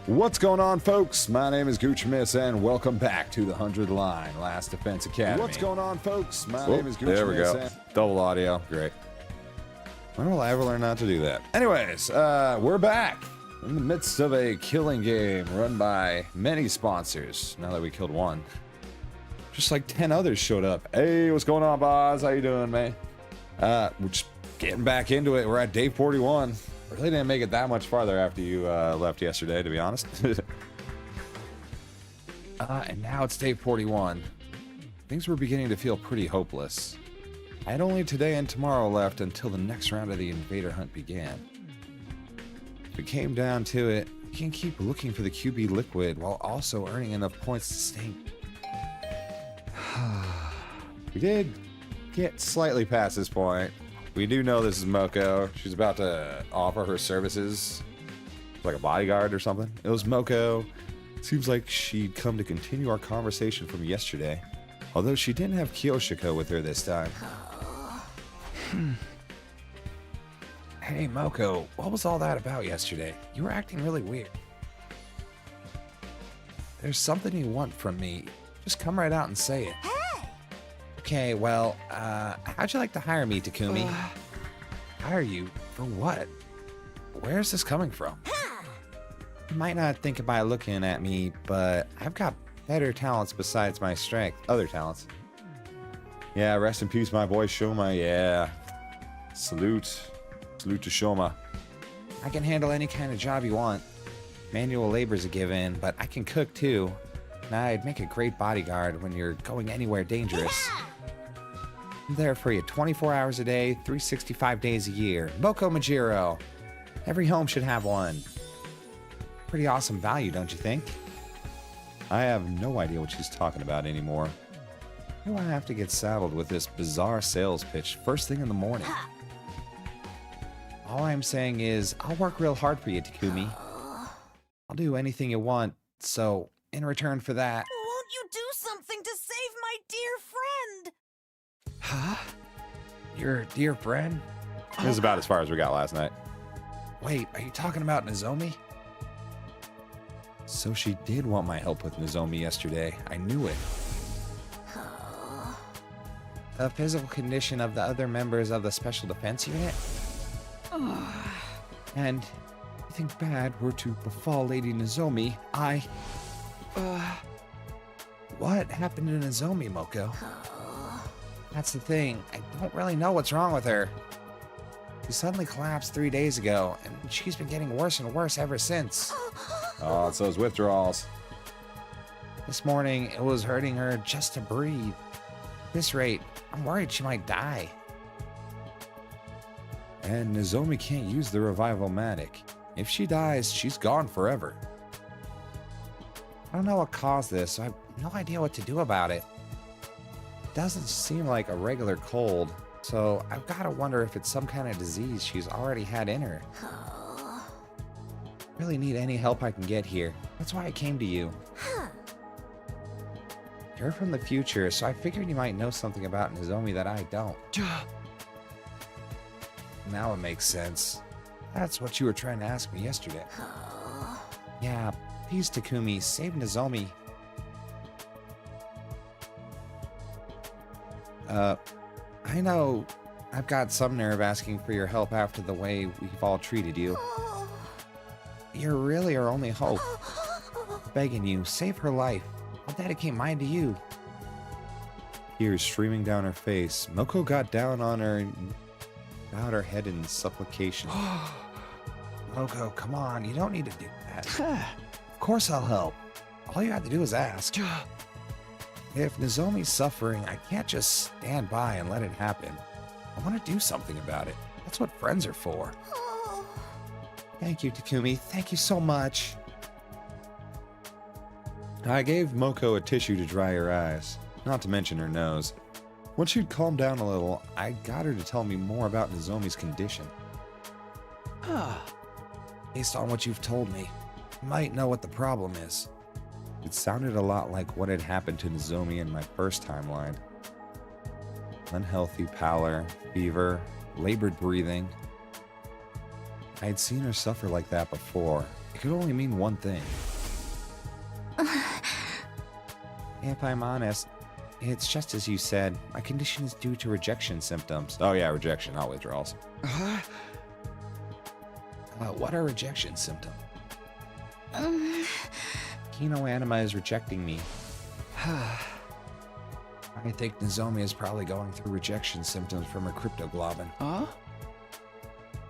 What's going on, folks? My name is Gooch Miss, and welcome back to the 100 Line Last Defense Academy. What's going on, folks? My name is Gooch Miss. There we go. Double audio. Great. When will I ever learn not to do that? Anyways, we're back in the midst of a killing game run by many sponsors. Now that we killed one, just like 10 others showed up. Hey, what's going on, boss? How you doing, man? We're just getting back into it. We're at day 41. Really didn't make it that much farther after you left yesterday, to be honest. And now it's day 41. Things were beginning to feel pretty hopeless. I had only today and tomorrow left until the next round of the invader hunt began. If it came down to it, we can keep looking for the QB liquid while also earning enough points to stay. We did get slightly past this point. We do know this is Moko. She's about to offer her services like a bodyguard or something. It was Moko. Seems like she'd come to continue our conversation from yesterday. Although she didn't have Kyoshiko with her this time. Hey, Moko, what was all that about yesterday? You were acting really weird. There's something you want from me. Just come right out and say it. Okay, well, how'd you like to hire me, Takumi? Hire you? For what? Where's this coming from? You might not think it by looking at me, but I've got better talents besides my strength. Other talents. Yeah, rest in peace, my boy Shoma. Yeah. Salute. Salute to Shoma. I can handle any kind of job you want. Manual labor's a given, but I can cook too. And I'd make a great bodyguard when you're going anywhere dangerous. I'm there for you 24 hours a day, 365 days a year. Moko Majiro. Every home should have one. Pretty awesome value, don't you think? I have no idea what she's talking about anymore. Why do I have to get saddled with this bizarre sales pitch first thing in the morning? All I'm saying is, I'll work real hard for you, Takumi. I'll do anything you want, so in return for that... Won't you do something to save my dear friend? Huh? Your dear friend? This is about as far as we got last night. Wait, are you talking about Nozomi? So she did want my help with Nozomi yesterday. I knew it. The physical condition of the other members of the Special Defense Unit? And if anything bad were to befall Lady Nozomi, What happened to Nozomi, Moko? That's the thing. I don't really know what's wrong with her. She suddenly collapsed 3 days ago, and she's been getting worse and worse ever since. Oh, it's those withdrawals. This morning, it was hurting her just to breathe. At this rate, I'm worried she might die. And Nozomi can't use the Revival-matic. If she dies, she's gone forever. I don't know what caused this, so I have no idea what to do about it. It doesn't seem like a regular cold, so I've got to wonder if it's some kind of disease she's already had in her. Really need any help I can get here. That's why I came to you. You're from the future, so I figured you might know something about Nozomi that I don't. Now it makes sense. That's what you were trying to ask me yesterday. Yeah, please, Takumi, save Nozomi. I know I've got some nerve asking for your help after the way we've all treated you. You're really our only hope. Begging you, save her life. I'll dedicate mine to you. Tears streaming down her face, Moko got down on her and bowed her head in supplication. Moko, come on, you don't need to do that. Of course I'll help. All you have to do is ask. If Nozomi's suffering, I can't just stand by and let it happen. I want to do something about it. That's what friends are for. Thank you, Takumi. Thank you so much. I gave Moko a tissue to dry her eyes, not to mention her nose. Once she'd calmed down a little, I got her to tell me more about Nozomi's condition. Based on what you've told me, you might know what the problem is. It sounded a lot like what had happened to Nozomi in my first timeline. Unhealthy pallor, fever, labored breathing. I had seen her suffer like that before. It could only mean one thing. If I'm honest, it's just as you said. My condition is due to rejection symptoms. Oh yeah, rejection, not withdrawals. What are rejection symptoms? Kino Anima is rejecting me. I think Nozomi is probably going through rejection symptoms from her cryptoglobin.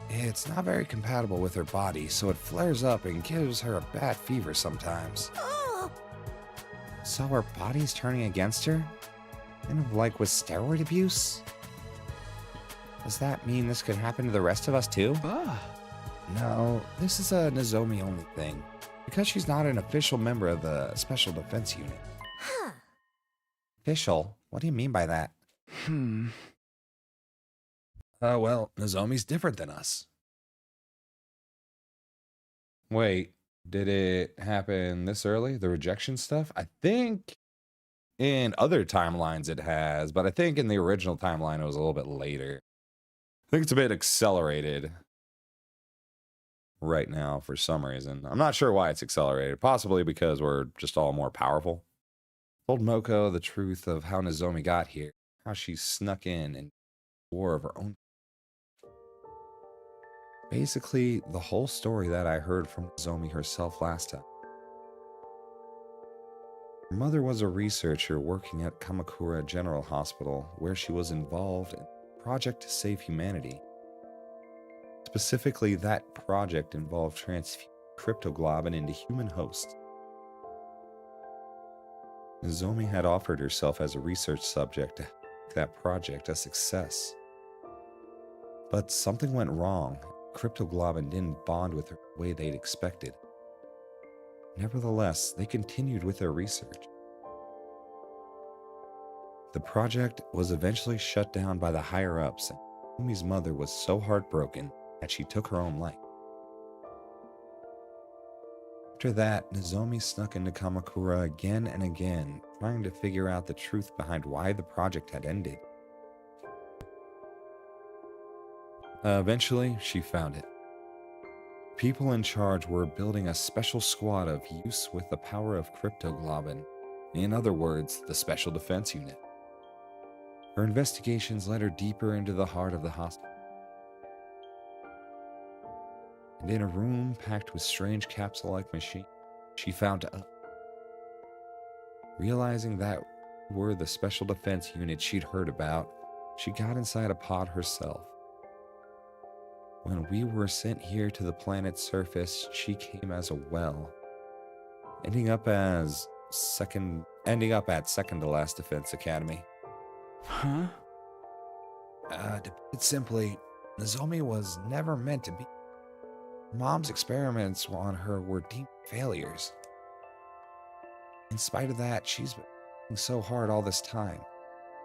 It's not very compatible with her body, so it flares up and gives her a bad fever sometimes. So her body's turning against her? Kind of like with steroid abuse? Does that mean this could happen to the rest of us too? No, this is a Nozomi only thing. Because she's not an official member of the Special Defense Unit. Official? What do you mean by that? Well, Nozomi's different than us. Wait, did it happen this early? The rejection stuff? I think in other timelines it has, but I think in the original timeline it was a little bit later. I think it's a bit accelerated right now for some reason. I'm not sure why it's accelerated. Possibly because we're just all more powerful. Told Moko the truth of how Nozomi got here, how she snuck in and war of her own. Basically, the whole story that I heard from Nozomi herself last time. Her mother was a researcher working at Kamakura General Hospital, where she was involved in a project to save humanity. Specifically, that project involved transfusing cryptoglobin into human hosts. Nozomi had offered herself as a research subject to make that project a success. But something went wrong. Cryptoglobin didn't bond with her the way they'd expected. Nevertheless, they continued with their research. The project was eventually shut down by the higher-ups, and Nozomi's mother was so heartbroken that she took her own life. After that, Nozomi snuck into Kamakura again and again, trying to figure out the truth behind why the project had ended. Eventually, she found it. People in charge were building a special squad of use with the power of cryptoglobin. In other words, the Special Defense Unit. Her investigations led her deeper into the heart of the hospital. And in a room packed with strange capsule-like machines, she found us. Realizing that we were the Special Defense Unit she'd heard about, she got inside a pod herself. When we were sent here to the planet's surface, she came as a well, ending up at second to last Defense Academy. To put it simply, Nozomi was never meant to be. Mom's experiments on her were deemed failures. In spite of that, she's been working so hard all this time.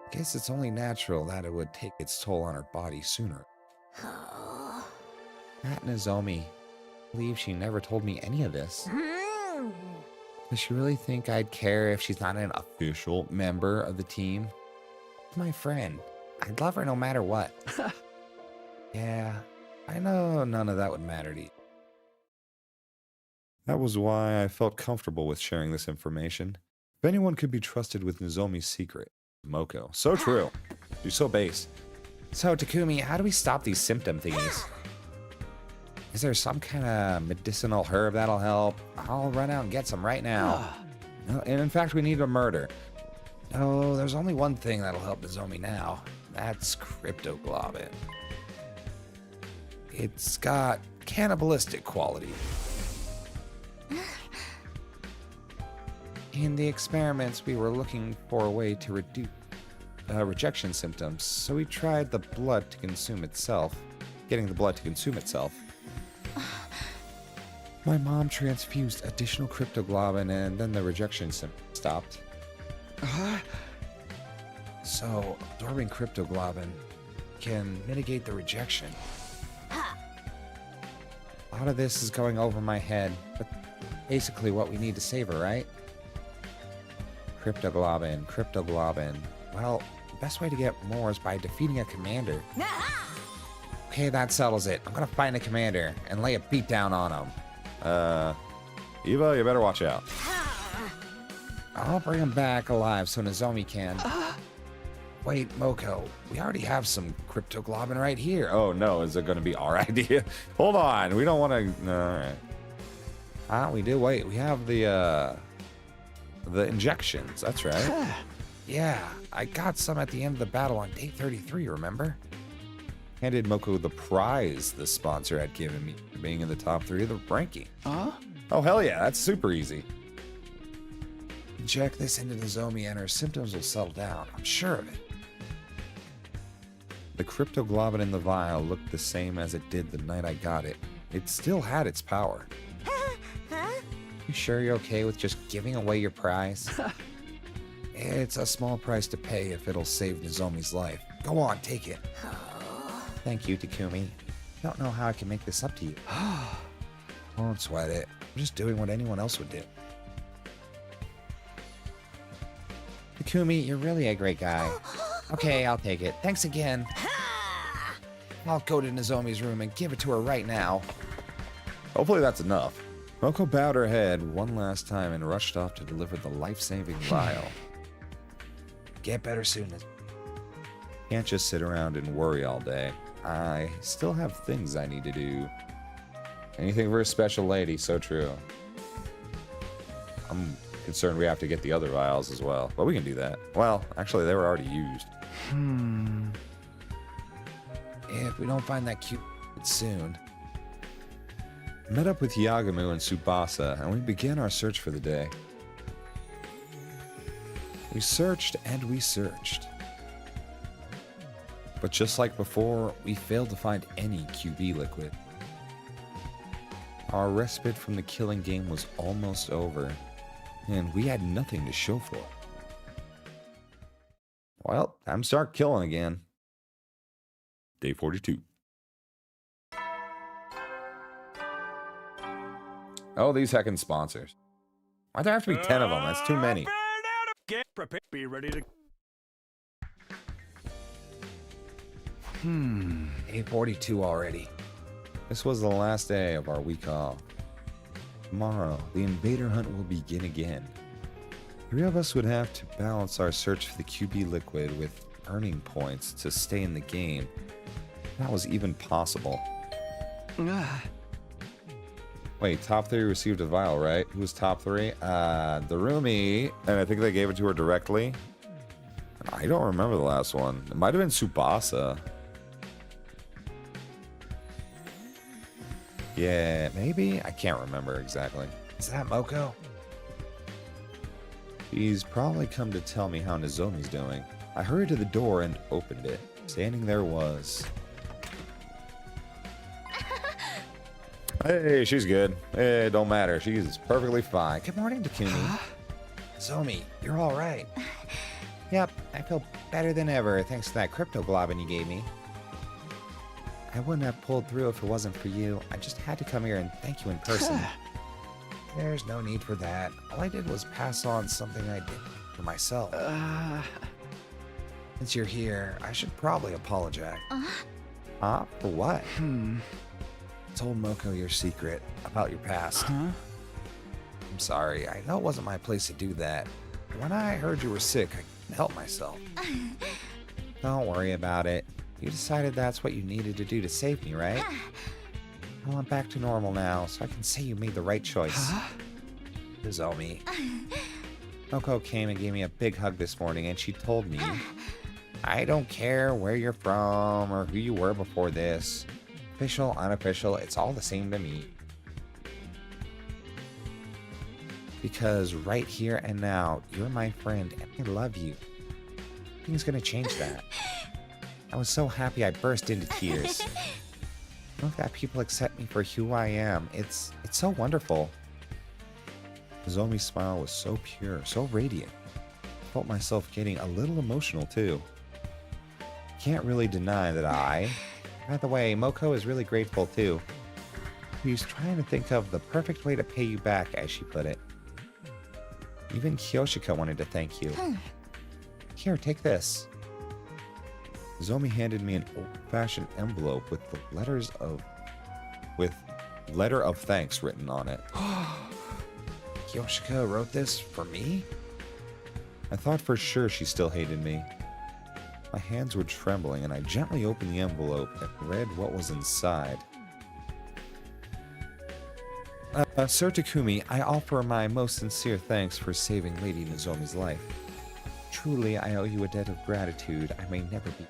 I guess it's only natural that it would take its toll on her body sooner. That Nozomi. I believe she never told me any of this. Does she really think I'd care if she's not an official member of the team? She's my friend. I'd love her no matter what. Yeah, I know none of that would matter to you. That was why I felt comfortable with sharing this information. If anyone could be trusted with Nozomi's secret, Moko. So true. She's so base. So, Takumi, how do we stop these symptom thingies? Is there some kind of medicinal herb that'll help? I'll run out and get some right now. No, and in fact, we need a murder. No, there's only one thing that'll help Nozomi now. That's cryptoglobin. It's got cannibalistic quality. In the experiments, we were looking for a way to reduce rejection symptoms, so we tried the blood to consume itself. Getting the blood to consume itself. My mom transfused additional cryptoglobin and then the rejection symptoms stopped. So, absorbing cryptoglobin can mitigate the rejection. A lot of this is going over my head, but basically what we need to save her, right? Cryptoglobin, cryptoglobin. Well, the best way to get more is by defeating a commander. Okay, that settles it. I'm gonna find a commander and lay a beat down on him. Eva, you better watch out. I'll bring him back alive so Nozomi can. Wait, Moko, we already have some cryptoglobin right here. Oh no, is it gonna be our idea? Hold on, we don't wanna, alright. We do, wait, we have the injections, that's right. Yeah, I got some at the end of the battle on day 33, remember? Handed Moko the prize the sponsor had given me for being in the top 3 of the ranking. Oh hell yeah, that's super easy. Inject this into Nozomi and her symptoms will settle down, I'm sure of it. The cryptoglobin in the vial looked the same as it did the night I got it. It still had its power. You sure you're okay with just giving away your prize? It's a small price to pay if it'll save Nozomi's life. Go on, take it. Thank you, Takumi. Don't know how I can make this up to you. Don't sweat it. I'm just doing what anyone else would do. Takumi, you're really a great guy. Okay, I'll take it. Thanks again. I'll go to Nozomi's room and give it to her right now. Hopefully that's enough. Moko bowed her head one last time and rushed off to deliver the life-saving vial. Get better soon. Can't just sit around and worry all day. I still have things I need to do. Anything for a special lady, so true. I'm concerned we have to get the other vials as well, but we can do that. Well, actually, they were already used. If we don't find that cute soon. Met up with Yagamu and Tsubasa, and we began our search for the day. We searched and we searched. But just like before, we failed to find any QB liquid. Our respite from the killing game was almost over, and we had nothing to show for it. Well, time to start killing again. Day 42. Oh, these heckin' sponsors. Why'd there have to be 10 of them? That's too many. Get prepared. Be ready to. Day 42 already. This was the last day of our week off. Tomorrow, the invader hunt will begin again. 3 of us would have to balance our search for the QB liquid with earning points to stay in the game. That was even possible. Wait, top 3 received a vial, right? Who was top 3? The roomie. And I think they gave it to her directly. I don't remember the last one. It might have been Tsubasa. Yeah, maybe? I can't remember exactly. Is that Moko? He's probably come to tell me how Nozomi's doing. I hurried to the door and opened it. Standing there was... Hey, she's good. It don't matter. She's perfectly fine. Good morning, Takumi. Nozomi, you're all right. Yep, I feel better than ever thanks to that cryptoglobin you gave me. I wouldn't have pulled through if it wasn't for you. I just had to come here and thank you in person. There's no need for that. All I did was pass on something I did for myself. Since you're here, I should probably apologize. For what? I told Moko your secret about your past. I'm sorry. I know it wasn't my place to do that. When I heard you were sick, I couldn't help myself. Don't worry about it. You decided that's what you needed to do to save me, right? I want back to normal now, so I can say you made the right choice. Nozomi. Moko came and gave me a big hug this morning, and she told me, I don't care where you're from or who you were before this. Official, unofficial, it's all the same to me. Because right here and now, you're my friend, and I love you. Nothing's gonna change that. I was so happy I burst into tears. Look that people accept me for who I am. It's so wonderful. Nozomi's smile was so pure, so radiant. felt myself getting a little emotional too. Can't really deny that By the way, Moko is really grateful too. She's trying to think of the perfect way to pay you back, as she put it. Even Kyoshika wanted to thank you. Here, take this. Nozomi handed me an old-fashioned envelope with the letter of thanks written on it. Kyoshika wrote this for me? I thought for sure she still hated me. My hands were trembling, and I gently opened the envelope and read what was inside. Sir Takumi, I offer my most sincere thanks for saving Lady Nozomi's life. Truly, I owe you a debt of gratitude I may never be.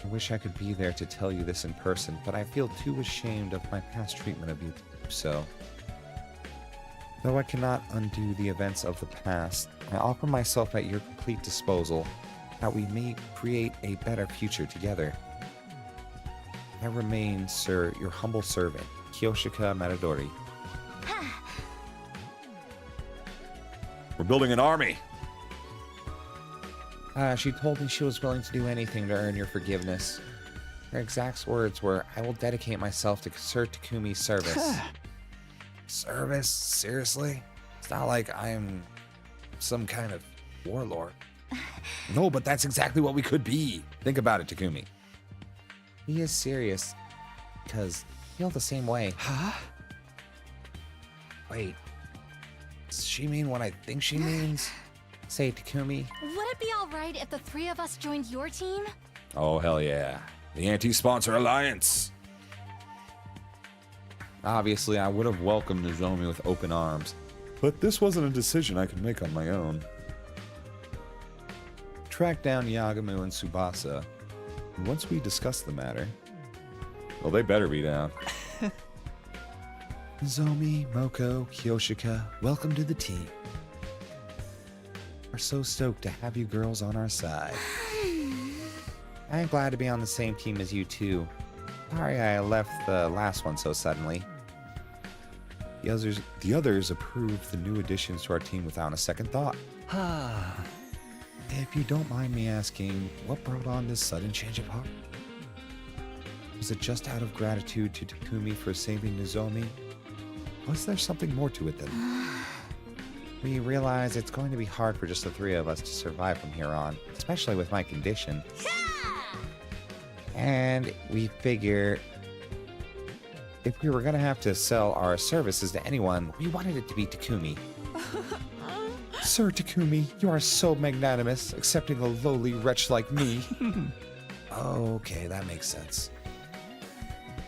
I wish I could be there to tell you this in person, but I feel too ashamed of my past treatment of you to do so. Though I cannot undo the events of the past, I offer myself at your complete disposal, that we may create a better future together. I remain, sir, your humble servant, Kyoshika Matadori. We're building an army! She told me she was willing to do anything to earn your forgiveness. Her exact words were, I will dedicate myself to Sir Takumi's service. Service? Seriously? It's not like I'm some kind of warlord. No, but that's exactly what we could be. Think about it, Takumi. He is serious, because I feel the same way. Huh? Wait, does she mean what I think she means? Say, Takumi. Would it be alright if the three of us joined your team? Oh, hell yeah. The Anti-Sponsor Alliance! Obviously, I would have welcomed Nozomi with open arms, but this wasn't a decision I could make on my own. Tracked down Yagamu and Tsubasa, and once we discussed the matter, well, they better be down. Nozomi, Moko, Kyoshika, welcome to the team. We're so stoked to have you girls on our side. I'm glad to be on the same team as you too. Sorry I left the last one so suddenly. The others approved the new additions to our team without a second thought. If you don't mind me asking, what brought on this sudden change of heart? Was it just out of gratitude to Takumi for saving Nozomi? Was there something more to it than that? We realize it's going to be hard for just the three of us to survive from here on, especially with my condition. And we figure if we were going to have to sell our services to anyone, we wanted it to be Takumi. Sir Takumi, you are so magnanimous, accepting a lowly wretch like me. Okay, that makes sense.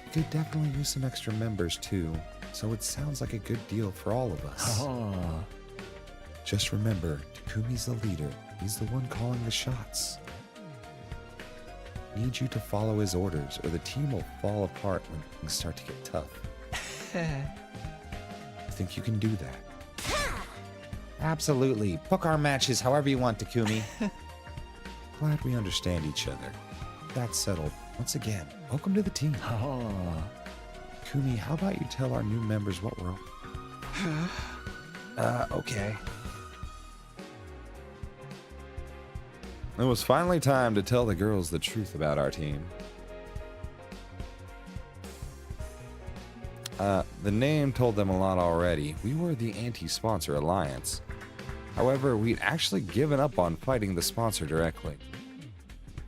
We could definitely use some extra members too, so it sounds like a good deal for all of us. Just remember, Takumi's the leader. He's the one calling the shots. Need you to follow his orders, or the team will fall apart when things start to get tough. Think you can do that? Absolutely. Book our matches however you want, Takumi. Glad we understand each other. That's settled. Once again, welcome to the team. Takumi, how about you tell our new members what we're... okay. It was finally time to tell the girls the truth about our team. The name told them a lot already. We were the Anti-Sponsor Alliance. However, we'd actually given up on fighting the sponsor directly.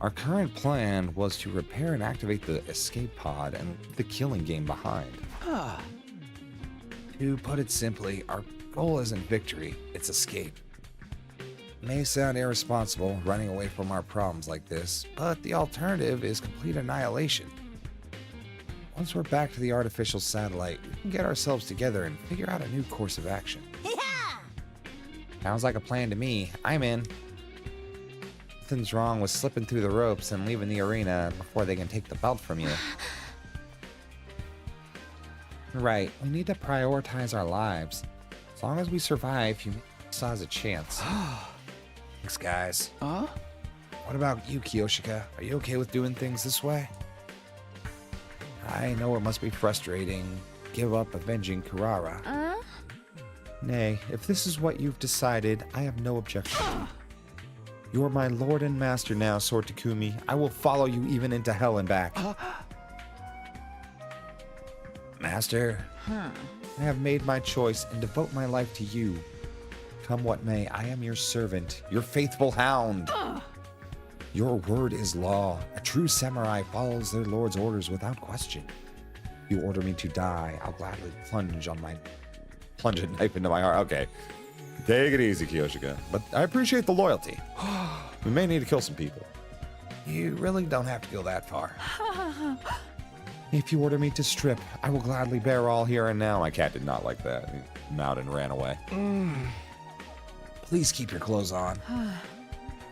Our current plan was to repair and activate the escape pod and leave the killing game behind. To put it simply, our goal isn't victory, it's escape. May sound irresponsible running away from our problems like this, but the alternative is complete annihilation. Once we're back to the artificial satellite, we can get ourselves together and figure out a new course of action. Sounds like a plan to me. I'm in. Nothing's wrong with slipping through the ropes and leaving the arena before they can take the belt from you. Right, we need to prioritize our lives. As long as we survive, humanity still has a chance. Thanks, guys. What about you, Kyoshika? Are you okay with doing things this way? I know it must be frustrating. Give up avenging Kurara. Nay, if this is what you've decided, I have no objection. You are my lord and master now, Sword Takumi. I will follow you even into hell and back. Master, I have made my choice and devote my life to you. Come what may, I am your servant, your faithful hound. Your word is law. A true samurai follows their lord's orders without question. You order me to die, I'll gladly plunge a knife into my heart. Okay. Take it easy, Kiyoshika. But I appreciate the loyalty. We may need to kill some people. you really don't have to go that far. If you order me to strip, I will gladly bear all here and now. My cat did not like that. He meowed and ran away. Please keep your clothes on.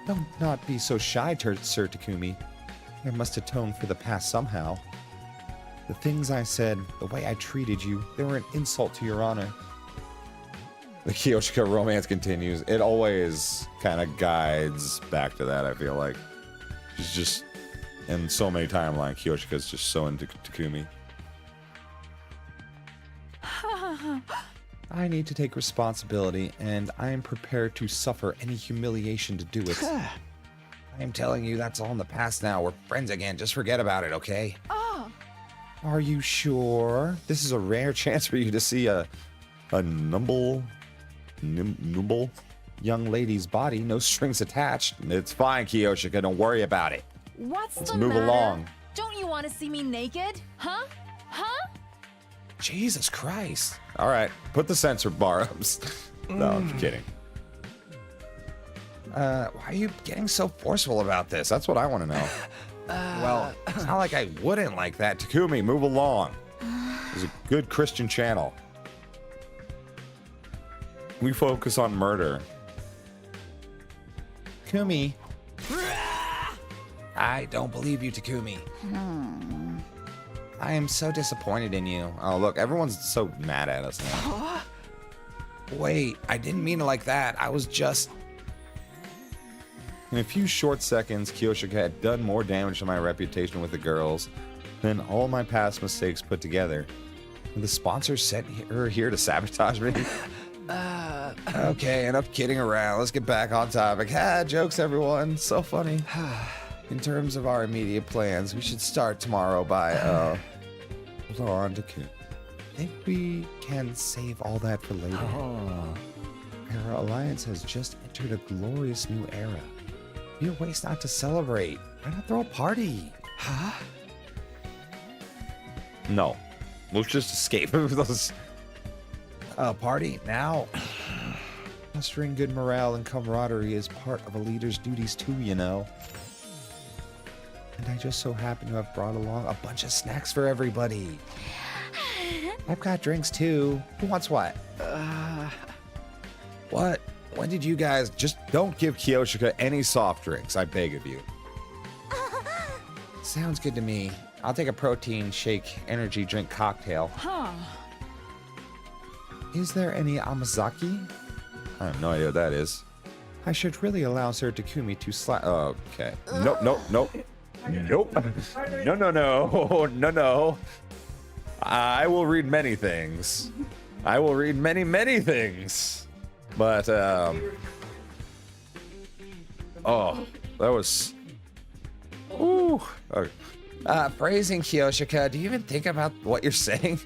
Don't not be so shy, Sir Takumi. I must atone for the past somehow. The things I said, the way I treated you, they were an insult to your honor. The Kiyoshika romance continues. It always kind of guides back to that, I feel like. She's just, in so many timelines, Kiyoshika's just so into Takumi. I need to take responsibility, and I am prepared to suffer any humiliation to do it. I am telling you, that's all in the past now. We're friends again. Just forget about it, okay? Are you sure? This is a rare chance for you to see a nimble young lady's body, no strings attached. It's fine, Kiyoshika. Don't worry about it. What's Let's the move matter? along. Don't you want to see me naked? Huh? Huh? Jesus Christ. All right, put the censor bar up. No, I'm kidding. Why are you getting so forceful about this? That's what I want to know. Well, it's not like I wouldn't like that. Takumi, move along. It's a good Christian channel. We focus on murder. Takumi. I don't believe you, Takumi. I am so disappointed in you. Oh, look, everyone's so mad at us now. Wait, I didn't mean it like that. I was just... In a few short seconds, Kiyoshika had done more damage to my reputation with the girls than all my past mistakes put together. The sponsor sent her here to sabotage me. Okay, enough kidding around. Let's get back on topic. Jokes, everyone. So funny. In terms of our immediate plans, we should start tomorrow by, Hold on, Takumi. I think we can save all that for later. Our alliance has just entered a glorious new era. be a waste not to celebrate. Why not throw a party? No. Let's just escape. Let's- A party? Now? Fostering good morale and camaraderie is part of a leader's duties too, you know. And I just so happen to have brought along a bunch of snacks for everybody. I've got drinks too. Who wants what? What? When did you guys... Just don't give Kiyoshika any soft drinks, I beg of you. Sounds good to me. I'll take a protein shake energy drink cocktail. Is there any Amazaki? I have no idea what that is. I should really allow Sir Takumi to slap. Oh, okay. Nope, nope, nope. Nope. No, no, no. No, no. I will read many things. I will read many, many things. But, oh, that was... Ooh. Okay. Phrasing Kiyoshika, do you even think about what you're saying?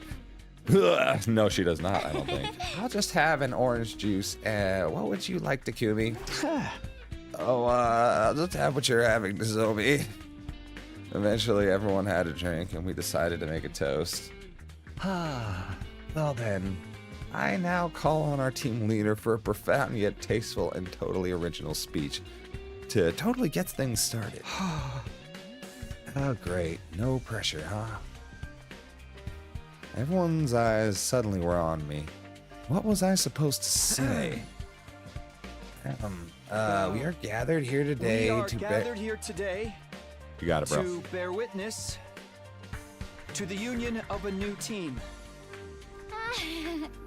No, she does not, I don't think. I'll just have an orange juice. What would you like, Takumi? I'll just have what you're having, Nozomi. Eventually, everyone had a drink, and we decided to make a toast. Well then, I now call on our team leader for a profound yet tasteful and totally original speech to totally get things started. oh great, no pressure, huh? Everyone's eyes suddenly were on me. What was I supposed to say? We are gathered here today We are to gathered here today You got it, bro. to bear witness to the union of a new team.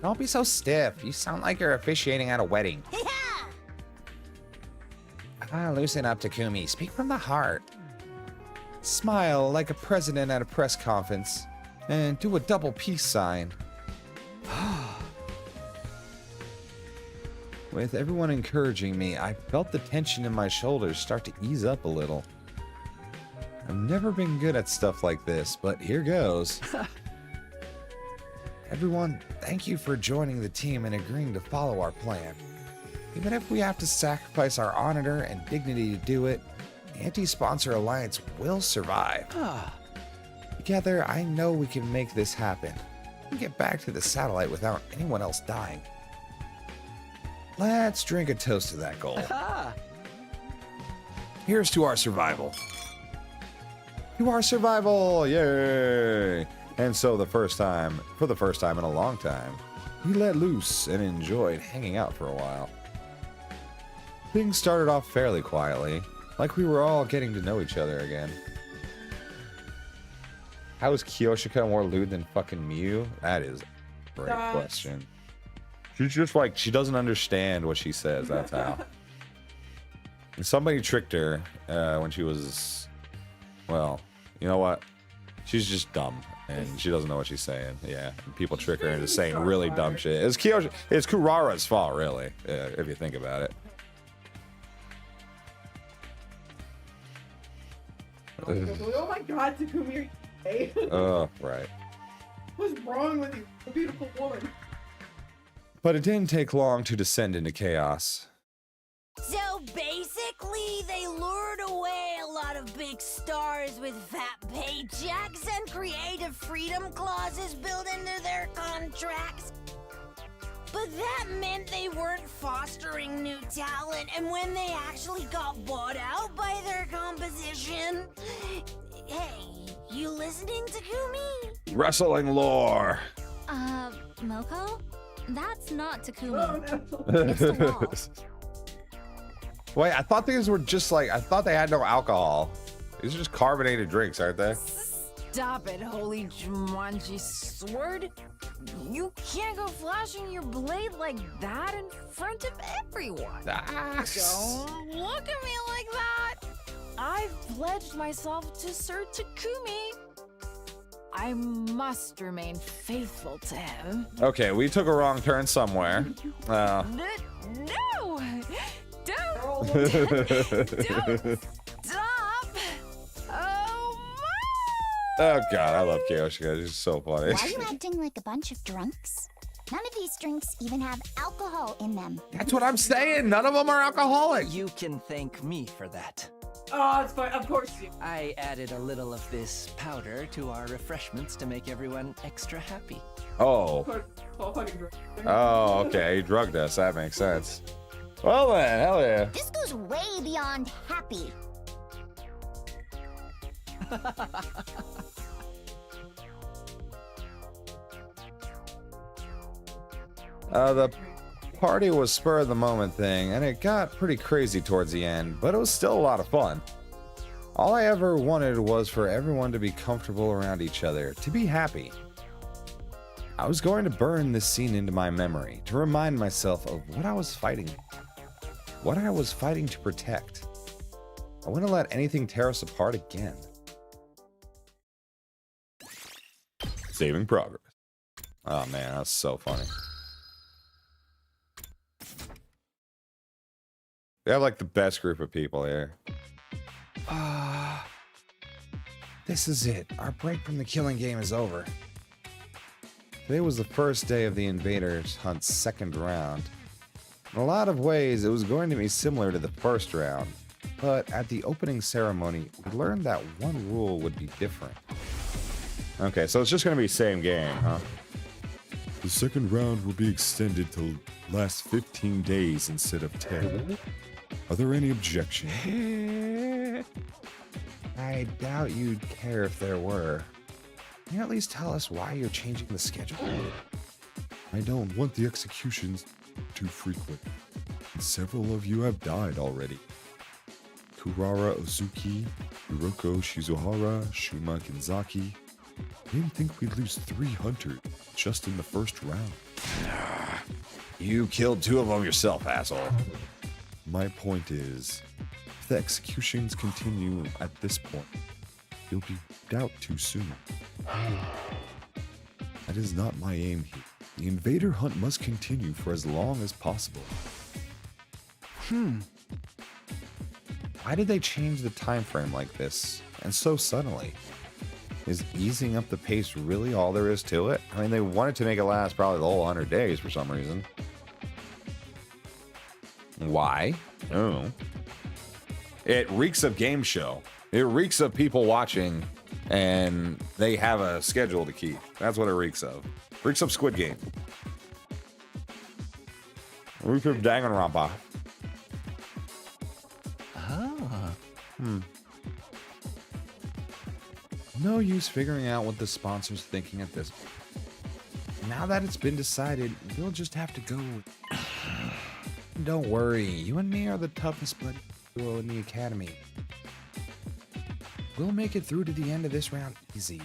Don't be so stiff. You sound like you're officiating at a wedding. Loosen up, Takumi. Speak from the heart. Smile like a president at a press conference. And do a double peace sign. With everyone encouraging me, I felt the tension in my shoulders start to ease up a little. I've never been good at stuff like this, but here goes. Everyone, thank you for joining the team and agreeing to follow our plan. Even if we have to sacrifice our honor and dignity to do it, the Anti-Sponsor Alliance will survive. Together, I know we can make this happen. We can get back to the satellite without anyone else dying. Let's drink a toast to that goal. Here's to our survival. To our survival! Yay! And so for the first time in a long time, we let loose and enjoyed hanging out for a while. Things started off fairly quietly, like we were all getting to know each other again. How is Kyoshika more lewd than fucking Mew? That is a great question. She's just like, she doesn't understand what she says, that's how. And somebody tricked her when she was, well, you know what? She's just dumb, and she doesn't know what she's saying. Yeah, and people trick her into saying really dumb shit. It's Kurara's fault, really, if you think about it. Oh my god, Takumi, are you gay? Oh, right. What's wrong with you, a beautiful woman? But it didn't take long to descend into chaos. So basically, they lured away a lot of big stars with fat paychecks and creative freedom clauses built into their contracts. But that meant they weren't fostering new talent, and when they actually got bought out by their competition... Hey, you listening, Takumi? Wrestling lore! Moko? That's not Takumi. Oh, no. It's the wall. Wait, I thought these were just like, I thought they had no alcohol. These are just carbonated drinks, aren't they? Stop it, holy Jumanji sword. You can't go flashing your blade like that in front of everyone. Don't look at me like that. I've pledged myself to Sir Takumi. I must remain faithful to him. Okay, we took a wrong turn somewhere. No! Don't! Don't stop! Oh my! Oh god, I love Kyoshika. She's so funny. Why are you acting like a bunch of drunks? None of these drinks even have alcohol in them. That's what I'm saying. None of them are alcoholic. You can thank me for that. Oh, it's fine. Of course you. I added a little of this powder to our refreshments to make everyone extra happy. Oh. Of course. Well, fucking drunk. Oh, okay. He drugged us. That makes sense. Well then, hell yeah. This goes way beyond happy. The party was spur of the moment thing, and it got pretty crazy towards the end, but it was still a lot of fun. All I ever wanted was for everyone to be comfortable around each other, to be happy. I was going to burn this scene into my memory to remind myself of what I was fighting to protect. I wouldn't let anything tear us apart again. Saving progress. Oh man, that's so funny. We have like the best group of people here. This is it. Our break from the killing game is over. Today was the first day of the Invaders Hunt's second round. In a lot of ways, it was going to be similar to the first round, but at the opening ceremony, we learned that one rule would be different. Okay, so it's just going to be same game, huh? The second round will be extended to last 15 days instead of 10. Are there any objections? I doubt you'd care if there were. Can you at least tell us why you're changing the schedule? I don't want the executions too frequent. Several of you have died already. Kurara Ozuki, Hiroko Shizuhara, Shuma Kinzaki. I didn't think we'd lose 3 hunters just in the first round. You killed 2 of them yourself, asshole. My point is, if the executions continue at this point, you'll be out too soon. That is not my aim here. The invader hunt must continue for as long as possible. Why did they change the time frame like this and so suddenly? Is easing up the pace really all there is to it? I mean, they wanted to make it last probably the whole 100 days for some reason. Why? I don't know. It reeks of game show. It reeks of people watching and they have a schedule to keep. That's what it reeks of. Reeks of Squid Game. Reeks of Danganronpa. Ah. No use figuring out what the sponsor's thinking at this point. Now that it's been decided, we'll just have to go. Don't worry, you and me are the toughest blood duo in the academy. We'll make it through to the end of this round easy.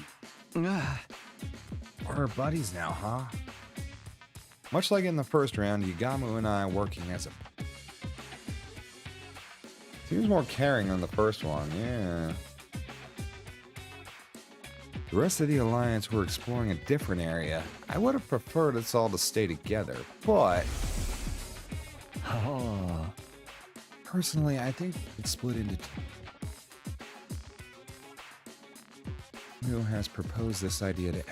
We're buddies now, huh? Much like in the first round, Yagamu and I working as a... Seems more caring than the first one, yeah. The rest of the Alliance were exploring a different area. I would have preferred us all to stay together, but... Oh. Personally, I think it's split into two. Who has proposed this idea to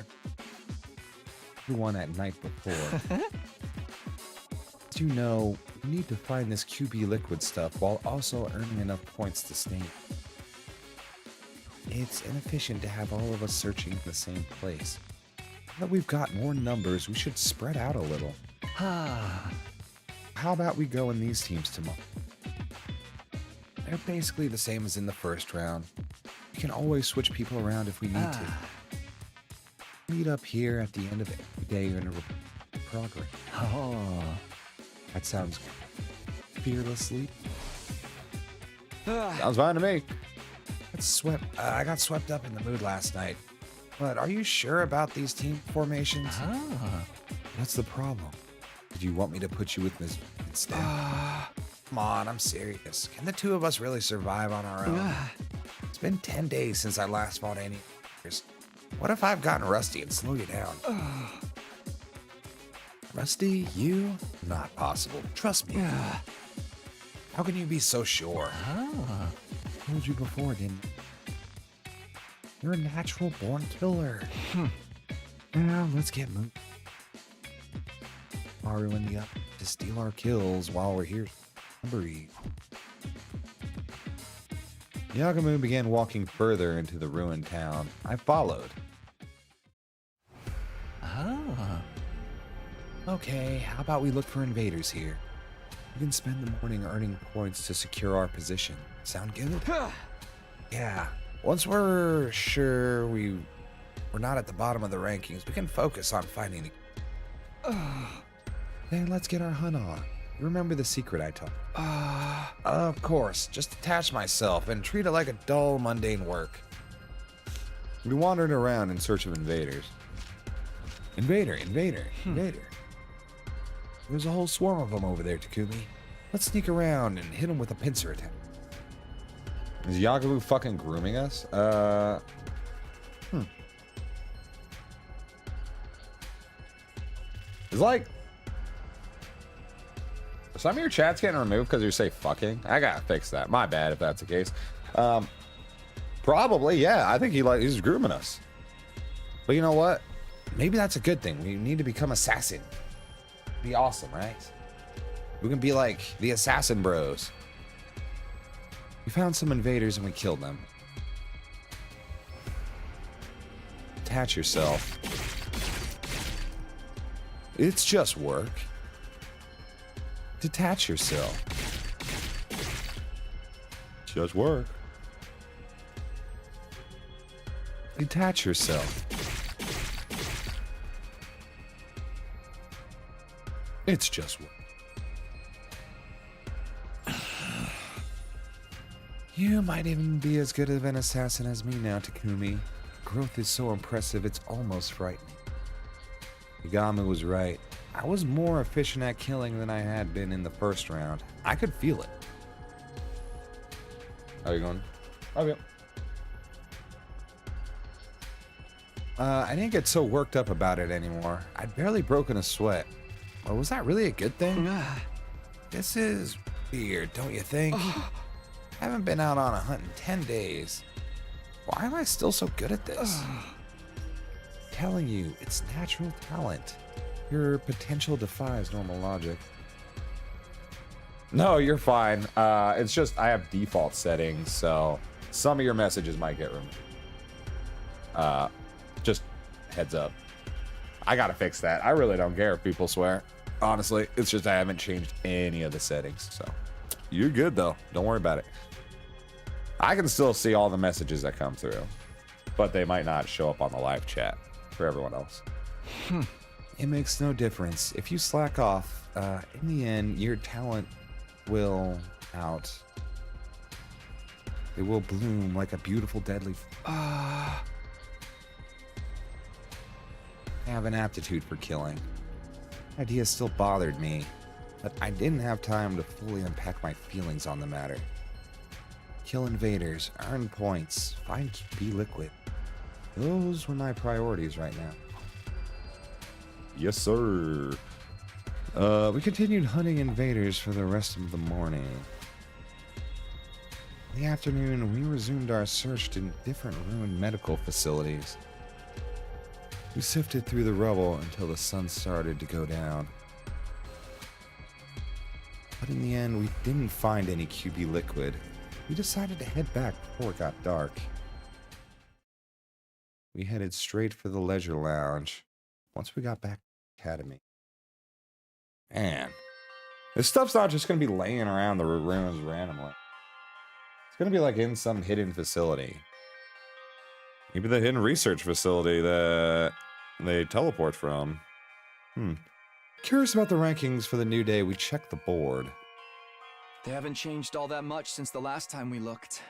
everyone at night before. As you know, we need to find this QB liquid stuff while also earning enough points to stay. It's inefficient to have all of us searching in the same place. Now that we've got more numbers, we should spread out a little. How about we go in these teams tomorrow? They're basically the same as in the first round. We can always switch people around if we need to. Meet up here at the end of every day in a progress. Oh. That sounds good. Fearlessly. Sounds fine to me. I got swept up in the mood last night. But are you sure about these team formations? What's the problem? Did you want me to put you with Ms. instead? Come on, I'm serious. Can the two of us really survive on our own? It's been 10 days since I last fought any invaders. What if I've gotten rusty and slowed you down? Rusty, you? Not possible. Trust me. How can you be so sure? I told you before, didn't I? You're a natural born killer. Now, let's get moving. Maru and the up to steal our kills while we're here. Breathe. Yagamu began walking further into the ruined town. I followed. Okay, how about we look for invaders here? We can spend the morning earning points to secure our position. Sound good? Yeah. Once we're sure we're not at the bottom of the rankings, we can focus on finding the... Then let's get our hunt on. Remember the secret I told? Of course. Just detach myself and treat it like a dull, mundane work. We wandered around in search of invaders. Invader. There's a whole swarm of them over there, Takumi. Let's sneak around and hit them with a pincer attack. Is Yagamu fucking grooming us? It's like... Some of your chat's getting removed because you say fucking. I gotta fix that. My bad if that's the case. Probably, yeah. I think he's grooming us. But you know what? Maybe that's a good thing. We need to become assassin. Be awesome, right? We can be like the assassin bros. We found some invaders and we killed them. Attach yourself. It's just work. Detach yourself. Just work. Detach yourself. It's just work. You might even be as good of an assassin as me now, Takumi. Growth is so impressive, it's almost frightening. Yagamu was right. I was more efficient at killing than I had been in the first round. I could feel it. How are you going? Okay. I didn't get so worked up about it anymore. I'd barely broken a sweat. Oh, was that really a good thing? This is Weird, don't you think? Haven't been out on a hunt in 10 days. Why am I still so good at this? Telling you, it's natural talent. Your potential defies normal logic. No, you're fine. It's just I have default settings, so some of your messages might get removed. Just heads up. I gotta fix that. I really don't care if people swear. Honestly, it's just I haven't changed any of the settings, so you're good though. Don't worry about it. I can still see all the messages that come through, but they might not show up on the live chat for everyone else. It makes no difference. If you slack off, in the end, your talent will out. It will bloom like a beautiful deadly. I have an aptitude for killing. The idea still bothered me, but I didn't have time to fully unpack my feelings on the matter. Kill invaders, earn points, find QB liquid. Those were my priorities right now. Yes, sir. We continued hunting invaders for the rest of the morning. In the afternoon, we resumed our search to different ruined medical facilities. We sifted through the rubble until the sun started to go down. But in the end, we didn't find any QB liquid. We decided to head back before it got dark. We headed straight for the leisure lounge once we got back to the academy. Man, this stuff's not just gonna be laying around the ruins randomly. It's gonna be like in some hidden facility. Maybe the hidden research facility that they teleport from. Curious about the rankings for the new day, we checked the board. They haven't changed all that much since the last time we looked.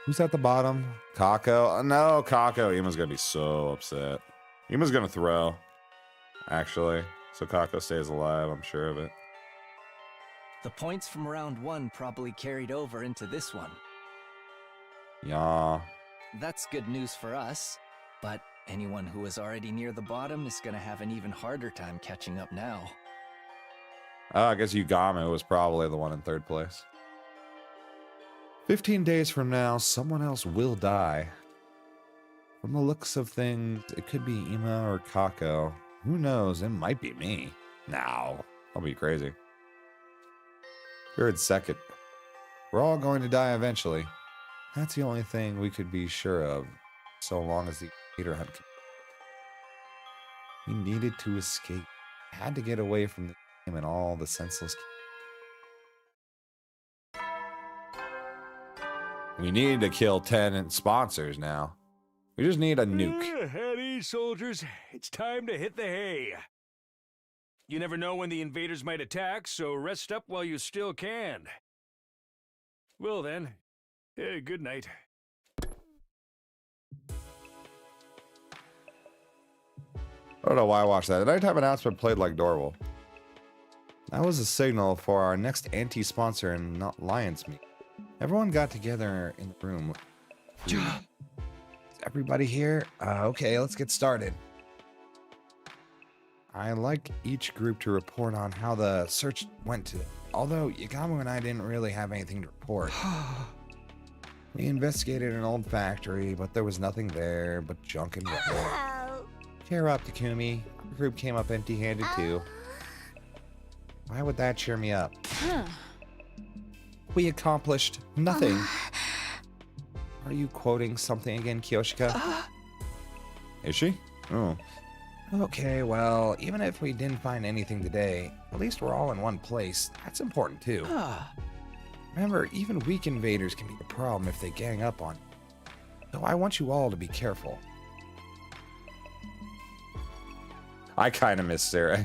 Who's at the bottom? Kako? No, Kako. Ima's gonna be so upset. Ima's gonna throw, actually. So Kako stays alive, I'm sure of it. The points from round 1 probably carried over into this one. Yeah. That's good news for us, but anyone who was already near the bottom is gonna have an even harder time catching up now. I guess Yugame was probably the one in 3rd place. 15 days from now, someone else will die. From the looks of things, it could be Ima or Kako. Who knows? It might be me. No, I'll be crazy. 3rd, 2nd. We're all going to die eventually. That's the only thing we could be sure of, so long as the invader hunt. We needed to escape. Had to get away from the game and all the senseless. We need to kill 10 sponsors now. We just need a nuke. At ease, soldiers. It's time to hit the hay. You never know when the invaders might attack, so rest up while you still can. Well then, good night. I don't know why I watched that. The nighttime announcement played like Dorwell. That was a signal for our next anti-sponsor and not Lions meet. Everyone got together in the room. Is everybody here? Okay, let's get started. I like each group to report on how the search went to. Although Yagamu and I didn't really have anything to report. We investigated an old factory, but there was nothing there but junk and rubble. Cheer up, Takumi. Our group came up empty-handed too. Why would that cheer me up? We accomplished nothing. Are you quoting something again, Kiyoshika? Is she? Oh. Okay, well, even if we didn't find anything today, at least we're all in one place. That's important too. Remember, even weak invaders can be a problem if they gang up on you. So I want you all to be careful. I kind of miss Sarah.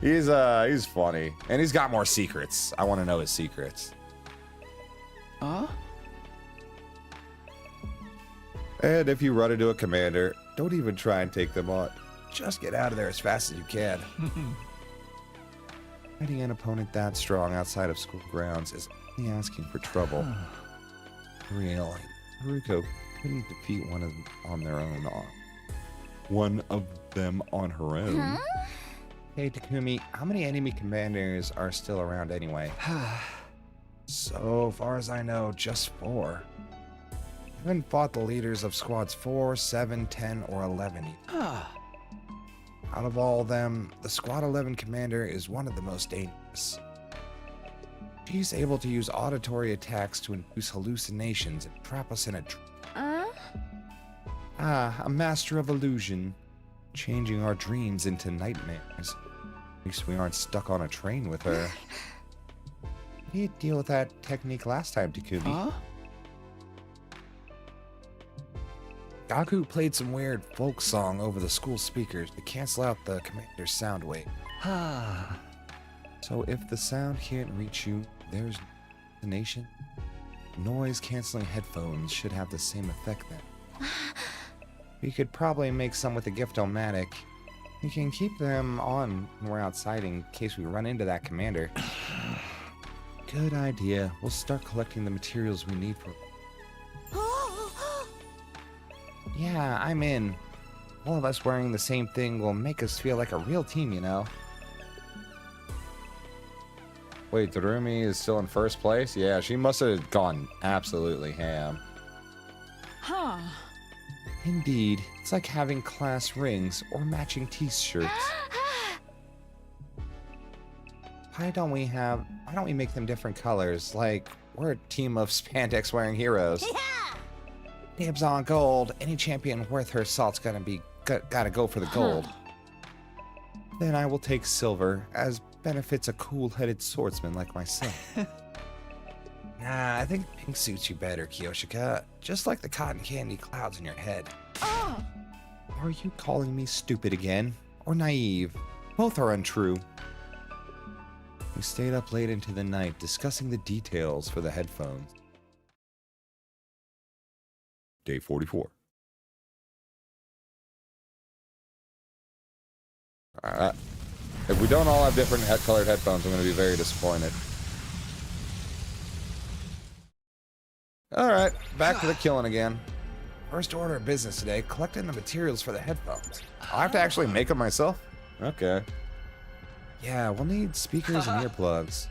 He's funny. And he's got more secrets. I want to know his secrets. And if you run into a commander, don't even try and take them on. Just get out of there as fast as you can. Fighting an opponent that strong outside of school grounds is only asking for trouble. Really, Haruko couldn't defeat one of them on their own. One of them on her own. Hey Takumi, how many enemy commanders are still around anyway? So far as I know, just 4. I haven't fought the leaders of squads 4, 7, 10, or 11 yet. Out of all of them, the Squad 11 commander is one of the most dangerous. She's able to use auditory attacks to induce hallucinations and trap us in a a master of illusion, changing our dreams into nightmares. At least we aren't stuck on a train with her. We didn't deal with that technique last time, Takumi. Gaku played some weird folk song over the school speakers to cancel out the commander's sound wave. So if the sound can't reach you, there's the nation. Noise-canceling headphones should have the same effect then. We could probably make some with the Gift-O-Matic. We can keep them on when we're outside in case we run into that commander. Good idea. We'll start collecting the materials we need for... Yeah, I'm in. All of us wearing the same thing will make us feel like a real team, you know? Wait, Darumi is still in first place? Yeah, she must have gone absolutely ham. Huh. Indeed. It's like having class rings or matching t-shirts. Why don't we make them different colors? Like, we're a team of spandex-wearing heroes. Yeah! Dibs on gold. Any champion worth her salt's gotta go for the gold. Then I will take silver, as benefits a cool-headed swordsman like myself. Nah, I think pink suits you better, Kiyoshika. Just like the cotton candy clouds in your head. Are you calling me stupid again? Or naive? Both are untrue. We stayed up late into the night discussing the details for the headphones. Day 44. If we don't all have different colored headphones, I'm going to be very disappointed. Alright, back to the killing again. First order of business today, collecting the materials for the headphones. I'll have to actually make them myself? Okay. Yeah, we'll need speakers and earplugs.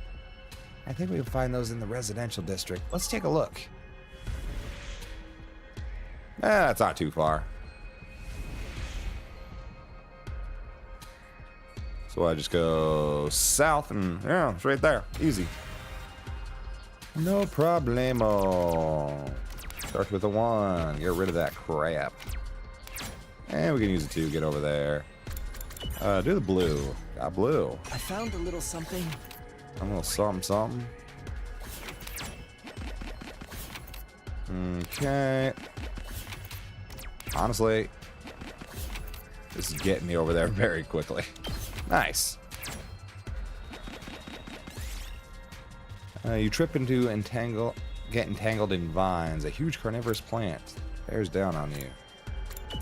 I think we can find those in the residential district. Let's take a look. That's not too far. So I just go south and yeah, it's right there. Easy. No problemo. Start with a 1. Get rid of that crap. And we can use a 2. Get over there. Do the blue. Got blue. I found a little something. A little something. Okay. Honestly, this is getting me over there very quickly. Nice. You trip into get entangled in vines. A huge carnivorous plant bears down on you.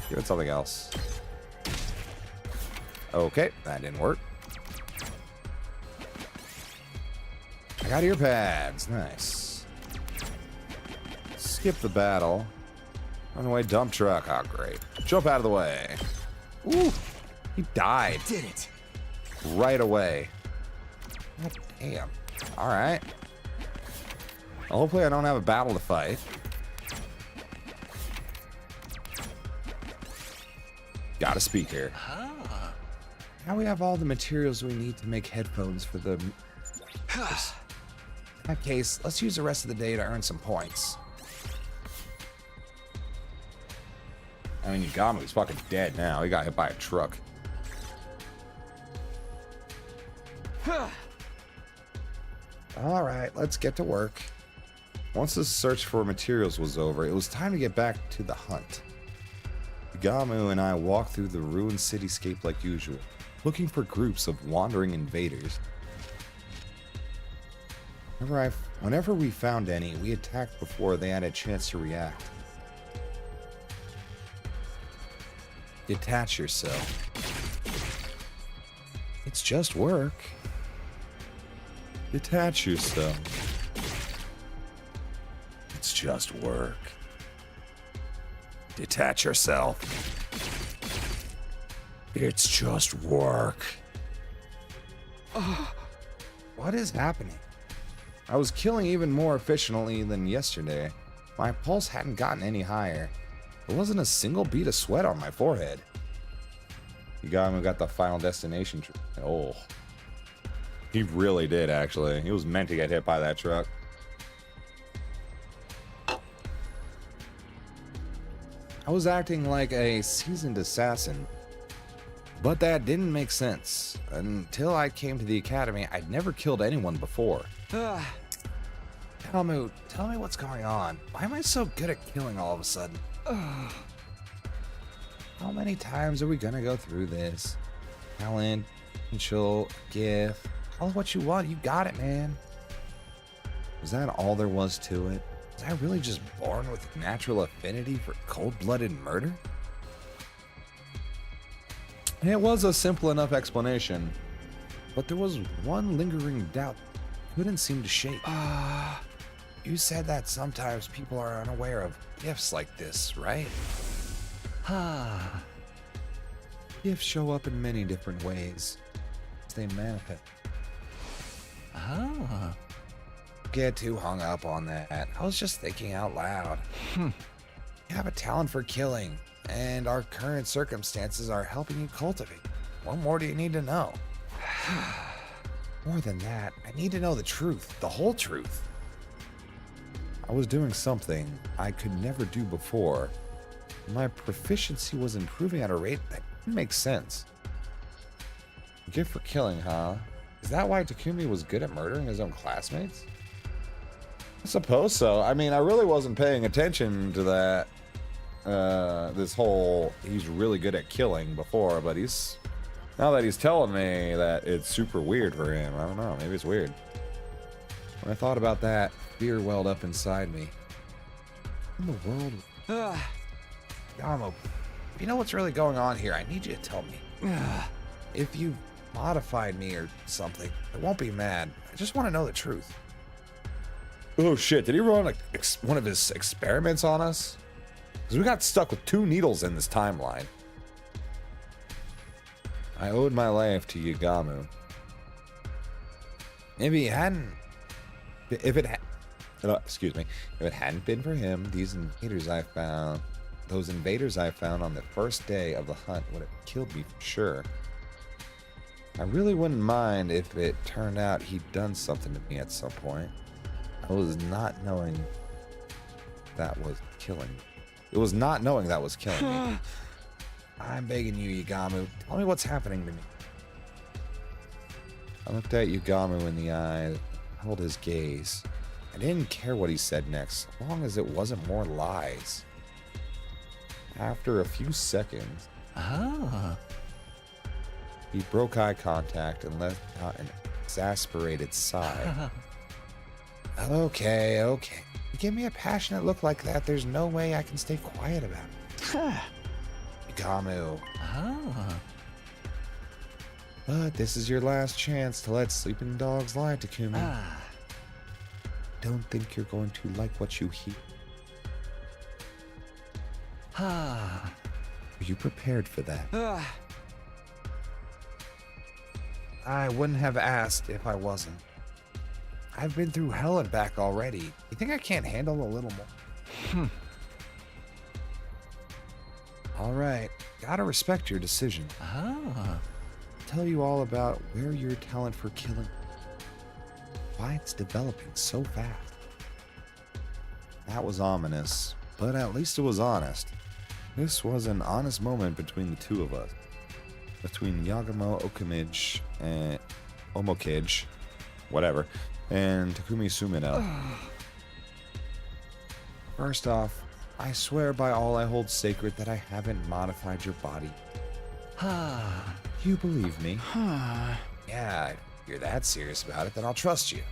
Give it something else. Okay, that didn't work. I got ear pads. Nice. Skip the battle. Run away, dump truck. Oh, great. Jump out of the way. Ooh, he died. Did it. Right away. God damn. All right. Well, hopefully I don't have a battle to fight. Got a speaker. Now we have all the materials we need to make headphones for the... In that case, let's use the rest of the day to earn some points. I mean, Yagamu's fucking dead now. He got hit by a truck. Alright, let's get to work. Once the search for materials was over, it was time to get back to the hunt. Yagamu and I walked through the ruined cityscape like usual, looking for groups of wandering invaders. Whenever we found any, we attacked before they had a chance to react. Detach yourself. It's just work. Detach yourself. It's just work. Detach yourself. It's just work. What is happening? I was killing even more efficiently than yesterday. My pulse hadn't gotten any higher. There wasn't a single bead of sweat on my forehead. You got the final destination. Oh. He really did, actually. He was meant to get hit by that truck. I was acting like a seasoned assassin. But that didn't make sense. Until I came to the academy, I'd never killed anyone before. Helmut, tell me what's going on. Why am I so good at killing all of a sudden? How many times are we gonna go through this? Talent, potential, gift. Call it what you want. You got it, man. Was that all there was to it? Was I really just born with a natural affinity for cold-blooded murder? It was a simple enough explanation, but there was one lingering doubt I couldn't seem to shake. You said that sometimes people are unaware of gifts like this, right? Gifts show up in many different ways. They manifest. Get too hung up on that. I was just thinking out loud. You have a talent for killing, and our current circumstances are helping you cultivate. What more do you need to know? More than that, I need to know the truth, the whole truth. I was doing something I could never do before. My proficiency was improving at a rate that didn't make sense. Gift for killing, huh? Is that why Takumi was good at murdering his own classmates? I suppose so. I mean, I really wasn't paying attention to that. This whole he's really good at killing before, but now that he's telling me that it's super weird for him, I don't know, maybe it's weird. When I thought about that, fear welled up inside me. In the world, Yamo, if you know what's really going on here, I need you to tell me. If you modified me or something, I won't be mad. I just want to know the truth. Oh shit, did he run one of his experiments on us? Because we got stuck with 2 needles in this timeline. I owed my life to Yagamu. Maybe he hadn't. If it hadn't been for him, those invaders I found on the first day of the hunt would have killed me for sure. I really wouldn't mind if it turned out he'd done something to me at some point. I was not knowing that was killing me. It was not knowing that was killing me. I'm begging you, Yagamu. Tell me what's happening to me. I looked at Yagamu in the eye, held his gaze. I didn't care what he said next, as long as it wasn't more lies. After a few seconds, he broke eye contact and let out an exasperated sigh. Okay. You give me a passionate look like that, there's no way I can stay quiet about it. Yagamu. But this is your last chance to let sleeping dogs lie, Takumi. Don't think you're going to like what you hear. Are you prepared for that? I wouldn't have asked if I wasn't. I've been through hell and back already. You think I can't handle a little more? All right, gotta respect your decision. Tell you all about where your talent for killing, why it's developing so fast. That was ominous, but at least it was honest. This was an honest moment between the two of us. Between Yagamo Okimage and Omokage, whatever, and Takumi Sumino. First off, I swear by all I hold sacred that I haven't modified your body. You believe me? Yeah, if you're that serious about it, then I'll trust you.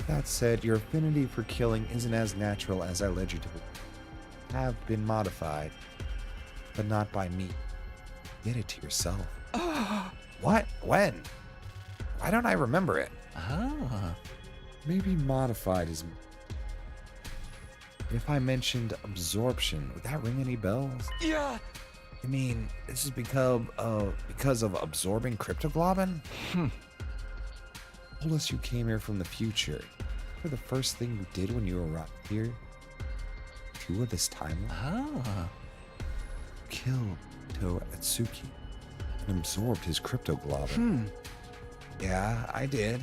That said, your affinity for killing isn't as natural as I led you to believe. Have been modified, but not by me. Get it to yourself. What? When? Why don't I remember it? Maybe modified is... If I mentioned absorption, would that ring any bells? Yeah. You mean this is because of absorbing cryptoglobin? told us you came here from the future. For the first thing you did when you arrived here? Two of this timeline? Ah. Killed To Atsuki and absorbed his cryptoglobin. Yeah, I did.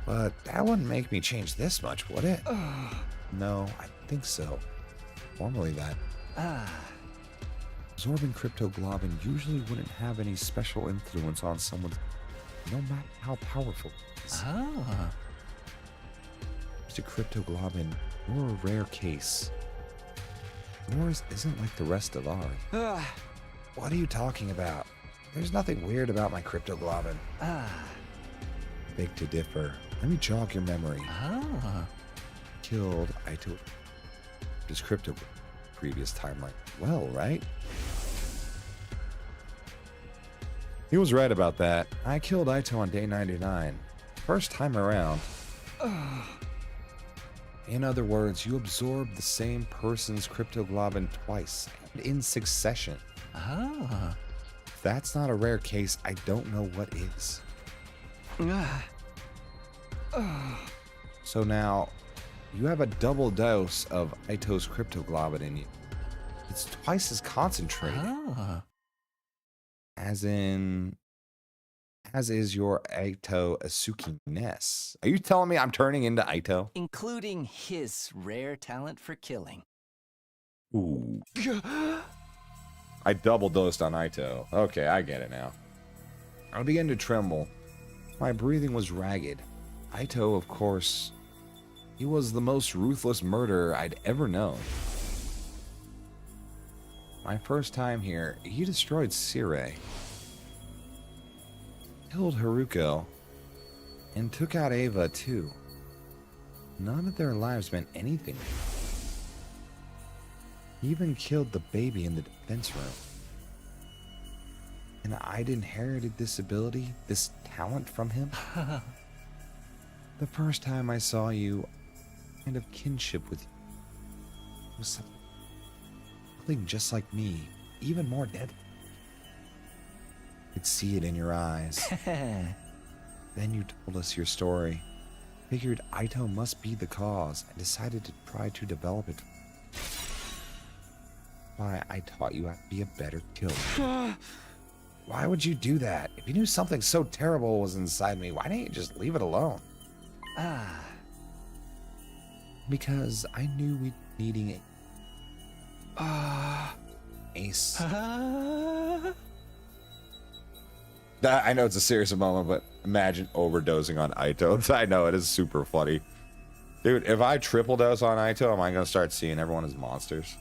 But that wouldn't make me change this much, would it? No, I don't think so. Formally that. Absorbing cryptoglobin usually wouldn't have any special influence on someone, no matter how powerful it is. Mr. Cryptoglobin, you're a rare case. Yours isn't like the rest of ours. What are you talking about? There's nothing weird about my cryptoglobin. Beg to differ. Let me jog your memory. Killed Aito. His crypto previous timeline. Well, right? He was right about that. I killed Aito on day 99. First time around. In other words, you absorbed the same person's cryptoglobin twice and in succession. If that's not a rare case, I don't know what is. So now, you have a double dose of Aito's cryptoglobin in you. It's twice as concentrated. As is your Aito Asuki Ness. Are you telling me I'm turning into Aito? Including his rare talent for killing. Ooh. I double dosed on Aito. Okay, I get it now. I began to tremble. My breathing was ragged. Aito, of course, he was the most ruthless murderer I'd ever known. My first time here, he destroyed Sire, killed Haruko, and took out Ava too. None of their lives meant anything. He even killed the baby in the defense room. And I'd inherited this ability, this talent from him. The first time I saw you, kind of kinship with you. It was something just like me, even more deadly. I could see it in your eyes. Then you told us your story. Figured Aito must be the cause and decided to try to develop it. Why I taught you how to be a better killer. Why would you do that? If you knew something so terrible was inside me, why didn't you just leave it alone? Because I knew we'd be needing it. Ace. I know it's a serious moment, but imagine overdosing on Aito. I know, it is super funny. Dude, if I triple dose on Aito, am I going to start seeing everyone as monsters?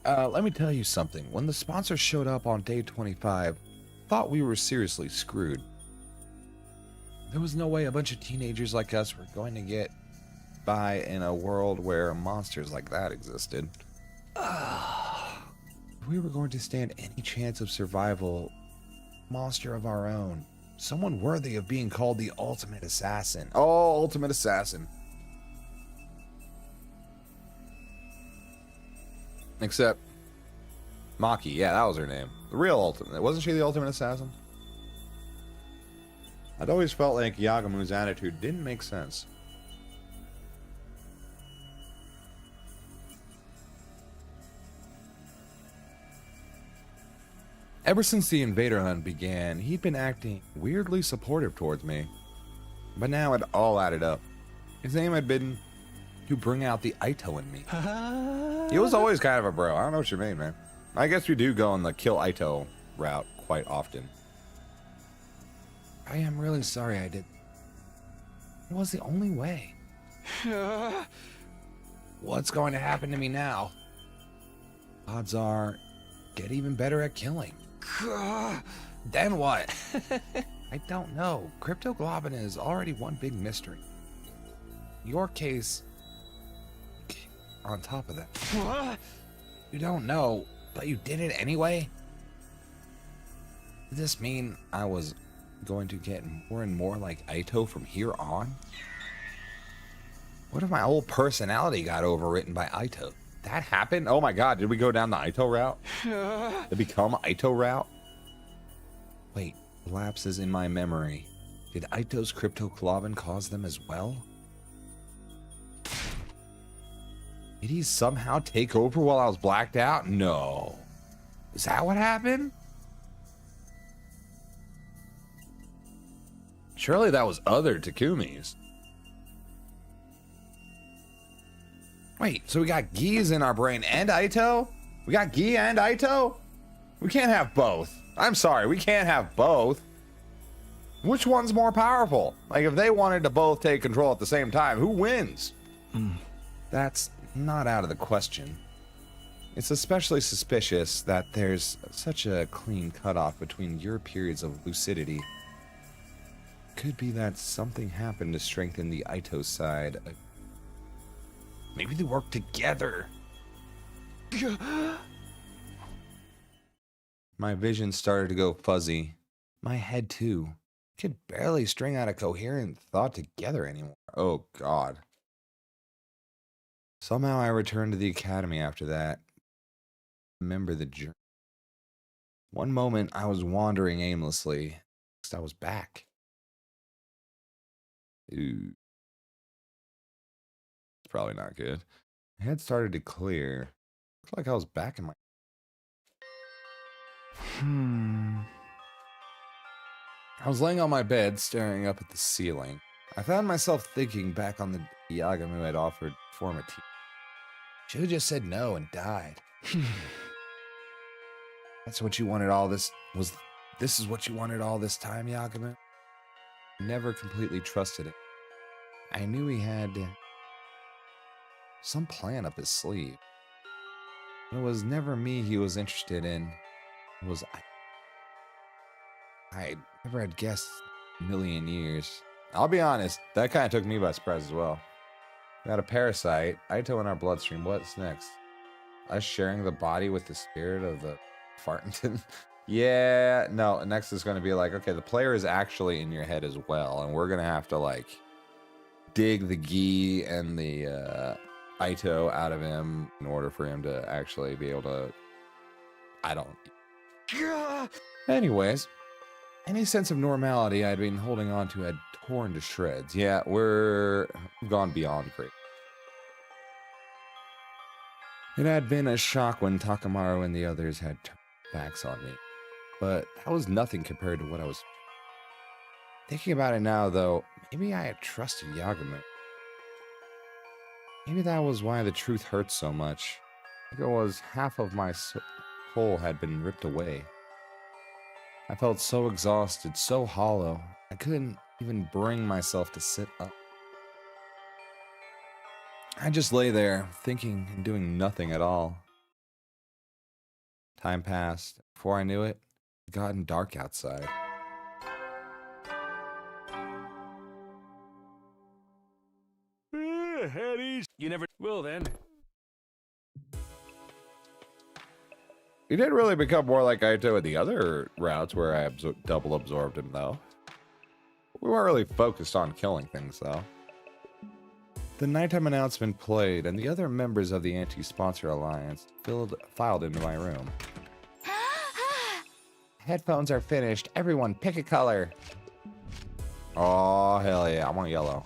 Let me tell you something. When the sponsor showed up on day 25, thought we were seriously screwed. There was no way a bunch of teenagers like us were going to get by in a world where monsters like that existed. If we were going to stand any chance of survival, monster of our own, someone worthy of being called the ultimate assassin. Oh, ultimate assassin. Except Maki, yeah, that was her name. The real ultimate. Wasn't she the ultimate assassin? I'd always felt like Yagamu's attitude didn't make sense. Ever since the invader hunt began, he'd been acting weirdly supportive towards me. But now it all added up. His aim had been to bring out the Aito in me. He was always kind of a bro. I don't know what you mean, man. I guess we do go on the kill Aito route quite often. I am really sorry I did. It was the only way. What's going to happen to me now? Odds are, get even better at killing. Then what? I don't know. Cryptoglobin is already one big mystery. Your case, on top of that. You don't know, but you did it anyway? Does this mean I was going to get more and more like Aito from here on? What if my whole personality got overwritten by Aito? That happened? Oh my god, did we go down the Aito route? Did it become Aito route? Wait, lapses in my memory. Did Aito's cryptoclavin cause them as well? Did he somehow take over while I was blacked out? No. Is that what happened? Surely that was other Takumi's. Wait, so we got Gi's in our brain and Aito? We got Gi and Aito? We can't have both. I'm sorry, we can't have both. Which one's more powerful? Like, if they wanted to both take control at the same time, who wins? That's not out of the question. It's especially suspicious that there's such a clean cutoff between your periods of lucidity. Could be that something happened to strengthen the Aito side. Maybe they work together. My vision started to go fuzzy. My head too. I could barely string out a coherent thought together anymore. Oh god. Somehow I returned to the academy after that. Remember the journey. One moment I was wandering aimlessly. Next I was back. Ooh. It's probably not good. My head started to clear. Looks like I was back in my... I was laying on my bed, staring up at the ceiling. I found myself thinking back on the Yagami had offered to form a team. Should have just said no and died. That's what you wanted all this... This is what you wanted all this time, Yagami? Never completely trusted it. I knew he had some plan up his sleeve. It was never me he was interested in. It was I never had guessed in a million years. I'll be honest, that kind of took me by surprise as well. We got a parasite, Aito in our bloodstream. What's next? Us sharing the body with the spirit of the Fartington? Yeah, no, next is going to be like, okay, the player is actually in your head as well, and we're going to have to, like, dig the Gi and the Aito out of him in order for him to actually be able to... Anyways, any sense of normality I'd been holding on to had torn to shreds. Yeah, we've gone beyond great. It had been a shock when Takamaru and the others had turned backs on me, but that was nothing compared to what I was... Thinking about it now, though, maybe I had trusted Yagami. Maybe that was why the truth hurt so much. I think it was half of my soul had been ripped away. I felt so exhausted, so hollow, I couldn't even bring myself to sit up. I just lay there, thinking and doing nothing at all. Time passed. Before I knew it, it had gotten dark outside. Eddie, you never... Well then. He did really become more like Aito at the other routes where I double absorbed him, though. We weren't really focused on killing things, though. The nighttime announcement played, and the other members of the Anti-Sponsor Alliance filed into my room. Headphones are finished. Everyone, pick a color. Oh, hell yeah. I want yellow.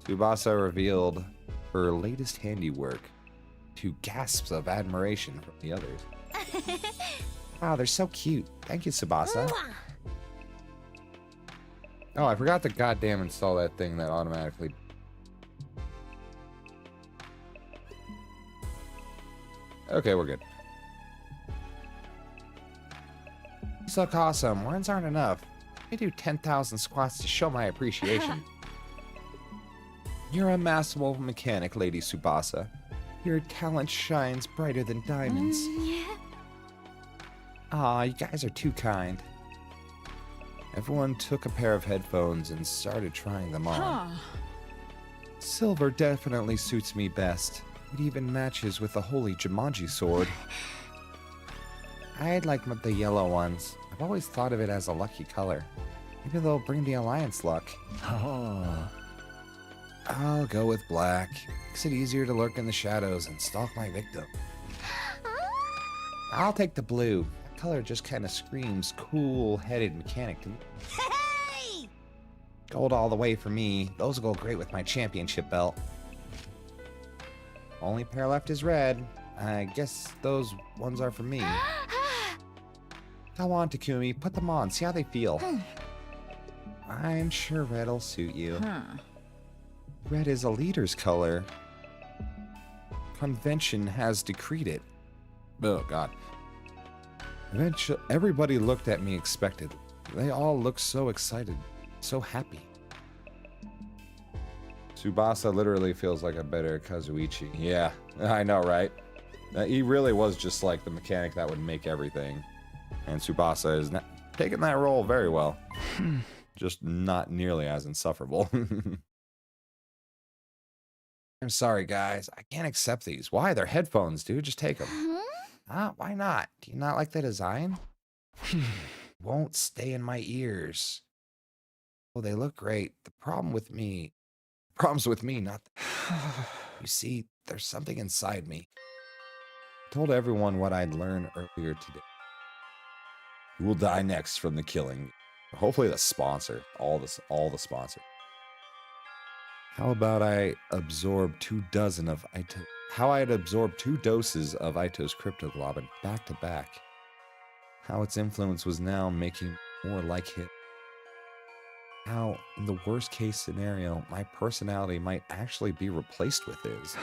Tsubasa revealed her latest handiwork to gasps of admiration from the others. Wow, they're so cute. Thank you, Tsubasa. Oh, I forgot to goddamn install that thing that automatically... Okay, we're good. You look awesome. Ones aren't enough. I do 10,000 squats to show my appreciation. You're a masterful mechanic, Lady Tsubasa. Your talent shines brighter than diamonds. Aw, you guys are too kind. Everyone took a pair of headphones and started trying them on. Silver definitely suits me best. It even matches with the holy Jumanji sword. I'd like the yellow ones. I've always thought of it as a lucky color. Maybe they'll bring the Alliance luck. Oh. I'll go with black. Makes it easier to lurk in the shadows and stalk my victim. I'll take the blue. That color just kind of screams cool-headed mechanic to me. Hey! Gold all the way for me. Those will go great with my championship belt. Only pair left is red. I guess those ones are for me. Go on, Takumi. Put them on. See how they feel. I'm sure red'll suit you. Red is a leader's color. Convention has decreed it. Oh, God. Eventually, everybody looked at me expectantly. They all looked so excited, so happy. Tsubasa literally feels like a better Kazuichi. Yeah, I know, right? He really was just like the mechanic that would make everything. And Tsubasa is taking that role very well. Just not nearly as insufferable. I'm sorry, guys. I can't accept these. Why? They're headphones, dude. Just take them. Why not? Do you not like the design? Won't stay in my ears. Oh, they look great. The problem's with me, not You see, there's something inside me. I told everyone what I'd learned earlier today. Who will die next from the killing? Hopefully the sponsor. All the sponsor. How about I absorb 2 dozen of Ito? How I'd absorb 2 doses of Ito's cryptoglobin back to back. How its influence was now making more like him. How, in the worst case scenario, my personality might actually be replaced with his.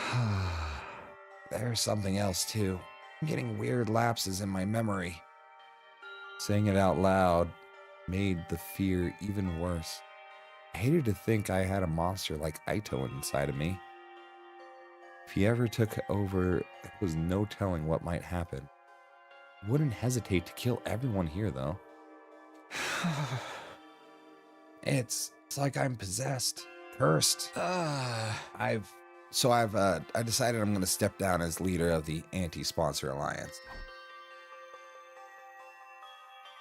There's something else too. I'm getting weird lapses in my memory. Saying it out loud made the fear even worse. I hated to think I had a monster like Ito inside of me. If he ever took over, there was no telling what might happen. I wouldn't hesitate to kill everyone here, though. It's like I'm possessed, cursed. I decided I'm going to step down as leader of the anti-sponsor alliance.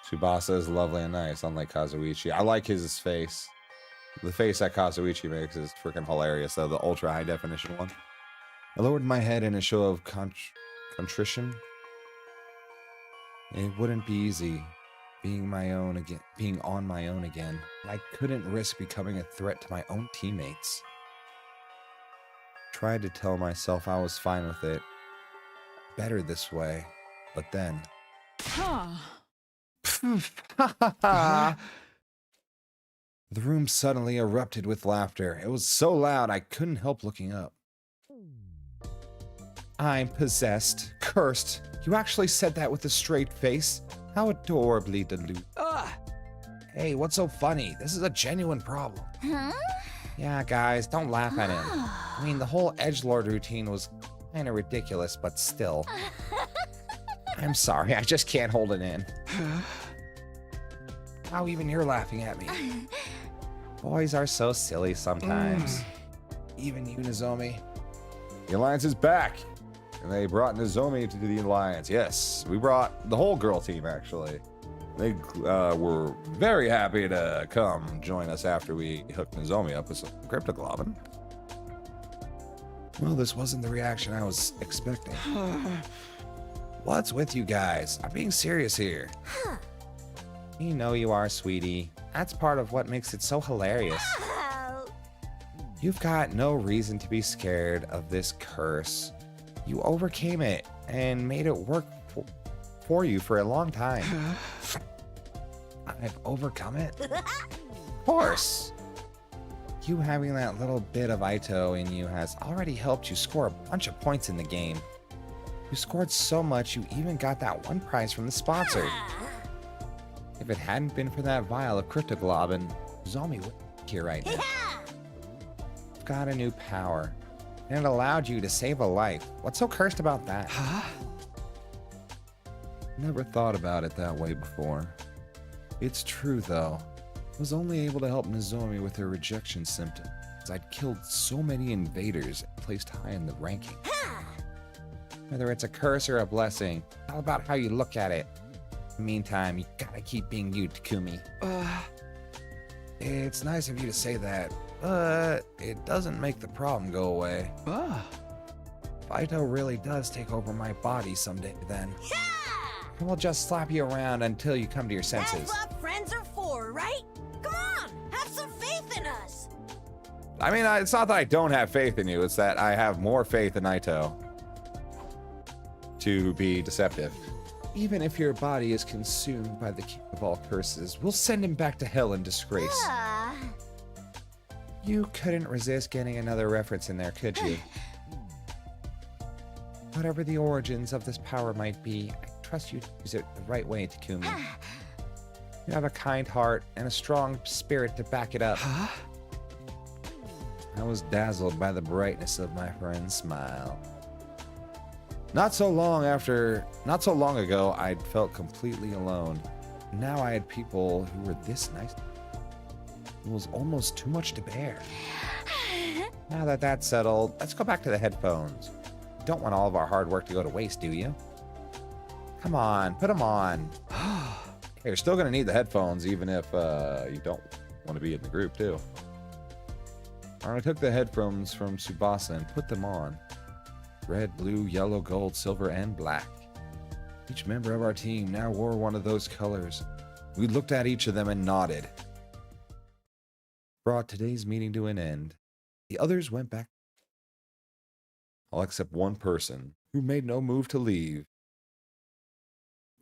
Tsubasa is lovely and nice, unlike Kazuichi. I like his face. The face that Kazuichi makes is freaking hilarious, though, the ultra high definition one. I lowered my head in a show of contrition. It wouldn't be easy being on my own again. I couldn't risk becoming a threat to my own teammates. Tried to tell myself I was fine with it. Better this way. But then... The room suddenly erupted with laughter. It was so loud I couldn't help looking up. I'm possessed, cursed. You actually said that with a straight face. How adorably deluded. Hey, what's so funny? This is a genuine problem. Yeah, guys, don't laugh at him. I mean, the whole edgelord routine was kind of ridiculous, but still. I'm sorry, I just can't hold it in. How even you're laughing at me. Boys are so silly sometimes. Even you, Nozomi. The alliance is back. And they brought Nozomi to the alliance. Yes, we brought the whole girl team, actually. They were very happy to come join us after we hooked Nozomi up with some cryptoglobin. Well, this wasn't the reaction I was expecting. What's with you guys? I'm being serious here. You know you are, sweetie. That's part of what makes it so hilarious. You've got no reason to be scared of this curse. You overcame it and made it work for you for a long time. I've overcome it? Of course. You having that little bit of Ito in you has already helped you score a bunch of points in the game. You scored so much you even got that one prize from the sponsor. If it hadn't been for that vial of cryptoglobin, Zombie would be here right now. You've got a new power, and it allowed you to save a life. What's so cursed about that? Never thought about it that way before. It's true, though. I was only able to help Nozomi with her rejection symptom, as I'd killed so many invaders and placed high in the ranking. Whether it's a curse or a blessing, it's all about how you look at it. In the meantime, you gotta keep being you, Takumi. It's nice of you to say that. but it doesn't make the problem go away. If Aito really does take over my body someday, then we'll just slap you around until you come to your senses. That's what friends are for, right? Come on, have some faith in us. I mean, it's not that I don't have faith in you, it's that I have more faith in Aito to be deceptive. Even if your body is consumed by the king of all curses, we'll send him back to hell in disgrace. You couldn't resist getting another reference in there, could you? Whatever the origins of this power might be, I trust you to use it the right way, Takumi. You have a kind heart and a strong spirit to back it up. I was dazzled by the brightness of my friend's smile. Not so long ago, I'd felt completely alone. Now I had people who were this nice. It was almost too much to bear. Now that that's settled, let's go back to the headphones. You don't want all of our hard work to go to waste, do you? Come on, put them on. You're still going to need the headphones, even if you don't want to be in the group, too. I took the headphones from Tsubasa and put them on. Red, blue, yellow, gold, silver, and black. Each member of our team now wore one of those colors. We looked at each of them and nodded. Brought today's meeting to an end. The others went back. All except one person, who made no move to leave.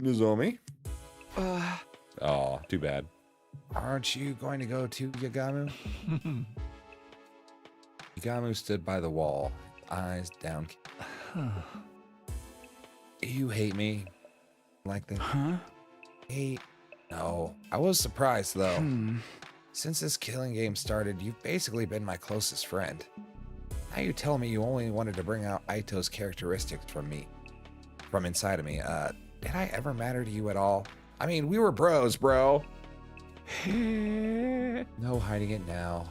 Nozomi? Oh, too bad. Aren't you going to go too, Yagamu? Yagamu stood by the wall, eyes down. You hate me like this? Hate? No. I was surprised, though. Since this killing game started, you've basically been my closest friend. Now you tell me you only wanted to bring out Aito's characteristics from inside of me. Did I ever matter to you at all? I mean, we were bros, bro. No hiding it now.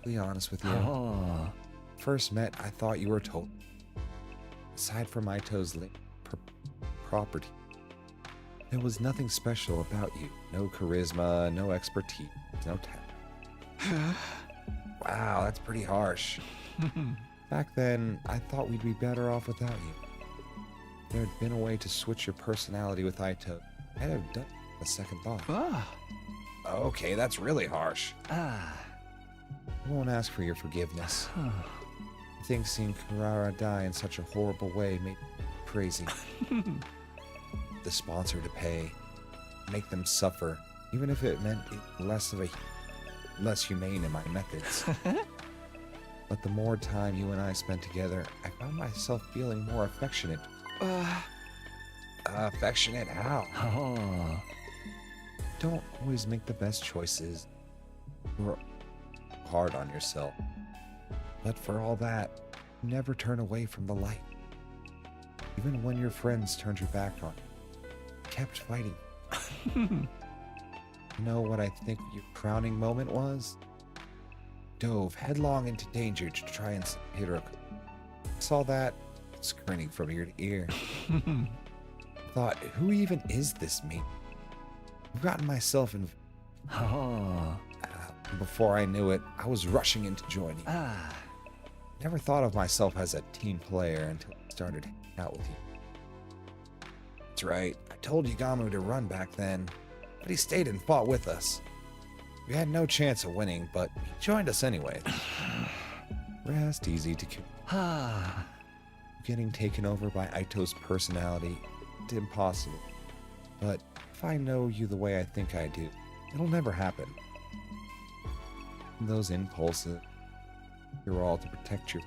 Be honest with you. First met, I thought you were total. Aside from Aito's property, there was nothing special about you. No charisma, no expertise, no talent. Wow, that's pretty harsh. Back then, I thought we'd be better off without you. If there had been a way to switch your personality with Aito, I'd have done a second thought. Okay, that's really harsh. I won't ask for your forgiveness. I think seeing Kurara die in such a horrible way made me crazy. The sponsor to pay, make them suffer, even if it meant less humane in my methods. But the more time you and I spent together, I found myself feeling more affectionate. Affectionate how? Don't always make the best choices. You're hard on yourself. But for all that, never turn away from the light. Even when your friends turned your back on you, kept fighting. You know what I think your crowning moment was? Dove headlong into danger to try and hit her. Saw that, grinning from ear to ear. Thought, who even is this me? I've gotten myself in. Before I knew it, I was rushing in to join you. Never thought of myself as a team player until I started hanging out with you. That's right, I told Yagamu to run back then, but he stayed and fought with us. We had no chance of winning, but he joined us anyway. Rest easy to getting taken over by Aito's personality, it's impossible. But if I know you the way I think I do, it'll never happen. Those impulses, you're all to protect your.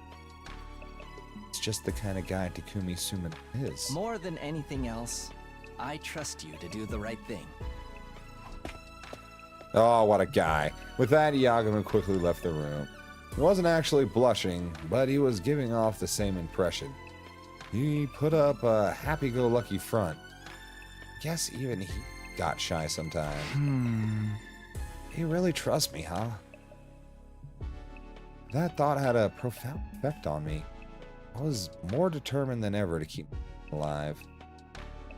It's just the kind of guy Takumi Suman is. More than anything else, I trust you to do the right thing. Oh, what a guy. With that, Yagamu quickly left the room. He wasn't actually blushing, but he was giving off the same impression. He put up a happy-go-lucky front. Guess even he got shy sometimes. He really trusts me, huh? That thought had a profound effect on me. I was more determined than ever to keep them alive.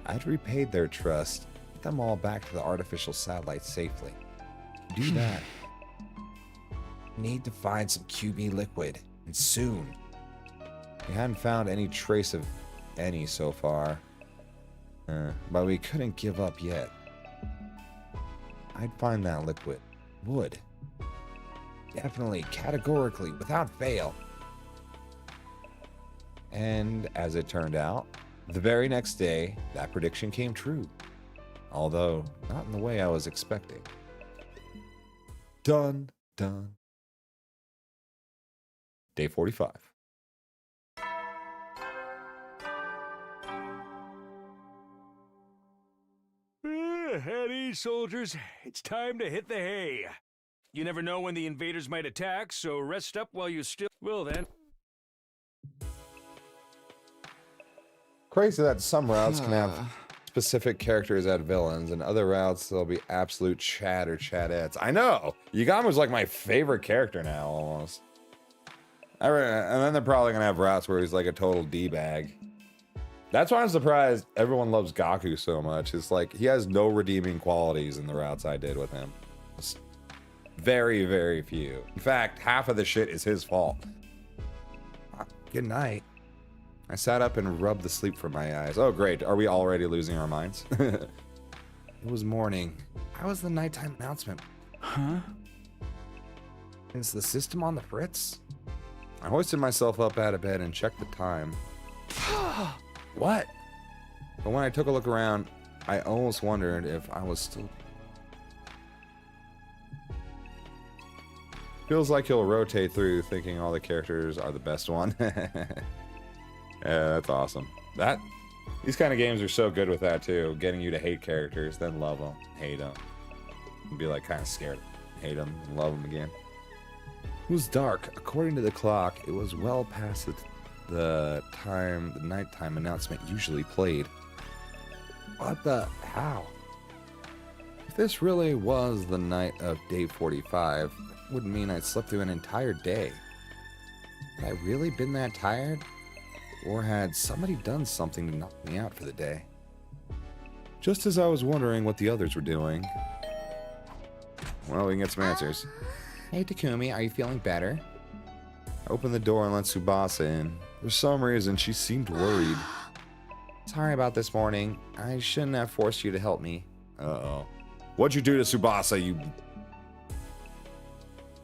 I'd repaid their trust, get them all back to the artificial satellite safely. Do that. Need to find some QB liquid, and soon. We hadn't found any trace of any so far, but we couldn't give up yet. I'd find that liquid. Would. Definitely, categorically, without fail. And as it turned out, the very next day, that prediction came true. Although, not in the way I was expecting. Done. Day 45. At ease, soldiers. It's time to hit the hay. You never know when the invaders might attack, so rest up while you still... Well then. Crazy that some routes can have specific characters as villains, and other routes there'll be absolute Chad or Chadettes. I know! Yagama's like my favorite character now, almost. And then they're probably gonna have routes where he's like a total D-bag. That's why I'm surprised everyone loves Gaku so much. It's like, he has no redeeming qualities in the routes I did with him. Just very, very few. In fact, half of the shit is his fault. Good night. I sat up and rubbed the sleep from my eyes. Oh, great. Are we already losing our minds? It was morning. How was the nighttime announcement? Huh? Is the system on the fritz? I hoisted myself up out of bed and checked the time. What? But when I took a look around, I almost wondered if I was still... Feels like he'll rotate through thinking all the characters are the best one. Yeah, that's awesome. These kind of games are so good with that too. Getting you to hate characters, then love them, hate them. And be like kind of scared. Hate them, and love them again. It was dark. According to the clock, it was well past the time the nighttime announcement usually played. What the... how? If this really was the night of day 45, it would mean I'd slept through an entire day. Had I really been that tired? Or had somebody done something to knock me out for the day? Just as I was wondering what the others were doing. Well, we can get some answers. Hey Takumi, are you feeling better? I opened the door and let Tsubasa in. For some reason, she seemed worried. Sorry about this morning. I shouldn't have forced you to help me. Uh-oh. What'd you do to Tsubasa, you...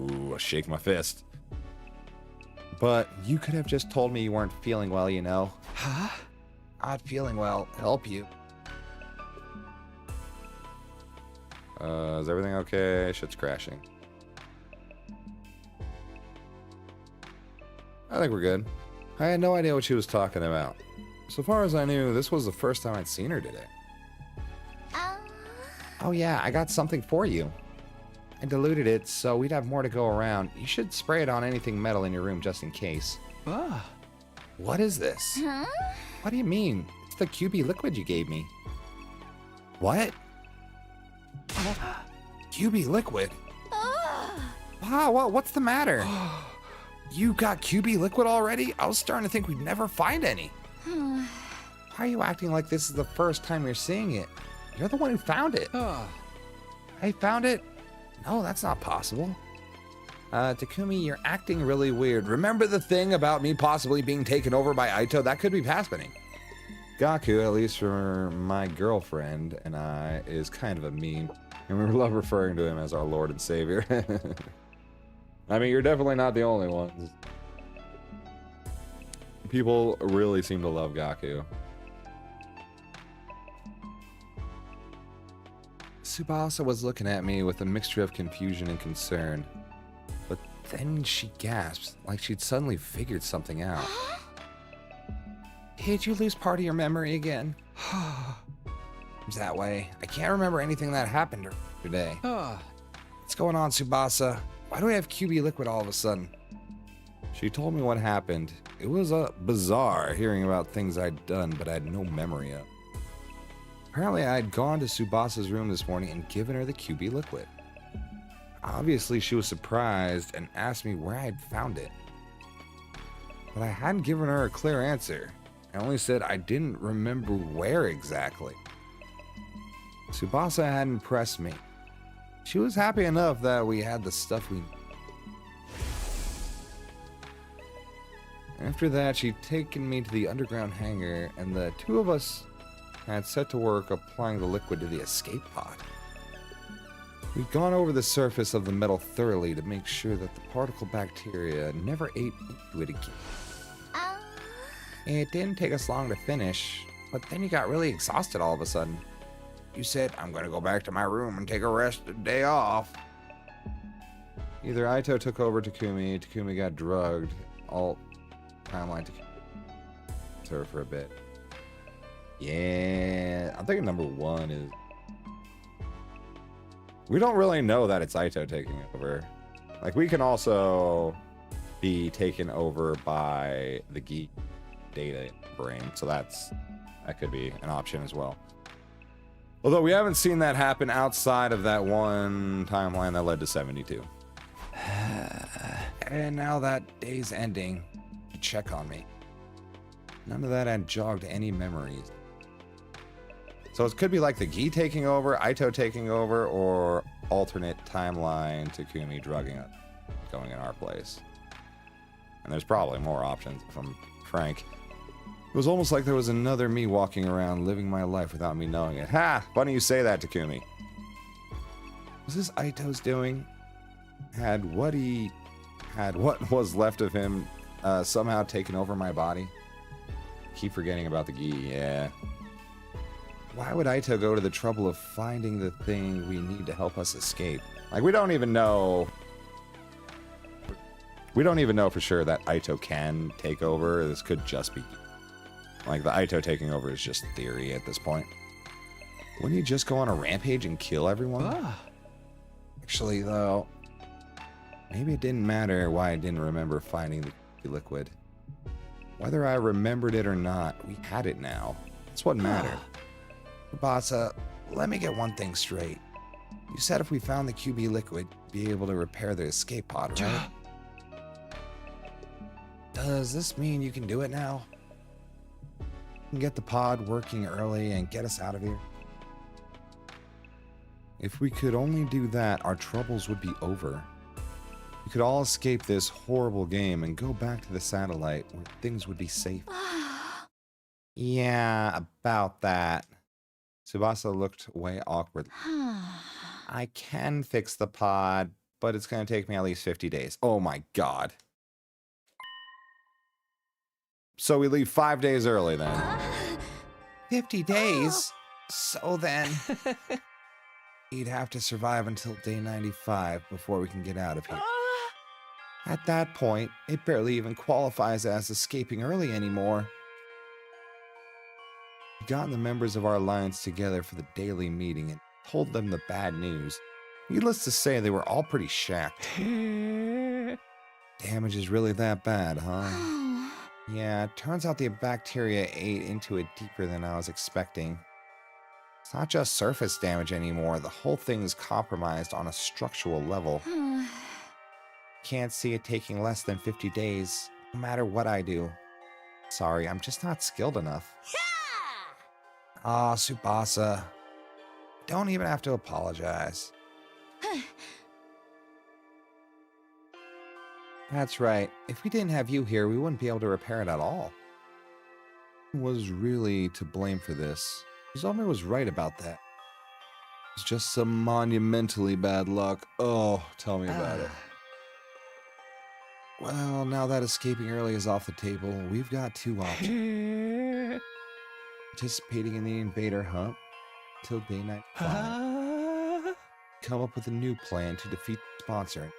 Ooh, I shake my fist. But you could have just told me you weren't feeling well, you know. Huh? Not feeling well. Help you. Is everything okay? Shit's crashing. I think we're good. I had no idea what she was talking about. So far as I knew, this was the first time I'd seen her today. Oh yeah, I got something for you. I diluted it so we'd have more to go around. You should spray it on anything metal in your room just in case. What is this? Huh? What do you mean? It's the QB liquid you gave me. What? QB liquid? Wow, what's the matter? You got QB liquid already? I was starting to think we'd never find any. Why are you acting like this is the first time you're seeing it? You're the one who found it. I found it? No, that's not possible. Takumi, you're acting really weird. Remember the thing about me possibly being taken over by Aito? That could be happening. Gaku, at least for my girlfriend and I, is kind of a meme. And we love referring to him as our Lord and Savior. I mean, you're definitely not the only ones. People really seem to love Gaku. Tsubasa was looking at me with a mixture of confusion and concern. But then she gasped, like she'd suddenly figured something out. Did you lose part of your memory again? It's that way. I can't remember anything that happened today. What's going on, Tsubasa? Why do we have QB liquid all of a sudden? She told me what happened. It was bizarre hearing about things I'd done, but I had no memory of. Apparently, I had gone to Tsubasa's room this morning and given her the QB liquid. Obviously, she was surprised and asked me where I had found it. But I hadn't given her a clear answer. I only said I didn't remember where exactly. Tsubasa hadn't pressed me. She was happy enough that we had the stuff we... After that, she'd taken me to the underground hangar, and the two of us had set to work applying the liquid to the escape pod. We'd gone over the surface of the metal thoroughly to make sure that the particle bacteria never ate into it again. It didn't take us long to finish, but then you got really exhausted all of a sudden. You said, "I'm gonna go back to my room and take a rest, a day off." Either Aito took over Takumi got drugged, alt timeline to her for a bit. Yeah, I'm thinking number 1 is... We don't really know that it's Aito taking over. Like, we can also be taken over by the geek data brain, so that could be an option as well. Although we haven't seen that happen outside of that one timeline that led to 72. And now that day's ending, you check on me. None of that had jogged any memories. So it could be like the Gi taking over, Aito taking over, or alternate timeline Takumi drugging us, going in our place. And there's probably more options, if I'm frank. It was almost like there was another me walking around, living my life without me knowing it. Ha! Funny you say that, Takumi. Was this Aito's doing? Had what was left of him somehow taken over my body? Keep forgetting about the Gi, yeah. Why would Aito go to the trouble of finding the thing we need to help us escape? Like, we don't even know for sure that Aito can take over. This could just be... Like, the Aito taking over is just theory at this point. Wouldn't he just go on a rampage and kill everyone? Actually, though, maybe it didn't matter why I didn't remember finding the liquid. Whether I remembered it or not, we had it now. That's what mattered. Tsubasa, let me get one thing straight. You said if we found the QB liquid, we'd be able to repair the escape pod, right? Does this mean you can do it now? You can get the pod working early and get us out of here? If we could only do that, our troubles would be over. We could all escape this horrible game and go back to the satellite where things would be safe. Yeah, about that. Tsubasa looked way awkward. I can fix the pod, but it's going to take me at least 50 days. Oh my god. So we leave 5 days early then. 50 days? So then... He'd have to survive until day 95 before we can get out of here. At that point, it barely even qualifies as escaping early anymore. We got the members of our alliance together for the daily meeting and told them the bad news. Needless to say, they were all pretty shacked. Damage is really that bad, huh? Yeah, it turns out the bacteria ate into it deeper than I was expecting. It's not just surface damage anymore, the whole thing is compromised on a structural level. Can't see it taking less than 50 days, no matter what I do. Sorry, I'm just not skilled enough. Ah, Tsubasa. Don't even have to apologize. That's right. If we didn't have you here, we wouldn't be able to repair it at all. Who was really to blame for this? Izome was right about that. It was just some monumentally bad luck. Oh, tell me about it. Well, now that escaping early is off the table, we've got two options. Participating in the invader hunt till day 95. Come up with a new plan to defeat the sponsor.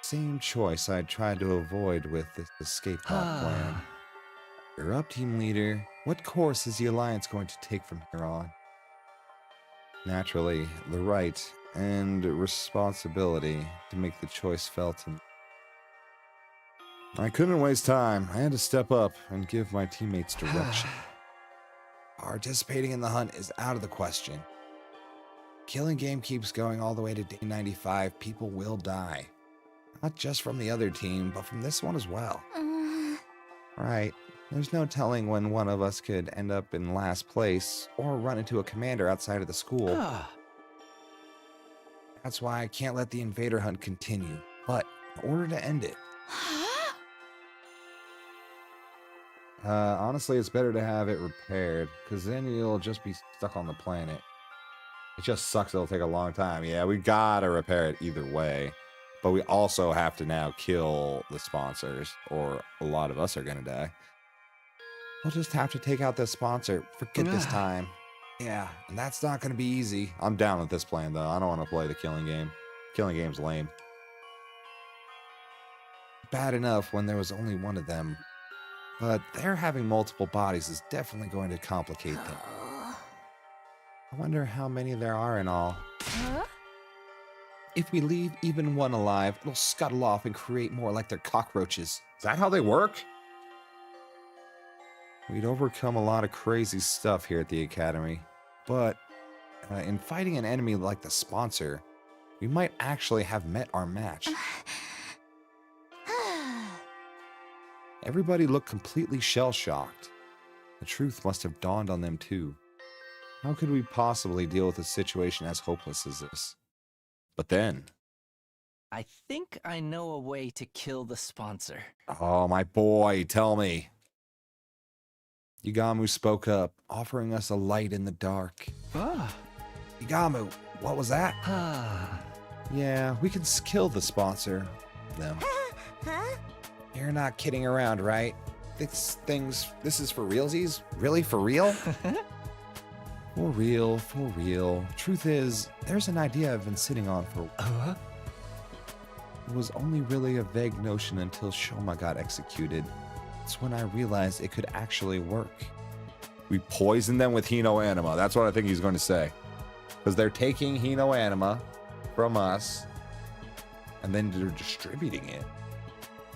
Same choice I tried to avoid with this escape pod plan. You're up, team leader. What course is the Alliance going to take from here on? Naturally, the right and responsibility to make the choice fell to me. I couldn't waste time. I had to step up and give my teammates direction. Participating in the hunt is out of the question. Killing game keeps going all the way to day 95. People will die. Not just from the other team, but from this one as well. Right. There's no telling when one of us could end up in last place or run into a commander outside of the school. That's why I can't let the invader hunt continue. But in order to end it, Honestly, it's better to have it repaired, because then you'll just be stuck on the planet. It just sucks it'll take a long time. Yeah, we gotta repair it either way. But we also have to now kill the sponsors, or a lot of us are gonna die. We'll just have to take out the sponsor. Forget this time. Yeah, and that's not gonna be easy. I'm down with this plan, though. I don't want to play the killing game. Killing game's lame. Bad enough when there was only one of them. But their having multiple bodies is definitely going to complicate things. I wonder how many there are in all. Huh? If we leave even one alive, it'll scuttle off and create more like their cockroaches. Is that how they work? We'd overcome a lot of crazy stuff here at the Academy, but in fighting an enemy like the sponsor, we might actually have met our match. Everybody looked completely shell-shocked. The truth must have dawned on them too. How could we possibly deal with a situation as hopeless as this? But then... I think I know a way to kill the sponsor. Oh, my boy, tell me. Igamu spoke up, offering us a light in the dark. Igamu, what was that? Yeah, we can kill the sponsor. Them. Huh? You're not kidding around, right? This is for realsies? Really, for real? For real, for real. Truth is, there's an idea I've been sitting on for... It was only really a vague notion until Shoma got executed. It's when I realized it could actually work. We poisoned them with Hino Anima. That's what I think he's going to say. Because they're taking Hino Anima from us, and then they're distributing it.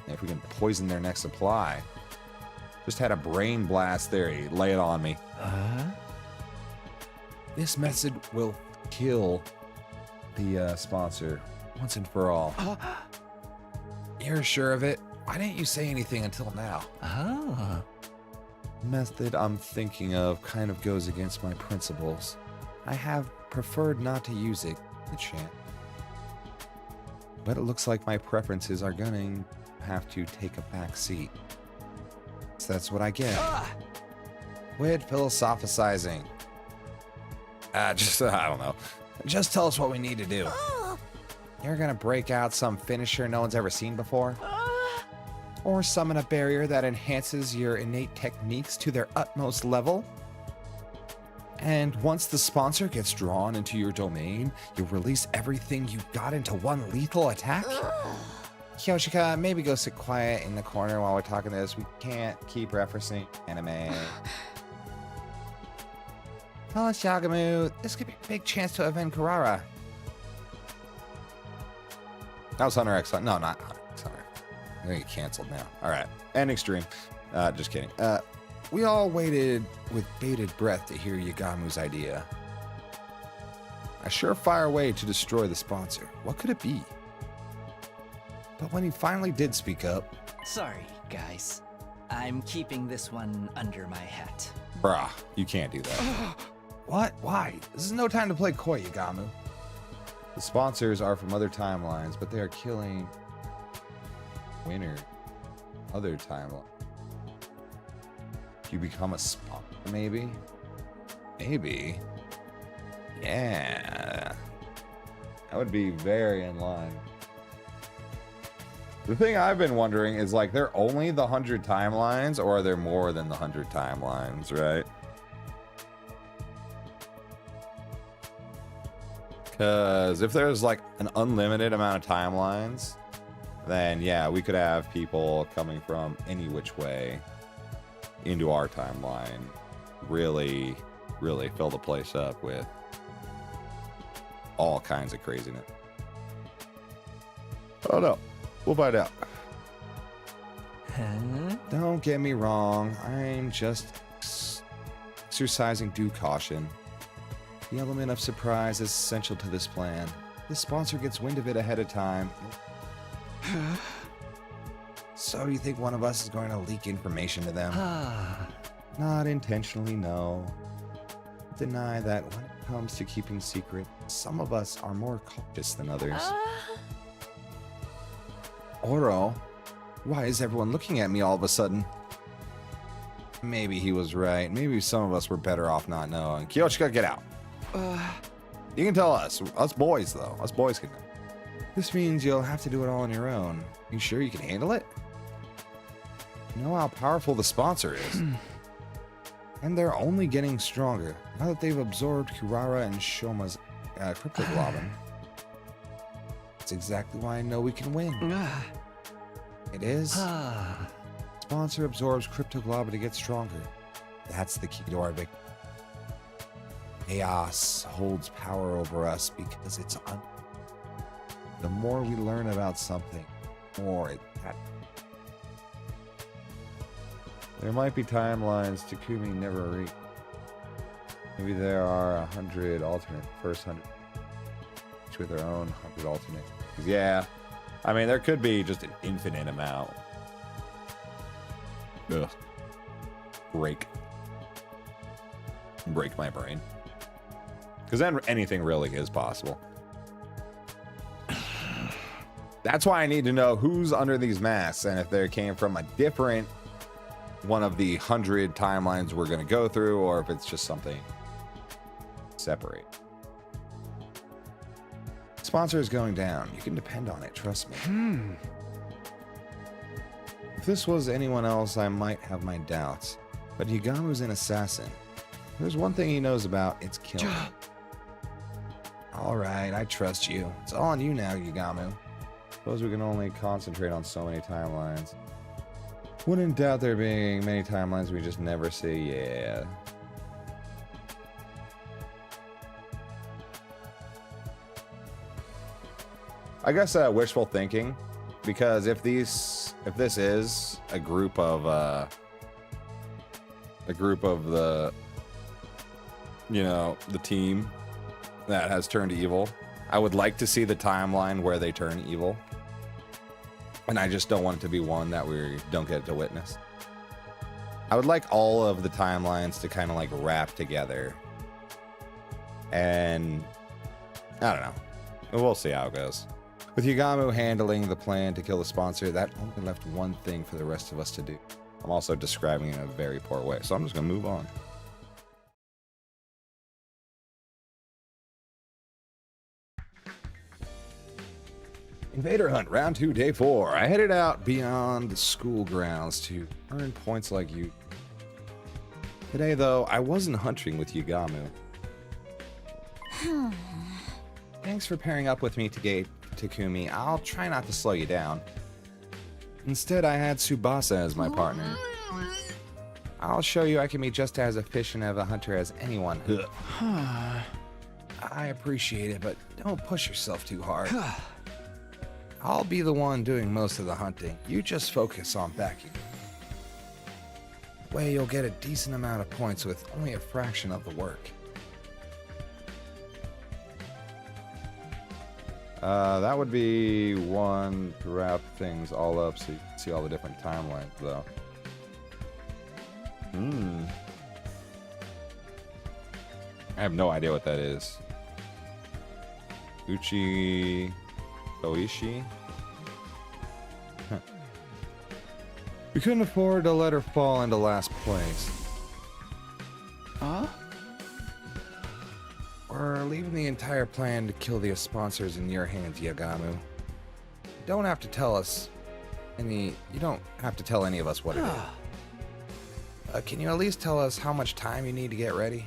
And if we can poison their next supply. Just had a brain blast theory. Lay it on me. This method will kill the sponsor once and for all. You're sure of it? Why didn't you say anything until now? The method I'm thinking of kind of goes against my principles. I have preferred not to use it, the chant. But it looks like my preferences are going to have to take a back seat. So that's what I get. Quit philosophizing. I don't know. Just tell us what we need to do. You're gonna break out some finisher no one's ever seen before? Or summon a barrier that enhances your innate techniques to their utmost level? And once the sponsor gets drawn into your domain, you'll release everything you got into one lethal attack? Kyoshika, maybe go sit quiet in the corner while we're talking this. We can't keep referencing anime. Tell us, Yagamu, this could be a big chance to avenge Kurara. That was Hunter X Hunter. No, not Hunter X Hunter. I'm gonna get canceled now. All right, ending stream. Just kidding. We all waited with bated breath to hear Yagamu's idea. A surefire way to destroy the sponsor. What could it be? But when he finally did speak up... Sorry, guys. I'm keeping this one under my hat. Bruh, you can't do that. What? Why? This is no time to play coy, Yagamu. The sponsors are from other timelines, but they are killing... winner. Other timeline. You become a sponsor, maybe? Maybe. Yeah. That would be very in line. The thing I've been wondering is, like, they're only the 100 timelines, or are there more than the 100 timelines, right? Because if there's, like, an unlimited amount of timelines, then, yeah, we could have people coming from any which way into our timeline. Really, really fill the place up with all kinds of craziness. Oh, no. We'll find out. Don't get me wrong. I'm just exercising due caution. The element of surprise is essential to this plan. The sponsor gets wind of it ahead of time. So you think one of us is going to leak information to them? Not intentionally, no. Deny that when it comes to keeping secret, some of us are more cautious than others. Oro, why is everyone looking at me all of a sudden? Maybe he was right. Maybe some of us were better off not knowing. Kyoshika, get out. You can tell us. Us boys, though. Us boys can know. This means you'll have to do it all on your own. You sure you can handle it? You know how powerful the sponsor is. And they're only getting stronger now that they've absorbed Kurara and Shoma's cryptoglobin. That's exactly why I know we can win. It is. Sponsor absorbs cryptoglobin to get stronger. That's the key to our victory. Chaos holds power over us because it's the more we learn about something, the more it There might be timelines Takumi never reached. Maybe there are 100 alternate, first 100, each with their own 100 alternate. Yeah, I mean, there could be just an infinite amount. Ugh. Break my brain. Because then anything really is possible. That's why I need to know who's under these masks and if they came from a different one of the 100 timelines we're going to go through, or if it's just something separate. Sponsor is going down. You can depend on it. Trust me. If this was anyone else, I might have my doubts. But Higamu's an assassin. There's one thing he knows about. It's killing. All right, I trust you. It's all on you now, Higamu. Suppose we can only concentrate on so many timelines. Wouldn't doubt there being many timelines we just never see. Yeah. I guess wishful thinking, because if this is a group of the, you know, the team that has turned evil, I would like to see the timeline where they turn evil. And I just don't want it to be one that we don't get to witness. I would like all of the timelines to kind of like wrap together. And I don't know. We'll see how it goes. With Higamu handling the plan to kill the sponsor, that only left one thing for the rest of us to do. I'm also describing it in a very poor way, so I'm just going to move on. Invader Hunt, round 2, day 4. I headed out beyond the school grounds to earn points like you. Today, though, I wasn't hunting with Higamu. Thanks for pairing up with me today, Takumi. I'll try not to slow you down. Instead, I had Tsubasa as my partner. I'll show you I can be just as efficient of a hunter as anyone. I appreciate it, but don't push yourself too hard. I'll be the one doing most of the hunting. You just focus on backing. That way you'll get a decent amount of points with only a fraction of the work. That would be one to wrap things all up so you can see all the different timelines, though. I have no idea what that is. Uchi Oishi? Huh. We couldn't afford to let her fall into last place. Huh? We're leaving the entire plan to kill the sponsors in your hands, Higamu. You don't have to tell any of us what it is. Can you at least tell us how much time you need to get ready?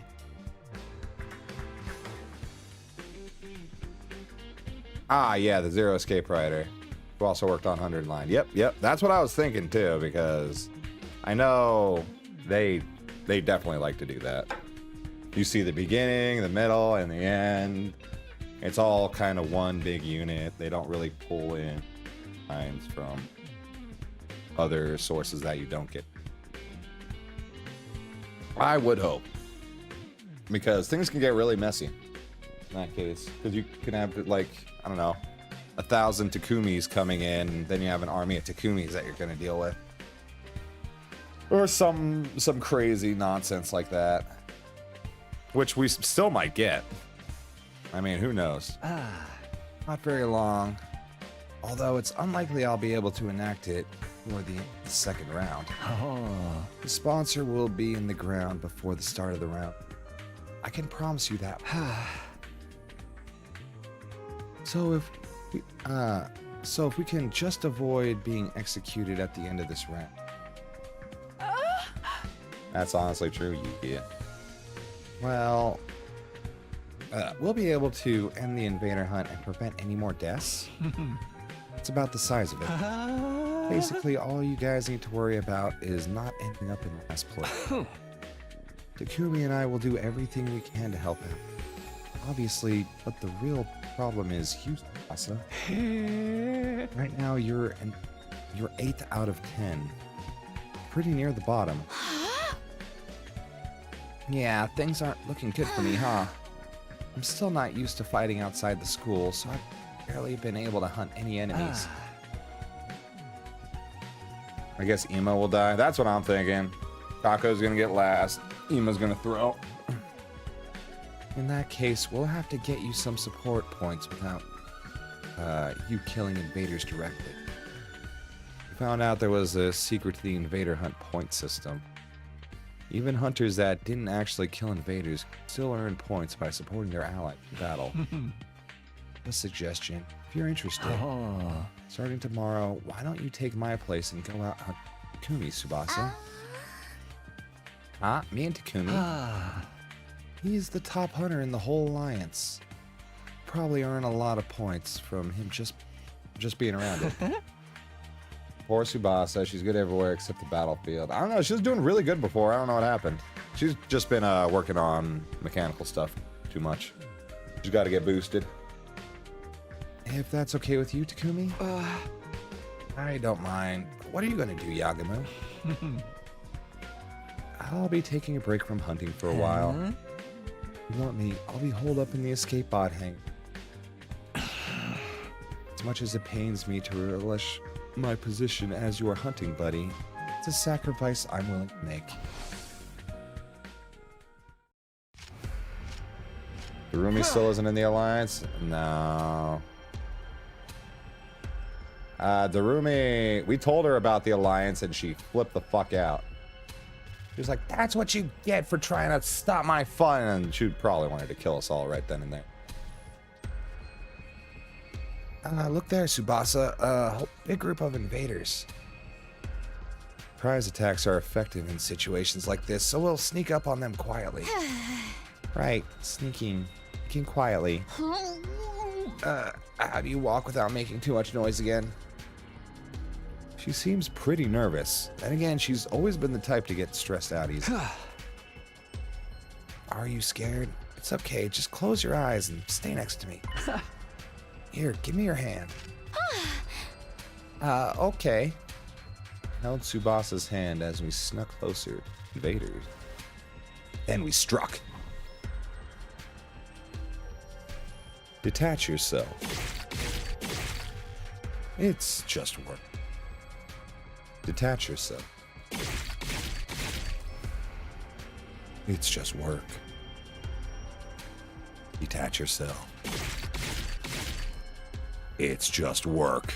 Ah, yeah, the Zero Escape Rider, who also worked on 100 Line. Yep, that's what I was thinking too, because I know they definitely like to do that. You see the beginning, the middle, and the end. It's all kind of one big unit. They don't really pull in lines from other sources that you don't get. I would hope, because things can get really messy in that case, because you can have, like, I don't know, 1,000 Takumis coming in, then you have an army of Takumis that you're going to deal with, or some crazy nonsense like that, which we still might get. I mean, who knows? Not very long. Although it's unlikely I'll be able to enact it. before the second round. Oh. The sponsor will be in the ground before the start of the round. I can promise you that. So if we can just avoid being executed at the end of this round. That's honestly true, Yuki. Well, we'll be able to end the invader hunt and prevent any more deaths. It's about the size of it. Basically, all you guys need to worry about is not ending up in last place. Takumi and I will do everything we can to help out. Obviously, but the real problem is you, Asa. Right now, you're 8th out of 10. Pretty near the bottom. Yeah, things aren't looking good for me, huh? I'm still not used to fighting outside the school, so I've barely been able to hunt any enemies. I guess Ema will die. That's what I'm thinking. Taco's gonna get last. Ema's gonna throw. In that case, we'll have to get you some support points without you killing invaders directly. We found out there was a secret to the invader hunt point system. Even hunters that didn't actually kill invaders still earn points by supporting their ally in battle. A suggestion, if you're interested, starting tomorrow, why don't you take my place and go out hunt Takumi, Tsubasa? Me and Takumi? He's the top hunter in the whole alliance. Probably earn a lot of points from him just being around it. Poor Tsubasa, she's good everywhere except the battlefield. I don't know, she was doing really good before. I don't know what happened. She's just been working on mechanical stuff too much. She's got to get boosted. If that's okay with you, Takumi? I don't mind. What are you going to do, Yagamo? I'll be taking a break from hunting for a while. You want me? I'll be holed up in the escape pod hangar. As much as it pains me to relish my position as your hunting buddy, it's a sacrifice I'm willing to make. Darumi still isn't in the alliance? No. Darumi, we told her about the alliance and she flipped the fuck out. She was like, that's what you get for trying to stop my fun. And she probably wanted to kill us all right then and there. Look there, Tsubasa. A whole big group of invaders. Surprise attacks are effective in situations like this, so we'll sneak up on them quietly. Right, sneaking quietly. How do you walk without making too much noise again? She seems pretty nervous. And again, she's always been the type to get stressed out easy. Are you scared? It's okay, just close your eyes and stay next to me. Here, give me your hand. Okay. Held Tsubasa's hand as we snuck closer to invaders. Then we struck. Detach yourself. It's just work. Detach yourself. It's just work. Detach yourself. It's just work.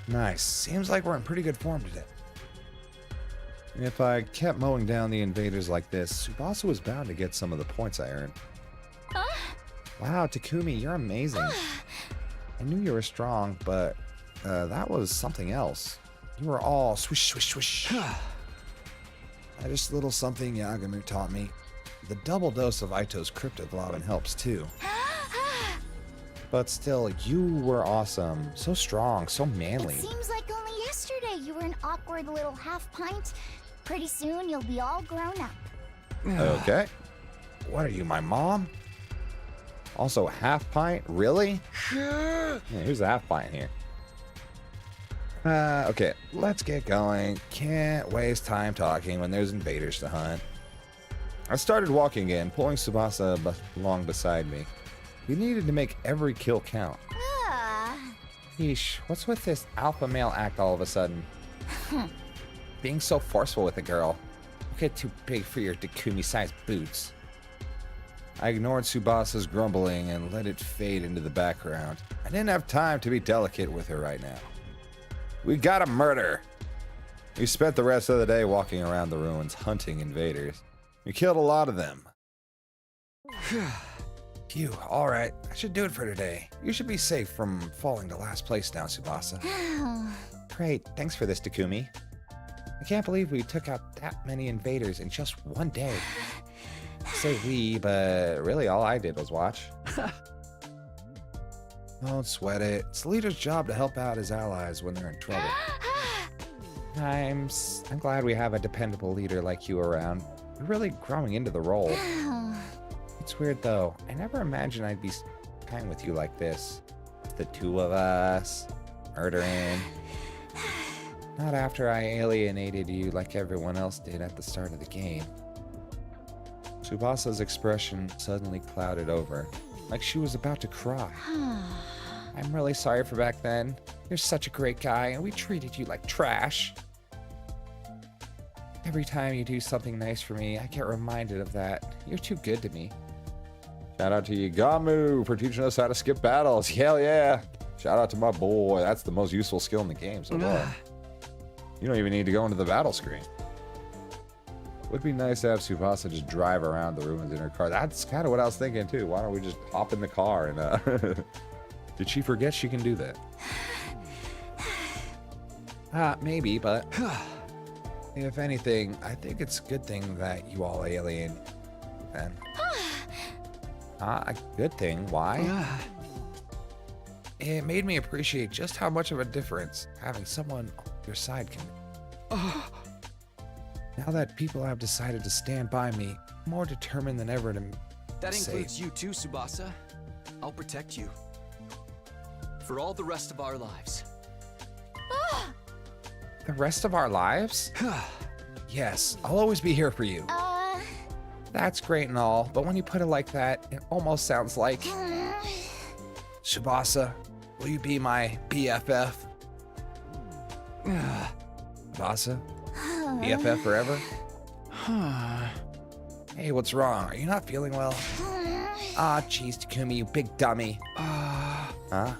Nice. Seems like we're in pretty good form today. If I kept mowing down the invaders like this, Tsubasa was bound to get some of the points I earned. Wow, Takumi, you're amazing. I knew you were strong, but that was something else. You were all swish, swish, swish. Just a little something Yagamu taught me. The double dose of Aito's cryptoglobin helps too. But still, you were awesome. So strong, so manly. It seems like only yesterday you were an awkward little half pint. Pretty soon you'll be all grown up. Okay. What are you, my mom? Also, half pint? Really? Yeah, here's a half pint here. Okay, let's get going. Can't waste time talking when there's invaders to hunt. I started walking again, pulling Tsubasa along beside me. We needed to make every kill count. Yeesh, what's with this alpha male act all of a sudden? Being so forceful with a girl. You get too big for your Takumi-sized boots. I ignored Tsubasa's grumbling and let it fade into the background. I didn't have time to be delicate with her right now. We got a murder. We spent the rest of the day walking around the ruins hunting invaders. We killed a lot of them. Phew, alright. That should do it for today. You should be safe from falling to last place now, Tsubasa. Great, thanks for this, Takumi. I can't believe we took out that many invaders in just one day. I say we, but really all I did was watch. Don't sweat it. It's the leader's job to help out his allies when they're in trouble. I'm glad we have a dependable leader like you around. You're really growing into the role. It's weird though. I never imagined I'd be hanging with you like this. The two of us, murdering. Not after I alienated you like everyone else did at the start of the game. Tsubasa's expression suddenly clouded over, like she was about to cry. I'm really sorry for back then. You're such a great guy, and we treated you like trash. Every time you do something nice for me, I get reminded of that. You're too good to me. Shout out to Yigamu for teaching us how to skip battles. Hell yeah. Shout out to my boy. That's the most useful skill in the game so far. You don't even need to go into the battle screen. Would be nice to have Tsubasa just drive around the ruins in her car. That's kind of what I was thinking too. Why don't we just hop in the car and Did she forget she can do that? Maybe, but if anything, I think it's a good thing that you all alien then. A good thing. Why? It made me appreciate just how much of a difference having someone on your side can make. Now that people have decided to stand by me, I'm more determined than ever to That includes save. you too, Tsubasa. I'll protect you. For all the rest of our lives. The rest of our lives? Yes, I'll always be here for you. That's great and all, but when you put it like that, it almost sounds like... Tsubasa, will you be my BFF? Tsubasa? BFF forever? Hey, what's wrong? Are you not feeling well? Jeez, Takumi, you big dummy. Huh?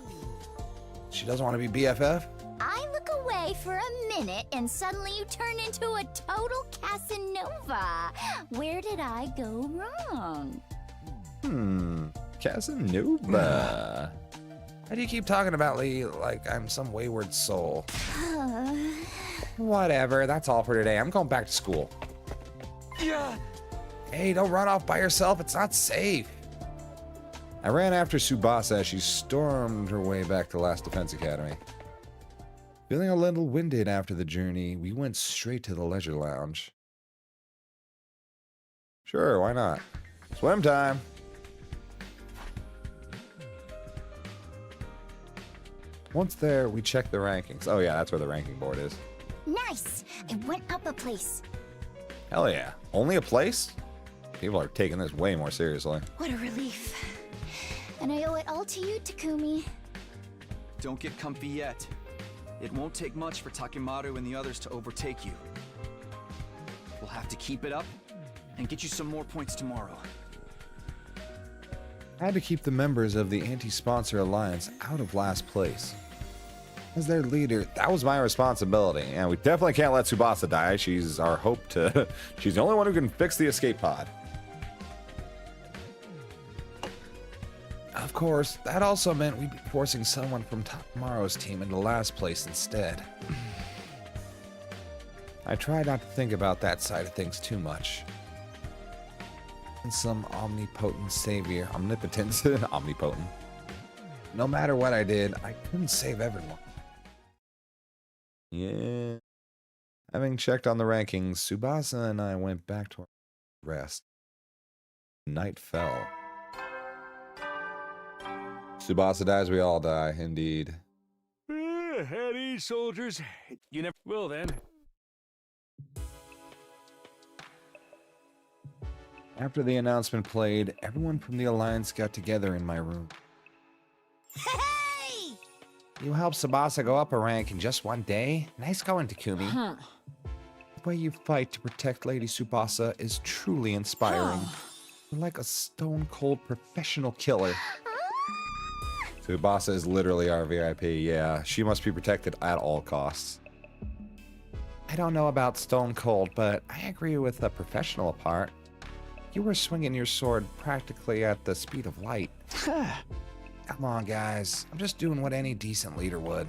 She doesn't want to be BFF? I look away for a minute and suddenly you turn into a total Casanova. Where did I go wrong? Casanova. Why do you keep talking about me like I'm some wayward soul? Whatever, that's all for today. I'm going back to school. Hey, don't run off by yourself. It's not safe. I ran after Tsubasa as she stormed her way back to Last Defense Academy. Feeling a little winded after the journey, we went straight to the leisure lounge. Sure, why not? Swim time! Once there, we checked the rankings. Oh yeah, that's where the ranking board is. Nice! I went up a place. Hell yeah. Only a place? People are taking this way more seriously. What a relief. And I owe it all to you, Takumi. Don't get comfy yet. It won't take much for Takemaru and the others to overtake you. We'll have to keep it up and get you some more points tomorrow. I had to keep the members of the anti-sponsor alliance out of last place. As their leader, that was my responsibility, and we definitely can't let Tsubasa die. She's our hope to... She's the only one who can fix the escape pod. Of course, that also meant we'd be forcing someone from Takemaru's team into last place instead. I try not to think about that side of things too much. And some omnipotent savior, omnipotent, omnipotent. No matter what I did, I couldn't save everyone. Yeah. Having checked on the rankings, Tsubasa and I went back to our rest. Night fell. Tsubasa dies, we all die, indeed. At ease, soldiers. You never will then. After the announcement played, everyone from the Alliance got together in my room. Hey! You helped Tsubasa go up a rank in just one day? Nice going, Takumi. The way you fight to protect Lady Tsubasa is truly inspiring. You're like a stone-cold professional killer. Tsubasa is literally our VIP. Yeah, she must be protected at all costs. I don't know about Stone Cold, but I agree with the professional part. You were swinging your sword practically at the speed of light. Come on, guys. I'm just doing what any decent leader would.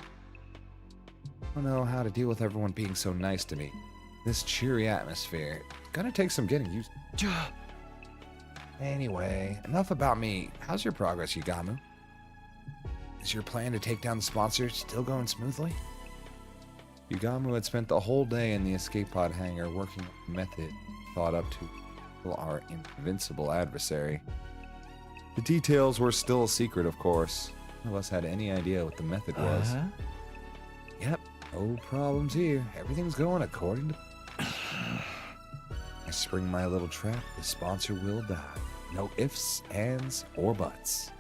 I don't know how to deal with everyone being so nice to me. This cheery atmosphere. It's gonna take some getting used to. Anyway, enough about me. How's your progress, Yugamu? Is your plan to take down the sponsor still going smoothly? Yugamu had spent the whole day in the escape pod hangar working on a method thought up to kill our invincible adversary. The details were still a secret, of course. None of us had any idea what the method was. Yep, no problems here. Everything's going according to... I spring my little trap, the sponsor will die. No ifs, ands, or buts.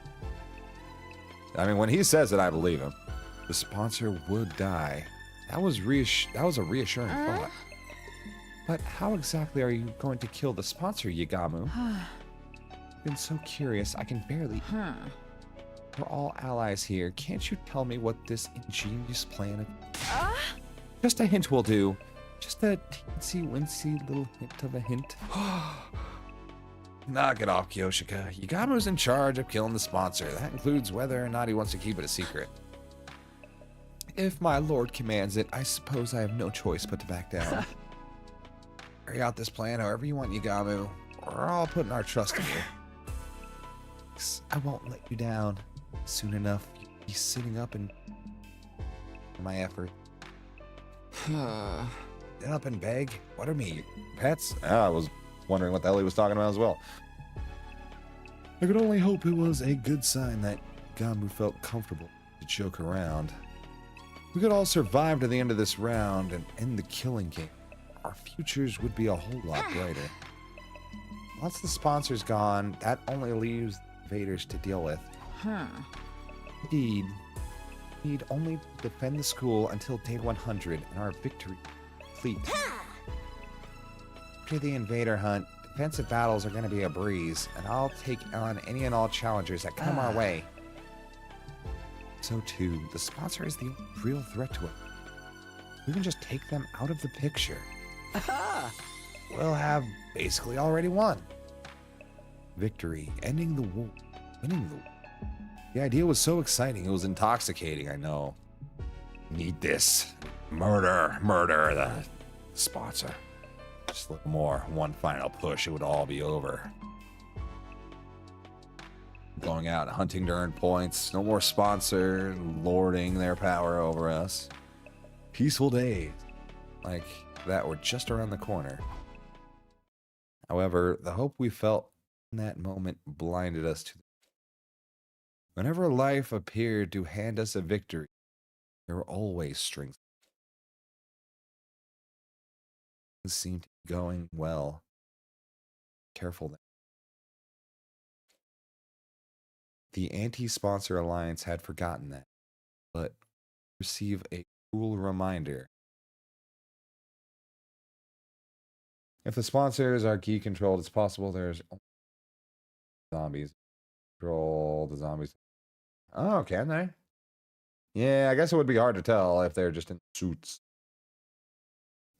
I mean, when he says it, I believe him. The sponsor would die. That was a reassuring thought. But how exactly are you going to kill the sponsor, Yugamu? I've been so curious, I can barely... We're all allies here. Can't you tell me what this ingenious plan is? Just a hint will do. Just a teensy-wincy little hint of a hint. Knock it off, Kyoshika. Yugamu's in charge of killing the sponsor. That includes whether or not he wants to keep it a secret. If my lord commands it, I suppose I have no choice but to back down. Carry out this plan however you want, Yugamu. We're all putting our trust in you. I won't let you down. Soon enough, you'll be sitting up and... my effort. Sit up and beg? What are me, pets? I was wondering what the hell he was talking about as well. I could only hope it was a good sign that Gamu felt comfortable to joke around. We could all survive to the end of this round and end the killing game. Our futures would be a whole lot brighter. Once the sponsor's gone, that only leaves invaders to deal with. Indeed, we need only defend the school until day 100 and our victory complete. After the invader hunt, defensive battles are going to be a breeze, and I'll take on any and all challengers that come our way. So too, the sponsor is the real threat to it. We can just take them out of the picture. We'll have basically already won. Victory, ending the war, winning the war. The idea was so exciting, it was intoxicating, I know. Need this. Murder the sponsor. Just a little more, one final push, it would all be over. Going out and hunting to earn points, no more sponsor lording their power over us. Peaceful days, like that were just around the corner. However, the hope we felt in that moment blinded us to the... Whenever life appeared to hand us a victory, there were always strings. Things seemed to be going well. Careful then. The anti-sponsor alliance had forgotten that, but receive a cruel reminder. If the sponsors are key controlled, it's possible there's zombies. Control the zombies. Oh, can they? Yeah, I guess it would be hard to tell if they're just in suits.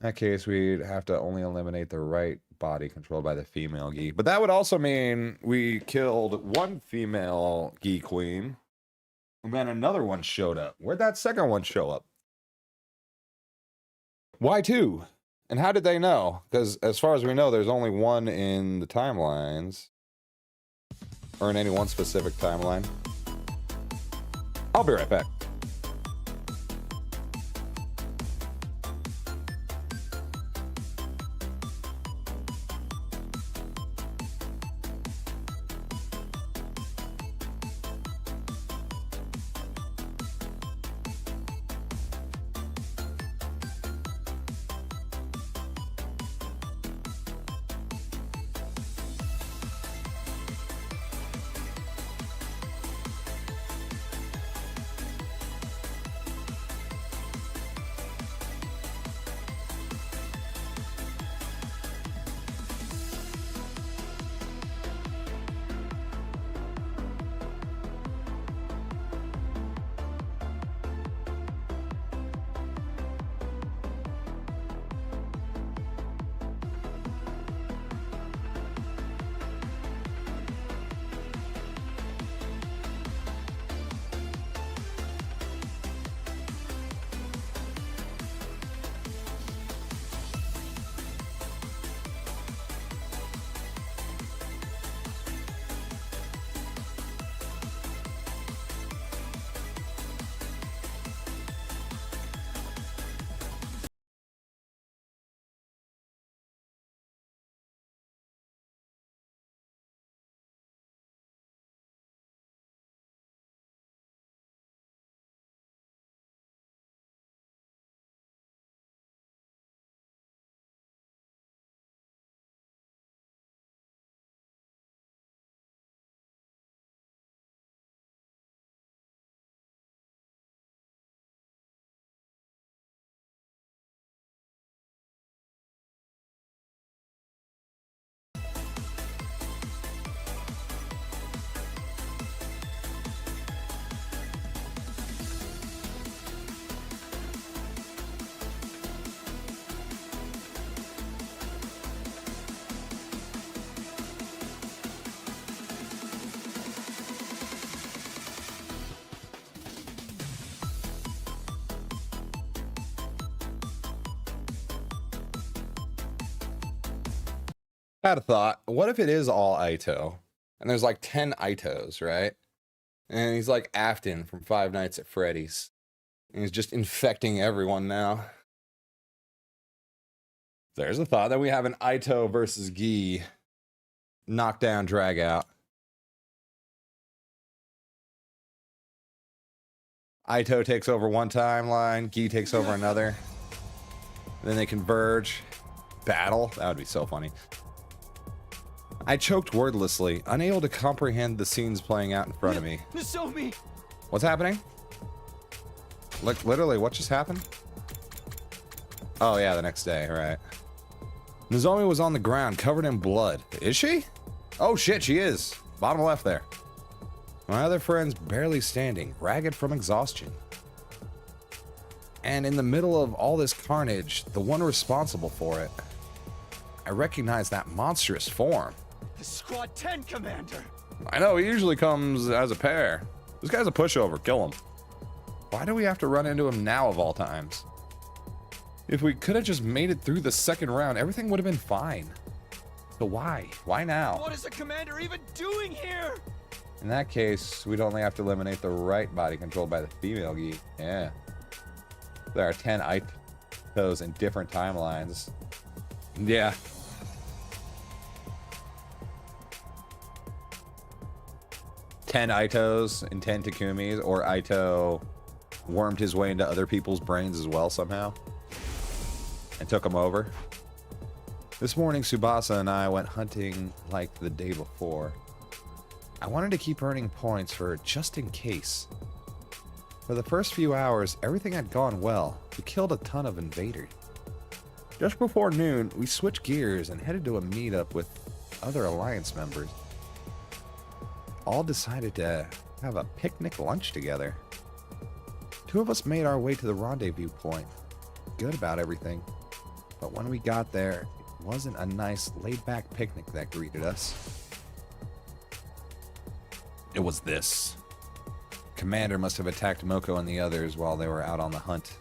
In that case, we'd have to only eliminate the right body controlled by the female Gi. But that would also mean we killed one female Gi queen, and then another one showed up. Where'd that second one show up? Why two? And how did they know? Because as far as we know, there's only one in the timelines. Or in any one specific timeline. I'll be right back. Had a thought. What if it is all Aito? And there's like 10 Aitos, right? And he's like Afton from Five Nights at Freddy's. And he's just infecting everyone now. There's a thought that we have an Aito versus Gi knockdown drag out. Aito takes over one timeline, Gi takes over another. Then they converge. Battle. That would be so funny. I choked wordlessly, unable to comprehend the scenes playing out in front of me. Nozomi! What's happening? Like, literally, what just happened? Oh, yeah, the next day, right. Nozomi was on the ground, covered in blood. Is she? Oh, shit, she is. Bottom left there. My other friend's barely standing, ragged from exhaustion. And in the middle of all this carnage, the one responsible for it, I recognize that monstrous form. The Squad 10 commander! I know, he usually comes as a pair. This guy's a pushover, kill him. Why do we have to run into him now of all times? If we could have just made it through the second round, everything would have been fine. So why? Why now? What is the commander even doing here? In that case, we'd only have to eliminate the right body controlled by the female Gi. Yeah. There are 10 Aitos in different timelines. Yeah. Ten Aitos and 10 Takumis, or Aito wormed his way into other people's brains as well somehow and took them over. This morning, Tsubasa and I went hunting like the day before. I wanted to keep earning points for just in case. For the first few hours, everything had gone well. We killed a ton of invaders. Just before noon, we switched gears and headed to a meetup with other Alliance members. All decided to have a picnic lunch together. Two of us made our way to the rendezvous point. Good about everything. But when we got there, it wasn't a nice laid-back picnic that greeted us. It was this. Commander must have attacked Moko and the others while they were out on the hunt.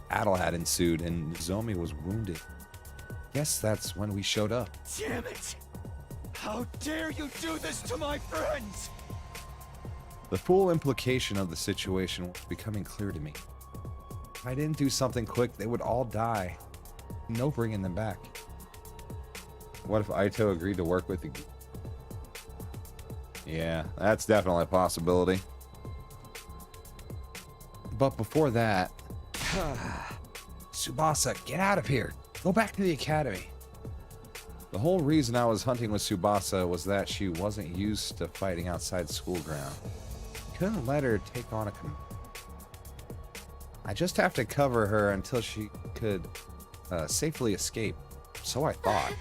Battle had ensued and Nozomi was wounded. Guess that's when we showed up. Damn it! How dare you do this to my friends! The full implication of the situation was becoming clear to me. If I didn't do something quick, they would all die. No bringing them back. What if Aito agreed to work with the... Yeah, that's definitely a possibility. But before that... Tsubasa, get out of here. Go back to the academy. The whole reason I was hunting with Tsubasa was that she wasn't used to fighting outside school ground. Couldn't let her take on a I just have to cover her until she could safely escape. So I thought.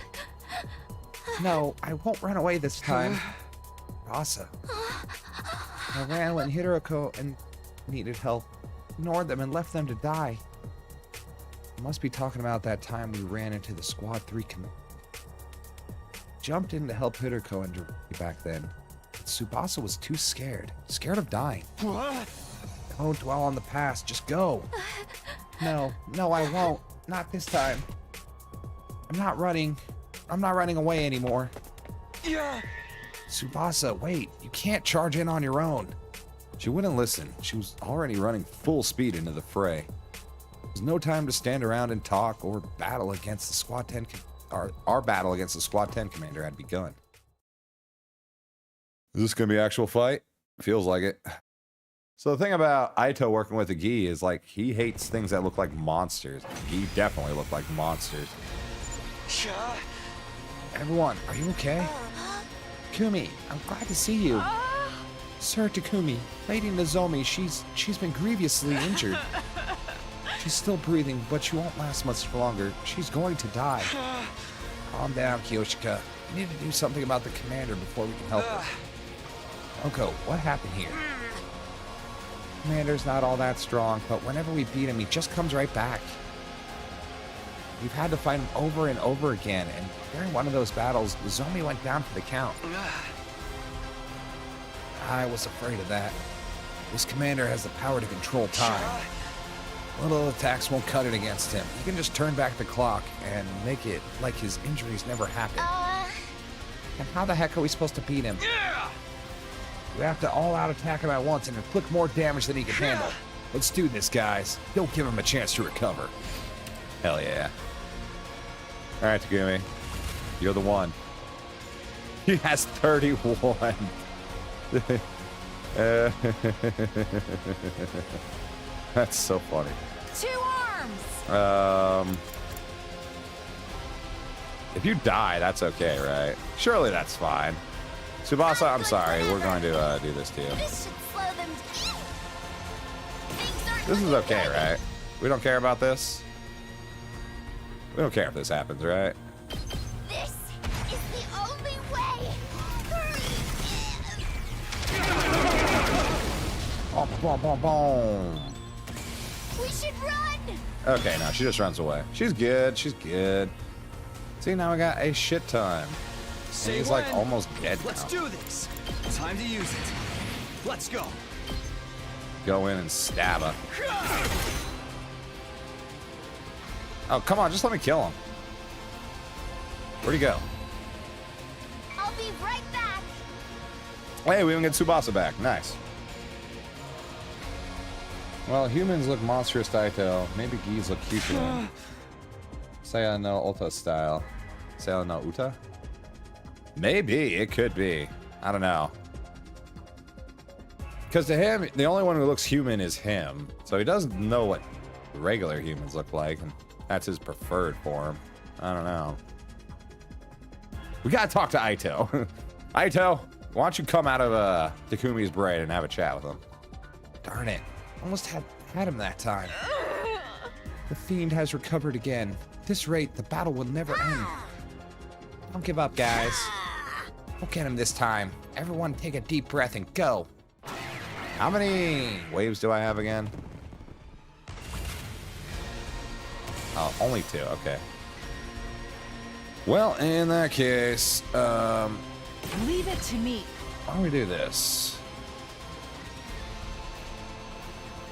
No, I won't run away this time. Tsubasa. I ran when Hiroko and needed help. Ignored them and left them to die. I must be talking about that time we ran into the Squad 3 command. Jumped in to help Hiroko and Doremi back then. But Tsubasa was too scared. Scared of dying. What? Don't dwell on the past. Just go. No, I won't. Not this time. I'm not running away anymore. Yeah. Tsubasa, wait. You can't charge in on your own. She wouldn't listen. She was already running full speed into the fray. There was no time to stand around and talk or battle against the Squad 10. Our battle against the Squad 10 commander had begun. Is this gonna be an actual fight? Feels like it. So the thing about Aito working with the Gi is like he hates things that look like monsters. Gi definitely look like monsters. Everyone, are you okay? Takumi, I'm glad to see you. Sir Takumi, Lady Nozomi, she's been grievously injured. She's still breathing, but she won't last much longer. She's going to die. Calm down, Kiyoshika. We need to do something about the commander before we can help her. Moko, what happened here? Commander's not all that strong, but whenever we beat him, he just comes right back. We've had to fight him over and over again, and during one of those battles, Nozomi went down for the count. I was afraid of that. This commander has the power to control time. Little attacks won't cut it against him. He can just turn back the clock and make it like his injuries never happened. And how the heck are we supposed to beat him? Yeah! We have to all-out attack him at once and inflict more damage than he can handle. Let's do this, guys. Don't give him a chance to recover. Hell yeah. All right, Takumi. You're the one. He has 31. That's so funny. 2 arms! If you die, that's okay, right? Surely that's fine. Tsubasa, I'm sorry. We're going to do this to you. This should slow them down. Things aren't This is looking okay, good. right? We don't care about this? We don't care if this happens, right? This is the only way. Boom, boom, boom, boom. We should run. Okay, no, she just runs away. She's good. She's good. See, now we got a shit ton. And Say he's like when. almost dead Let's now. do this. Time to use it. Let's go. Go in and stab her. Oh, come on, just let me kill him. Where'd he go? I'll be right back. Hey, we even get Tsubasa back. Nice. Well, humans look monstrous to Aito. Maybe geese look cute to him. Saya no Uta style. Saya no Uta? Maybe. It could be. I don't know. Because to him, the only one who looks human is him. So he doesn't know what regular humans look like. And that's his preferred form. I don't know. We gotta talk to Aito. Aito, why don't you come out of Takumi's brain and have a chat with him? Darn it. Almost had him that time. The fiend has recovered again. At this rate, the battle will never end. Don't give up, guys. We'll get him this time. Everyone take a deep breath and go. How many waves do I have again? Oh, only 2. Okay. Well, in that case, Leave it to me. why don't we do this?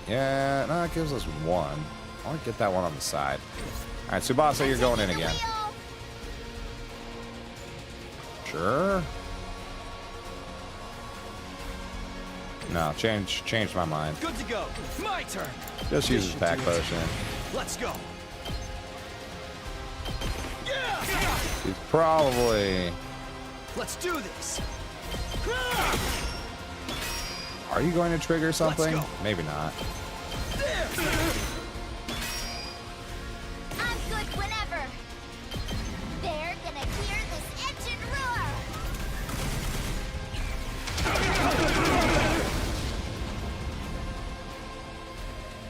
Yeah, no, it gives us 1. I want to get that one on the side. All right, Tsubasa, you're going in again. Sure. No, change my mind. Good to go. My turn. Just use his pack potion. Let's go. He's probably... Let's do this. Are you going to trigger something? go. Maybe not. I'm good whenever. They're gonna hear this engine roar.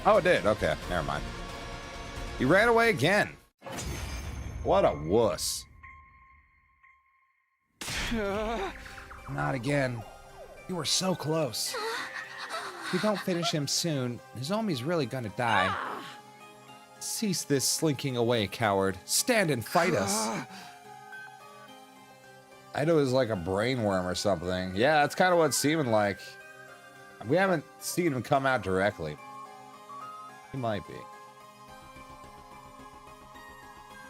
Oh, it did. Okay, never mind. He ran away again. What a wuss. Not again. You were so close. If we don't finish him soon, Nozomi's really gonna die. Cease this slinking away, coward. Stand and fight us. Ido is like a brain worm or something. Yeah, that's kind of what it's seeming like. We haven't seen him come out directly. He might be.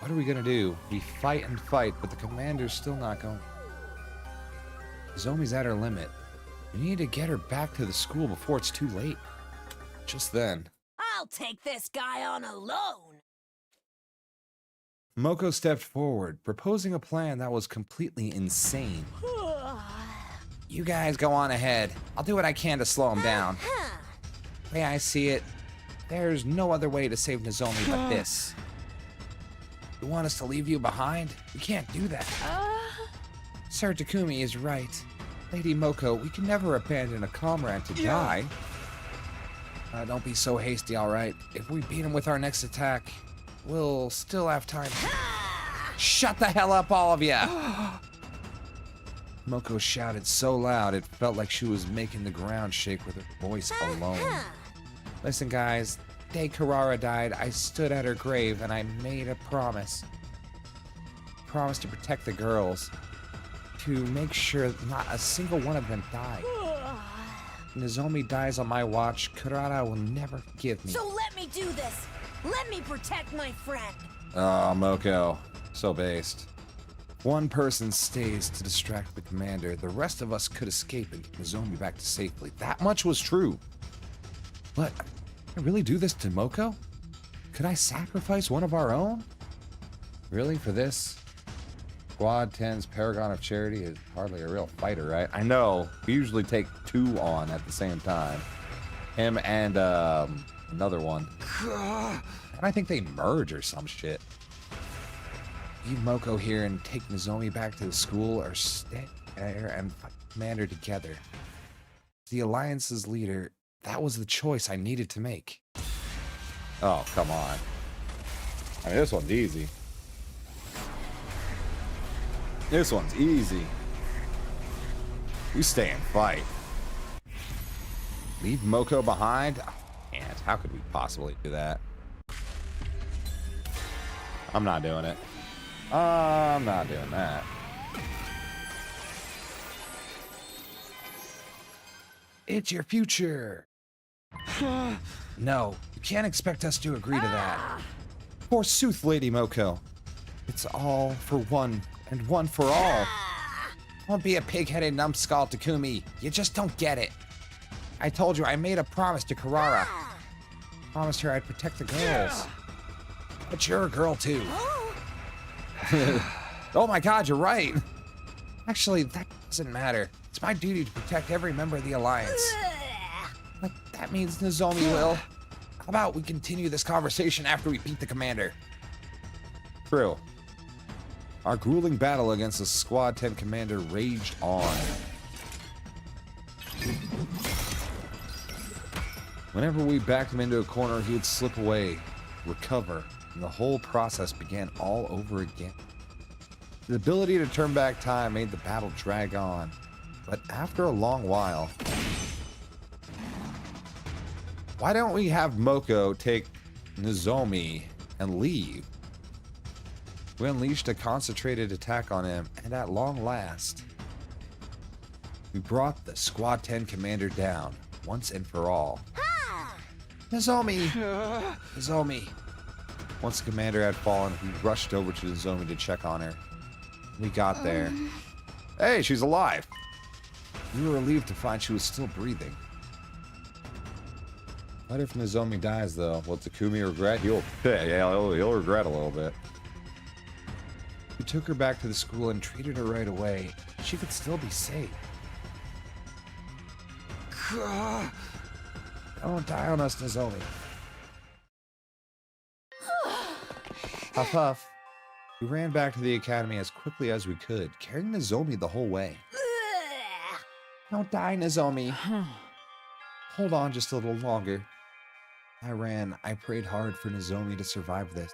What are we gonna do? We fight and fight, but the commander's still not going. Nozomi's at her limit. We need to get her back to the school before it's too late. Just then, I'll take this guy on alone. Moko stepped forward, proposing a plan that was completely insane. You guys go on ahead. I'll do what I can to slow him down. The way I see it, there's no other way to save Nozomi but this. You want us to leave you behind? We can't do that. Sir Takumi is right. Lady Moko, we can never abandon a comrade to die. Don't be so hasty, all right? If we beat him with our next attack, we'll still have time. Shut the hell up, all of you! Moko shouted so loud it felt like she was making the ground shake with her voice alone. Listen, guys, the day Karara died, I stood at her grave and I made a promise. Promise to protect the girls. To make sure not a single one of them died. Nozomi dies on my watch, Karara will never forgive me. So let me do this. Let me protect my friend. Oh, Moko. So based. One person stays to distract the commander. The rest of us could escape and get Nozomi back to safely. That much was true. But, can I really do this to Moko? Could I sacrifice one of our own? Really, for this? Squad 10's Paragon of Charity is hardly a real fighter, right? I know. We usually take two on at the same time. Him and, another one. And I think they merge or some shit. Leave Moko here and take Nozomi back to the school, or stay there and fight Commander together. The Alliance's leader, that was the choice I needed to make. Oh, come on. I mean, this one's easy. This one's easy. You stay and fight. Leave Moko behind? Oh, can't. How could we possibly do that? I'm not doing it. I'm not doing that. It's your future. No, you can't expect us to agree to that. Forsooth, Lady Moko. It's all for one, and one for all. Don't be a pig-headed numbskull, Takumi. You just don't get it. I told you I made a promise to Karara. Promised her I'd protect the girls. But you're a girl too. Oh my god, you're right. Actually, that doesn't matter. It's my duty to protect every member of the Alliance. But that means Nozomi will. How about we continue this conversation after we beat the commander? True. Our grueling battle against the Squad 10 commander raged on. Whenever we backed him into a corner, he would slip away, recover, and the whole process began all over again. The ability to turn back time made the battle drag on, but after a long while... Why don't we have Moko take Nozomi and leave? We unleashed a concentrated attack on him, and at long last, we brought the Squad 10 commander down, once and for all. Nozomi! Nozomi! Once the commander had fallen, we rushed over to Nozomi to check on her. We got there. Hey, she's alive! We were relieved to find she was still breathing. What if Nozomi dies, though? Will Takumi regret? He'll regret a little bit. We took her back to the school and treated her right away. She could still be safe. Don't die on us, Nozomi. Huff huff. We ran back to the academy as quickly as we could, carrying Nozomi the whole way. Don't die, Nozomi. Hold on just a little longer. I prayed hard for Nozomi to survive this.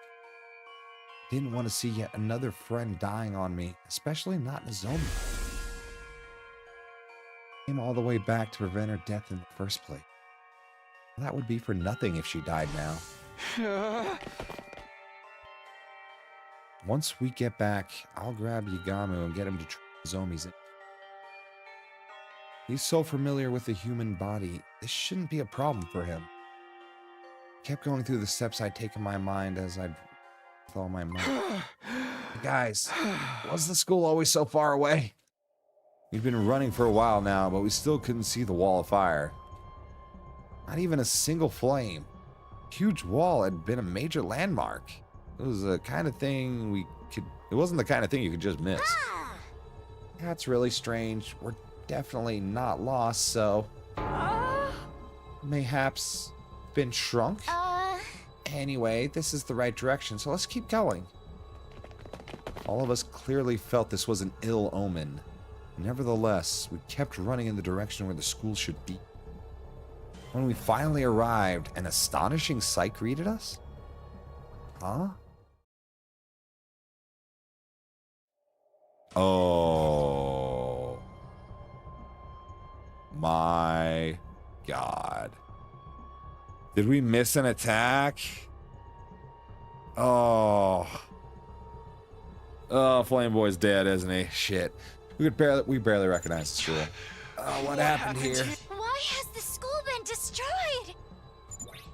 Didn't want to see yet another friend dying on me, especially not Nozomi. Came all the way back to prevent her death in the first place. That would be for nothing if she died now. Once we get back, I'll grab Yagamu and get him to try Nozomi's in. He's so familiar with the human body, this shouldn't be a problem for him. Kept going through the steps I'd take in my mind as I'd with all my might. Guys, was the school always so far away? We've been running for a while now, but we still couldn't see the wall of fire. Not even a single flame. Huge wall had been a major landmark. It was the kind of thing it wasn't the kind of thing you could just miss. That's really strange. We're definitely not lost, so... Mayhaps been shrunk? Anyway, this is the right direction, so let's keep going. All of us clearly felt this was an ill omen. Nevertheless, we kept running in the direction where the school should be. When we finally arrived, an astonishing sight greeted us? Huh? Oh. My God. Did we miss an attack? Oh. Oh, Flame Boy's dead, isn't he? Shit. We barely recognize the school. Oh, what happened here? Why has the school been destroyed?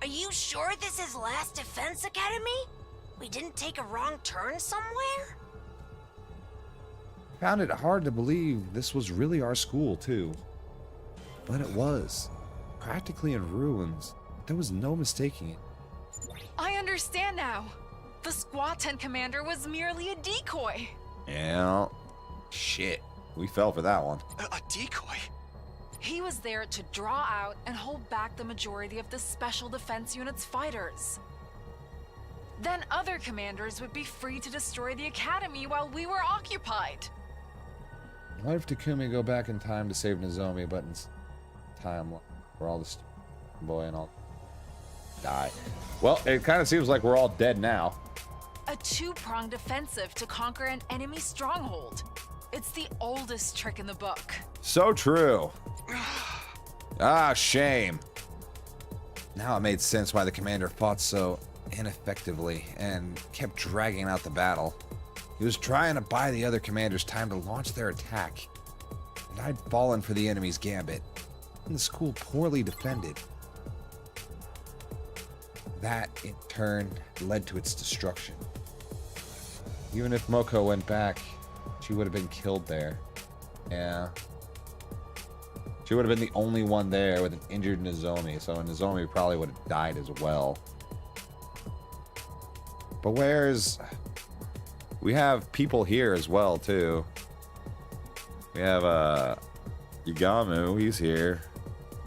Are you sure? sure this is Last Defense Academy? We didn't take a wrong turn somewhere? Found it hard to believe this was really our school, too. But it was. Practically in ruins. There was no mistaking it. I understand now. The squat tent commander was merely a decoy. Yeah. Shit. We fell for that one. A decoy? He was there to draw out and hold back the majority of the Special Defense Unit's fighters. Then other commanders would be free to destroy the academy while we were occupied. What if Takumi go back in time to save Nozomi, but in time where all the boy and all die? Well, it kind of seems like we're all dead now. A two-pronged offensive to conquer an enemy stronghold. It's the oldest trick in the book. So true. Ah, shame. Now it made sense why the commander fought so ineffectively and kept dragging out the battle. He was trying to buy the other commanders time to launch their attack. And I'd fallen for the enemy's gambit, and the school poorly defended. That, in turn, led to its destruction. Even if Moko went back, she would have been killed there. Yeah. She would have been the only one there with an injured Nozomi, so Nozomi probably would have died as well. But where's... We have people here as well, too. We have, Yugamu, he's here.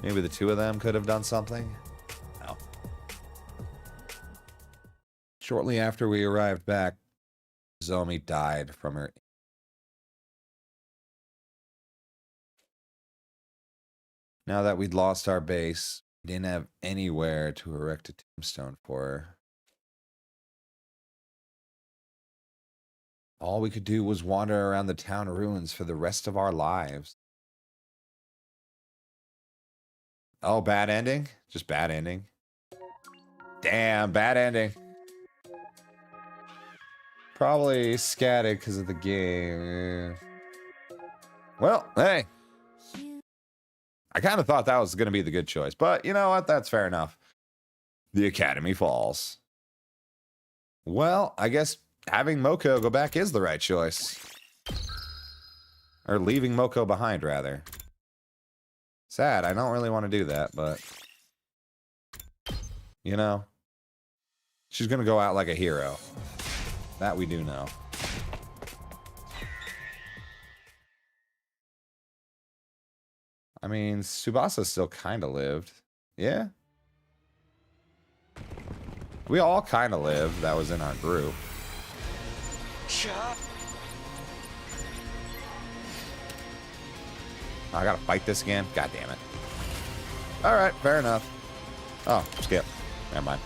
Maybe the two of them could have done something? No. Shortly after we arrived back, Nozomi died from her... Now that we'd lost our base, we didn't have anywhere to erect a tombstone for her. All we could do was wander around the town ruins for the rest of our lives. Oh, bad ending? Just bad ending. Damn, bad ending. Probably scattered because of the game. Well, hey. I kind of thought that was going to be the good choice, but you know what? That's fair enough. The Academy falls. Well, I guess having Moko go back is the right choice. Or leaving Moko behind, rather. Sad, I don't really want to do that, but... You know, she's going to go out like a hero. That we do know. I mean, Tsubasa still kind of lived. Yeah? We all kind of lived. That was in our group. I gotta fight this again? God damn it. Alright, fair enough. Oh, skip. Never mind.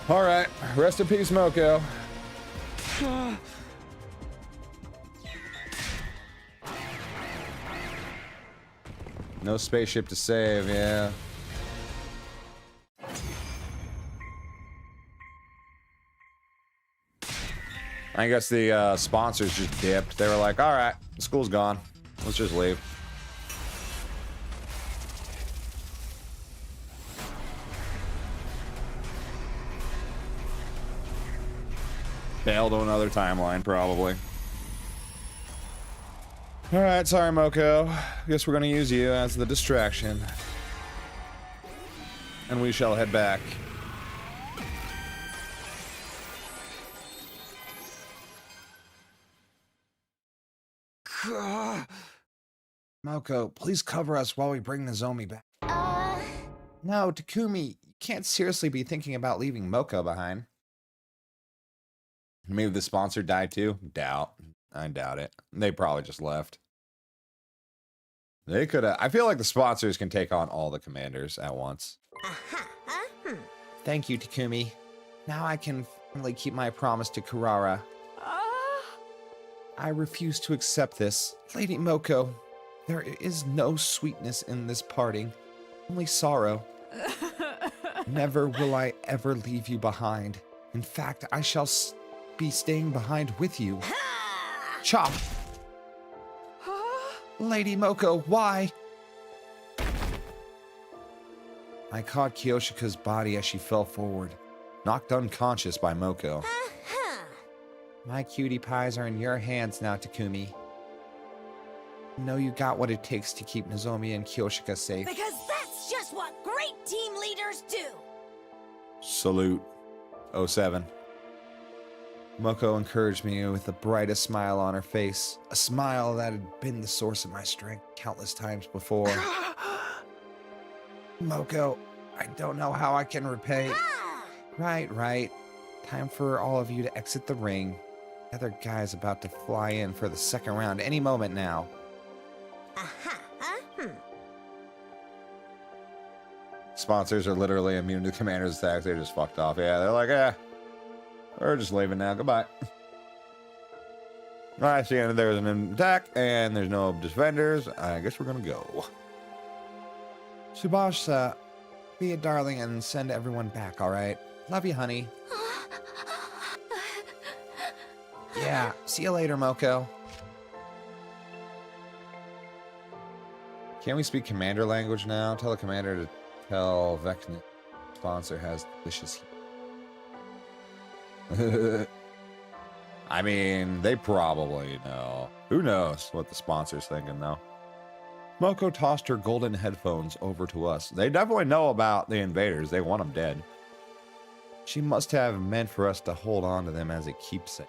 Alright, rest in peace, Moko. No spaceship to save, yeah. I guess the sponsors just dipped. They were like, all right, the school's gone. Let's just leave. Fail to another timeline, probably. All right, sorry, Moko. Guess we're going to use you as the distraction. And we shall head back. Moko, please cover us while we bring Nozomi back. No, Takumi, you can't seriously be thinking about leaving Moko behind. Maybe the sponsor died too? Doubt. I doubt it. They probably just left. They could have. I feel like the sponsors can take on all the commanders at once. Thank you, Takumi. Now I can finally keep my promise to Kurara. I refuse to accept this. Lady Moko, there is no sweetness in this parting, only sorrow. Never will I ever leave you behind. In fact, I shall be staying behind with you. Chop! Lady Moko, why? I caught Kiyoshika's body as she fell forward, knocked unconscious by Moko. Uh-huh. My cutie pies are in your hands now, Takumi. I know you got what it takes to keep Nozomi and Kiyoshika safe. Because that's just what great team leaders do. Salute. 07. Moko encouraged me with the brightest smile on her face, a smile that had been the source of my strength countless times before. Moko, I don't know how I can repay. Ah! Right. Time for all of you to exit the ring. The other guy's about to fly in for the second round any moment now. Sponsors are literally immune to commander's attacks. They're just fucked off. Yeah, they're like, we're just leaving now. Goodbye. I see there's an attack, and there's no defenders. I guess we're gonna go. Tsubasa, be a darling and send everyone back, alright? Love you, honey. Yeah, see you later, Moko. Can we speak commander language now? Tell the commander to tell Vecna sponsor has delicious heat. I mean, they probably know. Who knows what the sponsor's thinking, though? Moko tossed her golden headphones over to us. They definitely know about the invaders. They want them dead. She must have meant for us to hold on to them as a keepsake.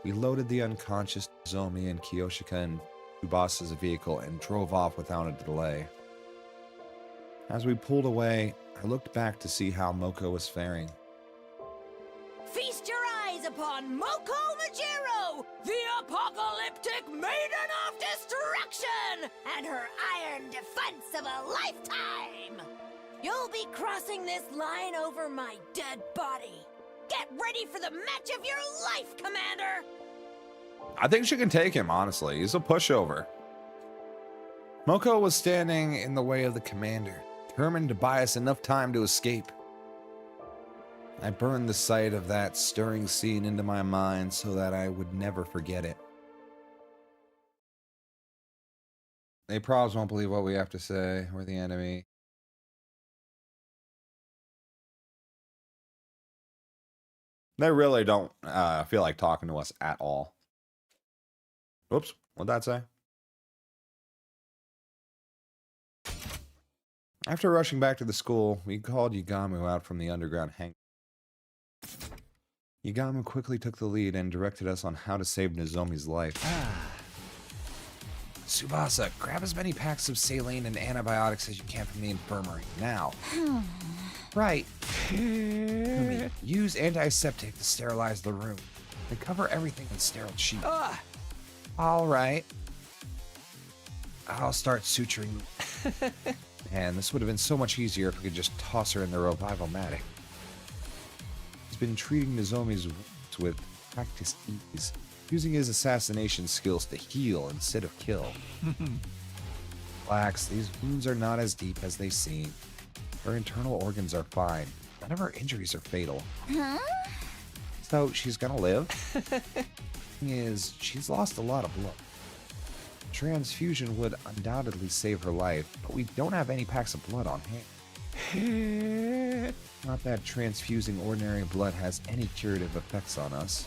We loaded the unconscious Nozomi and Kiyoshika in Tsubasa's vehicle and drove off without a delay. As we pulled away, I looked back to see how Moko was faring. Feast your eyes upon Moko Majiro, the apocalyptic maiden of destruction, and her iron defense of a lifetime. You'll be crossing this line over my dead body. Get ready for the match of your life, Commander! I think she can take him, honestly. He's a pushover. Moko was standing in the way of the commander, determined to buy us enough time to escape. I burned the sight of that stirring scene into my mind so that I would never forget it. They probs won't believe what we have to say. We're the enemy. They really don't feel like talking to us at all. Whoops, what'd that say? After rushing back to the school, we called Yagamu out from the underground hangar. Yagamu quickly took the lead and directed us on how to save Nozomi's life. Tsubasa, grab as many packs of saline and antibiotics as you can from the infirmary, now. Right. Kumi, use antiseptic to sterilize the room. And cover everything in sterile sheet. All right. I'll start suturing. Man, this would have been so much easier if we could just toss her in the revival-matic. He's been treating Nozomi's wounds with practiced ease, using his assassination skills to heal instead of kill. Relax, these wounds are not as deep as they seem. Her internal organs are fine. None of her injuries are fatal. Huh? So she's gonna live. Thing is, she's lost a lot of blood. Transfusion would undoubtedly save her life, but we don't have any packs of blood on hand. Not that transfusing ordinary blood has any curative effects on us.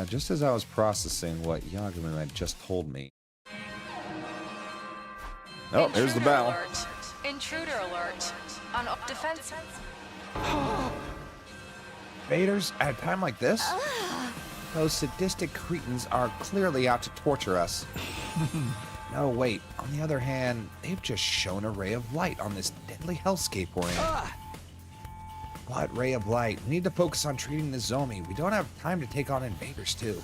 Just as I was processing what Yagamu had just told me. Oh, there's the bell. Alert. Intruder alert. On defense. Invaders at a time like this? Those sadistic cretins are clearly out to torture us. No, wait. On the other hand, they've just shown a ray of light on this deadly hellscape we're in. What ray of light? We need to focus on treating Nozomi. We don't have time to take on invaders, too.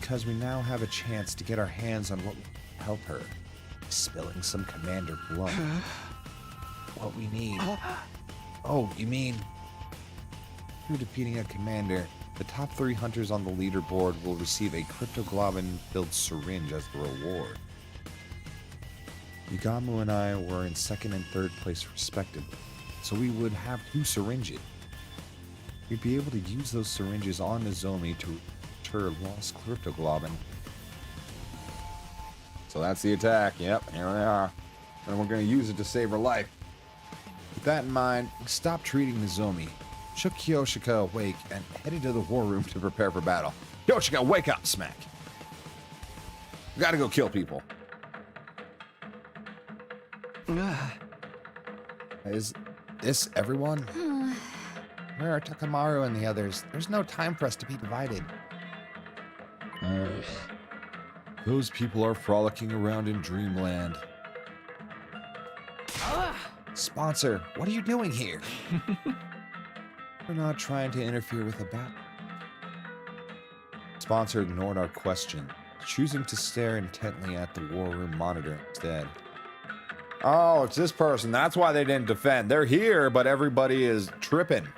Because we now have a chance to get our hands on what will help her. Spilling some commander blood. What we need. Oh, you mean... Through defeating a commander, the top 3 hunters on the leaderboard will receive a cryptoglobin-filled syringe as the reward. Yagamu and I were in 2nd and 3rd place respectively, so we would have 2 syringes. We'd be able to use those syringes on Nozomi to return lost cryptoglobin. So that's the attack. Yep, here they are. And we're going to use it to save her life. With that in mind, stop treating Nozomi, shook Kyoshika awake, and headed to the war room to prepare for battle. Kyoshika, wake up, smack. We gotta go kill people. Is this everyone? Where are Takamaru and the others? There's no time for us to be divided. Those people are frolicking around in dreamland. Sponsor, what are you doing here? We're not trying to interfere with the battle. Sponsor ignored our question, choosing to stare intently at the war room monitor instead. Oh, it's this person. That's why they didn't defend. They're here, but everybody is tripping.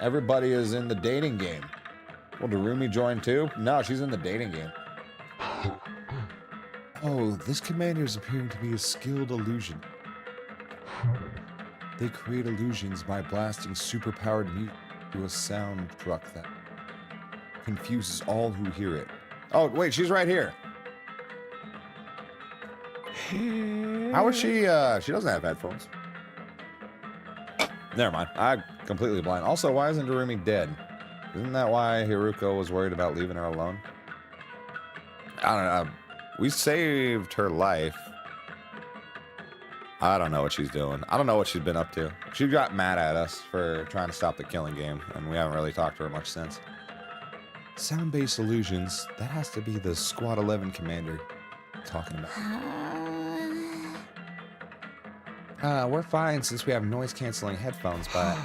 Everybody is in the dating game. Will Darumi join too? No, she's in the dating game. Oh, this commander is appearing to be a skilled illusion. They create illusions by blasting superpowered music to a sound truck that confuses all who hear it. Oh, wait, she's right here. How is she? She doesn't have headphones. Never mind. I'm completely blind. Also, why isn't Darumi dead? Isn't that why Haruko was worried about leaving her alone? I don't know. We saved her life. I don't know what she's doing. I don't know what she's been up to. She got mad at us for trying to stop the killing game, and we haven't really talked to her much since. Sound-based illusions. That has to be the Squad 11 commander talking about. We're fine since we have noise-canceling headphones, but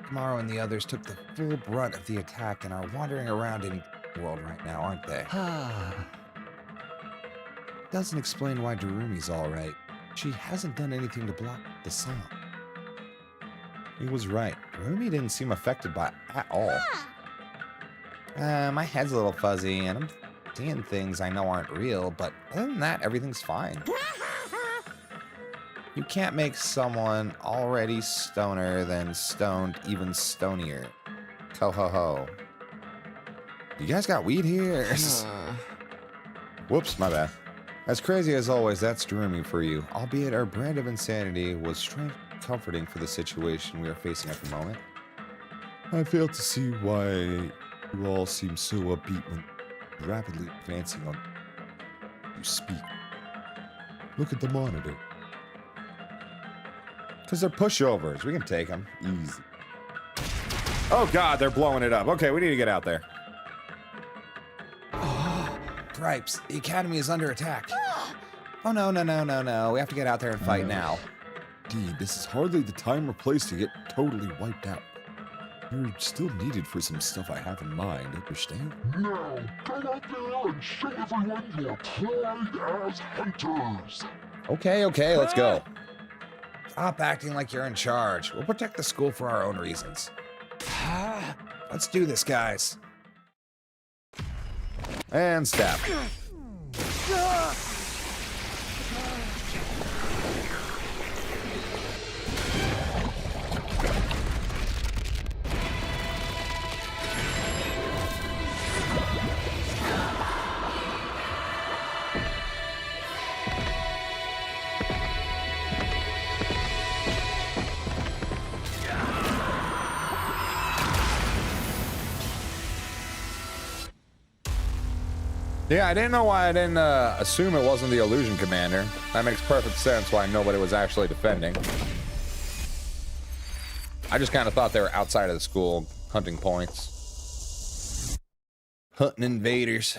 Kamaru and the others took the full brunt of the attack and are wandering around in the world right now, aren't they? Doesn't explain why Darumi's alright. She hasn't done anything to block the sound. He was right. Darumi didn't seem affected by it at all. My head's a little fuzzy, and I'm seeing things I know aren't real, but other than that, everything's fine. You can't make someone already stoner than stoned even stonier. Ho ho ho. You guys got weed here? Whoops, my bad. As crazy as always, that's Darumi for you. Albeit our brand of insanity was strangely comforting for the situation we are facing at the moment. I fail to see why you all seem so upbeat when rapidly advancing on you speak. Look at the monitor. Because they're pushovers. We can take them. Easy. Oh god, they're blowing it up. Okay, we need to get out there. Gripes, the academy is under attack. Oh no. We have to get out there and fight now. Indeed, this is hardly the time or place to get totally wiped out. You're still needed for some stuff I have in mind, understand? Now, go out there and show everyone your pride as hunters. Okay, let's go. Stop acting like you're in charge. We'll protect the school for our own reasons. Let's do this, guys. And stab. Yeah, I didn't know why I didn't assume it wasn't the illusion commander. That makes perfect sense why nobody was actually defending. I just kind of thought they were outside of the school, hunting points. Hunting invaders.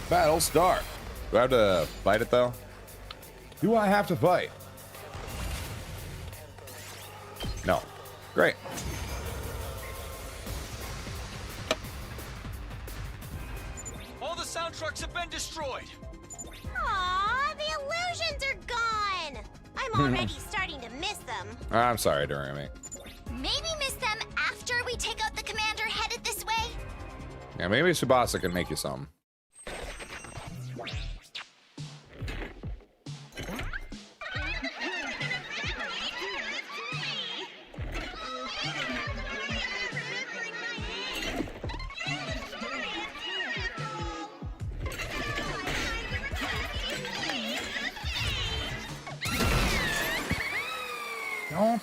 Battle start. Do I have to fight it though? Do I have to fight? No. Great. All the sound trucks have been destroyed. Aw, the illusions are gone. I'm already starting to miss them. I'm sorry, Darumi. Maybe miss them after we take out the commander headed this way? Yeah, maybe Tsubasa can make you some.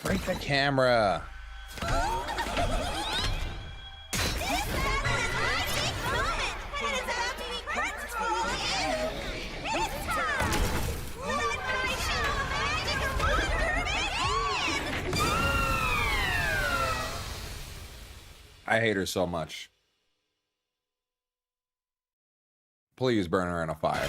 Break the camera. I hate her so much. Please burn her in a fire.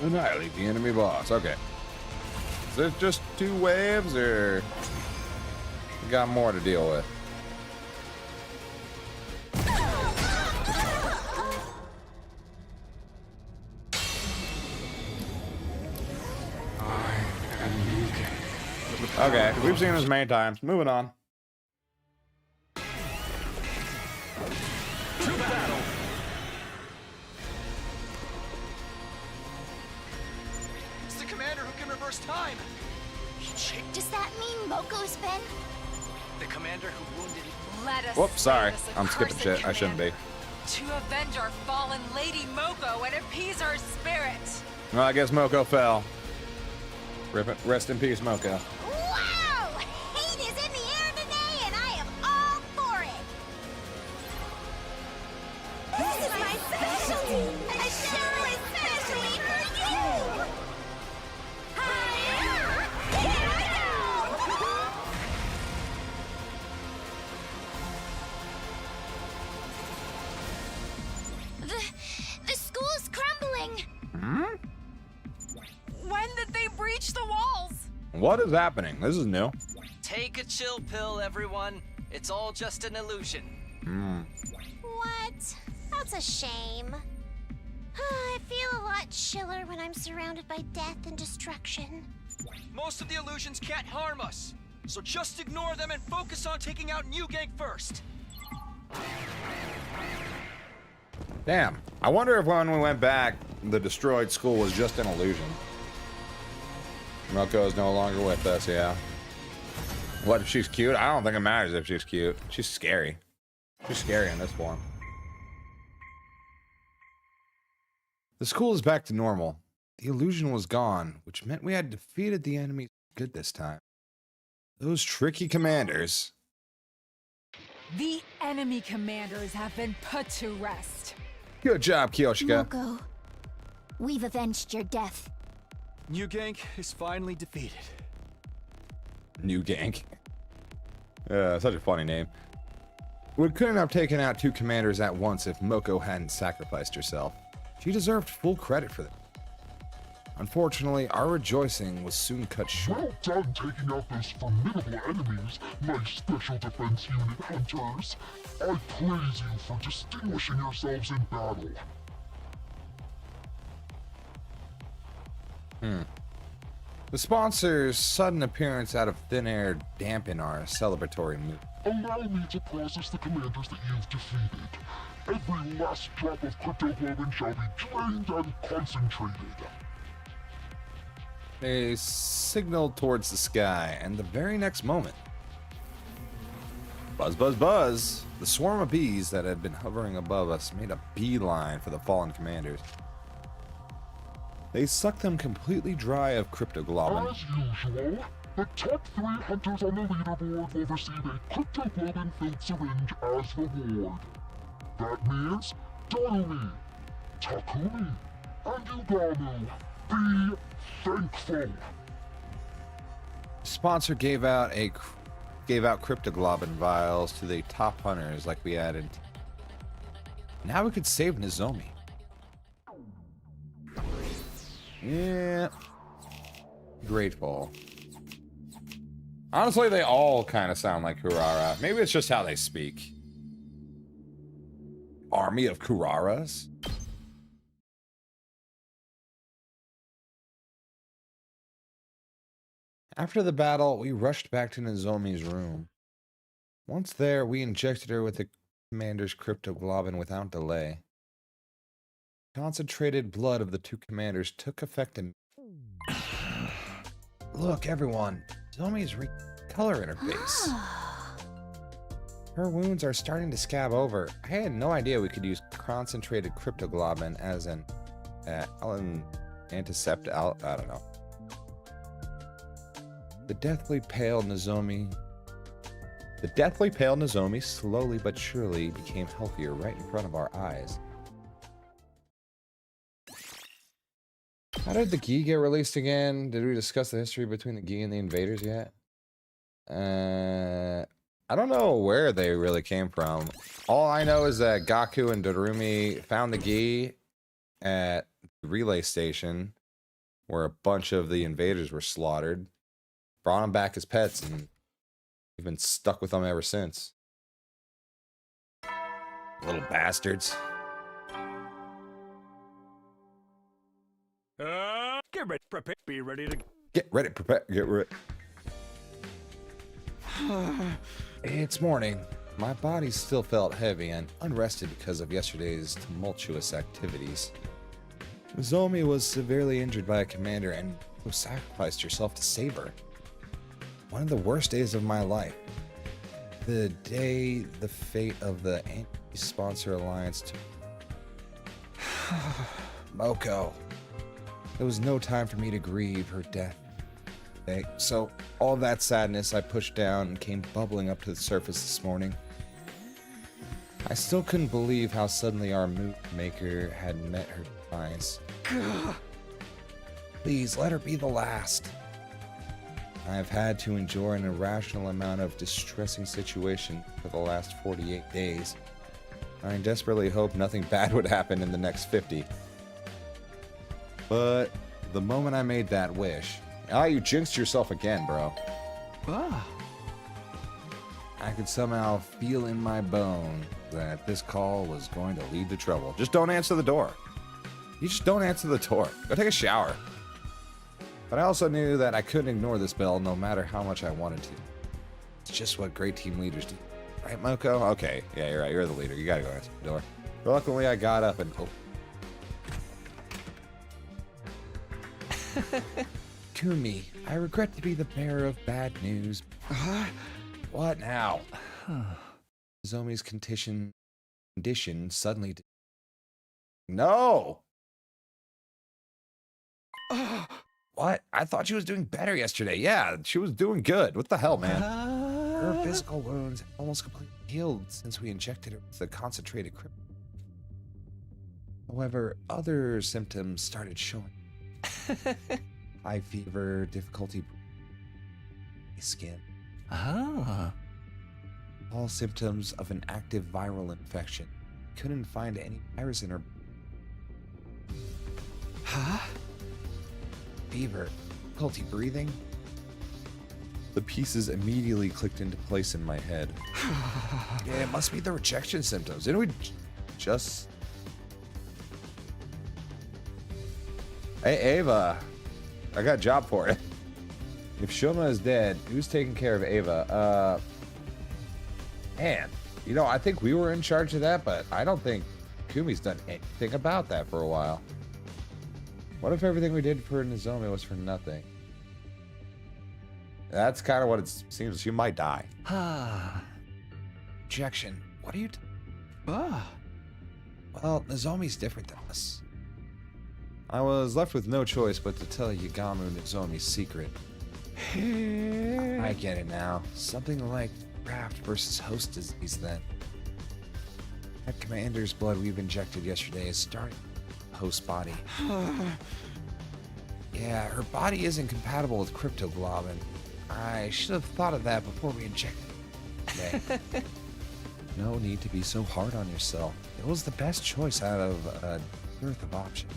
Annihilate the enemy boss. Okay. Is it just 2 waves, or we got more to deal with? Okay, we've seen this many times. Moving on. To battle. It's the commander who can reverse time. Does that mean Moko's been? The commander who wounded. Let us Whoops, sorry. save this I'm skipping accursed shit. I shouldn't be. To avenge our fallen Lady Moko and appease our spirit. Well, I guess Moko fell. Rest in peace, Moko. Wow! Hate is in the air today, and I am all for it! This is my specialty! A show especially for you! Hi-ya! Here I The school's crumbling. When did they breach the walls? What is happening? This is new. Take a chill pill, everyone. It's all just an illusion. What? That's a shame. I feel a lot chiller when I'm surrounded by death and destruction. Most of the illusions can't harm us, so just ignore them and focus on taking out New Gang first. Damn. I wonder if when we went back, the destroyed school was just an illusion. Moko is no longer with us, yeah. What, if she's cute? I don't think it matters if she's cute. She's scary. She's scary in this form. The school is back to normal. The illusion was gone, which meant we had defeated the enemy good this time. Those tricky commanders. The enemy commanders have been put to rest. Good job, Kyoshika. Moko, we've avenged your death. New Gang is finally defeated. New Gang. Such a funny name. We couldn't have taken out 2 commanders at once if Moko hadn't sacrificed herself. She deserved full credit for that. Unfortunately, our rejoicing was soon cut short. Well done taking out those formidable enemies, my Special Defense Unit hunters. I praise you for distinguishing yourselves in battle. The sponsor's sudden appearance out of thin air dampened our celebratory mood. Allow me to process the commanders that you've defeated. Every last drop of cryptoglobin shall be drained and concentrated. They signaled towards the sky, and the very next moment, buzz, buzz, buzz, the swarm of bees that had been hovering above us made a beeline for the fallen commanders. They sucked them completely dry of cryptoglobin. As usual, the top 3 hunters on the leaderboard will receive a cryptoglobin-filled syringe as reward. That means Darumi, Takumi, and Ugamu. Be thankful. Sponsor gave out cryptoglobin vials to the top hunters like we added. Now we could save Nozomi. Yeah. Grateful. Honestly, they all kind of sound like Kurara. Maybe it's just how they speak. Army of Kuraras? After the battle, we rushed back to Nozomi's room. Once there, we injected her with the commander's cryptoglobin without delay. Concentrated blood of the 2 commanders took effect in... Look, everyone. Nozomi's color interface. Her wounds are starting to scab over. I had no idea we could use concentrated cryptoglobin as an antiseptic. I don't know. The deathly pale Nozomi slowly but surely became healthier right in front of our eyes. How did the Gi get released again? Did we discuss the history between the Gi and the invaders yet? I don't know where they really came from. All I know is that Gaku and Dorumi found the Gi at the relay station where a bunch of the invaders were slaughtered, brought them back as pets, and we've been stuck with them ever since. Little bastards. Get ready, prepare, be ready to... Get ready, prepare, get ready. It's morning. My body still felt heavy and unrested because of yesterday's tumultuous activities. Nozomi was severely injured by a commander and sacrificed herself to save her. One of the worst days of my life. The day the fate of the anti-sponsor alliance took. Moko. There was no time for me to grieve her death. So, all that sadness I pushed down and came bubbling up to the surface this morning. I still couldn't believe how suddenly our move maker had met her demise. Please, let her be the last. I have had to endure an irrational amount of distressing situation for the last 48 days. I desperately hope nothing bad would happen in the next 50. But the moment I made that wish... you jinxed yourself again, bro. I could somehow feel in my bone that this call was going to lead to trouble. Just don't answer the door. You just don't answer the door. Go take a shower. But I also knew that I couldn't ignore this bell no matter how much I wanted to. It's just what great team leaders do. Right, Moko? Okay. Yeah, you're right. You're the leader. You gotta go answer the door. Luckily, I got up and... Kumi, I regret to be the bearer of bad news. What now? Nozomi's condition suddenly... No! What? I thought she was doing better yesterday. Yeah, she was doing good. What the hell, man? Her physical wounds almost completely healed since we injected her with the concentrated crypto. However, other symptoms started showing. High fever, difficulty breathing, skin. All symptoms of an active viral infection. Couldn't find any virus in her. Fever, difficulty breathing. The pieces immediately clicked into place in my head. Yeah, it must be the rejection symptoms. Didn't we just... Hey, Ava. I got a job for it. If Shoma is dead, who's taking care of Ava? Man, you know, I think we were in charge of that, but I don't think Kumi's done anything about that for a while. What if everything we did for Nozomi was for nothing? That's kind of what it seems. She might die. Rejection. What are you... Well, Nozomi's different than us. I was left with no choice but to tell Yagamu Nozomi's secret. I get it now. Something like graft versus host disease then. That commander's blood we've injected yesterday is starting host body. Yeah, her body isn't compatible with cryptoglobin. I should have thought of that before we injected it today. No need to be so hard on yourself. It was the best choice out of a dearth of options.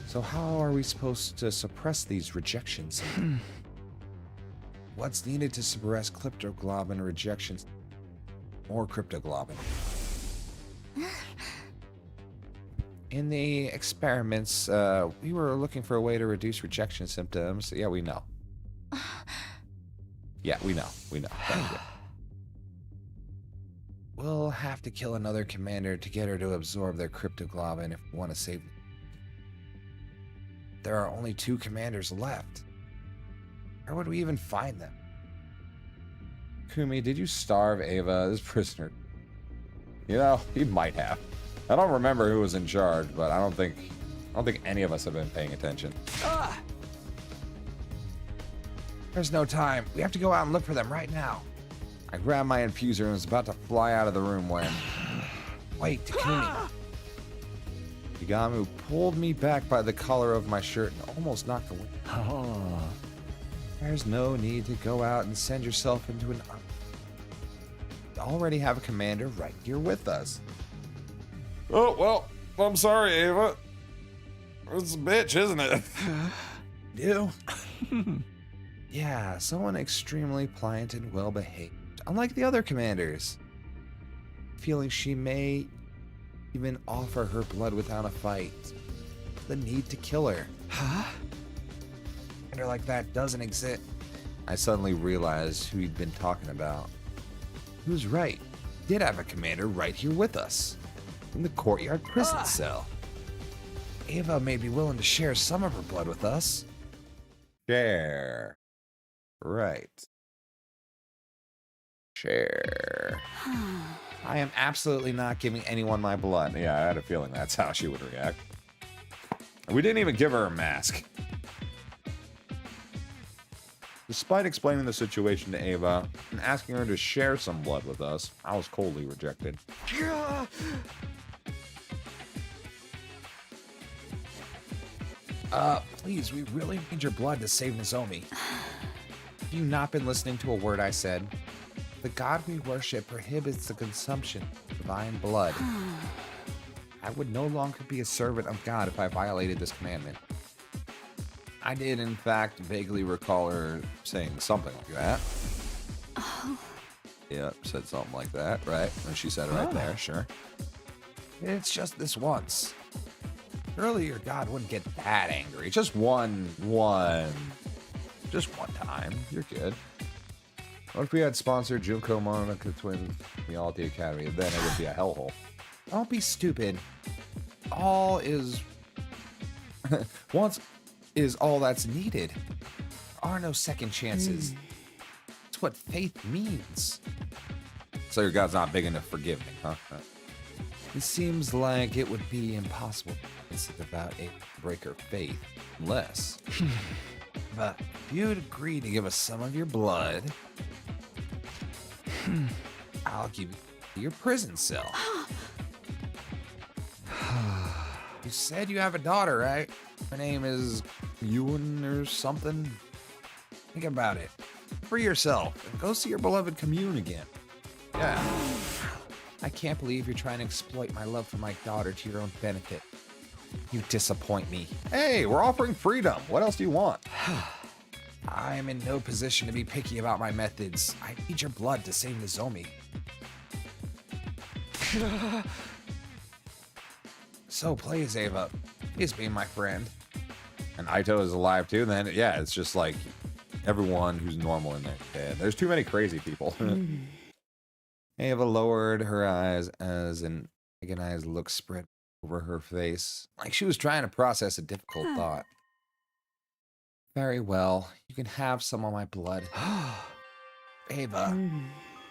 So how are we supposed to suppress these rejections? What's needed to suppress cryptoglobin rejections? More cryptoglobin. In the experiments, we were looking for a way to reduce rejection symptoms. Yeah, we know. Yeah, we know. Thank you. We'll have to kill another commander to get her to absorb their cryptoglobin if we want to save them. There are only 2 commanders left. Where would we even find them? Kumi, did you starve Ava, this prisoner? You know, he might have. I don't remember who was in charge, but I don't think any of us have been paying attention. There's no time. We have to go out and look for them right now. I grabbed my infuser and was about to fly out of the room when... Wait, Takumi. Igamu pulled me back by the collar of my shirt and almost knocked away. Oh. There's no need to go out and send yourself into an... We already have a commander right here with us. Oh, well, I'm sorry, Ava. It's a bitch, isn't it? Do? Yeah, someone extremely pliant and well-behaved, unlike the other commanders. Feeling she may even offer her blood without a fight. The need to kill her. Huh? Commander like that doesn't exist. I suddenly realized who he'd been talking about. Who's right? Did have a commander right here with us. In the courtyard prison cell. Ava may be willing to share some of her blood with us. Share. Right. Share. I am absolutely not giving anyone my blood. Yeah, I had a feeling that's how she would react. We didn't even give her a mask. Despite explaining the situation to Ava and asking her to share some blood with us, I was coldly rejected. Please, we really need your blood to save Nozomi. Have you not been listening to a word I said? The god we worship prohibits the consumption of divine blood. I would no longer be a servant of God if I violated this commandment. I did, in fact, vaguely recall her saying something like that. Yep, said something like that, right? And she said it right there, sure. It's just this once. Surely your God wouldn't get that angry. Just one time. You're good. What if we had sponsored Junko Mononoke twins me all at the Academy? Then it would be a hellhole. Don't be stupid. All is... Once is all that's needed. There are no second chances. That's what faith means. So your God's not big enough to forgive me, huh? It seems like it would be impossible to about a break her faith, unless... But if you'd agree to give us some of your blood, I'll give you your prison cell. You said you have a daughter, right? Her name is Ewan or something. Think about it. Free yourself and go see your beloved commune again. Yeah. I can't believe you're trying to exploit my love for my daughter to your own benefit. You disappoint me. Hey, we're offering freedom. What else do you want? I am in no position to be picky about my methods. I need your blood to save Nozomi. So please, Ava, please be my friend. And Aito is alive too, then yeah, it's just like everyone who's normal in there. Yeah, there's too many crazy people. Ava lowered her eyes as an agonized look spread over her face, like she was trying to process a difficult thought. Very well, you can have some of my blood. Ava,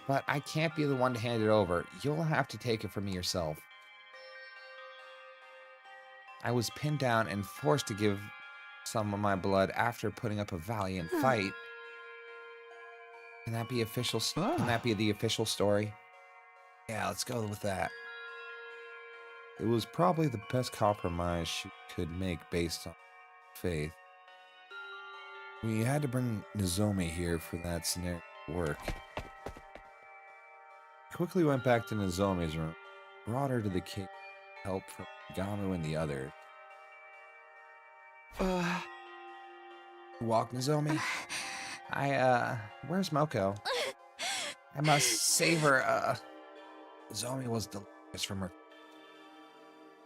But I can't be the one to hand it over. You'll have to take it from me yourself. I was pinned down and forced to give some of my blood after putting up a valiant fight. Can that be official? Can that be the official story? Yeah, let's go with that. It was probably the best compromise she could make based on faith. We had to bring Nozomi here for that scenario to work. Quickly went back to Nozomi's room, brought her to the cave, help from Gamu and the others. Walk, Nozomi. Where's Moko? I must save her. Nozomi was delirious from her.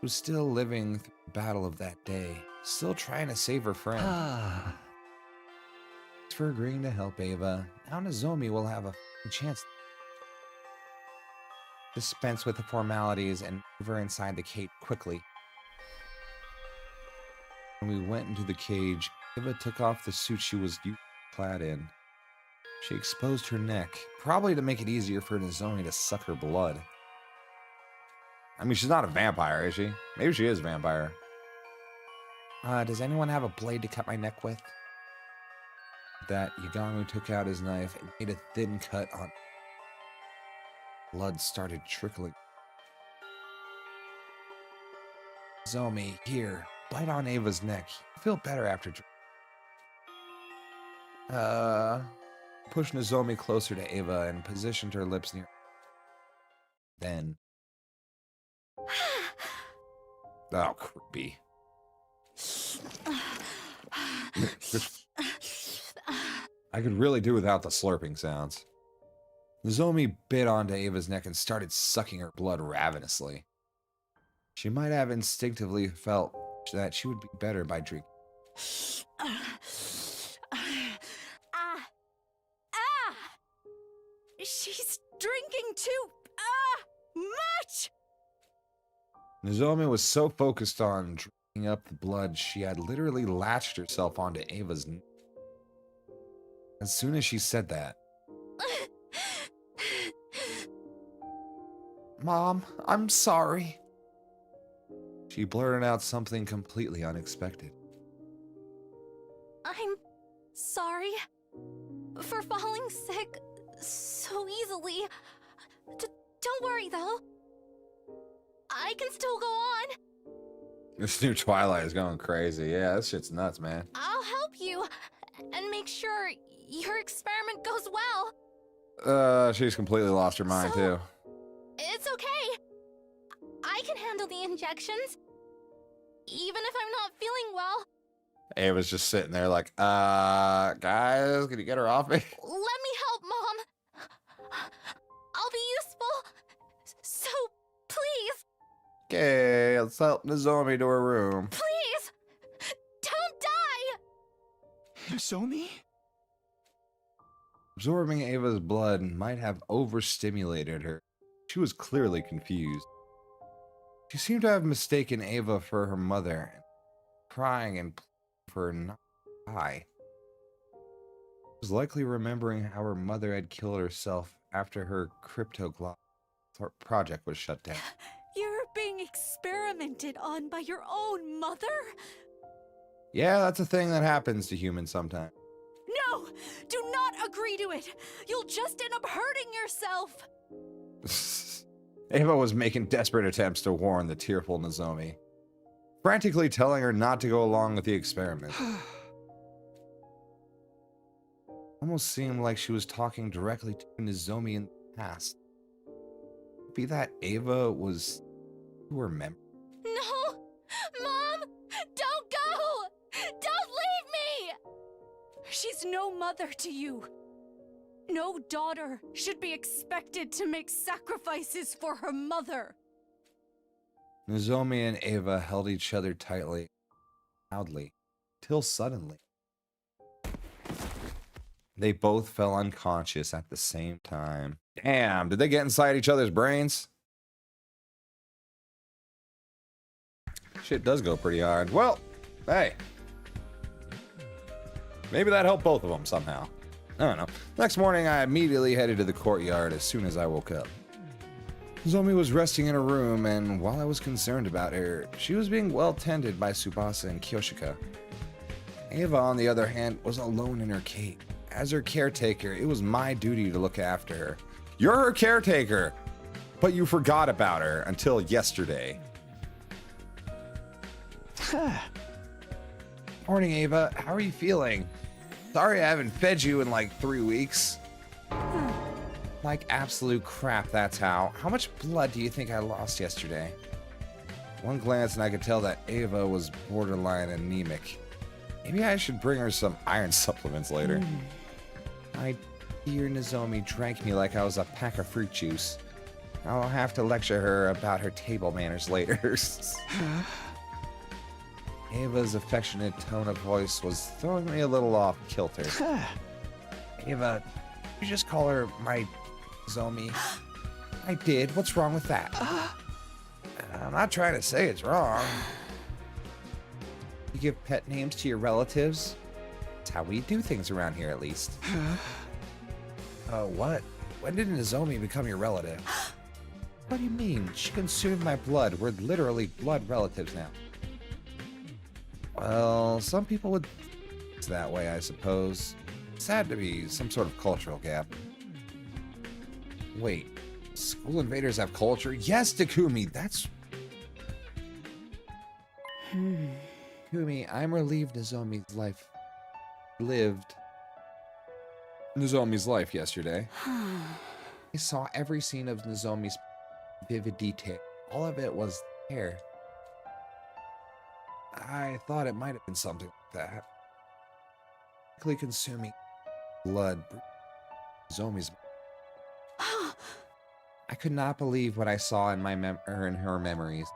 Who's still living through the battle of that day, still trying to save her friend. Thanks for agreeing to help, Ava. Now Nozomi will have a chance. Dispense with the formalities and move her inside the cage quickly. When we went into the cage, Ava took off the suit she was clad in. She exposed her neck, probably to make it easier for Nozomi to suck her blood. I mean, she's not a vampire, is she? Maybe she is a vampire. Does anyone have a blade to cut my neck with? That Yagami took out his knife and made a thin cut on. Blood started trickling. Nozomi, here, bite on Ava's neck. You'll feel better after. Pushed Nozomi closer to Ava and positioned her lips near. Then. Oh, creepy. I could really do without the slurping sounds. Nozomi bit onto Ava's neck and started sucking her blood ravenously. She might have instinctively felt that she would be better by drinking. She's drinking too much! Nozomi was so focused on drinking up the blood, she had literally latched herself onto Ava's neck. As soon as she said that, Mom, I'm sorry. She blurted out something completely unexpected. I'm sorry for falling sick so easily. Don't worry, though. I can still go on. This new Twilight is going crazy. Yeah, this shit's nuts, man. I'll help you and make sure your experiment goes well. She's completely lost her mind, too. It's okay. I can handle the injections, even if I'm not feeling well. Ava's just sitting there like, guys, can you get her off me? Let me help, Mom. I'll be useful. So, please. Okay, let's help Nozomi to her room. Please! Don't die! Nozomi? Absorbing Ava's blood might have overstimulated her. She was clearly confused. She seemed to have mistaken Ava for her mother, crying and pleading for her not to die. She was likely remembering how her mother had killed herself after her cryptogloss project was shut down. You're being experimented on by your own mother? Yeah, that's a thing that happens to humans sometimes. No! Do not agree to it! You'll just end up hurting yourself! Ava was making desperate attempts to warn the tearful Nozomi, frantically telling her not to go along with the experiment. Almost seemed like she was talking directly to Nozomi in the past. Be that Ava was to her memory. No! Mom! Don't go! Don't leave me! She's no mother to you. No daughter should be expected to make sacrifices for her mother. Nozomi and Ava held each other tightly, loudly, till suddenly. They both fell unconscious at the same time. Damn, did they get inside each other's brains? Shit does go pretty hard. Well, hey. Maybe that helped both of them somehow. I don't know. Next morning, I immediately headed to the courtyard as soon as I woke up. Nozomi was resting in her room, and while I was concerned about her, she was being well tended by Tsubasa and Kyoshika. Ava, on the other hand, was alone in her cave. As her caretaker, it was my duty to look after her. You're her caretaker, but you forgot about her until yesterday. Morning, Ava. How are you feeling? Sorry I haven't fed you in like 3 weeks. Like absolute crap, that's how. How much blood do you think I lost yesterday? One glance and I could tell that Ava was borderline anemic. Maybe I should bring her some iron supplements later. My dear Nozomi drank me like I was a pack of fruit juice. I'll have to lecture her about her table manners later. Ava's affectionate tone of voice was throwing me a little off kilter. Ava, you just call her my Nozomi. I did. What's wrong with that? I'm not trying to say it's wrong. You give pet names to your relatives? That's how we do things around here, at least. What? When did Nozomi become your relative? What do you mean? She consumed my blood. We're literally blood relatives now. Well, some people would it's that way, I suppose. Sad to be some sort of cultural gap. Wait, school invaders have culture? Yes, Takumi, that's... Takumi, I'm relieved Nozomi's life yesterday. I saw every scene of Nozomi's vivid detail. All of it was there. I thought it might have been something like that. Quickly consuming blood. Nozomi's. I could not believe what I saw in in her memories.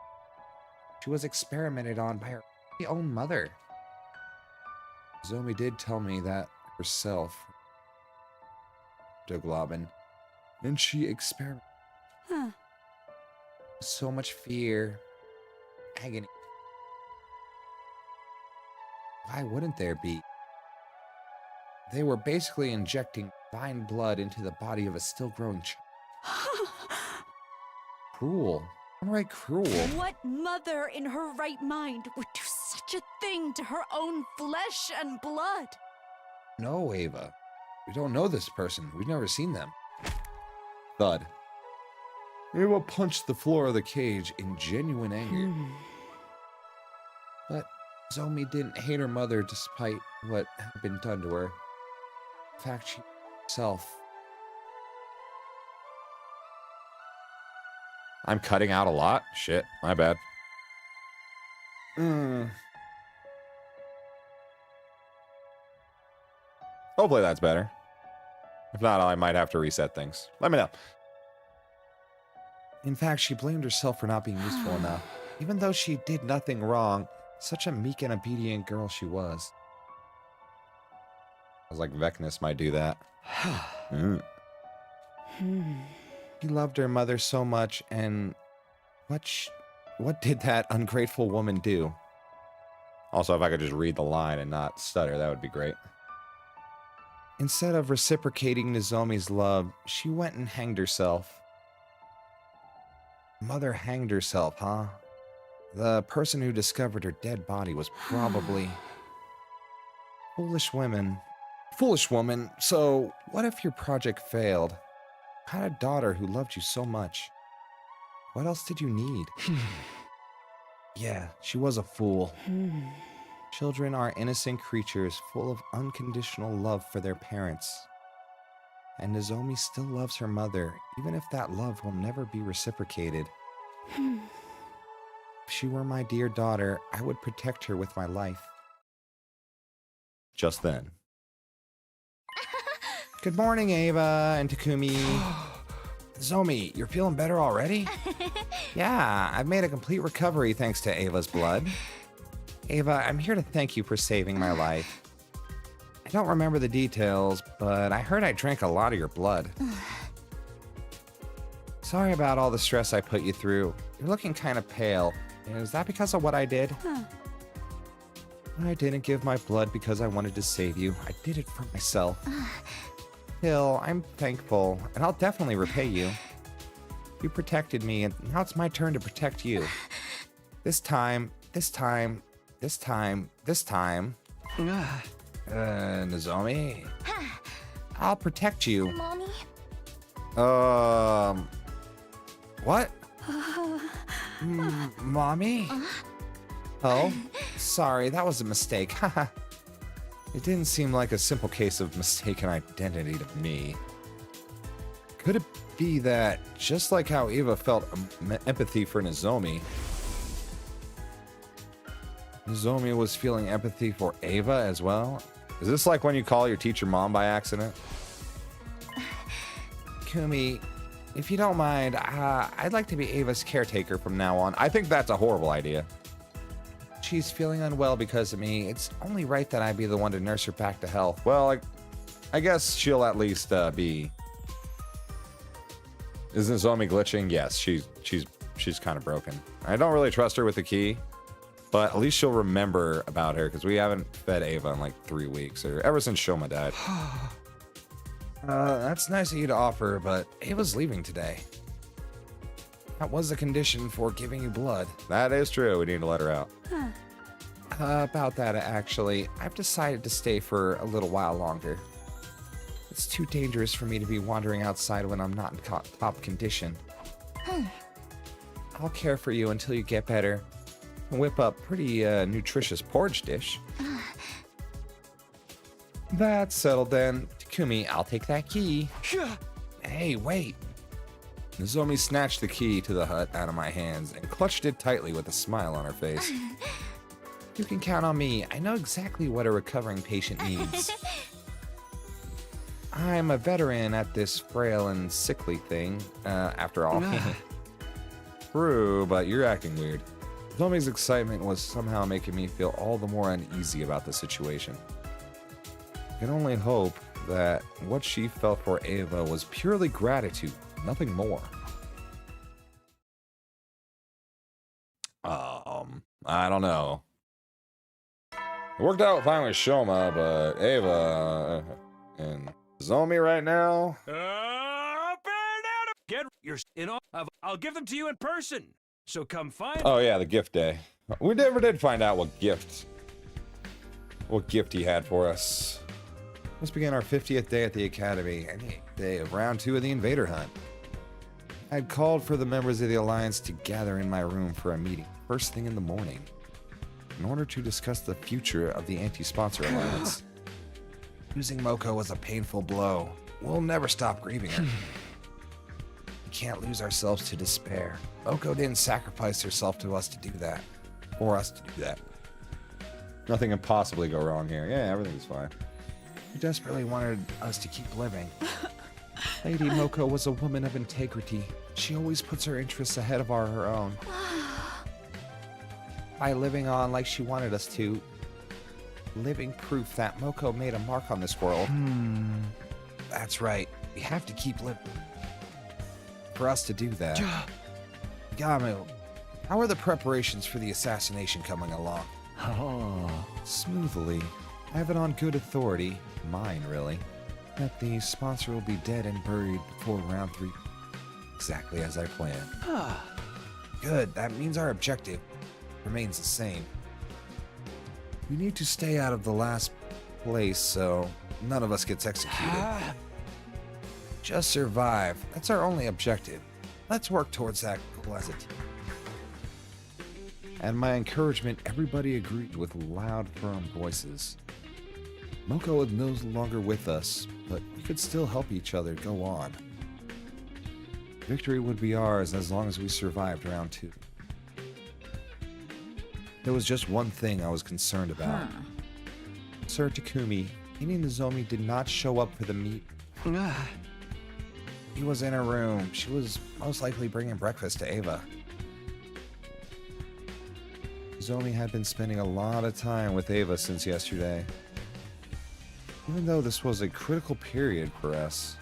She was experimented on by her own mother. Nozomi did tell me that herself. Globin. And she experimented. So much fear, agony. Why wouldn't there be? They were basically injecting divine blood into the body of a still growing child. Cruel. Downright cruel. What mother in her right mind would do such a thing to her own flesh and blood? No, Ava. We don't know this person. We've never seen them. Thud. Ava punched the floor of the cage in genuine anger. But Nozomi didn't hate her mother despite what had been done to her. In fact, she herself. I'm cutting out a lot? Shit, my bad. Hopefully that's better. If not, I might have to reset things. Let me know. In fact, she blamed herself for not being useful enough. Even though she did nothing wrong, such a meek and obedient girl she was. I was like, Vecnus might do that. She loved her mother so much, and what did that ungrateful woman do? Also, if I could just read the line and not stutter, that would be great. Instead of reciprocating Nozomi's love, she went and hanged herself. Mother hanged herself, huh? The person who discovered her dead body was probably... Foolish woman. Foolish woman, so what if your project failed? You had a daughter who loved you so much. What else did you need? Yeah, she was a fool. Children are innocent creatures full of unconditional love for their parents. And Nozomi still loves her mother, even if that love will never be reciprocated. If she were my dear daughter, I would protect her with my life. Just then. Good morning, Ava and Takumi. Nozomi, you're feeling better already? Yeah, I've made a complete recovery thanks to Ava's blood. Ava, I'm here to thank you for saving my life. I don't remember the details, but I heard I drank a lot of your blood. Sorry about all the stress I put you through. You're looking kind of pale. Is that because of what I did? I didn't give my blood because I wanted to save you. I did it for myself. Still, I'm thankful, and I'll definitely repay you. You protected me, and now it's my turn to protect you. This time... Nozomi? I'll protect you. Mommy? What? Mommy? Oh, sorry, that was a mistake. It didn't seem like a simple case of mistaken identity to me. Could it be that, just like how Eva felt empathy for Nozomi, Nozomi was feeling empathy for Ava as well? Is this like when you call your teacher mom by accident? Kumi, if you don't mind, I'd like to be Ava's caretaker from now on. I think that's a horrible idea. She's feeling unwell because of me. It's only right that I be the one to nurse her back to health. Well, I guess she'll at least be... Isn't Nozomi glitching? Yes, she's kind of broken. I don't really trust her with the key, but at least she'll remember about her, because we haven't fed Ava in like 3 weeks, or ever since Shoma died. That's nice of you to offer, but Ava's leaving today. That was the condition for giving you blood. That is true. We need to let her out. About that, actually, I've decided to stay for a little while longer. It's too dangerous for me to be wandering outside when I'm not in top condition. I'll care for you until you get better. Whip up pretty nutritious porridge dish. That's settled then. Takumi, I'll take that key. Hey, wait. Nozomi snatched the key to the hut out of my hands and clutched it tightly with a smile on her face. You can count on me. I know exactly what a recovering patient needs. I'm a veteran at this frail and sickly thing, after all. True, but you're acting weird. Nozomi's excitement was somehow making me feel all the more uneasy about the situation. I can only hope that what she felt for Ava was purely gratitude, nothing more. I don't know. It worked out fine with Shoma, but Ava and Nozomi right now. Get your I'll give them to you in person. So come find. Oh yeah, the gift day. We never did find out what gift he had for us. This began our 50th day at the Academy and the day of round 2 of the Invader Hunt. I'd called for the members of the Alliance to gather in my room for a meeting first thing in the morning in order to discuss the future of the Anti-Sponsor Alliance. Losing Moko was a painful blow. We'll never stop grieving her. We can't lose ourselves to despair. Moko didn't sacrifice herself to us to do that. For us to do that. Nothing can possibly go wrong here. Yeah, everything's fine. She desperately wanted us to keep living. Lady Moko was a woman of integrity. She always puts her interests ahead of her own. By living on like she wanted us to, living proof that Moko made a mark on this world. That's right. We have to keep living. For us to do that. Gamu, how are the preparations for the assassination coming along? Smoothly. I have it on good authority, mine really, that the sponsor will be dead and buried before round 3. Exactly as I planned. Good, that means our objective remains the same. We need to stay out of the last place so none of us gets executed. Just survive. That's our only objective. Let's work towards that goal as a team. And my encouragement, everybody agreed with loud, firm voices. Moko is no longer with us, but we could still help each other go on. Victory would be ours as long as we survived round 2. There was just one thing I was concerned about. Sir Takumi, meaning Nozomi did not show up for the meet. He was in her room. She was most likely bringing breakfast to Ava. Nozomi had been spending a lot of time with Ava since yesterday. Even though this was a critical period for us.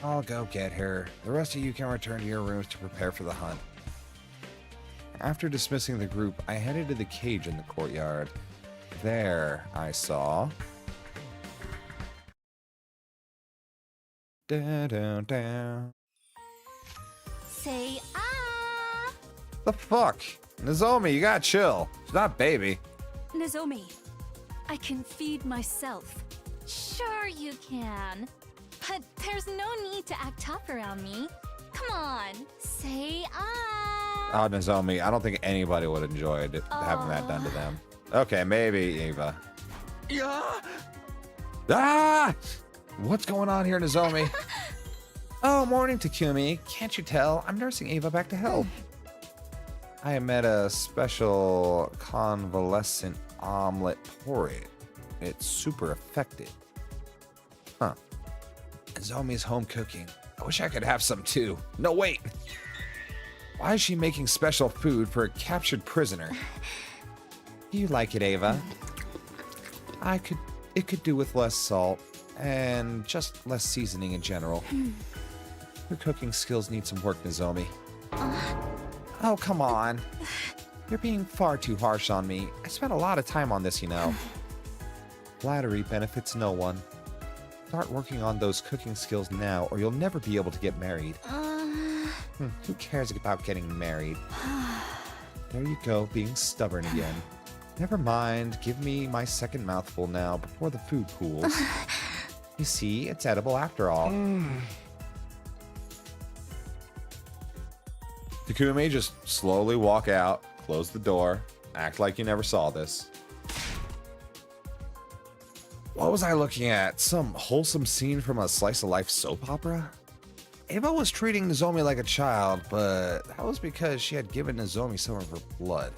I'll go get her. The rest of you can return to your rooms to prepare for the hunt. After dismissing the group, I headed to the cage in the courtyard. There, I saw... Say ah! The fuck? Nozomi, you gotta chill. She's not baby. Nozomi, I can feed myself. Sure you can. But there's no need to act tough around me. Come on, say ah! Oh, Nozomi, I don't think anybody would enjoy having that done to them. Okay, maybe Ava. Ah! What's going on here, Nozomi? Oh, morning, Takumi. Can't you tell? I'm nursing Ava back to health. I made a special convalescent omelet porridge. It's super effective. Huh. Nozomi's home cooking. I wish I could have some too. No, wait. Why is she making special food for a captured prisoner? You like it, Ava? It could do with less salt and just less seasoning in general. Your cooking skills need some work, Nozomi. Oh, come on. You're being far too harsh on me. I spent a lot of time on this, you know. Flattery benefits no one. Start working on those cooking skills now, or you'll never be able to get married. Who cares about getting married? There you go, being stubborn again. Never mind, give me my second mouthful now before the food cools. You see, it's edible after all. Takumi, just slowly walk out, close the door, act like you never saw this. What was I looking at? Some wholesome scene from a slice of life soap opera? Ava was treating Nozomi like a child, but that was because she had given Nozomi some of her blood.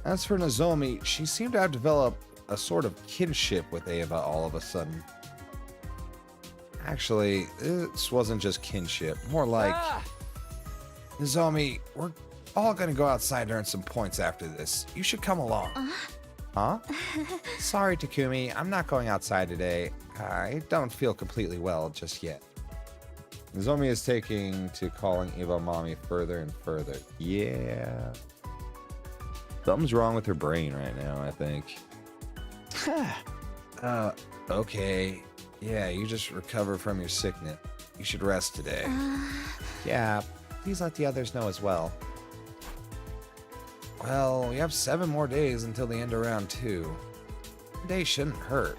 As for Nozomi, she seemed to have developed a sort of kinship with Ava all of a sudden. Actually, this wasn't just kinship, more like... Nozomi, we're all gonna go outside to earn some points after this. You should come along. Huh? Sorry, Takumi, I'm not going outside today. I don't feel completely well just yet. Nozomi is taking to calling Ava mommy further and further. Yeah. Something's wrong with her brain right now, I think. Okay. Yeah, you just recover from your sickness. You should rest today. Yeah, please let the others know as well. Well, we have 7 more days until the end of round 2. They shouldn't hurt.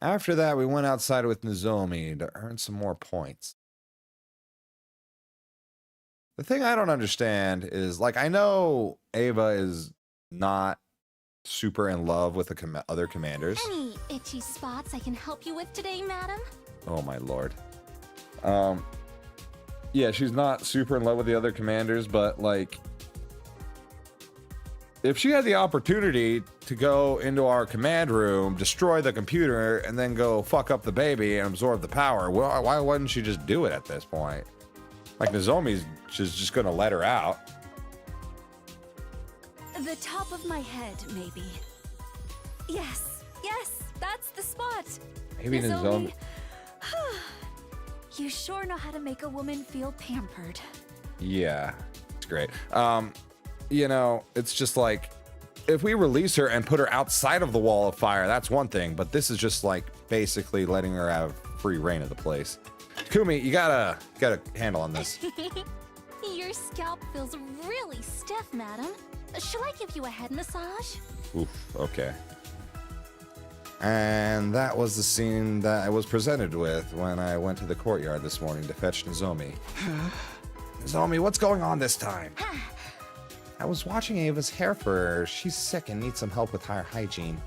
After that, we went outside with Nozomi to earn some more points. The thing I don't understand is, like, I know Ava is not super in love with the other commanders. Any itchy spots I can help you with today, madam? Oh my lord. Yeah, she's not super in love with the other commanders, but, like, if she had the opportunity to go into our command room, destroy the computer, and then go fuck up the baby and absorb the power, why wouldn't she just do it at this point? Like, Nozomi's just gonna let her out. The top of my head, maybe. Yes, that's the spot. Maybe Nozomi. You sure know how to make a woman feel pampered. Yeah, it's great. You know, it's just like, if we release her and put her outside of the wall of fire, that's one thing, but this is just like basically letting her have free reign of the place. Takumi, you gotta handle on this. Your scalp feels really stiff, madam. Shall I give you a head massage? Oof, okay. And that was the scene that I was presented with when I went to the courtyard this morning to fetch Nozomi. Nozomi, what's going on this time? I was watching Ava's hair for her. She's sick and needs some help with hair hygiene.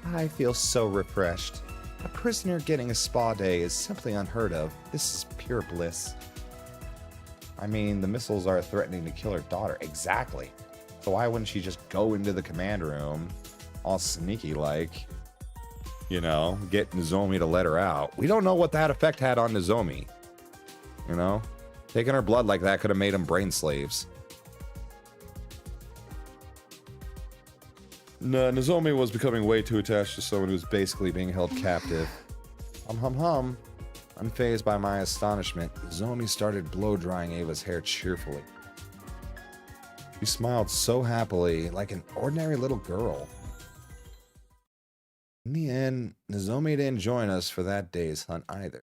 I feel so refreshed. A prisoner getting a spa day is simply unheard of. This is pure bliss. I mean, the missiles are threatening to kill her daughter. Exactly. So why wouldn't she just go into the command room, all sneaky-like, you know, get Nozomi to let her out? We don't know what that effect had on Nozomi. You know? Taking her blood like that could have made them brain slaves. No, Nozomi was becoming way too attached to someone who was basically being held captive. Hum. Unfazed by my astonishment, Nozomi started blow-drying Ava's hair cheerfully. She smiled so happily, like an ordinary little girl. In the end, Nozomi didn't join us for that day's hunt either.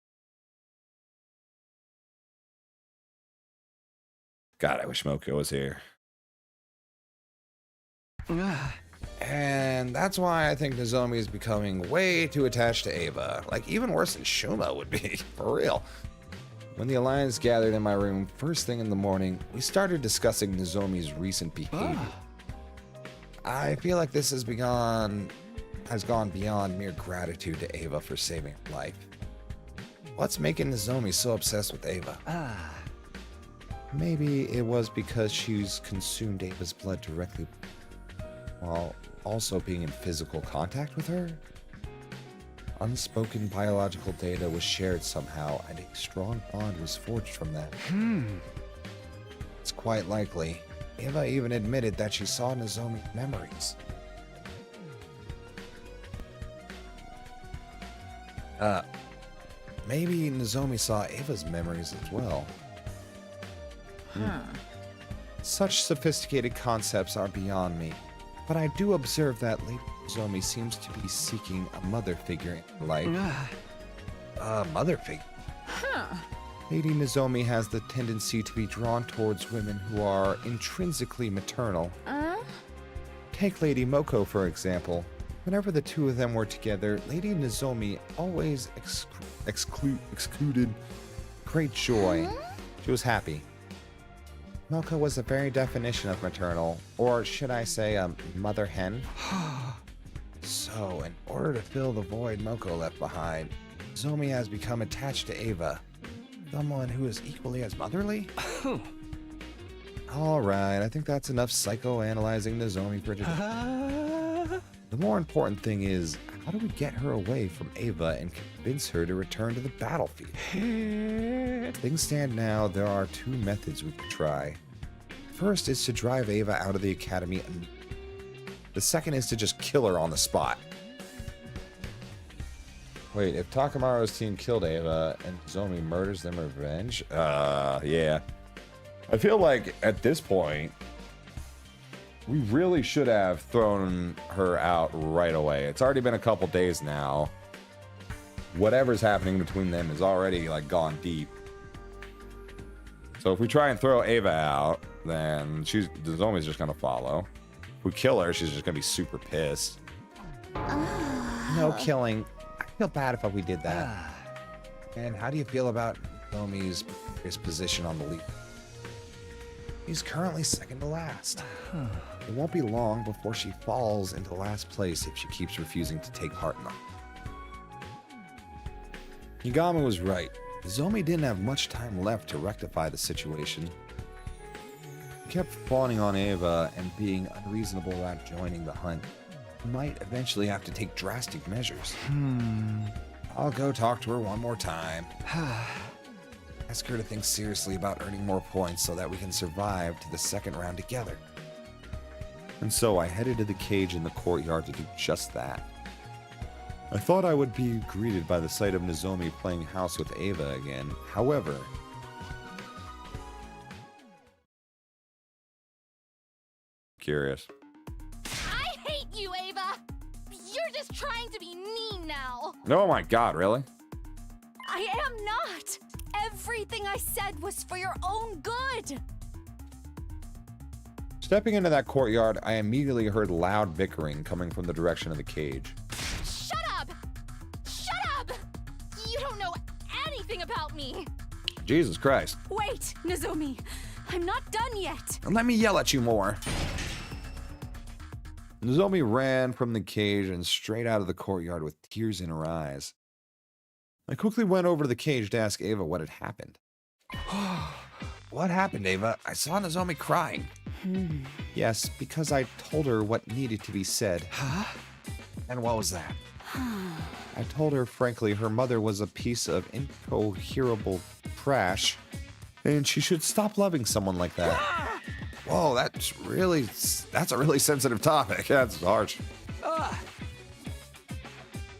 God, I wish Moko was here. And that's why I think Nozomi is becoming way too attached to Ava. Like, even worse than Shuma would be, for real. When the Alliance gathered in my room first thing in the morning, we started discussing Nozomi's recent behavior. I feel like this has gone beyond mere gratitude to Ava for saving her life. What's making Nozomi so obsessed with Ava? Maybe it was because she's consumed Ava's blood directly while also being in physical contact with her? Unspoken biological data was shared somehow, and a strong bond was forged from that. It's quite likely. Ava even admitted that she saw Nozomi's memories. Maybe Nozomi saw Ava's memories as well. Such sophisticated concepts are beyond me. But I do observe that Lady Nozomi seems to be seeking a mother figure in her life. A mother figure? Huh. Lady Nozomi has the tendency to be drawn towards women who are intrinsically maternal. Take Lady Moko, for example. Whenever the two of them were together, Lady Nozomi always excluded great joy. She was happy. Moko was the very definition of maternal, or should I say a mother hen? So, in order to fill the void Moko left behind, Nozomi has become attached to Ava. Someone who is equally as motherly? Alright, I think that's enough psychoanalyzing Nozomi for today. The more important thing is, how do we get her away from Ava and convince her to return to the battlefield? Things stand now, there are two methods we could try. First is to drive Ava out of the academy. The second is to just kill her on the spot. Wait, if Takamaro's team killed Ava and Nozomi murders them in revenge? Yeah. I feel like at this point, we really should have thrown her out right away. It's already been a couple days now. Whatever's happening between them is already, like, gone deep. So if we try and throw Ava out, then Nozomi's just gonna follow. If we kill her, she's just gonna be super pissed. No killing. I feel bad if we did that. And how do you feel about Nozomi's position on the league? He's currently second to last. It won't be long before she falls into last place if she keeps refusing to take part in them. Higama was right. Nozomi didn't have much time left to rectify the situation. He kept fawning on Ava and being unreasonable about joining the hunt. He might eventually have to take drastic measures. I'll go talk to her one more time. Ask her to think seriously about earning more points so that we can survive to the second round together. And so I headed to the cage in the courtyard to do just that. I thought I would be greeted by the sight of Nozomi playing house with Ava again. However, curious. I hate you, Ava! You're just trying to be mean now! Oh my god, really? I am not! Everything I said was for your own good! Stepping into that courtyard, I immediately heard loud bickering coming from the direction of the cage. Shut up! Shut up! You don't know anything about me! Jesus Christ. Wait, Nozomi. I'm not done yet. And let me yell at you more. Nozomi ran from the cage and straight out of the courtyard with tears in her eyes. I quickly went over to the cage to ask Ava what had happened. What happened, Ava? I saw Nozomi crying. Yes, because I told her what needed to be said. And what was that? I told her, frankly, her mother was a piece of incoherable trash, and she should stop loving someone like that. Whoa, that's a really sensitive topic. That's harsh.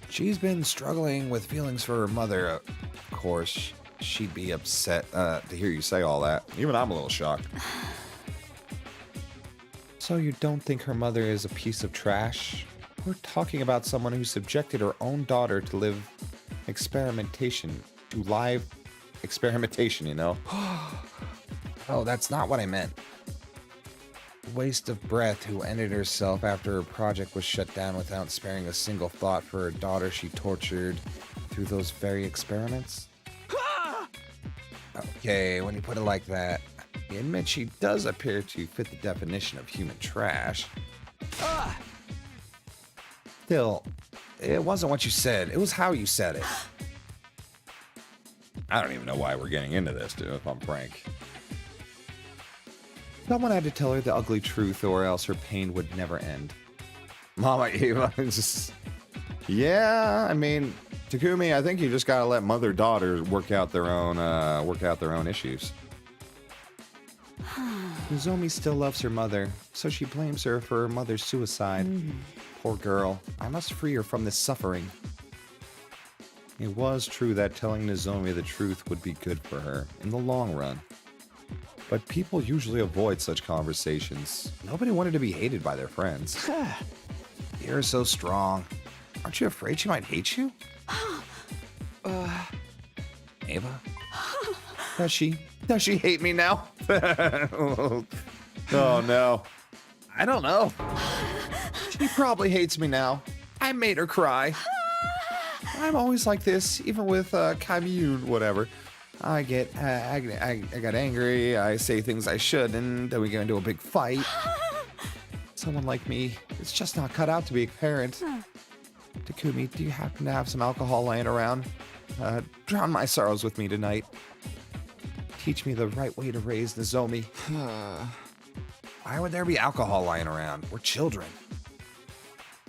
She's been struggling with feelings for her mother. Of course, she'd be upset to hear you say all that. Even I'm a little shocked. So you don't think her mother is a piece of trash? We're talking about someone who subjected her own daughter to live experimentation, you know? Oh, that's not what I meant. Waste of breath who ended herself after her project was shut down without sparing a single thought for her daughter she tortured through those very experiments? Okay, when you put it like that, I admit she does appear to fit the definition of human trash. Still, it wasn't what you said, it was how you said it. I don't even know why we're getting into this, dude, if I'm frank. Someone had to tell her the ugly truth or else her pain would never end. Mama Eva just... Yeah, I mean, Takumi, I think you just gotta let mother-daughter work out their own issues. Nozomi still loves her mother, so she blames her for her mother's suicide. Poor girl. I must free her from this suffering. It was true that telling Nozomi the truth would be good for her in the long run. But people usually avoid such conversations. Nobody wanted to be hated by their friends. You're so strong. Aren't you afraid she might hate you? Ava? Does she hate me now? Oh no. I don't know. She probably hates me now. I made her cry. I'm always like this, even with Camille, whatever. I get angry, I say things I shouldn't, then we get into a big fight. Someone like me, it's just not cut out to be a parent. Takumi, do you happen to have some alcohol lying around? Drown my sorrows with me tonight. Teach me the right way to raise Nozomi. Why would there be alcohol lying around? We're children.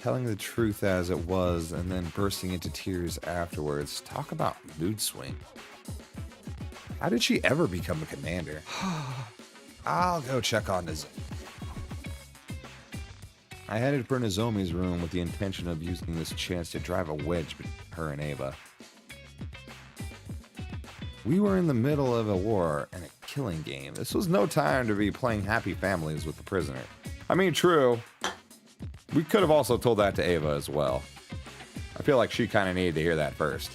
Telling the truth as it was and then bursting into tears afterwards. Talk about mood swing. How did she ever become a commander? I'll go check on Nozomi. I headed for Nozomi's room with the intention of using this chance to drive a wedge between her and Ava. We were in the middle of a war and a killing game. This was no time to be playing happy families with the prisoner. I mean, true. We could have also told that to Ava as well. I feel like she kind of needed to hear that first.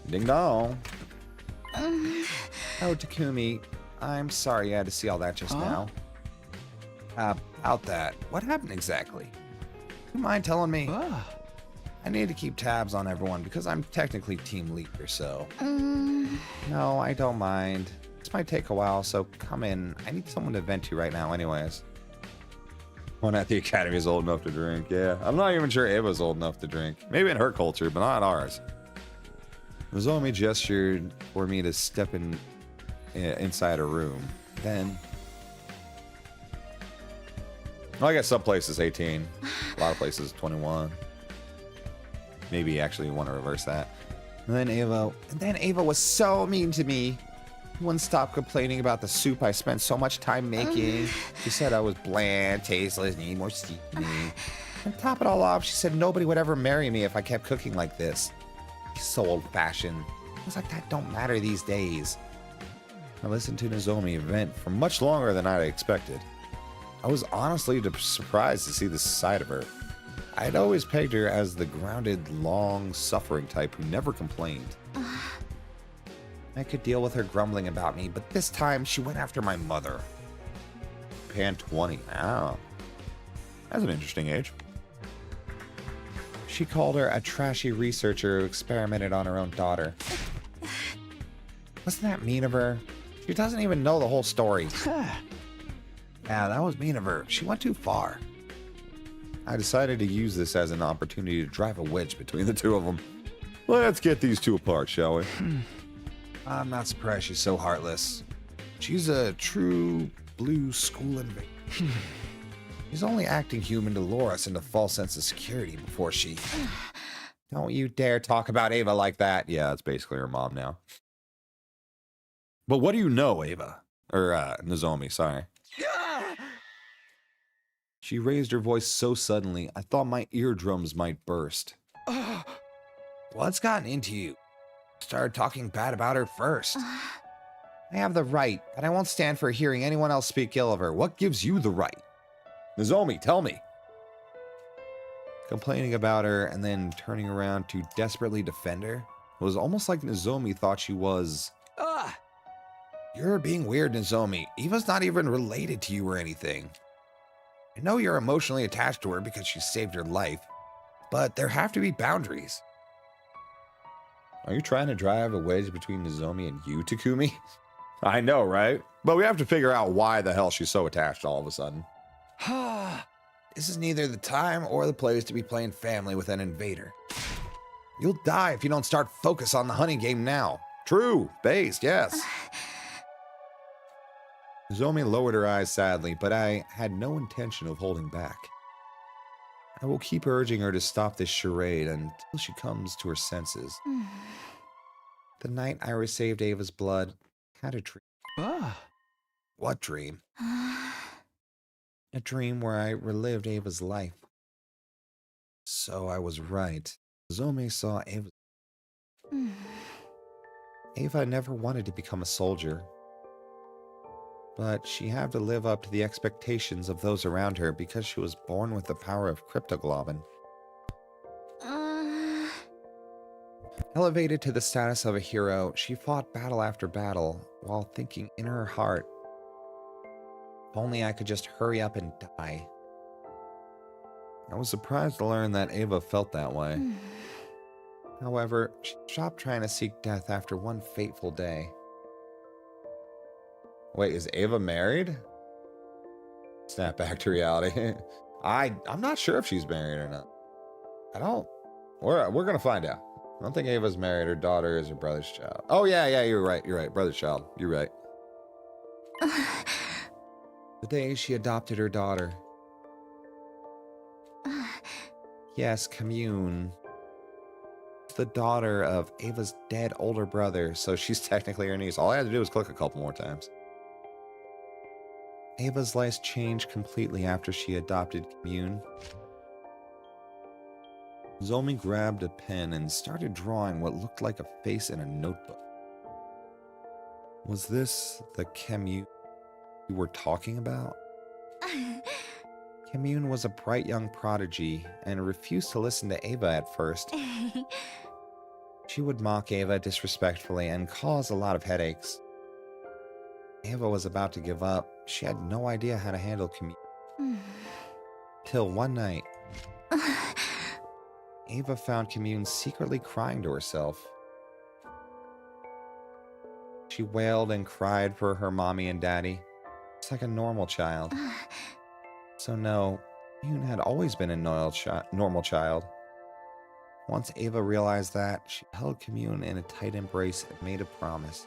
Ding dong. Oh, Takumi, I'm sorry you had to see all that just now. About that, what happened exactly? You mind telling me? I need to keep tabs on everyone because I'm technically team leader, so. No, I don't mind. This might take a while, so come in. I need someone to vent to right now anyways. One at the academy is old enough to drink, yeah. I'm not even sure Ava's old enough to drink. Maybe in her culture, but not ours. Nozomi gestured for me to step in inside a room. Then, well, I guess some places 18. A lot of places 21. Maybe actually want to reverse that. And then Ava was so mean to me. She wouldn't stop complaining about the soup I spent so much time making. She said I was bland, tasteless, need more seasoning. And top it all off, she said nobody would ever marry me if I kept cooking like this. She's so old-fashioned. Things like that don't matter these days. I listened to Nozomi vent for much longer than I expected. I was honestly surprised to see this side of her. I had always pegged her as the grounded, long-suffering type who never complained. I could deal with her grumbling about me, but this time she went after my mother. Pan 20. Wow. That's an interesting age. She called her a trashy researcher who experimented on her own daughter. Wasn't that mean of her? She doesn't even know the whole story. Yeah, that was mean of her. She went too far. I decided to use this as an opportunity to drive a wedge between the two of them. Let's get these two apart, shall we? I'm not surprised she's so heartless. She's a true blue school invader. She's only acting human to lure us into a false sense of security before she... Don't you dare talk about Ava like that. Yeah, it's basically her mom now. But what do you know, Ava? Or, Nozomi, sorry. She raised her voice so suddenly, I thought my eardrums might burst. What's gotten into you? Started talking bad about her first. I have the right, but I won't stand for hearing anyone else speak ill of her. What gives you the right? Nozomi, tell me. Complaining about her and then turning around to desperately defend her, it was almost like Nozomi thought she was... You're being weird, Nozomi. Eva's not even related to you or anything. I know you're emotionally attached to her because she saved your life, but there have to be boundaries. Are you trying to drive a wedge between Nozomi and you, Takumi? I know, right? But we have to figure out why the hell she's so attached all of a sudden. This is neither the time or the place to be playing family with an invader. You'll die if you don't start focus on the hunting game now. True, based, yes. Nozomi lowered her eyes sadly, but I had no intention of holding back. I will keep urging her to stop this charade until she comes to her senses. The night I received Ava's blood, I had a dream. What dream? A dream where I relived Ava's life. So I was right. Nozomi saw Ava. Ava never wanted to become a soldier, but she had to live up to the expectations of those around her because she was born with the power of cryptoglobin. Elevated to the status of a hero, she fought battle after battle while thinking in her heart, if only I could just hurry up and die. I was surprised to learn that Ava felt that way. However, she stopped trying to seek death after one fateful day. Wait, is Ava married? Snap back to reality. I'm not sure if she's married or not. I don't. We're gonna find out. I don't think Ava's married. Her daughter is her brother's child. Oh yeah, you're right. Brother's child. You're right. The day she adopted her daughter. Yes, Commune. The daughter of Ava's dead older brother, so she's technically her niece. All I had to do was click a couple more times. Ava's life changed completely after she adopted Commune. Zomi grabbed a pen and started drawing what looked like a face in a notebook. Was this the Commune we were talking about? Commune was a bright young prodigy and refused to listen to Ava at first. She would mock Ava disrespectfully and cause a lot of headaches. Ava was about to give up. She had no idea how to handle Commune. Till one night, Ava found Commune secretly crying to herself. She wailed and cried for her mommy and daddy, just like a normal child. So no, Commune had always been a normal child. Once Ava realized that, she held Commune in a tight embrace and made a promise.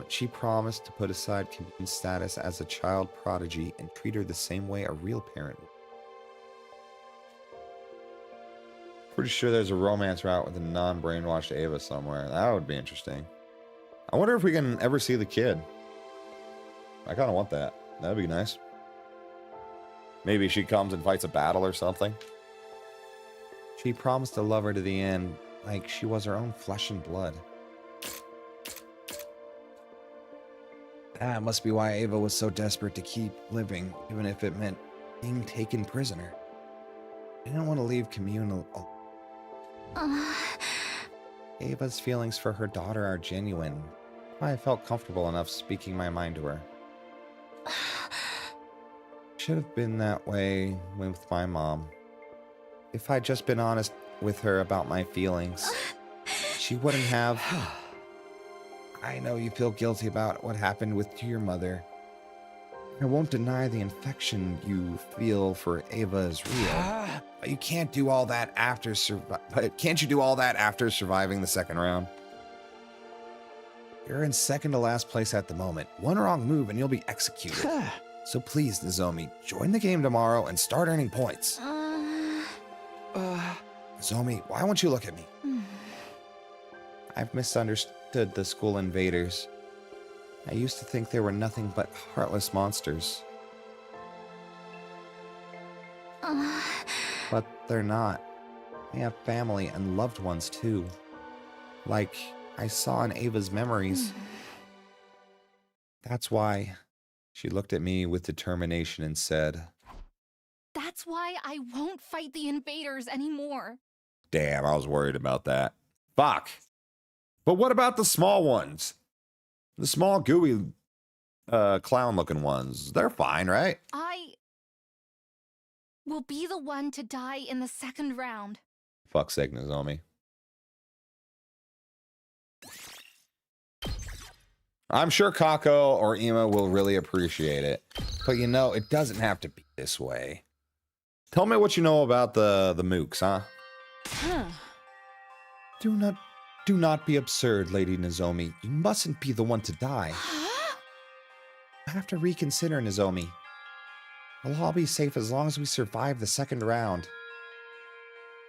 She promised to put aside Commune's status as a child prodigy and treat her the same way a real parent would. Pretty sure there's a romance route with a non-brainwashed Ava somewhere. That would be interesting. I wonder if we can ever see the kid. I kind of want that. That'd be nice. Maybe she comes and fights a battle or something. She promised to love her to the end, like she was her own flesh and blood. That must be why Ava was so desperate to keep living, even if it meant being taken prisoner. I didn't want to leave Commune alone. Ava's feelings for her daughter are genuine. I felt comfortable enough speaking my mind to her. Should have been that way with my mom. If I'd just been honest with her about my feelings, she wouldn't have. I know you feel guilty about what happened to your mother. I won't deny the infection you feel for Ava is real. But you can't do all that after can't you do all that after surviving the second round? You're in second to last place at the moment. One wrong move and you'll be executed. So please, Nozomi, join the game tomorrow and start earning points. Nozomi, why won't you look at me? I've misunderstood the school invaders. I used to think they were nothing but heartless monsters. But they're not. They have family and loved ones too. Like I saw in Ava's memories. That's why. She looked at me with determination and said, That's why I won't fight the invaders anymore. Damn, I was worried about that. Fuck. But what about the small ones? The small, gooey, clown-looking ones. They're fine, right? I will be the one to die in the second round. Fuck's sake, Nozomi. I'm sure Kako or Ima will really appreciate it. But you know, it doesn't have to be this way. Tell me what you know about the mooks, huh? Do not be absurd, Lady Nozomi. You mustn't be the one to die. You have to reconsider, Nozomi. We'll all be safe as long as we survive the second round.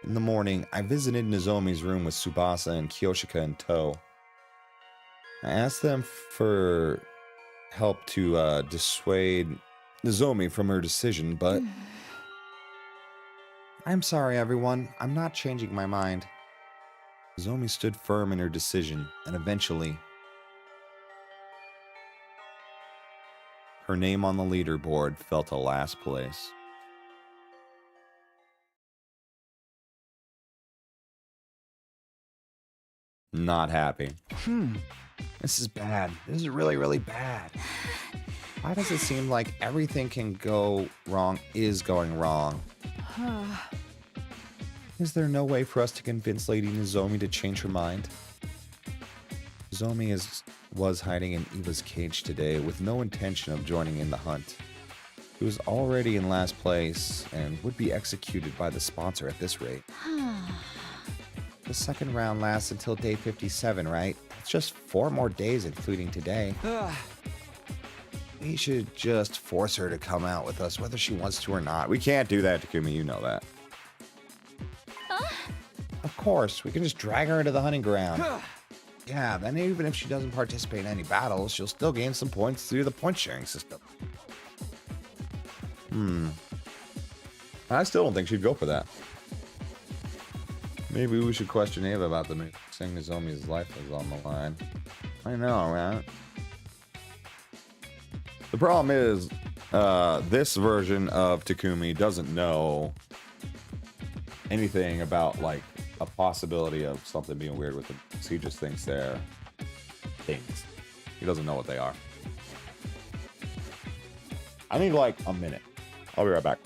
In the morning, I visited Nozomi's room with Tsubasa and Kyoshika in tow. I asked them for help to dissuade Nozomi from her decision, but... I'm sorry, everyone. I'm not changing my mind. Nozomi stood firm in her decision, and eventually, her name on the leaderboard fell to last place. Not happy. This is bad. This is really, really bad. Why does it seem like everything can go wrong is going wrong? Is there no way for us to convince Lady Nozomi to change her mind? Nozomi was hiding in Eva's cage today with no intention of joining in the hunt. He was already in last place and would be executed by the sponsor at this rate. The second round lasts until day 57, right? It's just 4 more days, including today. We should just force her to come out with us, whether she wants to or not. We can't do that, Takumi, you know that. Of course, we can just drag her into the hunting ground. Yeah, then even if she doesn't participate in any battles, she'll still gain some points through the point-sharing system. I still don't think she'd go for that. Maybe we should question Ava about the move, saying Nozomi's life is on the line. I know, right? The problem is, this version of Takumi doesn't know anything about, like, a possibility of something being weird with him. So he just thinks they're things. He doesn't know what they are. I need, like, a minute. I'll be right back.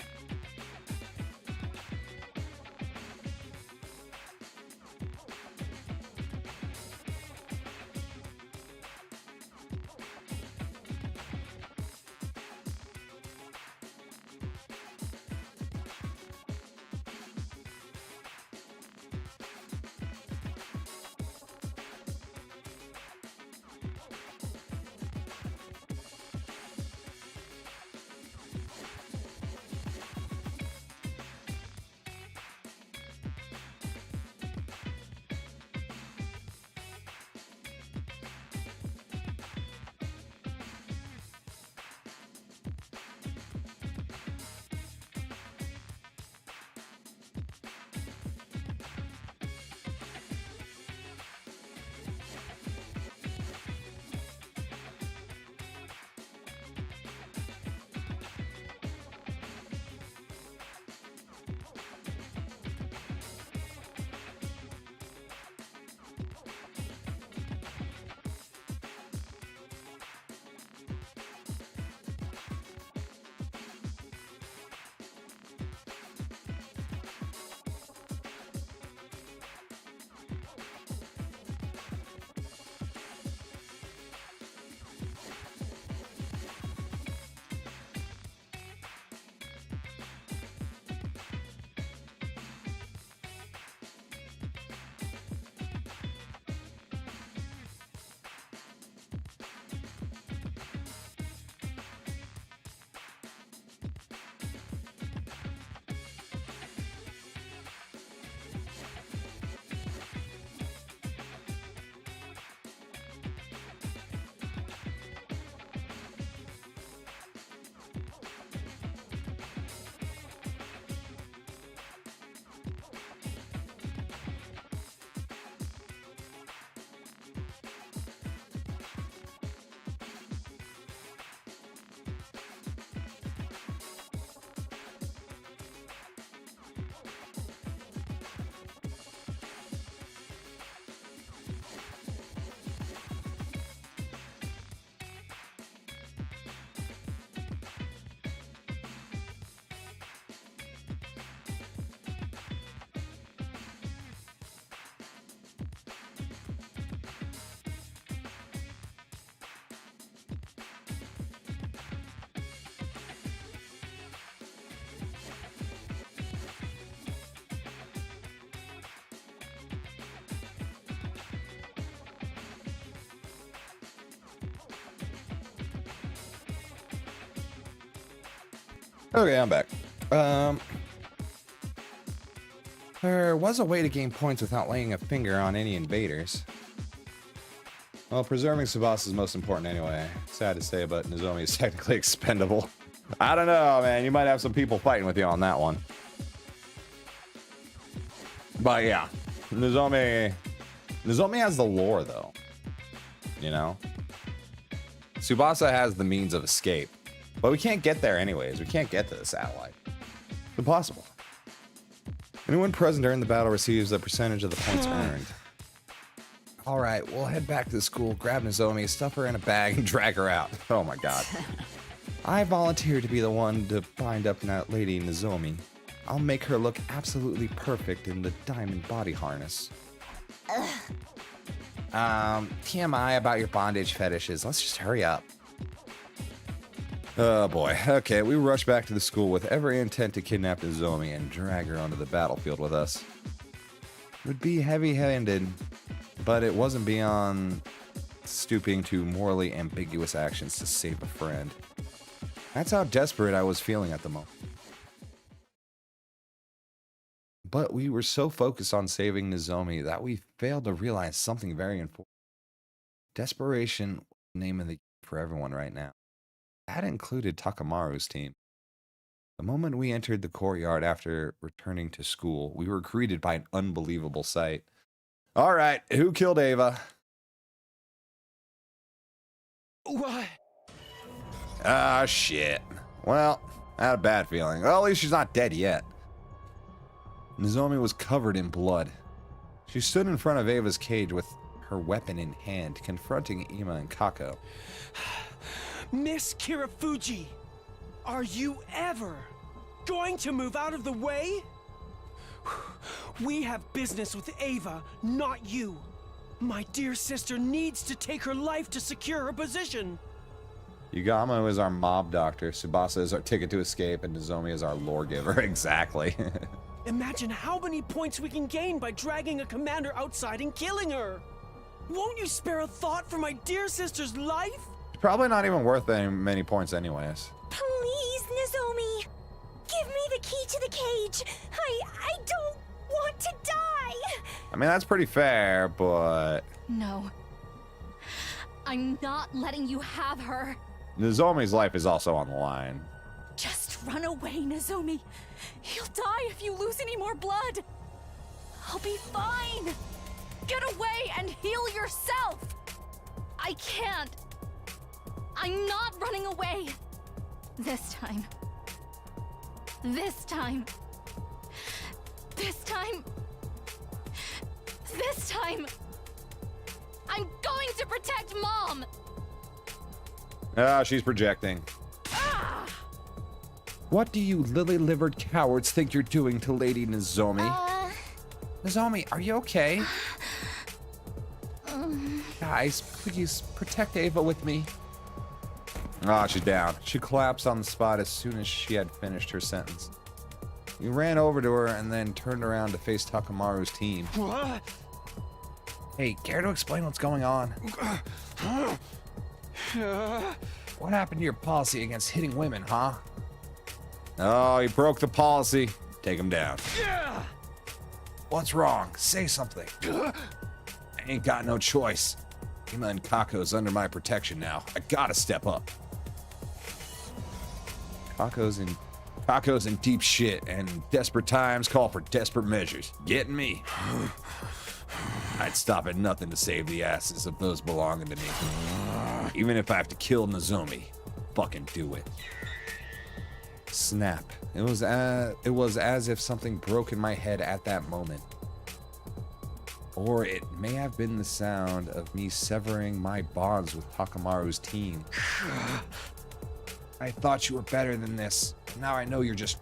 Okay, I'm back. There was a way to gain points without laying a finger on any invaders. Well, preserving Tsubasa is most important anyway. Sad to say, but Nozomi is technically expendable. I don't know, man. You might have some people fighting with you on that one. But yeah, Nozomi Nozomi has the lore, though. You know? Tsubasa has the means of escape. But we can't get there anyways. We can't get to the satellite. It's impossible. Anyone present during the battle receives a percentage of the points earned. All right, we'll head back to the school, grab Nozomi, stuff her in a bag, and drag her out. Oh my god. I volunteer to be the one to bind up that lady Nozomi. I'll make her look absolutely perfect in the diamond body harness. TMI about your bondage fetishes. Let's just hurry up. Oh boy. Okay, we rush back to the school with every intent to kidnap Nozomi and drag her onto the battlefield with us. It would be heavy-handed, but it wasn't beyond stooping to morally ambiguous actions to save a friend. That's how desperate I was feeling at the moment. But we were so focused on saving Nozomi that we failed to realize something very important. Desperation was the name of the game for everyone right now. That included Takamaru's team. The moment we entered the courtyard after returning to school, we were greeted by an unbelievable sight. All right, who killed Ava? What? Ah, shit. Well, I had a bad feeling. Well, at least she's not dead yet. Nozomi was covered in blood. She stood in front of Ava's cage with her weapon in hand, confronting Ima and Kako. Miss Kirafuji, are you ever going to move out of the way? We have business with Ava, not you. My dear sister needs to take her life to secure her position. Yugamo is our mob doctor, Tsubasa is our ticket to escape, and Nozomi is our lore giver. Exactly. Imagine how many points we can gain by dragging a commander outside and killing her. Won't you spare a thought for my dear sister's life? Probably not even worth many points anyways. Please, Nozomi. Give me the key to the cage. I don't want to die. I mean, that's pretty fair, but... No. I'm not letting you have her. Nozomi's life is also on the line. Just run away, Nozomi. You'll die if you lose any more blood. I'll be fine. Get away and heal yourself. I can't. I'm not running away. This time. This time. This time. This time. I'm going to protect Mom. Ah, she's projecting. Ah! What do you lily-livered cowards think you're doing to Lady Nozomi? Nozomi, are you okay? Guys, please protect Ava with me. Ah, she's down. She collapsed on the spot as soon as she had finished her sentence. We ran over to her and then turned around to face Takamaru's team. What? Hey, care to explain what's going on? What happened to your policy against hitting women, huh? Oh, he broke the policy. Take him down. Yeah. What's wrong? Say something. I ain't got no choice. Ima and Kako's under my protection now. I gotta step up. Kako's in deep shit, and desperate times call for desperate measures. Getting me? I'd stop at nothing to save the asses of those belonging to me. Even if I have to kill Nozomi, fucking do it. Snap. It was as if something broke in my head at that moment. Or it may have been the sound of me severing my bonds with Takamaru's team. I thought you were better than this. Now I know you're just...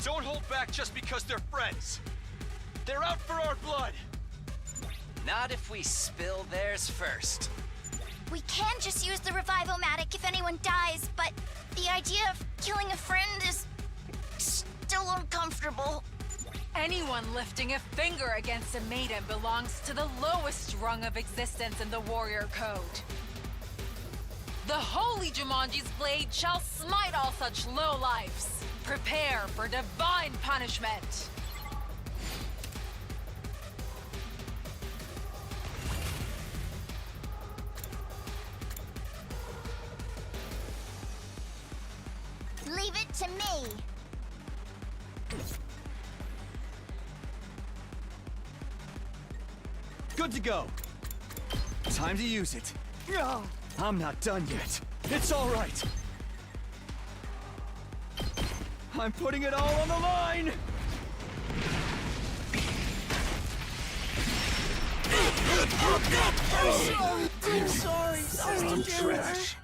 Don't hold back just because they're friends. They're out for our blood. Not if we spill theirs first. We can just use the revival-matic if anyone dies, but the idea of killing a friend is still uncomfortable. Anyone lifting a finger against a maiden belongs to the lowest rung of existence in the warrior code. The holy Jumanji's blade shall smite all such lowlifes. Prepare for divine punishment. Leave it to me. Good to go. Time to use it. I'm not done yet. It's all right. I'm putting it all on the line! I'm sorry, trash.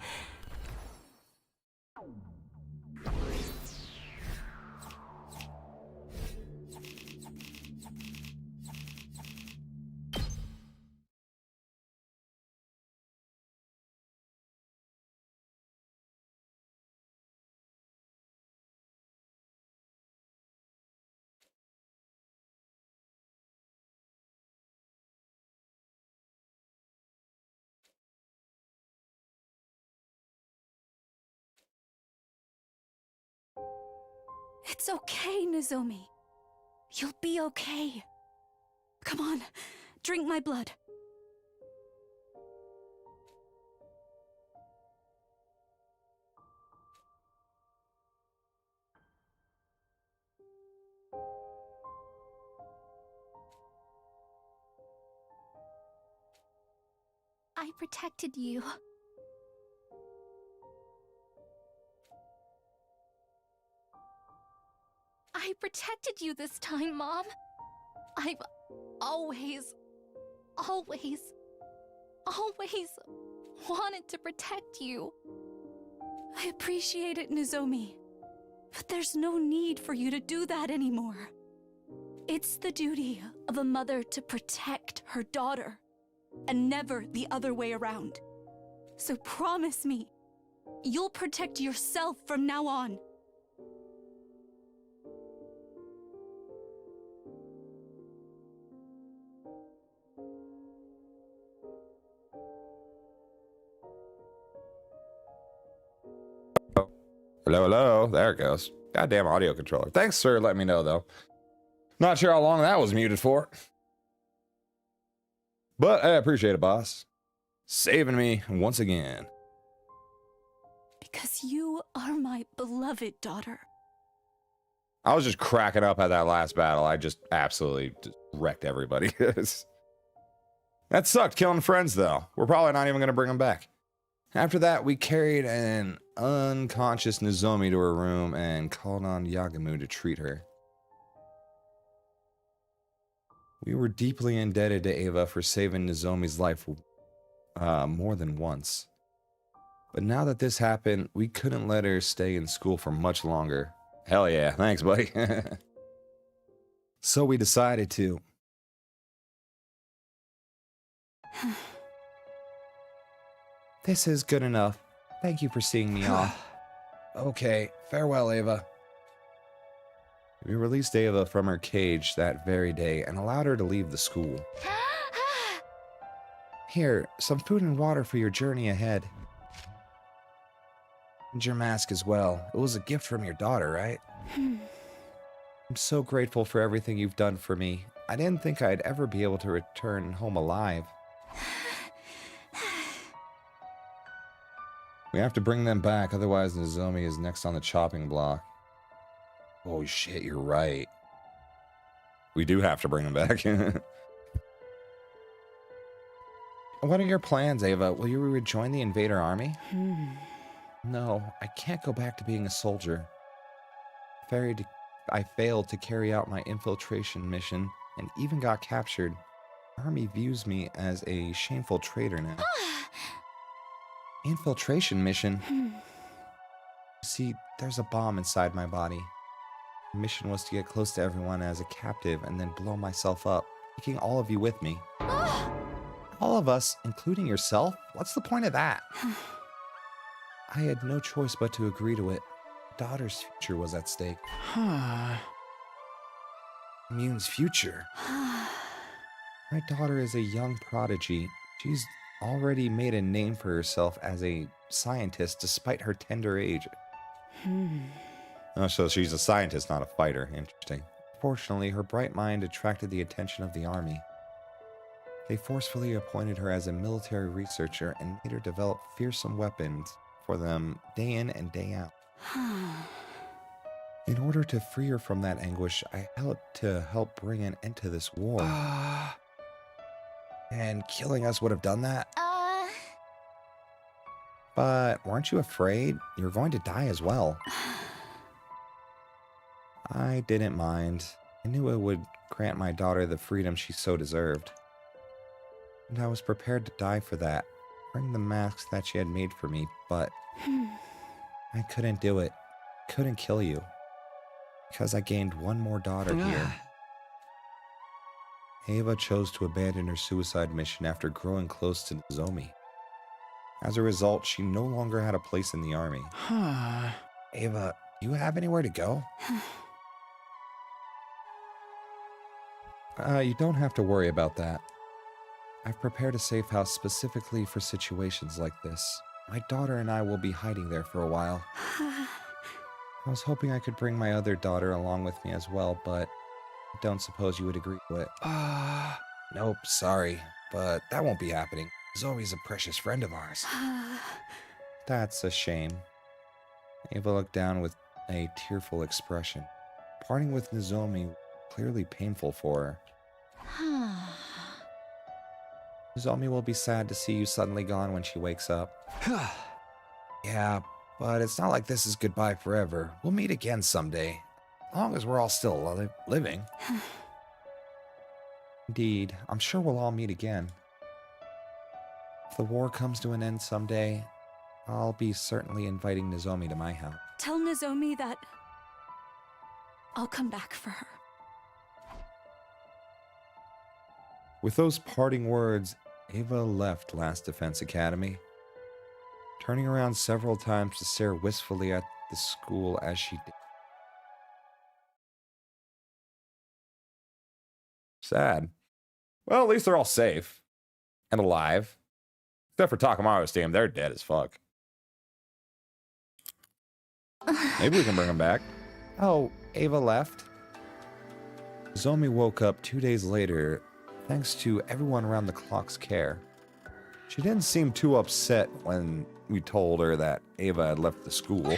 It's okay, Nozomi. You'll be okay. Come on, drink my blood. I protected you. I protected you this time, Mom. I've always wanted to protect you. I appreciate it, Nozomi. But there's no need for you to do that anymore. It's the duty of a mother to protect her daughter, and never the other way around. So promise me, you'll protect yourself from now on. Hello, hello. There it goes. Goddamn audio controller. Thanks for letting me know, though. Not sure how long that was muted for. But I appreciate it, boss. Saving me once again. Because you are my beloved daughter. I was just cracking up at that last battle. I just absolutely just wrecked everybody. That sucked, killing friends, though. We're probably not even going to bring them back. After that, we carried an unconscious Nozomi to her room and called on Yagamu to treat her. We were deeply indebted to Ava for saving Nozomi's life more than once. But now that this happened, we couldn't let her stay in school for much longer. Hell yeah, thanks, buddy. So we decided to. This is good enough. Thank you for seeing me off. Okay, farewell, Ava. We released Ava from her cage that very day and allowed her to leave the school. Here, some food and water for your journey ahead. And your mask as well. It was a gift from your daughter, right? I'm so grateful for everything you've done for me. I didn't think I'd ever be able to return home alive. We have to bring them back, otherwise Nozomi is next on the chopping block. Oh shit, you're right. We do have to bring him back. What are your plans, Ava? Will you rejoin the invader army? No, I can't go back to being a soldier. I failed to carry out my infiltration mission and even got captured. The army views me as a shameful traitor now. Infiltration mission? See, there's a bomb inside my body. The mission was to get close to everyone as a captive and then blow myself up, taking all of you with me. All of us, including yourself? What's the point of that? I had no choice but to agree to it. My daughter's future was at stake. Commune's future? My daughter is a young prodigy. She's already made a name for herself as a scientist despite her tender age. Oh, so she's a scientist, not a fighter. Interesting. Fortunately, her bright mind attracted the attention of the army. They forcefully appointed her as a military researcher and made her develop fearsome weapons for them day in and day out. In order to free her from that anguish, I had to help bring an end to this war. And killing us would have done that? But weren't you afraid? You're going to die as well. I didn't mind. I knew it would grant my daughter the freedom she so deserved. And I was prepared to die for that, bring the masks that she had made for me, but I couldn't do it. Couldn't kill you. Because I gained one more daughter here. Ava chose to abandon her suicide mission after growing close to Nozomi. As a result, she no longer had a place in the army. Ava, do you have anywhere to go? You don't have to worry about that. I've prepared a safe house specifically for situations like this. My daughter and I will be hiding there for a while. I was hoping I could bring my other daughter along with me as well, but I don't suppose you would agree to it. Nope, sorry, but that won't be happening. Zoe's a precious friend of ours. That's a shame. Ava looked down with a tearful expression. Parting with Nozomi was clearly painful for her. Nozomi will be sad to see you suddenly gone when she wakes up. Yeah, but it's not like this is goodbye forever. We'll meet again someday. As long as we're all still living. Indeed, I'm sure we'll all meet again. If the war comes to an end someday, I'll be certainly inviting Nozomi to my house. Tell Nozomi that I'll come back for her. With those parting words, Ava left Last Defense Academy, turning around several times to stare wistfully at the school as she did. Sad. Well, at least they're all safe and alive. Except for Takamaru's team, they're dead as fuck. Maybe we can bring them back. Oh, Ava left? Zomi woke up 2 days later, thanks to everyone around the clock's care. She didn't seem too upset when we told her that Ava had left the school.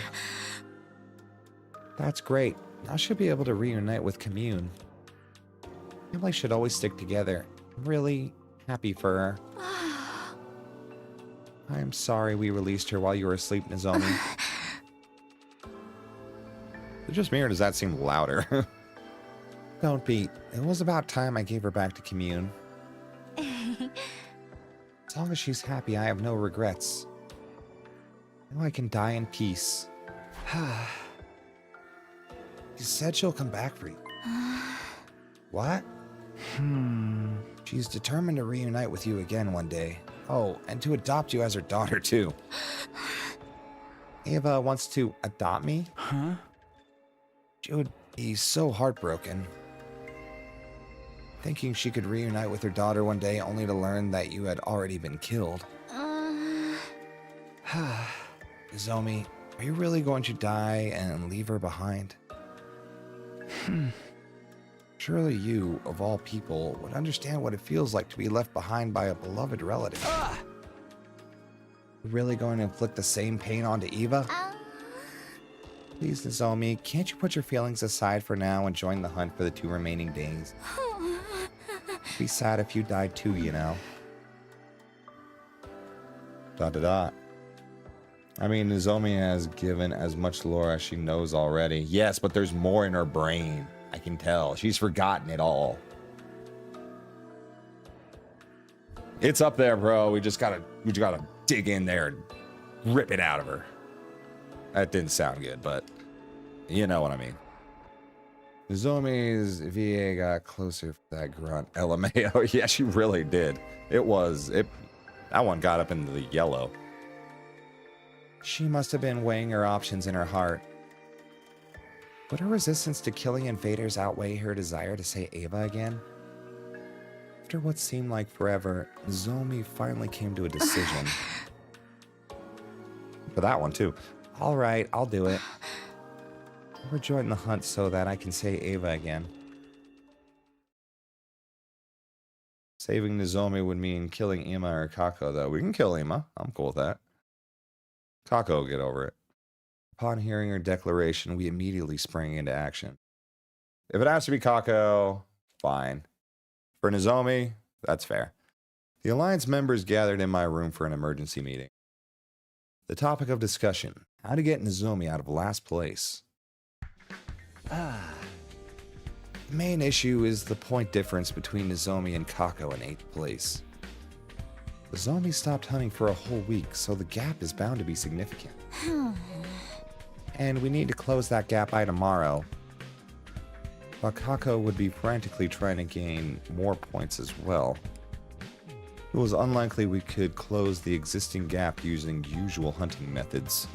That's great. Now she'll be able to reunite with Commune. Family should always stick together. I'm really happy for her. I'm sorry we released her while you were asleep, Nozomi. Is it just me or does that seem louder? Don't be. It was about time I gave her back to Commune. As long as she's happy, I have no regrets. Now I can die in peace. She said she'll come back for you. What? She's determined to reunite with you again one day. Oh, and to adopt you as her daughter, too. Ava wants to adopt me? Huh? She would be so heartbroken. Thinking she could reunite with her daughter one day only to learn that you had already been killed. Nozomi, are you really going to die and leave her behind? Surely you, of all people, would understand what it feels like to be left behind by a beloved relative. You're really going to inflict the same pain onto Eva? Please, Nozomi, can't you put your feelings aside for now and join the hunt for the 2 remaining days? Be sad if you died too, you know. ... I mean, Nozomi has given as much lore as she knows already. Yes, but there's more in her brain. I can tell. She's forgotten it all. It's up there, bro. We just gotta dig in there and rip it out of her. That didn't sound good, but you know what I mean. Nozomi's VA got closer for that grunt. LMAO. Yeah, she really did. That one got up into the yellow. She must have been weighing her options in her heart. Would her resistance to killing invaders outweigh her desire to say Ava again? After what seemed like forever, Nozomi finally came to a decision. For that one, too. Alright, I'll do it. I'll rejoin the hunt so that I can say Ava again. Saving Nozomi would mean killing Ima or Kako, though. We can kill Ima. I'm cool with that. Kako will get over it. Upon hearing her declaration, we immediately sprang into action. If it has to be Kako, fine. For Nozomi, that's fair. The Alliance members gathered in my room for an emergency meeting. The topic of discussion: how to get Nozomi out of last place. The main issue is the point difference between Nozomi and Kako in 8th place. Nozomi stopped hunting for a whole week, so the gap is bound to be significant. And we need to close that gap by tomorrow. While Kako would be frantically trying to gain more points as well, it was unlikely we could close the existing gap using usual hunting methods.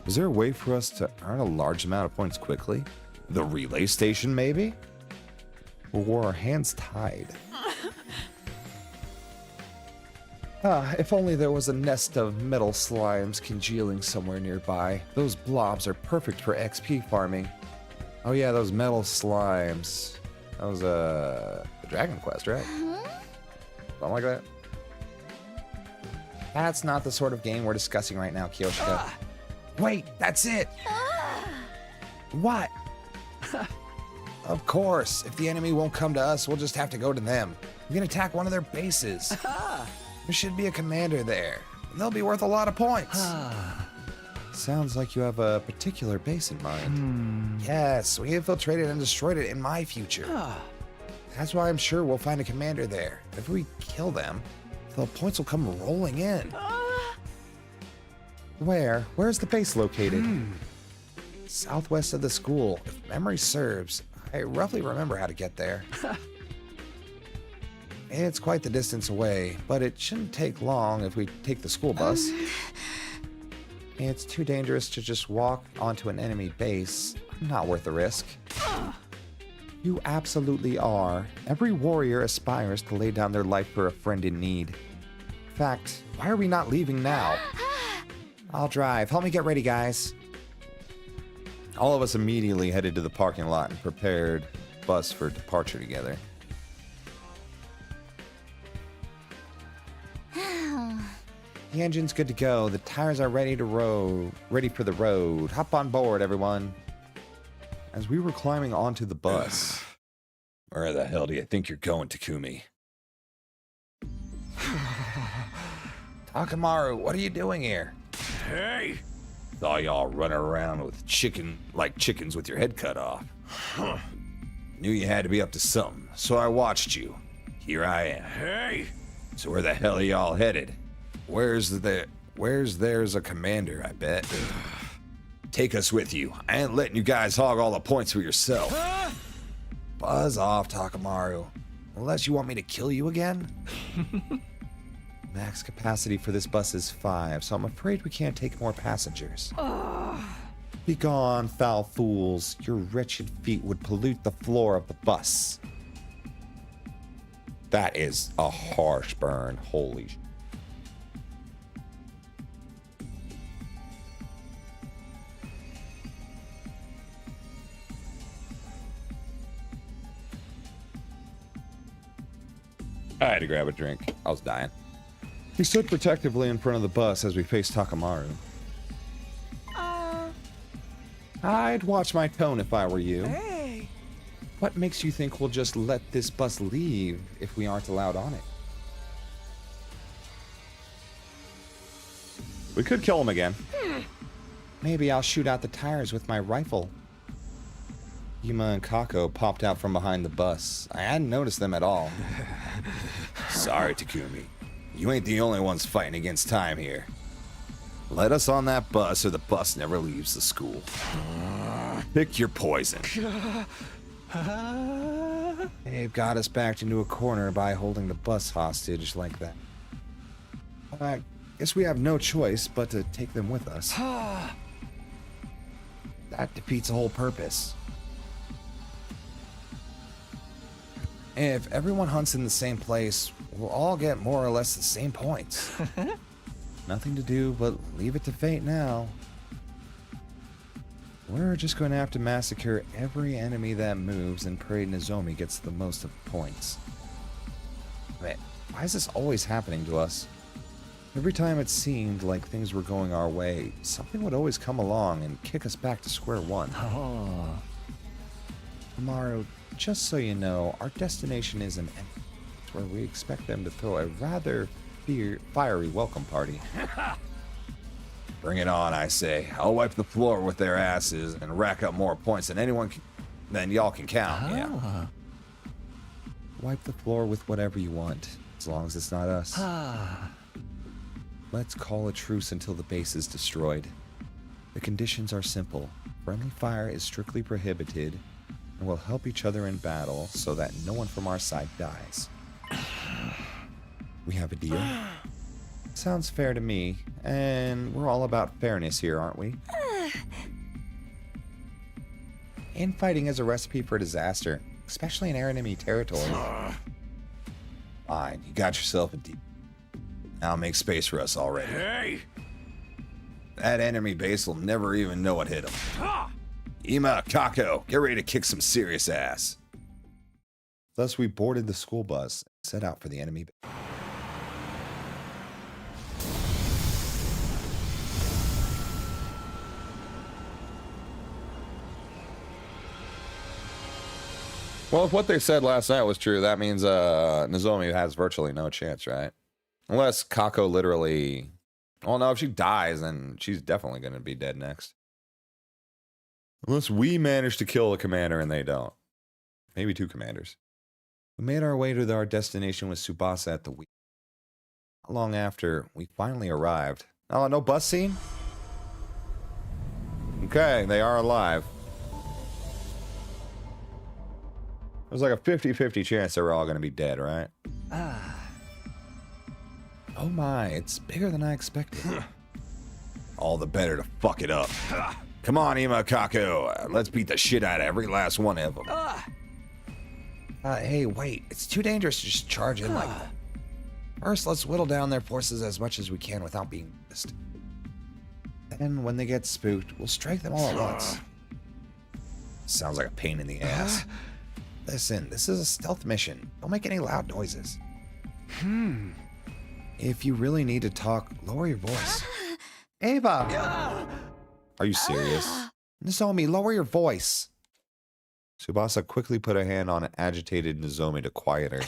Is there a way for us to earn a large amount of points quickly? The relay station, maybe? Or were our hands tied? If only there was a nest of metal slimes congealing somewhere nearby. Those blobs are perfect for XP farming. Oh yeah, those metal slimes. That was the Dragon Quest, right? Something like that. That's not the sort of game we're discussing right now, Kyoshika. Wait, that's it! What? Of course, if the enemy won't come to us, we'll just have to go to them. We can attack one of their bases. There should be a commander there. They'll be worth a lot of points. Sounds like you have a particular base in mind. Yes, we infiltrated and destroyed it in my future. That's why I'm sure we'll find a commander there. If we kill them, the points will come rolling in. Where's the base located? Southwest of the school. If memory serves, I roughly remember how to get there. It's quite the distance away, but it shouldn't take long if we take the school bus. It's too dangerous to just walk onto an enemy base. Not worth the risk. You absolutely are. Every warrior aspires to lay down their life for a friend in need. In fact, why are we not leaving now? I'll drive. Help me get ready, guys. All of us immediately headed to the parking lot and prepared bus for departure together. The engine's good to go. The tires are ready for the road. Hop on board, everyone. As we were climbing onto the bus. Where the hell do you think you're going, Takumi? Takamaru, what are you doing here? Hey! Saw y'all running around with chickens with your head cut off. Knew you had to be up to something, so I watched you. Here I am. Hey! So where the hell are y'all headed? Where's there's a commander, I bet. Take us with you. I ain't letting you guys hog all the points for yourself. Buzz off, Takamaru. Unless you want me to kill you again? Max capacity for this bus is 5, so I'm afraid we can't take more passengers. Be gone, foul fools. Your wretched feet would pollute the floor of the bus. That is a harsh burn. Holy sh**. I had to grab a drink. I was dying. He stood protectively in front of the bus as we faced Takamaru. I'd watch my tone if I were you. Hey! What makes you think we'll just let this bus leave if we aren't allowed on it? We could kill him again. Maybe I'll shoot out the tires with my rifle. Yuma and Kako popped out from behind the bus. I hadn't noticed them at all. Sorry, Takumi. You ain't the only ones fighting against time here. Let us on that bus or the bus never leaves the school. Pick your poison. They've got us backed into a corner by holding the bus hostage like that. I guess we have no choice but to take them with us. That defeats the whole purpose. If everyone hunts in the same place, we'll all get more or less the same points. Nothing to do but leave it to fate now. We're just going to have to massacre every enemy that moves and pray Nozomi gets the most of the points. Man, why is this always happening to us? Every time it seemed like things were going our way, something would always come along and kick us back to square one. Maru, just so you know, our destination is an end where we expect them to throw a rather fiery welcome party. Bring it on, I say. I'll wipe the floor with their asses and rack up more points than y'all can count. Yeah. Wipe the floor with whatever you want, as long as it's not us. Let's call a truce until the base is destroyed. The conditions are simple. Friendly fire is strictly prohibited, and we'll help each other in battle so that no one from our side dies. We have a deal? Sounds fair to me, and we're all about fairness here, aren't we? Infighting is a recipe for disaster, especially in enemy territory. Fine, you got yourself a deal. Now make space for us already. Hey! That enemy base will never even know what hit them. Ima, Kako, get ready to kick some serious ass. Thus, we boarded the school bus and set out for the enemy base. Well, if what they said last night was true, that means Nozomi has virtually no chance, right? Unless Kako literally... Well, no, if she dies, then she's definitely going to be dead next. Unless we manage to kill a commander and they don't. Maybe two commanders. We made our way to our destination with Tsubasa at the wheel. Not long after, we finally arrived. Oh, no bus scene? Okay, they are alive. There's like a 50-50 chance they were all going to be dead, right? Oh my, it's bigger than I expected. All the better to fuck it up. Come on, Ima, Kako. Let's beat the shit out of every last one of them. Hey, wait. It's too dangerous to just charge in like that. First, let's whittle down their forces as much as we can without being missed. Then, when they get spooked, we'll strike them all at once. Sounds like a pain in the ass. Listen, this is a stealth mission. Don't make any loud noises. If you really need to talk, lower your voice. Ava! Are you serious? Nozomi, lower your voice. Tsubasa quickly put a hand on an agitated Nozomi to quiet her.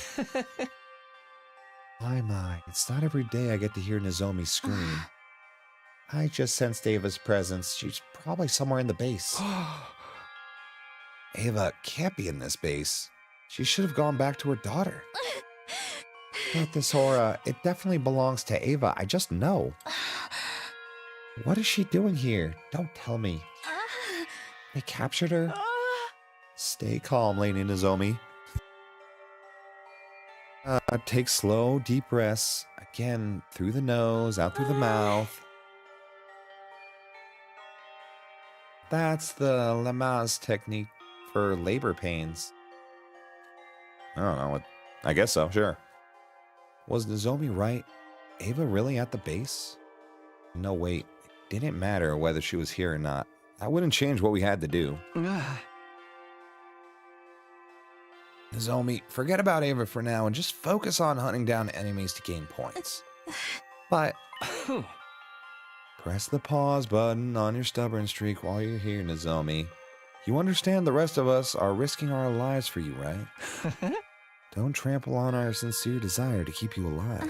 My, it's not every day I get to hear Nozomi scream. I just sensed Ava's presence. She's probably somewhere in the base. Ava can't be in this base. She should have gone back to her daughter. But this aura, it definitely belongs to Ava. I just know. What is she doing here? Don't tell me. They captured her? Stay calm, Lady Nozomi. Take slow, deep breaths. Again, through the nose, out through the mouth. That's the Lamaze technique for labor pains. I don't know. I guess so, sure. Was Nozomi right? Ava really at the base? No, wait. It didn't matter whether she was here or not. That wouldn't change what we had to do. Nozomi, forget about Ava for now and just focus on hunting down enemies to gain points. But Press the pause button on your stubborn streak while you're here, Nozomi. You understand the rest of us are risking our lives for you, right? Don't trample on our sincere desire to keep you alive.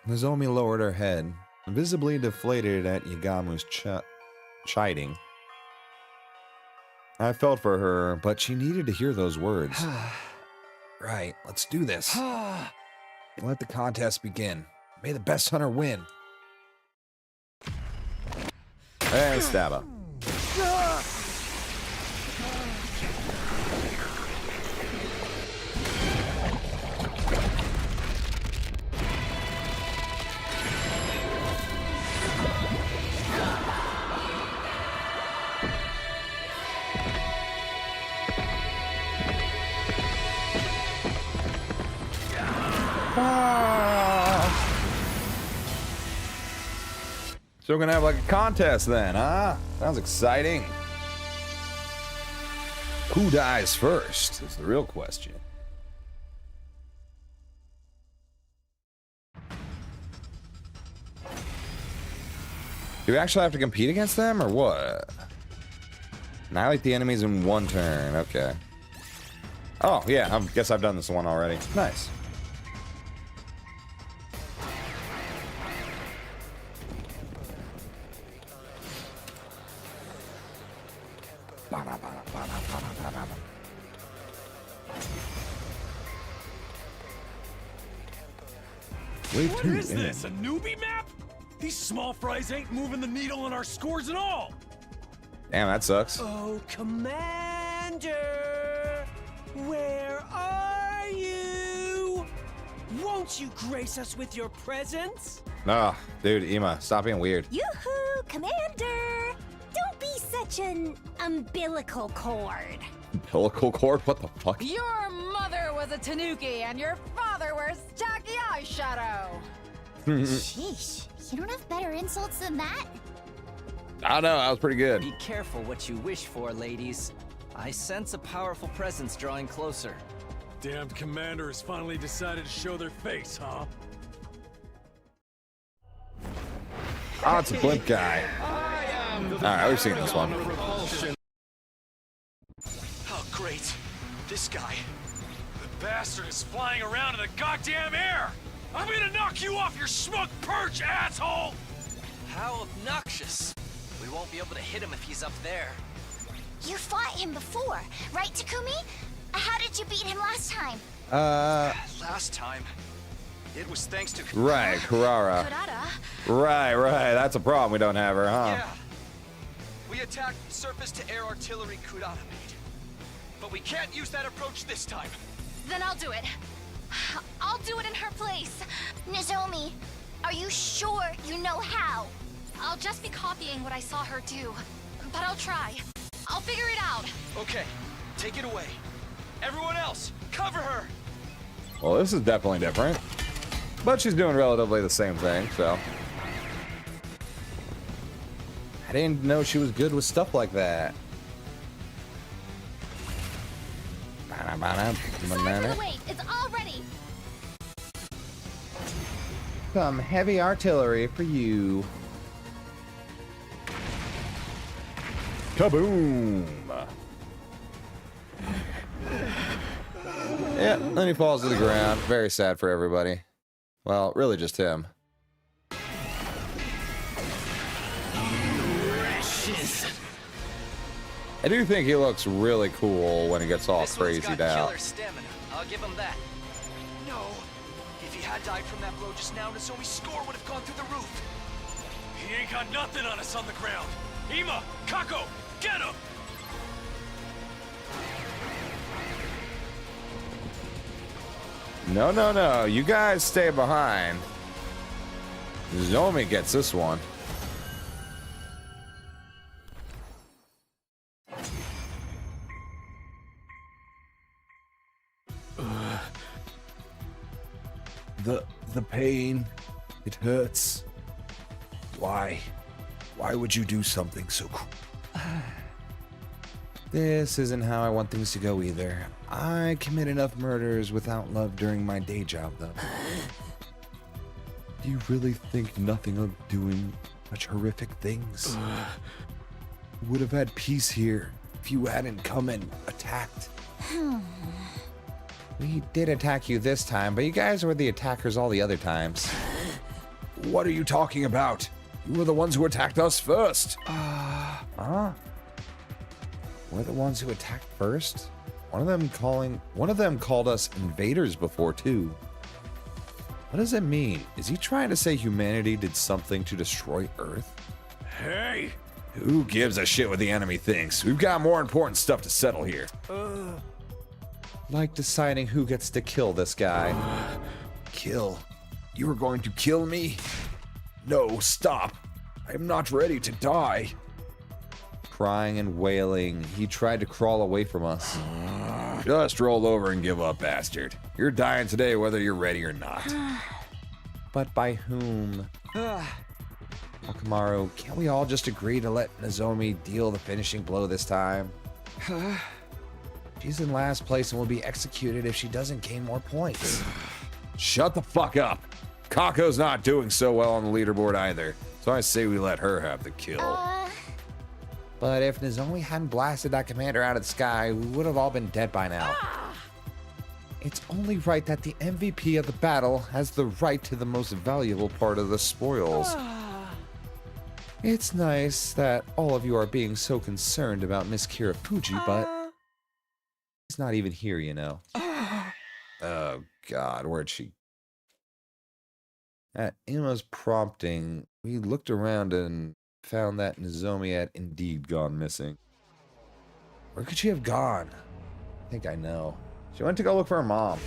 Nozomi lowered her head, visibly deflated at Yagamu's chiding. I felt for her, but she needed to hear those words. Right, let's do this. Let the contest begin. May the best hunter win. And stab her. So we're gonna have like a contest then, huh? Sounds exciting. Who dies first is the real question. Do we actually have to compete against them or what? Annihilate the enemies in one turn, okay. Oh yeah, I guess I've done this one already. Nice. What is this, a newbie map? These small fries ain't moving the needle on our scores at all. Damn, that sucks. Oh, Commander! Where are you? Won't you grace us with your presence? Oh, dude, Ima, stop being weird. Yoo-hoo, Commander! Don't be such an umbilical cord. Umbilical cord? What the fuck? Your mother was a tanuki, and your father wears tacky eyeshadow. Sheesh, you don't have better insults than that? I don't know, that was pretty good. Be careful what you wish for, ladies. I sense a powerful presence drawing closer. Damned commander has finally decided to show their face, huh? Oh, it's a blimp guy. Alright, we've seen this one. Oh, great. This guy. The bastard is flying around in the goddamn air! I'm gonna knock you off your smug perch, asshole! How obnoxious. We won't be able to hit him if he's up there. You fought him before, right, Takumi? How did you beat him last time? Last time, it was thanks to... Right, Kurara. Right, that's a problem we don't have her, huh? Yeah. We attacked surface-to-air artillery Kurata made. But we can't use that approach this time. Then I'll do it. I'll do it in her place. Nozomi, are you sure you know how? I'll just be copying what I saw her do. But I'll try. I'll figure it out. Okay, take it away. Everyone else, cover her! Well, this is definitely different. But she's doing relatively the same thing, so. I didn't know she was good with stuff like that. Sorry for the wait, it's all ready. Some heavy artillery for you. Kaboom! Yeah, then he falls to the ground. Very sad for everybody. Well, really just him. I do think he looks really cool when he gets all crazied out. Killer stamina. I'll give him that. No. If he had died from that blow just now, Nozomi's score would have gone through the roof. He ain't got nothing on us on the ground. Ima, Kako, get him! No. You guys stay behind. Zomi gets this one. The pain, it hurts. Why would you do something so cruel? This isn't how I want things to go either. I commit enough murders without love during my day job, though. You really think nothing of doing such horrific things? Would have had peace here if you hadn't come and attacked. We did attack you this time, but you guys were the attackers all the other times. What are you talking about? You were the ones who attacked us first. Huh? We're the ones who attacked first? One of them called us invaders before too. What does it mean? Is he trying to say humanity did something to destroy Earth? Hey! Who gives a shit what the enemy thinks? We've got more important stuff to settle here. Like deciding who gets to kill this guy. Kill? You are going to kill me? No, stop. I am not ready to die. Crying and wailing, he tried to crawl away from us. Just roll over and give up, bastard. You're dying today whether you're ready or not. But by whom? Akamaru, can't we all just agree to let Nozomi deal the finishing blow this time? She's in last place and will be executed if she doesn't gain more points. Shut the fuck up. Kako's not doing so well on the leaderboard either, so I say we let her have the kill. But if Nozomi hadn't blasted that commander out of the sky, we would have all been dead by now. It's only right that the MVP of the battle has the right to the most valuable part of the spoils. It's nice that all of you are being so concerned about Miss Kirafuji, but she's not even here, you know. Oh God, where'd she? At Ima's prompting, we looked around and found that Nozomi had indeed gone missing. Where could she have gone? I think I know. She went to go look for her mom.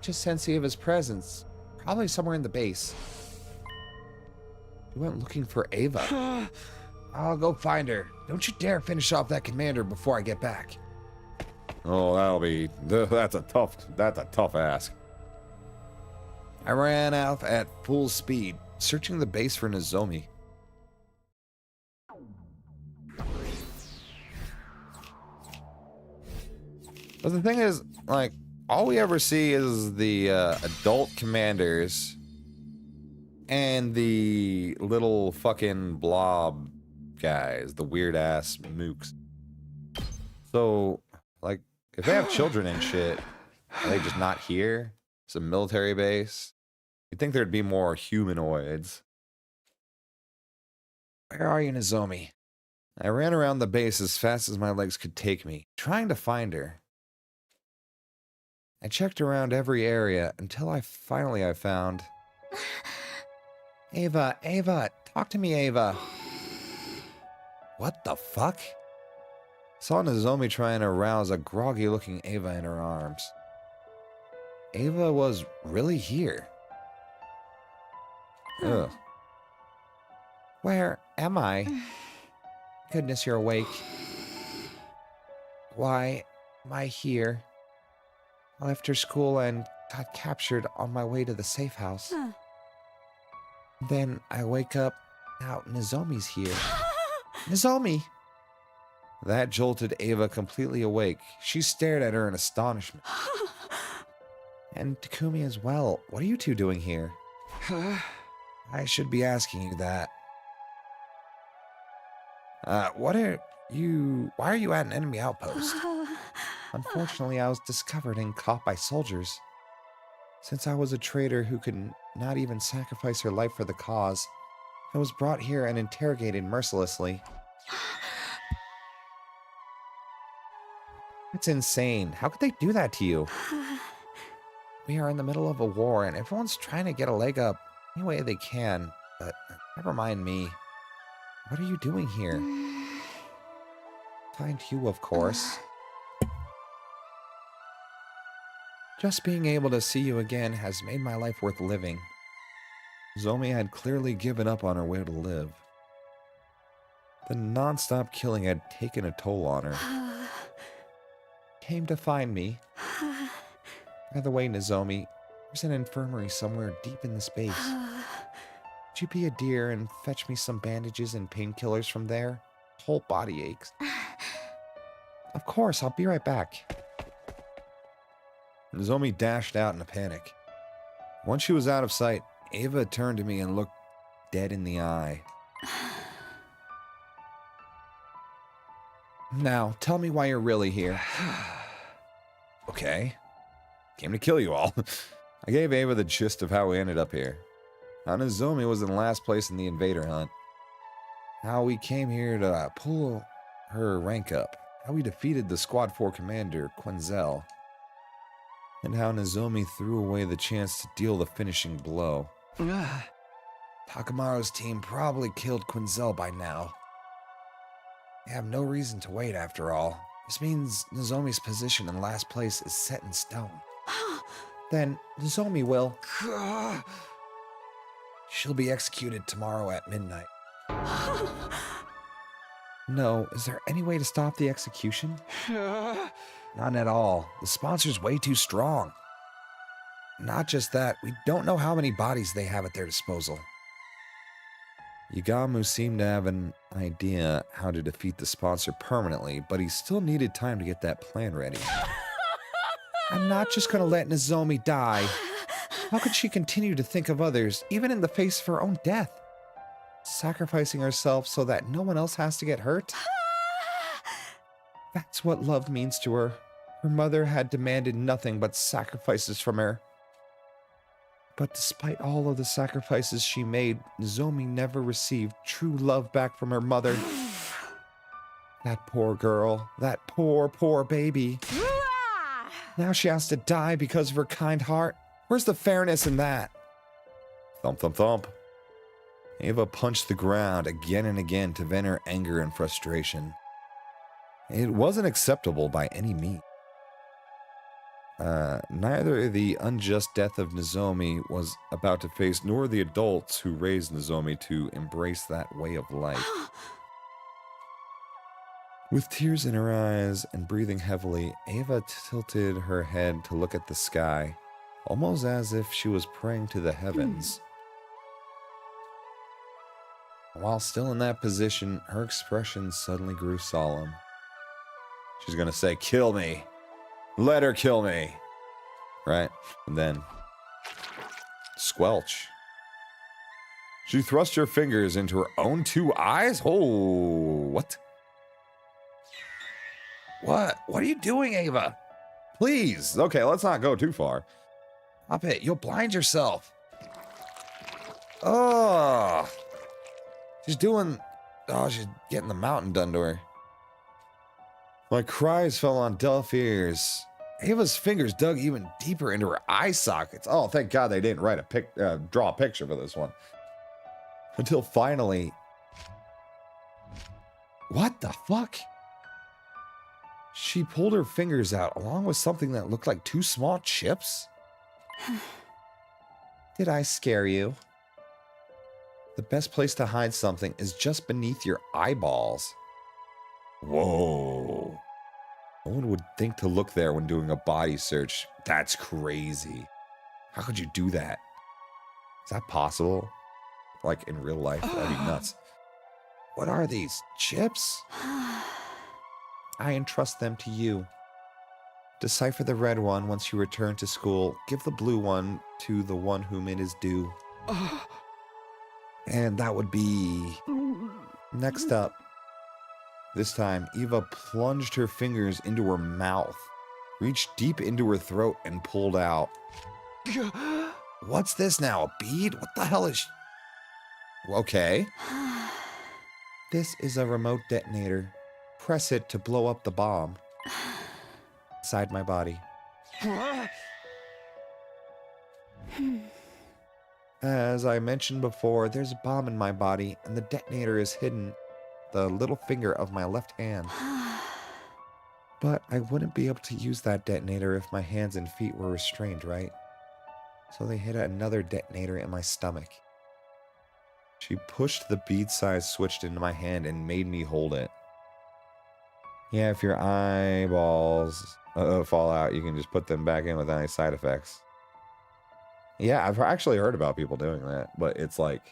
Just sensed Eva's presence. Probably somewhere in the base. She went looking for Ava. I'll go find her. Don't you dare finish off that commander before I get back. Oh, that's a tough ask. I ran out at full speed, searching the base for Nozomi. But the thing is, like, all we ever see is the adult commanders and the little fucking blob guys, the weird ass mooks. So, like, if they have children and shit, are they just not here? It's a military base. You'd think there'd be more humanoids. Where are you, Nozomi? I ran around the base as fast as my legs could take me, trying to find her. I checked around every area until I finally found... Ava, talk to me, Ava. What the fuck? Saw Nozomi trying to arouse a groggy-looking Ava in her arms. Ava was really here. Ugh. Where am I? Goodness, you're awake. Why am I here? I left her school and got captured on my way to the safe house. Then I wake up, now Nozomi's here. Nozomi! That jolted Ava completely awake. She stared at her in astonishment. And Takumi as well. What are you two doing here? I should be asking you that. Why are you at an enemy outpost? Unfortunately, I was discovered and caught by soldiers. Since I was a traitor who could not even sacrifice her life for the cause, I was brought here and interrogated mercilessly. It's insane. How could they do that to you? We are in the middle of a war and everyone's trying to get a leg up any way they can, but never mind me. What are you doing here? Find you, of course. Just being able to see you again has made my life worth living. Zomi had clearly given up on her way to live. The non-stop killing had taken a toll on her. Came to find me. By the way, Nozomi, there's an infirmary somewhere deep in this base. Would you be a dear and fetch me some bandages and painkillers from there? Whole body aches. Of course, I'll be right back. Nozomi dashed out in a panic. Once she was out of sight, Ava turned to me and looked dead in the eye. Now, tell me why you're really here. Okay. Came to kill you all. I gave Ava the gist of how we ended up here. How Nozomi was in last place in the invader hunt. How we came here to pull her rank up. How we defeated the Squad 4 commander, Quenzel. And how Nozomi threw away the chance to deal the finishing blow. Takamaro's team probably killed Quenzel by now. They have no reason to wait after all. This means Nozomi's position in last place is set in stone. Then Nozomi will... She'll be executed tomorrow at midnight. No, is there any way to stop the execution? None at all. The sponsor's way too strong. Not just that, we don't know how many bodies they have at their disposal. Yagamu seemed to have an idea how to defeat the sponsor permanently, but he still needed time to get that plan ready. I'm not just gonna let Nozomi die. How could she continue to think of others, even in the face of her own death? Sacrificing herself so that no one else has to get hurt? That's what love means to her. Her mother had demanded nothing but sacrifices from her. But despite all of the sacrifices she made, Nozomi never received true love back from her mother. That poor girl. That poor, poor baby. Now she has to die because of her kind heart. Where's the fairness in that? Thump, thump, thump. Ava punched the ground again and again to vent her anger and frustration. It wasn't acceptable by any means. Neither the unjust death of Nozomi was about to face, nor the adults who raised Nozomi to embrace that way of life. With tears in her eyes and breathing heavily, Ava tilted her head to look at the sky, almost as if she was praying to the heavens. While still in that position, her expression suddenly grew solemn. She's gonna say, "Kill me! Let her kill me!" Right? And then... squelch. She thrust her fingers into her own two eyes? Oh, what? What? What are you doing, Ava? Please. Okay, let's not go too far. Stop it. You'll blind yourself. Oh. She's doing... oh, she's getting the mountain done to her. My cries fell on deaf ears. Ava's fingers dug even deeper into her eye sockets. Oh, thank God they didn't write draw a picture for this one. Until finally... what the fuck? She pulled her fingers out along with something that looked like two small chips. Did I scare you? The best place to hide something is just beneath your eyeballs. Whoa. No one would think to look there when doing a body search. That's crazy. How could you do that? Is that possible? Like in real life? That'd be nuts. What are these? Chips? I entrust them to you. Decipher the red one once you return to school. Give the blue one to the one whom it is due. And that would be... next up. This time, Eva plunged her fingers into her mouth, reached deep into her throat, and pulled out. What's this now? A bead? What the hell is... okay. This is a remote detonator. Press it to blow up the bomb. Inside my body. As I mentioned before, there's a bomb in my body, and the detonator is hidden the little finger of my left hand. But I wouldn't be able to use that detonator if my hands and feet were restrained, right? So they hit another detonator in my stomach. She pushed the bead-sized switch into my hand and made me hold it. Yeah, if your eyeballs fall out, you can just put them back in without any side effects. Yeah, I've actually heard about people doing that, but it's like,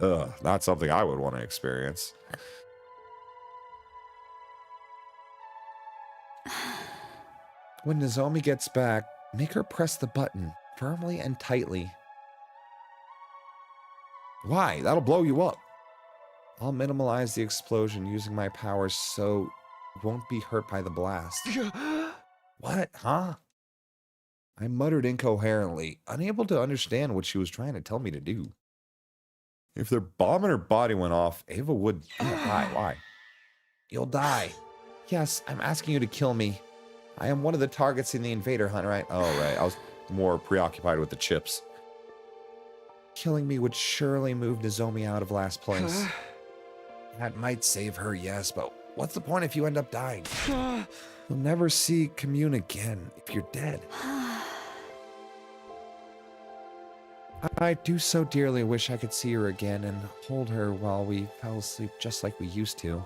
not something I would want to experience. When Nozomi gets back, make her press the button. firmly and tightly. Why? That'll blow you up. I'll minimize the explosion using my powers so you won't be hurt by the blast. What? Huh? I muttered incoherently, unable to understand what she was trying to tell me to do. If their bomb in her body went off, Ava would die. Why? You'll die. Yes, I'm asking you to kill me. I am one of the targets in the invader hunt, right? Oh, right. I was more preoccupied with the chips. Killing me would surely move Nozomi out of last place. That might save her, yes, but what's the point if you end up dying? You'll never see Commune again if you're dead. I do so dearly wish I could see her again and hold her while we fell asleep just like we used to.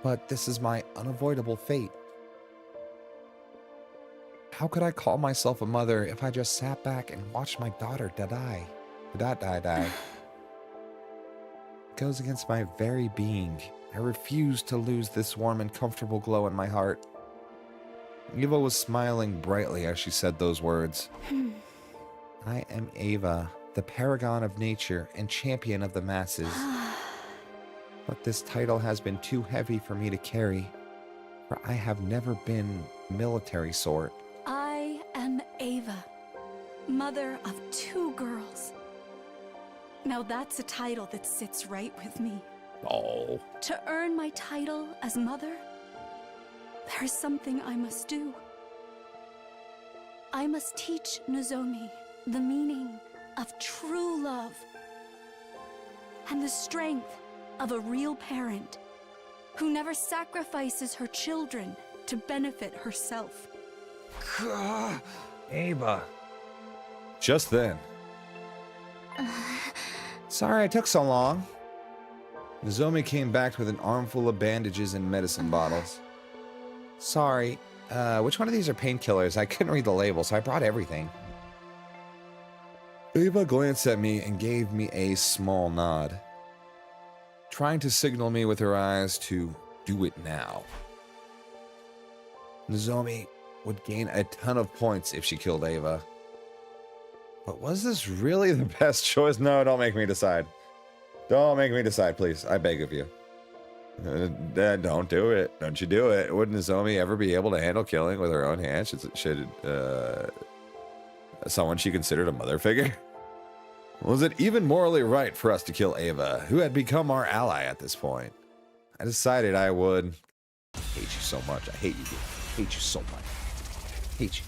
But this is my unavoidable fate. How could I call myself a mother if I just sat back and watched my daughter die? Die. It goes against my very being. I refuse to lose this warm and comfortable glow in my heart. Ava was smiling brightly as she said those words. I am Ava, the paragon of nature and champion of the masses. But this title has been too heavy for me to carry, for I have never been military sort. I am Ava, mother of 2 girls. Now that's a title that sits right with me. Oh. To earn my title as mother, there is something I must do. I must teach Nozomi the meaning of true love and the strength of a real parent who never sacrifices her children to benefit herself. Ava. Just then. Sorry I took so long. Nozomi came back with an armful of bandages and medicine bottles. Sorry, which one of these are painkillers? I couldn't read the label, so I brought everything. Ava glanced at me and gave me a small nod, trying to signal me with her eyes to do it now. Nozomi would gain a ton of points if she killed Ava. But was this really the best choice? No, don't make me decide. Don't make me decide, please. I beg of you. Don't do it. Don't you do it. Would Nozomi ever be able to handle killing with her own hands? Should someone she considered a mother figure? Was it even morally right for us to kill Ava, who had become our ally at this point? I decided I would. I hate you so much. I hate you. I hate you so much. I hate you.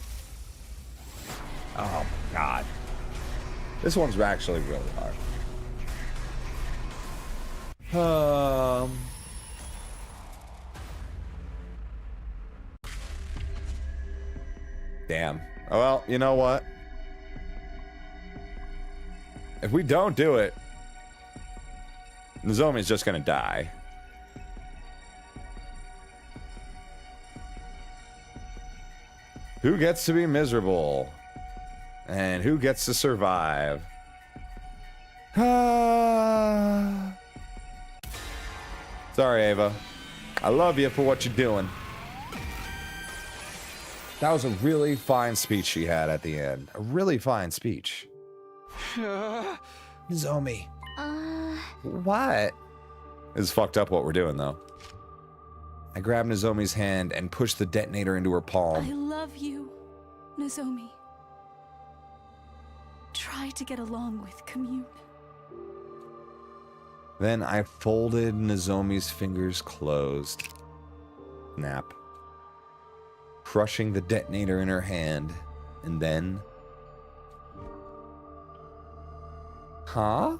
Oh my god. This one's actually really hard. Damn. Oh, well, you know what? If we don't do it, Nozomi's just gonna die. Who gets to be miserable? And who gets to survive? Sorry, Ava. I love you for what you're doing. That was a really fine speech she had at the end. A really fine speech. Nozomi. What? It's fucked up what we're doing, though. I grabbed Nozomi's hand and pushed the detonator into her palm. I love you, Nozomi. Try to get along with Commune. Then I folded Nozomi's fingers closed. Snap. Crushing the detonator in her hand, and then... Huh?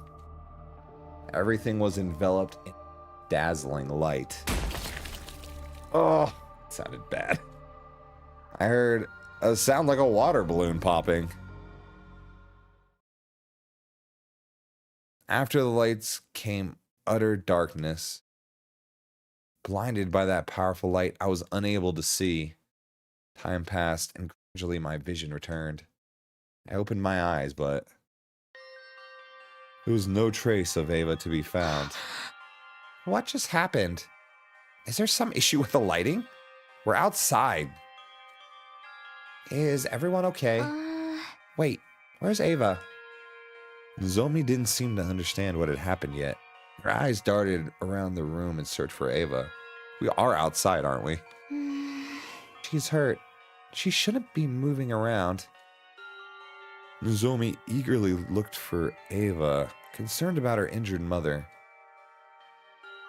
Everything was enveloped in dazzling light. Oh, it sounded bad. I heard a sound like a water balloon popping. After the lights came utter darkness. Blinded by that powerful light, I was unable to see. Time passed, and gradually my vision returned. I opened my eyes, but there was no trace of Ava to be found. What just happened? Is there some issue with the lighting? We're outside. Is everyone okay? Wait, where's Ava? Nozomi didn't seem to understand what had happened yet. Her eyes darted around the room in search for Ava. We are outside, aren't we? She's hurt. She shouldn't be moving around. Nozomi eagerly looked for Ava, concerned about her injured mother,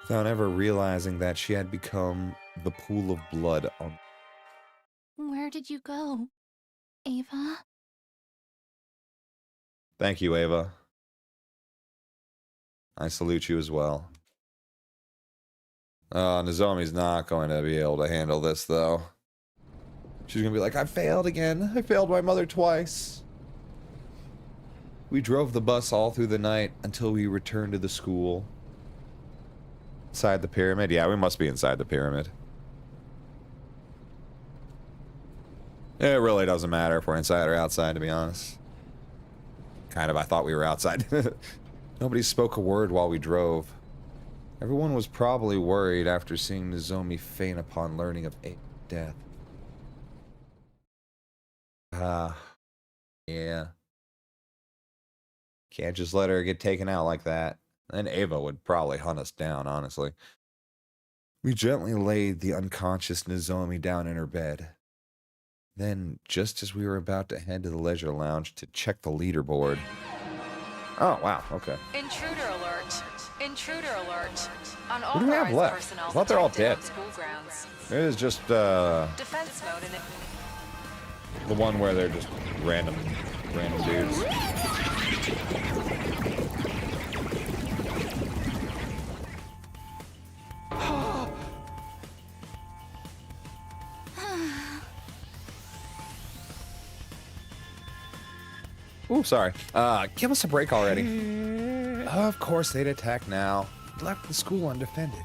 without ever realizing that she had become the pool of blood on... Where did you go, Ava? Thank you, Ava. I salute you as well. Nozomi's not going to be able to handle this, though. She's going to be like, I failed again. I failed my mother twice. We drove the bus all through the night until we returned to the school. Inside the pyramid? Yeah, we must be inside the pyramid. It really doesn't matter if we're inside or outside, to be honest. Kind of, I thought we were outside. Nobody spoke a word while we drove. Everyone was probably worried after seeing Nozomi faint upon learning of Ava's death. Yeah. Can't just let her get taken out like that. Then Ava would probably hunt us down, honestly. We gently laid the unconscious Nozomi down in her bed. Then, just as we were about to head to the leisure lounge to check the leaderboard... Oh, wow, okay. Intruder alert. Intruder alert. What do we have left? I thought they're all dead. It is just, Defense mode in it. the one where they're just random dudes. Ooh, sorry. Give us a break already. Of course they'd attack now. Left the school undefended.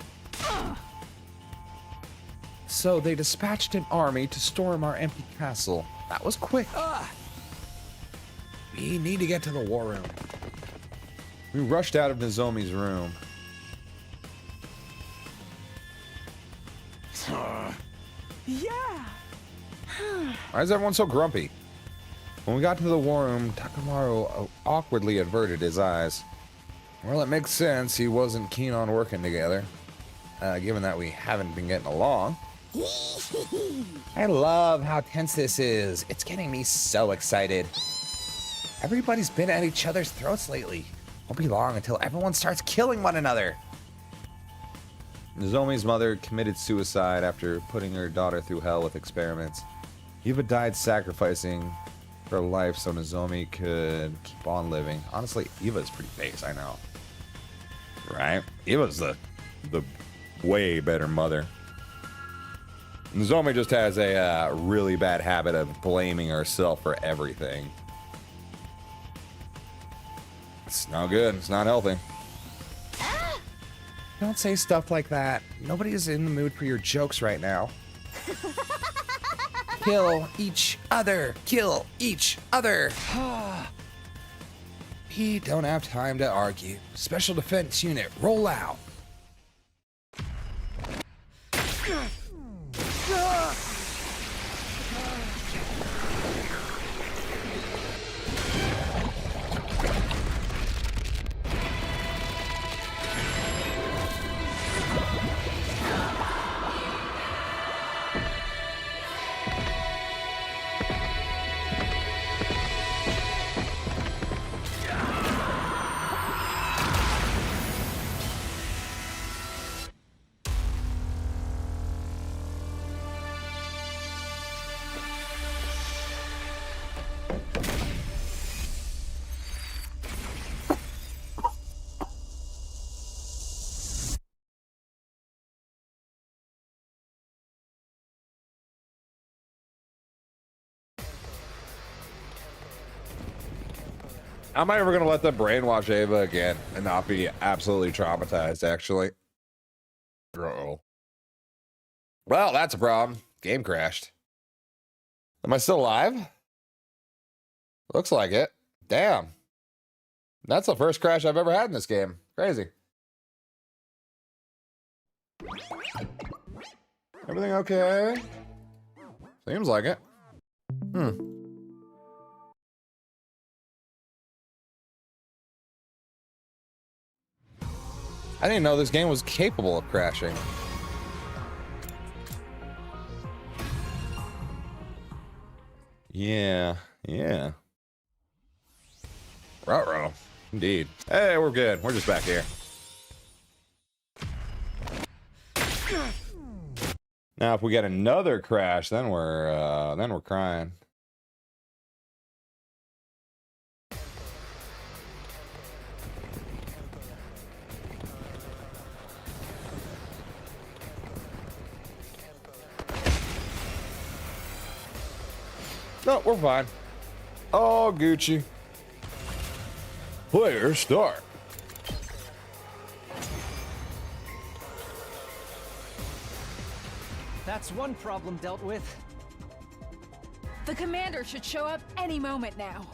So they dispatched an army to storm our empty castle. That was quick. We need to get to the war room. We rushed out of Nozomi's room. Yeah. Why is everyone so grumpy? When we got to the war room, Takamaru awkwardly averted his eyes. Well, it makes sense. He wasn't keen on working together, given that we haven't been getting along. I love how tense this is. It's getting me so excited. Everybody's been at each other's throats lately. Won't be long until everyone starts killing one another. Nozomi's mother committed suicide after putting her daughter through hell with experiments. Eva died sacrificing her life so Nozomi could keep on living. Honestly, Eva's pretty base, I know. Right? Eva's the way better mother. Nozomi just has a really bad habit of blaming herself for everything. It's not good. It's not healthy. Don't say stuff like that. Nobody is in the mood for your jokes right now. Kill each other. Kill each other. We don't have time to argue. Special Defense Unit, roll out. I'm not ever going to let them brainwash Ava again and not be absolutely traumatized, actually. Uh-oh. Well, that's a problem. Game crashed. Am I still alive? Looks like it. Damn. That's the first crash I've ever had in this game. Crazy. Everything okay? Seems like it. I didn't know this game was capable of crashing. Yeah, yeah. Ruh-roh. Indeed. Hey, we're good. We're just back here. Now, if we get another crash, then we're crying. No, we're fine. Oh, Gucci. Player start. That's one problem dealt with. The commander should show up any moment now.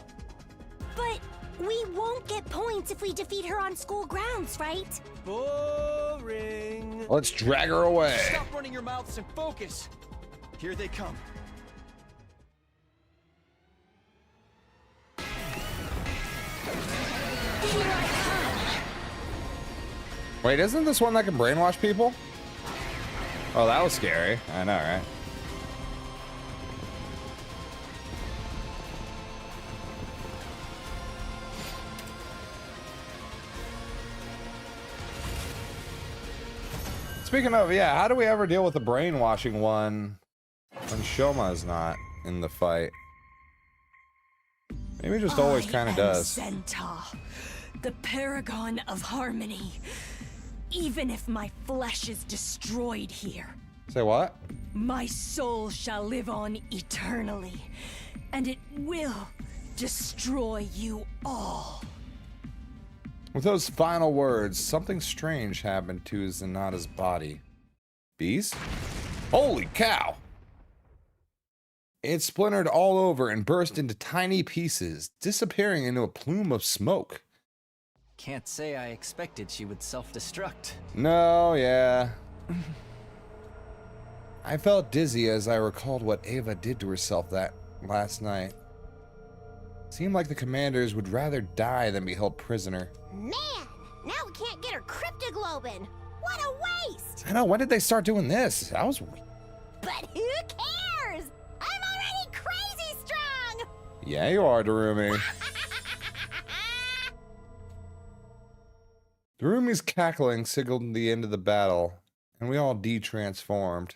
But we won't get points if we defeat her on school grounds, right? Boring. Let's drag her away. Stop running your mouths and focus. Here they come. Wait, isn't this one that can brainwash people? Oh, that was scary. I know, right? Speaking of, yeah, how do we ever deal with the brainwashing one when Shoma's not in the fight? Maybe just always kind of does. Centaur, the paragon of harmony. Even if my flesh is destroyed here, Say what? my soul shall live on eternally, and it will destroy you all. With those final words, something strange happened to Zenata's body. Bees? Holy cow! It splintered all over and burst into tiny pieces, disappearing into a plume of smoke. Can't say I expected she would self-destruct. No, yeah. I felt dizzy as I recalled what Ava did to herself that last night. Seemed like the commanders would rather die than be held prisoner. Man, now we can't get her cryptoglobin. What a waste! I know, when did they start doing this? I was... But who cares? I'm already crazy strong! Yeah, you are, Darumi. Darumi's cackling signaled the end of the battle, and we all de-transformed.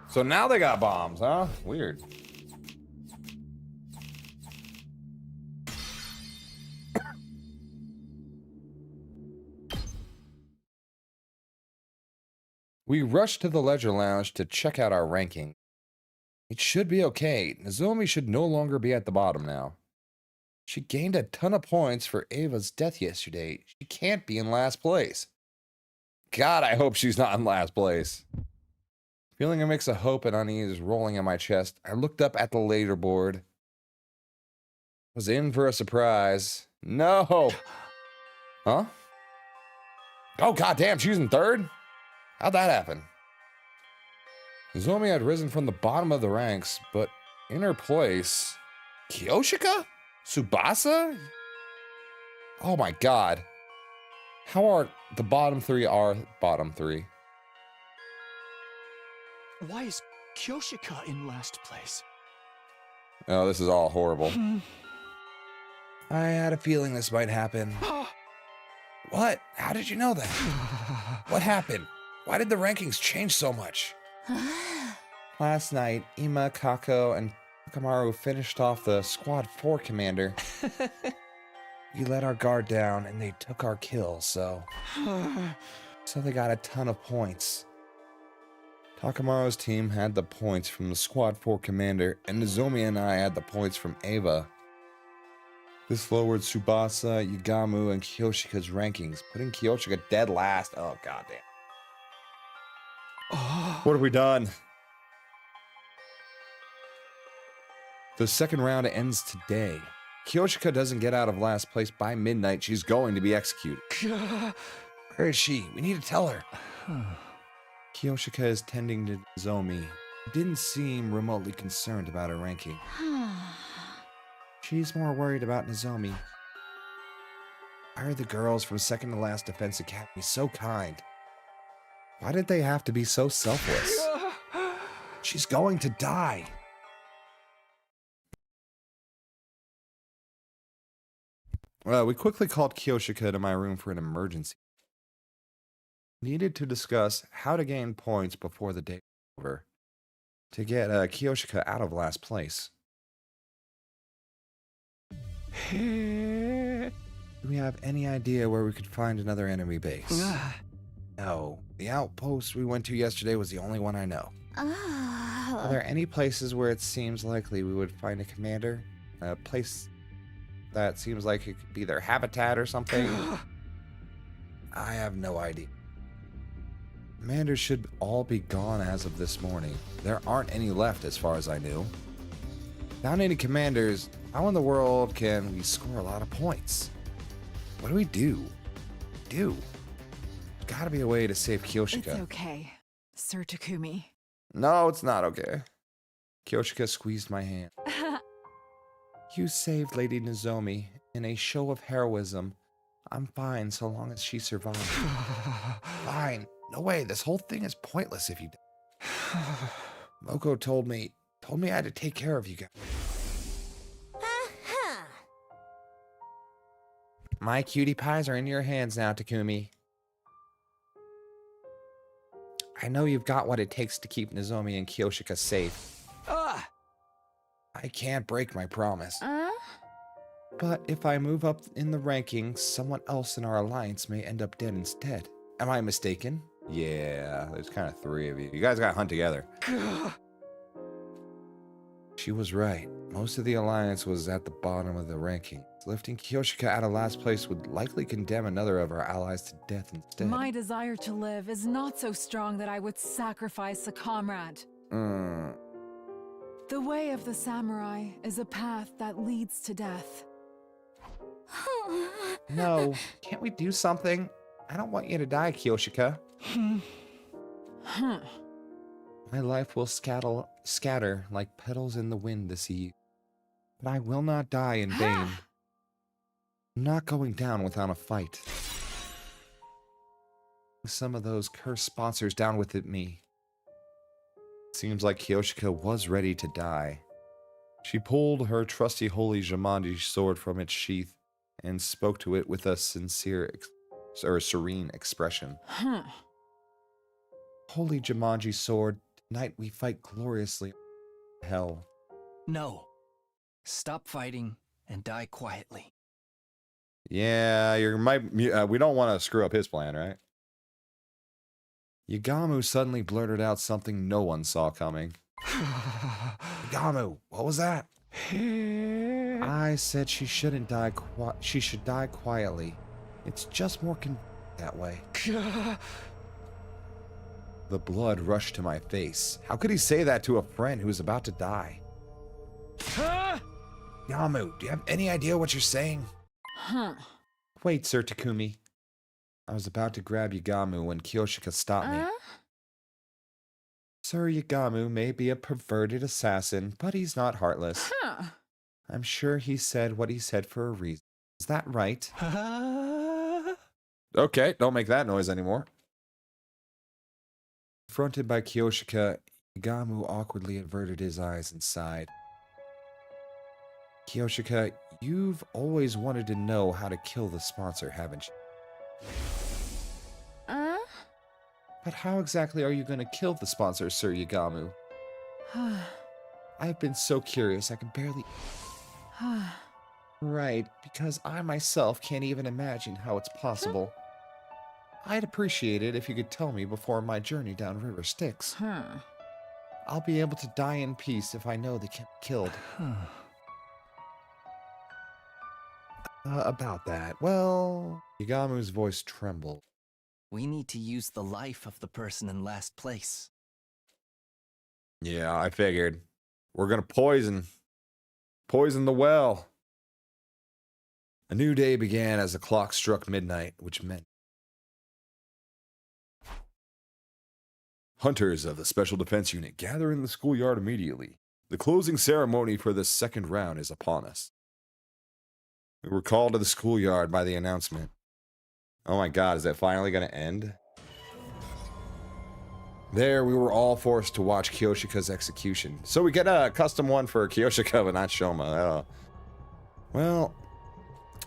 So now they got bombs, huh? Weird. We rushed to the Ledger Lounge to check out our ranking. It should be okay. Nozomi should no longer be at the bottom now. She gained a ton of points for Ava's death yesterday. She can't be in last place. God, I hope she's not in last place. Feeling a mix of hope and unease rolling in my chest, I looked up at the leaderboard. Was in for a surprise. No! Huh? Oh, goddamn, she's in third? How'd that happen? Nozomi had risen from the bottom of the ranks, but in her place... Kyoshika? Tsubasa? Oh my god. How are the bottom three are bottom three? Why is Kyoshika in last place? Oh, this is all horrible. I had a feeling this might happen. What? How did you know that? What happened? Why did the rankings change so much? Last night, Ima, Kako, and Takamaru finished off the Squad 4 commander. We let our guard down and they took our kill, so they got a ton of points. Takamaru's team had the points from the Squad 4 commander, and Nozomi and I had the points from Ava. This lowered Tsubasa, Yagamu, and Kyoshika's rankings, putting Kyoshika dead last. Oh, goddamn. What have we done? The second round ends today. Kyoshika doesn't get out of last place by midnight. She's going to be executed. Where is she? We need to tell her. Kyoshika is tending to Nozomi. Didn't seem remotely concerned about her ranking. She's more worried about Nozomi. Why are the girls from Second to Last Defense Academy so kind? Why did they have to be so selfless? She's going to die. Well, we quickly called Kyoshika to my room for an emergency. Needed to discuss how to gain points before the day was over to get Kyoshika out of last place. Do we have any idea where we could find another enemy base? No. The outpost we went to yesterday was the only one I know. Are there any places where it seems likely we would find a commander? A place that seems like it could be their habitat or something? I have no idea. Commanders should all be gone as of this morning. There aren't any left as far as I knew. Without any commanders, how in the world can we score a lot of points? What do we do? There's gotta be a way to save Kyoshika. It's okay, Sir Takumi. No, it's not okay. Kyoshika squeezed my hand. You saved Lady Nozomi in a show of heroism. I'm fine so long as she survives. Fine. No way, this whole thing is pointless if you die. Moko told me I had to take care of you guys. My cutie pies are in your hands now, Takumi. I know you've got what it takes to keep Nozomi and Kyoshika safe. I can't break my promise. But if I move up in the rankings, someone else in our alliance may end up dead instead. Am I mistaken? Yeah, there's kind of three of you. You guys got to hunt together. She was right. Most of the alliance was at the bottom of the rankings. Lifting Kyoshika out of last place would likely condemn another of our allies to death instead. My desire to live is not so strong that I would sacrifice a comrade. The way of the samurai is a path that leads to death. No, can't we do something? I don't want you to die, Kyoshika. My life will scatter like petals in the wind this eve. But I will not die in vain. I'm not going down without a fight. Some of those cursed sponsors down with me. Seems like Kyoshika was ready to die. She pulled her trusty holy Jumanji sword from its sheath and spoke to it with a serene expression. Holy Jumanji sword, tonight we fight gloriously in hell. No. Stop fighting and die quietly. Yeah, we don't want to screw up his plan, right? Yagamu suddenly blurted out something no one saw coming. Yagamu, what was that? I said she shouldn't die. She should die quietly. It's just more that way. The blood rushed to my face. How could he say that to a friend who was about to die? Yamu, do you have any idea what you're saying? Wait, Sir Takumi. I was about to grab Yagamu when Kyoshika stopped me. Sir Yagamu may be a perverted assassin, but he's not heartless. I'm sure he said what he said for a reason. Is that right? Okay, don't make that noise anymore. Confronted by Kyoshika, Yagamu awkwardly averted his eyes and sighed. Kyoshika, you've always wanted to know how to kill the sponsor, haven't you? But how exactly are you going to kill the sponsor, Sir Yagamu? I've been so curious I can barely... Right, because I myself can't even imagine how it's possible. I'd appreciate it if you could tell me before my journey down River Styx. I'll be able to die in peace if I know they can't be killed. About that, well... Yagamu's voice trembled. We need to use the life of the person in last place. Yeah, I figured. We're gonna poison the well. A new day began as the clock struck midnight, which meant hunters of the Special Defense Unit gather in the schoolyard immediately. The closing ceremony for the second round is upon us. We were called to the schoolyard by the announcement. Oh my god, is that finally going to end? There, we were all forced to watch Kyoshika's execution. So we get a custom one for Kyoshika, but not Shoma. Well,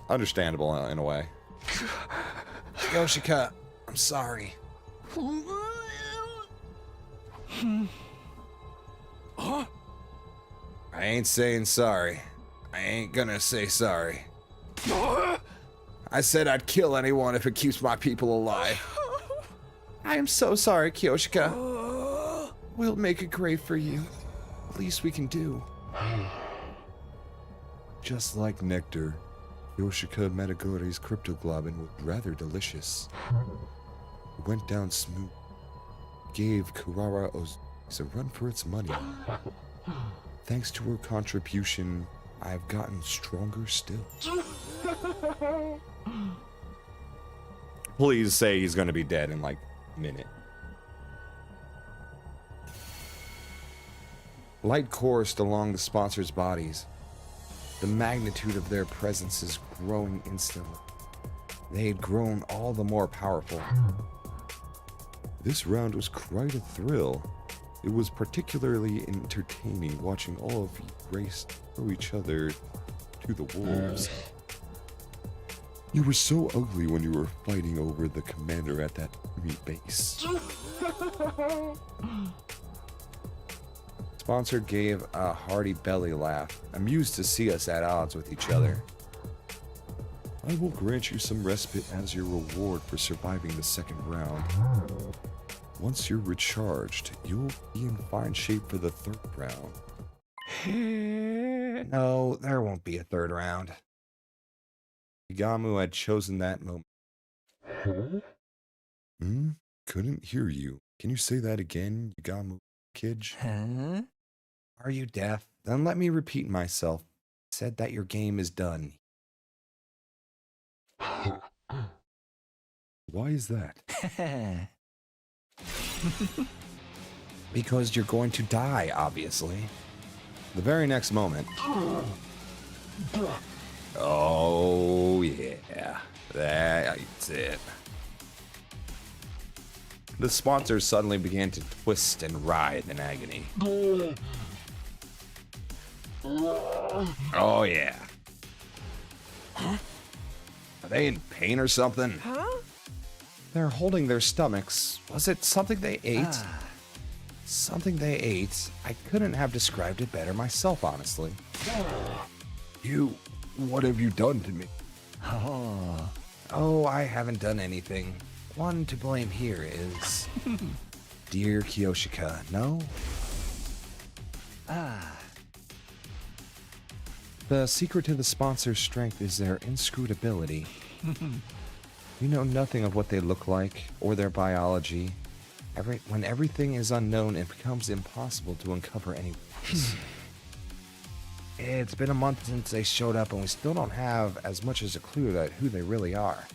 understandable in a way. Kyoshika, I'm sorry. Huh? I ain't saying sorry. I ain't gonna say sorry. I said I'd kill anyone if it keeps my people alive. I am so sorry, Kyoshika. We'll make it great for you. Least we can do. Just like nectar, Kyoshika Metagori's cryptoglobin was rather delicious. It went down smooth. Gave Kurara Oz a run for its money. Thanks to her contribution, I've gotten stronger still. Please say he's gonna be dead in like a minute. Light coursed along the sponsors' bodies. The magnitude of their presence is growing instantly. They had grown all the more powerful. This round was quite a thrill. It was particularly entertaining watching all of you race through each other to the wolves. You were so ugly when you were fighting over the commander at that enemy base. Sponsor gave a hearty belly laugh, amused to see us at odds with each other. I will grant you some respite as your reward for surviving the second round. Once you're recharged, you'll be in fine shape for the third round. No, there won't be a third round. Igamu had chosen that moment. Huh? Couldn't hear you. Can you say that again, Igamu Kid? Huh? Are you deaf? Then let me repeat myself. I said that your game is done. Why is that? Because you're going to die, obviously. The very next moment. Oh, yeah. That's it. The sponsors suddenly began to twist and writhe in agony. Oh, yeah. Huh? Are they in pain or something? Huh? They're holding their stomachs. Was it something they ate? Something they ate. I couldn't have described it better myself, honestly. What have you done to me? Oh, I haven't done anything. One to blame here is dear Kyoshika, no? The secret to the sponsor's strength is their inscrutability. You know nothing of what they look like or their biology. When everything is unknown, it becomes impossible to uncover any weakness. It's been a month since they showed up and we still don't have as much as a clue at who they really are.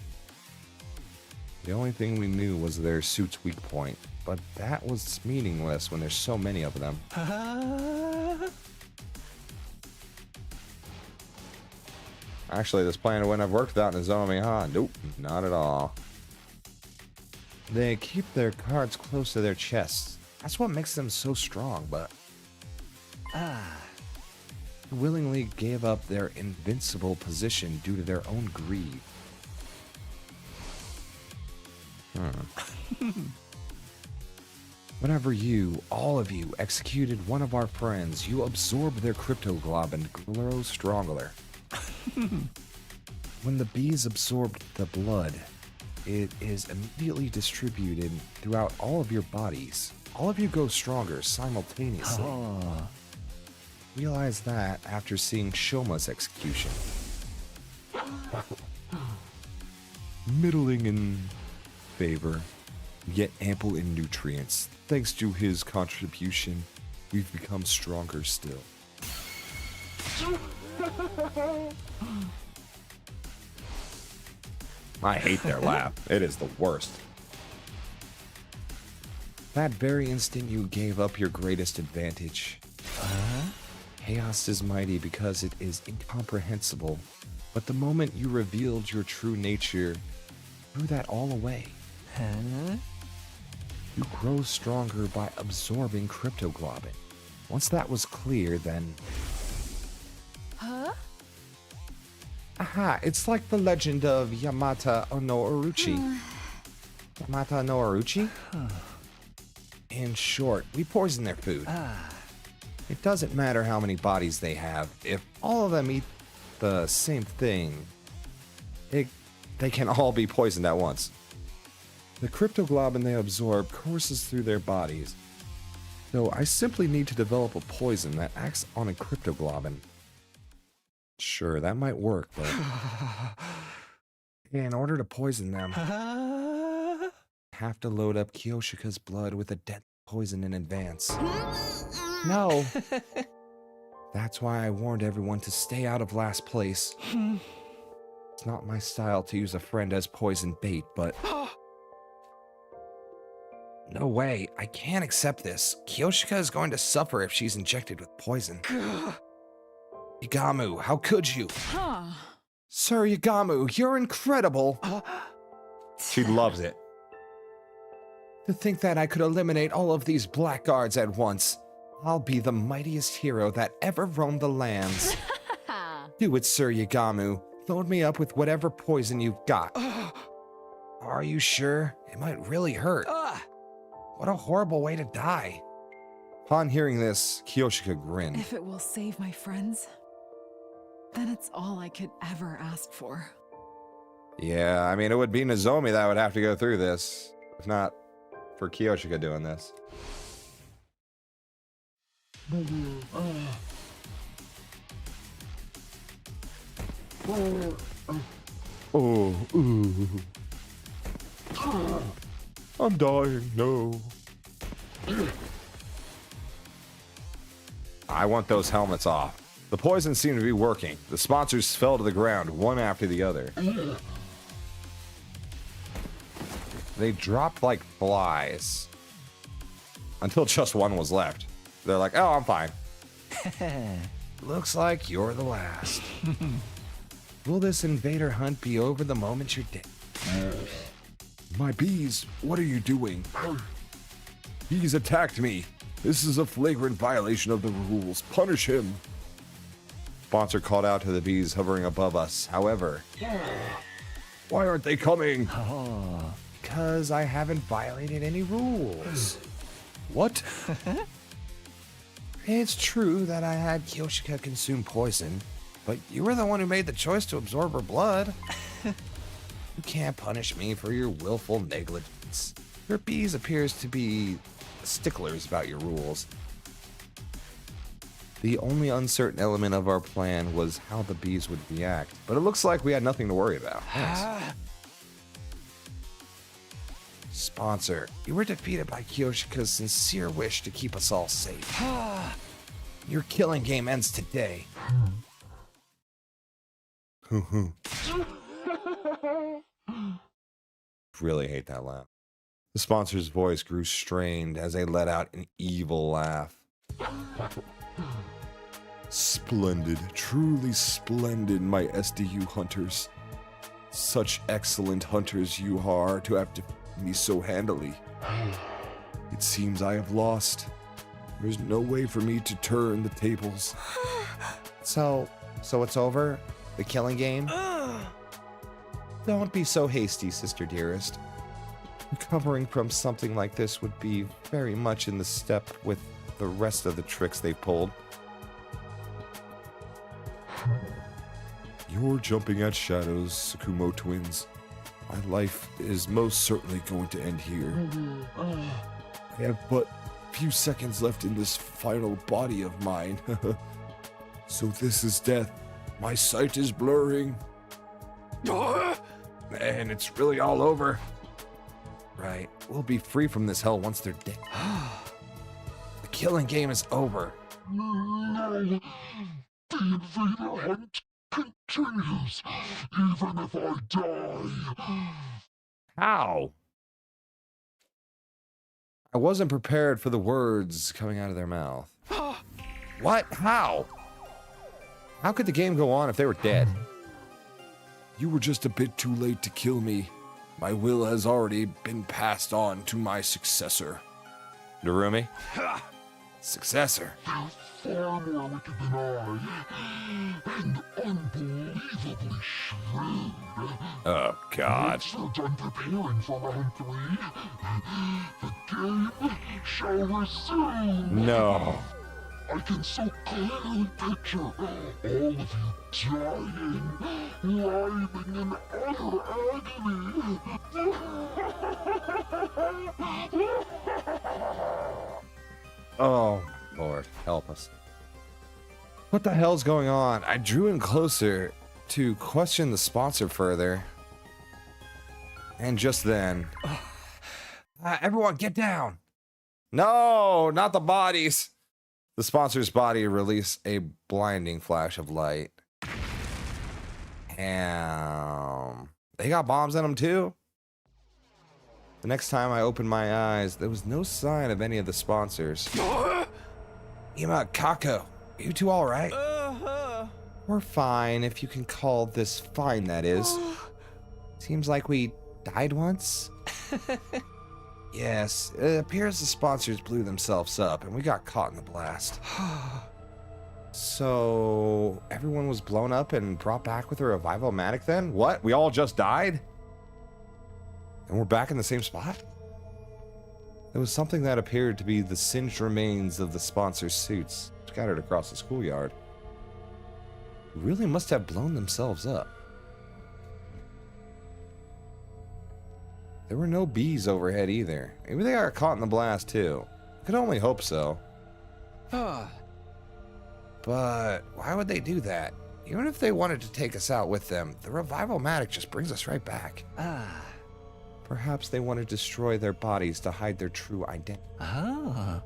The only thing we knew was their suit's weak point, but that was meaningless when there's so many of them. Actually, this plan wouldn't have worked without Nozomi, huh? Nope, not at all. They keep their cards close to their chests. That's what makes them so strong, but... willingly gave up their invincible position due to their own greed. Whenever you, all of you, executed one of our friends, you absorbed their cryptoglobin to grow stronger. When the bees absorbed the blood, it is immediately distributed throughout all of your bodies. All of you go stronger simultaneously. Realize that after seeing Shoma's execution. Middling in favor, yet ample in nutrients. Thanks to his contribution, we've become stronger still. I hate their laugh. It is the worst. That very instant you gave up your greatest advantage. Chaos is mighty because it is incomprehensible, But the moment you revealed your true nature, threw that all away. Huh? You grow stronger by absorbing cryptoglobin. Once that was clear, then... Huh? Aha, it's like the legend of Yamata no Orochi. Yamata no Orochi? In short, we poison their food. It doesn't matter how many bodies they have. If all of them eat the same thing, they can all be poisoned at once. The cryptoglobin they absorb courses through their bodies. So I simply need to develop a poison that acts on a cryptoglobin. Sure, that might work, but in order to poison them, I have to load up Kyoshika's blood with a deadly poison in advance. No. That's why I warned everyone to stay out of last place. It's not my style to use a friend as poison bait, but... No way, I can't accept this. Kyoshika is going to suffer if she's injected with poison. Yagamu, how could you? Sir Yagamu, you're incredible. She loves it. To think that I could eliminate all of these blackguards at once. I'll be the mightiest hero that ever roamed the lands. Do it, Sir Yagamu. Load me up with whatever poison you've got. Are you sure? It might really hurt. What a horrible way to die. Upon hearing this, Kyoshika grinned. If it will save my friends, then it's all I could ever ask for. Yeah, I mean, it would be Nozomi that would have to go through this, if not for Kyoshika doing this. I'm dying, no. I want those helmets off. The poison seemed to be working. The sponsors fell to the ground, one after the other. They dropped like flies. Until just one was left. They're like, oh, I'm fine. Looks like you're the last. Will this invader hunt be over the moment you're dead? My bees, what are you doing? He's attacked me. This is a flagrant violation of the rules. Punish him. Sponsor called out to the bees hovering above us. However, why aren't they coming? Because I haven't violated any rules. What? It's true that I had Kyoshika consume poison, but you were the one who made the choice to absorb her blood. You can't punish me for your willful negligence. Your bees appears to be sticklers about your rules. The only uncertain element of our plan was how the bees would react, but it looks like we had nothing to worry about. Yes. Sponsor, you were defeated by Kyoshika's sincere wish to keep us all safe. Your killing game ends today. Really hate that laugh. The sponsor's voice grew strained as they let out an evil laugh. Splendid, truly splendid, my SDU hunters. Such excellent hunters you are to have defeated me so handily. It seems I have lost. There's no way for me to turn the tables. So it's over? The killing game? Don't be so hasty, sister dearest. Recovering from something like this would be very much in the step with the rest of the tricks they pulled. You're jumping at shadows, Tsukumo twins. My life is most certainly going to end here. I have but few seconds left in this final body of mine. So this is death. My sight is blurring. Man, it's really all over. Right, we'll be free from this hell once they're dead. The killing game is over. No, the invader hunt continues, even if I die. How? I wasn't prepared for the words coming out of their mouth. What? How? How could the game go on if they were dead? You were just a bit too late to kill me. My will has already been passed on to my successor. Narumi? Successor? Far more wicked than I, and unbelievably shrewd. Oh, God. Once you're done preparing for round 3, the game shall resume. No. I can so clearly picture all of you dying, writhing in utter agony. Oh, Lord, help us. What the hell's going on? I drew in closer to question the sponsor further. And just then... everyone, get down! No, not the bodies! The sponsor's body released a blinding flash of light. And they got bombs in them too? The next time I opened my eyes, there was no sign of any of the sponsors. Ima, Kako, you two all right? We're fine, if you can call this fine, that is. Seems like we died once? Yes, it appears the sponsors blew themselves up, and we got caught in the blast. So, everyone was blown up and brought back with a revival-matic then? What? We all just died? And we're back in the same spot? There was something that appeared to be the singed remains of the sponsors' suits scattered across the schoolyard. They really must have blown themselves up. There were no bees overhead either. Maybe they got caught in the blast too. I could only hope so. But why would they do that? Even if they wanted to take us out with them, the revival-matic just brings us right back. Perhaps they want to destroy their bodies to hide their true identity. Oh,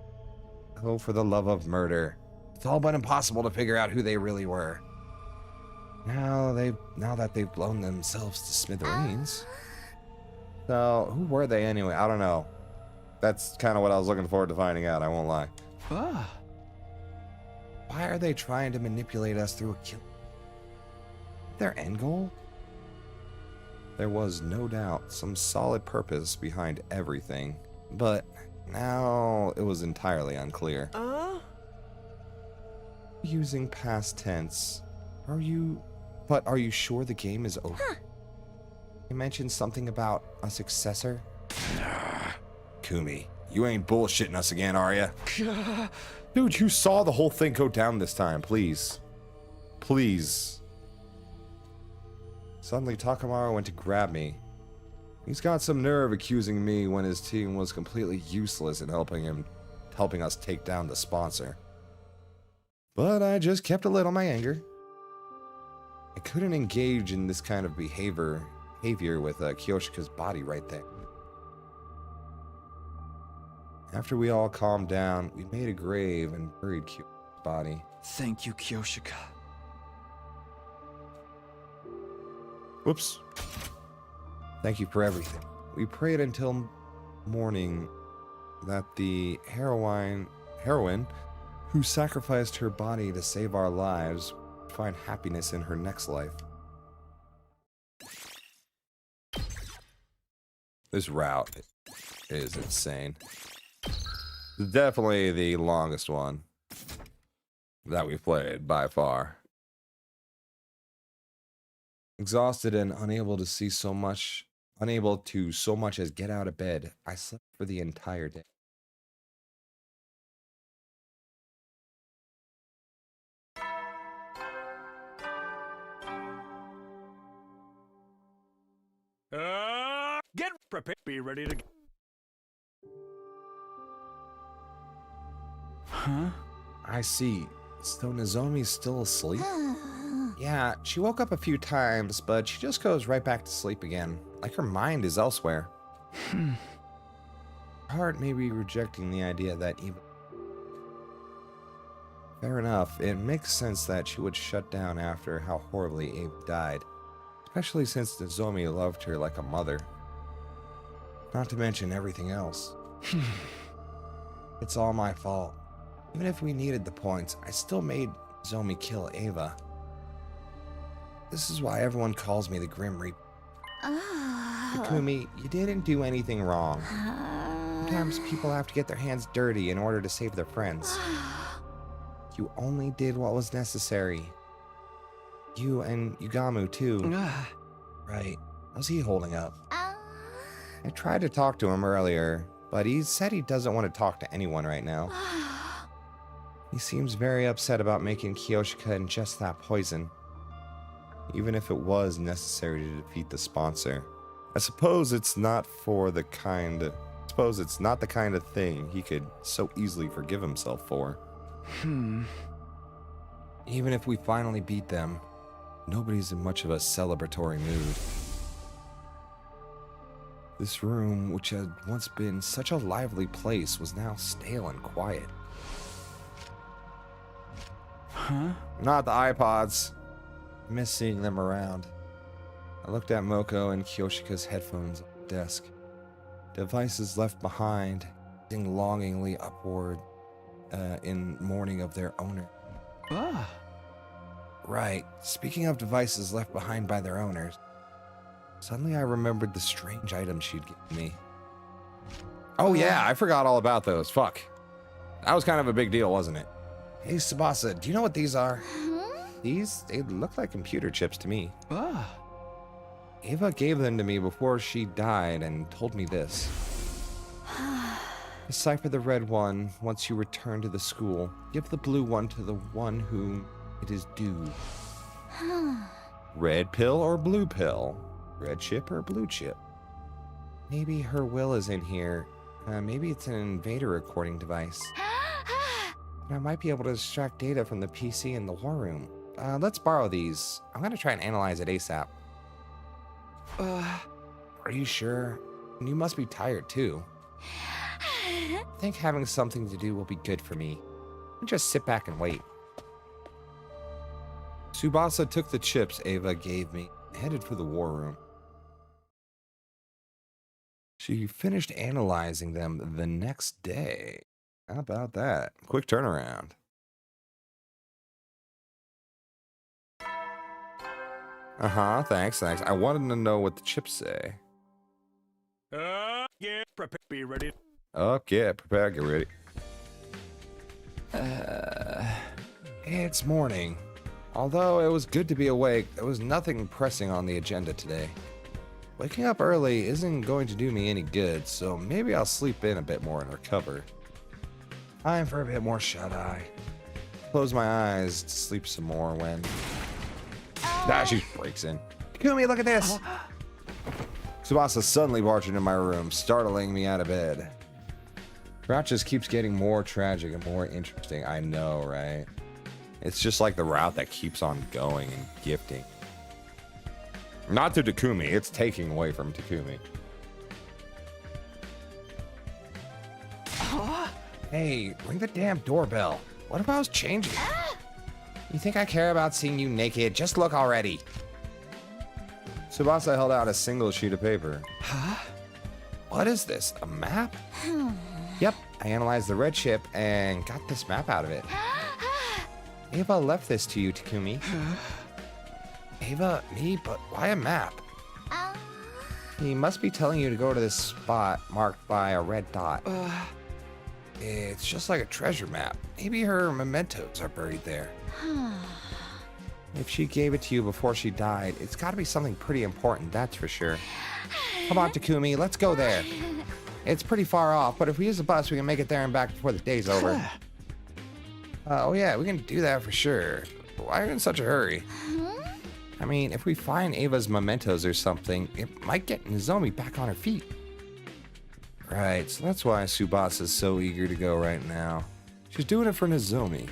for the love of murder. It's all but impossible to figure out who they really were. Now that they've blown themselves to smithereens. So, who were they anyway? I don't know. That's kind of what I was looking forward to finding out, I won't lie. Why are they trying to manipulate us through a kill? Their end goal? There was no doubt some solid purpose behind everything, but now it was entirely unclear. Using past tense, are you sure the game is over? You mentioned something about a successor? Kumi, you ain't bullshitting us again, are ya? Dude, you saw the whole thing go down this time, please. Please. Suddenly, Takamaru went to grab me. He's got some nerve accusing me when his team was completely useless in helping us take down the sponsor. But I just kept a lid on my anger. I couldn't engage in this kind of behavior with Kyoshika's body right there. After we all calmed down, we made a grave and buried Kyoshika's body. Thank you, Kyoshika. Whoops. Thank you for everything. We prayed until morning that the heroine who sacrificed her body to save our lives would find happiness in her next life. This route is insane. Definitely the longest one that we've played by far. Exhausted and unable to so much as get out of bed, I slept for the entire day. Get prepared. Be ready to... Huh? I see. So Nozomi's still asleep? Yeah, she woke up a few times, but she just goes right back to sleep again. Like her mind is elsewhere. Her heart may be rejecting the idea that even... Fair enough, it makes sense that she would shut down after how horribly Ava died. Especially since Nozomi loved her like a mother. Not to mention everything else. It's all my fault. Even if we needed the points, I still made Nozomi kill Ava. This is why everyone calls me the Grim Reaper. Takumi, you didn't do anything wrong. Sometimes people have to get their hands dirty in order to save their friends. You only did what was necessary. You and Yugamu, too. Right. How's he holding up? I tried to talk to him earlier, but he said he doesn't want to talk to anyone right now. He seems very upset about making Kiyoshika ingest that poison, even if it was necessary to defeat the sponsor. I suppose it's not the kind of thing he could so easily forgive himself for. Even if we finally beat them, nobody's in much of a celebratory mood. This room, which had once been such a lively place, was now stale and quiet. Not the iPods. I miss seeing them around. I looked at Moko and Kiyoshika's headphones on the desk. Devices left behind, gazing longingly upward in mourning of their owner. Right. Speaking of devices left behind by their owners, suddenly I remembered the strange items she'd given me. Oh yeah, I forgot all about those. Fuck. That was kind of a big deal, wasn't it? Hey, Tsubasa, do you know what these are? They look like computer chips to me. Eva gave them to me before she died and told me this. Decipher the red one once you return to the school. Give the blue one to the one whom it is due. Red pill or blue pill? Red chip or blue chip? Maybe her will is in here. Maybe it's an invader recording device. I might be able to extract data from the PC in the war room. Let's borrow these. I'm gonna try and analyze it ASAP. Are you sure? You must be tired too. I think having something to do will be good for me. I'll just sit back and wait. Tsubasa took the chips Eva gave me and headed for the war room. She finished analyzing them the next day. How about that? Quick turnaround. Thanks. I wanted to know what the chips say. Yeah, prepare, be ready. Okay, prepare, get ready. It's morning. Although it was good to be awake, there was nothing pressing on the agenda today. Waking up early isn't going to do me any good, so maybe I'll sleep in a bit more and recover. Time for a bit more shut-eye. Close my eyes to sleep some more when... she breaks in. Takumi, look at this! Tsubasa suddenly barged into my room, startling me out of bed. Route just keeps getting more tragic and more interesting. I know, right? It's just like the route that keeps on going and gifting. Not to Takumi, it's taking away from Takumi. Hey, ring the damn doorbell. What if I was changing? You think I care about seeing you naked? Just look already. Tsubasa held out a single sheet of paper. What is this? A map? Yep, I analyzed the red chip and got this map out of it. Eva left this to you, Takumi. Eva, me, but why a map? He must be telling you to go to this spot marked by a red dot. It's just like a treasure map. Maybe her mementos are buried there. If she gave it to you before she died, it's got to be something pretty important, that's for sure. Come on, Takumi, let's go there. It's pretty far off, but if we use a bus, we can make it there and back before the day's over. Oh yeah, we can do that for sure. Why are you in such a hurry? I mean, if we find Ava's mementos or something, it might get Nozomi back on her feet. Right, so that's why Tsubasa's so eager to go right now. She's doing it for Nozomi.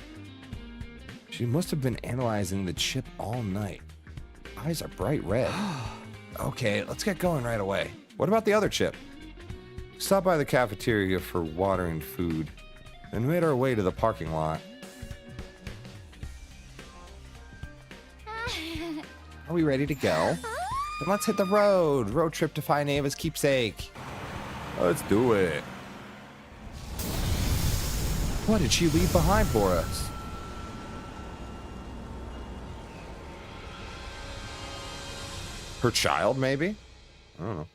She must have been analyzing the chip all night. Eyes are bright red. Okay, let's get going right away. What about the other chip? Stopped by the cafeteria for water and food, then made our way to the parking lot. Are we ready to go? Then let's hit the road. Road trip to find Ava's keepsake. Let's do it. What did she leave behind for us? Her child, maybe? I don't know.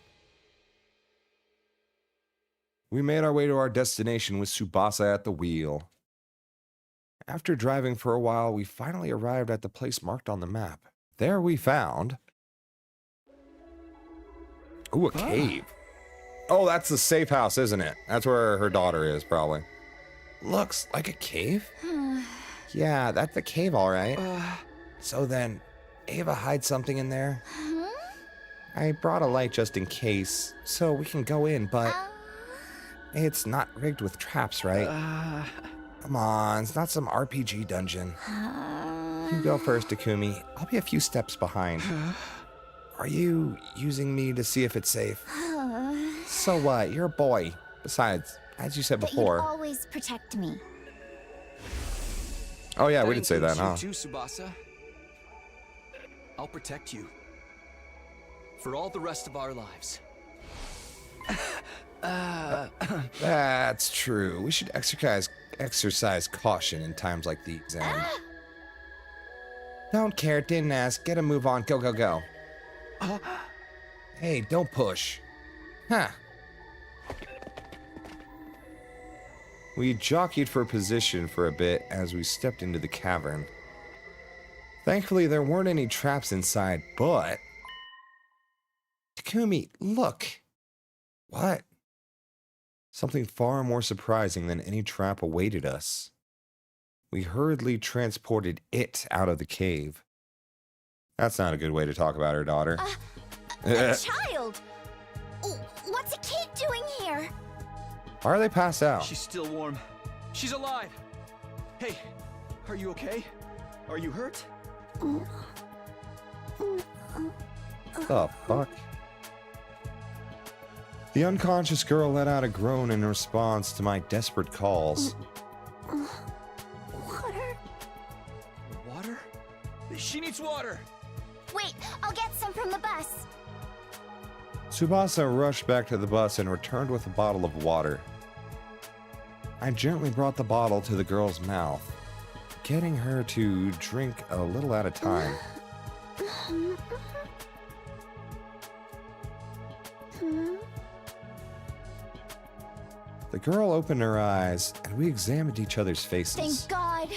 We made our way to our destination with Tsubasa at the wheel. After driving for a while, we finally arrived at the place marked on the map. There we found... Ooh, a cave. Oh, that's the safe house, isn't it? That's where her daughter is, probably. Looks like a cave? Yeah, that's the cave, all right. So then, Ava hides something in there? I brought a light just in case, so we can go in, but... It's not rigged with traps, right? Come on, it's not some RPG dungeon. You go first, Takumi. I'll be a few steps behind. Are you using me to see if it's safe? So what? You're a boy. Besides, as you said before... But you'd always protect me. Oh yeah, we did say that, huh? You too, Tsubasa. I'll protect you. For all the rest of our lives. That's true. We should exercise caution in times like these. Don't care, didn't ask. Get a move on. Go, go, go. Hey, don't push. Huh. We jockeyed for position for a bit as we stepped into the cavern. Thankfully, there weren't any traps inside, but... Takumi, look! What? Something far more surprising than any trap awaited us. We hurriedly transported it out of the cave. That's not a good way to talk about her daughter. A child? What's a kid doing here? Why are they passed out? She's still warm. She's alive. Hey, are you okay? Are you hurt? The fuck? The unconscious girl let out a groan in response to my desperate calls. Water? Water? She needs water! Wait, I'll get some from the bus. Tsubasa rushed back to the bus and returned with a bottle of water. I gently brought the bottle to the girl's mouth, getting her to drink a little at a time. The girl opened her eyes, and we examined each other's faces. Thank God.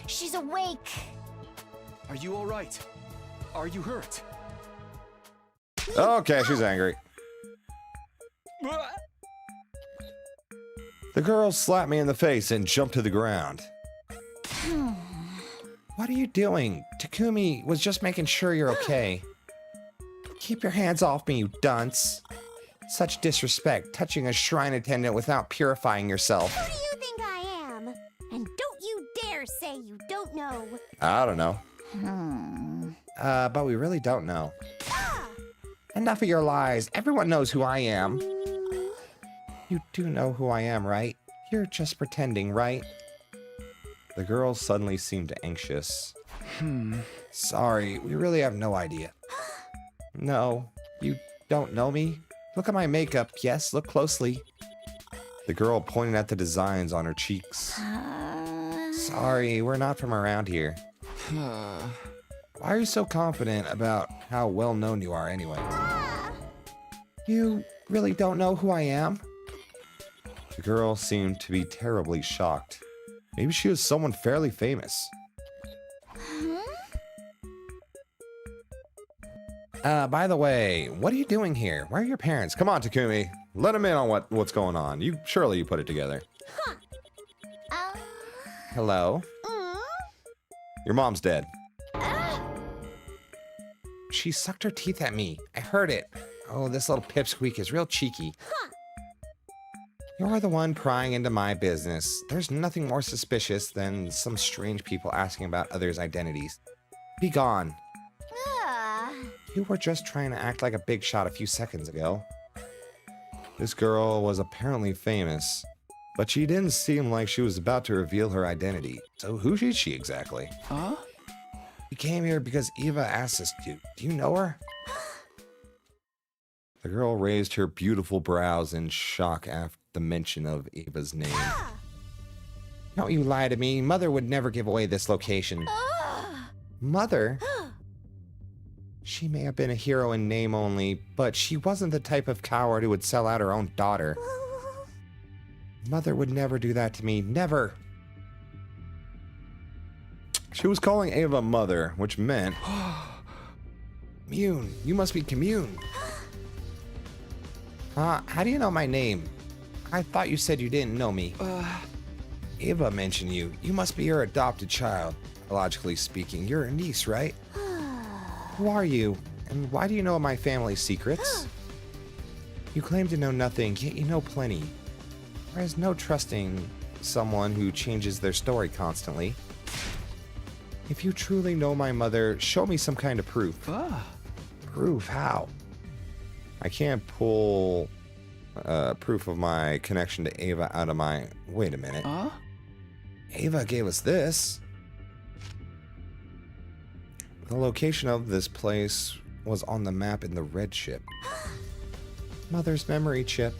She's awake. Are you all right? Are you hurt? Okay, she's angry. The girl slapped me in the face and jumped to the ground. What are you doing? Takumi was just making sure you're okay. Keep your hands off me, you dunce. Such disrespect, touching a shrine attendant without purifying yourself. Who do you think I am? And don't you dare say you don't know. I don't know. But we really don't know. Enough of your lies. Everyone knows who I am. You do know who I am, right? You're just pretending, right? The girl suddenly seemed anxious. Sorry, we really have no idea. No, you don't know me? Look at my makeup. Yes, look closely. The girl pointed at the designs on her cheeks. Sorry, we're not from around here. Why are you so confident about how well known you are anyway? You really don't know who I am? The girl seemed to be terribly shocked. Maybe she was someone fairly famous. By the way, what are you doing here? Where are your parents? Come on, Takumi. Let them in on what's going on. Surely you put it together. Hello? Your mom's dead. She sucked her teeth at me. I heard it. Oh, this little pipsqueak is real cheeky. You're the one prying into my business. There's nothing more suspicious than some strange people asking about others' identities. Be gone. You were just trying to act like a big shot a few seconds ago. This girl was apparently famous, but she didn't seem like she was about to reveal her identity. So who is she exactly? Huh? We came here because Eva asked us to. Do you know her? The girl raised her beautiful brows in shock after the mention of Eva's name. Don't you lie to me. Mother would never give away this location. Mother? She may have been a hero in name only, but she wasn't the type of coward who would sell out her own daughter. Mother would never do that to me, never. She was calling Ava mother, which meant... Commune, you must be Commune. How do you know my name? I thought you said you didn't know me. Ava mentioned you. You must be her adopted child. Logically speaking, you're her niece, right? Who are you? And why do you know my family's secrets? You claim to know nothing, yet you know plenty. There is no trusting someone who changes their story constantly. If you truly know my mother, show me some kind of proof. Proof? How? I can't pull proof of my connection to Ava out of my... Wait a minute. Ava gave us this. The location of this place was on the map in the red chip. Mother's memory chip.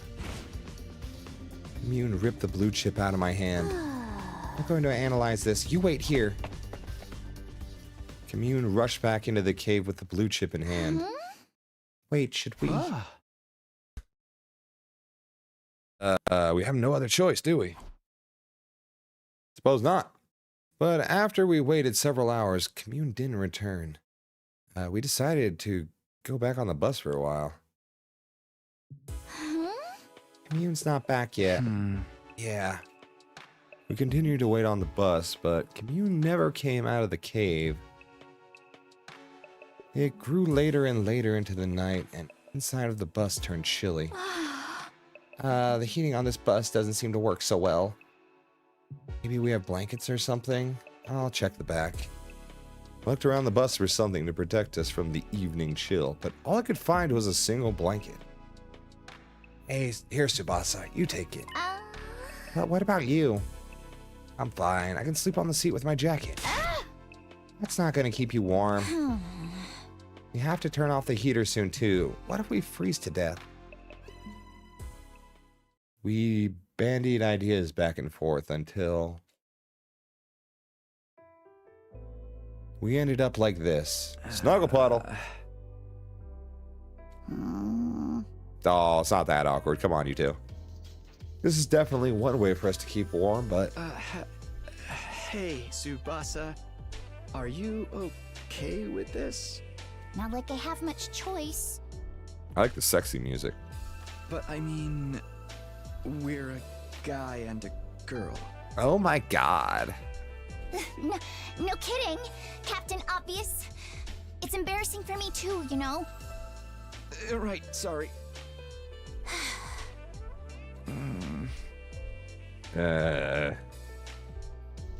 Commune ripped the blue chip out of my hand. I'm going to analyze this. You wait here. Commune rushed back into the cave with the blue chip in hand. Wait, should we... we have no other choice, do we? Suppose not. But after we waited several hours, Commune didn't return. We decided to go back on the bus for a while. Commune's not back yet. Yeah. We continued to wait on the bus, but Commune never came out of the cave. It grew later and later into the night, and inside of the bus turned chilly. The heating on this bus doesn't seem to work so well. Maybe we have blankets or something? I'll check the back. I looked around the bus for something to protect us from the evening chill, but all I could find was a single blanket. Hey, here, Tsubasa, you take it. But what about you? I'm fine. I can sleep on the seat with my jacket. That's not gonna keep you warm. We have to turn off the heater soon, too. What if we freeze to death? We bandied ideas back and forth until... we ended up like this. Snuggle puddle. Oh, it's not that awkward. Come on, you two. This is definitely one way for us to keep warm, but... Hey, Tsubasa. Are you okay with this? Not like I have much choice. I like the sexy music. But I mean... we're a guy and a girl. Oh my god. No kidding, Captain Obvious. It's embarrassing for me too, you know? Right, sorry.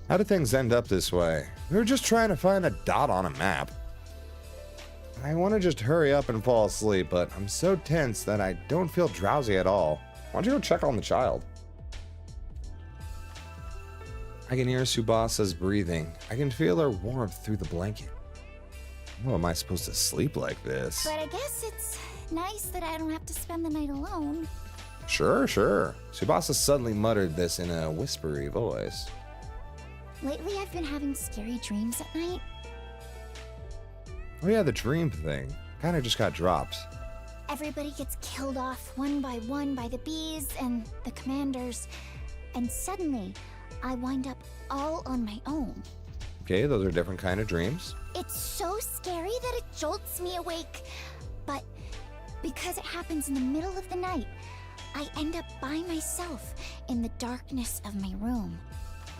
How did things end up this way? We were just trying to find a dot on a map. I want to just hurry up and fall asleep, but I'm so tense that I don't feel drowsy at all. Why don't you go check on the child? I can hear Tsubasa's breathing. I can feel her warmth through the blanket. How am I supposed to sleep like this? But I guess it's nice that I don't have to spend the night alone. Sure. Tsubasa suddenly muttered this in a whispery voice. Lately I've been having scary dreams at night. Oh yeah, the dream thing. Kinda just got dropped. Everybody gets killed off one by one by the bees and the commanders. And suddenly, I wind up all on my own. Okay, those are different kind of dreams. It's so scary that it jolts me awake. But because it happens in the middle of the night, I end up by myself in the darkness of my room.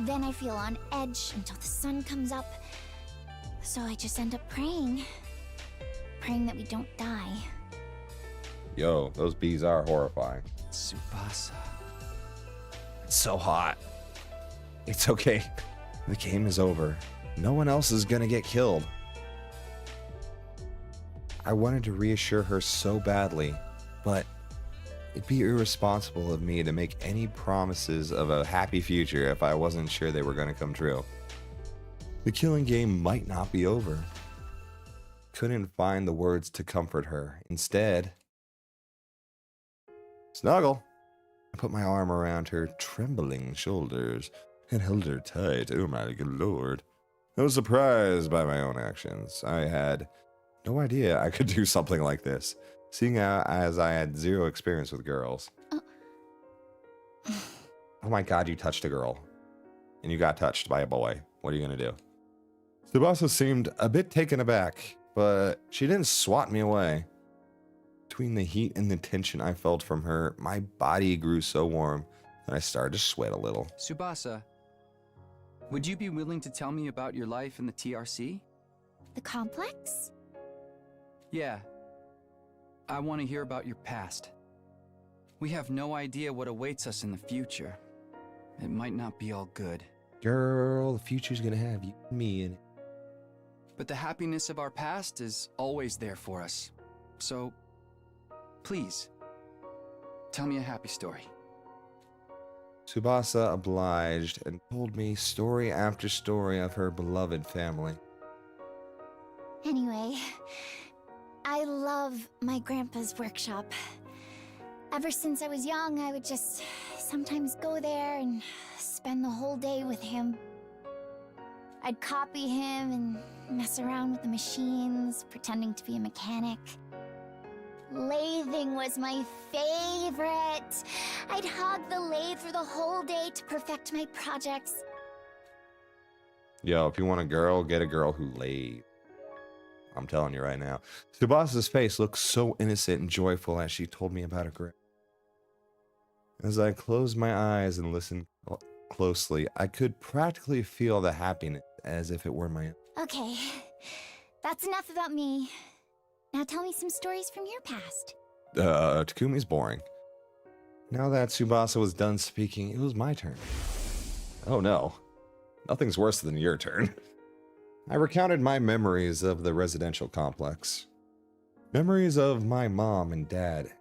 Then I feel on edge until the sun comes up. So I just end up praying. Praying that we don't die. Yo, those bees are horrifying. Tsubasa. It's so hot. It's okay. The game is over. No one else is gonna get killed. I wanted to reassure her so badly, but it'd be irresponsible of me to make any promises of a happy future if I wasn't sure they were gonna come true. The killing game might not be over. Couldn't find the words to comfort her. Instead... Snuggle! I put my arm around her trembling shoulders and held her tight. Oh my good lord. I was surprised by my own actions. I had no idea I could do something like this, seeing as I had zero experience with girls. Oh my god, you touched a girl. And you got touched by a boy. What are you going to do? Tsubasa seemed a bit taken aback, but she didn't swat me away. Between the heat and the tension I felt from her, my body grew so warm that I started to sweat a little. Tsubasa, would you be willing to tell me about your life in the TRC? The complex? Yeah. I want to hear about your past. We have no idea what awaits us in the future. It might not be all good. Girl, the future's gonna have you and me in it. But the happiness of our past is always there for us. So, please, tell me a happy story. Tsubasa obliged and told me story after story of her beloved family. Anyway, I love my grandpa's workshop. Ever since I was young, I would just sometimes go there and spend the whole day with him. I'd copy him and mess around with the machines, pretending to be a mechanic. Lathing was my favorite. I'd hog the lathe for the whole day to perfect my projects. Yo, if you want a girl, get a girl who lathes. I'm telling you right now. Tsubasa's face looked so innocent and joyful as she told me about her grandpa. As I closed my eyes and listened closely, I could practically feel the happiness as if it were my own. Okay, that's enough about me. Now tell me some stories from your past. Takumi's boring. Now that Tsubasa was done speaking, it was my turn. Oh no. Nothing's worse than your turn. I recounted my memories of the residential complex. Memories of my mom and dad.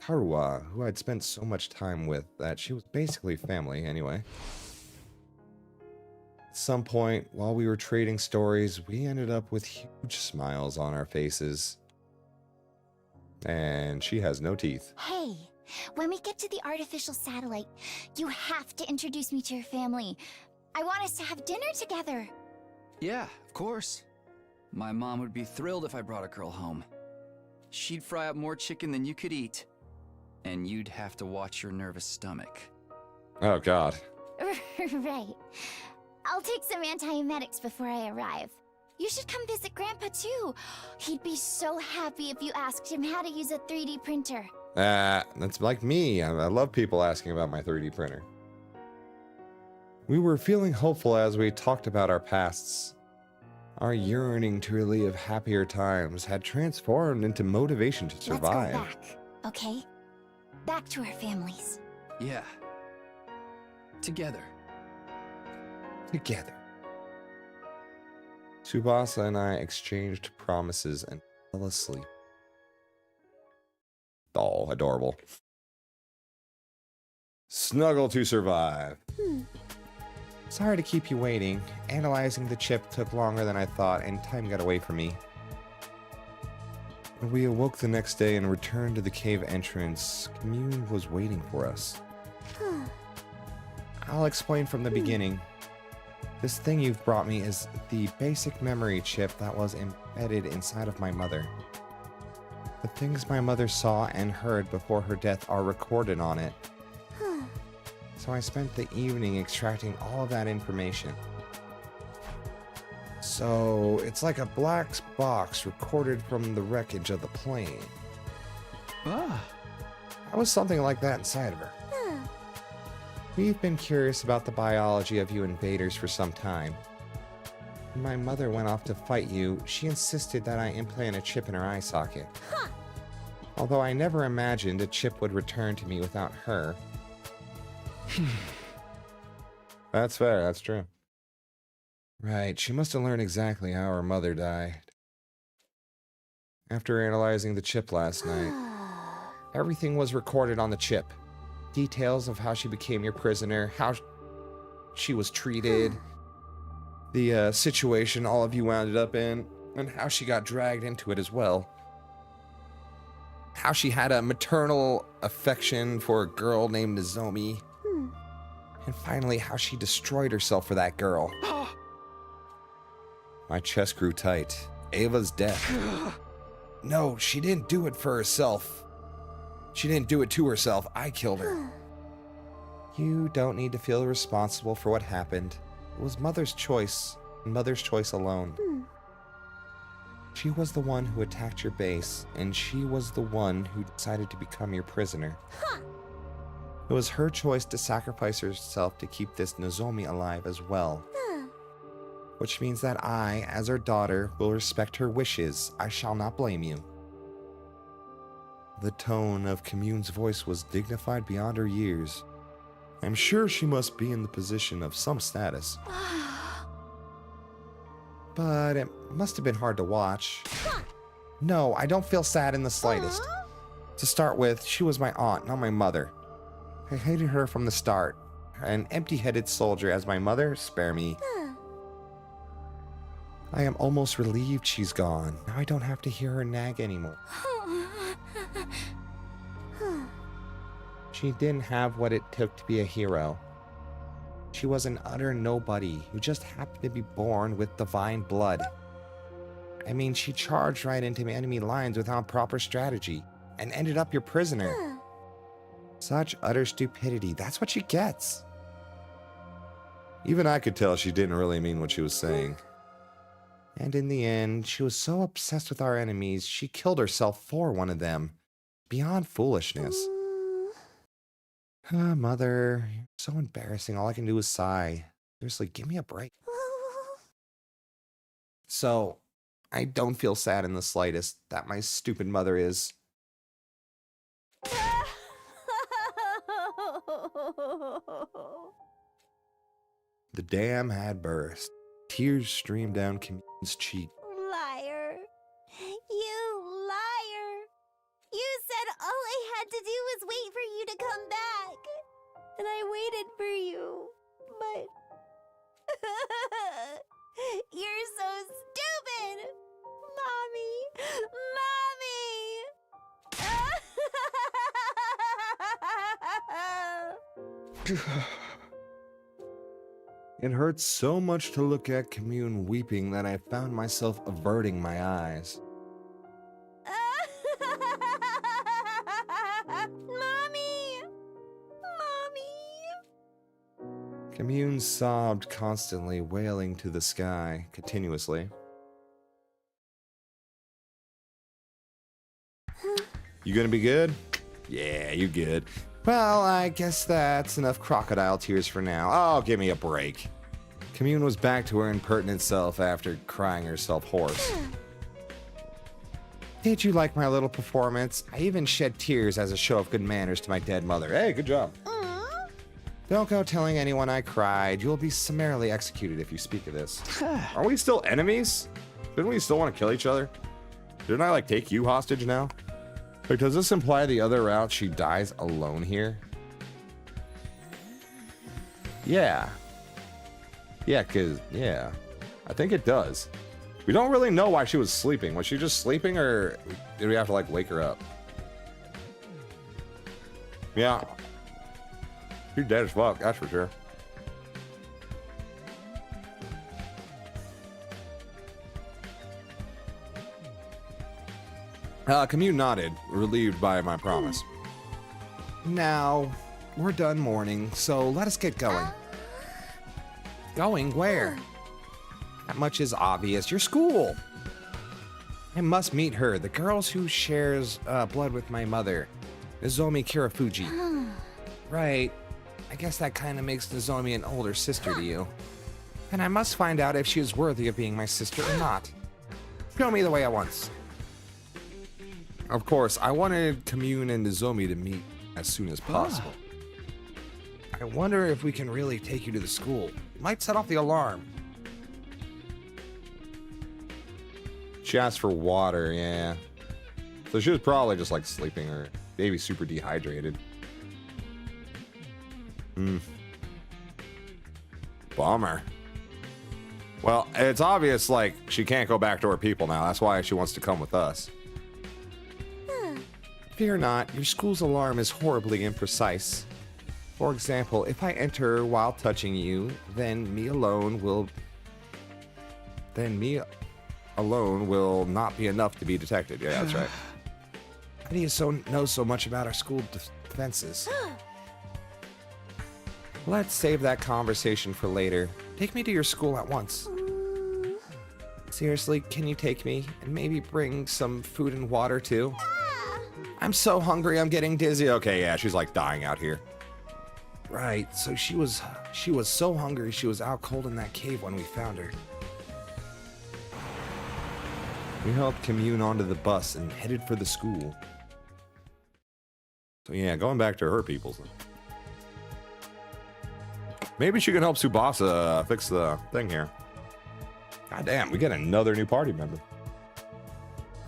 Karuwa, who I'd spent so much time with that she was basically family anyway. At some point, while we were trading stories, we ended up with huge smiles on our faces. And she has no teeth. Hey, when we get to the artificial satellite, you have to introduce me to your family. I want us to have dinner together. Yeah, of course. My mom would be thrilled if I brought a girl home. She'd fry up more chicken than you could eat. And you'd have to watch your nervous stomach. Oh god. Right. I'll take some antiemetics before I arrive. You should come visit Grandpa too. He'd be so happy if you asked him how to use a 3D printer. That's like me. I love people asking about my 3D printer. We were feeling hopeful as we talked about our pasts. Our yearning to relive happier times had transformed into motivation to survive. Let's go back, okay? Back to our families. Yeah. Together. Together. Tsubasa and I exchanged promises and fell asleep. Oh, adorable. Snuggle to survive. Sorry to keep you waiting. Analyzing the chip took longer than I thought, and time got away from me. When we awoke the next day and returned to the cave entrance, Commune was waiting for us. I'll explain from the beginning. This thing you've brought me is the basic memory chip that was embedded inside of my mother. The things my mother saw and heard before her death are recorded on it. So I spent the evening extracting all of that information. So it's like a black box recorded from the wreckage of the plane. Ah. I was something like that inside of her. We've been curious about the biology of you invaders for some time. When my mother went off to fight you, she insisted that I implant a chip in her eye socket. Although I never imagined a chip would return to me without her. That's fair, that's true. Right, she must have learned exactly how her mother died. After analyzing the chip last night, everything was recorded on the chip. Details of how she became your prisoner, how she was treated, the situation all of you wound up in, and how she got dragged into it as well. How she had a maternal affection for a girl named Nozomi. And finally, how she destroyed herself for that girl. My chest grew tight. Ava's death. No, she didn't do it for herself. She didn't do it to herself. I killed her. You don't need to feel responsible for what happened. It was Mother's choice, and Mother's choice alone. She was the one who attacked your base, and she was the one who decided to become your prisoner. It was her choice to sacrifice herself to keep this Nozomi alive as well. Which means that I, as her daughter, will respect her wishes. I shall not blame you. The tone of Commune's voice was dignified beyond her years. I'm sure she must be in the position of some status. But it must have been hard to watch. No, I don't feel sad in the slightest. To start with, she was my aunt, not my mother. I hated her from the start. An empty-headed soldier as my mother? Spare me. I am almost relieved she's gone. Now I don't have to hear her nag anymore. She didn't have what it took to be a hero. She was an utter nobody who just happened to be born with divine blood. I mean, she charged right into enemy lines without proper strategy and ended up your prisoner. Such utter stupidity. That's what she gets. Even I could tell she didn't really mean what she was saying. And in the end, she was so obsessed with our enemies, she killed herself for one of them. Beyond foolishness. Mother, you're so embarrassing. All I can do is sigh. Seriously, give me a break. So, I don't feel sad in the slightest that my stupid mother is. The dam had burst. Tears streamed down Commune's cheek. Liar. You liar. You said all I had to do was wait for you to come back. And I waited for you. But... You're so stupid. Mommy. Mommy. It hurt so much to look at Commune weeping that I found myself averting my eyes. Mommy! Commune sobbed constantly, wailing to the sky, continuously. You gonna be good? Yeah, you good. Well, I guess that's enough crocodile tears for now. Oh, give me a break. Commune was back to her impertinent self after crying herself hoarse. Did you like my little performance? I even shed tears as a show of good manners to my dead mother. Hey, good job. Don't go telling anyone I cried. You'll be summarily executed if you speak of this. Are we still enemies? Didn't we still want to kill each other? Didn't I, take you hostage now? Does this imply the other route she dies alone here? Yeah. Yeah, I think it does. We don't really know why she was sleeping. Was she just sleeping, or did we have to, wake her up? Yeah. She's dead as fuck, that's for sure. Commune nodded, relieved by my promise. Now, we're done mourning, so let us get going. Going where? That much is obvious. Your school. I must meet her, the girl who shares blood with my mother, Nozomi Kirafuji. Right. I guess that kind of makes Nozomi an older sister to you. And I must find out if she is worthy of being my sister or not. Show me the way at once. Of course, I wanted Commune and Nozomi to meet as soon as possible. I wonder if we can really take you to the school. It might set off the alarm. She asked for water, yeah. So she was probably just sleeping or maybe super dehydrated. Bummer. Well, it's obvious she can't go back to her people now. That's why she wants to come with us. Fear not, your school's alarm is horribly imprecise. For example, if I enter while touching you, then me alone will... alone will not be enough to be detected. Yeah, that's right. How do you know so much about our school defenses? Let's save that conversation for later. Take me to your school at once. Seriously, can you take me? And maybe bring some food and water too? I'm so hungry, I'm getting dizzy. Okay, yeah, she's like dying out here. Right, so she was so hungry she was out cold in that cave when we found her. We helped commune onto the bus and headed for the school. So yeah, going back to her peoples. Maybe she can help Tsubasa fix the thing here. God damn, we get another new party member.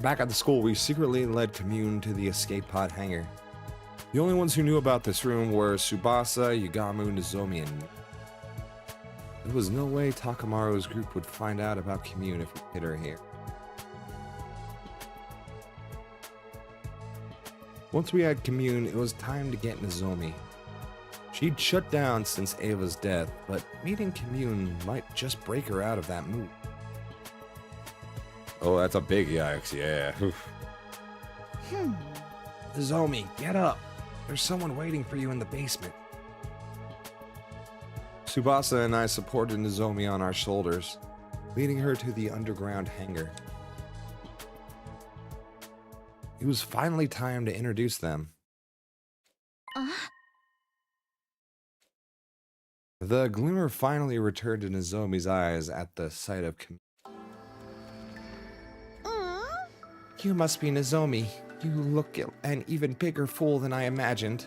Back at the school, we secretly led Commune to the escape pod hangar. The only ones who knew about this room were Tsubasa, Yugamu, Nozomi, and me. There was no way Takamaru's group would find out about Commune if we hid her here. Once we had Commune, it was time to get Nozomi. She'd shut down since Ava's death, but meeting Commune might just break her out of that mood. Oh, that's a big yikes, yeah. Nozomi, get up. There's someone waiting for you in the basement. Tsubasa and I supported Nozomi on our shoulders, leading her to the underground hangar. It was finally time to introduce them. The glimmer finally returned to Nozomi's eyes at the sight of Commune. You must be Nozomi. You look an even bigger fool than I imagined.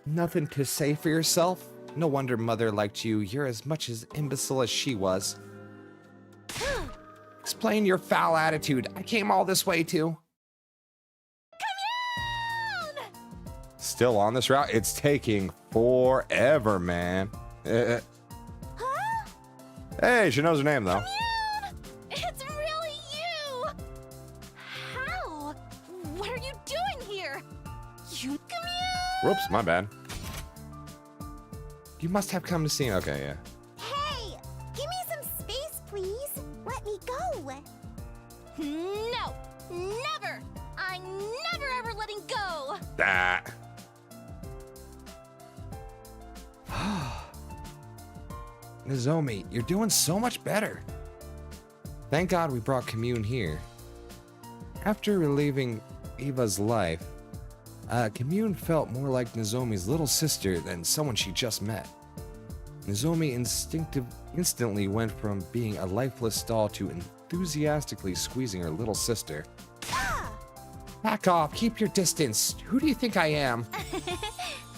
Nothing to say for yourself? No wonder Mother liked you. You're as much as imbecile as she was. Explain your foul attitude. I came all this way to... Commune! Still on this route? It's taking forever, man. Hey, she knows her name, though. It's really you! How? What are you doing here? You Commune! Whoops, my bad. You must have come to see me. Okay, yeah. Hey! Give me some space, please! Let me go! No! Never! I'm never ever letting go! That. Nozomi, you're doing so much better. Thank God we brought Commune here. After relieving Eva's life, Commune felt more like Nozomi's little sister than someone she just met. Nozomi instantly went from being a lifeless doll to enthusiastically squeezing her little sister. Back off, keep your distance. Who do you think I am?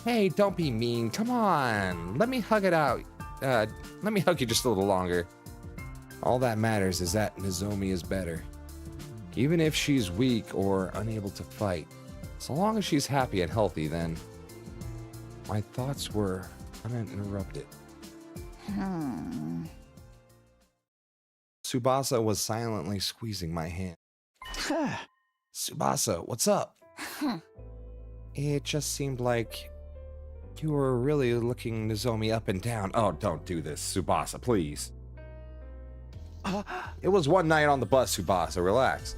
Hey, don't be mean. Come on, let me hug it out. Let me hug you just a little longer. All that matters is that Nozomi is better. Even if she's weak or unable to fight, so long as she's happy and healthy, then my thoughts were uninterrupted. Tsubasa was silently squeezing my hand. Tsubasa, what's up? It just seemed like you were really looking Nozomi up and down. Oh, don't do this, Tsubasa, please. It was one night on the bus, Tsubasa, relax.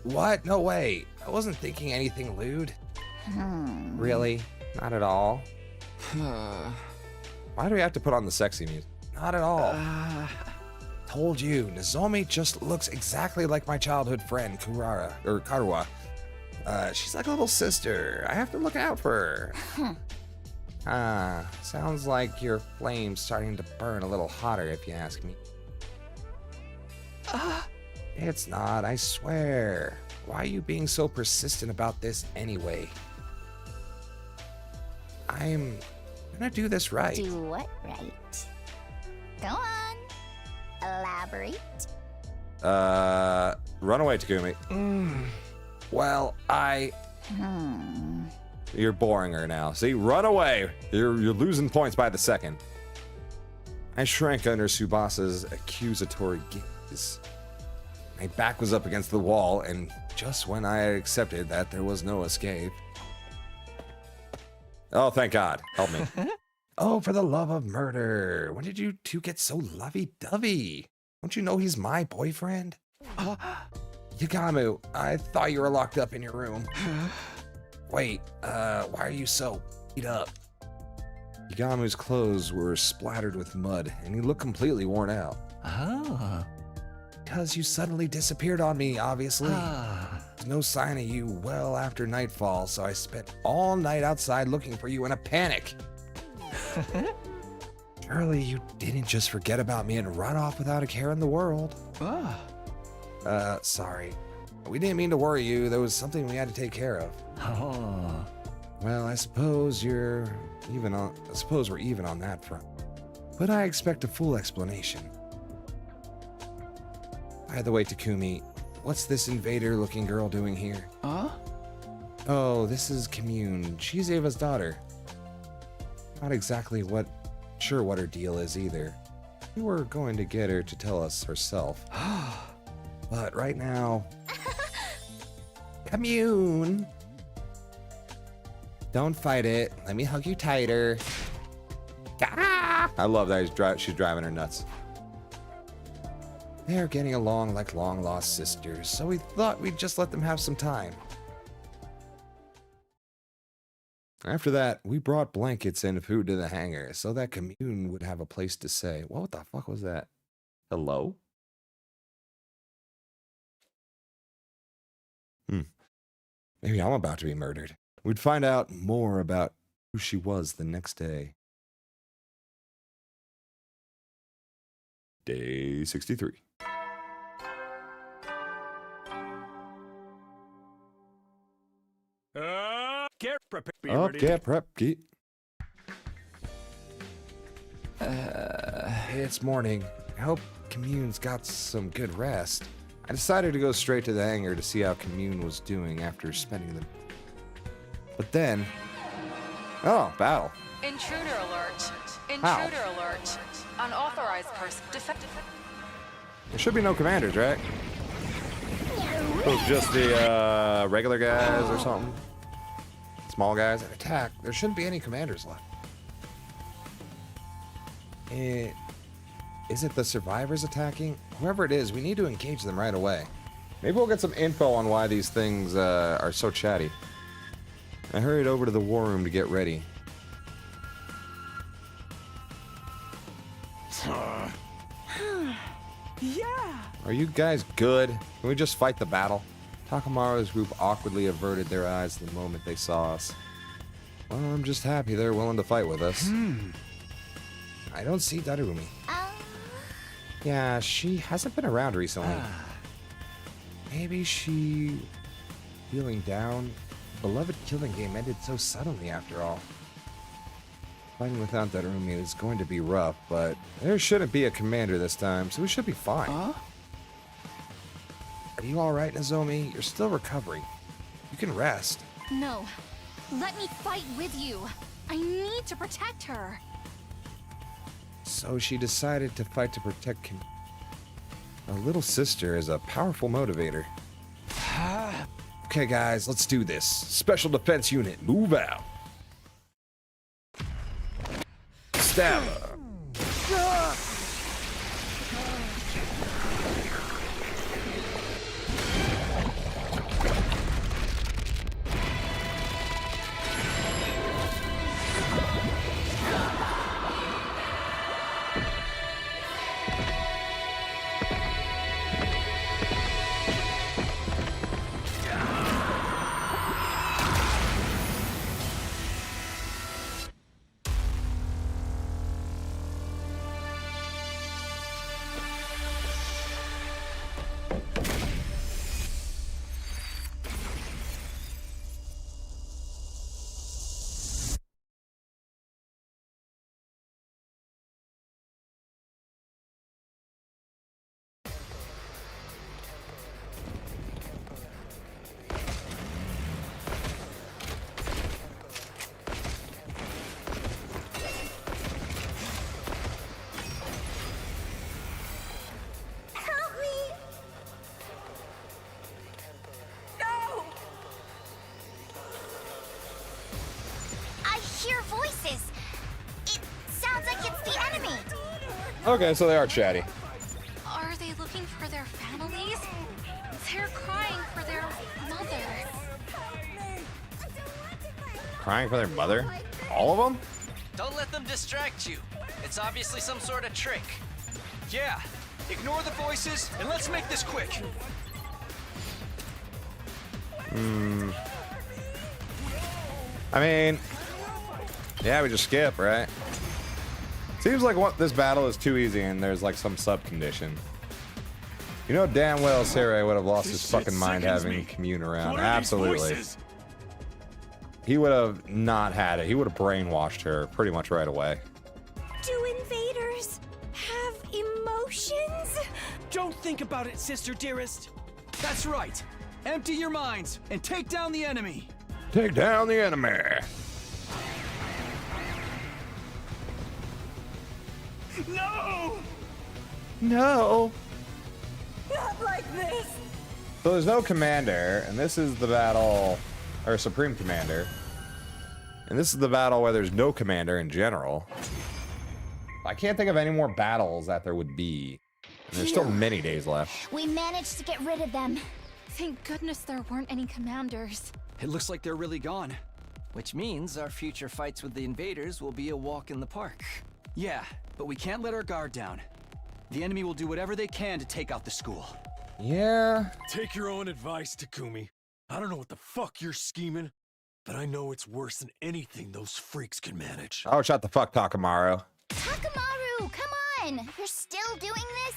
What? No way. I wasn't thinking anything lewd. Really? Not at all? Why do we have to put on the sexy music? Not at all. Told you, Nozomi just looks exactly like my childhood friend, Karuwa. She's like a little sister. I have to look out for her. Sounds like your flame's starting to burn a little hotter, if you ask me. It's not, I swear. Why are you being so persistent about this anyway? I'm gonna do this right. Do what right? Go on. Elaborate. Run away, Takumi. Well, You're boring her now. See, run away. You're losing points by the second. I shrank under Tsubasa's accusatory gaze. My back was up against the wall, and just when I had accepted that there was no escape. Oh, thank God. Help me. Oh, for the love of murder. When did you two get so lovey-dovey? Don't you know he's my boyfriend? Yagamu, I thought you were locked up in your room. Wait, why are you so beat up? Yagamu's clothes were splattered with mud, and he looked completely worn out. Because you suddenly disappeared on me, obviously. There's no sign of you well after nightfall, so I spent all night outside looking for you in a panic. Surely you didn't just forget about me and run off without a care in the world. Sorry. We didn't mean to worry you. There was something we had to take care of. Well, I suppose we're even on that front. But I expect a full explanation. By the way, Takumi, what's this invader-looking girl doing here? Oh, this is Commune. She's Ava's daughter. Not exactly sure what her deal is either. We were going to get her to tell us herself. But right now... Commune! Don't fight it. Let me hug you tighter. Ah! I love that she's driving her nuts. They're getting along like long-lost sisters, so we thought we'd just let them have some time. After that, we brought blankets and food to the hangar so that Commune would have a place to stay. What the fuck was that? Hello? Maybe I'm about to be murdered. We'd find out more about who she was the next day. Day 63. Get prepared. Get prep. It's morning. I hope Commune's got some good rest. I decided to go straight to the hangar to see how Commune was doing after spending the... But then... Oh, battle. Intruder alert. How? Intruder alert. Unauthorized person. There should be no commanders, right? It was just the regular guys or something. Small guys that attack. There shouldn't be any commanders left. Is it the survivors attacking? Whoever it is, we need to engage them right away. Maybe we'll get some info on why these things are so chatty. I hurried over to the war room to get ready. Yeah! Are you guys good? Can we just fight the battle? Takamaru's group awkwardly averted their eyes the moment they saw us. Well, I'm just happy they're willing to fight with us. I don't see Darumi. Yeah, she hasn't been around recently. Maybe she... feeling down? Beloved killing game ended so suddenly after all. Fighting without Darumi is going to be rough, but there shouldn't be a commander this time, so we should be fine. Are you alright, Nozomi? You're still recovering. You can rest. No. Let me fight with you. I need to protect her. So she decided to fight to protect a little sister is a powerful motivator. Okay, guys, let's do this. Special Defense Unit, move out. Stab her. Okay, so they are chatty. Are they crying for their mother? All of them? Don't let them distract you. It's obviously some sort of trick. Yeah, ignore the voices and let's make this quick. I mean, yeah, we just skip, right? Seems like this battle is too easy and there's like some sub condition. You know damn well Sarai would have lost his fucking mind having Commune around. Absolutely. He would have not had it. He would have brainwashed her pretty much right away. Do invaders have emotions? Don't think about it, sister dearest. That's right. Empty your minds and take down the enemy. Take down the enemy. No! No. Not like this. So there's no commander, and this is the battle, or supreme commander. And this is the battle where there's no commander in general. I can't think of any more battles that there would be. And there's still many days left. We managed to get rid of them. Thank goodness there weren't any commanders. It looks like they're really gone. Which means our future fights with the invaders will be a walk in the park. Yeah, but we can't let our guard down. The enemy will do whatever they can to take out the school. Yeah. Take your own advice, Takumi. I don't know what the fuck you're scheming, but I know it's worse than anything those freaks can manage. Oh, shut the fuck, Takamaru. Takamaru, come on! You're still doing this?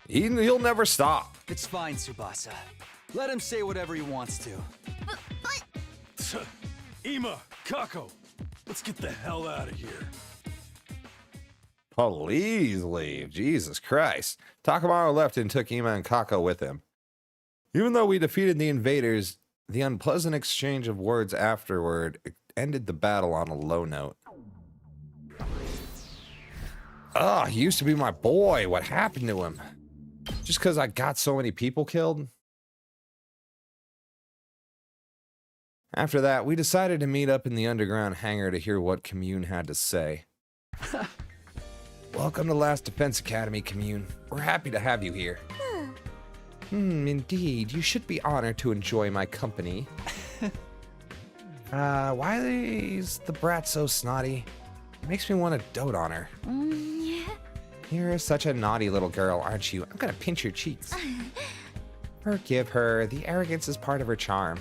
He'll never stop. It's fine, Tsubasa. Let him say whatever he wants to. But... Ima, Kako, let's get the hell out of here. Please leave. Jesus Christ. Takamaru left and took Ima and Kako with him. Even though we defeated the invaders, the unpleasant exchange of words afterward ended the battle on a low note. Oh, he used to be my boy. What happened to him? Just because I got so many people killed? After that, we decided to meet up in the underground hangar to hear what Commune had to say. Welcome to Last Defense Academy, Commune. We're happy to have you here. Indeed. You should be honored to enjoy my company. Why is the brat so snotty? It makes me want to dote on her. Yeah. You're such a naughty little girl, aren't you? I'm gonna pinch your cheeks. Forgive her. The arrogance is part of her charm.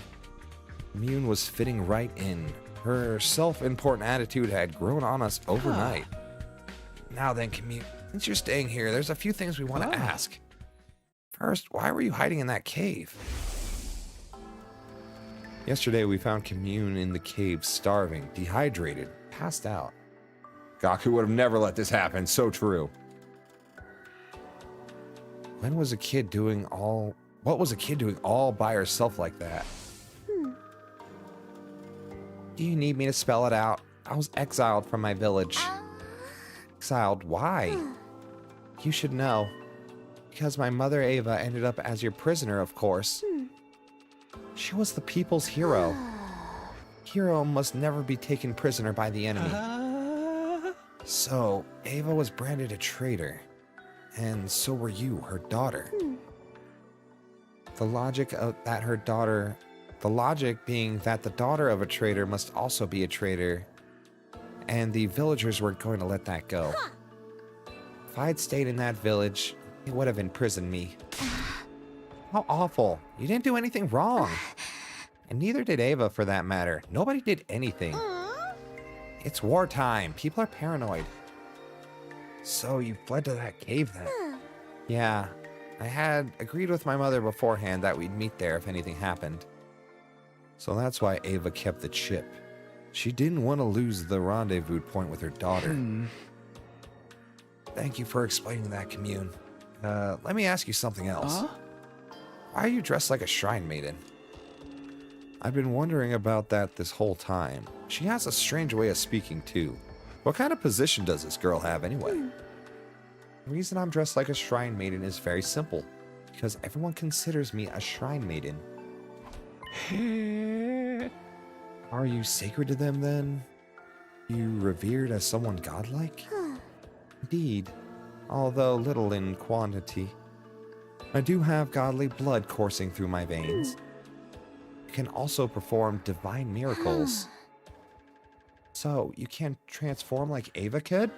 Commune was fitting right in. Her self-important attitude had grown on us overnight. Now then, Commune, since you're staying here, there's a few things we want to ask. First, why were you hiding in that cave? Yesterday, we found Commune in the cave, starving, dehydrated, passed out. Gaku would have never let this happen, so true. What was a kid doing all by herself like that? Do you need me to spell it out? I was exiled from my village. Exiled? Why? You should know. Because my mother Ava ended up as your prisoner, of course. She was the people's hero. Hero must never be taken prisoner by the enemy. So, Ava was branded a traitor. And so were you, her daughter. The logic being that the daughter of a traitor must also be a traitor. And the villagers weren't going to let that go. If I'd stayed in that village, it would have imprisoned me. How awful. You didn't do anything wrong. And neither did Ava, for that matter. Nobody did anything. It's wartime. People are paranoid. So you fled to that cave then? Yeah. I had agreed with my mother beforehand that we'd meet there if anything happened. So that's why Ava kept the chip. She didn't want to lose the rendezvous point with her daughter. Thank you for explaining that, Commune. Let me ask you something else. Why are you dressed like a shrine maiden? I've been wondering about that this whole time. She has a strange way of speaking, too. What kind of position does this girl have, anyway? The reason I'm dressed like a shrine maiden is very simple. Because everyone considers me a shrine maiden. Are you sacred to them, then? You revered as someone godlike? Indeed, although little in quantity. I do have godly blood coursing through my veins. I can also perform divine miracles. So, you can't transform like Ava could?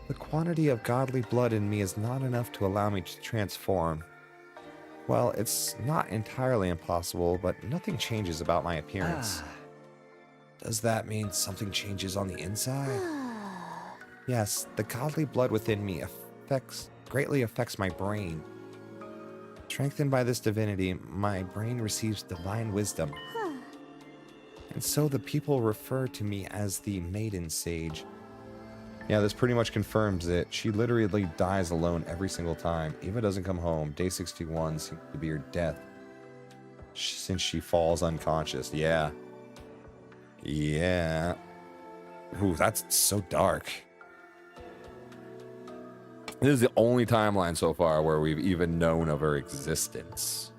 The quantity of godly blood in me is not enough to allow me to transform. Well, it's not entirely impossible, but nothing changes about my appearance. Does that mean something changes on the inside? Yes, the godly blood within me greatly affects my brain. Strengthened by this divinity, my brain receives divine wisdom. And so the people refer to me as the Maiden Sage. Yeah, this pretty much confirms it. She literally dies alone every single time. Eva doesn't come home. Day 61 seems to be her death, since she falls unconscious. Yeah. Yeah. Ooh, that's so dark. This is the only timeline so far where we've even known of her existence.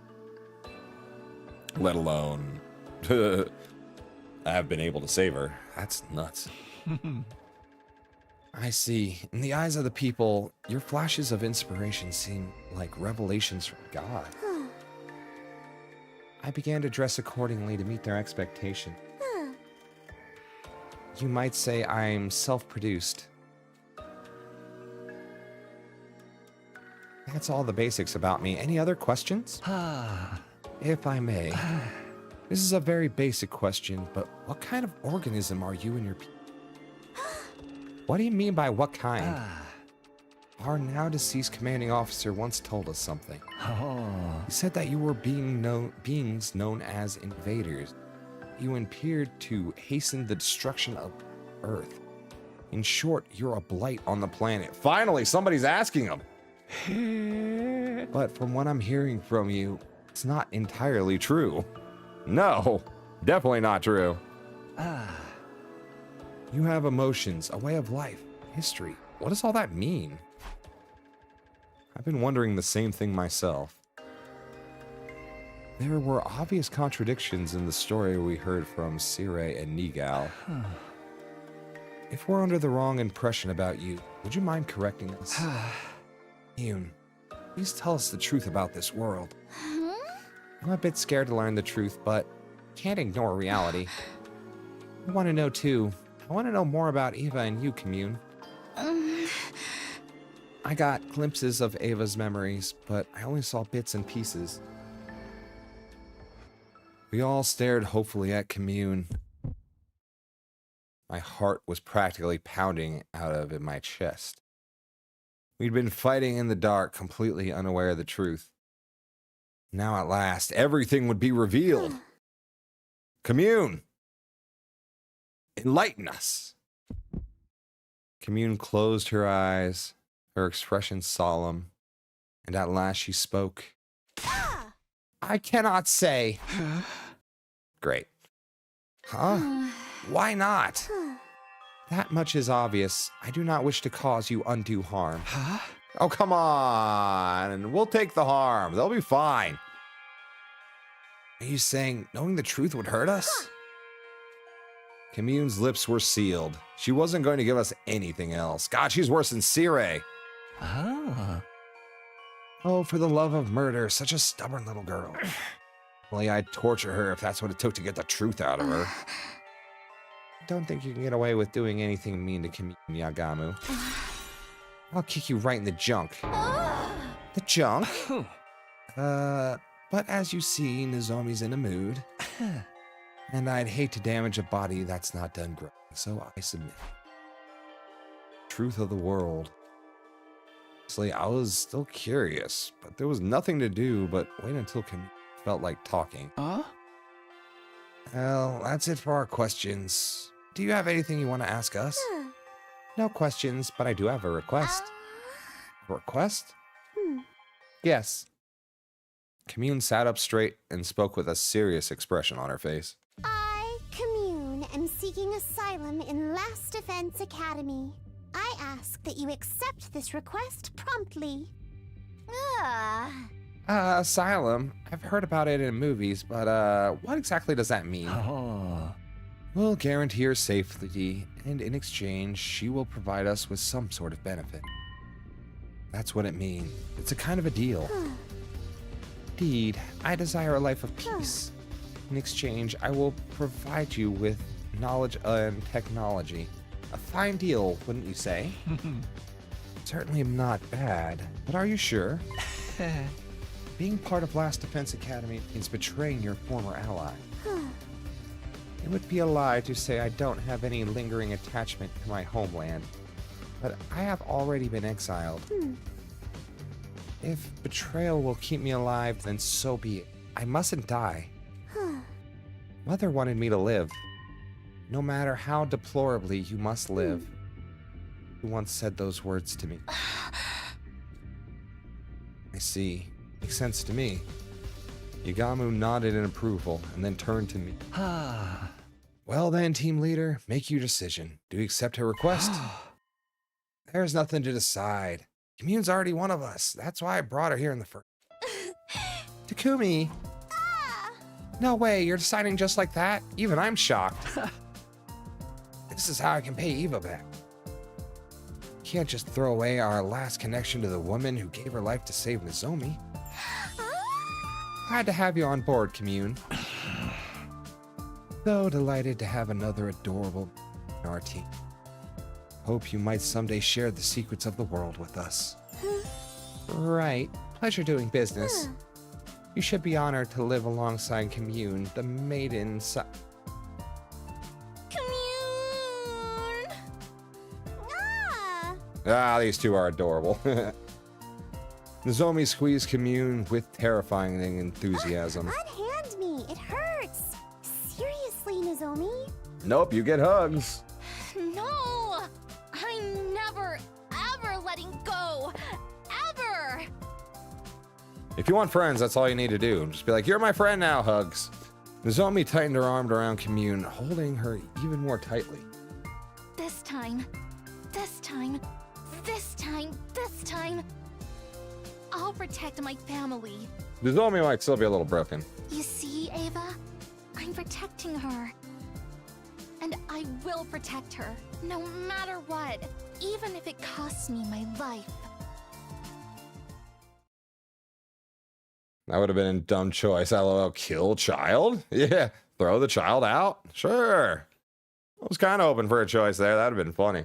Let alone have been able to save her. That's nuts. I see. In the eyes of the people, your flashes of inspiration seem like revelations from God. I began to dress accordingly to meet their expectation. You might say I'm self-produced. That's all the basics about me. Any other questions? If I may. This is a very basic question, but what kind of organism are you and your people? What do you mean by what kind? Our now deceased commanding officer once told us something. He said that you were beings known as invaders. You appeared to hasten the destruction of Earth. In short, you're a blight on the planet. Finally, somebody's asking him. But from what I'm hearing from you, it's not entirely true. No, definitely not true. You have emotions, a way of life, history. What does all that mean? I've been wondering the same thing myself. There were obvious contradictions in the story we heard from Sire and Nigal. If we're under the wrong impression about you, would you mind correcting us? Yoon, please tell us the truth about this world. I'm a bit scared to learn the truth, but can't ignore reality. I want to know too. I want to know more about Eva and you, Commune. I got glimpses of Ava's memories, but I only saw bits and pieces. We all stared hopefully at Commune. My heart was practically pounding out of my chest. We'd been fighting in the dark, completely unaware of the truth. Now at last, everything would be revealed. Commune! Enlighten us! Commune closed her eyes, her expression solemn, and at last she spoke. I cannot say. Great. Huh? Why not? That much is obvious. I do not wish to cause you undue harm. Huh? Oh, come on. We'll take the harm. They'll be fine. Are you saying knowing the truth would hurt us? Commune's lips were sealed. She wasn't going to give us anything else. God, she's worse than Sire. Oh, for the love of murder, such a stubborn little girl. Only I'd torture her if that's what it took to get the truth out of her. Don't think you can get away with doing anything mean to Commune Yagamu. I'll kick you right in the junk. The junk? But as you see, Nozomi's in a mood. And I'd hate to damage a body that's not done growing, so I submit. Truth of the world. Honestly, I was still curious, but there was nothing to do but wait until Commune felt like talking. Well, that's it for our questions. Do you have anything you want to ask us? No questions, but I do have a request. A request? Yes. Commune sat up straight and spoke with a serious expression on her face. I, Commune, am seeking asylum in Last Defense Academy. I ask that you accept this request promptly. Asylum? I've heard about it in movies, but what exactly does that mean? We'll guarantee her safety, and in exchange, she will provide us with some sort of benefit. That's what it means. It's a kind of a deal. Indeed, I desire a life of peace. In exchange, I will provide you with knowledge and technology. A fine deal, wouldn't you say? Certainly not bad, but are you sure? Being part of Last Defense Academy means betraying your former ally. It would be a lie to say I don't have any lingering attachment to my homeland, but I have already been exiled. If betrayal will keep me alive, then so be it. I mustn't die. Mother wanted me to live. No matter how deplorably, you must live. Who once said those words to me? I see. Makes sense to me. Yagamu nodded in approval and then turned to me. Well then, team leader, make your decision. Do you accept her request? There's nothing to decide. Commune's already one of us. That's why I brought her here in the first. Takumi! No way, you're deciding just like that? Even I'm shocked. This is how I can pay Eva back. Can't just throw away our last connection to the woman who gave her life to save Nozomi. Glad to have you on board, Commune. So delighted to have another adorable in our team. Hope you might someday share the secrets of the world with us. Right. Pleasure doing business. You should be honored to live alongside Commune, the maiden Commune! these two are adorable. Nozomi squeezed Commune with terrifying enthusiasm. Unhand me, it hurts. Seriously, Nozomi? Nope, you get hugs. No! I'm never, ever letting go! Ever! If you want friends, that's all you need to do. Just be like, you're my friend now, hugs. Nozomi tightened her arm around Commune, holding her even more tightly. This time, this time, this time, this time, I'll protect my family. Nozomi might still be a little broken. You see, Ava? I'm protecting her. And I will protect her, no matter what, even if it costs me my life. That would have been a dumb choice. LOL, kill child? Yeah, throw the child out? Sure. I was kind of hoping for a choice there. That would have been funny.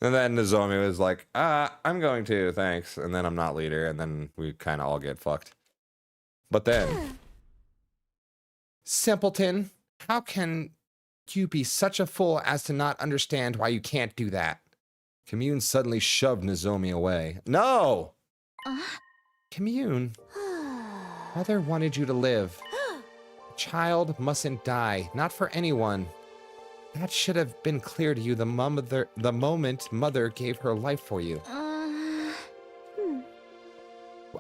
And then Nozomi was like, I'm going to, thanks. And then I'm not leader, and then we kind of all get fucked. But then... Simpleton, how can you be such a fool as to not understand why you can't do that? Commune suddenly shoved Nozomi away. No! Commune, Mother wanted you to live. A child mustn't die, not for anyone. That should have been clear to you the moment Mother gave her life for you.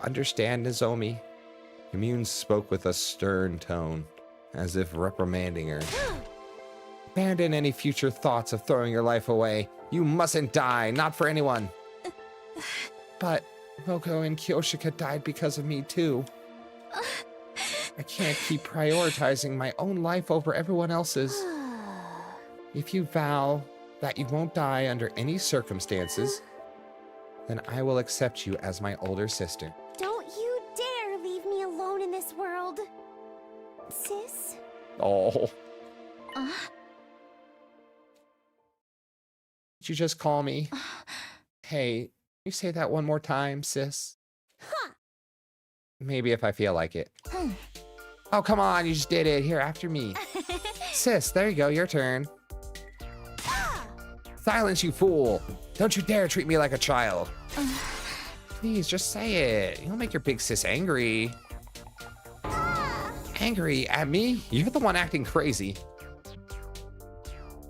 Understand, Nozomi? Commune spoke with a stern tone, as if reprimanding her. Abandon any future thoughts of throwing your life away. You mustn't die, not for anyone. But Moko and Kyoshika died because of me too. I can't keep prioritizing my own life over everyone else's. If you vow that you won't die under any circumstances, then I will accept you as my older sister. Don't you dare leave me alone in this world. Sis? Oh. Did you just call me? Hey, can you say that one more time, sis? Maybe if I feel like it. Oh, come on, you just did it. Here, after me. Sis, there you go, your turn. Silence, you fool. Don't you dare treat me like a child. Please, just say it. You'll make your big sis angry. Angry at me? You're the one acting crazy.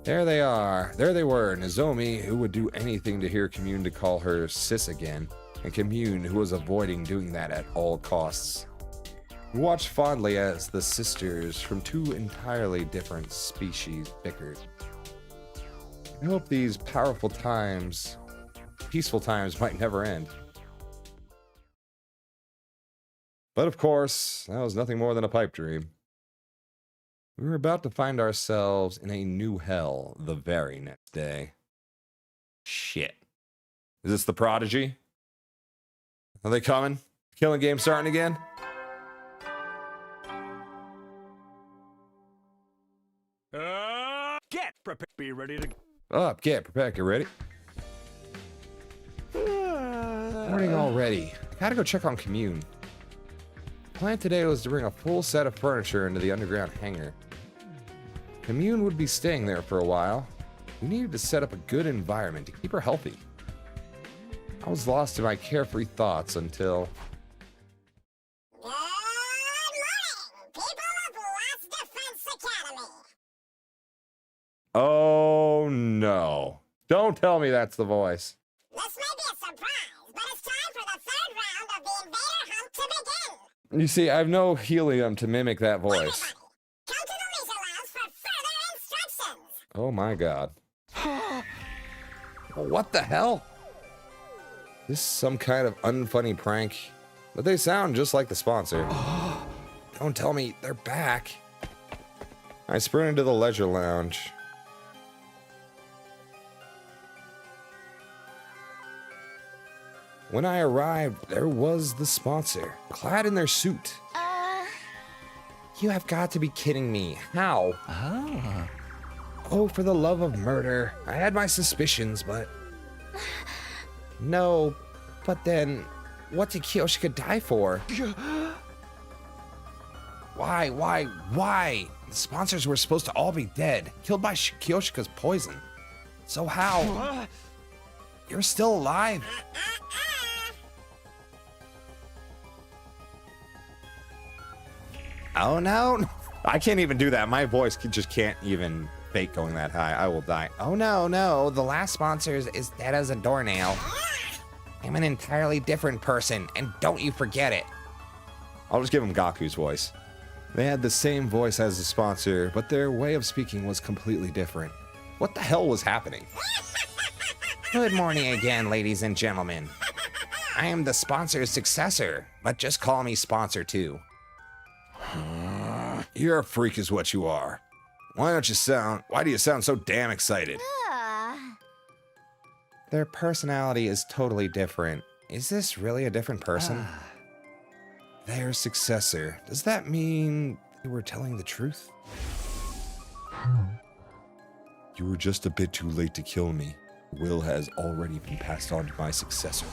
There they are. There they were. Nozomi, who would do anything to hear Commune to call her sis again, and Commune, who was avoiding doing that at all costs. We watched fondly as the sisters from two entirely different species bickered. I hope these peaceful times might never end. But of course, that was nothing more than a pipe dream. We were about to find ourselves in a new hell the very next day. Shit. Is this the Prodigy? Are they coming? Killing game starting again? Prepare. Be ready to... Up, get prepared, get ready. Morning already. Gotta go check on Commune. Plan today was to bring a full set of furniture into the underground hangar. Commune would be staying there for a while. We needed to set up a good environment to keep her healthy. I was lost in my carefree thoughts until... Good morning, people of Last Defense Academy. Oh no. Don't tell me that's the voice. This may be a surprise, but it's time for the third round of the invader hunt to begin. You see, I have no helium to mimic that voice. Everybody, come to the leisure lounge for further instructions. Oh my god. What the hell? This is some kind of unfunny prank, but they sound just like the sponsor. Don't tell me they're back. I sprinted to the leisure lounge. When I arrived, there was the sponsor, clad in their suit. You have got to be kidding me. How? Oh, for the love of murder. I had my suspicions, but... No, but then, what did Kiyoshika die for? Why? The sponsors were supposed to all be dead, killed by Kiyoshika's poison. So how? You're still alive? Oh no, I can't even do that. My voice just can't even fake going that high. I will die. Oh no, the last sponsor is dead as a doornail. I'm an entirely different person, and don't you forget it. I'll just give him Gaku's voice. They had the same voice as the sponsor, but their way of speaking was completely different. What the hell was happening? Good morning again, ladies and gentlemen. I am the sponsor's successor, but just call me Sponsor 2. You're a freak is what you are. Why do you sound so damn excited? Their personality is totally different. Is this really a different person? Their successor. Does that mean they were telling the truth? You were just a bit too late to kill me. Will has already been passed on to my successor.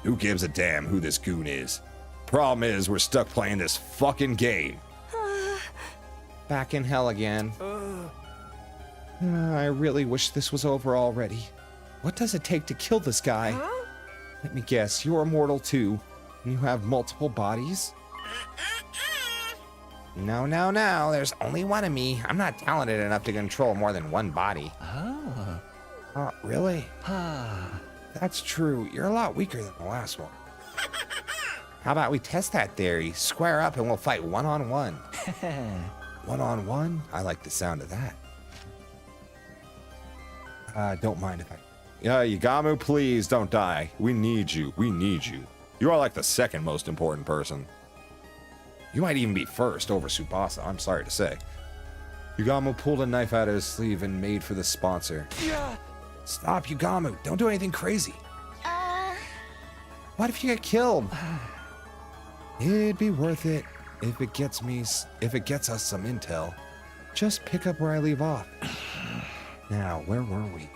Who gives a damn who this goon is? Problem is, we're stuck playing this fucking game. Back in hell again. I really wish this was over already. What does it take to kill this guy? Let me guess, you're immortal too, and you have multiple bodies? No, there's only one of me. I'm not talented enough to control more than one body. Really? That's true. You're a lot weaker than the last one. How about we test that theory? Square up and we'll fight one-on-one. One-on-one? I like the sound of that. Don't mind if I... Yeah, Yagamu, please don't die. We need you. You are like the second most important person. You might even be first over Tsubasa, I'm sorry to say. Yagamu pulled a knife out of his sleeve and made for the sponsor. Stop, Yagamu. Don't do anything crazy. What if you get killed? It'd be worth it if it gets us some intel. Just pick up where I leave off. Now, where were we?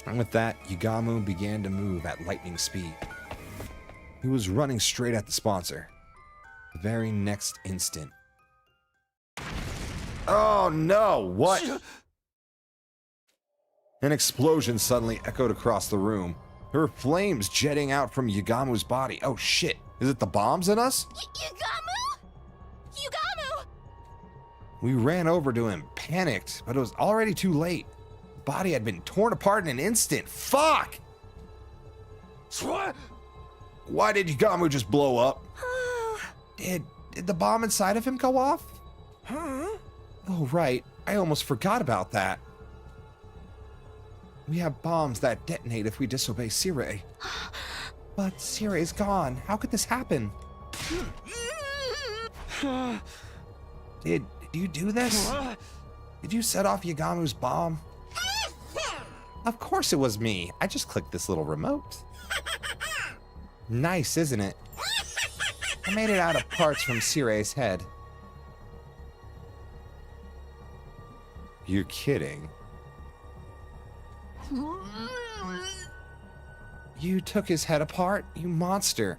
And with that, Yagamu began to move at lightning speed. He was running straight at the sponsor. The very next instant. Oh no, what? An explosion suddenly echoed across the room. There were flames jetting out from Yagamu's body. Oh shit, is it the bombs in us? Yagamu? We ran over to him, panicked, but it was already too late. The body had been torn apart in an instant. Fuck! Why did Yagamu just blow up? Did the bomb inside of him go off? Oh right, I almost forgot about that. We have bombs that detonate if we disobey Sirei. But Sirei's gone. How could this happen? Did you do this? Did you set off Yagamu's bomb? Of course it was me. I just clicked this little remote. Nice, isn't it? I made it out of parts from Sirei's head. You're kidding. You took his head apart, you monster.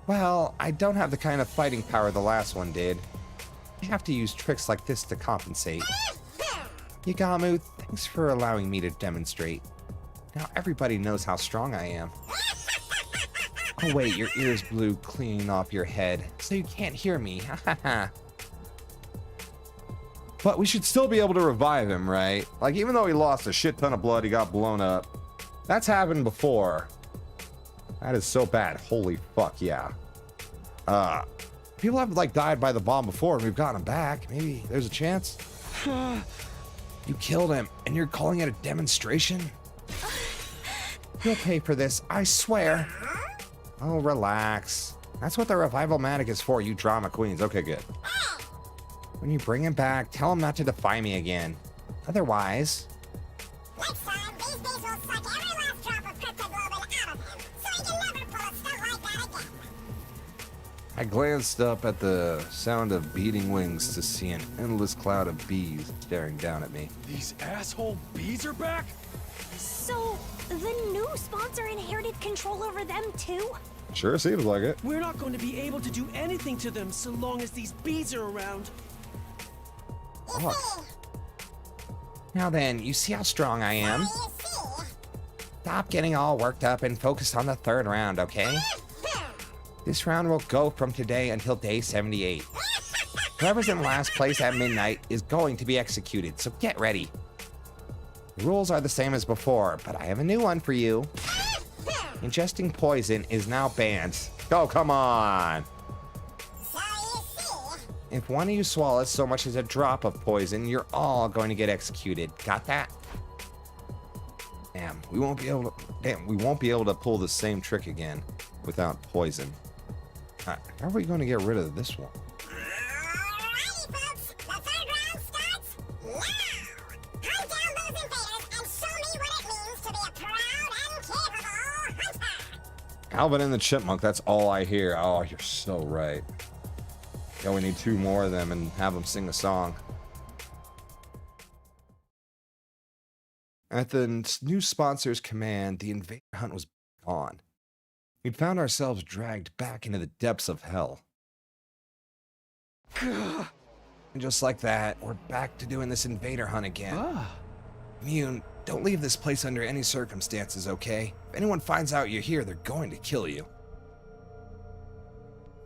Well, I don't have the kind of fighting power the last one did. I have to use tricks like this to compensate. Yagamu, thanks for allowing me to demonstrate. Now everybody knows how strong I am. Oh wait, your ears blew cleaning off your head, so you can't hear me. But we should still be able to revive him, right? Like, even though he lost a shit ton of blood, he got blown up. That's happened before. That is so bad. Holy fuck, yeah. People have, like, died by the bomb before, and we've gotten them back. Maybe there's a chance. You killed him, and you're calling it a demonstration? You'll pay for this, I swear. Oh, relax. That's what the revival-matic is for, you drama queens. Okay, good. When you bring him back, tell him not to defy me again. Otherwise... Next time, these bees will suck every last drop of cryptoglobin out of him, so he can never pull a stunt like that again. I glanced up at the sound of beating wings to see an endless cloud of bees staring down at me. These asshole bees are back? So, the new sponsor inherited control over them too? Sure seems like it. We're not going to be able to do anything to them so long as these bees are around. Oh. Now then, you see how strong I am? Stop getting all worked up and focus on the third round, okay? This round will go from today until day 78. Whoever's in last place at midnight is going to be executed, so get ready. The rules are the same as before, but I have a new one for you. Ingesting poison is now banned. Oh, come on! If one of you swallows so much as a drop of poison, you're all going to get executed. Got that? Damn, we won't be able to pull the same trick again without poison. How are we going to get rid of this one? Alrighty, folks, the third round starts now. Hunt down those invaders and show me what it means to be a proud and capable hunter. Alvin and the Chipmunk, that's all I hear. Oh, you're so right. Yeah, we need 2 more of them and have them sing a song. At the new sponsor's command, the invader hunt was on. We'd found ourselves dragged back into the depths of hell. And just like that, we're back to doing this invader hunt again. Mune, don't leave this place under any circumstances, okay? If anyone finds out you're here, they're going to kill you.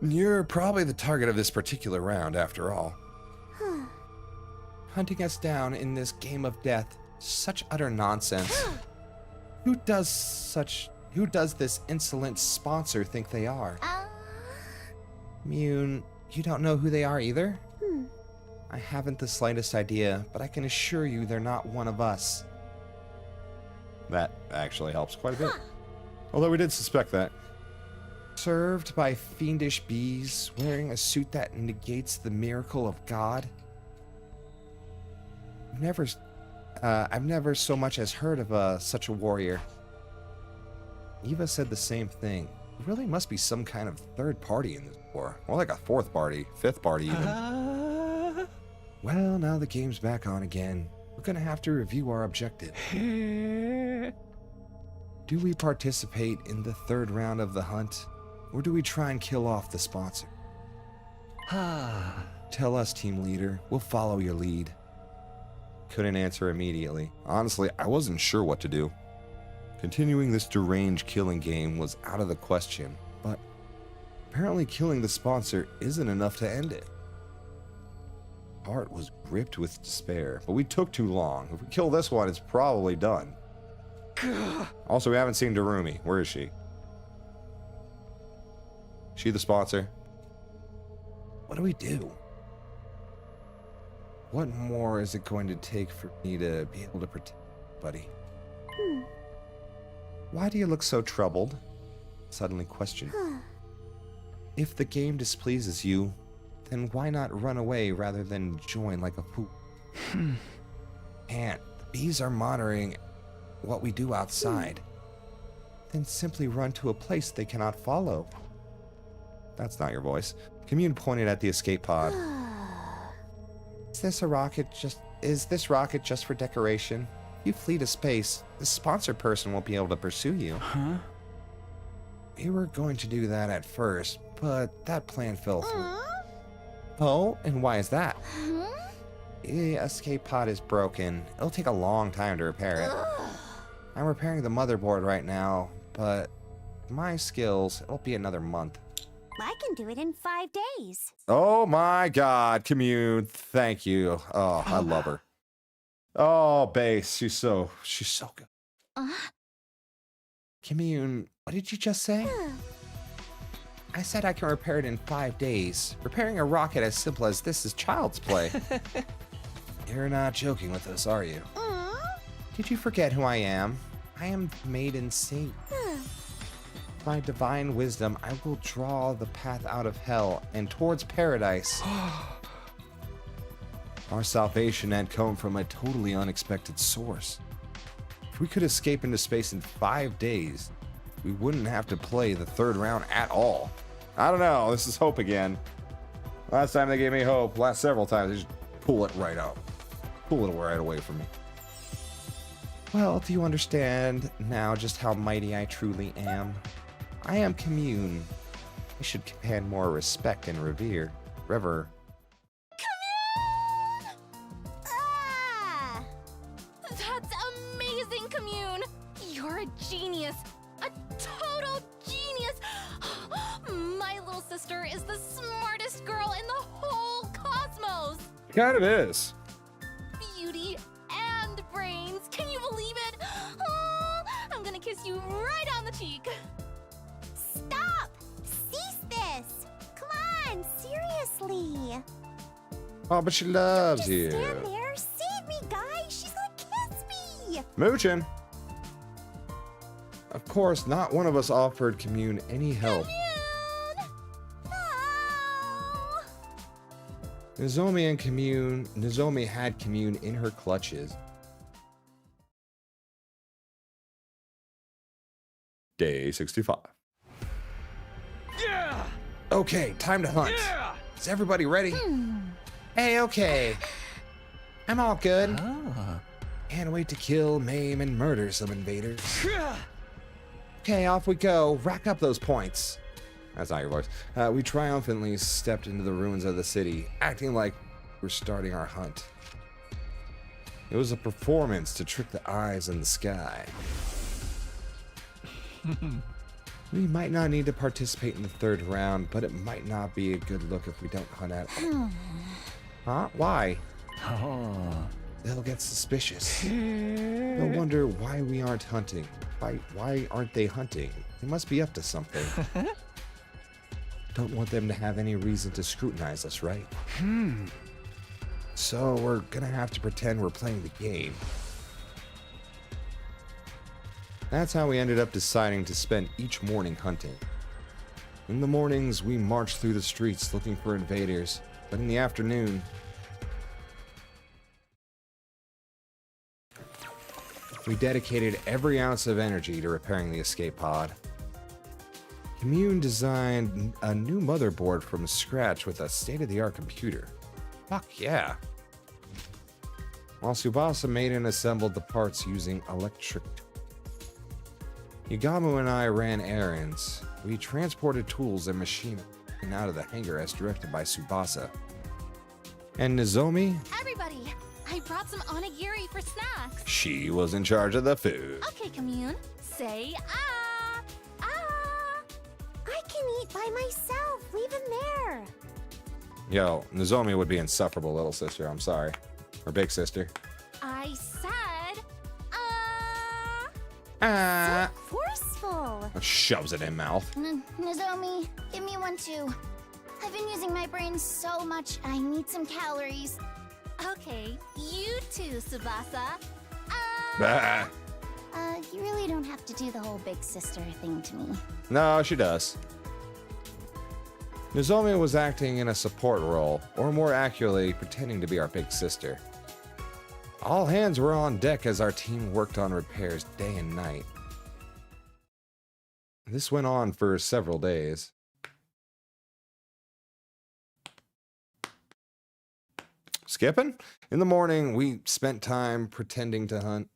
You're probably the target of this particular round, after all. Hunting us down in this game of death, such utter nonsense. Who does this insolent sponsor think they are? Mune, you don't know who they are either? I haven't the slightest idea, but I can assure you they're not one of us. That actually helps quite a bit. Although we did suspect that. Served by fiendish bees, wearing a suit that negates the miracle of God. I've never so much as heard of such a warrior. Eva said the same thing. There really must be some kind of third party in this war. More like a fourth party, fifth party even. Well, now the game's back on again. We're gonna have to review our objective. Do we participate in the third round of the hunt? Or do we try and kill off the sponsor? Tell us, team leader. We'll follow your lead. Couldn't answer immediately. Honestly, I wasn't sure what to do. Continuing this deranged killing game was out of the question, but apparently killing the sponsor isn't enough to end it. Heart was gripped with despair, but we took too long. If we kill this one, it's probably done. Also, we haven't seen Darumi. Where is she? She the sponsor? What do we do? What more is it going to take for me to be able to protect Buddy? Why do you look so troubled? Suddenly questioned. If the game displeases you, then why not run away rather than join like a fool? And the bees are monitoring what we do outside. Then simply run to a place they cannot follow. That's not your voice. Commune pointed at the escape pod. Is this a rocket just is this rocket just for decoration? If you flee to space, the sponsor person won't be able to pursue you. Huh? We were going to do that at first, but that plan fell through. Oh, and why is that? The escape pod is broken. It'll take a long time to repair it. I'm repairing the motherboard right now, but my skills, it'll be another month. I can do it in 5 days. Oh my god, Commune, thank you. Oh, I love her. Oh, Base, she's so good. Commune, what did you just say? I said I can repair it in 5 days. Repairing a rocket as simple as this is child's play. You're not joking with us, are you? Did you forget who I am? I am Maiden Saint. By divine wisdom, I will draw the path out of hell and towards paradise. Our salvation had come from a totally unexpected source. If we could escape into space in 5 days, we wouldn't have to play the third round at all. I don't know, this is hope again. Last time they gave me hope, last several times, they just pull it right out. Pull it right away from me. Well, do you understand now just how mighty I truly am? I am Commune. I should command more respect and revere. Rever. Ah! That's amazing, Commune! You're a genius! A total genius! My little sister is the smartest girl in the whole cosmos! It kind of is. Beauty and brains. Can you believe it? Oh, I'm gonna kiss you right on the cheek. Stop! Cease this! Come on, seriously. Oh, but she loves Just you. stand there. Save me, guys. She's gonna kiss me. Moochin. Of course, not one of us offered Commune any help. Nozomi had Commune in her clutches. Day 65. Yeah! Okay, time to hunt. Yeah! Is everybody ready? Hey, okay. I'm all good. Can't wait to kill, maim, and murder some invaders. Okay, off we go. Rack up those points. That's not your voice. We triumphantly stepped into the ruins of the city, acting like we're starting our hunt. It was a performance to trick the eyes in the sky. We might not need to participate in the third round, but it might not be a good look if we don't hunt at all. Huh? Why? They'll get suspicious. They'll wonder why we aren't hunting. Why aren't they hunting? They must be up to something. Don't want them to have any reason to scrutinize us, right? So we're gonna have to pretend we're playing the game. That's how we ended up deciding to spend each morning hunting. In the mornings, we marched through the streets looking for invaders, but in the afternoon, we dedicated every ounce of energy to repairing the escape pod. Commune designed a new motherboard from scratch with a state-of-the-art computer. Fuck yeah. While Tsubasa made and assembled the parts using electric tools. Yugamu and I ran errands. We transported tools and machinery out of the hangar as directed by Tsubasa. And Nozomi? Everybody, I brought some onigiri for snacks. She was in charge of the food. Okay, Commune, say ah! Ah! I can eat by myself. Leave him there. Yo, Nozomi would be insufferable, little sister. I'm sorry. Or big sister. I said Ah. So forceful. Shoves it in mouth. Nozomi, give me one too. I've been using my brain so much, I need some calories. Okay, you too, Tsubasa. Bah. You really don't have to do the whole big sister thing to me. No, she does. Nozomi was acting in a support role, or more accurately, pretending to be our big sister. All hands were on deck as our team worked on repairs day and night. This went on for several days. skipping? In the morning, we spent time pretending to hunt.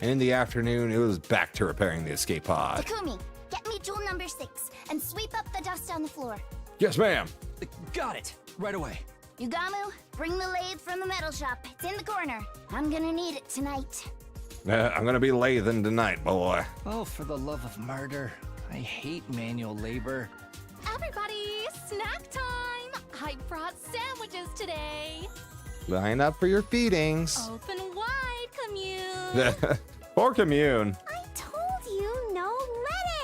And in the afternoon, it was back to repairing the escape pod. Takumi, get me tool number 6 and sweep up the dust on the floor. Yes, ma'am. Got it. Right away. Yugamu, bring the lathe from the metal shop. It's in the corner. I'm gonna need it tonight. I'm gonna be lathing tonight, boy. Oh, for the love of murder. I hate manual labor. Everybody, snack time! I brought sandwiches today. Line up for your feedings. Open wide, commune. Poor commune. I told you no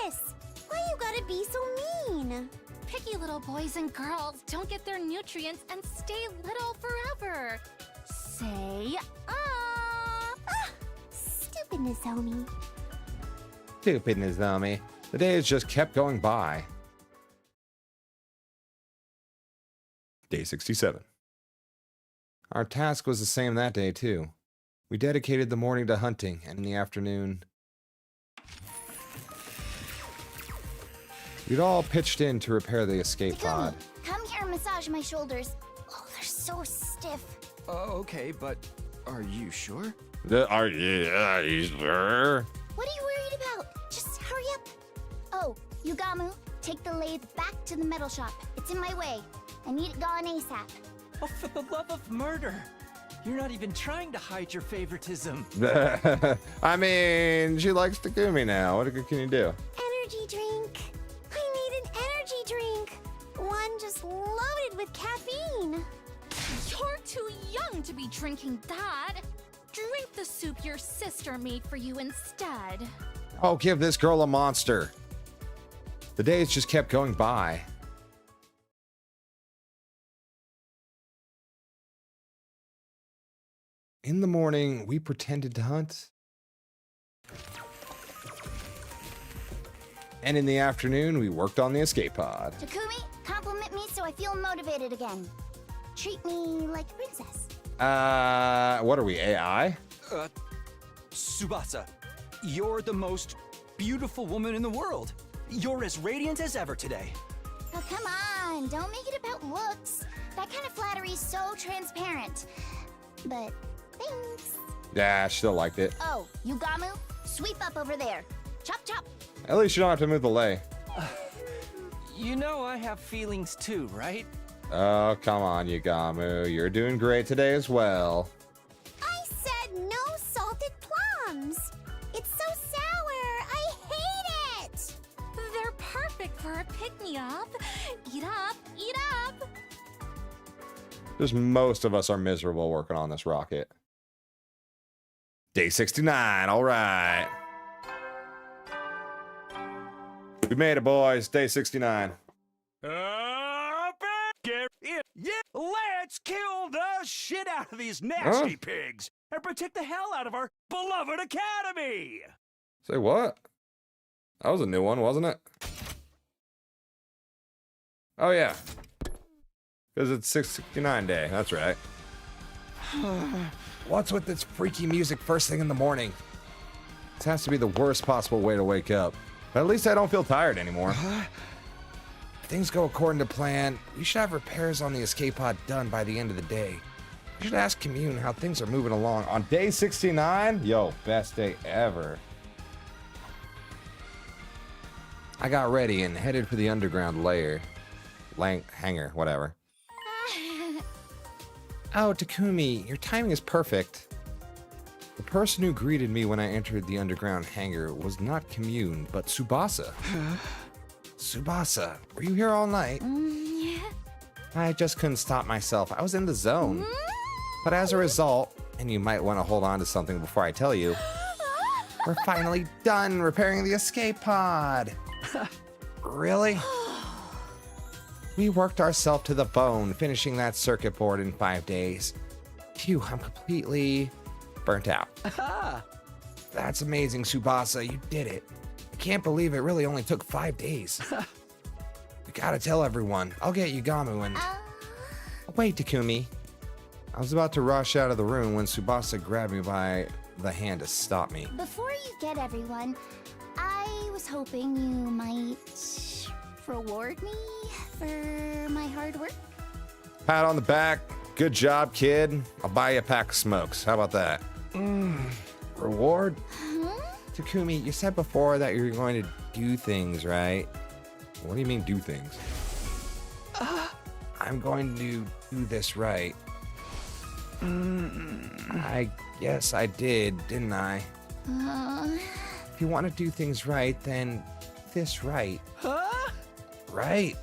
lettuce. Why you gotta be so mean? Picky little boys and girls don't get their nutrients and stay little forever. Say, Stupid Nozomi. Stupid Nozomi. The days just kept going by. Day 67. Our task was the same that day, too. We dedicated the morning to hunting, and in the afternoon, we'd all pitched in to repair the escape pod. Come here and massage my shoulders. Oh, they're so stiff. Oh, okay, but are you sure? Are you sure? What are you worried about? Just hurry up. Oh, Yugamu, take the lathe back to the metal shop. It's in my way. I need it gone ASAP. Oh, for the love of murder. You're not even trying to hide your favoritism. I mean, she likes Takumi now. What can you do? Energy drink. I need an energy drink. One just loaded with caffeine. you're too young to be drinking that. Drink the soup your sister made for you instead. Oh, give this girl a monster. The days just kept going by. In the morning, we pretended to hunt. And in the afternoon, we worked on the escape pod. Takumi, compliment me so I feel motivated again. Treat me like a princess. What are we, AI? Tsubasa, you're the most beautiful woman in the world. You're as radiant as ever today. Oh, come on, don't make it about looks. That kind of flattery is so transparent. But thanks. Yeah, she still liked it. Oh, Yugamu, sweep up over there. Chop, chop. At least you don't have to move the lay. You know I have feelings too, right? Oh, come on, Yugamu. You're doing great today as well. I said no salted plums. It's so sour. I hate it. They're perfect for a pick-me-up. Eat up, eat up. Just most of us are miserable working on this rocket. Day 69, all right. We made it, boys. Day 69. Yeah, let's kill the shit out of these nasty pigs and protect the hell out of our beloved academy. Say what? That was a new one, wasn't it? Oh, yeah. Because it's 669 day. That's right. What's with this freaky music first thing in the morning? This has to be the worst possible way to wake up. But at least I don't feel tired anymore. If things go according to plan, we should have repairs on the escape pod done by the end of the day. We should ask Commune how things are moving along. On day 69? Yo, best day ever. I got ready and headed for the underground layer. Hangar, whatever. Oh, Takumi, your timing is perfect. The person who greeted me when I entered the underground hangar was not Commune, but Tsubasa. Tsubasa, were you here all night? Yeah. I just couldn't stop myself. I was in the zone. But as a result, and you might want to hold on to something before I tell you, we're finally done repairing the escape pod. Really? We worked ourselves to the bone, finishing that circuit board in 5 days. Phew, I'm completely burnt out. That's amazing, Tsubasa. You did it. I can't believe it really only took 5 days. We gotta tell everyone. I'll get Yugamu and... Wait, Takumi. I was about to rush out of the room when Tsubasa grabbed me by the hand to stop me. Before you get everyone, I was hoping you might reward me for my hard work? Pat on the back. Good job, kid. I'll buy you a pack of smokes. How about that? Reward? Takumi, you said before that you were going to do things, right? What do you mean, do things? I'm going to do this right. I guess I did, didn't I? If you want to do things right, then this right. Right?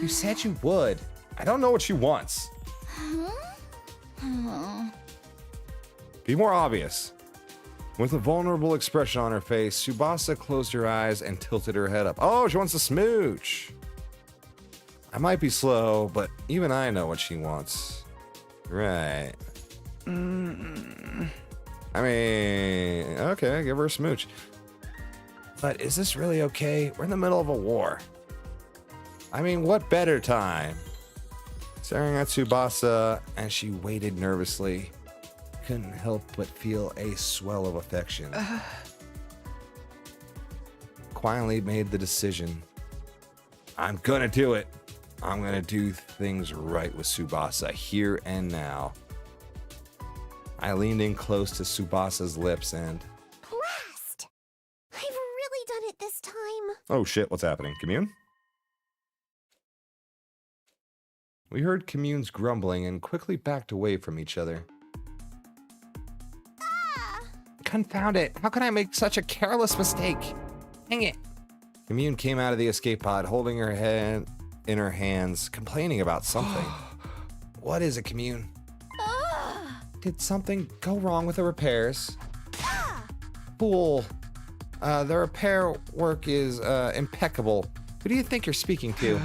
You said you would. I don't know what she wants. Be more obvious. With a vulnerable expression on her face, Tsubasa closed her eyes and tilted her head up. Oh, she wants to smooch. I might be slow, but even I know what she wants. Right. I mean, okay, give her a smooch. But is this really okay? We're in the middle of a war. I mean, what better time? Staring at Tsubasa, As she waited nervously, couldn't help but feel a swell of affection. quietly made the decision. I'm gonna do it. I'm gonna do things right with Tsubasa here and now. I leaned in close to Tsubasa's lips and... Blast! I've really done it this time. Oh shit, what's happening? Commune? We heard Commune's grumbling and quickly backed away from each other. Confound it. How could I make such a careless mistake? Dang it. Commune came out of the escape pod holding her head in her hands, complaining about something. What is it, Commune? Did something go wrong with the repairs? Fool. The repair work is impeccable. Who do you think you're speaking to?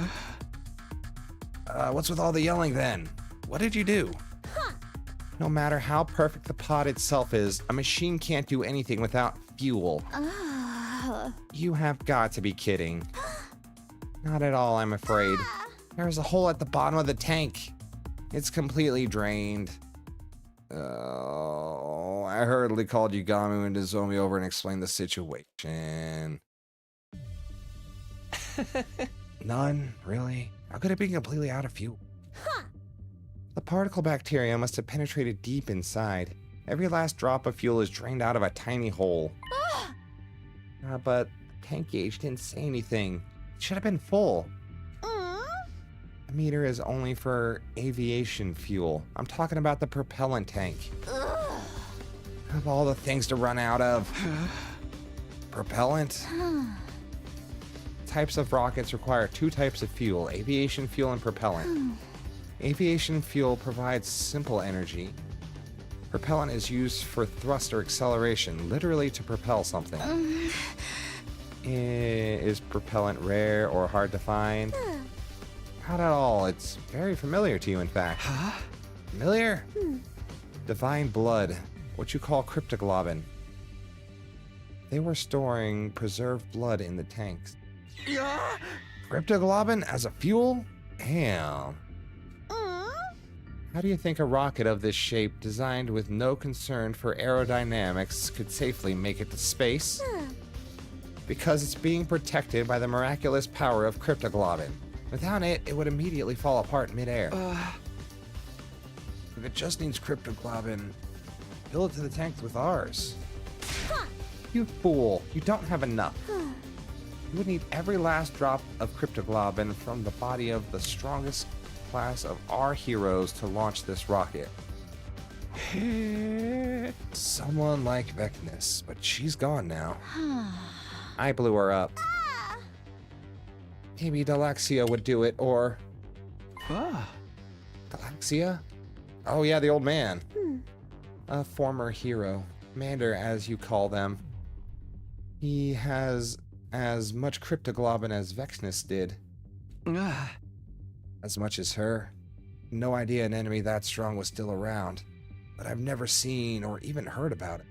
What's with all the yelling then? What did you do? No matter how perfect the pod itself is, a machine can't do anything without fuel. You have got to be kidding. Not at all, I'm afraid. There's a hole at the bottom of the tank. It's completely drained. Oh, I hurriedly called Yagamu and Nozomi over and explained the situation. None, really? How could it be completely out of fuel? The particle bacteria must have penetrated deep inside. Every last drop of fuel is drained out of a tiny hole. But the tank gauge didn't say anything. It should have been full. The meter is only for aviation fuel. I'm talking about the propellant tank. Of all the things to run out of. Propellant? Types of rockets require two types of fuel, aviation fuel and propellant. Aviation fuel provides simple energy. Propellant is used for thrust or acceleration, literally to propel something. Is propellant rare or hard to find? Not at all. It's very familiar to you, in fact. Familiar? Divine blood, what you call cryptoglobin. They were storing preserved blood in the tanks. Cryptoglobin as a fuel? Damn. How do you think a rocket of this shape, designed with no concern for aerodynamics, could safely make it to space? Because it's being protected by the miraculous power of cryptoglobin. Without it, it would immediately fall apart midair. If it just needs cryptoglobin, fill it to the tank with ours. You fool, you don't have enough. You would need every last drop of cryptoglobin from the body of the strongest class of our heroes to launch this rocket. Someone like Vecnus, but she's gone now. I blew her up. Maybe Delaxia would do it, or... Delaxia? Oh yeah, the old man. A former hero. Commander, as you call them. He has as much cryptoglobin as Vecnus did. As much as her. No idea an enemy that strong was still around, but I've never seen or even heard about it.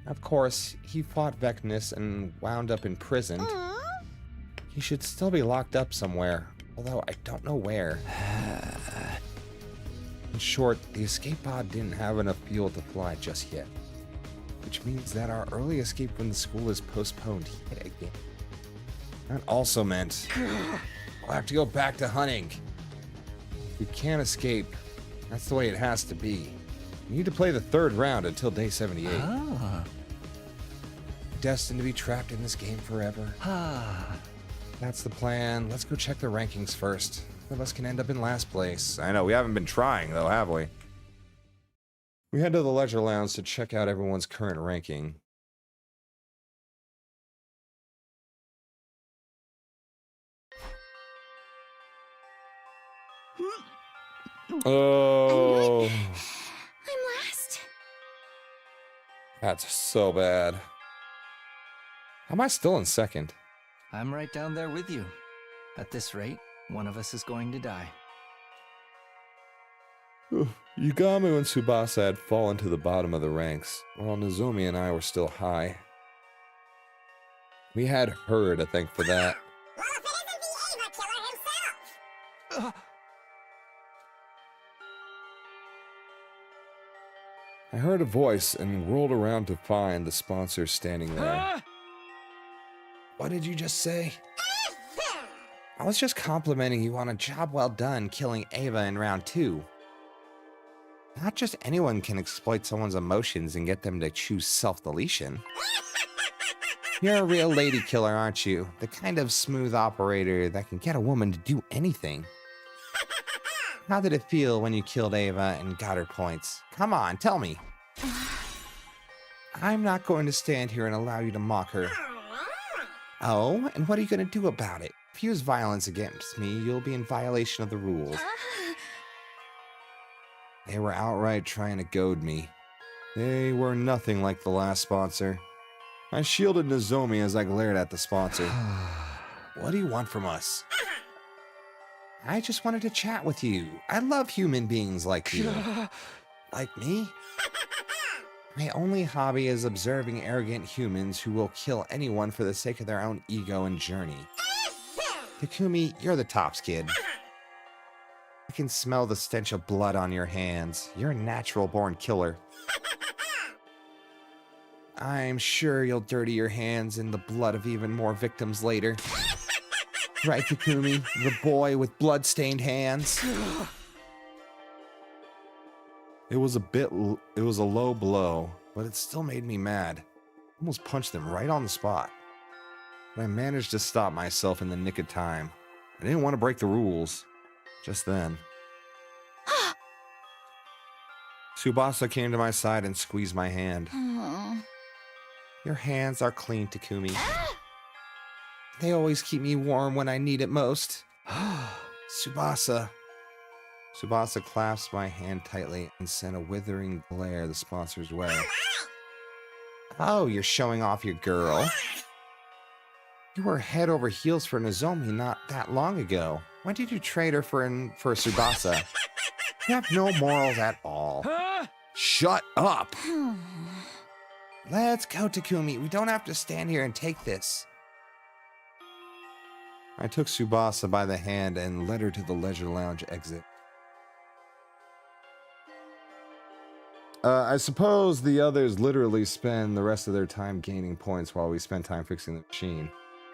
Of course, he fought Vecnus and wound up imprisoned. He should still be locked up somewhere, although I don't know where. In short, the escape pod didn't have enough fuel to fly just yet, which means that our early escape from the school is postponed yet again. That also meant we'll have to go back to hunting. We can't escape. That's the way it has to be. We need to play the 3rd round until day 78. Ah. Destined to be trapped in this game forever. Ah. That's the plan. Let's go check the rankings first. None of us can end up in last place. I know, we haven't been trying though, have we? We head to the Leisure Lounge to check out everyone's current ranking. Oh. I'm last. That's so bad. How am I still in 2nd? I'm right down there with you. At this rate, one of us is going to die. Yugami and Tsubasa had fallen to the bottom of the ranks, while Nozomi and I were still high. We had her to thank for that. Well, if it isn't the Ava killer himself! I heard a voice and whirled around to find the sponsor standing there. What did you just say? I was just complimenting you on a job well done killing Ava in round 2. Not just anyone can exploit someone's emotions and get them to choose self-deletion. You're a real lady killer, aren't you? The kind of smooth operator that can get a woman to do anything. How did it feel when you killed Ava and got her points? Come on, tell me. I'm not going to stand here and allow you to mock her. Oh, and what are you going to do about it? If you use violence against me, you'll be in violation of the rules. They were outright trying to goad me. They were nothing like the last sponsor. I shielded Nozomi as I glared at the sponsor. What do you want from us? I just wanted to chat with you. I love human beings like you. Like me? My only hobby is observing arrogant humans who will kill anyone for the sake of their own ego and journey. Takumi, you're the tops, kid. I can smell the stench of blood on your hands. You're a natural-born killer. I'm sure you'll dirty your hands in the blood of even more victims later. Right, Takumi, the boy with blood-stained hands. It was a low blow, but it still made me mad. Almost punched him right on the spot. But I managed to stop myself in the nick of time. I didn't want to break the rules. Just then. Tsubasa came to my side and squeezed my hand. Your hands are clean, Takumi. They always keep me warm when I need it most. Tsubasa. Tsubasa clasped my hand tightly and sent a withering glare the sponsor's way. Oh, you're showing off your girl. You were head over heels for Nozomi not that long ago. When did you trade her for Tsubasa? You have no morals at all. Shut up! Let's go, Takumi. We don't have to stand here and take this. I took Tsubasa by the hand and led her to the Leisure Lounge exit. I suppose the others literally spend the rest of their time gaining points while we spend time fixing the machine.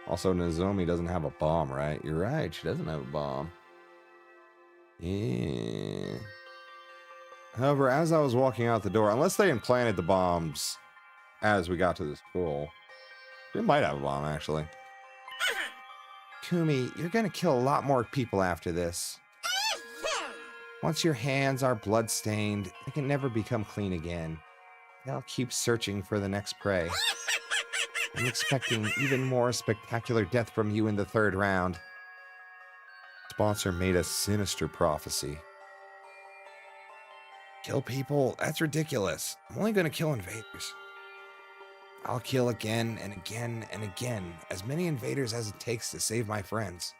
Also, Nozomi doesn't have a bomb, right? You're right, she doesn't have a bomb. Yeah. However, as I was walking out the door, unless they implanted the bombs as we got to the school, they might have a bomb, actually. Kumi, you're gonna kill a lot more people after this. Once your hands are blood-stained, they can never become clean again. They'll keep searching for the next prey. I'm expecting even more spectacular death from you in the 3rd round. Sponsor made a sinister prophecy. Kill people? That's ridiculous. I'm only gonna kill invaders. I'll kill again and again and again, as many invaders as it takes to save my friends.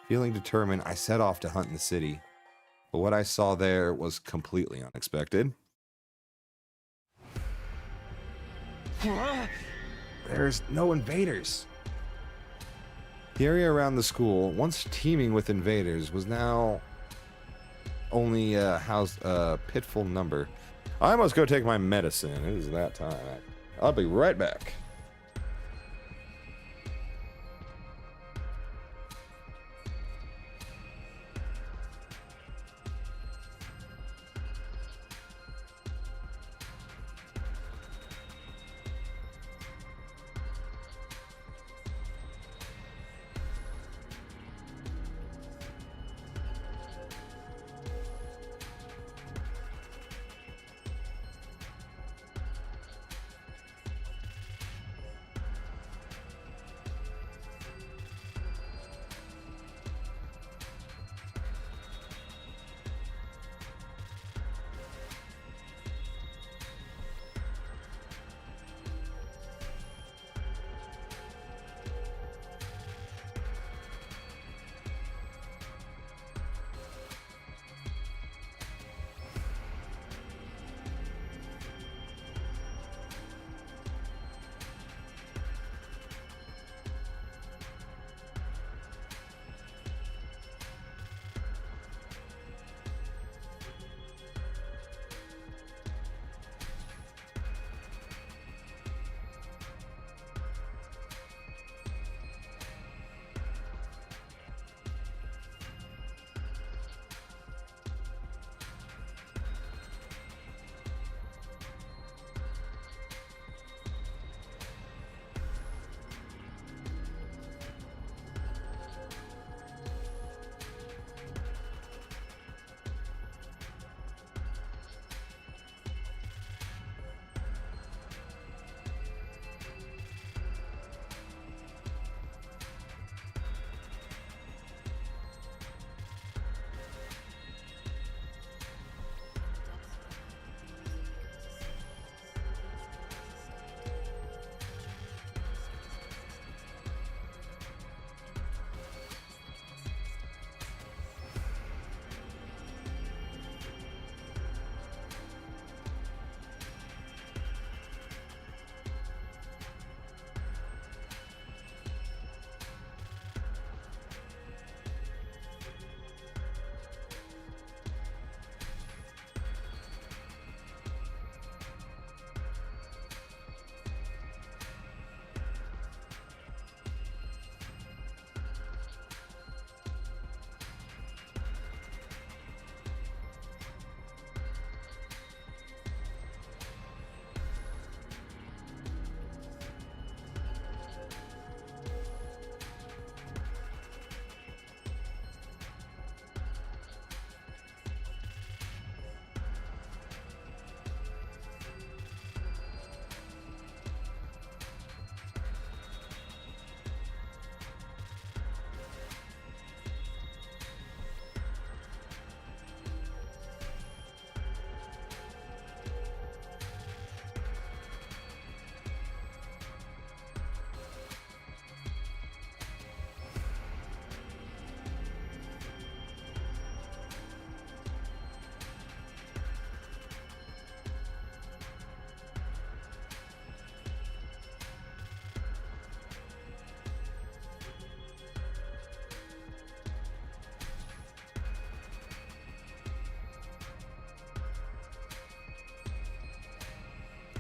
Feeling determined, I set off to hunt in the city. But what I saw there was completely unexpected. There's no invaders. The area around the school, once teeming with invaders, was now only housed a pitiful number. I must go take my medicine. It is that time. I'll be right back.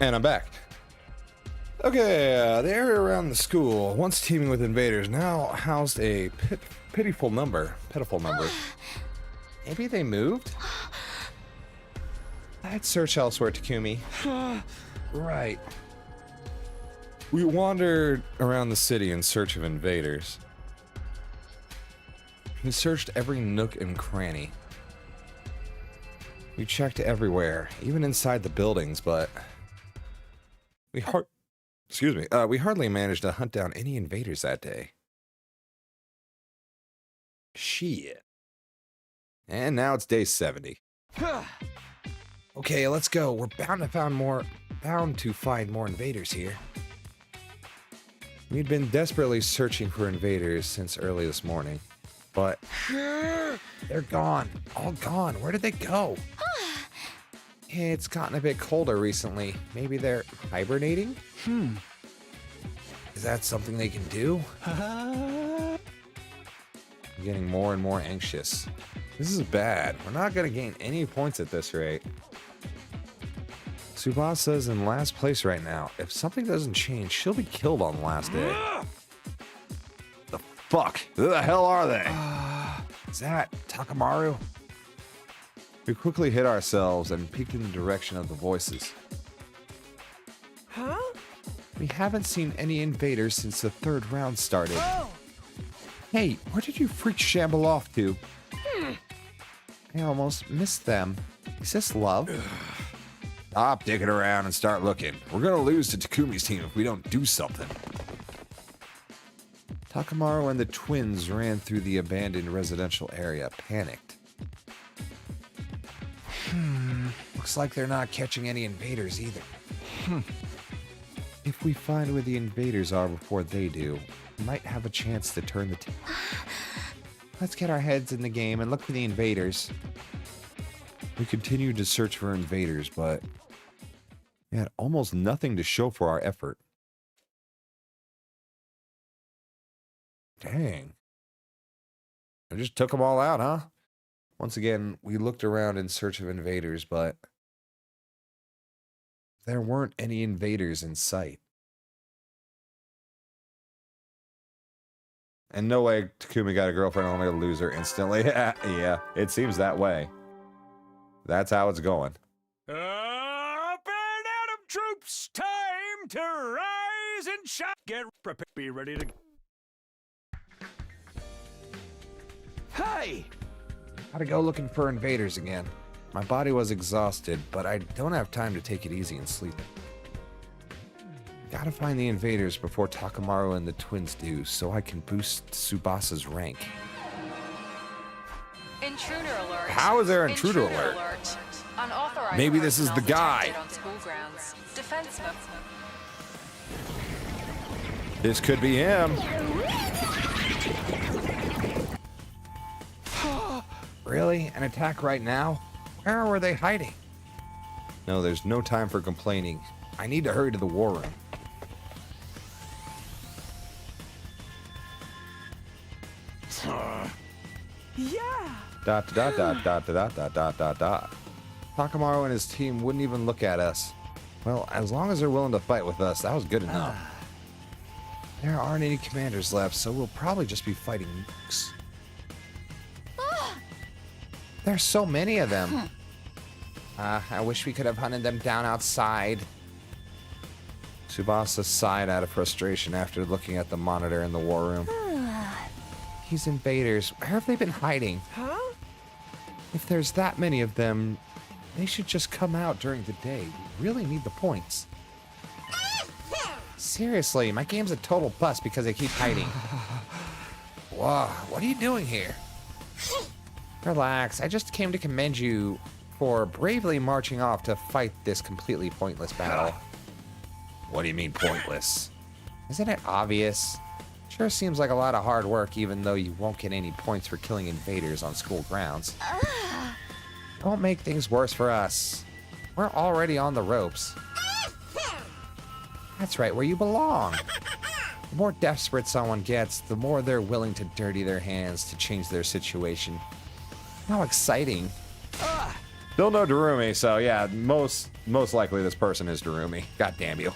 And I'm back. Okay, the area around the school, once teeming with invaders, now housed a pitiful number. Maybe they moved? I'd search elsewhere, Takumi. Right. We wandered around the city in search of invaders. We searched every nook and cranny. We checked everywhere, even inside the buildings, but we hardly managed to hunt down any invaders that day. Shit. And now it's day 70. Okay, let's go. We're bound to find more invaders here. We'd been desperately searching for invaders since early this morning, but they're gone. All gone. Where did they go? It's gotten a bit colder recently. Maybe they're hibernating? Is that something they can do? I'm getting more and more anxious. This is bad. We're not going to gain any points at this rate. Tsubasa's in last place right now. If something doesn't change, she'll be killed on the last day. The fuck? Who the hell are they? Is that Takamaru? We quickly hid ourselves and peeked in the direction of the voices. Huh? We haven't seen any invaders since the third round started. Hey, where did you freak shamble off to? I almost missed them. Is this love? Stop digging around and start looking. We're gonna lose to Takumi's team if we don't do something. Takamaru and the twins ran through the abandoned residential area, panicked. Looks like they're not catching any invaders either. If we find where the invaders are before they do, we might have a chance to turn the table. Let's get our heads in the game and look for the invaders. We continued to search for invaders, but we had almost nothing to show for our effort. Dang. I just took them all out, huh? Once again, we looked around in search of invaders, but there weren't any invaders in sight. And no way Takumi got a girlfriend only to lose her instantly. Yeah, it seems that way. That's how it's going. Up and Adam troops, time to rise and shine. Get prepared, be ready to... Hey! Gotta go looking for invaders again. My body was exhausted, but I don't have time to take it easy and sleep. Gotta find the invaders before Takamaru and the twins do, so I can boost Tsubasa's rank. Intruder alert. How is there intruder alert? Unauthorized Maybe this is the guy. on school grounds. Defense mode. This could be him. Really? An attack right now? Where were they hiding? No, there's no time for complaining. I need to hurry to the war room. Yeah. Dot dot dot dot dot dot dot dot dot. Takamaru and his team wouldn't even look at us. Well, as long as they're willing to fight with us, that was good enough. There aren't any commanders left, so we'll probably just be fighting nukes. There's so many of them. I wish we could have hunted them down outside. Tsubasa sighed out of frustration after looking at the monitor in the war room. These invaders, where have they been hiding? Huh? If there's that many of them, they should just come out during the day. We really need the points. Seriously, my game's a total bust because they keep hiding. Whoa, what are you doing here? Relax, I just came to commend you for bravely marching off to fight this completely pointless battle. What do you mean pointless? Isn't it obvious? Sure seems like a lot of hard work even though you won't get any points for killing invaders on school grounds. Don't make things worse for us. We're already on the ropes. That's right, where you belong. The more desperate someone gets, the more they're willing to dirty their hands to change their situation. How exciting. Still no Darumi, so yeah, most likely this person is Darumi. God damn you.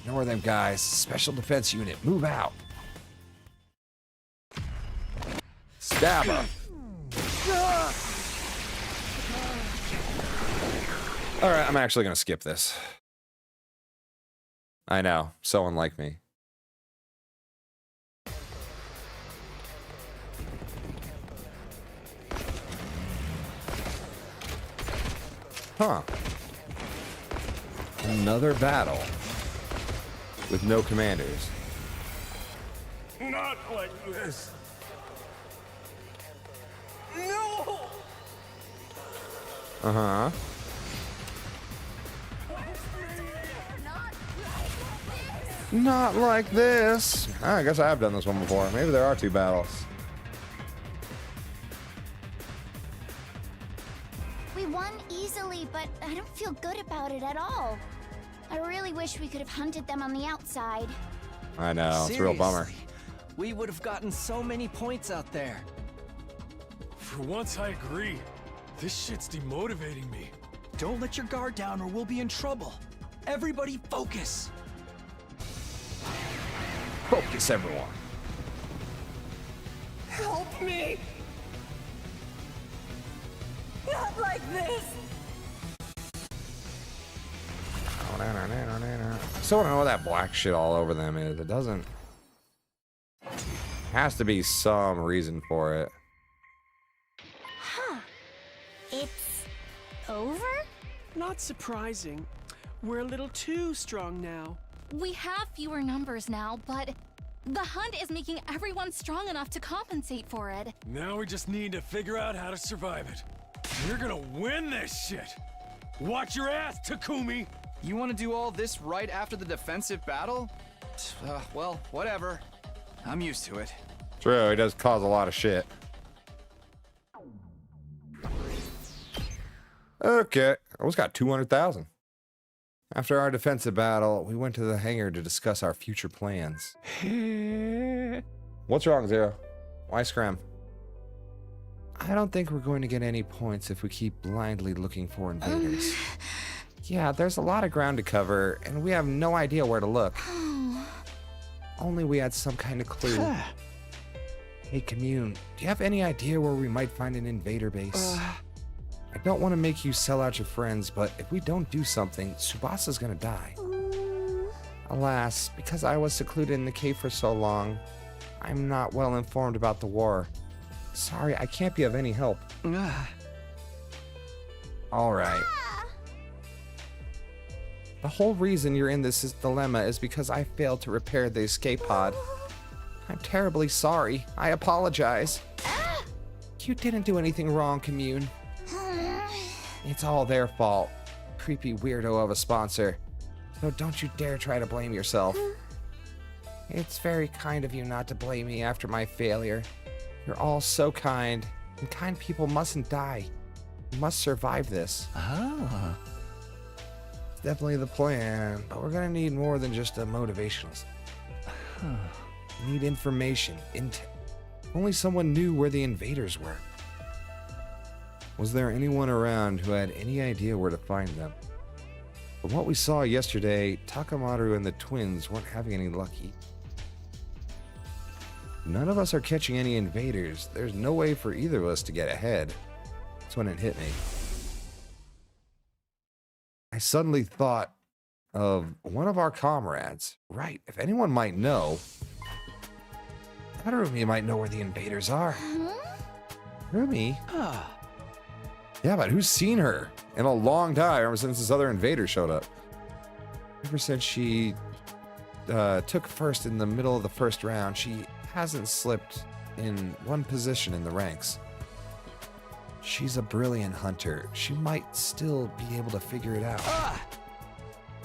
Ignore them, guys. Special defense unit, move out. Stab him. All right, I'm actually gonna skip this. I know, so unlike me. Huh. Another battle with no commanders. Not like this. No! Uh-huh. Not like this. I guess I have done this one before. Maybe there are 2 battles. We won easily, but I don't feel good about it at all. I really wish we could have hunted them on the outside. I know, it's a real bummer. Seriously, we would have gotten so many points out there. For once, I agree. This shit's demotivating me. Don't let your guard down or we'll be in trouble. Everybody focus. Focus, everyone. Help me! Not like this! Still don't know what that black shit all over them is. It doesn't. Has to be some reason for it. Huh. It's over? Not surprising. We're a little too strong now. We have fewer numbers now, but the hunt is making everyone strong enough to compensate for it. Now we just need to figure out how to survive it. We're gonna win this shit. Watch your ass, Takumi! You want to do all this right after the defensive battle? Well, whatever. I'm used to it. True, he does cause a lot of shit. Okay, I almost got 200,000. After our defensive battle, we went to the hangar to discuss our future plans. What's wrong, Zero? Why scram? I don't think we're going to get any points if we keep blindly looking for invaders. Yeah, there's a lot of ground to cover, and we have no idea where to look. Only we had some kind of clue. Hey, Commune, do you have any idea where we might find an invader base? I don't want to make you sell out your friends, but if we don't do something, Tsubasa's gonna die. Alas, because I was secluded in the cave for so long, I'm not well informed about the war. Sorry, I can't be of any help. Alright. The whole reason you're in this dilemma is because I failed to repair the escape pod. I'm terribly sorry. I apologize. You didn't do anything wrong, Commune. It's all their fault. Creepy weirdo of a sponsor. So don't you dare try to blame yourself. It's very kind of you not to blame me after my failure. You're all so kind, and kind people mustn't die. You must survive this. It's definitely the plan, but we're gonna need more than just a motivational. We need information, intel. Only someone knew where the invaders were. Was there anyone around who had any idea where to find them? From what we saw yesterday, Takamaru and the twins weren't having any luck either. None of us are catching any invaders. There's no way for either of us to get ahead. That's when it hit me. I suddenly thought of one of our comrades. Right, if anyone might know, Rumi might know where the invaders are. Rumi? Yeah, but who's seen her in a long time, ever since this other invader showed up? Ever since she took first in the middle of the first round, she hasn't slipped in one position in the ranks. She's a brilliant hunter. She might still be able to figure it out.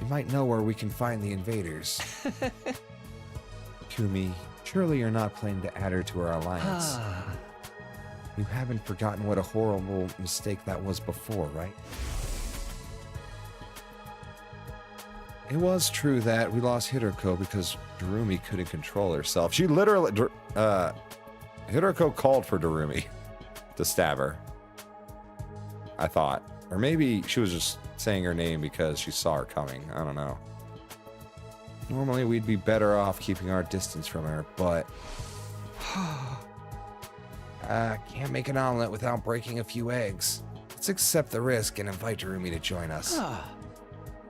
You might know where we can find the invaders. Kumi, surely you're not planning to add her to our alliance. You haven't forgotten what a horrible mistake that was before, right? It was true that we lost Hiroko because Darumi couldn't control herself. She literally... Hiroko called for Darumi to stab her. I thought. Or maybe she was just saying her name because she saw her coming. I don't know. Normally, we'd be better off keeping our distance from her, but... can't make an omelet without breaking a few eggs. Let's accept the risk and invite Darumi to join us.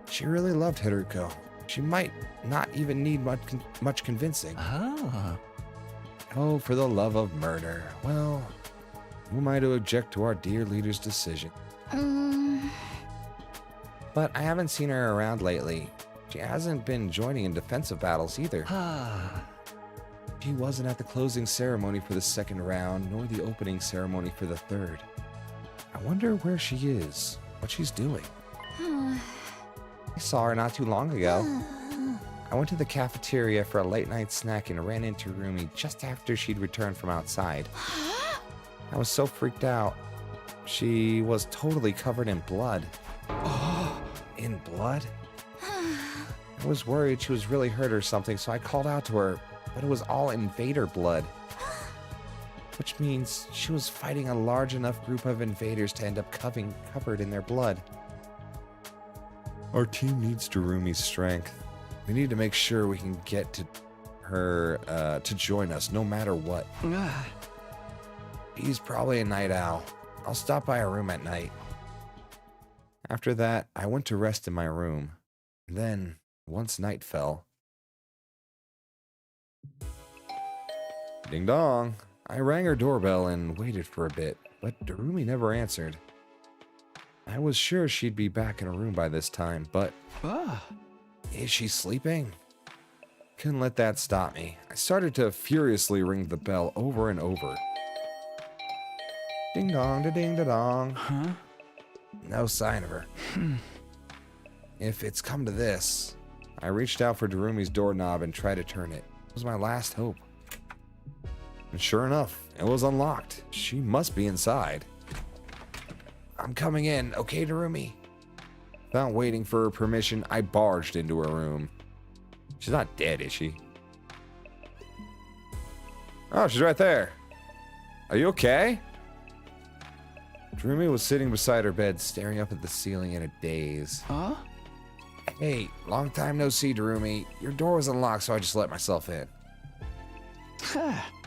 She really loved Haruko. She might not even need much convincing. Oh, for the love of murder. Well, who am I to object to our dear leader's decision? But I haven't seen her around lately. She hasn't been joining in defensive battles either. She wasn't at the closing ceremony for the second round, nor the opening ceremony for the third. I wonder where she is, what she's doing. I saw her not too long ago. I went to the cafeteria for a late-night snack and ran into Rumi just after she'd returned from outside. I was so freaked out. She was totally covered in blood. In blood? I was worried she was really hurt or something, so I called out to her, but it was all invader blood. Which means she was fighting a large enough group of invaders to end up covered in their blood. Our team needs Darumi's strength. We need to make sure we can get to her to join us no matter what. He's probably a night owl. I'll stop by her room at night. After that, I went to rest in my room. Then, once night fell... Ding dong. I rang her doorbell and waited for a bit, but Darumi never answered. I was sure she'd be back in her room by this time, but... Is she sleeping? Couldn't let that stop me. I started to furiously ring the bell over and over. Ding dong, da ding da dong. No sign of her. If it's come to this, I reached out for Darumi's doorknob and tried to turn it. It was my last hope. And sure enough, it was unlocked. She must be inside. I'm coming in, okay, Darumi? Without waiting for her permission, I barged into her room. She's not dead, is she? Oh, she's right there. Are you okay? Darumi was sitting beside her bed, staring up at the ceiling in a daze. Hey, long time no see, Darumi. Your door was unlocked, so I just let myself in.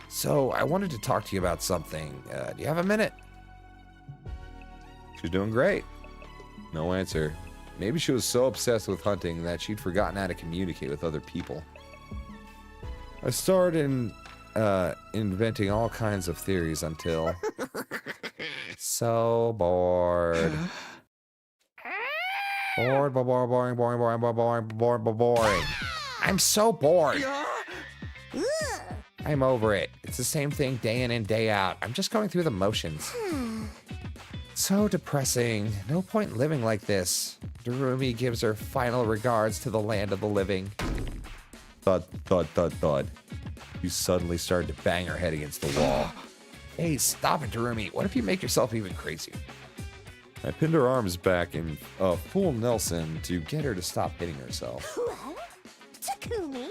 So, I wanted to talk to you about something. Do you have a minute? She's doing great. No answer. Maybe she was so obsessed with hunting that she'd forgotten how to communicate with other people. I started inventing all kinds of theories until... So bored. Boring. I'm so bored. I'm over it. It's the same thing day in and day out. I'm just going through the motions. So depressing. No point living like this. Darumi gives her final regards to the land of the living. Thud, thud, thud, thud. You suddenly started to bang her head against the wall. Hey, stop it, Darumi. What if you make yourself even crazier? I pinned her arms back in a full Nelson to get her to stop hitting herself. What? Takumi?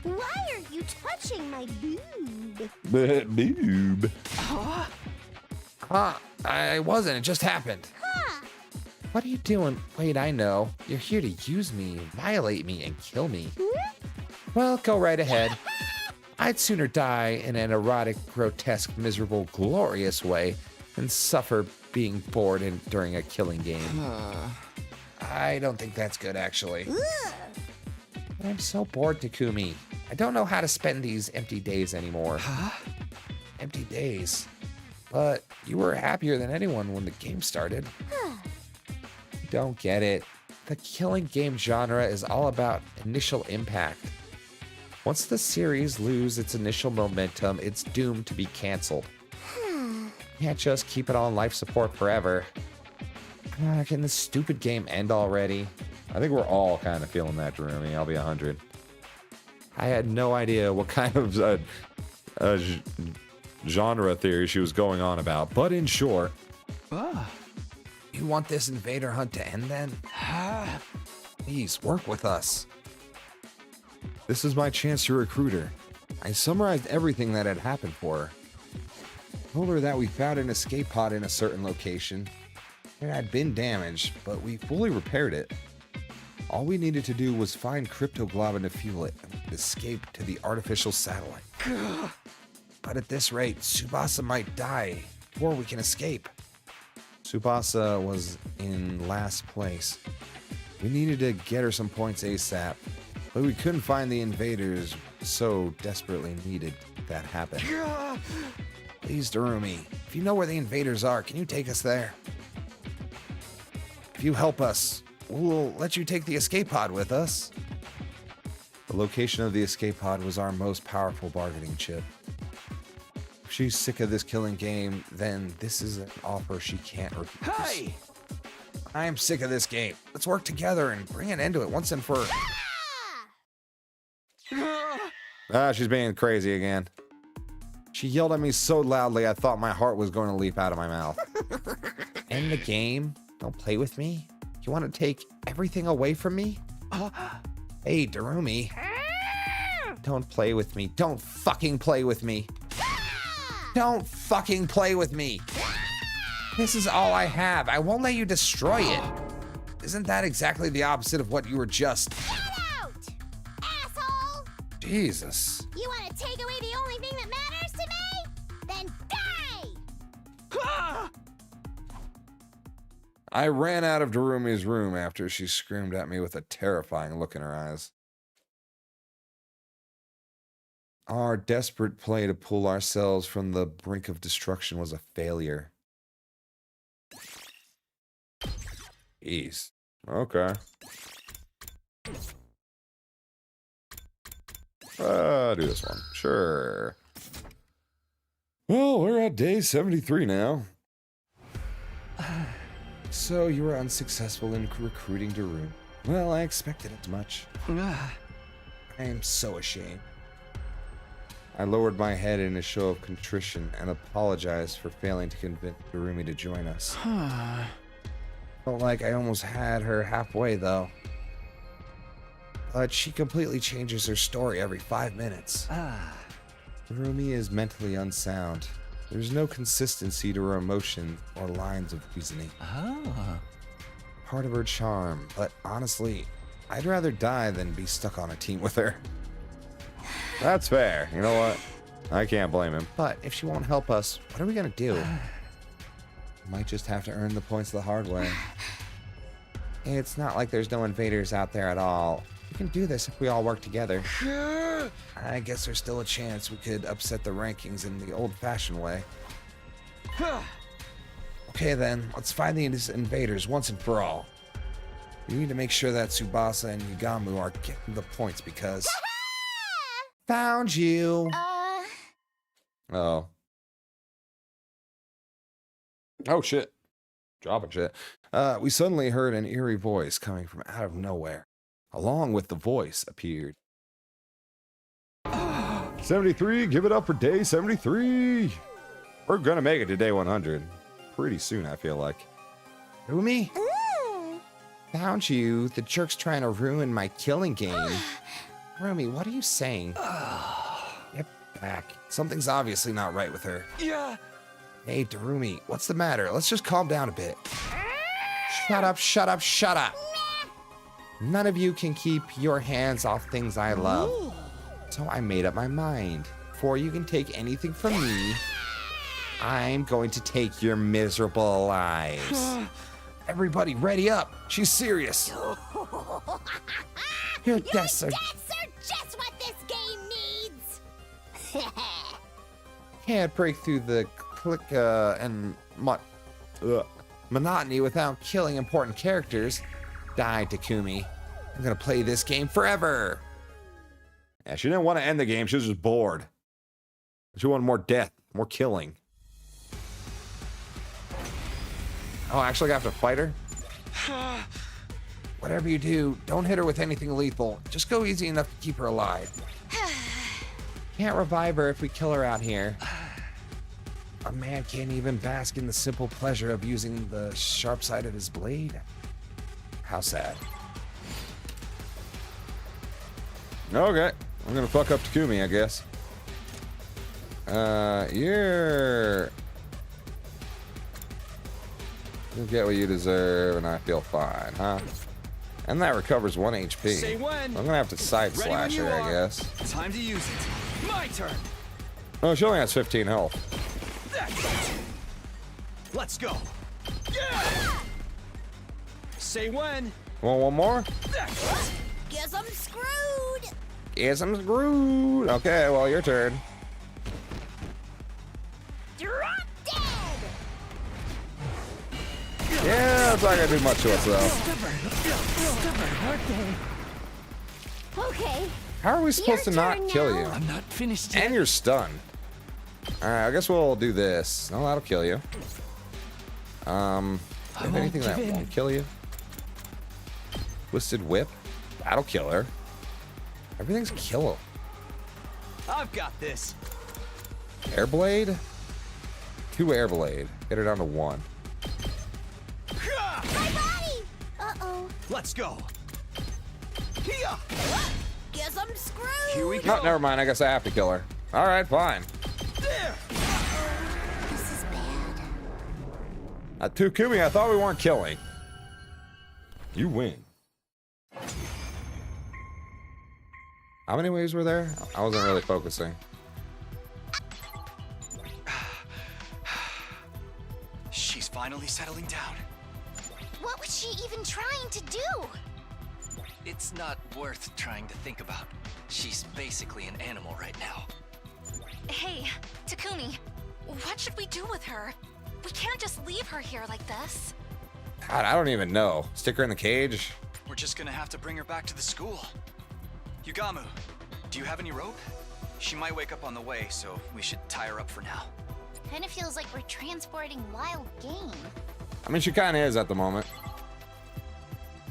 Why are you touching my boob? Boob. I wasn't. It just happened. What are you doing? Wait, I know. You're here to use me, violate me, and kill me. Well, go right ahead. I'd sooner die in an erotic, grotesque, miserable, glorious way than suffer being bored during a killing game. I don't think that's good, actually. I'm so bored, Takumi. I don't know how to spend these empty days anymore. Empty days? But you were happier than anyone when the game started. Don't get it. The killing game genre is all about initial impact. Once the series loses its initial momentum, it's doomed to be canceled. Can't just keep it on life support forever. Can this stupid game end already? I think we're all kind of feeling that, Darumi. I'll be 100. I had no idea what kind of genre theory she was going on about, but in short... You want this invader hunt to end then? Please, work with us. This is my chance to recruit her. I summarized everything that had happened for her. Told her that we found an escape pod in a certain location. It had been damaged, but we fully repaired it. All we needed to do was find cryptoglobin to fuel it and we could escape to the artificial satellite. But at this rate, Tsubasa might die before we can escape. Tsubasa was in last place. We needed to get her some points ASAP, but we couldn't find the invaders, so desperately needed that happen. Please, Darumi, if you know where the invaders are, can you take us there? If you help us, we'll let you take the escape pod with us. The location of the escape pod was our most powerful bargaining chip. If she's sick of this killing game, then this is an offer she can't refuse. Hey! I am sick of this game. Let's work together and bring an end to it once and for... she's being crazy again. She yelled at me so loudly I thought my heart was going to leap out of my mouth. End the game? Don't play with me? You want to take everything away from me? Hey, Darumi. Don't play with me. Don't fucking play with me. Don't fucking play with me. This is all I have. I won't let you destroy it. Isn't that exactly the opposite of what you were just... Get out! Asshole! Jesus. You want to take away the only thing that matters to me? Then die! I ran out of Darumi's room after she screamed at me with a terrifying look in her eyes. Our desperate play to pull ourselves from the brink of destruction was a failure. Jeez. Okay. Do this one. Sure. Well, we're at day 73 now. So you were unsuccessful in recruiting Darumi. Well, I expected as much. I am so ashamed. I lowered my head in a show of contrition and apologized for failing to convince Darumi to join us. Felt like I almost had her halfway, though. But she completely changes her story every 5 minutes. Darumi is mentally unsound. There's no consistency to her emotion or lines of reasoning. Part of her charm, but honestly, I'd rather die than be stuck on a team with her. That's fair. You know what? I can't blame him. But if she won't help us, what are we gonna do? Might just have to earn the points the hard way. It's not like there's no invaders out there at all. We can do this if we all work together. I guess there's still a chance we could upset the rankings in the old-fashioned way. Okay then, let's find these invaders once and for all. We need to make sure that Tsubasa and Yugamu are getting the points because... Found you! Oh. Oh shit. Dropping shit. We suddenly heard an eerie voice coming from out of nowhere. Along with the voice appeared 73, give it up for day 73. We're gonna make it to day 100 pretty soon, I feel like. Darumi? Found you. The jerk's trying to ruin my killing game. Darumi, what are you saying? Get back. Something's obviously not right with her. Yeah. Hey, Darumi, what's the matter? Let's just calm down a bit. Shut up, shut up, shut up. None of you can keep your hands off things I love. So I made up my mind. Before you can take anything from me, I'm going to take your miserable lives. Everybody, ready up. She's serious. Your deaths are just what this game needs. Can't break through the click and monotony without killing important characters. Die, Takumi. I'm gonna play this game forever. Yeah, she didn't want to end the game. She was just bored. She wanted more death, more killing. Oh, actually, I have to fight her? Whatever you do, don't hit her with anything lethal. Just go easy enough to keep her alive. Can't revive her if we kill her out here. A man can't even bask in the simple pleasure of using the sharp side of his blade. How sad. Okay, I'm gonna fuck up Takumi, I guess. You're... You'll get what you deserve, and I feel fine, huh? And that recovers 1 HP. Say when. I'm gonna have to side slash her, I guess. Time to use it. My turn. Oh, she only has 15 health. That's it. Let's go. Yeah. Say when. Want one more? That's it. Guess I'm screwed. Yes, I'm screwed. Okay, well, your turn. Drop dead. Yeah, it's not gonna do much to us, though. Okay. How are we supposed to not kill you? I'm not finished yet. And you're stunned. Alright, I guess we'll do this. No, that'll kill you. Do you have anything that won't kill you? Twisted Whip? That'll kill her. Everything's killable. I've got this. Airblade? 2 Airblade. Get her down to 1. My body! Uh-oh. Let's go. Guess I'm screwed. Here we go. No, never mind. I guess I have to kill her. Alright, fine. There. This is bad. Takumi, I thought we weren't killing. You win. How many waves were there? I wasn't really focusing. She's finally settling down. What was she even trying to do? It's not worth trying to think about. She's basically an animal right now. Hey, Takumi, what should we do with her? We can't just leave her here like this. God, I don't even know. Stick her in the cage? We're just gonna have to bring her back to the school. Yugamu, do you have any rope? She might wake up on the way, so we should tie her up for now. Kinda feels like we're transporting wild game. I mean, she kind of is at the moment.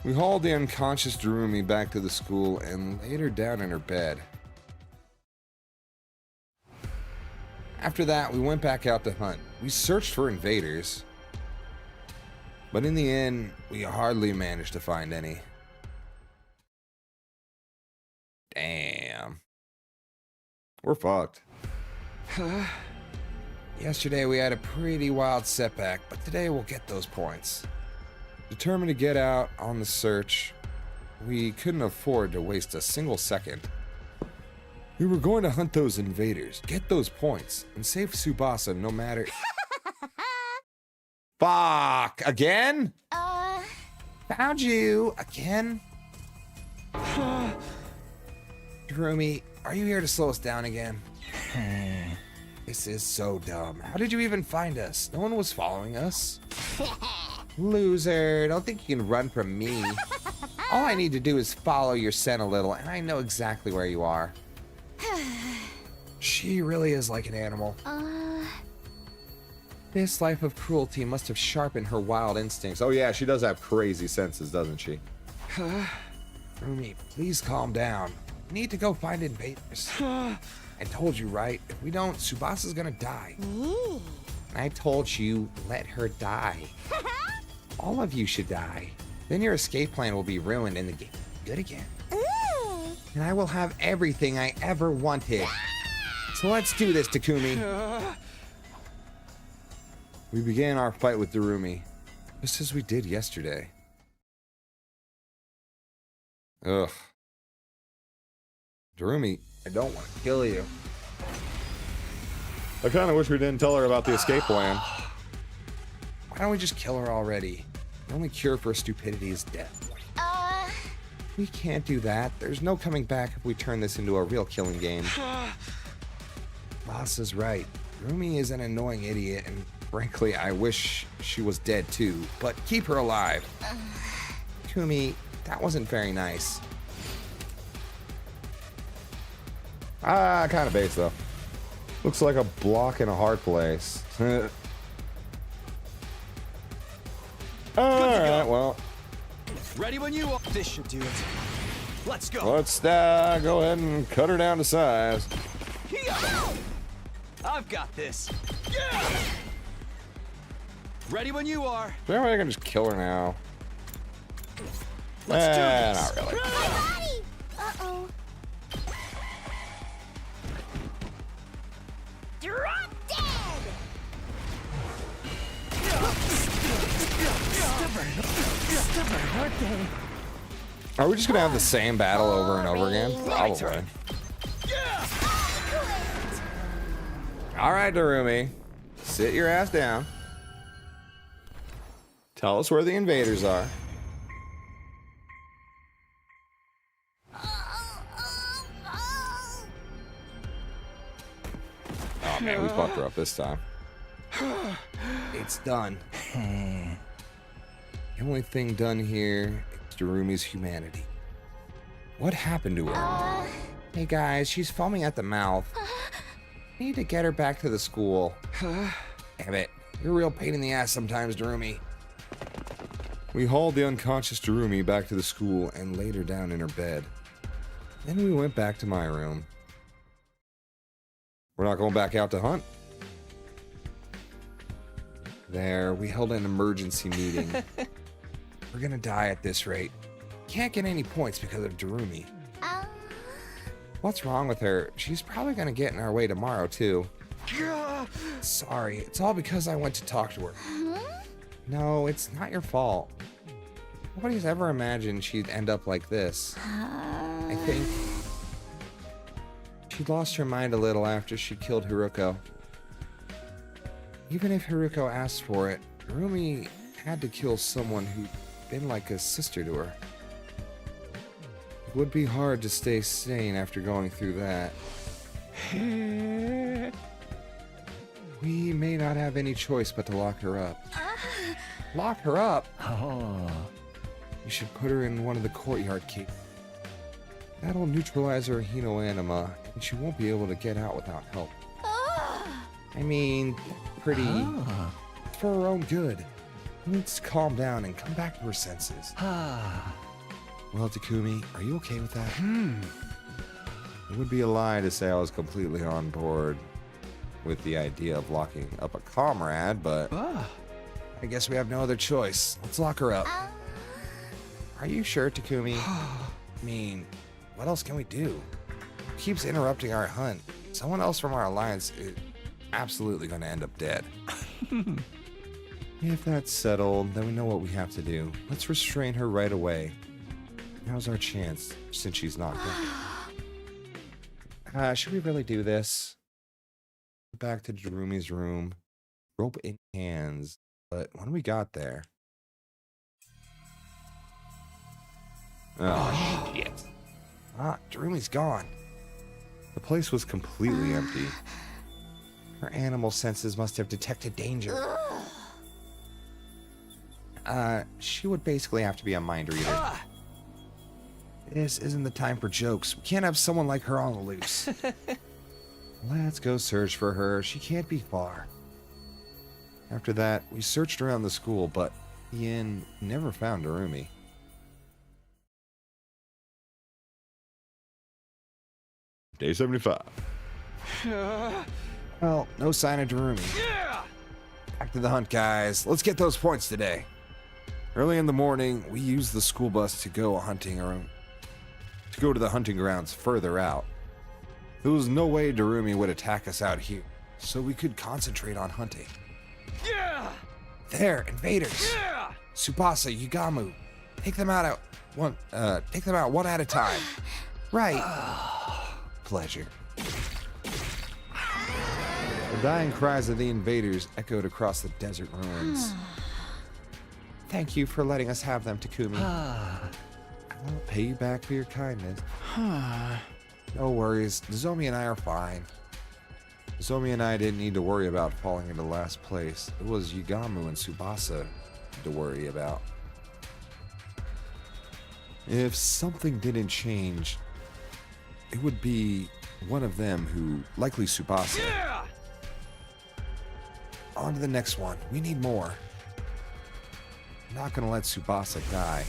We hauled the unconscious Darumi back to the school and laid her down in her bed. After that, we went back out to hunt. We searched for invaders, but in the end, we hardly managed to find any. Damn. We're fucked. Yesterday we had a pretty wild setback, but today we'll get those points. Determined to get out on the search, we couldn't afford to waste a single second. We were going to hunt those invaders, get those points, and save Tsubasa no matter... Fuck! Again? Found you! Again? Darumi, are you here to slow us down again? This is so dumb. How did you even find us? No one was following us. Loser, don't think you can run from me. All I need to do is follow your scent a little, and I know exactly where you are. She really is like an animal. This life of cruelty must have sharpened her wild instincts. Oh yeah, she does have crazy senses, doesn't she? Rumi, please calm down. We need to go find invaders. I told you, right? If we don't, Tsubasa's gonna die. And I told you, let her die. All of you should die. Then your escape plan will be ruined and the game good again. And I will have everything I ever wanted. So let's do this, Takumi. We began our fight with Darumi, just as we did yesterday. Ugh. Darumi, I don't want to kill you. I kind of wish we didn't tell her about the escape plan. Why don't we just kill her already? The only cure for stupidity is death. We can't do that. There's no coming back if we turn this into a real killing game. Boss is right. Rumi is an annoying idiot, and frankly, I wish she was dead too. But keep her alive. Kumi, that wasn't very nice. Kind of base though. Looks like a block in a hard place. Alright, well. Ready when you are. This should do it. Let's go. Let's go ahead and cut her down to size. I've got this. Yeah. Ready when you are. Maybe I can just kill her now. Let's do this. Not really. My body! Uh-oh. Drop dead. Are we just gonna have the same battle over and over again? Probably. All right, Darumi. Sit your ass down. Tell us where the invaders are. Oh man, we fucked her up this time. It's done. The only thing done here is Darumi's humanity. What happened to her? Hey guys, she's foaming at the mouth. Need to get her back to the school. Damn it. You're a real pain in the ass sometimes, Darumi. We hauled the unconscious Darumi back to the school and laid her down in her bed. Then we went back to my room. We're not going back out to hunt. There, we held an emergency meeting. We're gonna die at this rate. Can't get any points because of Darumi. What's wrong with her? She's probably gonna get in our way tomorrow, too. Sorry, it's all because I went to talk to her. No, it's not your fault. Nobody's ever imagined she'd end up like this. I think she lost her mind a little after she killed Haruko. Even if Haruko asked for it, Darumi had to kill someone who'd been like a sister to her. It would be hard to stay sane after going through that. We may not have any choice but to lock her up. Lock her up? Oh. You should put her in one of the courtyard cages. That'll neutralize her Hino anima, and she won't be able to get out without help. I mean, pretty... It's for her own good. She needs to calm down and come back to her senses. Well, Takumi, are you okay with that? It would be a lie to say I was completely on board with the idea of locking up a comrade, but I guess we have no other choice. Let's lock her up. Are you sure, Takumi? I mean, what else can we do? Keeps interrupting our hunt. Someone else from our alliance is absolutely going to end up dead. If that's settled, then we know what we have to do. Let's restrain her right away. Now's our chance, since she's not dead. Should we really do this? Back to Darumi's room, rope in hands. But when we got there... Oh, shit. Darumi's gone. The place was completely empty. Her animal senses must have detected danger. She would basically have to be a mind reader. This isn't the time for jokes. We can't have someone like her on the loose. Let's go search for her. She can't be far. After that, we searched around the school, but Ian never found Darumi. Day 75. Well, no sign of Darumi. Back to the hunt, guys. Let's get those points today. Early in the morning, we used the school bus to go to the hunting grounds further out. There was no way Darumi would attack us out here, so we could concentrate on hunting. There, invaders. Tsubasa, Yugamu. Take them out one at a time. Right. Pleasure. The dying cries of the invaders echoed across the desert ruins. Thank you for letting us have them, Takumi. I'll pay you back for your kindness. No worries. Nozomi and I are fine. Nozomi and I didn't need to worry about falling into last place. It was Yugamu and Tsubasa to worry about. If something didn't change, it would be one of them who, likely Tsubasa. On to the next one. We need more. I'm not gonna let Tsubasa die.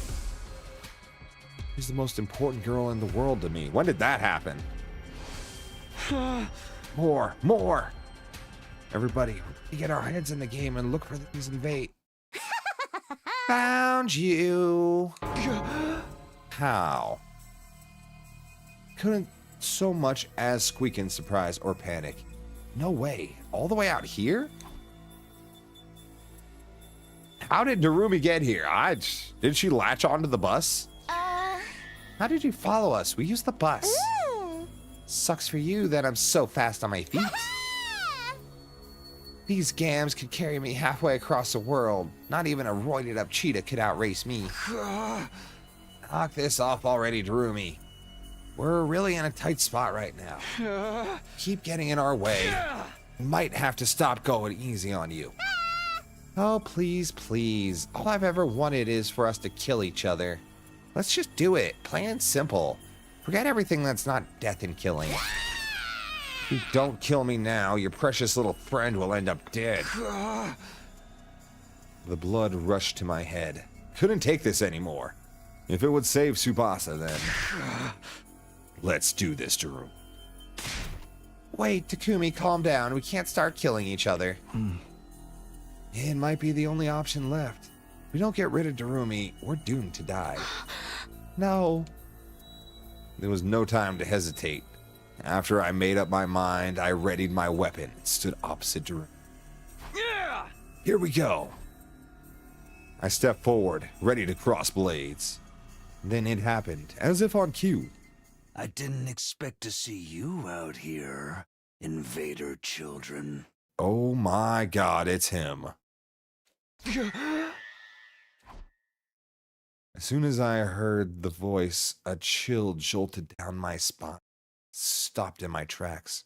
She's the most important girl in the world to me. When did that happen? More! Everybody, we get our heads in the game and look for these invade. Found you! How? Couldn't so much as squeak in surprise or panic. No way. All the way out here? How did Darumi get here? Did she latch onto the bus? How did you follow us? We used the bus. Sucks for you that I'm so fast on my feet. These gams could carry me halfway across the world. Not even a roided up cheetah could outrace me. Knock this off already, Darumi. We're really in a tight spot right now. Keep getting in our way. Might have to stop going easy on you. Oh, please, please. All I've ever wanted is for us to kill each other. Let's just do it. Plain and simple. Forget everything that's not death and killing. If you don't kill me now, your precious little friend will end up dead. The blood rushed to my head. Couldn't take this anymore. If it would save Tsubasa, then... Let's do this, Darumi. Wait, Takumi, calm down. We can't start killing each other. It might be the only option left. If we don't get rid of Darumi, we're doomed to die. No. There was no time to hesitate. After I made up my mind, I readied my weapon and stood opposite Darumi. Yeah! Here we go. I stepped forward, ready to cross blades. Then it happened, as if on cue. I didn't expect to see you out here, invader children. Oh my god, it's him. As soon as I heard the voice, a chill jolted down my spine. I stopped in my tracks.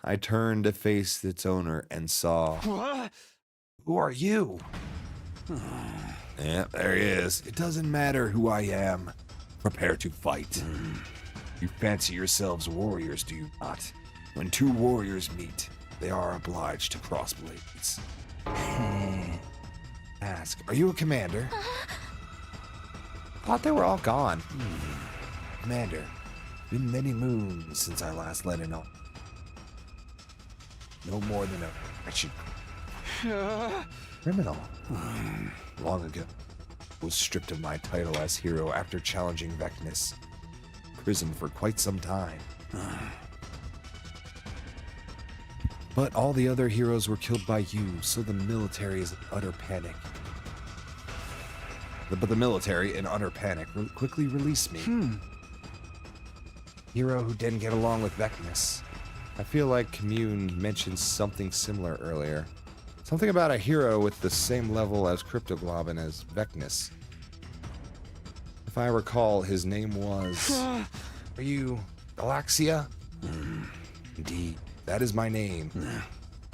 I turned to face its owner and saw... What? Who are you? Yeah, there he is. It doesn't matter who I am. Prepare to fight. You fancy yourselves warriors, do you not? When two warriors meet, they are obliged to cross blades. Ask, are you a commander? Thought they were all gone. Commander, been many moons since I last let in on. No more than a wretched criminal. Long ago, was stripped of my title as hero after challenging Vecnus. Prisoned for quite some time. But all the other heroes were killed by you, so the military is in utter panic. But the military, in utter panic, quickly released me. Hero who didn't get along with Vecnus. I feel like Commune mentioned something similar earlier. Something about a hero with the same level as Cryptoglobin as Vecnus. If I recall, his name was... Are you Galaxia? Indeed, that is my name.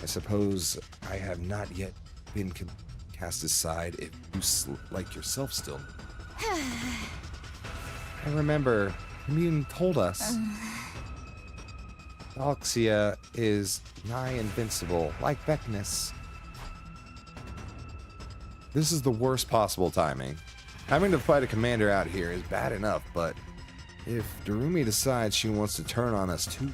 I suppose I have not yet been cast aside if you like yourself still. I remember, Commune told us. Galaxia is nigh invincible, like Vecnus. This is the worst possible timing. Having to fight a commander out here is bad enough, but if Darumi decides she wants to turn on us too,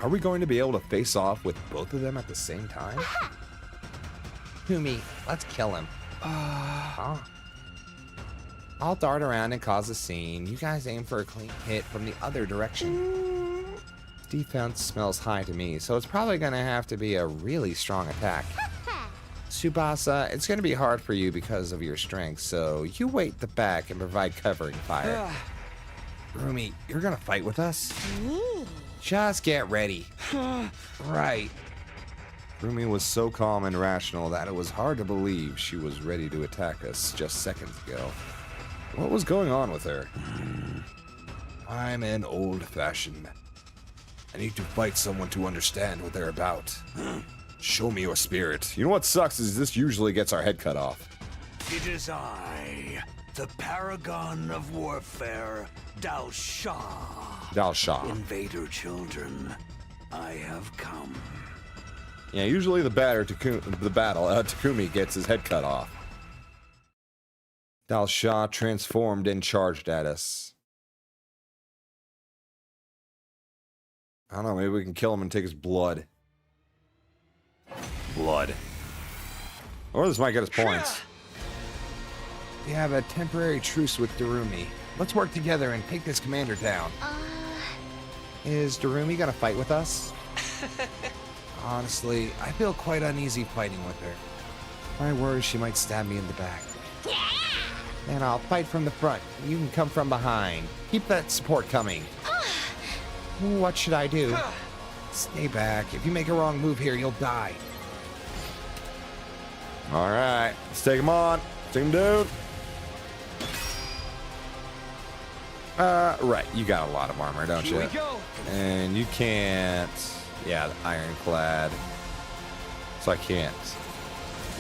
are we going to be able to face off with both of them at the same time? Kumi, let's kill him. I'll dart around and cause a scene. You guys aim for a clean hit from the other direction. Defense smells high to me, so it's probably going to have to be a really strong attack. Tsubasa, it's going to be hard for you because of your strength, so you wait the back and provide covering fire. Darumi, you're going to fight with us? Just get ready. Right. Darumi was so calm and rational that it was hard to believe she was ready to attack us just seconds ago. What was going on with her? I'm an old-fashioned man. I need to fight someone to understand what they're about. Show me your spirit. You know what sucks is this usually gets our head cut off. It is I, the paragon of warfare, Dal Shah. Invader children, I have come. Yeah, usually the Takumi gets his head cut off. Dal Shah transformed and charged at us. I don't know, maybe we can kill him and take his blood. Or this might get us points. We have a temporary truce with Darumi. Let's work together and take this commander down. Is Darumi gonna fight with us? Honestly, I feel quite uneasy fighting with her. I worry she might stab me in the back. And I'll fight from the front. You can come from behind. Keep that support coming. What should I do? Stay back. If you make a wrong move here, you'll die. All right, let's take him on. Take him down. Right, you got a lot of armor, don't you? Here we go. And you can't. Yeah, the ironclad. So I can't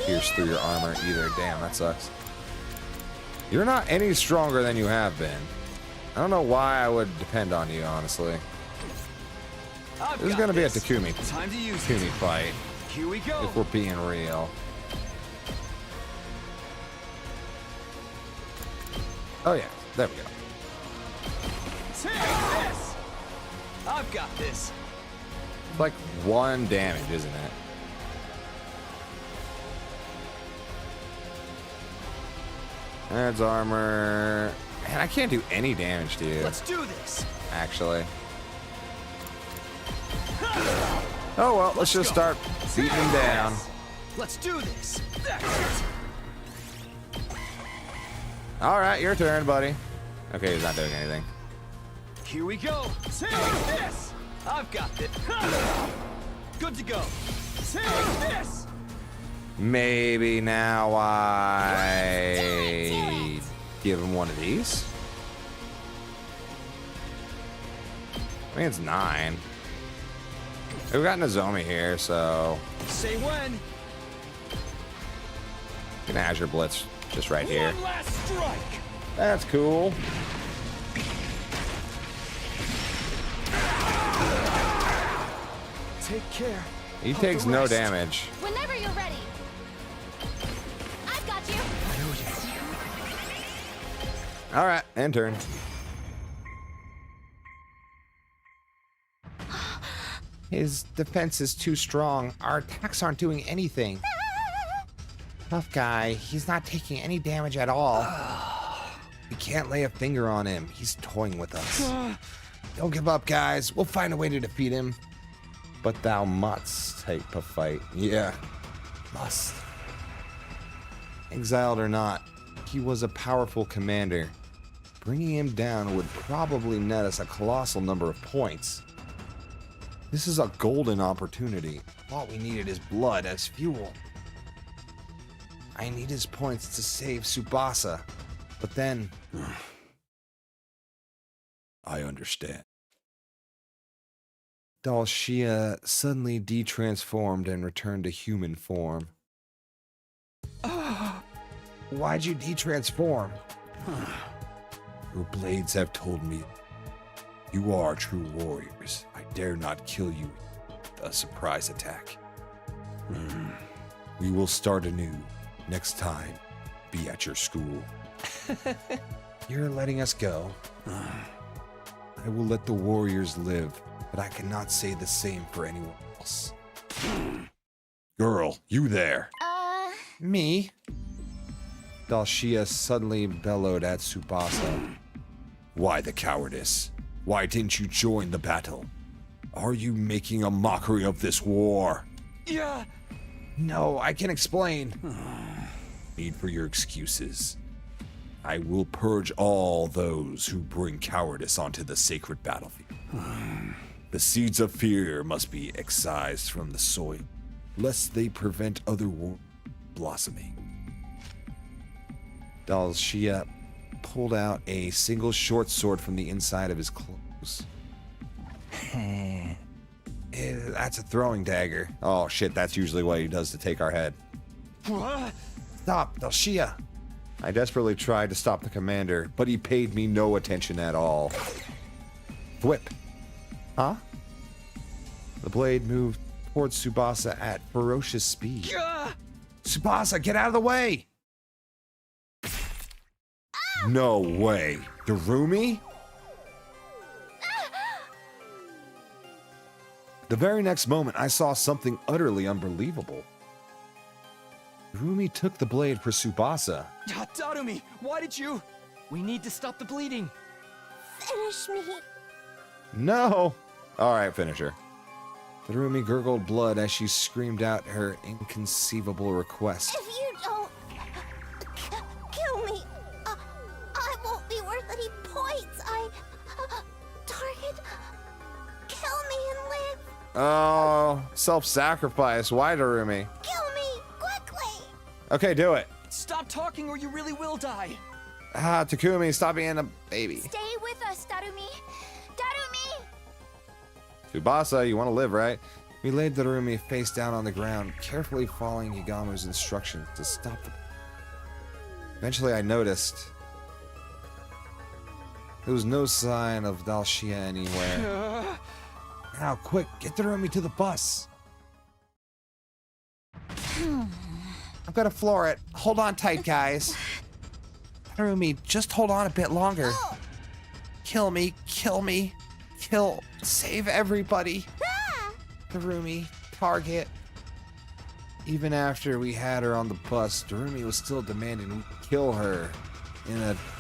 pierce through your armor either. Damn, that sucks. You're not any stronger than you have been. I don't know why I would depend on you, honestly. This is gonna be a Takumi fight. Here we go. If we're being real. Oh yeah, there we go. Take this. I've got this. It's like 1 damage, isn't it? Adds armor. Man, I can't do any damage to you. Let's do this. Actually. Oh well, let's just start beating him down. Let's do this. All right, your turn, buddy. Okay, he's not doing anything. Here we go. Take this. I've got this. Good to go. Take this. Maybe now I give him one of these. I think it's 9. We've got Nozomi here, so say when. Can Azure Blitz just right here. One last strike. That's cool. Take care. He takes no damage. Whenever you're ready. I've got you. All right, end turn. His defense is too strong. Our attacks aren't doing anything. Tough guy. He's not taking any damage at all. We can't lay a finger on him. He's toying with us. Don't give up, guys. We'll find a way to defeat him. But thou must type of fight. Yeah, must. Exiled or not, he was a powerful commander. Bringing him down would probably net us a colossal number of points. This is a golden opportunity. All we needed is blood as fuel. I need his points to save Tsubasa. But then... I understand. Dalshia suddenly detransformed and returned to human form. Why'd you detransform? Your blades have told me you are true warriors. I dare not kill you with a surprise attack. We will start anew. Next time, be at your school. You're letting us go. I will let the warriors live, but I cannot say the same for anyone else. Girl, you there. Me? Dalshia suddenly bellowed at Tsubasa. Why the cowardice? Why didn't you join the battle? Are you making a mockery of this war? Yeah. No, I can explain. Need for your excuses. I will purge all those who bring cowardice onto the sacred battlefield. The seeds of fear must be excised from the soil, lest they prevent other war blossoming. Dalshia pulled out a single short sword from the inside of his clothes. That's a throwing dagger. Oh shit, that's usually what he does to take our head. Stop, Dalshia. I desperately tried to stop the commander, but he paid me no attention at all. Whip. Huh? The blade moved towards Tsubasa at ferocious speed. Tsubasa, get out of the way! No way. Darumi? The very next moment, I saw something utterly unbelievable. Darumi took the blade for Tsubasa. Darumi, why did you? We need to stop the bleeding. Finish me. No! All right, finish her. Darumi gurgled blood as she screamed out her inconceivable request. If you don't kill me, I won't be worth any points. Target, kill me and live. Oh, self-sacrifice. Why, Darumi? Kill me, quickly. Okay, do it. Stop talking or you really will die. Ah, Takumi, stop being a baby. Stay with us, Darumi. Darumi! Tsubasa, you want to live, right? We laid Darumi face down on the ground, carefully following Yagamu's instructions to stop the... Eventually, I noticed there was no sign of Dalshia anywhere. Now, quick, get Darumi to the bus. I've got to floor it. Hold on tight, guys. Darumi, just hold on a bit longer. Kill me, kill me, kill, save everybody. Darumi, target. Even after we had her on the bus, Darumi was still demanding we kill her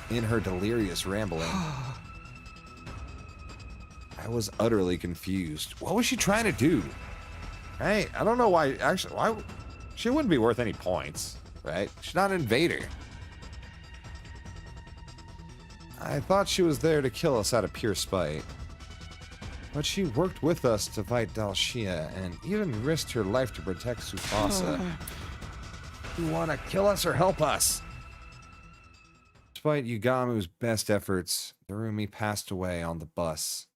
in her delirious rambling. I was utterly confused. What was she trying to do? Right? I don't know why. Actually, why? She wouldn't be worth any points, right? She's not an invader. I thought she was there to kill us out of pure spite. But she worked with us to fight Dalshia and even risked her life to protect Tsubasa. You want to kill us or help us? Despite Yugamu's best efforts, Darumi passed away on the bus.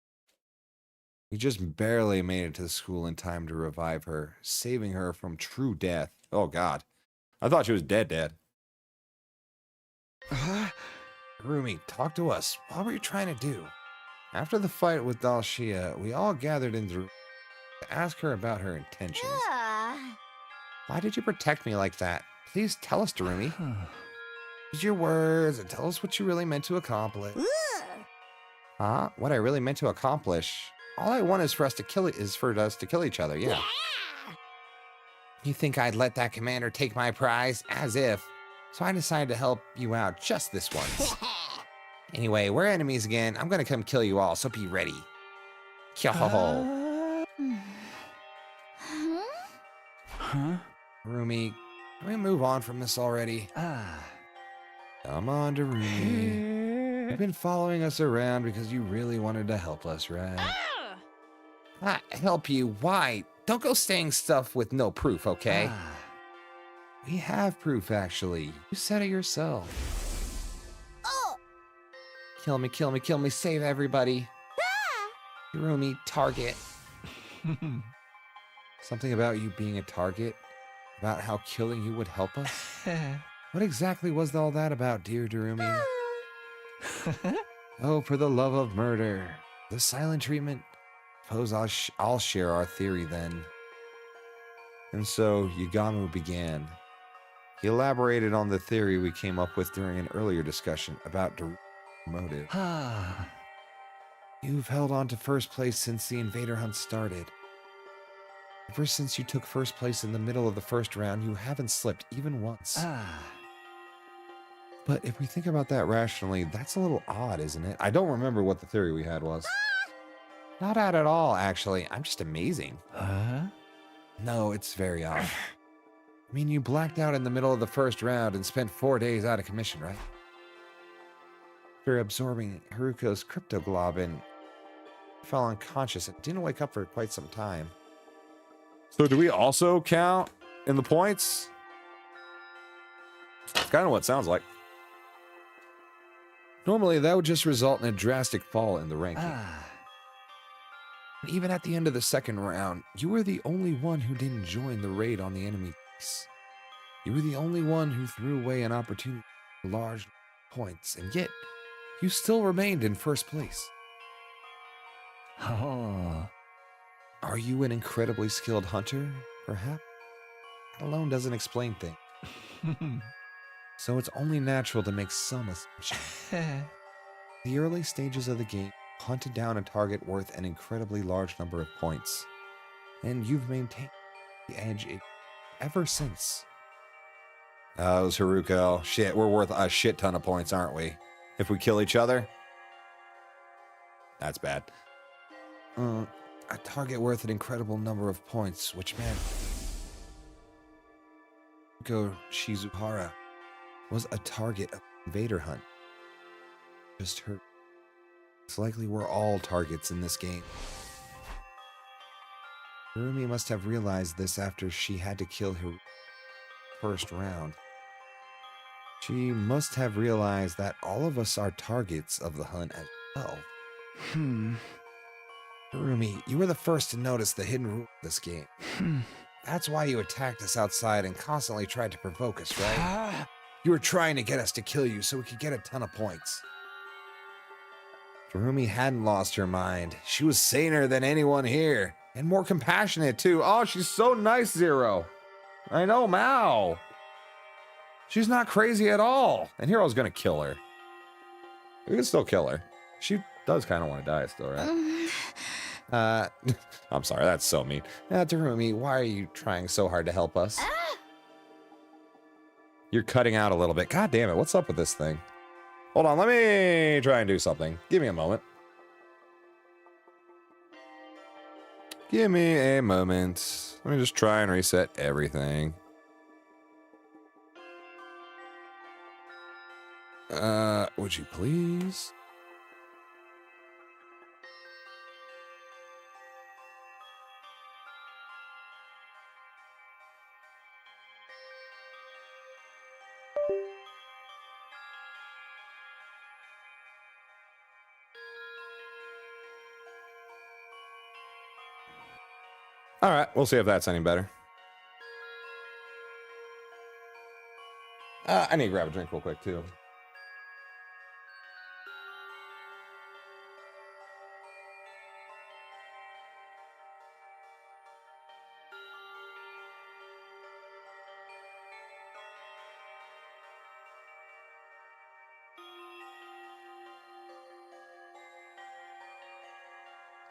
We just barely made it to the school in time to revive her, saving her from true death. Oh god. I thought she was dead. Darumi, talk to us. What were you trying to do? After the fight with Dalshia, we all gathered in to ask her about her intentions. Why did you protect me like that? Please tell us, Darumi. Use your words and tell us what you really meant to accomplish. Huh? What I really meant to accomplish? All I want is for us to kill each other, yeah. You think I'd let that commander take my prize? As if. So I decided to help you out just this once. Anyway, we're enemies again. I'm gonna come kill you all, so be ready. Huh? Darumi, can we move on from this already? Come on, Darumi. You've been following us around because you really wanted to help us, right? Help you? Why? Don't go saying stuff with no proof, okay? We have proof, actually. You said it yourself. Kill me, kill me, kill me, save everybody. Darumi, target. Something about you being a target? About how killing you would help us? What exactly was all that about, dear Darumi? Oh, for the love of murder. The silent treatment? Suppose I'll share our theory then. And so, Yugamu began. He elaborated on the theory we came up with during an earlier discussion about Darumi's motive. You've held on to first place since the invader hunt started. Ever since you took first place in the middle of the first round, you haven't slipped even once. But if we think about that rationally, that's a little odd, isn't it? I don't remember what the theory we had was. Not odd at all, actually. I'm just amazing. No, it's very odd. I mean, you blacked out in the middle of the first round and spent 4 days out of commission, right? After absorbing Haruko's cryptoglobin, you fell unconscious and didn't wake up for quite some time. So do we also count in the points? It's kind of what it sounds like. Normally, that would just result in a drastic fall in the ranking. Even at the end of the second round, you were the only one who didn't join the raid on the enemy base. You were the only one who threw away an opportunity for large points, and yet, you still remained in first place. Are you an incredibly skilled hunter, perhaps? That alone doesn't explain things. So it's only natural to make some assumptions. The early stages of the game hunted down a target worth an incredibly large number of points, and you've maintained the edge ever since. Oh, it was Haruko. Shit, we're worth a shit ton of points, aren't we? If we kill each other? That's bad. a target worth an incredible number of points, which meant Go Shizuhara was a target of invader hunt. Just her. It's likely we're all targets in this game. Hirumi must have realized this after she had to kill her first round. She must have realized that all of us are targets of the hunt as well. Hirumi, you were the first to notice the hidden rule of this game. That's why you attacked us outside and constantly tried to provoke us, right? You were trying to get us to kill you so we could get a ton of points. Hirumi hadn't lost her mind. She was saner than anyone here. And more compassionate, too. Oh, she's so nice, Zero. I know, Mao. She's not crazy at all. And Hero's gonna kill her. We can still kill her. She does kind of want to die still, right? I'm sorry, that's so mean. Hirumi, why are you trying so hard to help us? You're cutting out a little bit. God damn it, what's up with this thing? Hold on, let me try and do something. Give me a moment. Give me a moment. Let me just try and reset everything. Would you please? All right, we'll see if that's any better. I need to grab a drink real quick, too.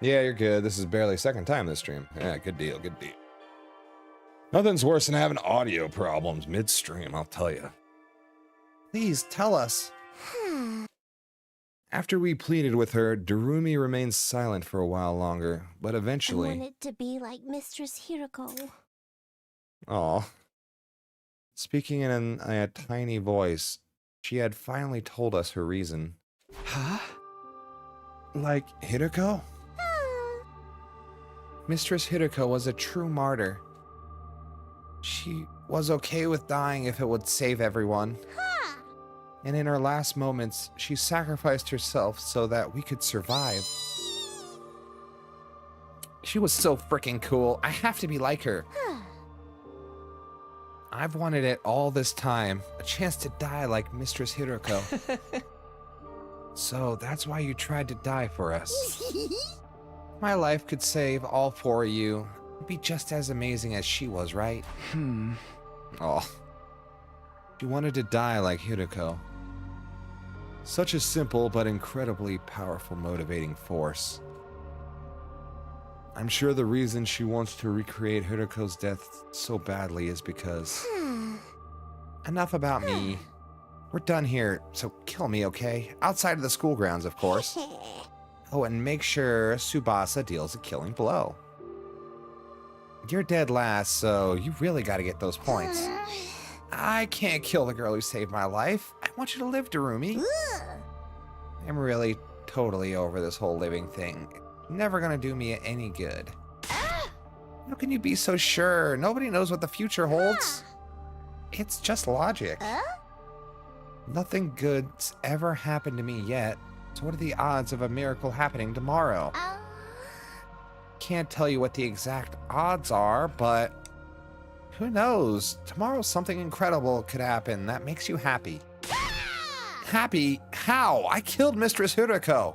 Yeah, you're good. This is barely second time this stream. Yeah, good deal, good deal. Nothing's worse than having audio problems midstream, I'll tell you. Please, tell us. After we pleaded with her, Darumi remained silent for a while longer, but eventually... I wanted to be like Mistress Hiroko. Aw. Speaking in a tiny voice, she had finally told us her reason. Huh? Like Hiroko? Mistress Hiroko was a true martyr. She was okay with dying if it would save everyone. And in her last moments, she sacrificed herself so that we could survive. She was so freaking cool. I have to be like her. I've wanted it all this time. A chance to die like Mistress Hiroko. So that's why you tried to die for us. My life could save all four of you. It'd be just as amazing as she was, right? Oh. She wanted to die like Hiroko. Such a simple but incredibly powerful motivating force. I'm sure the reason she wants to recreate Hiroko's death so badly is because... Enough about me. We're done here, so kill me, okay? Outside of the school grounds, of course. Oh, and make sure Tsubasa deals a killing blow. You're dead last, so you really gotta get those points. I can't kill the girl who saved my life. I want you to live, Darumi. I'm really totally over this whole living thing. It's never gonna do me any good. How can you be so sure? Nobody knows what the future holds. It's just logic. Nothing good's ever happened to me yet. So what are the odds of a miracle happening tomorrow? Can't tell you what the exact odds are, but who knows? Tomorrow something incredible could happen that makes you happy. Happy? How? I killed Mistress Hiroko.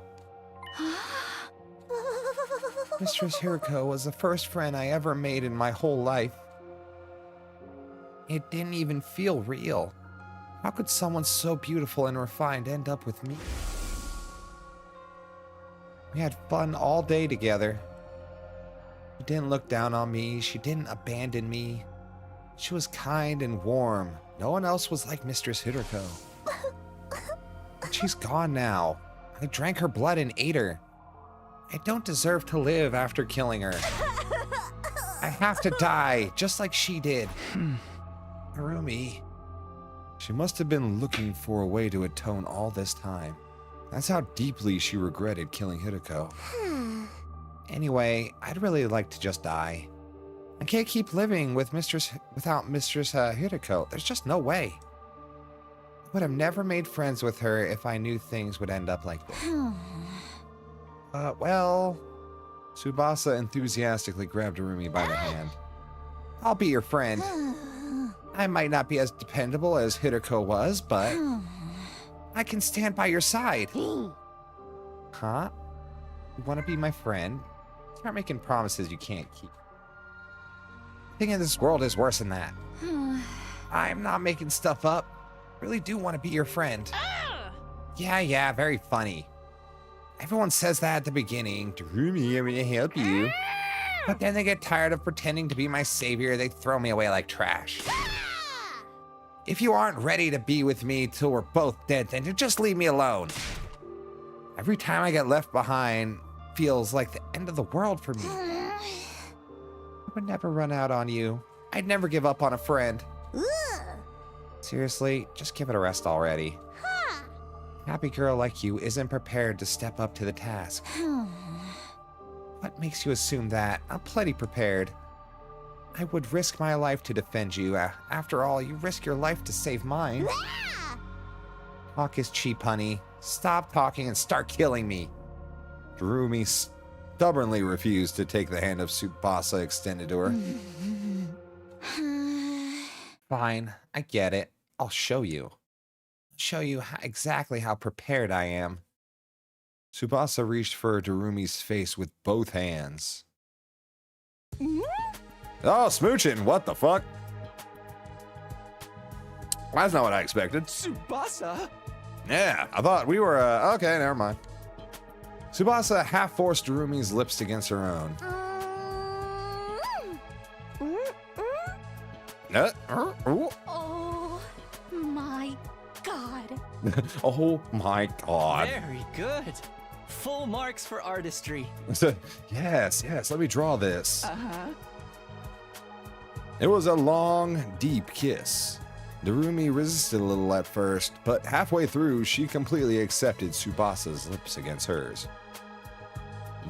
Mistress Hiroko was the first friend I ever made in my whole life. It didn't even feel real. How could someone so beautiful and refined end up with me? We had fun all day together. She didn't look down on me. She didn't abandon me. She was kind and warm. No one else was like Mistress Hiroko. She's gone now. I drank her blood and ate her. I don't deserve to live after killing her. I have to die, just like she did. Harumi. She must have been looking for a way to atone all this time. That's how deeply she regretted killing Hideko. Anyway, I'd really like to just die. I can't keep living with without Mistress Hideko. There's just no way. I would have never made friends with her if I knew things would end up like this. Well... Tsubasa enthusiastically grabbed Harumi by the hand. I'll be your friend. I might not be as dependable as Hideko was, but I can stand by your side. Huh? You want to be my friend? Start making promises you can't keep. Thing in this world is worse than that. I'm not making stuff up. Really do want to be your friend. Yeah, very funny. Everyone says that at the beginning. Harumi, I'm gonna help you. But then they get tired of pretending to be my savior. They throw me away like trash. If you aren't ready to be with me till we're both dead, then just leave me alone. Every time I get left behind feels like the end of the world for me. I would never run out on you. I'd never give up on a friend. Seriously, just give it a rest already. Happy girl like you isn't prepared to step up to the task. What makes you assume that? I'm plenty prepared. I would risk my life to defend you. After all, you risk your life to save mine. Talk is cheap, honey. Stop talking and start killing me. Harumi stubbornly refused to take the hand of Tsubasa extended to her. Fine, I get it. I'll show you. Show you exactly how prepared I am. Tsubasa reached for Darumi's face with both hands. Oh, smooching, what the fuck? That's not what I expected. Tsubasa? Yeah, I thought we were, okay, never mind. Tsubasa half-forced Darumi's lips against her own. Oh my god. Oh my god. Very good. Full marks for artistry. Yes, let me draw this. Uh-huh. It was a long, deep kiss. Darumi resisted a little at first, but halfway through, she completely accepted Tsubasa's lips against hers.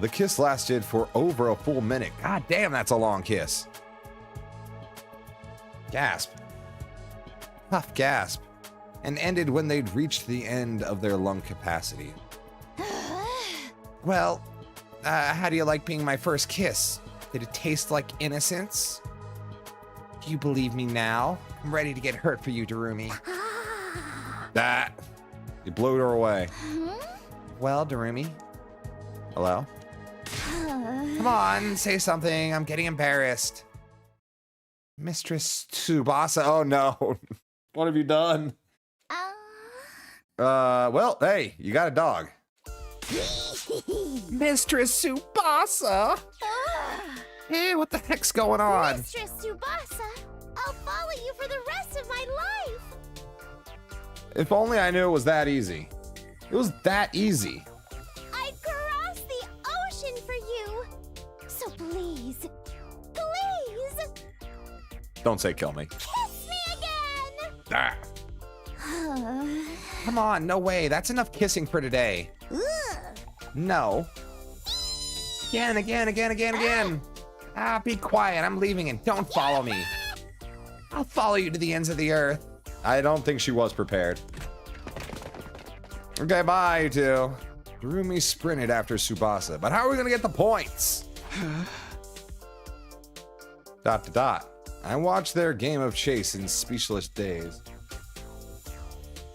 The kiss lasted for over a full minute. God damn, that's a long kiss. Gasp. Tough gasp. And ended when they'd reached the end of their lung capacity. Well, how do you like being my first kiss? Did it taste like innocence? Do you believe me now? I'm ready to get hurt for you, Darumi. That. You blew her away. Well, Darumi. Hello? Come on, say something. I'm getting embarrassed. Mistress Tsubasa. Oh no. What have you done? Well, hey, you got a dog. Mistress Tsubasa. Hey, what the heck's going on? Mistress Tsubasa, I'll follow you for the rest of my life. If only I knew it was that easy. It was that easy. I'd cross the ocean for you. So please, please. Don't say kill me. Kiss me again. Ah. Come on, no way. That's enough kissing for today. No. Again. Be quiet. I'm leaving and don't follow me. I'll follow you to the ends of the earth. I don't think she was prepared. Okay, bye, you two. Darumi sprinted after Tsubasa, but how are we gonna get the points? ... I watched their game of chase in speechless daze.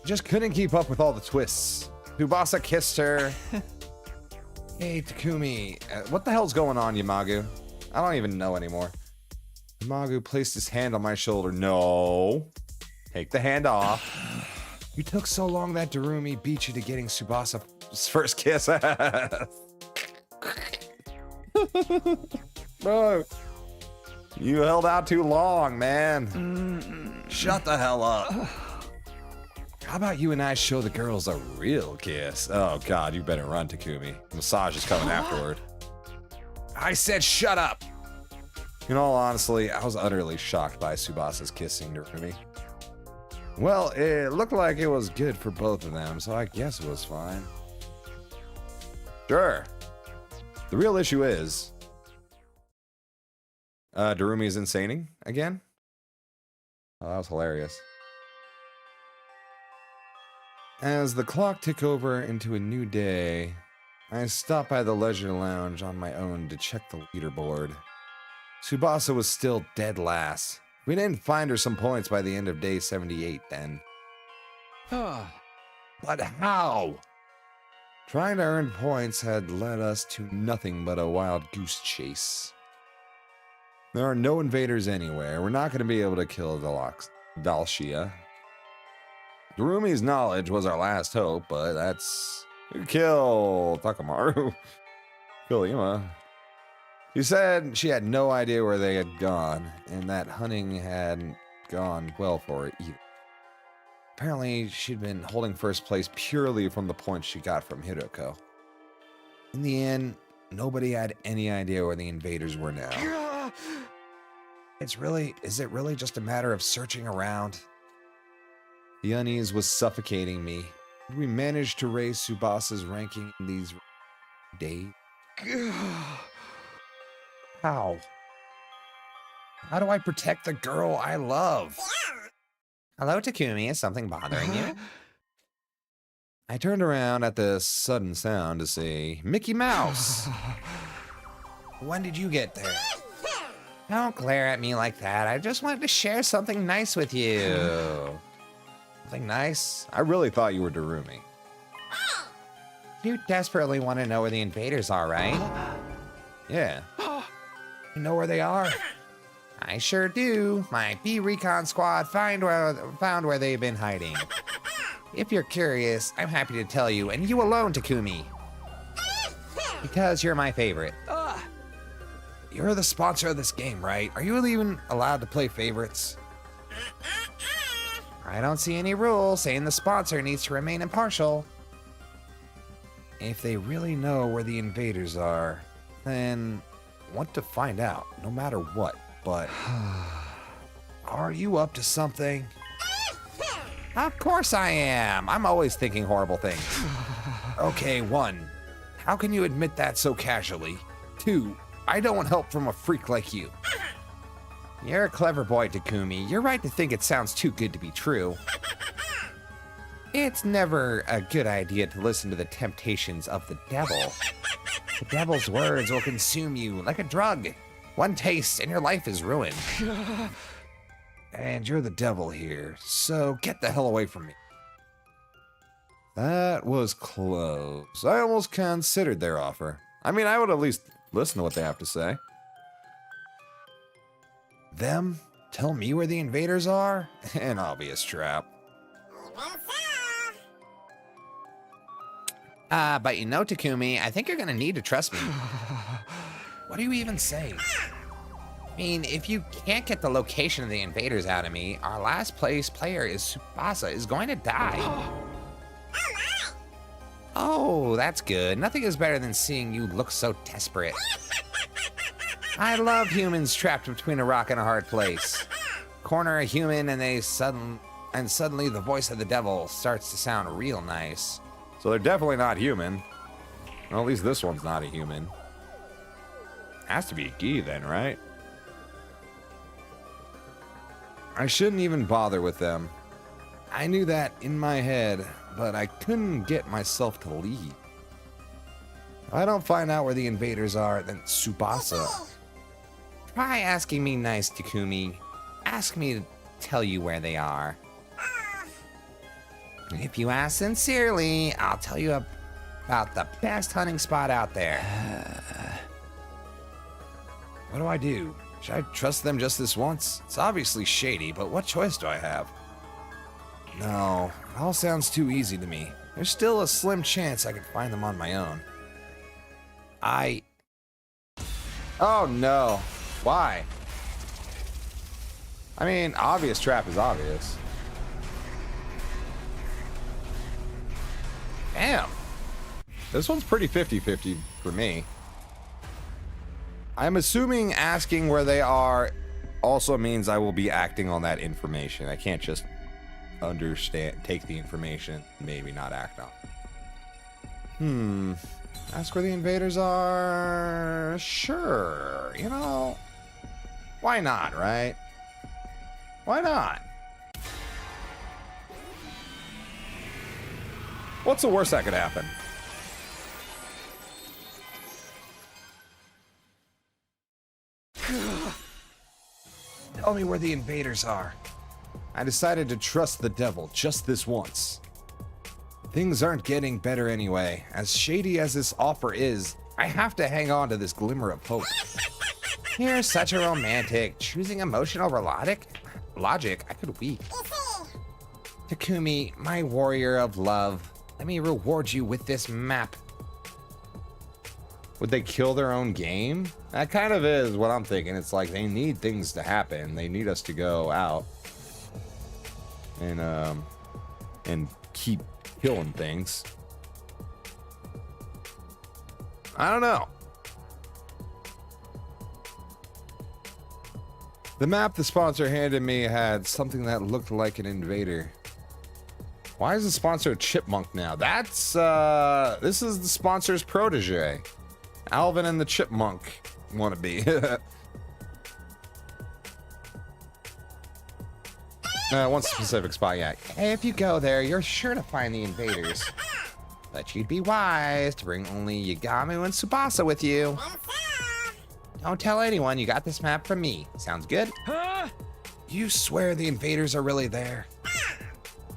Just couldn't keep up with all the twists. Tsubasa kissed her. Hey, Takumi. What the hell's going on, Yamagu? I don't even know anymore. Yamagu placed his hand on my shoulder. No. Take the hand off. You took so long that Darumi beat you to getting Tsubasa's first kiss. No. You held out too long, man. Shut the hell up. How about you and I show the girls a real kiss? Oh god, you better run, Takumi. Massage is coming afterward. I said shut up! In all honesty, I was utterly shocked by Tsubasa's kissing Narumi. Well, it looked like it was good for both of them, so I guess it was fine. Sure. The real issue is... Darumi's insaning again? Oh, that was hilarious. As the clock ticked over into a new day, I stopped by the leisure lounge on my own to check the leaderboard. Tsubasa was still dead last. We didn't find her some points by the end of day 78 then. But how? Trying to earn points had led us to nothing but a wild goose chase. There are no invaders anywhere. We're not going to be able to kill Dalshia. Darumi's knowledge was our last hope, but that's... Kill Takamaru. Kill Ima. She said she had no idea where they had gone, and that hunting hadn't gone well for her either. Apparently, she'd been holding first place purely from the points she got from Hiroko. In the end, nobody had any idea where the invaders were now. Is it really just a matter of searching around? The unease was suffocating me. Did we manage to raise Tsubasa's ranking in these days? How? How do I protect the girl I love? Hello, Takumi. Is something bothering you? I turned around at the sudden sound to see Mickey Mouse. When did you get there? Don't glare at me like that. I just wanted to share something nice with you. Something nice? I really thought you were Darumi. You desperately want to know where the invaders are, right? Yeah. You know where they are? I sure do. My B Recon squad found where they've been hiding. If you're curious, I'm happy to tell you, and you alone, Takumi. Because you're my favorite. You're the sponsor of this game, right? Are you even allowed to play favorites? I don't see any rule saying the sponsor needs to remain impartial. If they really know where the invaders are, then want to find out, no matter what. But are you up to something? Of course I am. I'm always thinking horrible things. Okay, 1. How can you admit that so casually? 2. I don't want help from a freak like you. You're a clever boy, Takumi. You're right to think it sounds too good to be true. It's never a good idea to listen to the temptations of the devil. The devil's words will consume you like a drug. One taste and your life is ruined. And you're the devil here, so get the hell away from me. That was close. I almost considered their offer. I mean, I would at least listen to what they have to say. Them? Tell me where the invaders are? An obvious trap. But you know, Takumi, I think you're gonna need to trust me. What are you even saying? I mean, if you can't get the location of the invaders out of me, our last place player is Tsubasa is going to die. Oh, that's good. Nothing is better than seeing you look so desperate. I love humans trapped between a rock and a hard place. Corner a human and suddenly the voice of the devil starts to sound real nice. So they're definitely not human. Well, at least this one's not a human. Has to be a Gi then, right? I shouldn't even bother with them. I knew that in my head, but I couldn't get myself to leave. If I don't find out where the invaders are, then Tsubasa. Try asking me nice, Takumi. Ask me to tell you where they are. If you ask sincerely, I'll tell you about the best hunting spot out there. What do I do? Should I trust them just this once? It's obviously shady, but what choice do I have? No, it all sounds too easy to me. There's still a slim chance I could find them on my own. Oh no. Why? I mean, obvious trap is obvious. Damn. This one's pretty 50-50 for me. I'm assuming asking where they are also means I will be acting on that information. I can't just take the information, maybe not act on it. Ask where the invaders are. Sure. You know, why not, right? Why not? What's the worst that could happen? Tell me where the invaders are. I decided to trust the devil just this once. Things aren't getting better anyway. As shady as this offer is, I have to hang on to this glimmer of hope. You're such a romantic. Choosing emotional logic, I could weep. Takumi, my warrior of love, let me reward you with this map. Would they kill their own game? That kind of is what I'm thinking. It's like they need things to happen. They need us to go out and keep killing things. I don't know. The map the sponsor handed me had something that looked like an invader. Why is the sponsor a chipmunk now? That's this is the sponsor's protege. Alvin and the Chipmunk wannabe. One specific spot, yeah. Hey, if you go there, you're sure to find the invaders. But you'd be wise to bring only Yagamu and Tsubasa with you. Don't tell anyone you got this map from me. Sounds good? Huh? You swear the invaders are really there?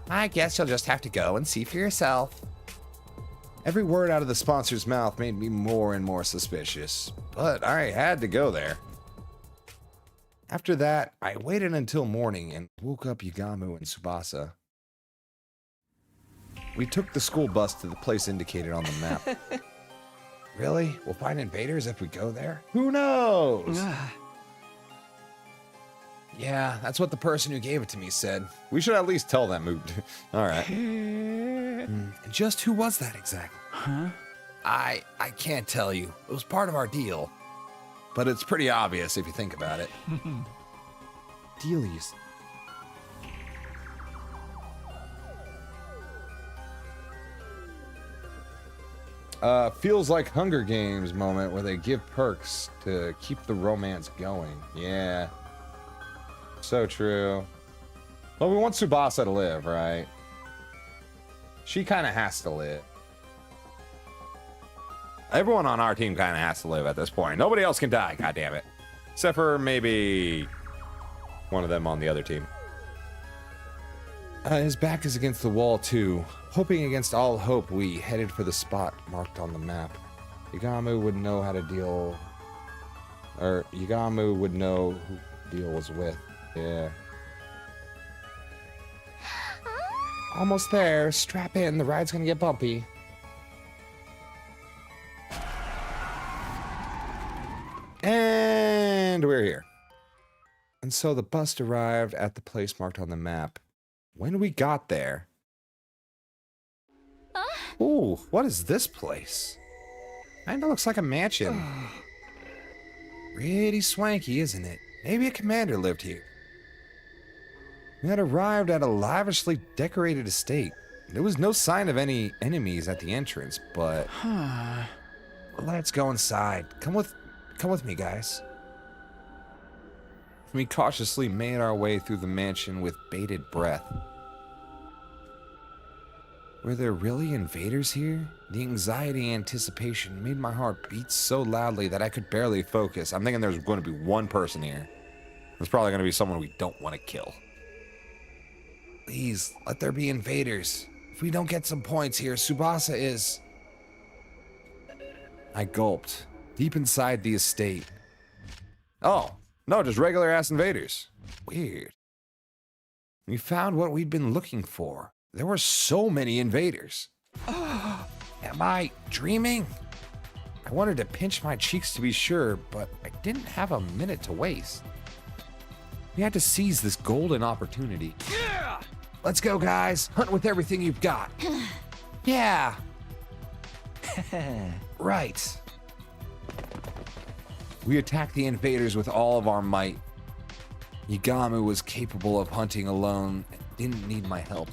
I guess you'll just have to go and see for yourself. Every word out of the sponsor's mouth made me more and more suspicious, but I had to go there. After that, I waited until morning and woke up Yagamu and Tsubasa. We took the school bus to the place indicated on the map. Really? We'll find invaders if we go there? Who knows? Yeah, that's what the person who gave it to me said. We should at least tell them. All right. Just who was that exactly? Huh? I can't tell you. It was part of our deal. But it's pretty obvious if you think about it. Dealies. Feels like Hunger Games moment where they give perks to keep the romance going. Yeah. So true. Well, we want Tsubasa to live, right? She kind of has to live. Everyone on our team kind of has to live at this point. Nobody else can die, goddammit. Except for maybe one of them on the other team. His back is against the wall, too. Hoping against all hope, we headed for the spot marked on the map. Yagamu would know how to deal... Or, Yagamu would know who the deal was with. Yeah. Almost there. Strap in. The ride's gonna get bumpy. And we're here. And so the bus arrived at the place marked on the map. When we got there... Ooh, what is this place? Kinda looks like a mansion. Pretty swanky, isn't it? Maybe a commander lived here. We had arrived at a lavishly decorated estate. There was no sign of any enemies at the entrance, but... Let's go inside. Come with me, guys. We cautiously made our way through the mansion with bated breath. Were there really invaders here? The anxiety and anticipation made my heart beat so loudly that I could barely focus. I'm thinking there's going to be one person here. There's probably going to be someone we don't want to kill. Please, let there be invaders. If we don't get some points here, Tsubasa is... I gulped. Deep inside the estate. Oh, no, just regular-ass invaders. Weird. We found what we'd been looking for. There were so many invaders. Am I dreaming? I wanted to pinch my cheeks to be sure, but I didn't have a minute to waste. We had to seize this golden opportunity. Yeah! Let's go, guys. Hunt with everything you've got. Yeah, Right. We attacked the invaders with all of our might. Yagamu was capable of hunting alone and didn't need my help.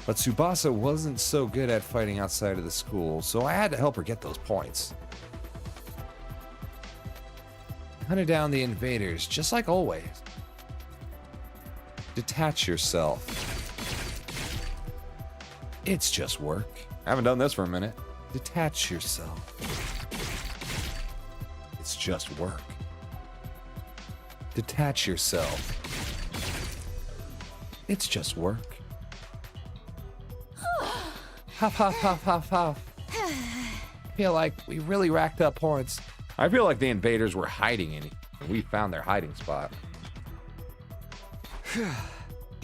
But Tsubasa wasn't so good at fighting outside of the school, so I had to help her get those points. Hunted down the invaders, just like always. Detach yourself. It's just work. I haven't done this for a minute. Detach yourself. It's just work. Detach yourself. It's just work. Huff, huff, huff, huff, huff. I feel like we really racked up points. I feel like the invaders were hiding in it, and we found their hiding spot.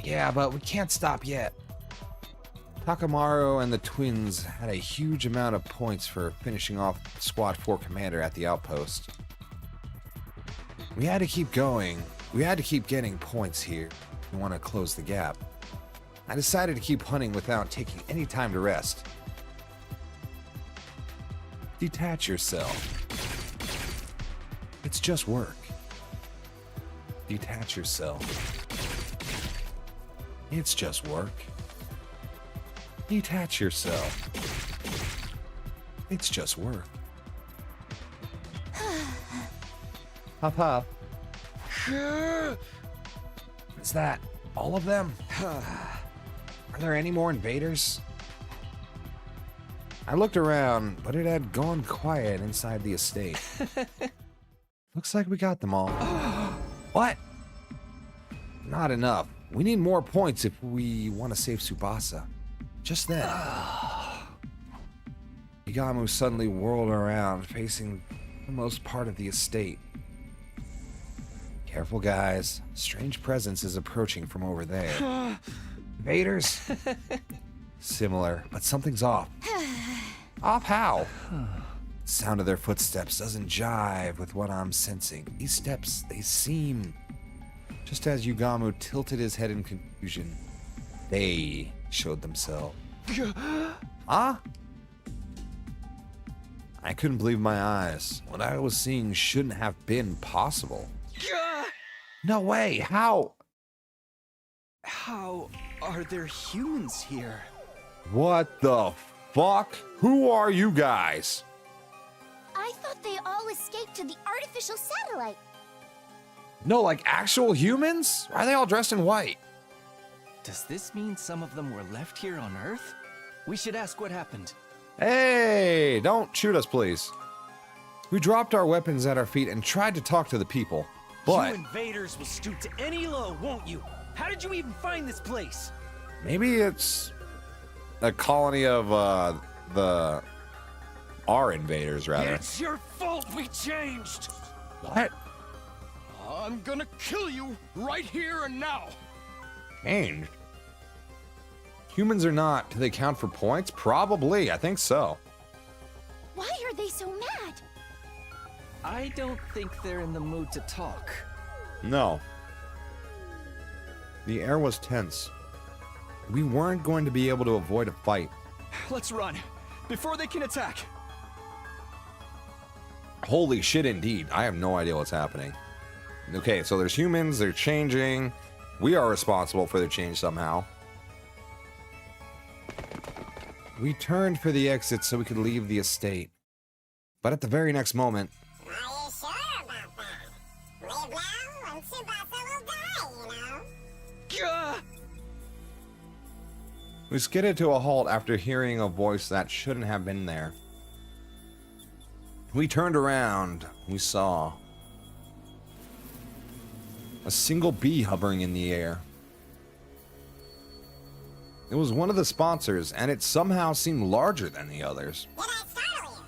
Yeah, but we can't stop yet. Takamaru and the twins had a huge amount of points for finishing off Squad 4 commander at the outpost. We had to keep going. We had to keep getting points here. We want to close the gap. I decided to keep hunting without taking any time to rest. Detach yourself. It's just work. Detach yourself. It's just work. Detach yourself. It's just work. Hop, hop. Is that all of them? Are there any more invaders? I looked around, but it had gone quiet inside the estate. Looks like we got them all. What? Not enough. We need more points if we want to save Tsubasa. Just then, Yagamu suddenly whirled around, facing the most part of the estate. Careful, guys. Strange presence is approaching from over there. Invaders? Similar, but something's off. Off how? The sound of their footsteps doesn't jive with what I'm sensing. These steps, they seem... Just as Yagamu tilted his head in confusion, they showed themselves. Huh? I couldn't believe my eyes. What I was seeing shouldn't have been possible. No way, how? How are there humans here? What the fuck? Who are you guys? I thought they all escaped to the artificial satellite. No, like actual humans? Why are they all dressed in white? Does this mean some of them were left here on Earth? We should ask what happened. Hey, don't shoot us, please. We dropped our weapons at our feet and tried to talk to the people, but... You invaders will stoop to any low, won't you? How did you even find this place? Maybe it's a colony of, our invaders, rather. It's your fault we changed! What? I'm gonna kill you right here and now. Changed? Humans or not, do they count for points? Probably, I think so. Why are they so mad? I don't think they're in the mood to talk. No. The air was tense. We weren't going to be able to avoid a fight. Let's run, before they can attack. Holy shit, indeed. I have no idea what's happening. Okay, so there's humans, they're changing. We are responsible for their change somehow. We turned for the exit so we could leave the estate. But at the very next moment... Are you sure about that? Live now and Tsubasa will die, you know? We skidded to a halt after hearing a voice that shouldn't have been there. We turned around. We saw a single bee hovering in the air. It was one of the sponsors, and it somehow seemed larger than the others. Did I startle you?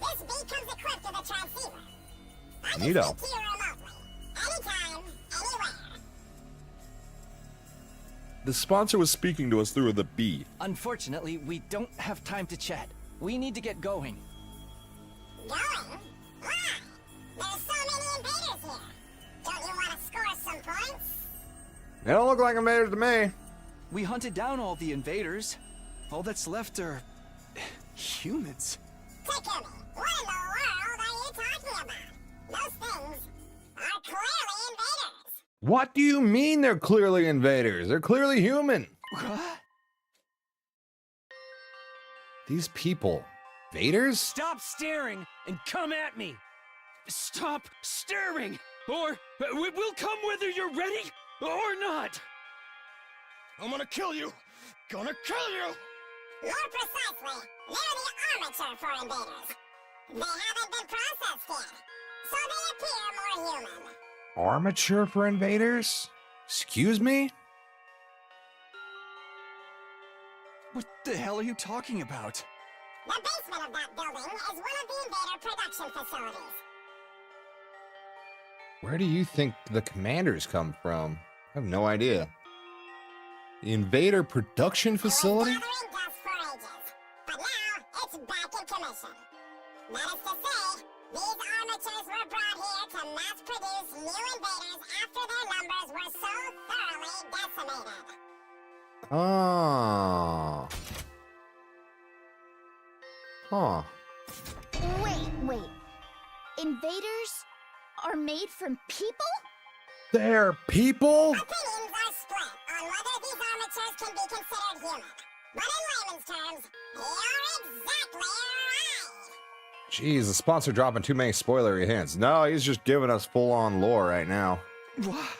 This bee comes equipped with a transceiver. I can Neato. speak to you remotely. Anytime, anywhere. The sponsor was speaking to us through the bee. Unfortunately, we don't have time to chat. We need to get going. Going? Why? There's so many invaders here. Don't you want to score some points? They don't look like invaders to me. We hunted down all the invaders. All that's left are... humans. Takumi, what in the world are you talking about? Those things are clearly invaders. What do you mean they're clearly invaders? They're clearly human. What? These people, invaders? Stop staring and come at me! Stop staring! Or we'll come whether you're ready or not! I'm gonna kill you! Gonna kill you! More precisely, they're the armature for invaders. They haven't been processed yet, so they appear more human. Armature for invaders? Excuse me? What the hell are you talking about? The basement of that building is one of the invader production facilities. Where do you think the commanders come from? I have no idea. The invader production facility? It was gathering dust for ages, but now it's back in commission. That is to say, these armatures were brought here to mass produce new invaders after their numbers were so thoroughly decimated. Oh. Huh. Wait. Invaders are made from people? They're people? Opinions are split on whether these armatures can be considered human. But in layman's terms, you're exactly right. Jeez, the sponsor dropping too many spoilery hints. No, he's just giving us full-on lore right now. What?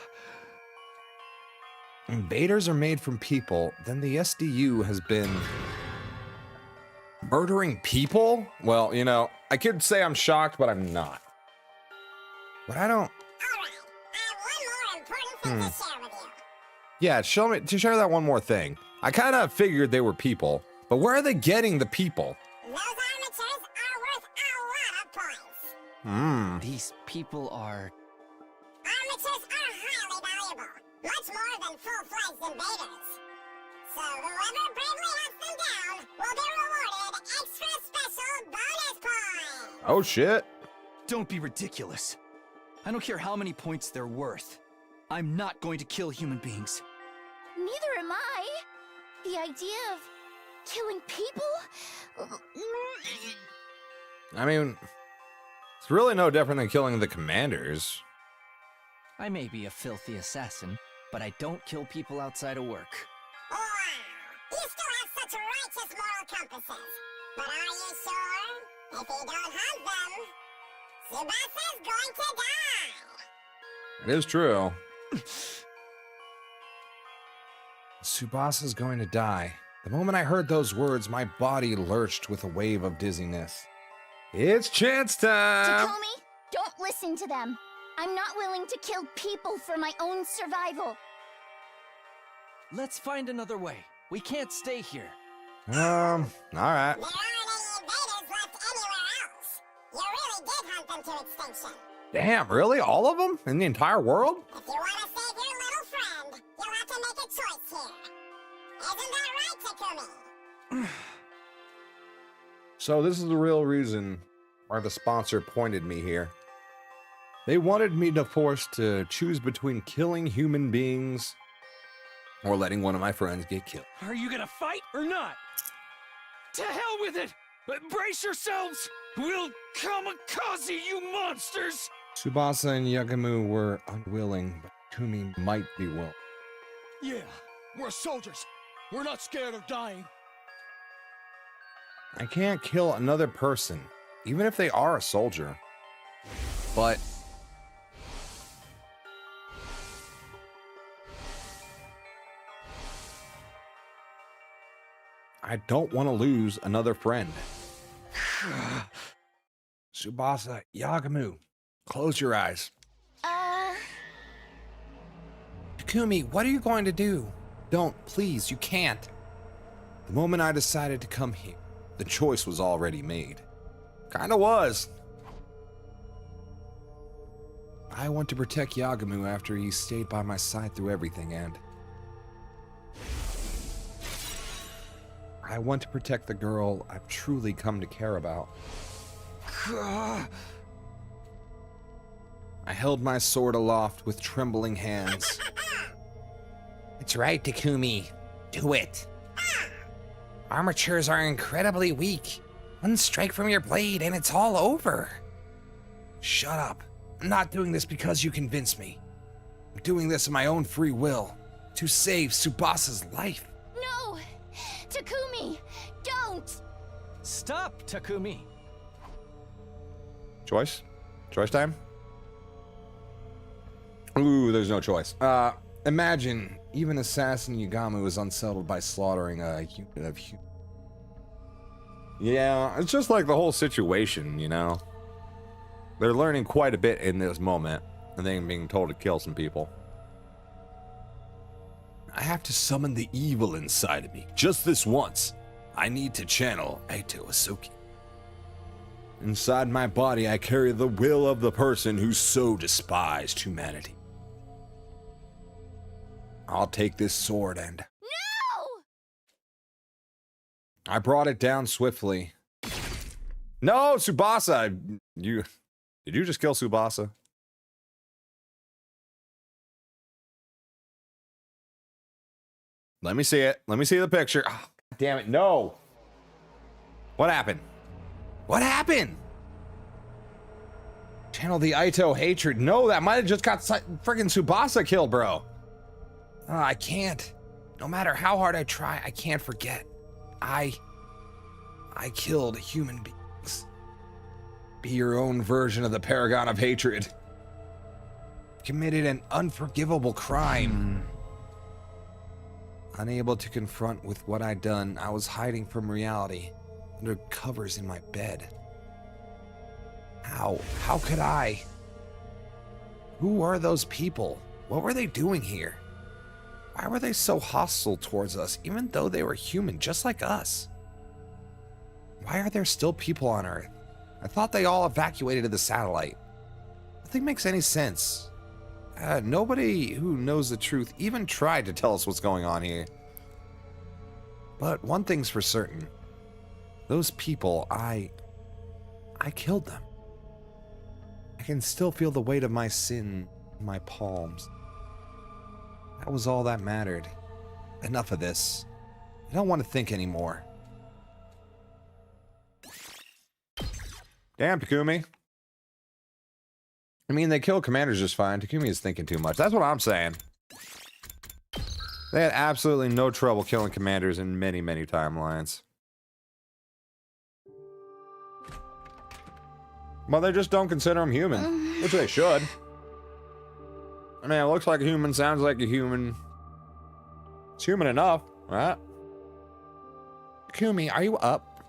Invaders are made from people, then the SDU has been murdering people? Well, you know, I could say I'm shocked, but I'm not. But I don't... Alright, I have one more important thing to share with you. Yeah, share that one more thing. I kind of figured they were people, but where are they getting the people? Those armatures are worth a lot of points. These people are... Armatures are highly valuable, much more than full-fledged invaders. So whoever bravely hunts them down will be rewarded extra special bonus points. Oh, shit. Don't be ridiculous. I don't care how many points they're worth. I'm not going to kill human beings. Neither am I. The idea of killing people? I mean, it's really no different than killing the commanders. I may be a filthy assassin, but I don't kill people outside of work. Wow, you still have such righteous moral compasses. But are you sure? If you don't hunt them, Tsubasa's going to die. It is true. Tsubasa's going to die. The moment I heard those words, my body lurched with a wave of dizziness. It's chance time! Takumi, don't listen to them. I'm not willing to kill people for my own survival. Let's find another way. We can't stay here. Alright. There aren't any invaders left anywhere else. You really did hunt them to extinction. Damn, really? All of them? In the entire world? If you want to save your little friend, you'll have to make a choice here. Isn't that right, Takumi? So this is the real reason why the sponsor pointed me here. They wanted me to force to choose between killing human beings or letting one of my friends get killed. Are you gonna fight or not? To hell with it! Brace yourselves! We'll kamikaze you monsters! Tsubasa and Yagamu were unwilling, but Kumi might be willing. Yeah, we're soldiers. We're not scared of dying. I can't kill another person, even if they are a soldier. But I don't want to lose another friend. Tsubasa, Yagamu, close your eyes. Takumi, what are you going to do? Don't, please, you can't. The moment I decided to come here, the choice was already made. Kinda was. I want to protect Yagamu after he stayed by my side through everything, and I want to protect the girl I've truly come to care about. I held my sword aloft with trembling hands. It's right, Takumi. Do it. Armatures are incredibly weak. One strike from your blade and it's all over. Shut up. I'm not doing this because you convinced me. I'm doing this of my own free will to save Tsubasa's life. No! Takumi, don't! Stop, Takumi. Choice? Choice time? Ooh, there's no choice. Imagine even Assassin Yagami was unsettled by slaughtering a unit of humans. Yeah, it's just like the whole situation, you know? They're learning quite a bit in this moment, and then being told to kill some people. I have to summon the evil inside of me, just this once. I need to channel Eito Asoki. Inside my body, I carry the will of the person who so despised humanity. I'll take this sword and... No! I brought it down swiftly. No, Tsubasa! Did you just kill Tsubasa? Let me see it. Let me see the picture. Oh, damn it, no! What happened? What happened? Channel the Eito hatred. No, that might have just got friggin' Tsubasa killed, bro. Oh, I can't. No matter how hard I try, I can't forget. I killed human beings. Be your own version of the paragon of hatred. Committed an unforgivable crime. Unable to confront with what I'd done, I was hiding from reality under covers in my bed. How could I? Who were those people? What were they doing here? Why were they so hostile towards us, even though they were human, just like us? Why are there still people on Earth? I thought they all evacuated to the satellite. Nothing makes any sense. Nobody who knows the truth even tried to tell us what's going on here. But one thing's for certain. Those people, I killed them. I can still feel the weight of my sin in my palms. That was all that mattered. Enough of this. I don't want to think anymore. Damn, Takumi. I mean, they killed commanders just fine. Takumi is thinking too much. That's what I'm saying. They had absolutely no trouble killing commanders in many, many timelines. Well, they just don't consider them human, which they should. I mean, it looks like a human, sounds like a human. It's human enough, right? Takumi, are you up?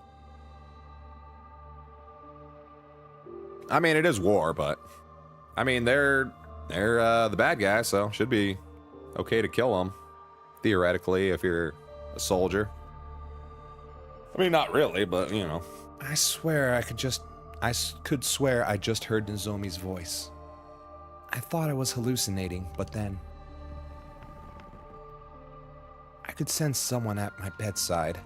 I mean, it is war, but I mean, they're the bad guys, so should be okay to kill them, theoretically, if you're a soldier. I mean, not really, but you know. I swear I could swear I just heard Nozomi's voice. I thought I was hallucinating, but then I could sense someone at my bedside.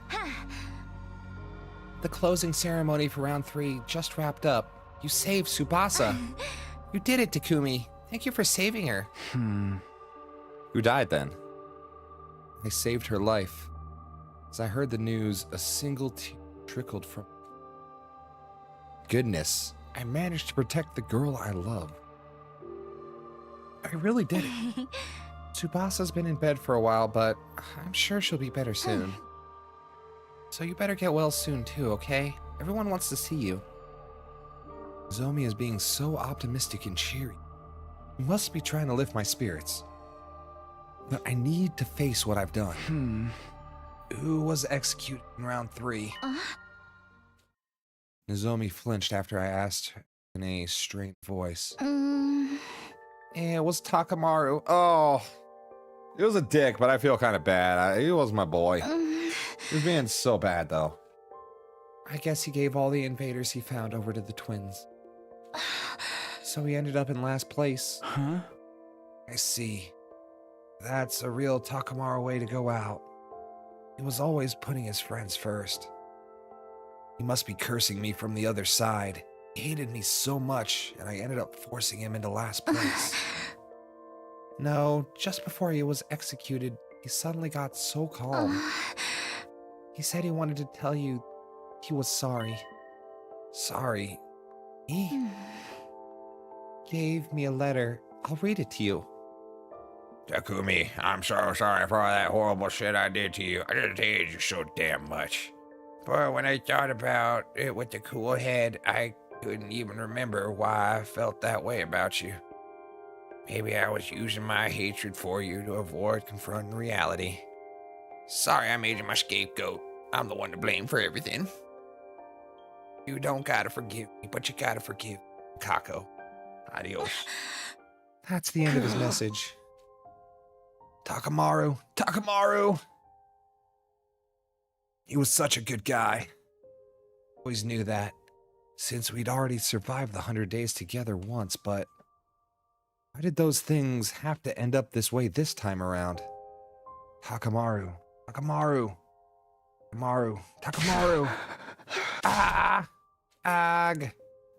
The closing ceremony for round 3 just wrapped up. You saved Tsubasa. You did it, Takumi. Thank you for saving her. Who died then? I saved her life. As I heard the news, a single tear trickled from... Goodness, I managed to protect the girl I love. I really did it. Tsubasa's been in bed for a while, but I'm sure she'll be better soon. So you better get well soon too, okay? Everyone wants to see you. Nozomi is being so optimistic and cheery. He must be trying to lift my spirits. But I need to face what I've done. Who was executed in round 3? Nozomi flinched after I asked her in a strained voice. It was Takamaru. Oh, it was a dick, but I feel kind of bad. He was my boy. He was being so bad, though. I guess he gave all the invaders he found over to the twins. So he ended up in last place. Huh? I see. That's a real Takamaru way to go out. He was always putting his friends first. He must be cursing me from the other side. He hated me so much, and I ended up forcing him into last place. No, just before he was executed, he suddenly got so calm. He said he wanted to tell you he was sorry. Sorry. He gave me a letter. I'll read it to you. Takumi, I'm so sorry for all that horrible shit I did to you. I just hated you so damn much. But when I thought about it with the cool head, I couldn't even remember why I felt that way about you. Maybe I was using my hatred for you to avoid confronting reality. Sorry I made you my scapegoat. I'm the one to blame for everything. You don't gotta forgive me, but you gotta forgive Kako. Adios. That's the end of his message. Takamaru! He was such a good guy. Always knew that, since we'd already survived the 100 days together once, but why did those things have to end up this way this time around? Takamaru.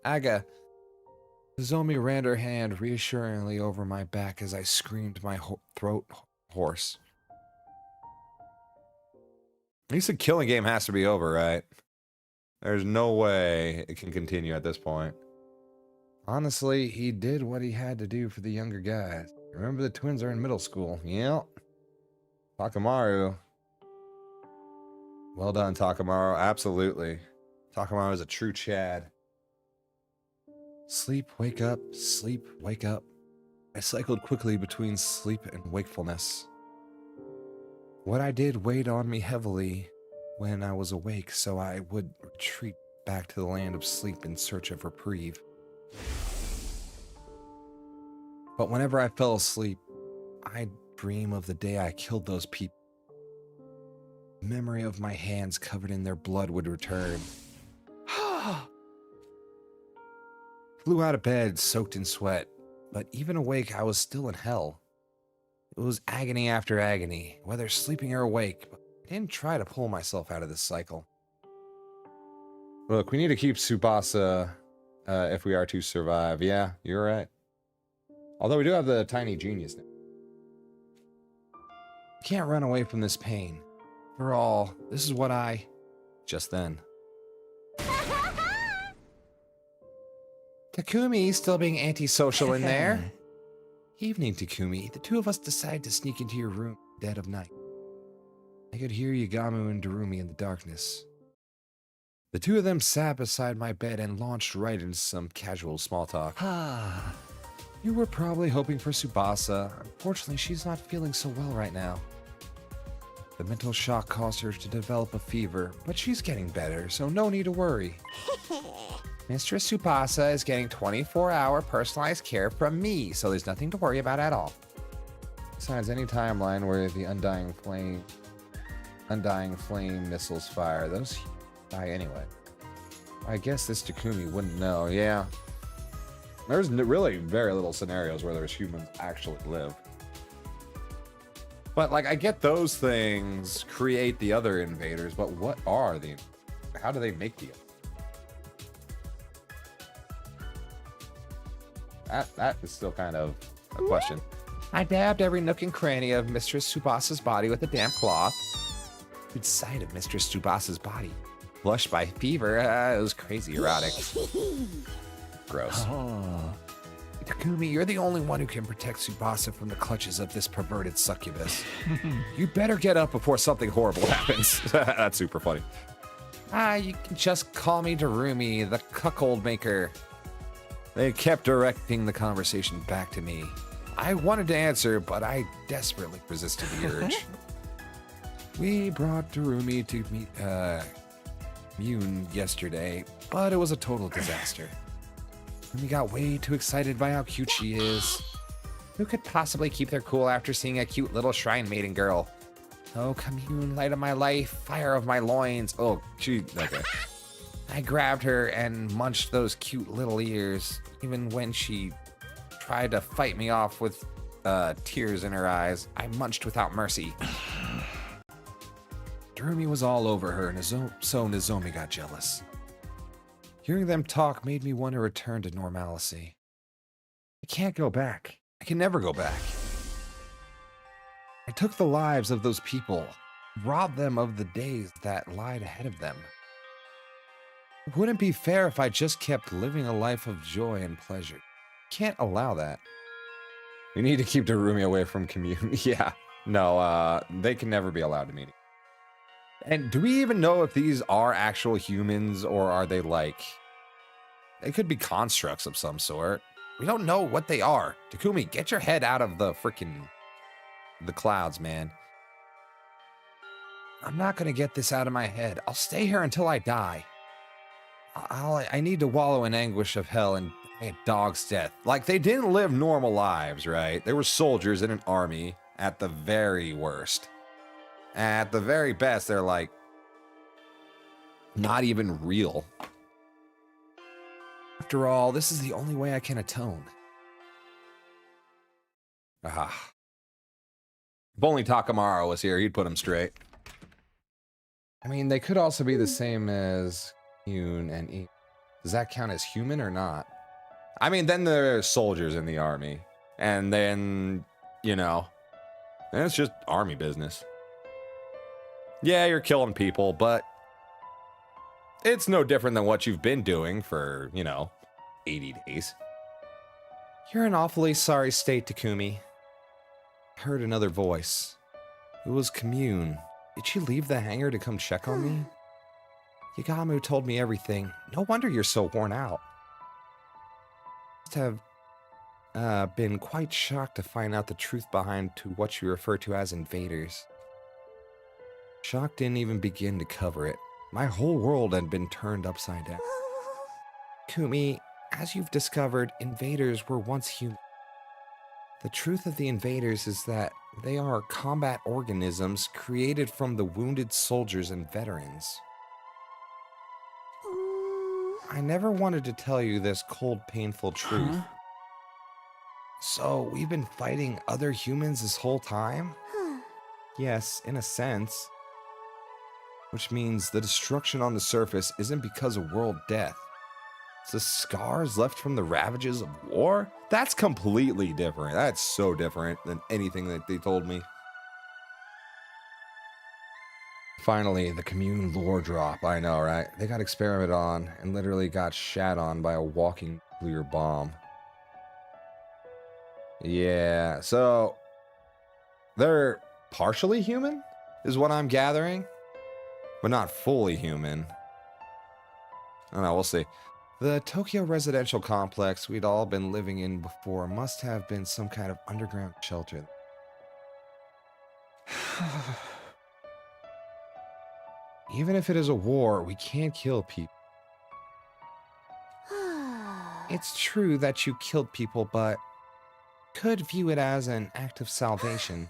Aga. Nozomi ran her hand reassuringly over my back as I screamed my throat hoarse. At least the killing game has to be over, right? There's no way it can continue at this point. Honestly, he did what he had to do for the younger guys. Remember, the twins are in middle school. Yep. Takamaru. Well done, Takamaru. Absolutely. Takamaru is a true Chad. Sleep, wake up, sleep, wake up. I cycled quickly between sleep and wakefulness. What I did weighed on me heavily when I was awake, so I would retreat back to the land of sleep in search of reprieve. But whenever I fell asleep, I'd dream of the day I killed those people. The memory of my hands covered in their blood would return. Flew out of bed, soaked in sweat, but even awake, I was still in hell. It was agony after agony, whether sleeping or awake, but I didn't try to pull myself out of this cycle. Look, we need to keep Tsubasa if we are to survive. Yeah, you're right. Although we do have the tiny genius now. Can't run away from this pain. After all, this is what I... Just then. Takumi still being antisocial in there. Evening, Takumi. The two of us decide to sneak into your room dead of night. I could hear Yagamu and Darumi in the darkness. The two of them sat beside my bed and launched right into some casual small talk. You were probably hoping for Tsubasa. Unfortunately, she's not feeling so well right now. The mental shock caused her to develop a fever, but she's getting better, so no need to worry. Mistress Tsubasa is getting 24-hour personalized care from me, so there's nothing to worry about at all. Besides, any timeline where the Undying Flame missiles fire, those die anyway. I guess this Takumi wouldn't know, yeah. There's really very little scenarios where there's humans actually live. But, like, I get those things create the other invaders, but what are the... How do they make the... That is still kind of a question. I dabbed every nook and cranny of Mistress Tsubasa's body with a damp cloth. Good sight of Mistress Tsubasa's body. Flushed by fever, it was crazy erotic. Gross. Takumi, you're the only one who can protect Tsubasa from the clutches of this perverted succubus. You better get up before something horrible happens. That's super funny. You can just call me Darumi, the cuckold maker. They kept directing the conversation back to me. I wanted to answer, but I desperately resisted the urge. We brought Darumi to meet Mune yesterday, but it was a total disaster. We got way too excited by how cute she is. Who could possibly keep their cool after seeing a cute little shrine maiden girl? Oh, Commune, light of my life, fire of my loins. Oh, okay. I grabbed her and munched those cute little ears, even when she tried to fight me off with tears in her eyes. I munched without mercy. Darumi was all over her, so Nozomi got jealous. Hearing them talk made me want to return to normalcy. I can't go back. I can never go back. I took the lives of those people, robbed them of the days that lied ahead of them. It wouldn't be fair if I just kept living a life of joy and pleasure. Can't allow that. We need to keep Darumi away from commune. Yeah. No, they can never be allowed to meet. And do we even know if these are actual humans or are they like... They could be constructs of some sort. We don't know what they are. Takumi, get your head out of the freaking... the clouds, man. I'm not gonna get this out of my head. I'll stay here until I die. I need to wallow in anguish of hell and a dog's death. Like, they didn't live normal lives, right? They were soldiers in an army at the very worst. At the very best, they're like... not even real. After all, this is the only way I can atone. Aha. If only Takamaru was here, he'd put him straight. I mean, they could also be the same as Yoon and E. Does that count as human or not? I mean, then there's soldiers in the army. And then, you know, then it's just army business. Yeah, you're killing people, but it's no different than what you've been doing for, you know, 80 days. You're in awfully sorry state, Takumi. I heard another voice. It was Commune. Did she leave the hangar to come check on me? Yagamu told me everything. No wonder you're so worn out. Must have been quite shocked to find out the truth behind to what you refer to as invaders. Shock didn't even begin to cover it. My whole world had been turned upside down. Kumi, as you've discovered, invaders were once human. The truth of the invaders is that they are combat organisms created from the wounded soldiers and veterans. I never wanted to tell you this cold, painful truth. So, we've been fighting other humans this whole time? Yes, in a sense. Which means the destruction on the surface isn't because of world death. It's the scars left from the ravages of war? That's completely different. That's so different than anything that they told me. Finally, the commune lore drop. I know, right? They got experimented on and literally got shat on by a walking nuclear bomb. Yeah, so they're partially human, is what I'm gathering, but not fully human. I don't know, we'll see. The Tokyo residential complex we'd all been living in before must have been some kind of underground shelter. Even if it is a war, we can't kill people. It's true that you killed people, but could view it as an act of salvation.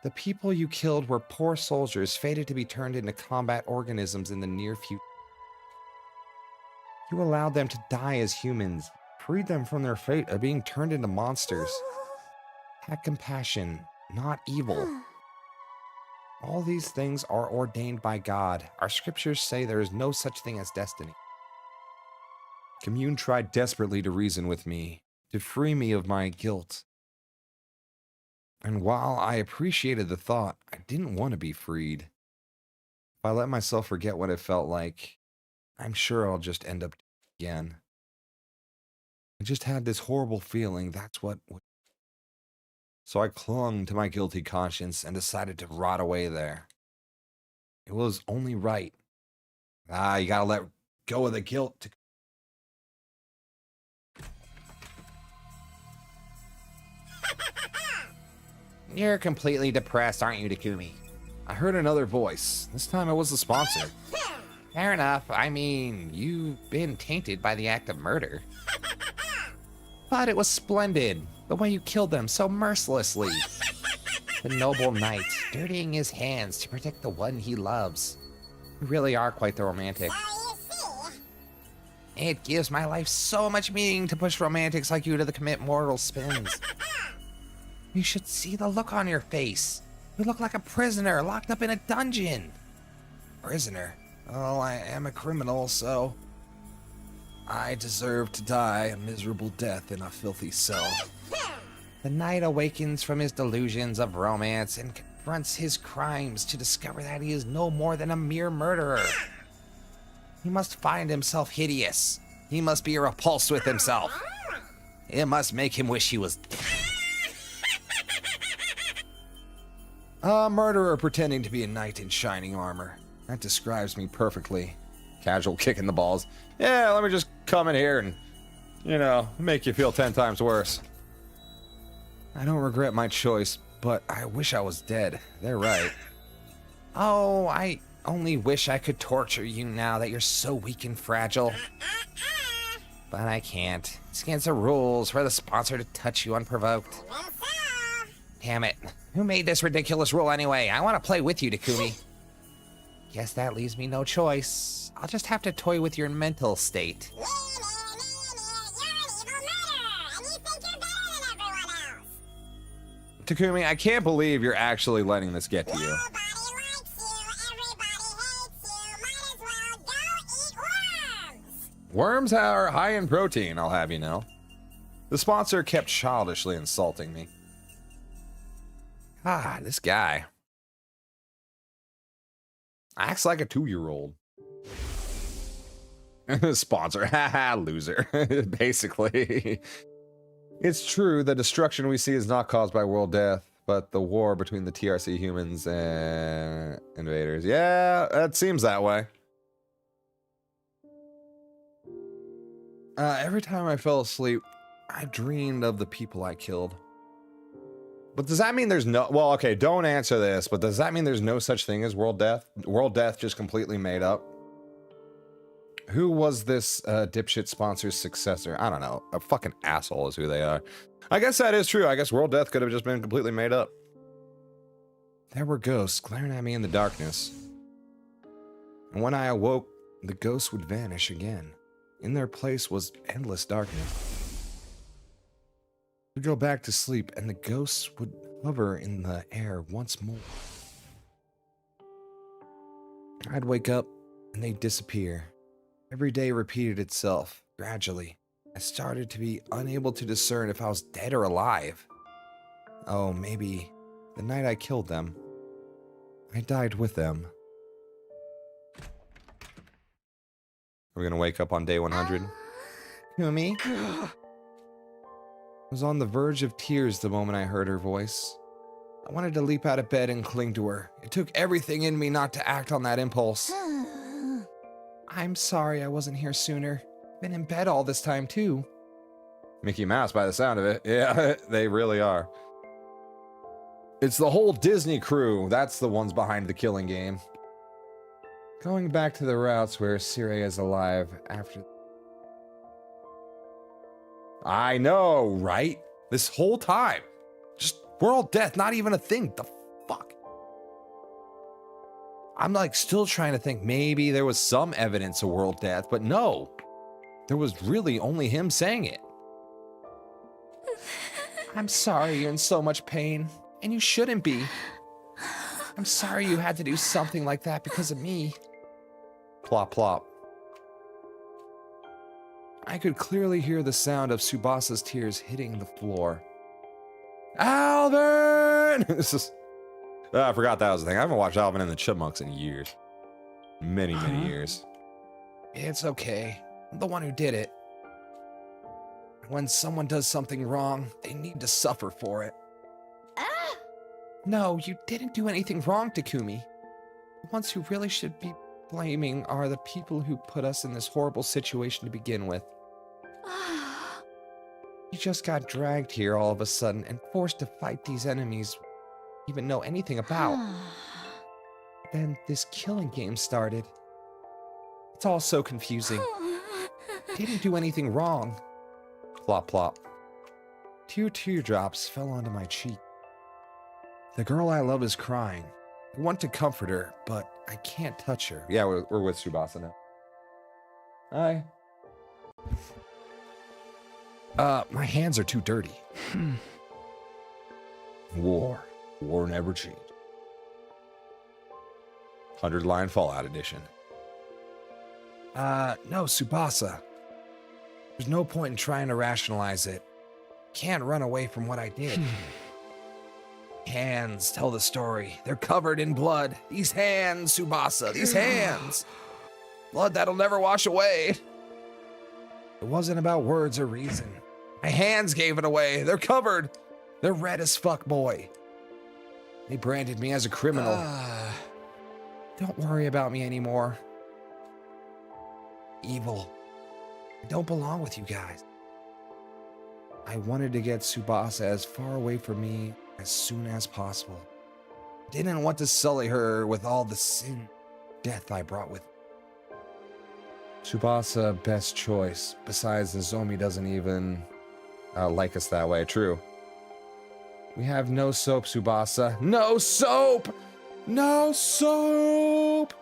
The people you killed were poor soldiers fated to be turned into combat organisms in the near future. You allowed them to die as humans, freed them from their fate of being turned into monsters. Had compassion, not evil. All these things are ordained by God. Our scriptures say there is no such thing as destiny. Commune tried desperately to reason with me, to free me of my guilt. And while I appreciated the thought, I didn't want to be freed. If I let myself forget what it felt like, I'm sure I'll just end up again. I just had this horrible feeling that's what would. So I clung to my guilty conscience and decided to rot away there. It was only right. You gotta let go of the guilt to... You're completely depressed, aren't you, Takumi? I heard another voice. This time it was the sponsor. Fair enough. I mean, you've been tainted by the act of murder. But it was splendid. The way you killed them so mercilessly. The noble knight, dirtying his hands to protect the one he loves. You really are quite the romantic. It gives my life so much meaning to push romantics like you to the commit mortal spins. You should see the look on your face. You look like a prisoner locked up in a dungeon. Prisoner? Oh, I am a criminal, so I deserve to die a miserable death in a filthy cell. The knight awakens from his delusions of romance and confronts his crimes to discover that he is no more than a mere murderer. He must find himself hideous. He must be repulsed with himself. It must make him wish he was dead. A murderer pretending to be a knight in shining armor. That describes me perfectly. Casual kick in the balls. Yeah, let me just come in here and, you know, make you feel 10 times worse. I don't regret my choice, but I wish I was dead. They're right. Oh, I only wish I could torture you now that you're so weak and fragile. But I can't. It's against the rules for the sponsor to touch you unprovoked. Damn it. Who made this ridiculous rule anyway? I want to play with you, Takumi. Guess that leaves me no choice. I'll just have to toy with your mental state. Takumi, I can't believe you're actually letting this get to you. Worms are high in protein, I'll have you know. The sponsor kept childishly insulting me. Ah, this guy. Acts like a 2-year-old. Sponsor, haha, loser. Basically. It's true, the destruction we see is not caused by world death, but the war between the TRC humans and invaders. Yeah, it seems that way. Every time I fell asleep, I dreamed of the people I killed. But does that mean there's no... Well, okay, don't answer this, but does that mean there's no such thing as world death? World death just completely made up? Who was this dipshit sponsor's successor? I don't know. A fucking asshole is who they are. I guess that is true. I guess world death could have just been completely made up. There were ghosts glaring at me in the darkness. And when I awoke, the ghosts would vanish again. In their place was endless darkness. We'd go back to sleep, and the ghosts would hover in the air once more. I'd wake up, and they'd disappear. Every day repeated itself. Gradually, I started to be unable to discern if I was dead or alive. Oh, maybe the night I killed them, I died with them. We're gonna wake up on day 100. Kumi? I was on the verge of tears the moment I heard her voice. I wanted to leap out of bed and cling to her. It took everything in me not to act on that impulse. I'm sorry I wasn't here sooner. Been in bed all this time, too. Mickey Mouse by the sound of it. Yeah, they really are. It's the whole Disney crew. That's the ones behind the killing game. Going back to the routes where Sirei is alive after... I know, right? This whole time. Just world death, not even a thing. The fuck? I'm like still trying to think maybe there was some evidence of world death, but no. There was really only him saying it. I'm sorry you're in so much pain, and you shouldn't be. I'm sorry you had to do something like that because of me. Plop, plop. I could clearly hear the sound of Tsubasa's tears hitting the floor. Alvin! I forgot that was the thing. I haven't watched Alvin and the Chipmunks in years. Many years. It's okay. I'm the one who did it. When someone does something wrong, they need to suffer for it. No, you didn't do anything wrong, Takumi. The ones who really should be blaming are the people who put us in this horrible situation to begin with. You just got dragged here all of a sudden and forced to fight these enemies you even know anything about. Then this killing game started. It's all so confusing. Didn't do anything wrong. Plop, plop. 2 teardrops fell onto my cheek. The girl I love is crying. I want to comfort her, but I can't touch her. Yeah, we're with Tsubasa now. Hi. My hands are too dirty. War. War never changed. 100-line Fallout edition. No, Tsubasa. There's no point in trying to rationalize it. Can't run away from what I did. Hands tell the story. They're covered in blood. These hands, Tsubasa, these hands. Blood that'll never wash away. It wasn't about words or reason. My hands gave it away. They're covered. They're red as fuck, boy. They branded me as a criminal. Don't worry about me anymore. Evil. I don't belong with you guys. I wanted to get Tsubasa as far away from me as soon as possible. Didn't want to sully her with all the sin, death I brought with me. Tsubasa, best choice. Besides, Nozomi doesn't even like us that way. True. We have no soap, Tsubasa. No soap! No soap!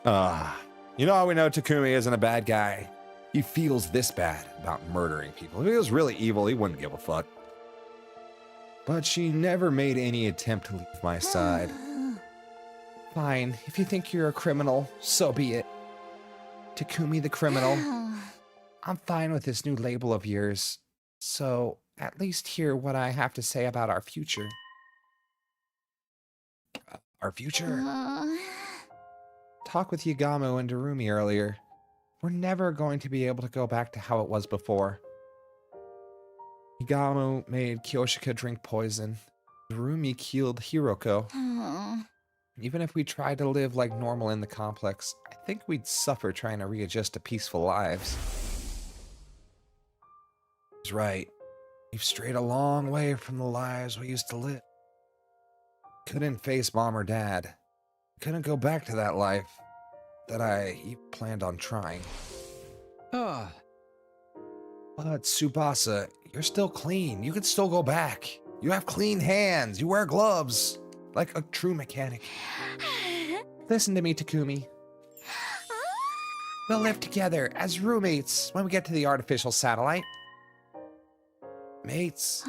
You know how we know Takumi isn't a bad guy? He feels this bad about murdering people. If he was really evil, he wouldn't give a fuck. But she never made any attempt to leave my side. Fine, if you think you're a criminal, so be it. Takumi the criminal. I'm fine with this new label of yours. So, at least hear what I have to say about our future. Our future? Talked with Yagamo and Darumi earlier. We're never going to be able to go back to how it was before. Yagamo made Kyoshika drink poison. Darumi killed Hiroko. Even if we tried to live like normal in the complex, I think we'd suffer trying to readjust to peaceful lives. He's right. We've strayed a long way from the lives we used to live. Couldn't face mom or dad. Couldn't go back to that life that I even planned on trying. But Tsubasa, you're still clean. You can still go back. You have clean hands. You wear gloves. Like a true mechanic. Listen to me, Takumi. We'll live together as roommates when we get to the artificial satellite. Mates.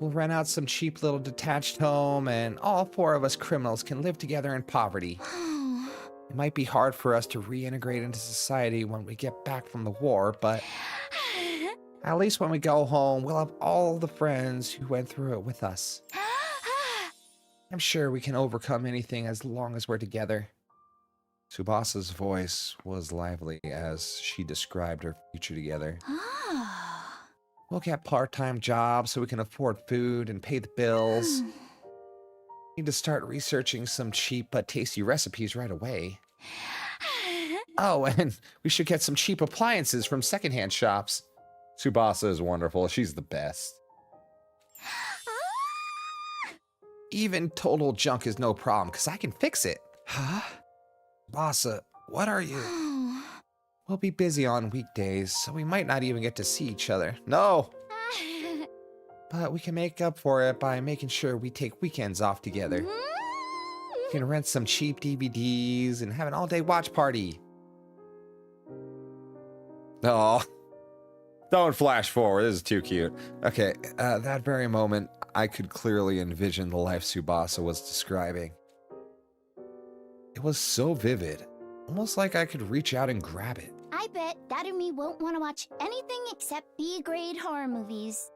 We'll rent out some cheap little detached home and all four of us criminals can live together in poverty. It might be hard for us to reintegrate into society when we get back from the war, but at least when we go home, we'll have all the friends who went through it with us. I'm sure we can overcome anything as long as we're together. Tsubasa's voice was lively as she described her future together. We'll get part-time jobs so we can afford food and pay the bills. Need to start researching some cheap but tasty recipes right away. Oh, and we should get some cheap appliances from secondhand shops. Tsubasa is wonderful. She's the best. Even total junk is no problem, because I can fix it. Huh? Tsubasa, what are you? We'll be busy on weekdays, so we might not even get to see each other. No! But we can make up for it by making sure we take weekends off together. We can rent some cheap DVDs and have an all-day watch party. Oh, don't flash forward. This is too cute. Okay, that very moment, I could clearly envision the life Tsubasa was describing. It was so vivid, almost like I could reach out and grab it. I bet Darumi won't want to watch anything except B-grade horror movies.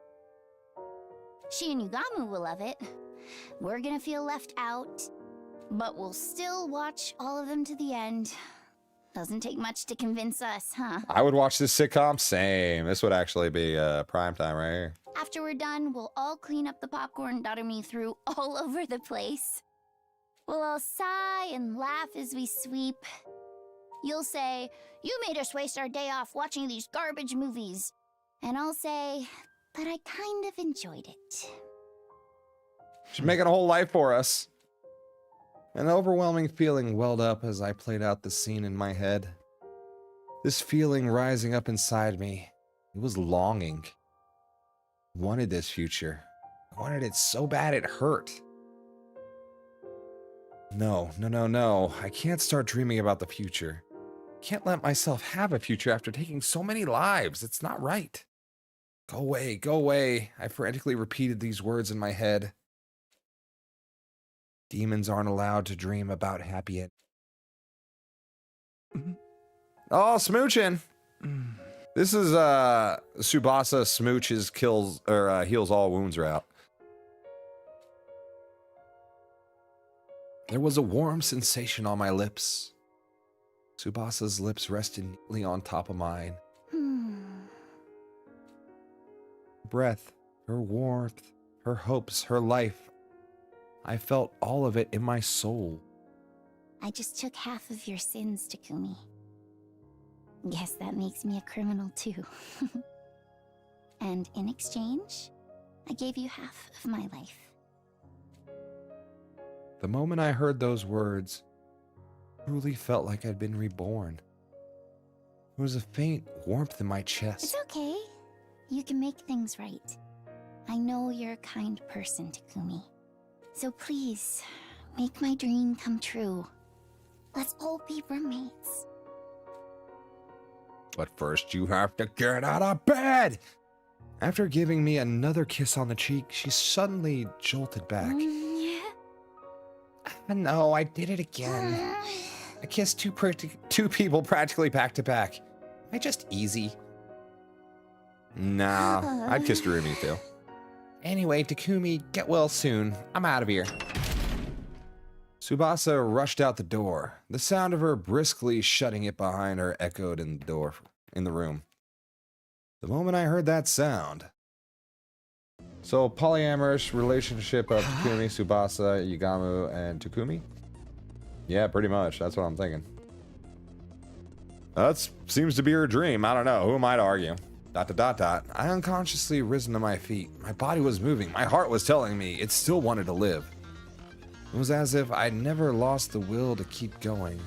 She and Yugamu will love it. We're gonna feel left out, but we'll still watch all of them to the end. Doesn't take much to convince us, huh? I would watch this sitcom. Same. This would actually be prime time right here. After we're done, we'll all clean up the popcorn Darumi threw all over the place. We'll all sigh and laugh as we sweep. You'll say, "You made us waste our day off watching these garbage movies." And I'll say, "But I kind of enjoyed it." She's making a whole life for us. An overwhelming feeling welled up as I played out the scene in my head. This feeling rising up inside me, it was longing. I wanted this future. I wanted it so bad it hurt. No. I can't start dreaming about the future. I can't let myself have a future after taking so many lives. It's not right. Go away, go away. I frantically repeated these words in my head. Demons aren't allowed to dream about happy endings. Oh, smooching. This is Tsubasa smooches, kills, or heals all wounds route. There was a warm sensation on my lips. Tsubasa's lips rested neatly on top of mine. Breath, her warmth, her hopes, her life. I felt all of it in my soul. I just took half of your sins, Takumi. Guess that makes me a criminal too. And in exchange, I gave you half of my life. The moment I heard those words, I truly felt like I'd been reborn. There was a faint warmth in my chest. It's okay. You can make things right. I know you're a kind person, Takumi. So please, make my dream come true. Let's all be roommates. But first you have to get out of bed! After giving me another kiss on the cheek, she suddenly jolted back. No, I did it again. I kissed two people practically back to back. Am I just easy? Nah, I'd kiss Rumi too. Anyway, Takumi, get well soon. I'm out of here. Tsubasa rushed out the door. The sound of her briskly shutting it behind her echoed in the room. The moment I heard that sound. So, polyamorous relationship of Takumi, Tsubasa, Yugamu, and Takumi? Yeah, pretty much. That's what I'm thinking. That seems to be her dream. I don't know. Who am I to argue? ... I unconsciously risen to my feet. My body was moving. My heart was telling me it still wanted to live. It was as if I'd never lost the will to keep going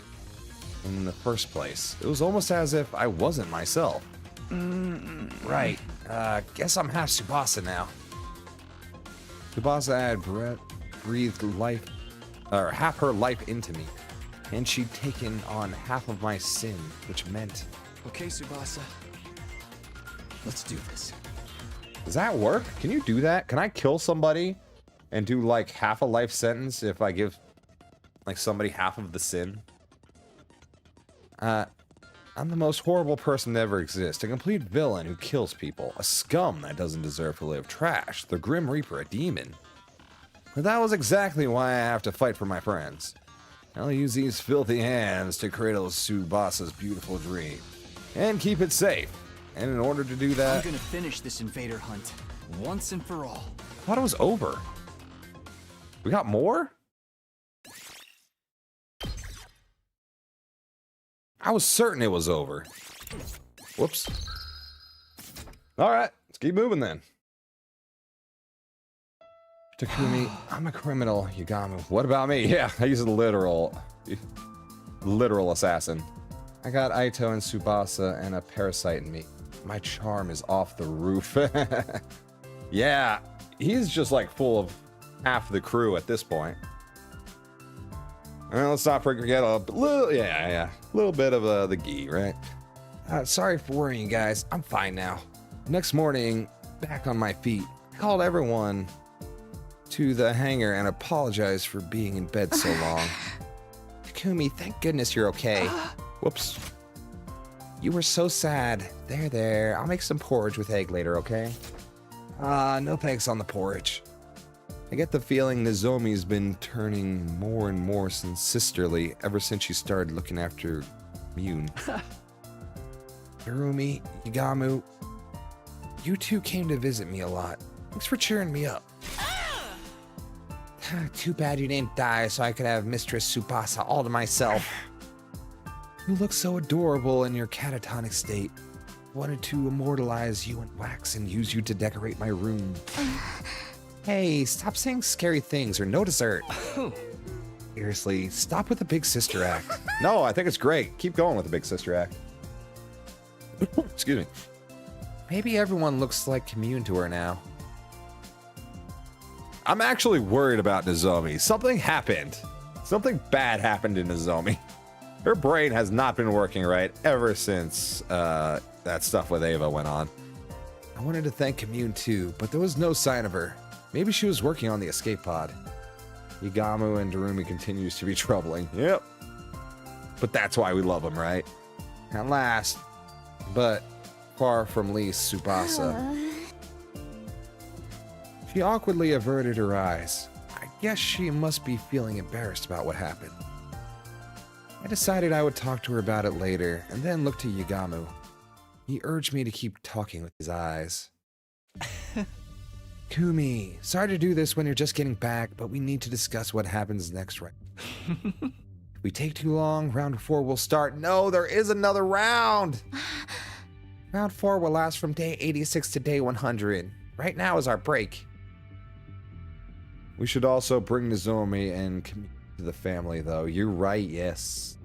in the first place. It was almost as if I wasn't myself. Right. Guess I'm half Tsubasa now. Tsubasa had breathed life, or half her life into me, and she'd taken on half of my sin, which meant... Okay, Tsubasa. Let's do this. Does that work? Can you do that? Can I kill somebody and do like half a life sentence if I give like somebody half of the sin? I'm the most horrible person to ever exist. A complete villain who kills people. A scum that doesn't deserve to live. Trash. The Grim Reaper. A demon. But that was exactly why I have to fight for my friends. I'll use these filthy hands to cradle Tsubasa's beautiful dream. And keep it safe. And in order to do that... I'm gonna finish this invader hunt. Once and for all. I thought it was over. We got more? I was certain it was over. Whoops. Alright, let's keep moving then. Takumi, I'm a criminal, Yugamu. What about me? Yeah, I use a literal assassin. I got Aito and Tsubasa and a parasite in me. My charm is off the roof. Yeah, he's just like full of half the crew at this point. Well, let's not forget a little bit of the gi, right? Sorry for worrying you guys. I'm fine now. Next morning, back on my feet, I called everyone to the hangar and apologized for being in bed so long. Takumi, thank goodness you're okay. Whoops. You were so sad. There. I'll make some porridge with egg later, okay? No thanks on the porridge. I get the feeling Nozomi's been turning more and more sisterly ever since she started looking after Mune. Hirumi, Yugamu, you two came to visit me a lot. Thanks for cheering me up. Too bad you didn't die so I could have Mistress Tsubasa all to myself. You look so adorable in your catatonic state. Wanted to immortalize you in wax and use you to decorate my room. Hey, stop saying scary things or no dessert. Seriously, stop with the big sister act. No, I think it's great. Keep going with the big sister act. Excuse me. Maybe everyone looks like immune to her now. I'm actually worried about Nozomi. Something happened. Something bad happened to Nozomi. Her brain has not been working right ever since that stuff with Ava went on. I wanted to thank Commune too, but there was no sign of her. Maybe she was working on the escape pod. Yugamu and Darumi continues to be troubling. Yep. But that's why we love them, right? At last, but far from least, Tsubasa. She awkwardly averted her eyes. I guess she must be feeling embarrassed about what happened. I decided I would talk to her about it later, and then look to Yagamu. He urged me to keep talking with his eyes. Kumi, sorry to do this when you're just getting back, but we need to discuss what happens next, right? If we take too long, round 4 will start. No, there is another round! Round 4 will last from day 86 to day 100. Right now is our break. We should also bring Nozomi and Kumi to the family, though. You're right, yes.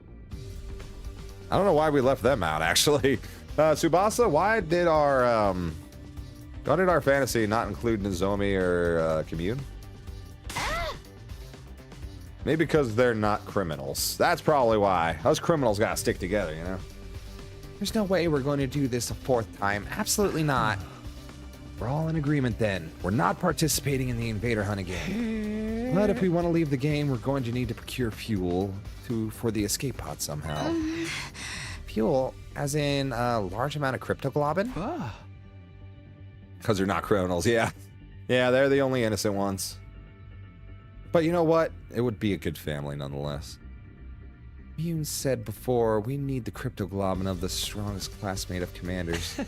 I don't know why we left them out, actually. Tsubasa, why did our fantasy not include Nozomi or Commune? Maybe because they're not criminals. That's probably why. Us criminals gotta stick together, you know? There's no way we're going to do this a 4th time. Absolutely not. We're all in agreement then. We're not participating in the invader hunt again. But if we want to leave the game, we're going to need to procure fuel for the escape pod somehow. Fuel, as in a large amount of cryptoglobin? Because they're not criminals, yeah. Yeah, they're the only innocent ones. But you know what? It would be a good family nonetheless. Yoon said before, we need the cryptoglobin of the strongest classmate of commanders.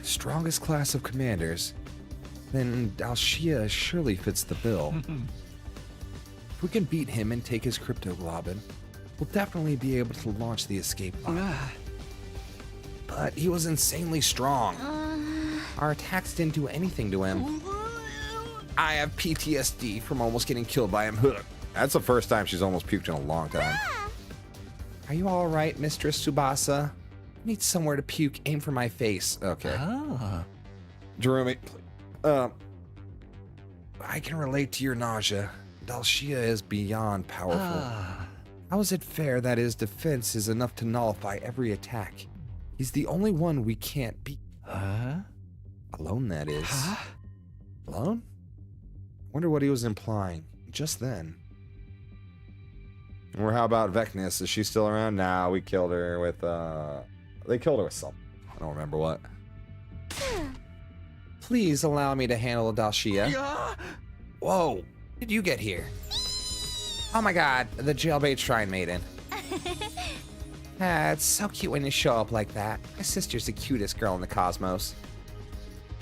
Strongest class of commanders? Then Dalshia surely fits the bill. If we can beat him and take his cryptoglobin, we'll definitely be able to launch the escape pod. But he was insanely strong. Our attacks didn't do anything to him. I have PTSD from almost getting killed by him. That's the first time she's almost puked in a long time. Are you all right, Mistress Tsubasa? I need somewhere to puke. Aim for my face. Okay. Jerome, I can relate to your nausea. Dalshia is beyond powerful. How is it fair that his defense is enough to nullify every attack? He's the only one we can't beat. Alone, that is. Alone? Wonder what he was implying just then. Or how about Vecnus? Is she still around? Nah, we killed her with, they killed her with something. I don't remember what. Please allow me to handle Dalshia. Whoa, when did you get here? Oh my god, the jailbait shrine maiden. It's so cute when you show up like that. My sister's the cutest girl in the cosmos.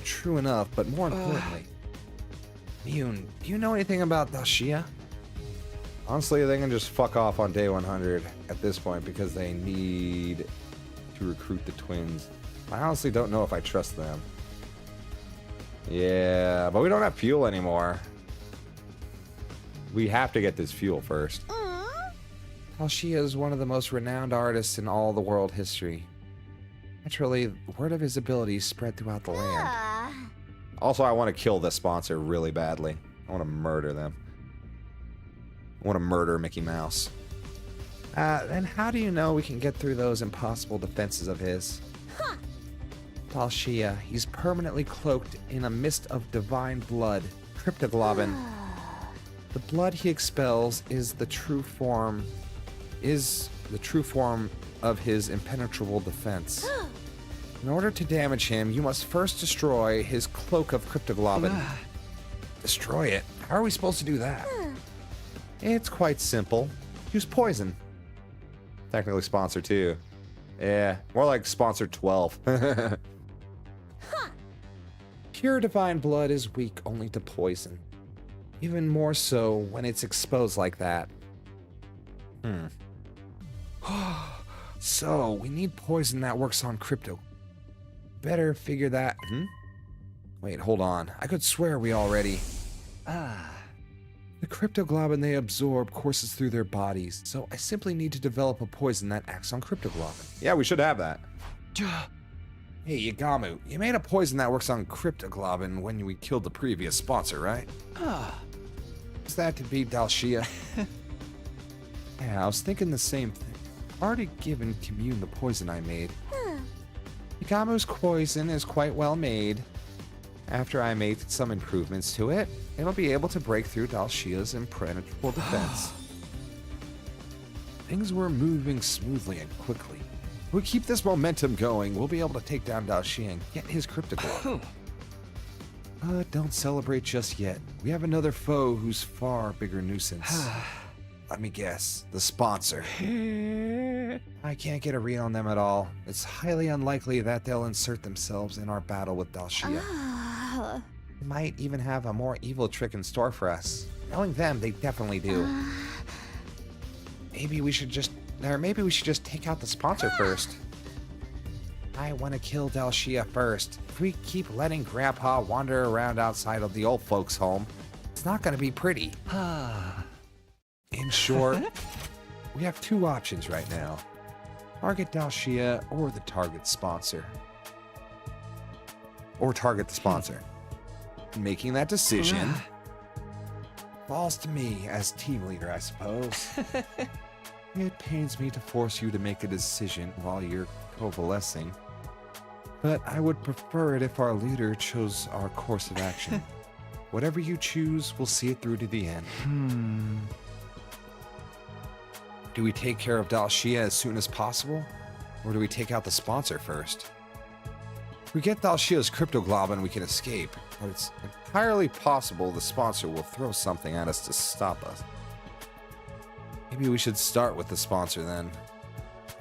True enough, but more importantly, Yoon, do you know anything about Dalshia? Honestly, they can just fuck off on day 100 at this point because they need to recruit the twins. I honestly don't know if I trust them. Yeah, but we don't have fuel anymore. We have to get this fuel first. Dalshia is one of the most renowned artists in all the world history. Naturally, word of his abilities spread throughout the land. Also, I want to kill this sponsor really badly. I want to murder them. I want to murder Mickey Mouse. Then how do you know we can get through those impossible defenses of his? Dalshia, he's permanently cloaked in a mist of divine blood, cryptoglobin. The blood he expels is the true form of his impenetrable defense. In order to damage him, you must first destroy his cloak of cryptoglobin. Destroy it? How are we supposed to do that? It's quite simple. Use poison. Technically sponsor 2. Yeah, more like sponsor 12. Pure divine blood is weak only to poison. Even more so when it's exposed like that. So, we need poison that works on crypto. Better figure that... Wait, hold on. I could swear we already... The cryptoglobin they absorb courses through their bodies, so I simply need to develop a poison that acts on cryptoglobin. Yeah, we should have that. Hey, Yagamu, you made a poison that works on cryptoglobin when we killed the previous sponsor, right? Is that to beat Dalshia? Yeah, I was thinking the same thing. Already given Commune the poison I made. Yagamu's poison is quite well made. After I made some improvements to it, it'll be able to break through Dalshia's impenetrable defense. Things were moving smoothly and quickly. If we keep this momentum going, we'll be able to take down Dalshia and get his cryptoglobin. But don't celebrate just yet. We have another foe who's far bigger nuisance. Let me guess. The sponsor. I can't get a read on them at all. It's highly unlikely that they'll insert themselves in our battle with Dalshia. They might even have a more evil trick in store for us. Knowing them, they definitely do. Maybe we should just take out the sponsor first. I want to kill Dalshia first. If we keep letting Grandpa wander around outside of the old folks' home, it's not going to be pretty. In short, we have two options right now. Target Dalshia or the target sponsor. Or target the sponsor. Making that decision falls to me as team leader, I suppose. It pains me to force you to make a decision while you're convalescing, but I would prefer it if our leader chose our course of action. Whatever you choose, we'll see it through to the end. Do we take care of Dalshia as soon as possible? Or do we take out the sponsor first? If we get Dalshia's cryptoglobin, we can escape, but it's entirely possible the sponsor will throw something at us to stop us. Maybe we should start with the sponsor then.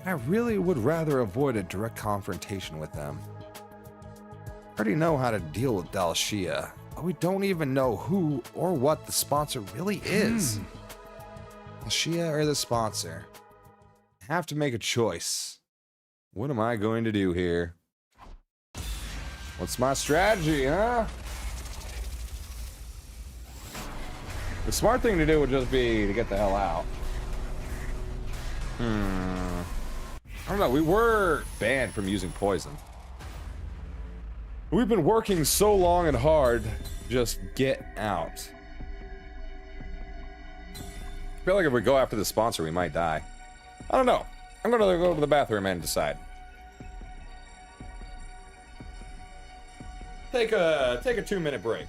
I really would rather avoid a direct confrontation with them. I already know how to deal with Dalshia, but we don't even know who or what the sponsor really is. Dalshia or the sponsor? I have to make a choice. What am I going to do here? What's my strategy, huh? The smart thing to do would just be to get the hell out. I don't know, we were banned from using poison. We've been working so long and hard, just get out. I feel like if we go after the sponsor, we might die. I don't know. I'm gonna go to the bathroom and decide. Take a 2-minute break.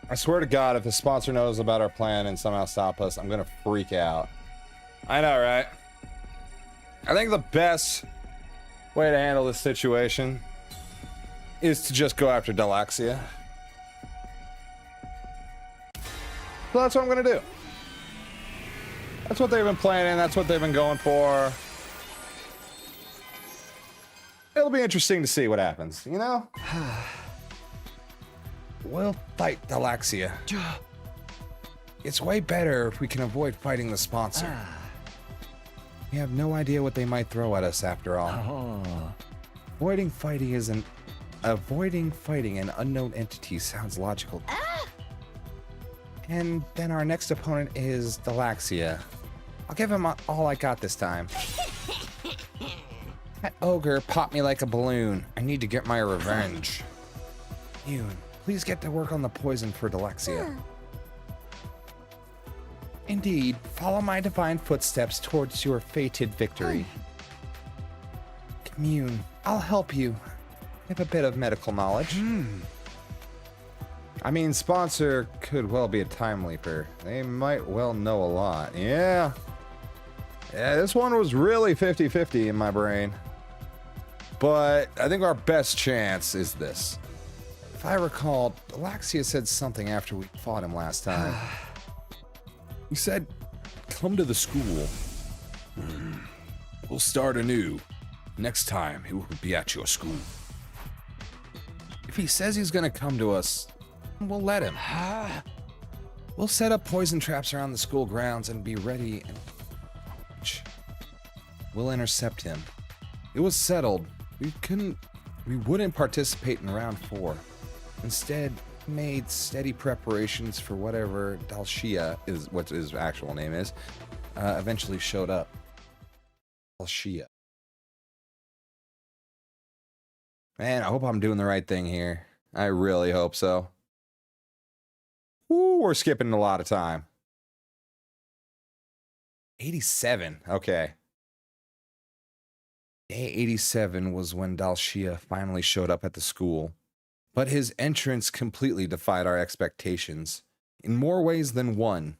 I swear to God, if the sponsor knows about our plan and somehow stop us, I'm gonna freak out. I know, right? I think the best way to handle this situation is to just go after Delaxia. So that's what I'm gonna do. That's what they've been planning, that's what they've been going for. It'll be interesting to see what happens, you know? We'll fight Delaxia. It's way better if we can avoid fighting the sponsor. We have no idea what they might throw at us after all. Avoiding fighting an unknown entity sounds logical. And then our next opponent is Delaxia. I'll give him all I got this time. That ogre popped me like a balloon. I need to get my revenge. Yoon, please get to work on the poison for Delaxia. Indeed, follow my divine footsteps towards your fated victory. Commune, I'll help you. I have a bit of medical knowledge. I mean, sponsor could well be a time leaper. They might well know a lot. Yeah, this one was really 50-50 in my brain. But I think our best chance is this. If I recall, Delaxia said something after we fought him last time. He said, come to the school. We'll start anew. Next time, he will be at your school. If he says he's gonna come to us, we'll let him. We'll set up poison traps around the school grounds and be ready. We'll intercept him. It was settled. We wouldn't participate in round 4. Instead, made steady preparations for whatever Dalshia is, what his actual name is, eventually showed up. Dalshia. Man, I hope I'm doing the right thing here. I really hope so. Ooh, we're skipping a lot of time. 87, okay. Day 87 was when Dalshia finally showed up at the school. But his entrance completely defied our expectations, in more ways than one.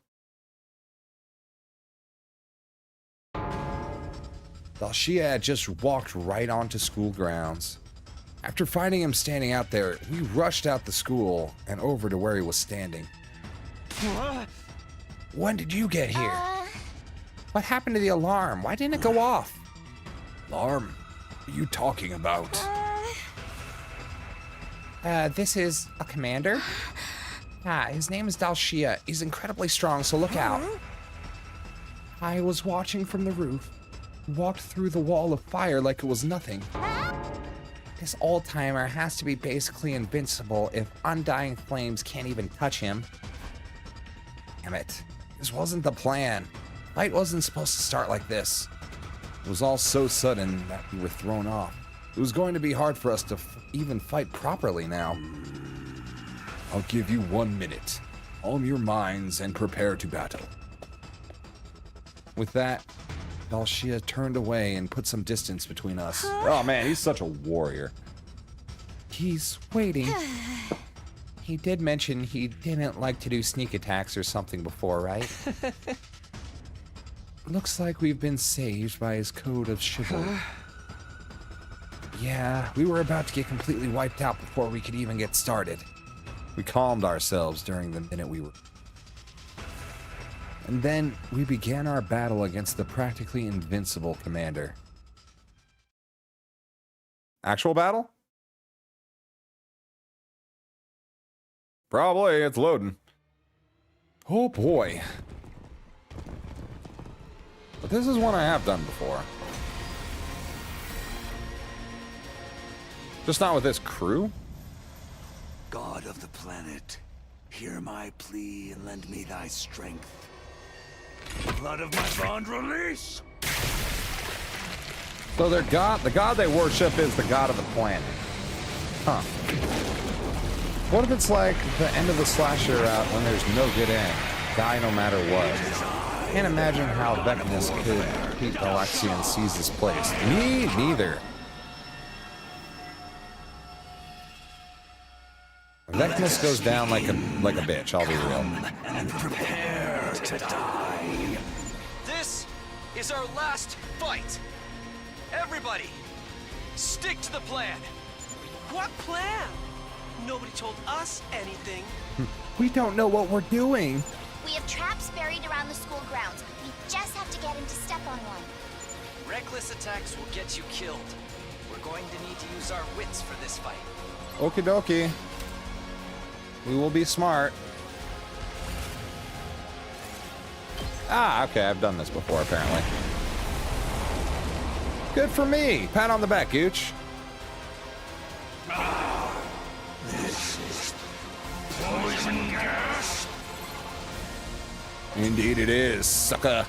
Dalshia had just walked right onto school grounds. After finding him standing out there, we rushed out the school and over to where he was standing. When did you get here? What happened to the alarm? Why didn't it go off? Alarm? What are you talking about? This is a commander. His name is Dalshia. He's incredibly strong, so look out. I was watching from the roof. Walked through the wall of fire like it was nothing. This old-timer has to be basically invincible if undying flames can't even touch him. Damn it. This wasn't the plan. Fight wasn't supposed to start like this. It was all so sudden that we were thrown off. It was going to be hard for us to even fight properly now. I'll give you 1 minute. Calm your minds and prepare to battle. With that, Dalshia turned away and put some distance between us. Oh man, he's such a warrior. He's waiting. He did mention he didn't like to do sneak attacks or something before, right? Looks like we've been saved by his code of chivalry. Yeah, we were about to get completely wiped out before we could even get started. We calmed ourselves during the minute we were... And then we began our battle against the practically invincible commander. Actual battle? Probably, it's loading. Oh boy. But this is one I have done before. Just not with this crew? God of the planet, hear my plea and lend me thy strength. Blood of my bond release! So their god, the god they worship is the god of the planet. Huh. What if it's like the end of the slasher route when there's no good end? Die no matter what. Can't imagine how Vecnus could beat Delaxia and seize this place. Me neither. Vecnus goes down like a bitch, I'll be real. And prepare to die. This is our last fight. Everybody, stick to the plan. What plan? Nobody told us anything. We don't know what we're doing. We have traps buried around the school grounds. We just have to get him to step on one. Reckless attacks will get you killed. We're going to need to use our wits for this fight. Okie dokie. We will be smart. Ah, okay, I've done this before, apparently. Good for me. Pat on the back, Gooch. This is poison gas. Indeed it is, sucker.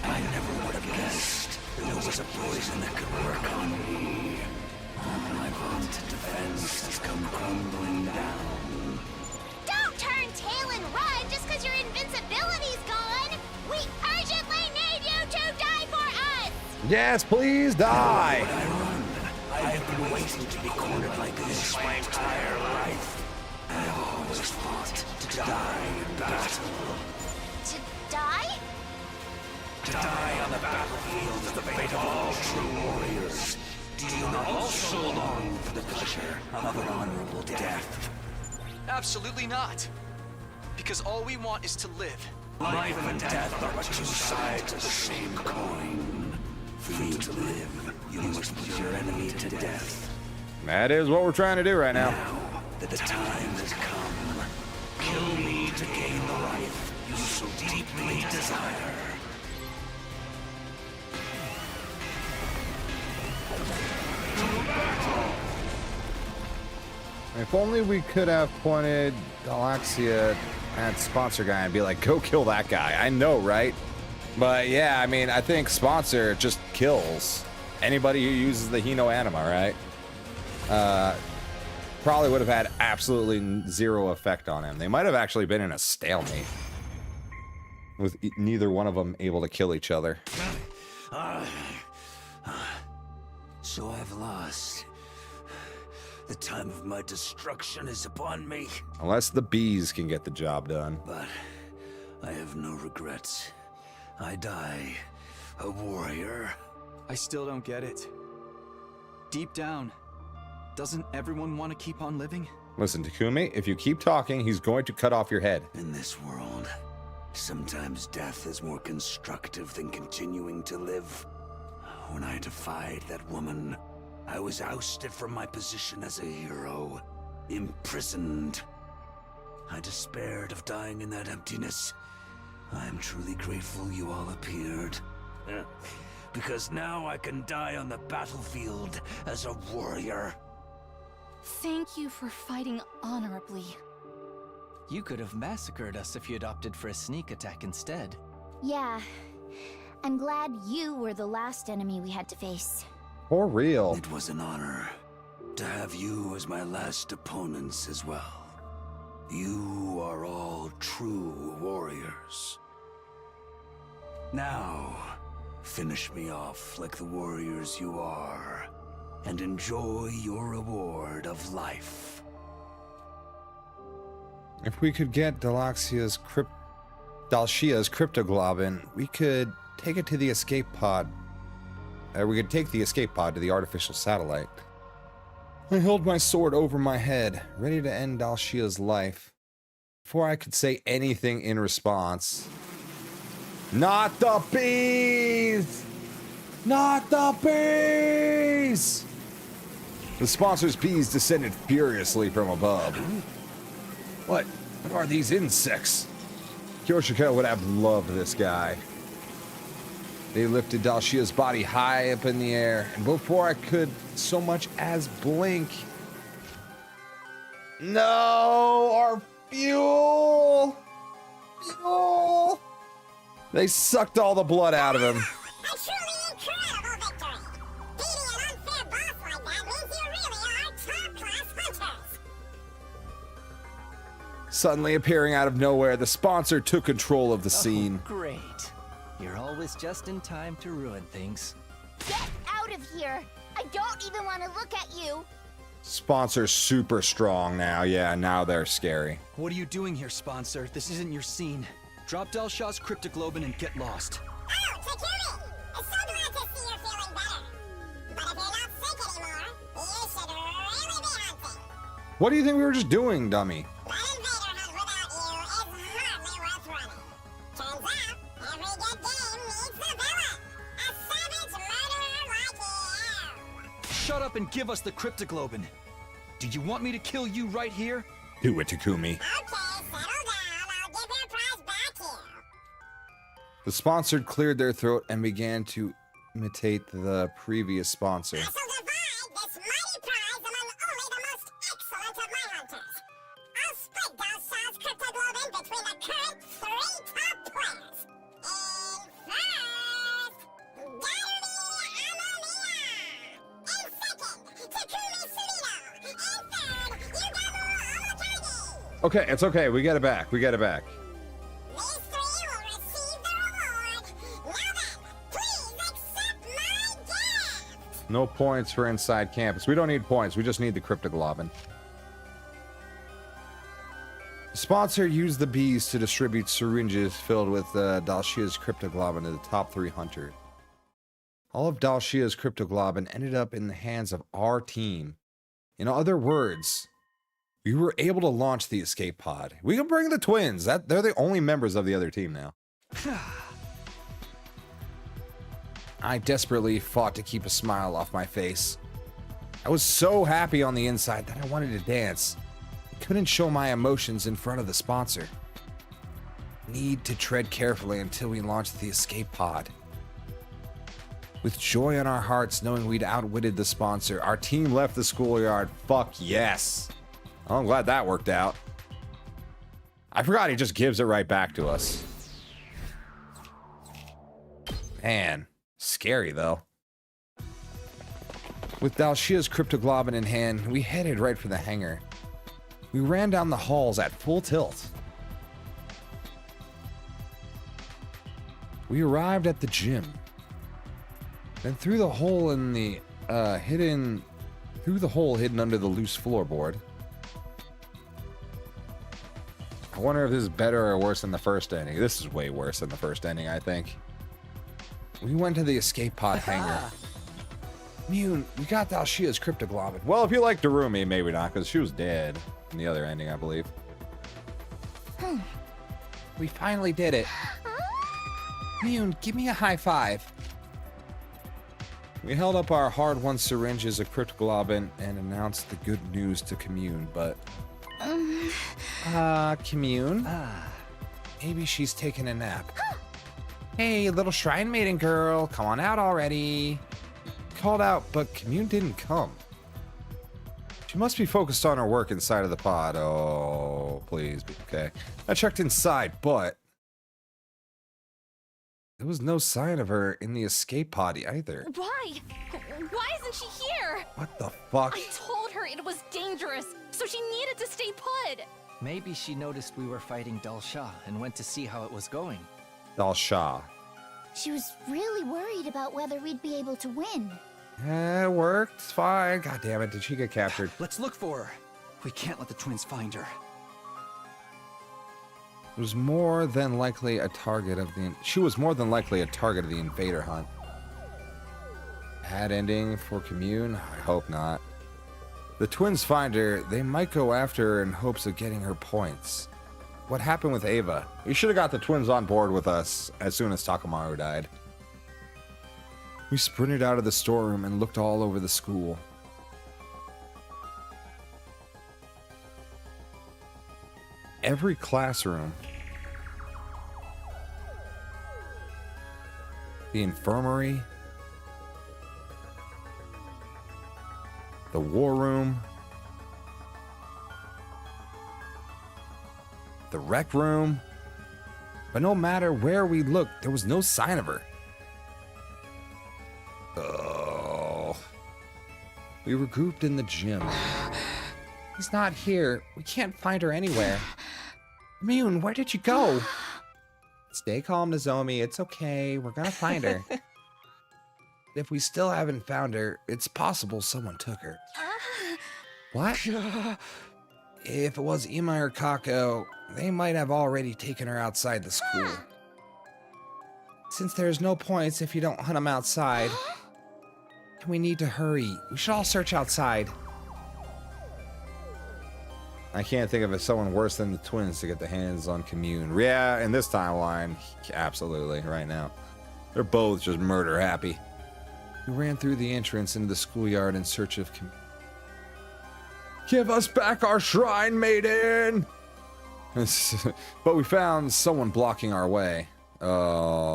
I never would have guessed there was a poison that could work on me. My vaunted defense has come crumbling down. Don't turn tail and run just because your invincibility's gone! We urgently need you to die for us! Yes, please die! Why would I run? I have been waiting to be cornered like this my entire life. I have always fought to die in battle. To die? To die on the battlefield is the fate of all true warriors. Do you not also long for the pleasure of an honorable death? Absolutely not. Because all we want is to live. Life and death are but two sides of the same coin. For you to live, you must put your enemy to death. That is what we're trying to do right now. Now that the time has come, kill me to gain the life you so deeply desire. If only we could have pointed Galaxia at Sponsor Guy and be like, go kill that guy. I know, right? But yeah, I mean, I think Sponsor just kills anybody who uses the Hino Anima, right? Probably would have had absolutely zero effect on him. They might have actually been in a stalemate with neither one of them able to kill each other. So I've lost. The time of my destruction is upon me. Unless the bees can get the job done. But I have no regrets. I die a warrior. I still don't get it. Deep down, doesn't everyone want to keep on living? Listen, Takumi, if you keep talking, he's going to cut off your head. In this world, sometimes death is more constructive than continuing to live. When I defied that woman, I was ousted from my position as a hero, imprisoned. I despaired of dying in that emptiness. I am truly grateful you all appeared. Because now I can die on the battlefield as a warrior. Thank you for fighting honorably. You could have massacred us if you'd opted for a sneak attack instead. Yeah. I'm glad you were the last enemy we had to face. For real. It was an honor to have you as my last opponents as well. You are all true warriors. Now, finish me off like the warriors you are, and enjoy your reward of life. If we could get Dalshia's cryptoglobin, we could take it to the escape pod. We could take the escape pod to the artificial satellite. I held my sword over my head, ready to end Dalshia's life. Before I could say anything in response. Not the bees! Not the bees! The sponsor's bees descended furiously from above. What are these insects? Kyoshiko would have loved this guy. They lifted Dalshia's body high up in the air, and before I could so much as blink... No! Our fuel! Fuel! They sucked all the blood out of him. A truly incredible victory! Beating an unfair boss like that means you really are top-class hunters! Suddenly appearing out of nowhere, the sponsor took control of the scene. Oh, great. You're always just in time to ruin things. Get out of here! I don't even want to look at you! Sponsor's super strong now. Yeah, now they're scary. What are you doing here, sponsor? This isn't your scene. Drop Delshaw's cryptoglobin and get lost. Oh, Takumi! I'm so glad to see you're feeling better. But if you're not sick anymore, you should really be hunting. What do you think we were just doing, dummy? That invader hunt without you is hardly worth running. Turns out, every good game needs the villain. A savage murderer like you. Shut up and give us the cryptoglobin. Do you want me to kill you right here? Do it, Takumi. Okay, settle down. I'll give your prize back here. The sponsor cleared their throat and began to imitate the previous sponsor. I shall divide this mighty prize among only the most excellent of my hunters. I'll split Delshaw's cryptoglobin between the current 3 top players. In first, Gary Amamiya. In second, Takumi Surito. In third, Yugamu Amatagi. Okay, it's okay. We get it back. We get it back. These 3 will receive the reward. Now then, please accept my gift. No points for inside campus. We don't need points. We just need the cryptoglobin. The sponsor used the bees to distribute syringes filled with Dalshia's cryptoglobin to the top 3 hunters. All of Dalshia's cryptoglobin ended up in the hands of our team. In other words, we were able to launch the escape pod. We can bring the twins. They're the only members of the other team now. I desperately fought to keep a smile off my face. I was so happy on the inside that I wanted to dance. I couldn't show my emotions in front of the sponsor. Need to tread carefully until we launched the escape pod. With joy in our hearts knowing we'd outwitted the sponsor, our team left the schoolyard. Fuck yes. Oh, I'm glad that worked out. I forgot he just gives it right back to us. Man, scary though. With Dalshia's cryptoglobin in hand, we headed right for the hangar. We ran down the halls at full tilt. We arrived at the gym. Then through the hole in the hidden under the loose floorboard. I wonder if this is better or worse than the first ending. This is way worse than the first ending, I think. We went to the escape pod hangar. Mune, we got Dalshia's cryptoglobin. Well, if you like Darumi, maybe not, because she was dead in the other ending, I believe. We finally did it. Mune, give me a high five. We held up our hard-won syringes of cryptoglobin and announced the good news to Commune, but... Commune? Maybe she's taking a nap. Hey, little shrine maiden girl, come on out already. Called out, but Commune didn't come. She must be focused on her work inside of the pod. Oh, please be okay. I checked inside, but there was no sign of her in the escape pod either. Why? Why isn't she here? What the fuck? I told her it was dangerous, so she needed to stay put. Maybe she noticed we were fighting Dalsha and went to see how it was going. Dalsha. She was really worried about whether we'd be able to win. It worked. It's fine. God damn it. Did she get captured? Let's look for her. We can't let the twins find her. She was more than likely a target of the invader hunt. Bad ending for Commune? I hope not. The twins find her, they might go after her in hopes of getting her points. What happened with Ava? We should have got the twins on board with us as soon as Takamaru died. We sprinted out of the storeroom and looked all over the school. Every classroom, the infirmary, the war room, the rec room, but no matter where we looked, there was no sign of her. Oh. We were grouped in the gym. He's not here. We can't find her anywhere. Mune, where did you go? Stay calm, Nozomi. It's okay. We're gonna find her. If we still haven't found her, it's possible someone took her. What? If it was Ima or Kako, they might have already taken her outside the school. Since there's no points if you don't hunt them outside, we need to hurry. We should all search outside. I can't think of someone worse than the twins to get their hands on Commune. Yeah, in this timeline, absolutely, right now. They're both just murder happy. We ran through the entrance into the schoolyard in search of Commune. Give us back our shrine, maiden! But we found someone blocking our way.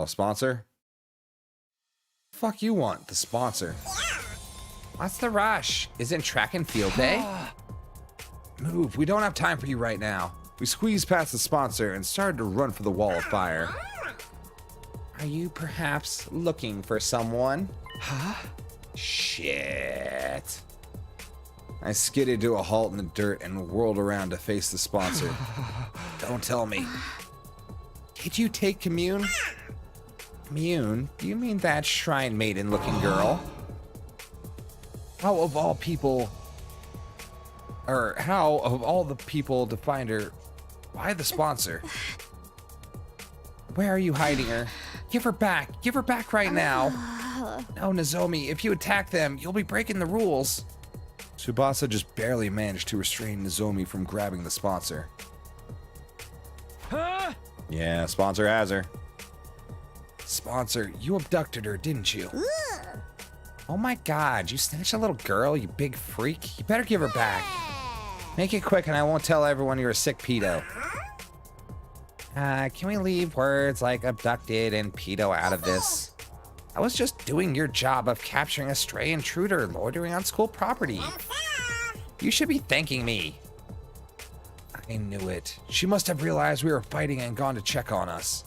Sponsor? Fuck you want, the sponsor. What's the rush? Isn't track and field day? Move, we don't have time for you right now. We squeezed past the sponsor and started to run for the wall of fire. Are you perhaps looking for someone? Huh? Shit. I skidded to a halt in the dirt and whirled around to face the sponsor. Don't tell me. Did you take Commune? Commune? Do you mean that shrine maiden looking girl? How of all the people to find her, why the sponsor? Where are you hiding her? Give her back. Give her back right now. No, Nozomi, if you attack them, you'll be breaking the rules. Tsubasa just barely managed to restrain Nozomi from grabbing the sponsor. Huh? Yeah, sponsor has her. Sponsor, you abducted her, didn't you? Oh my god, you snatched a little girl, you big freak. You better give her back. Make it quick and I won't tell everyone you're a sick pedo. Can we leave words like abducted and pedo out of this? I was just doing your job of capturing a stray intruder loitering on school property. You should be thanking me. I knew it. She must have realized we were fighting and gone to check on us.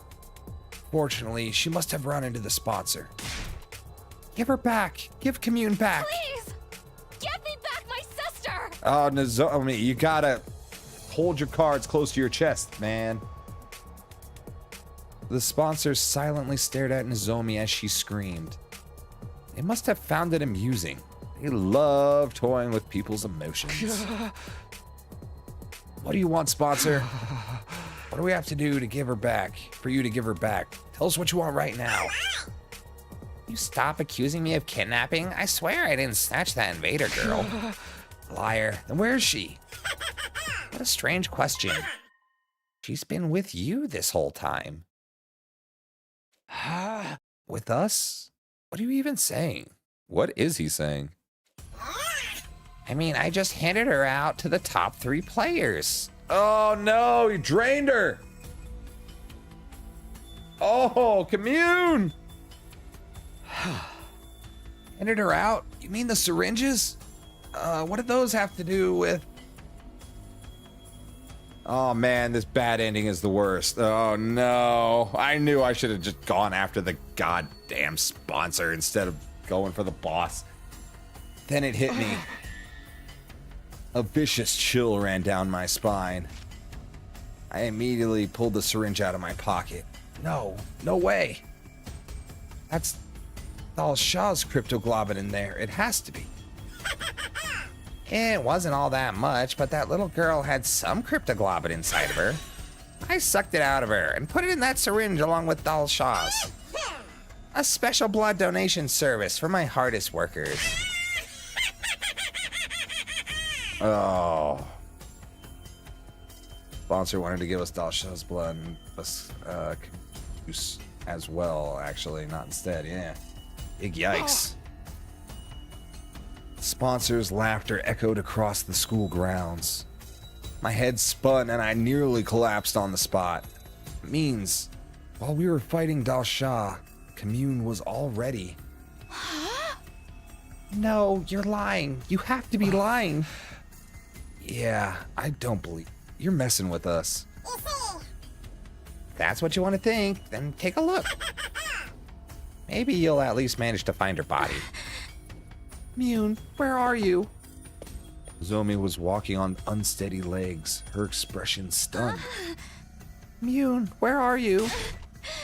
Fortunately, she must have run into the sponsor. Give her back. Give Commune back. Please! Get me back my sister! Oh, Nozomi, you gotta hold your cards close to your chest, man. The sponsor silently stared at Nozomi as she screamed. They must have found it amusing. They love toying with people's emotions. What do you want, sponsor? What do we have to do to give her back? For you to give her back? Tell us what you want right now. You stop accusing me of kidnapping? I swear I didn't snatch that invader girl. Liar. Then where is she? What a strange question. She's been with you this whole time. With us? What are you even saying? What is he saying? I mean, I just handed her out to the top 3 players. Oh no, he drained her. Oh, Commune. Handed her out? You mean the syringes? What did those have to do with? Oh man, this bad ending is the worst. Oh no. I knew I should have just gone after the goddamn sponsor instead of going for the boss. Then it hit me. A vicious chill ran down my spine. I immediately pulled the syringe out of my pocket. No way. That's Dal Shah's cryptoglobin in there. It has to be. It wasn't all that much, but that little girl had some cryptoglobin inside of her. I sucked it out of her and put it in that syringe along with Dal Shah's. A special blood donation service for my hardest workers. Oh. Sponsor wanted to give us Dal Shah's blood and us use as well, actually, not instead, yeah. Big yikes. Sponsor's laughter echoed across the school grounds. My head spun and I nearly collapsed on the spot. It means, while we were fighting Dal Shah, Commune was already. No, you're lying. You have to be lying. Yeah, I don't believe. You're messing with us. That's what you want to think, then take a look. Maybe you'll at least manage to find her body. Commune, where are you? Zomi was walking on unsteady legs, her expression stunned. Commune, where are you?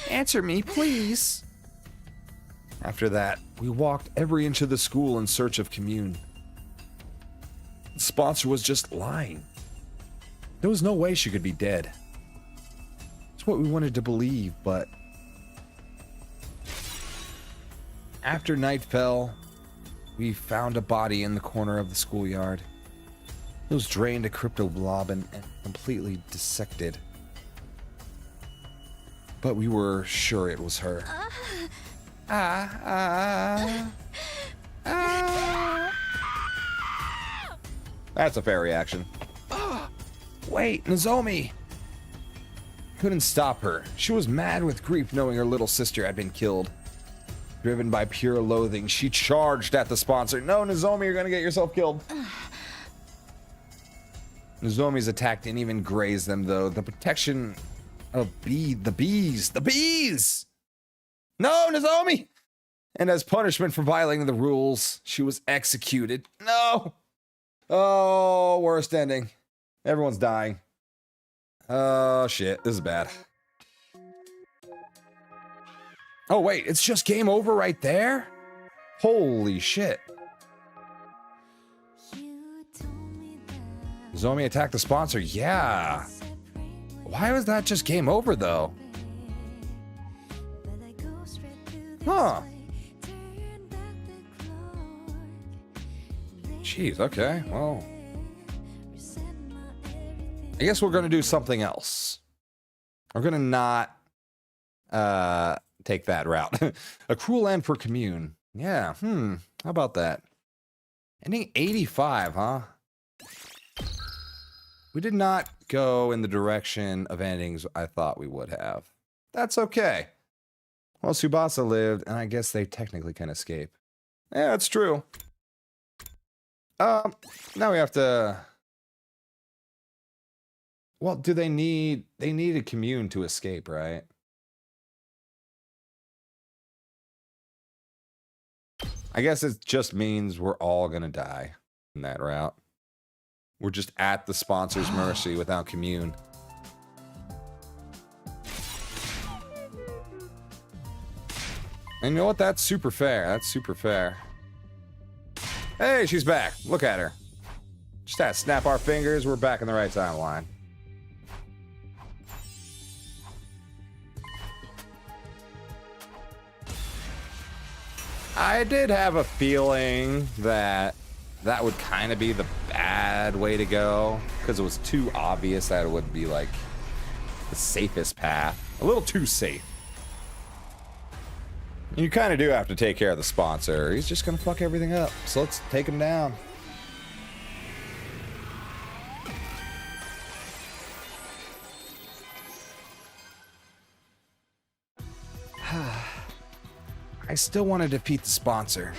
Answer me, please. After that, we walked every inch of the school in search of Commune. The sponsor was just lying. There was no way she could be dead. It's what we wanted to believe, but after night fell, we found a body in the corner of the schoolyard. It was drained of cryptoglobin and completely dissected. But we were sure it was her. That's a fair reaction. Wait, Nozomi! Couldn't stop her. She was mad with grief knowing her little sister had been killed. Driven by pure loathing, she charged at the sponsor. No, Nozomi, you're gonna get yourself killed. Nozomi's attack didn't even graze them, though. The protection of the bees! No, Nozomi! And as punishment for violating the rules, she was executed. No! Oh, worst ending. Everyone's dying. Oh, shit. This is bad. Oh, wait. It's just game over right there? Holy shit. Nozomi attacked the sponsor. Yeah. Why was that just game over, though? Huh. Jeez, okay. Well, I guess we're going to do something else. We're going to not take that route. A cruel end for Commune. Yeah, how about that? Ending 85, huh? We did not go in the direction of endings I thought we would have. That's okay. Well, Tsubasa lived, and I guess they technically can escape. Yeah, that's true. Now we have to... Well, do they need... They need a commune to escape, right? I guess it just means we're all gonna die in that route. We're just at the sponsor's mercy without commune. And you know what? That's super fair. That's super fair. Hey, she's back. Look at her. Just had to snap our fingers. We're back in the right timeline. I did have a feeling that that would kind of be the bad way to go, because it was too obvious that it would be like the safest path. A little too safe. You kind of do have to take care of the sponsor. He's just gonna fuck everything up. So let's take him down. I still want to defeat the sponsor.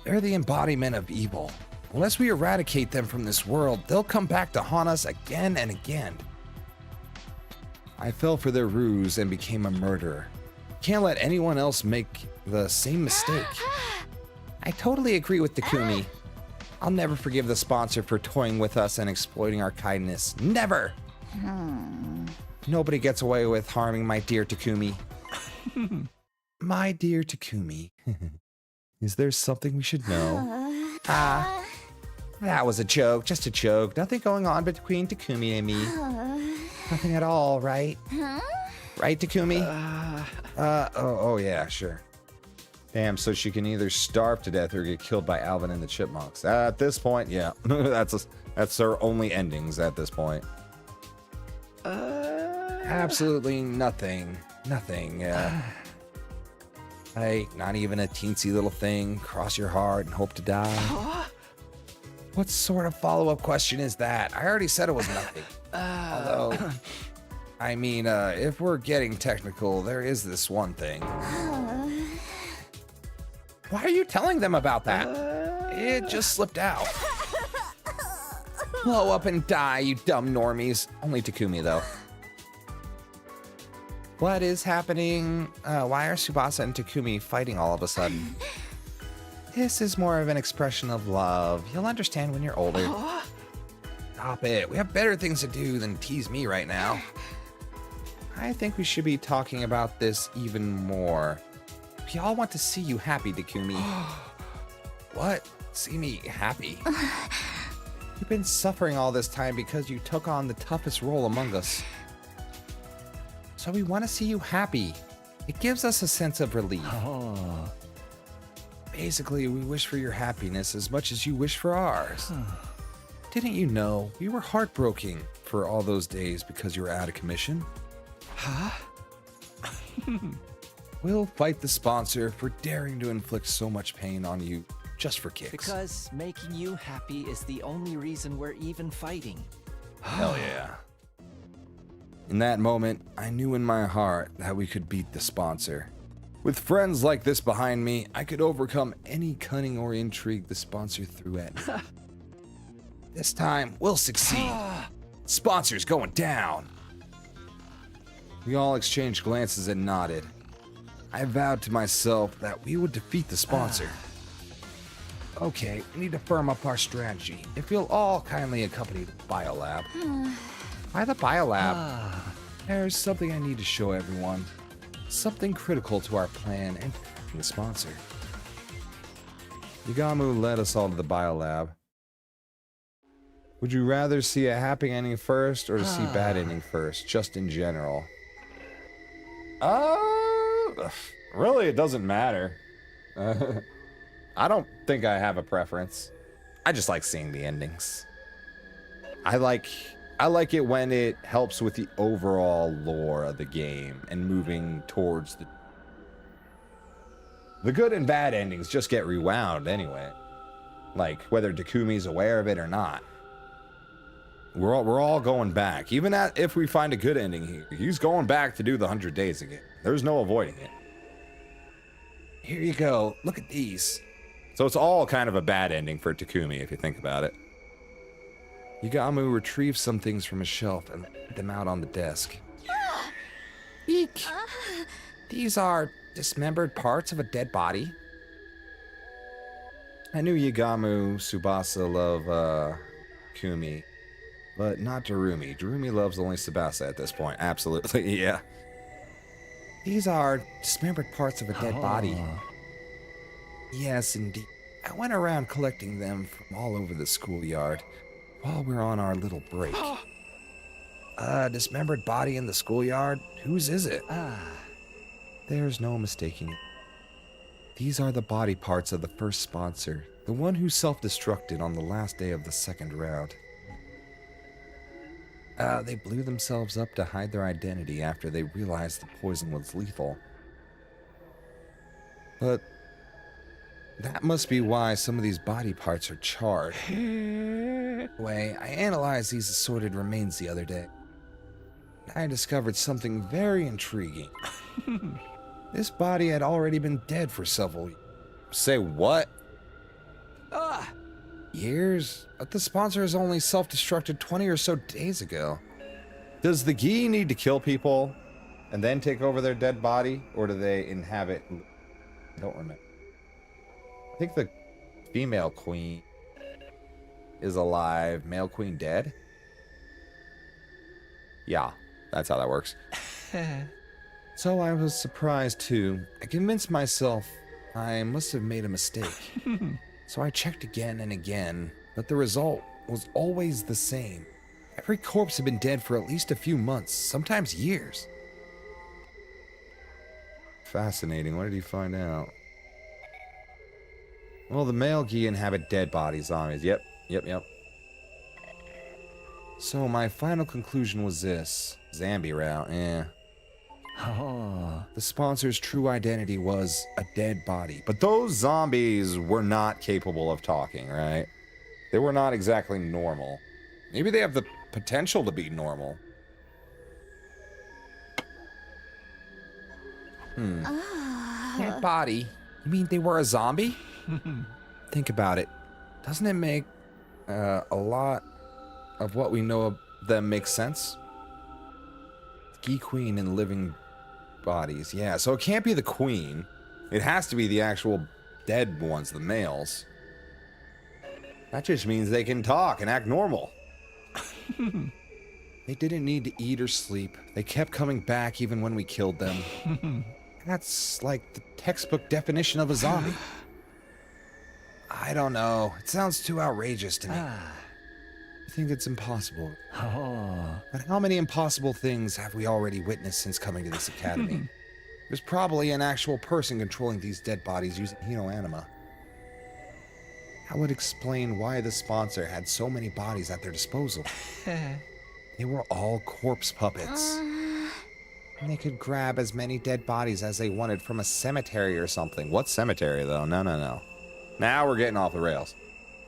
They're the embodiment of evil. Unless we eradicate them from this world, they'll come back to haunt us again and again. I fell for their ruse and became a murderer. Can't let anyone else make the same mistake. I totally agree with Takumi. I'll never forgive the sponsor for toying with us and exploiting our kindness. Never! Nobody gets away with harming my dear Takumi. My dear Takumi. Is there something we should know? That was a joke, just a joke. Nothing going on between Takumi and me. Nothing at all, right? Right, Takumi? Oh yeah, sure. Damn, so she can either starve to death or get killed by Alvin and the Chipmunks. At this point, yeah. That's her only endings at this point. Absolutely nothing. Nothing. Like, not even a teensy little thing. Cross your heart and hope to die. What sort of follow-up question is that? I already said it was nothing. Although, I mean, if we're getting technical, there is this one thing. Why are you telling them about that? It just slipped out. Blow up and die, you dumb normies. Only Takumi, though. What is happening? Why are Tsubasa and Takumi fighting all of a sudden? This is more of an expression of love. You'll understand when you're older. Stop it. We have better things to do than tease me right now. I think we should be talking about this even more. We all want to see you happy, Takumi. What? See me happy? You've been suffering all this time because you took on the toughest role among us. So we want to see you happy. It gives us a sense of relief. Oh. Basically, we wish for your happiness as much as you wish for ours. Didn't you know we were heartbroken for all those days because you were out of commission? Huh? We'll fight the sponsor for daring to inflict so much pain on you just for kicks. Because making you happy is the only reason we're even fighting. Hell yeah. In that moment, I knew in my heart that we could beat the sponsor. With friends like this behind me, I could overcome any cunning or intrigue the sponsor threw at me. This time, we'll succeed. Sponsor's going down. We all exchanged glances and nodded. I vowed to myself that we would defeat the sponsor. Okay, we need to firm up our strategy. If you'll all kindly accompany the biolab. Why the biolab? There's something I need to show everyone. Something critical to our plan and the sponsor. Yagamu led us all to the biolab. Would you rather see a happy ending first or to see bad ending first, just in general? Really, it doesn't matter. I don't think I have a preference. I just like seeing the endings. I like it when it helps with the overall lore of the game and moving towards the good and bad endings just get rewound anyway. Like whether Takumi's aware of it or not. We're all going back. Even if we find a good ending here, he's going back to do the 100 days again. There's no avoiding it. Here you go. Look at these. So it's all kind of a bad ending for Takumi if you think about it. Yagamu retrieved some things from a shelf and laid them out on the desk. Eek! These are dismembered parts of a dead body. I knew Yagamu Tsubasa loved Kumi, but not Darumi. Darumi loves only Tsubasa at this point. Absolutely, yeah. These are dismembered parts of a dead body. Yes, indeed. I went around collecting them from all over the schoolyard while we're on our little break. Dismembered body in the schoolyard? Whose is it? There's no mistaking it. These are the body parts of the first sponsor, the one who self-destructed on the last day of the second round. They blew themselves up to hide their identity after they realized the poison was lethal. But that must be why some of these body parts are charred. Anyway, I analyzed these assorted remains the other day. I discovered something very intriguing. This body had already been dead for several years. Say what? Years? But the sponsor has only self-destructed 20 or so days ago. Does the Gi need to kill people and then take over their dead body? Or do they inhabit? I don't remember. I think the female queen is alive, male queen dead? Yeah, that's how that works. So I was surprised too. I convinced myself I must have made a mistake. So I checked again and again, but the result was always the same. Every corpse had been dead for at least a few months, sometimes years. Fascinating. What did he find out? Well, the male Gi inhabit dead body zombies. Yep. So my final conclusion was this. Zambi route, The sponsor's true identity was a dead body. But those zombies were not capable of talking, right? They were not exactly normal. Maybe they have the potential to be normal. Dead body? You mean they were a zombie? Think about it. Doesn't it make a lot of what we know of them make sense? Gi queen and living bodies. Yeah, so it can't be the queen. It has to be the actual dead ones, the males. That just means they can talk and act normal. They didn't need to eat or sleep. They kept coming back even when we killed them. That's like the textbook definition of a zombie. I don't know. It sounds too outrageous to me. You think it's impossible. Oh. But how many impossible things have we already witnessed since coming to this academy? There's probably an actual person controlling these dead bodies using Hino-anima. That would explain why the sponsor had so many bodies at their disposal. They were all corpse puppets. And they could grab as many dead bodies as they wanted from a cemetery or something. What cemetery, though? No. Now we're getting off the rails.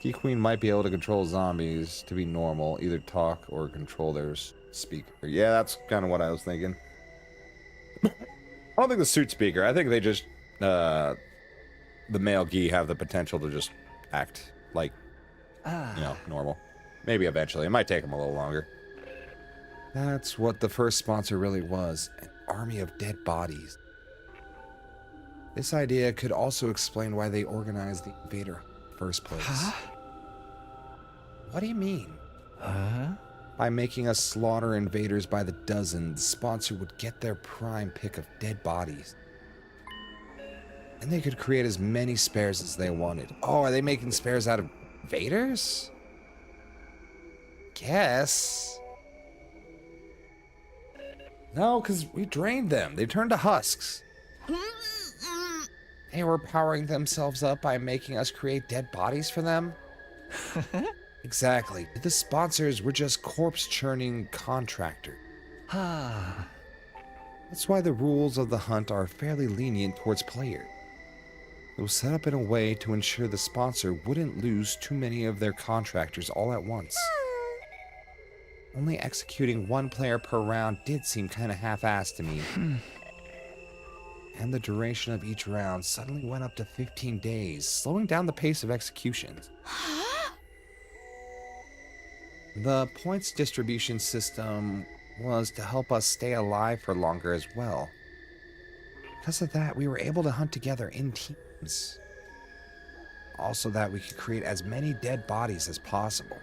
Key Queen might be able to control zombies to be normal, either talk or control their speaker. Yeah, that's kind of what I was thinking. I don't think the suit speaker. I think they just, the male Gi have the potential to just act like, normal. Maybe eventually. It might take them a little longer. That's what the first sponsor really was, an army of dead bodies. This idea could also explain why they organized the invader in the first place. Huh? What do you mean? By making us slaughter invaders by the dozen, the sponsor would get their prime pick of dead bodies. And they could create as many spares as they wanted. Oh, are they making spares out of invaders? Guess. No, because we drained them. They turned to husks. They were powering themselves up by making us create dead bodies for them? Exactly. The sponsors were just corpse-churning contractors. That's why the rules of the hunt are fairly lenient towards players. It was set up in a way to ensure the sponsor wouldn't lose too many of their contractors all at once. Only executing one player per round did seem kind of half-assed to me. And the duration of each round suddenly went up to 15 days, slowing down the pace of executions. The points distribution system was to help us stay alive for longer as well. Because of that, we were able to hunt together in teams. Also that we could create as many dead bodies as possible.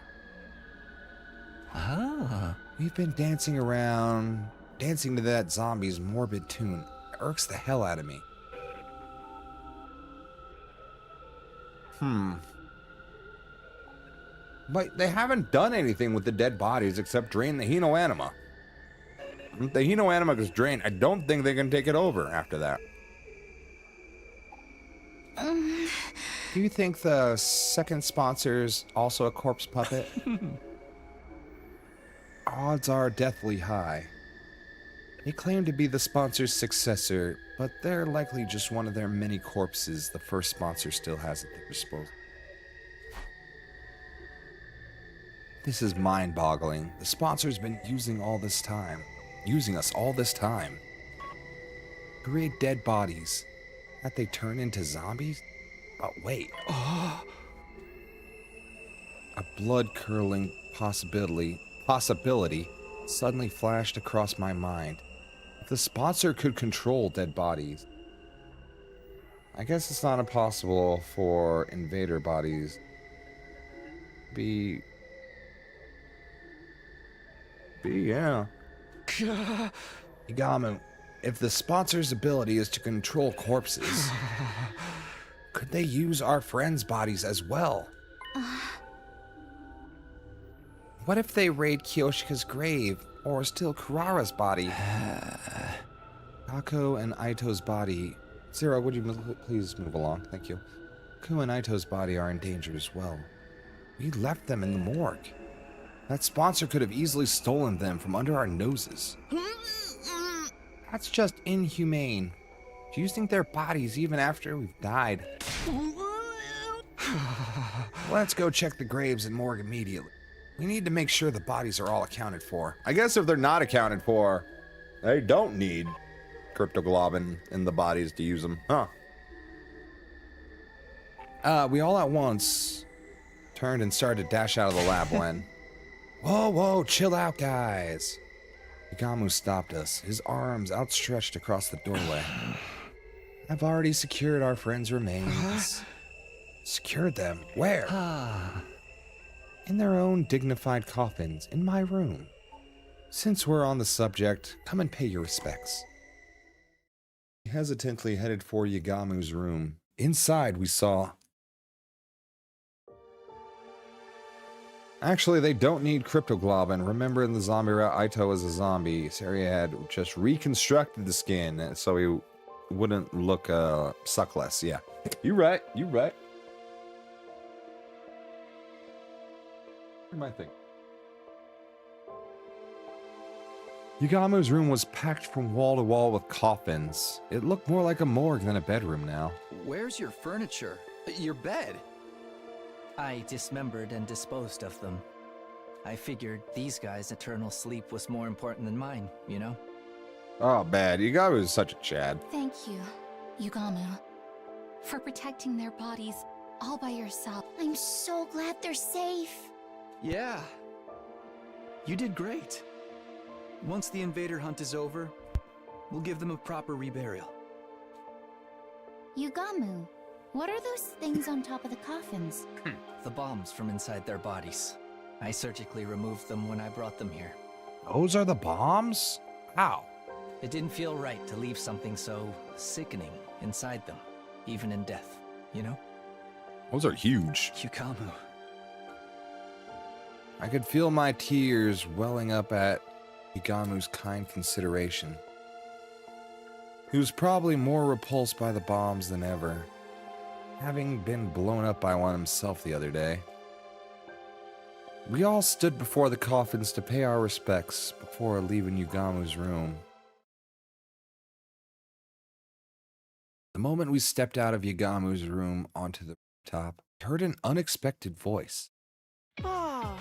We've been dancing around, dancing to that zombie's morbid tune. It irks the hell out of me. But they haven't done anything with the dead bodies except drain the Hino-anima. If the Hino-anima is drained, I don't think they can take it over after that. Do you think the second sponsor's also a corpse puppet? Odds are deathly high. They claim to be the sponsor's successor, but they're likely just one of their many corpses the first sponsor still has at their disposal. This is mind-boggling. The sponsor's been using us all this time. Create dead bodies that they turn into zombies? But wait. A blood-curdling possibility suddenly flashed across my mind. If the sponsor could control dead bodies, I guess it's not impossible for invader bodies yeah. Igamu, if the sponsor's ability is to control corpses, could they use our friends' bodies as well? What if they raid Kyoshika's grave, or steal Kurara's body? Kako and Aito's body... Zero, would you please move along? Thank you. Ku and Aito's body are in danger as well. We left them in the morgue. That sponsor could have easily stolen them from under our noses. That's just inhumane. Using their bodies even after we've died. Let's go check the graves and morgue immediately. We need to make sure the bodies are all accounted for. I guess if they're not accounted for, they don't need cryptoglobin in the bodies to use them. We all at once turned and started to dash out of the lab when... Whoa, chill out, guys. Igamu stopped us, his arms outstretched across the doorway. I've already secured our friends' remains. Secured them? Where? In their own dignified coffins, in my room. Since we're on the subject, come and pay your respects. He hesitantly headed for Yagamu's room. Inside, we saw... Actually, they don't need cryptoglobin. Remember in the zombie route, Aito was a zombie. Saria had just reconstructed the skin so he wouldn't look suckless. Yeah. You right. You right. What am I thinking? Yugamu's room was packed from wall to wall with coffins. It looked more like a morgue than a bedroom now. Where's your furniture? Your bed? I dismembered and disposed of them. I figured these guys' eternal sleep was more important than mine, you know? Oh, bad. Yugamu's such a Chad. Thank you, Yugamu, for protecting their bodies all by yourself. I'm so glad they're safe. Yeah. You did great. Once the invader hunt is over, we'll give them a proper reburial. Yugamu, what are those things on top of the coffins? The bombs from inside their bodies. I surgically removed them when I brought them here. Those are the bombs? How? It didn't feel right to leave something so sickening inside them, even in death, you know? Those are huge. Yugamu. I could feel my tears welling up at Yugamu's kind consideration. He was probably more repulsed by the bombs than ever, having been blown up by one himself the other day. We all stood before the coffins to pay our respects before leaving Yugamu's room. The moment we stepped out of Yugamu's room onto the top, I heard an unexpected voice. Ah.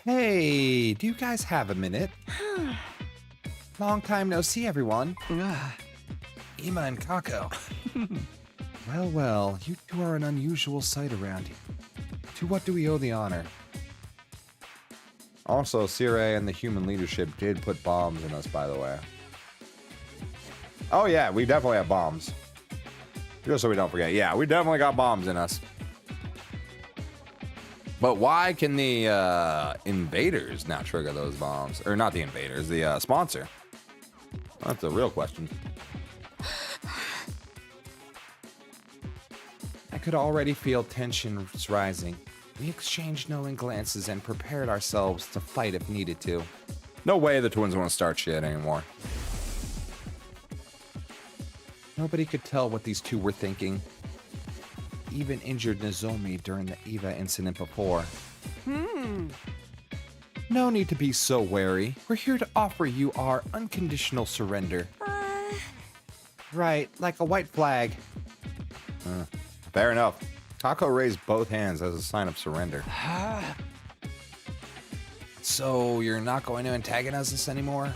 Hey, do you guys have a minute? Long time no see, everyone. Ima and Kako. Well, well, you two are an unusual sight around here. To what do we owe the honor? Also, Sire and the human leadership did put bombs in us, by the way. Oh yeah, we definitely have bombs. Just so we don't forget. Yeah, we definitely got bombs in us. But why can the invaders now trigger those bombs? Or not the invaders, the sponsor. That's a real question. I could already feel tension rising. We exchanged knowing glances and prepared ourselves to fight if needed to. No way the twins want to start shit anymore. Nobody could tell what these two were thinking. Even injured Nozomi during the Eva incident before. No need to be so wary. We're here to offer you our unconditional surrender. Right, like a white flag. Fair enough. Kako raised both hands as a sign of surrender. So you're not going to antagonize us anymore?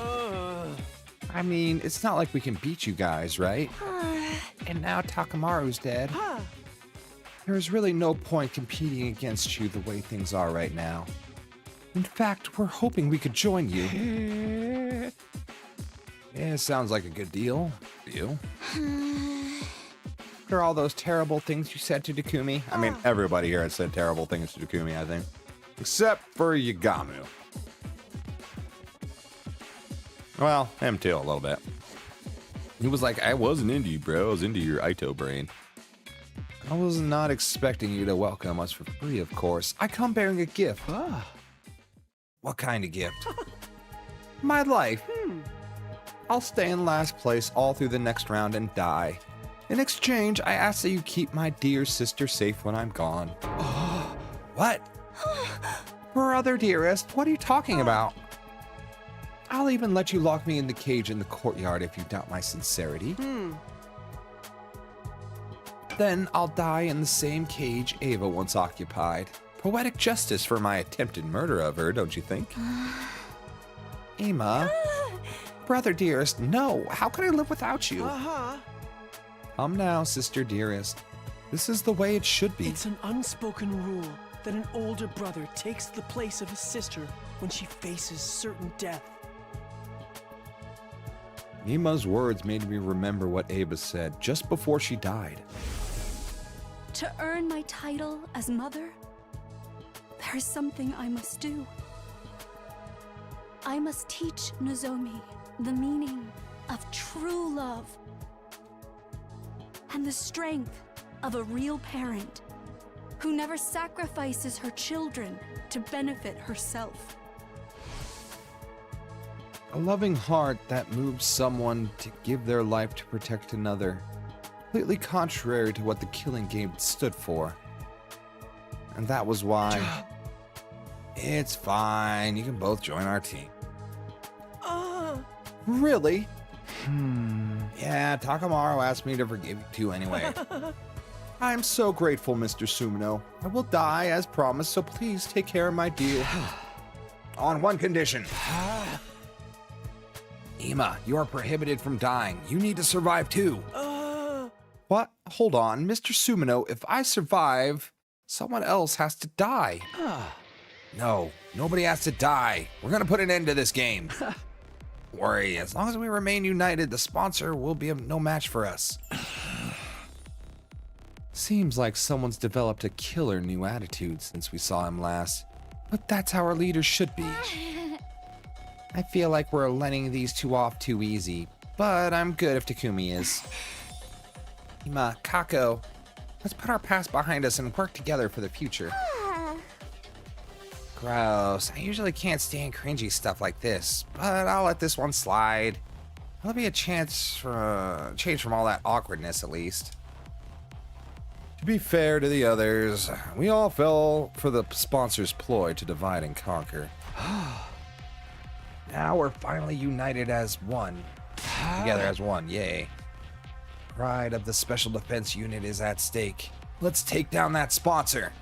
I mean, it's not like we can beat you guys, right? And now Takamaru's dead. There's really no point competing against you the way things are right now. In fact, we're hoping we could join you. Yeah, sounds like a good deal. You? After all those terrible things you said to Takumi. I mean, everybody here has said terrible things to Takumi, I think. Except for Yugamu. Well, him too, a little bit. He was like, I wasn't into you, bro. I was into your Aito brain. I was not expecting you to welcome us for free, of course. I come bearing a gift. What kind of gift? My life. I'll stay in last place all through the next round and die. In exchange, I ask that you keep my dear sister safe when I'm gone. What? Brother dearest, what are you talking about? I'll even let you lock me in the cage in the courtyard if you doubt my sincerity. Then I'll die in the same cage Ava once occupied. Poetic justice for my attempted murder of her, don't you think? Ima, brother dearest, no. How can I live without you? Come now, sister dearest. This is the way it should be. It's an unspoken rule that an older brother takes the place of his sister when she faces certain death. Ima's words made me remember what Ava said just before she died. To earn my title as mother, there is something I must do. I must teach Nozomi the meaning of true love and the strength of a real parent who never sacrifices her children to benefit herself. A loving heart that moves someone to give their life to protect another, completely contrary to what the killing game stood for. And that was why... It's fine, you can both join our team. Really? Yeah, Takamaru asked me to forgive you too anyway. I'm so grateful, Mr. Sumino. I will die as promised, so please take care of my dear. On one condition. Ima, you are prohibited from dying. You need to survive too. What? Hold on, Mr. Sumino. If I survive, someone else has to die. No, nobody has to die. We're gonna put an end to this game. Don't worry, as long as we remain united, the sponsor will be no match for us. Seems like someone's developed a killer new attitude since we saw him last. But that's how our leaders should be. I feel like we're letting these two off too easy, but I'm good if Takumi is. Ima, Kako, let's put our past behind us and work together for the future. Gross. I usually can't stand cringy stuff like this, but I'll let this one slide. There'll be a chance for a change from all that awkwardness at least. To be fair to the others, we all fell for the sponsor's ploy to divide and conquer. Now we're finally united as one. Together as one, yay. Pride of the Special Defense Unit is at stake. Let's take down that sponsor.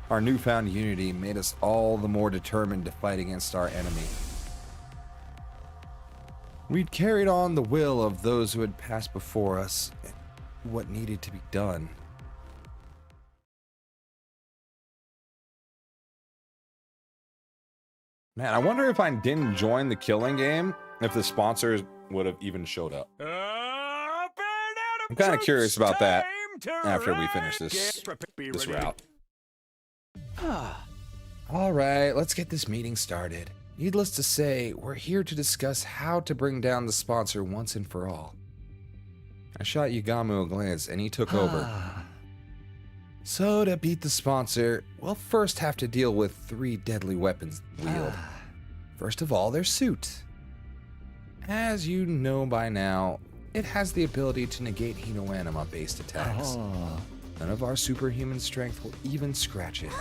Our newfound unity made us all the more determined to fight against our enemy. We'd carried on the will of those who had passed before us and what needed to be done. Man, I wonder if I didn't join the killing game, if the sponsors would have even showed up. I'm kind of curious about that after we finish this route. All right, let's get this meeting started. Needless to say, we're here to discuss how to bring down the sponsor once and for all. I shot Yugamu a glance and he took over. So to beat the sponsor, we'll first have to deal with 3 deadly weapons wield. First of all, their suit. As you know by now, it has the ability to negate Hinoanima-based attacks. None of our superhuman strength will even scratch it.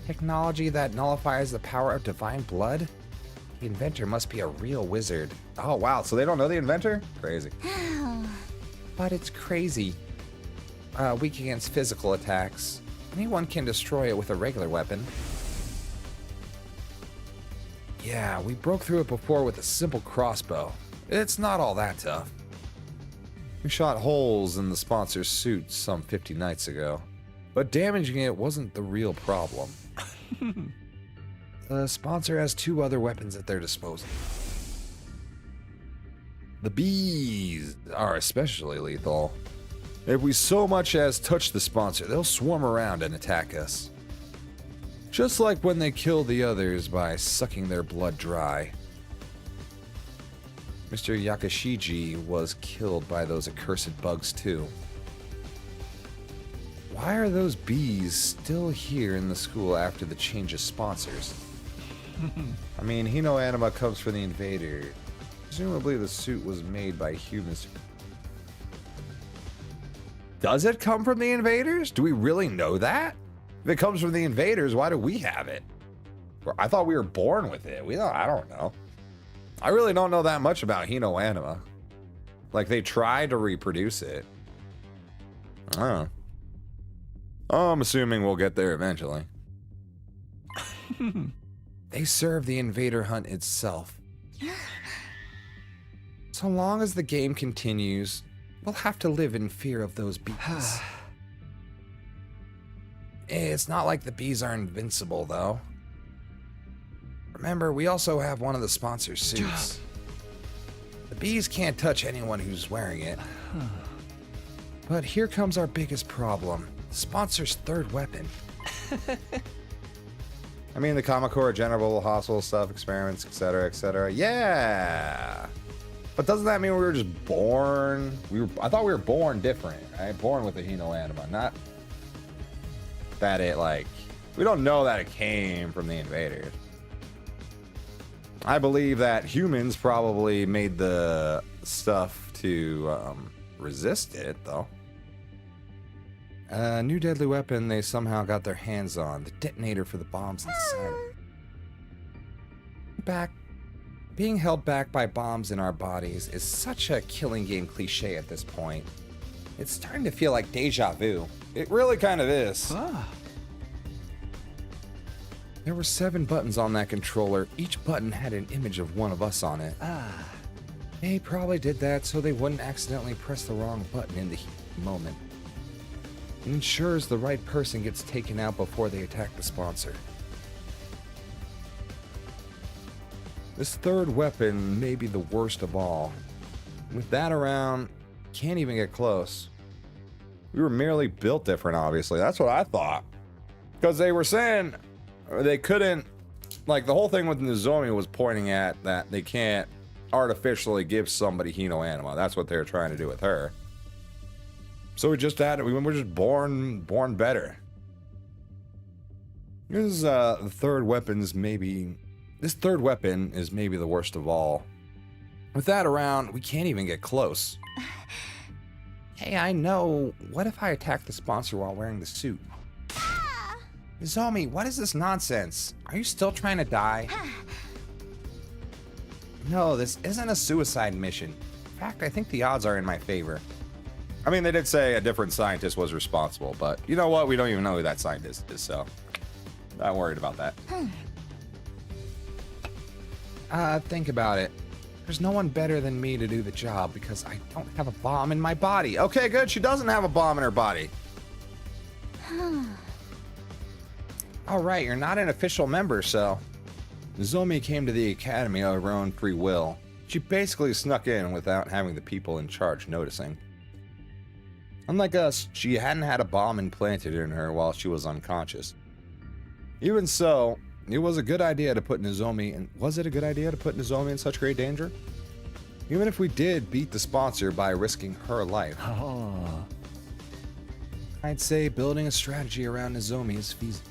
Technology that nullifies the power of divine blood? The inventor must be a real wizard. Oh wow, so they don't know the inventor? Crazy. But it's crazy. Weak against physical attacks. Anyone can destroy it with a regular weapon. Yeah, we broke through it before with a simple crossbow. It's not all that tough. We shot holes in the sponsor's suit some 50 nights ago, but damaging it wasn't the real problem. The sponsor has 2 other weapons at their disposal. The bees are especially lethal. If we so much as touch the sponsor, they'll swarm around and attack us. Just like when they killed the others by sucking their blood dry. Mr. Yakashiji was killed by those accursed bugs too. Why are those bees still here in the school after the change of sponsors? I mean, Hinoanima comes from the invader. Presumably the suit was made by humans. Does it come from the invaders? Do we really know that? If it comes from the invaders, why do we have it? I thought we were born with it. I don't know. I really don't know that much about Hinoanima. Like, they tried to reproduce it. I don't know. I'm assuming we'll get there eventually. They serve the invader hunt itself. So long as the game continues, we'll have to live in fear of those bees. It's not like the bees are invincible, though. Remember, we also have one of the sponsor's suits. The bees can't touch anyone who's wearing it. But here comes our biggest problem. The sponsor's 3rd weapon. I mean, the Kamakura general hospital stuff, experiments, etc., etc. Yeah! But doesn't that mean we were just born? I thought we were born different, right? Born with a Hinoanima, not that it, like, We don't know that it came from the invaders. I believe that humans probably made the stuff to resist it, though. A new deadly weapon they somehow got their hands on. The detonator for the bombs inside. Being held back by bombs in our bodies is such a killing game cliche at this point. It's starting to feel like deja vu. It really kind of is. There were 7 buttons on that controller. Each button had an image of one of us on it. They probably did that so they wouldn't accidentally press the wrong button in the moment. It ensures the right person gets taken out before they attack the sponsor. This third weapon may be the worst of all. With that around, can't even get close. We were merely built different, obviously. That's what I thought. Because they were saying they couldn't, like the whole thing with Nozomi was pointing at that they can't artificially give somebody Hino Anima. That's what they were trying to do with her. So we just had it. We were just born better. This is the third weapon's maybe. This third weapon is maybe the worst of all. With that around, we can't even get close. Hey, I know. What if I attack the sponsor while wearing the suit? Nozomi, what is this nonsense? Are you still trying to die? No, this isn't a suicide mission. In fact, I think the odds are in my favor. I mean, they did say a different scientist was responsible, but you know what? We don't even know who that scientist is, so not worried about that. Think about it. There's no one better than me to do the job because I don't have a bomb in my body. Okay, good. She doesn't have a bomb in her body. All right, you're not an official member, so. Nozomi came to the academy of her own free will. She basically snuck in without having the people in charge noticing. Unlike us, she hadn't had a bomb implanted in her while she was unconscious. Even so, it was a good idea to put Nozomi in. Was it a good idea to put Nozomi in such great danger? Even if we did beat the sponsor by risking her life. I'd say building a strategy around Nozomi is feasible.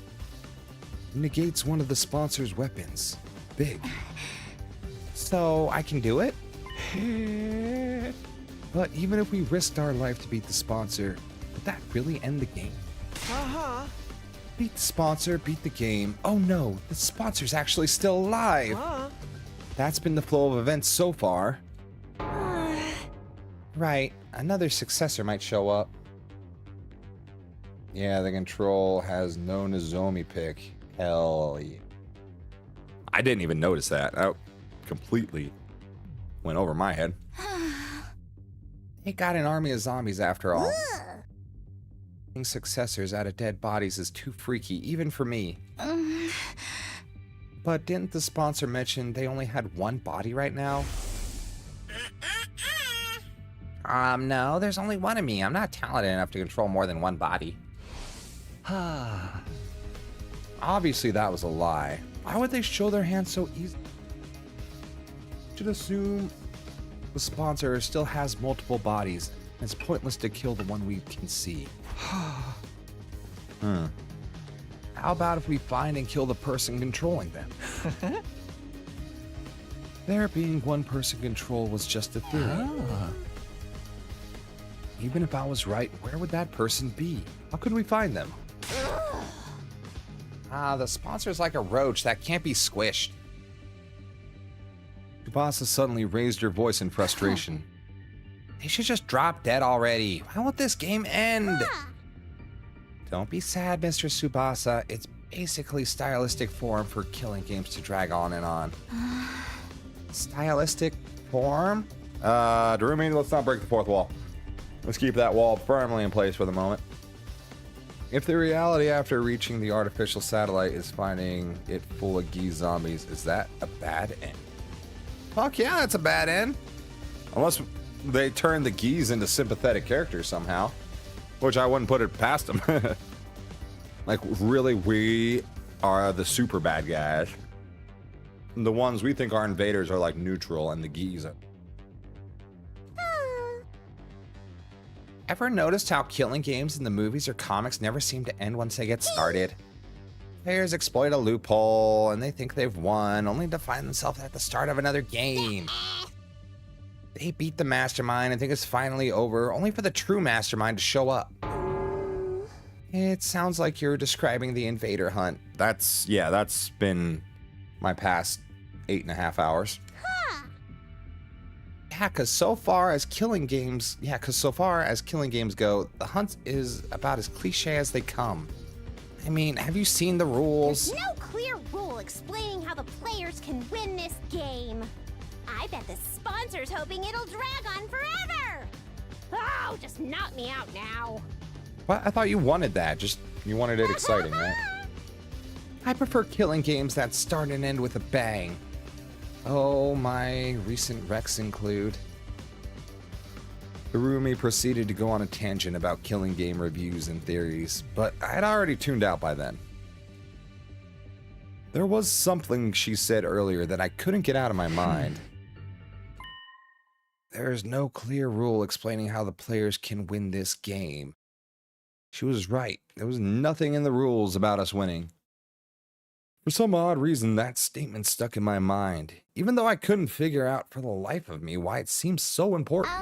It negates one of the sponsor's weapons. Big. So I can do it? But even if we risked our life to beat the sponsor, would that really end the game? Beat the sponsor, beat the game. Oh no, the sponsor's actually still alive. That's been the flow of events so far. Right, another successor might show up. Yeah, the control has no Nozomi pick. Hell yeah. I didn't even notice that. That completely went over my head. It got an army of zombies after all. Getting successors out of dead bodies is too freaky, even for me. But didn't the sponsor mention they only had one body right now? No, there's only one of me. I'm not talented enough to control more than one body. Obviously that was a lie. Why would they show their hands so easily? Should assume the sponsor still has multiple bodies. It's pointless to kill the one we can see. How about if we find and kill the person controlling them? There being one person control was just a theory. Even if I was right, where would that person be? How could we find them? The sponsor's like a roach that can't be squished. Tsubasa suddenly raised her voice in frustration. They should just drop dead already. Why won't this game end? Don't be sad, Mr. Tsubasa. It's basically stylistic form for killing games to drag on and on. Stylistic form? Darumi, let's not break the fourth wall. Let's keep that wall firmly in place for the moment. If the reality after reaching the artificial satellite is finding it full of Gi zombies, is that a bad end? Fuck yeah, that's a bad end. Unless they turn the Gis into sympathetic characters somehow, which I wouldn't put it past them. Like, really, we are the super bad guys. The ones we think are invaders are like neutral, and the Gis are. Ever noticed how killing games in the movies or comics never seem to end once they get started? Players exploit a loophole and they think they've won, only to find themselves at the start of another game. They beat the mastermind and think it's finally over, only for the true mastermind to show up. It sounds like you're describing the invader hunt. That's been my past 8.5 hours. Yeah, because so far as killing games go, the hunt is about as cliche as they come. I mean, have you seen the rules? There's no clear rule explaining how the players can win this game. I bet the sponsor's hoping it'll drag on forever. Oh, just knock me out now. What? I thought you wanted that. You wanted it exciting, right? I prefer killing games that start and end with a bang. Oh, my recent wrecks include... Hirumi proceeded to go on a tangent about killing game reviews and theories, but I had already tuned out by then. There was something she said earlier that I couldn't get out of my mind. There is no clear rule explaining how the players can win this game. She was right. There was nothing in the rules about us winning. For some odd reason, that statement stuck in my mind, even though I couldn't figure out for the life of me why it seems so important.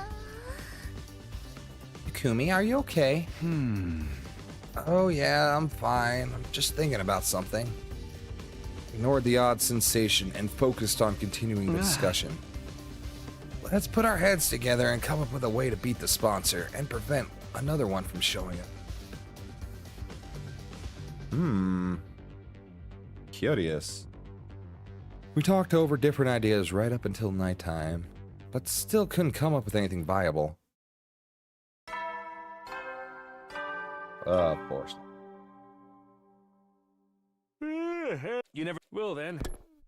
Kumi, are you okay? Oh yeah, I'm fine. I'm just thinking about something. Ignored the odd sensation and focused on continuing the discussion. Let's put our heads together and come up with a way to beat the sponsor and prevent another one from showing up. Curious. We talked over different ideas right up until nighttime, but still couldn't come up with anything viable. Of course. You never will then.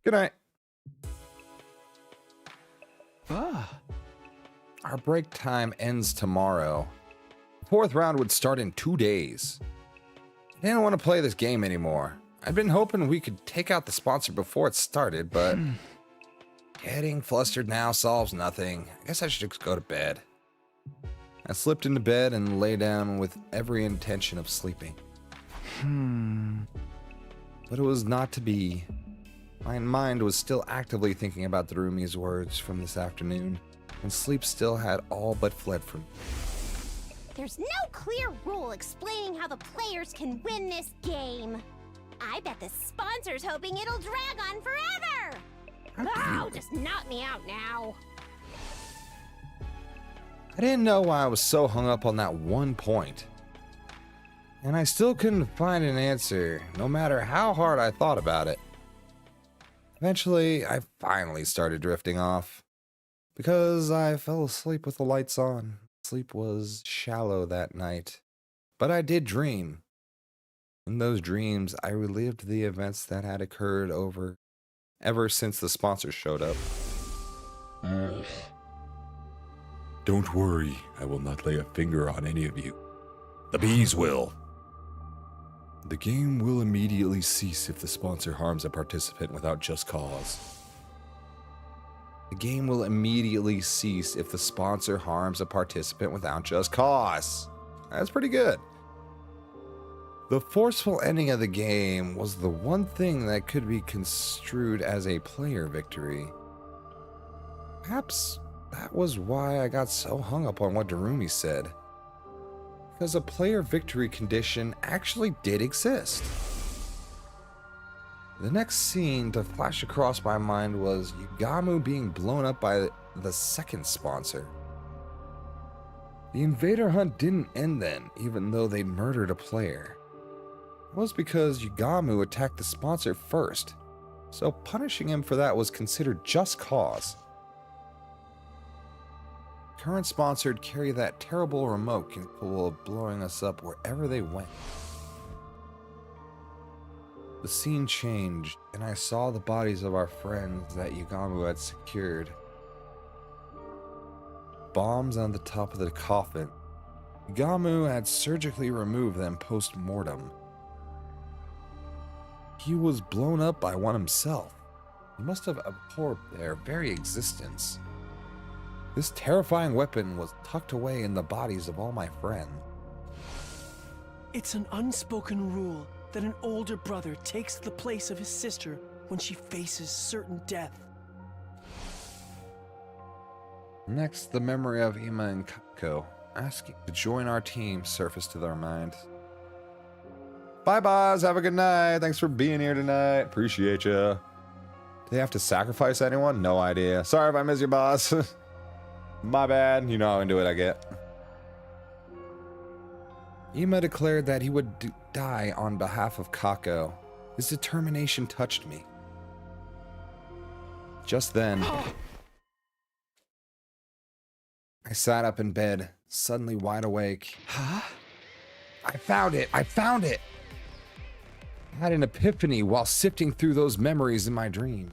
Good night. Our break time ends tomorrow. The 4th round would start in 2 days. I didn't want to play this game anymore. I'd been hoping we could take out the sponsor before it started, but getting flustered now solves nothing. I guess I should just go to bed. I slipped into bed and lay down with every intention of sleeping. But it was not to be. My mind was still actively thinking about Darumi's words from this afternoon, and sleep still had all but fled from me. There's no clear rule explaining how the players can win this game. I bet the sponsor's hoping it'll drag on forever. Oh, just knock me out now. I didn't know why I was so hung up on that one point. And I still couldn't find an answer, no matter how hard I thought about it. Eventually, I finally started drifting off. Because I fell asleep with the lights on. Sleep was shallow that night. But I did dream. In those dreams, I relived the events that had occurred ever since the sponsors showed up. Don't worry, I will not lay a finger on any of you. The bees will. The game will immediately cease if the sponsor harms a participant without just cause. The game will immediately cease if the sponsor harms a participant without just cause. That's pretty good. The forceful ending of the game was the one thing that could be construed as a player victory. Perhaps that was why I got so hung up on what Darumi said. Because a player victory condition actually did exist. The next scene to flash across my mind was Yugamu being blown up by the second sponsor. The invader hunt didn't end then, even though they murdered a player. It was because Yugamu attacked the sponsor first, so punishing him for that was considered just cause. Current sponsored carry that terrible remote capable of blowing us up wherever they went. The scene changed, and I saw the bodies of our friends that Yugamu had secured. Bombs on the top of the coffin. Yugamu had surgically removed them post-mortem. He was blown up by one himself. He must have absorbed their very existence. This terrifying weapon was tucked away in the bodies of all my friends. It's an unspoken rule that an older brother takes the place of his sister when she faces certain death. Next, the memory of Ima and Kako asking to join our team surfaced to their mind. Bye, boss. Have a good night. Thanks for being here tonight. Appreciate ya. Do they have to sacrifice anyone? No idea. Sorry if I miss you, boss. My bad. You know how into it I get. Ima declared that he would die on behalf of Kako. His determination touched me. Just then, I sat up in bed, suddenly wide awake. Huh? I found it! I found it! I had an epiphany while sifting through those memories in my dream.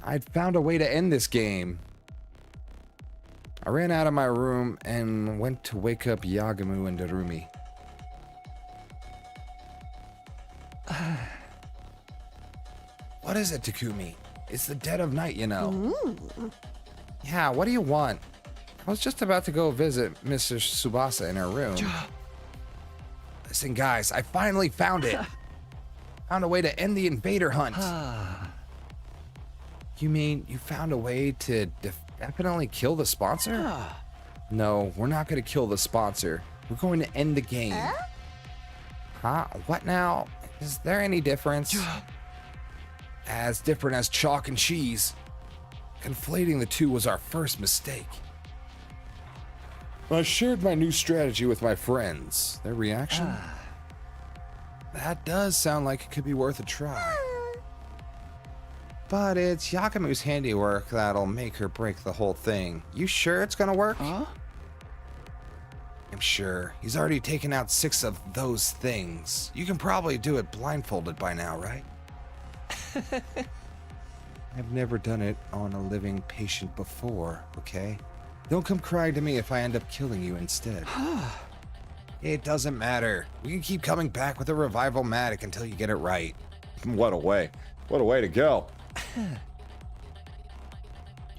I'd found a way to end this game. I ran out of my room and went to wake up Yagamu and Darumi. What is it, Takumi? It's the dead of night, you know. Yeah, what do you want? I was just about to go visit Mrs. Tsubasa in her room. Listen, guys, I finally found it. Found a way to end the invader hunt. You mean you found a way to definitely kill the sponsor? No, we're not going to kill the sponsor. We're going to end the game. Huh? What now? Is there any difference? As different as chalk and cheese. Conflating the two was our first mistake. I shared my new strategy with my friends. Their reaction? That does sound like it could be worth a try. But it's Yagamu's handiwork that'll make or break the whole thing. You sure it's gonna work? I'm sure. He's already taken out 6 of those things. You can probably do it blindfolded by now, right? I've never done it on a living patient before, okay? Don't come crying to me if I end up killing you instead. It doesn't matter. We can keep coming back with a revival-matic until you get it right. What a way. What a way to go.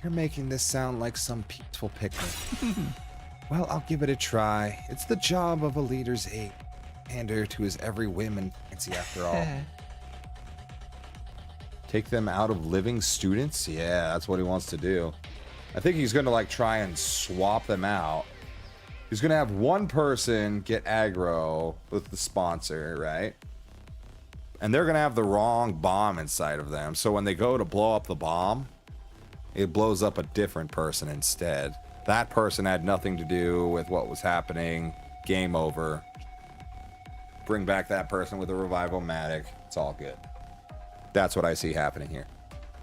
You're making this sound like some peaceful picnic. Well, I'll give it a try. It's the job of a leader's aide. Pander to his every whim and fancy after all. Take them out of living students? Yeah, that's what he wants to do. I think he's gonna like try and swap them out. He's gonna have one person get aggro with the sponsor, right? And they're gonna have the wrong bomb inside of them. So when they go to blow up the bomb, it blows up a different person instead. That person had nothing to do with what was happening. Game over. Bring back that person with a revival-matic. It's all good. That's what I see happening here.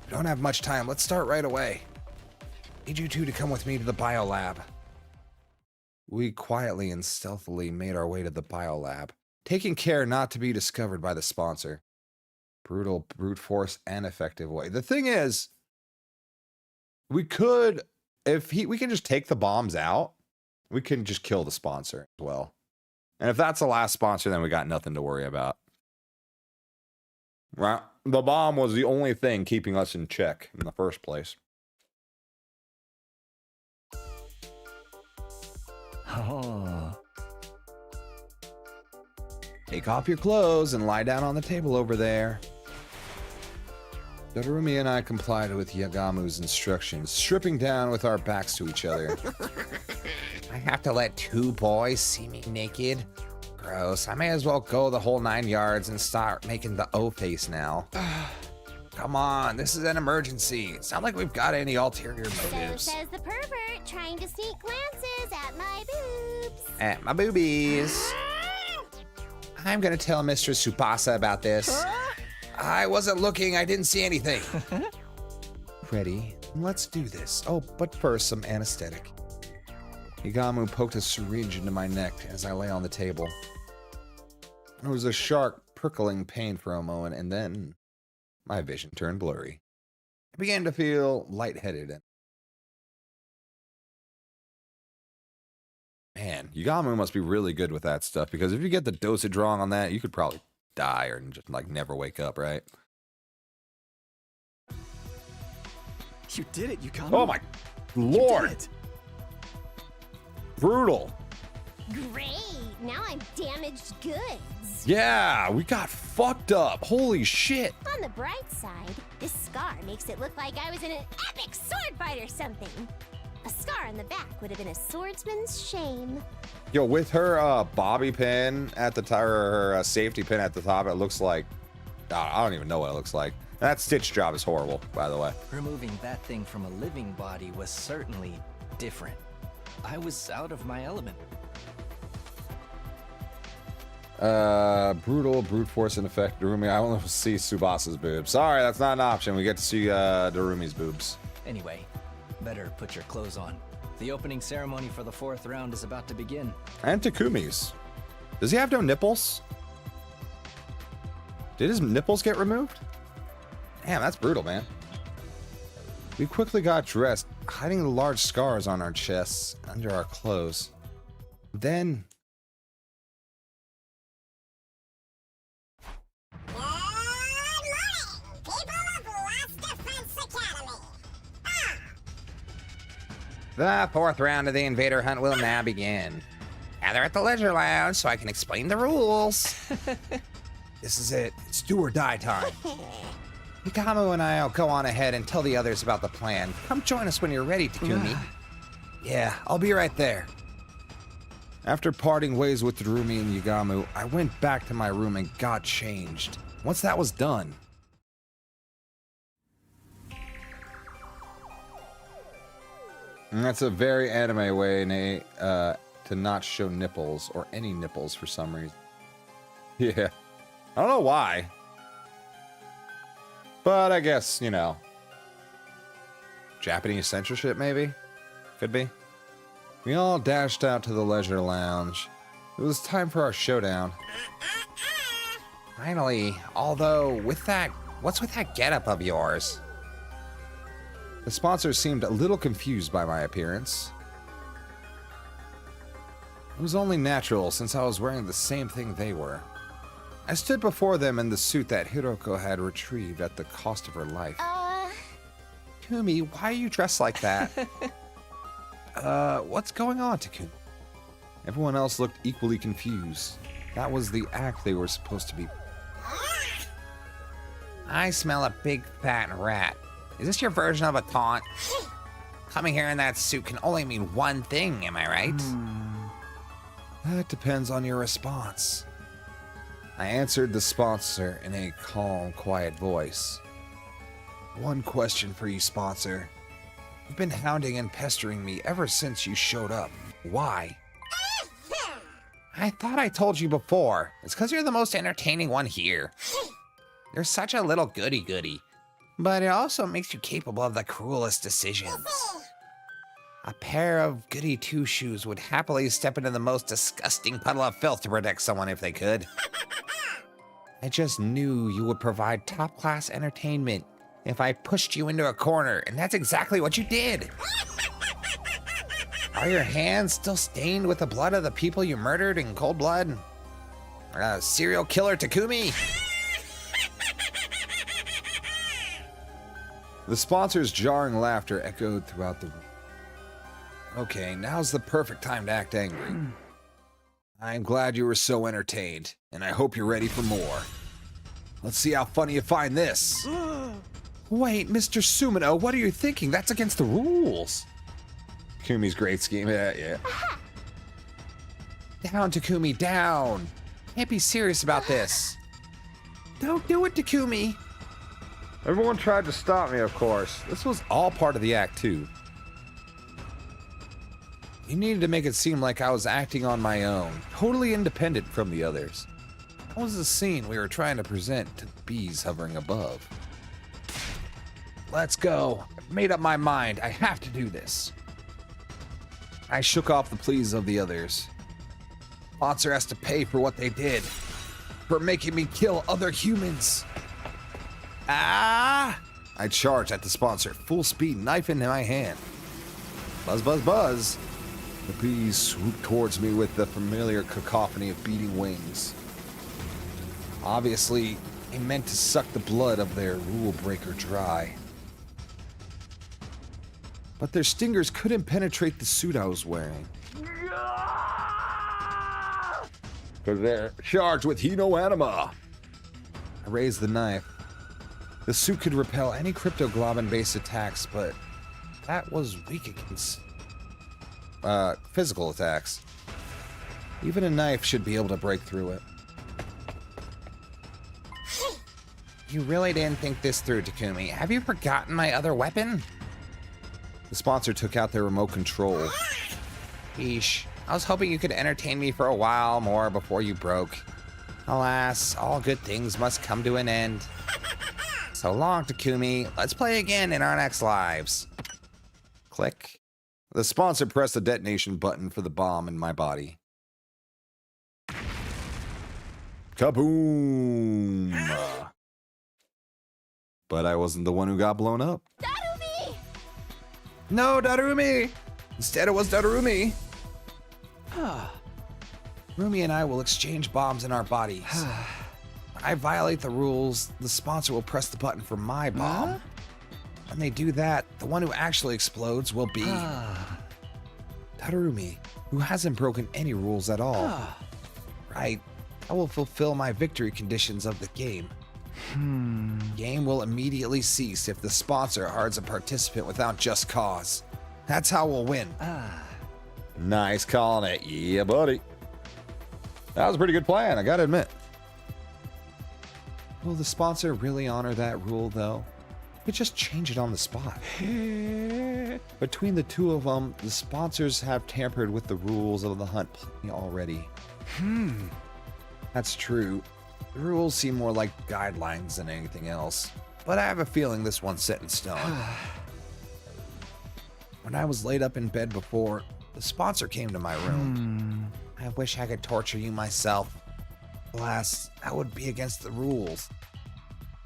We don't have much time. Let's start right away. Need you two to come with me to the biolab. We quietly and stealthily made our way to the biolab, taking care not to be discovered by the sponsor. Brutal, brute force, and effective way. The thing is, we could, we can just take the bombs out, we can just kill the sponsor as well. And if that's the last sponsor, then we got nothing to worry about. Right? The bomb was the only thing keeping us in check in the first place. Oh. Take off your clothes and lie down on the table over there. Dorumi and I complied with Yagamu's instructions, stripping down with our backs to each other. I have to let 2 boys see me naked? Gross. I may as well go the whole 9 yards and start making the O face now. Come on, this is an emergency. Sound like we've got any ulterior motives. So says the pervert, trying to sneak glances at my boobs. At my boobies. I'm gonna tell Mistress Tsubasa about this. I wasn't looking, I didn't see anything. Ready? Let's do this. Oh, but first, some anesthetic. Yagamu poked a syringe into my neck as I lay on the table. It was a sharp, prickling pain for a moment, and then my vision turned blurry. I began to feel lightheaded. Man, Yagamu must be really good with that stuff, because if you get the dosage wrong on that, you could probably die or just like never wake up, right? You did it, Yagamu. Oh my lord! Brutal. Great, now I'm damaged goods. Yeah, we got fucked up. Holy shit. On the bright side, this scar makes it look like I was in an epic sword fight or something. A scar on the back would have been a swordsman's shame. Yo, with her bobby pin at the top, or her safety pin at the top, it looks like, I don't even know what it looks like. That stitch job is horrible, by the way. Removing that thing from a living body was certainly different. I was out of my element. Brutal, brute force in effect. Darumi, I want to see Tsubasa's boobs. Sorry, that's not an option. We get to see Darumi's boobs. Anyway, better put your clothes on. The opening ceremony for the 4th round is about to begin. And Takumi's. Does he have no nipples? Did his nipples get removed? Damn, that's brutal, man. We quickly got dressed, hiding the large scars on our chests under our clothes. Then... Good morning, people of Last Defense Academy. The 4th round of the invader hunt will now begin. Gather at the leisure lounge so I can explain the rules. This is it. It's do or die time. Hikamu and I'll go on ahead and tell the others about the plan. Come join us when you're ready, Takumi. Yeah, I'll be right there. After parting ways with Darumi and Yagamu, I went back to my room and got changed. Once that was done... And that's a very anime way, Nate, to not show nipples, or any nipples for some reason. Yeah. I don't know why. But I guess, you know. Japanese censorship, maybe? Could be. We all dashed out to the leisure lounge. It was time for our showdown. Finally, although what's with that getup of yours? The sponsors seemed a little confused by my appearance. It was only natural since I was wearing the same thing they were. I stood before them in the suit that Hiroko had retrieved at the cost of her life. Takumi, why are you dressed like that? What's going on, Takumi? Everyone else looked equally confused. That was the act they were supposed to be. I smell a big fat rat. Is this your version of a taunt? Coming here in that suit can only mean one thing, am I right? That depends on your response. I answered the sponsor in a calm, quiet voice. One question for you, sponsor. You've been hounding and pestering me ever since you showed up. Why? I thought I told you before. It's because you're the most entertaining one here. You're such a little goody-goody. But it also makes you capable of the cruelest decisions. A pair of goody two-shoes would happily step into the most disgusting puddle of filth to protect someone if they could. I just knew you would provide top-class entertainment if I pushed you into a corner, and that's exactly what you did. Are your hands still stained with the blood of the people you murdered in cold blood? Serial killer Takumi? The sponsor's jarring laughter echoed throughout the room. Okay, now's the perfect time to act angry. I'm glad you were so entertained, and I hope you're ready for more. Let's see how funny you find this. Wait, Mr. Sumino, what are you thinking? That's against the rules. Takumi's great scheme. Yeah. Down, Takumi, down. Can't be serious about this. Don't do it, Takumi. Everyone tried to stop me, of course. This was all part of the act, too. You needed to make it seem like I was acting on my own, totally independent from the others. That was the scene we were trying to present to the bees hovering above. Let's go. I've made up my mind. I have to do this. I shook off the pleas of the others. Sponsor has to pay for what they did. For making me kill other humans. Ah! I charged at the sponsor, full speed, knife in my hand. Buzz, buzz, buzz. The bees swooped towards me with the familiar cacophony of beating wings. Obviously, they meant to suck the blood of their rule breaker dry. But their stingers couldn't penetrate the suit I was wearing. Because they're charged with Hino Anima. I raised the knife. The suit could repel any cryptoglobin-based attacks, but that was weak against physical attacks. Even a knife should be able to break through it. You really didn't think this through, Takumi. Have you forgotten my other weapon? The sponsor took out their remote control. Yeesh. I was hoping you could entertain me for a while more before you broke. Alas, all good things must come to an end. So long, Takumi. Let's play again in our next lives. Click. The sponsor pressed the detonation button for the bomb in my body. Kaboom! But I wasn't the one who got blown up. Darumi! No, Darumi! Instead, it was Darumi. Rumi and I will exchange bombs in our bodies. When I violate the rules, the sponsor will press the button for my bomb. When they do that, the one who actually explodes will be Darumi, who hasn't broken any rules at all. Right. I will fulfill my victory conditions of the game. Game will immediately cease if the sponsor hards a participant without just cause. That's how we'll win. Nice calling it. Yeah, buddy. That was a pretty good plan, I gotta admit. Will the sponsor really honor that rule, though? We could just change it on the spot. Between the two of them, the sponsors have tampered with the rules of the hunt already. That's true. The rules seem more like guidelines than anything else, but I have a feeling this one's set in stone. When I was laid up in bed before, the sponsor came to my room. I wish I could torture you myself. Alas, that would be against the rules.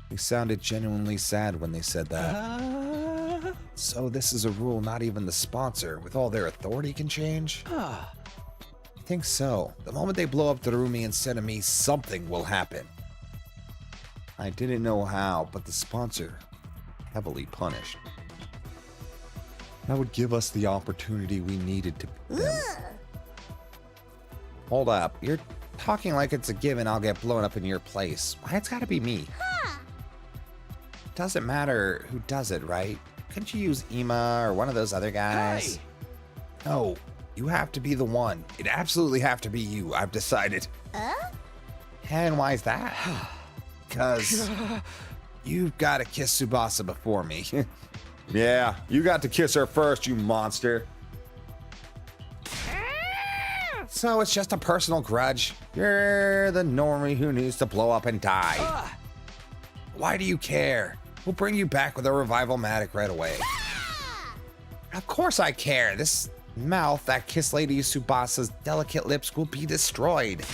They sounded genuinely sad when they said that. So this is a rule not even the sponsor, with all their authority, can change? I think so. The moment they blow up Darumi instead of me, something will happen. I didn't know how, but the sponsor heavily punished. That would give us the opportunity we needed to beat them. Hold up. You're talking like it's a given I'll get blown up in your place. Why, it's gotta be me. Doesn't matter who does it, right? Couldn't you use Ima or one of those other guys? Hey! No, you have to be the one. It absolutely have to be you. I've decided. And why is that? Because you've got to kiss Tsubasa before me. Yeah, you got to kiss her first, you monster. So it's just a personal grudge. You're the normie who needs to blow up and die. Why do you care? We'll bring you back with a revival-matic right away. Of course I care. This mouth that kissed Lady Tsubasa's delicate lips will be destroyed.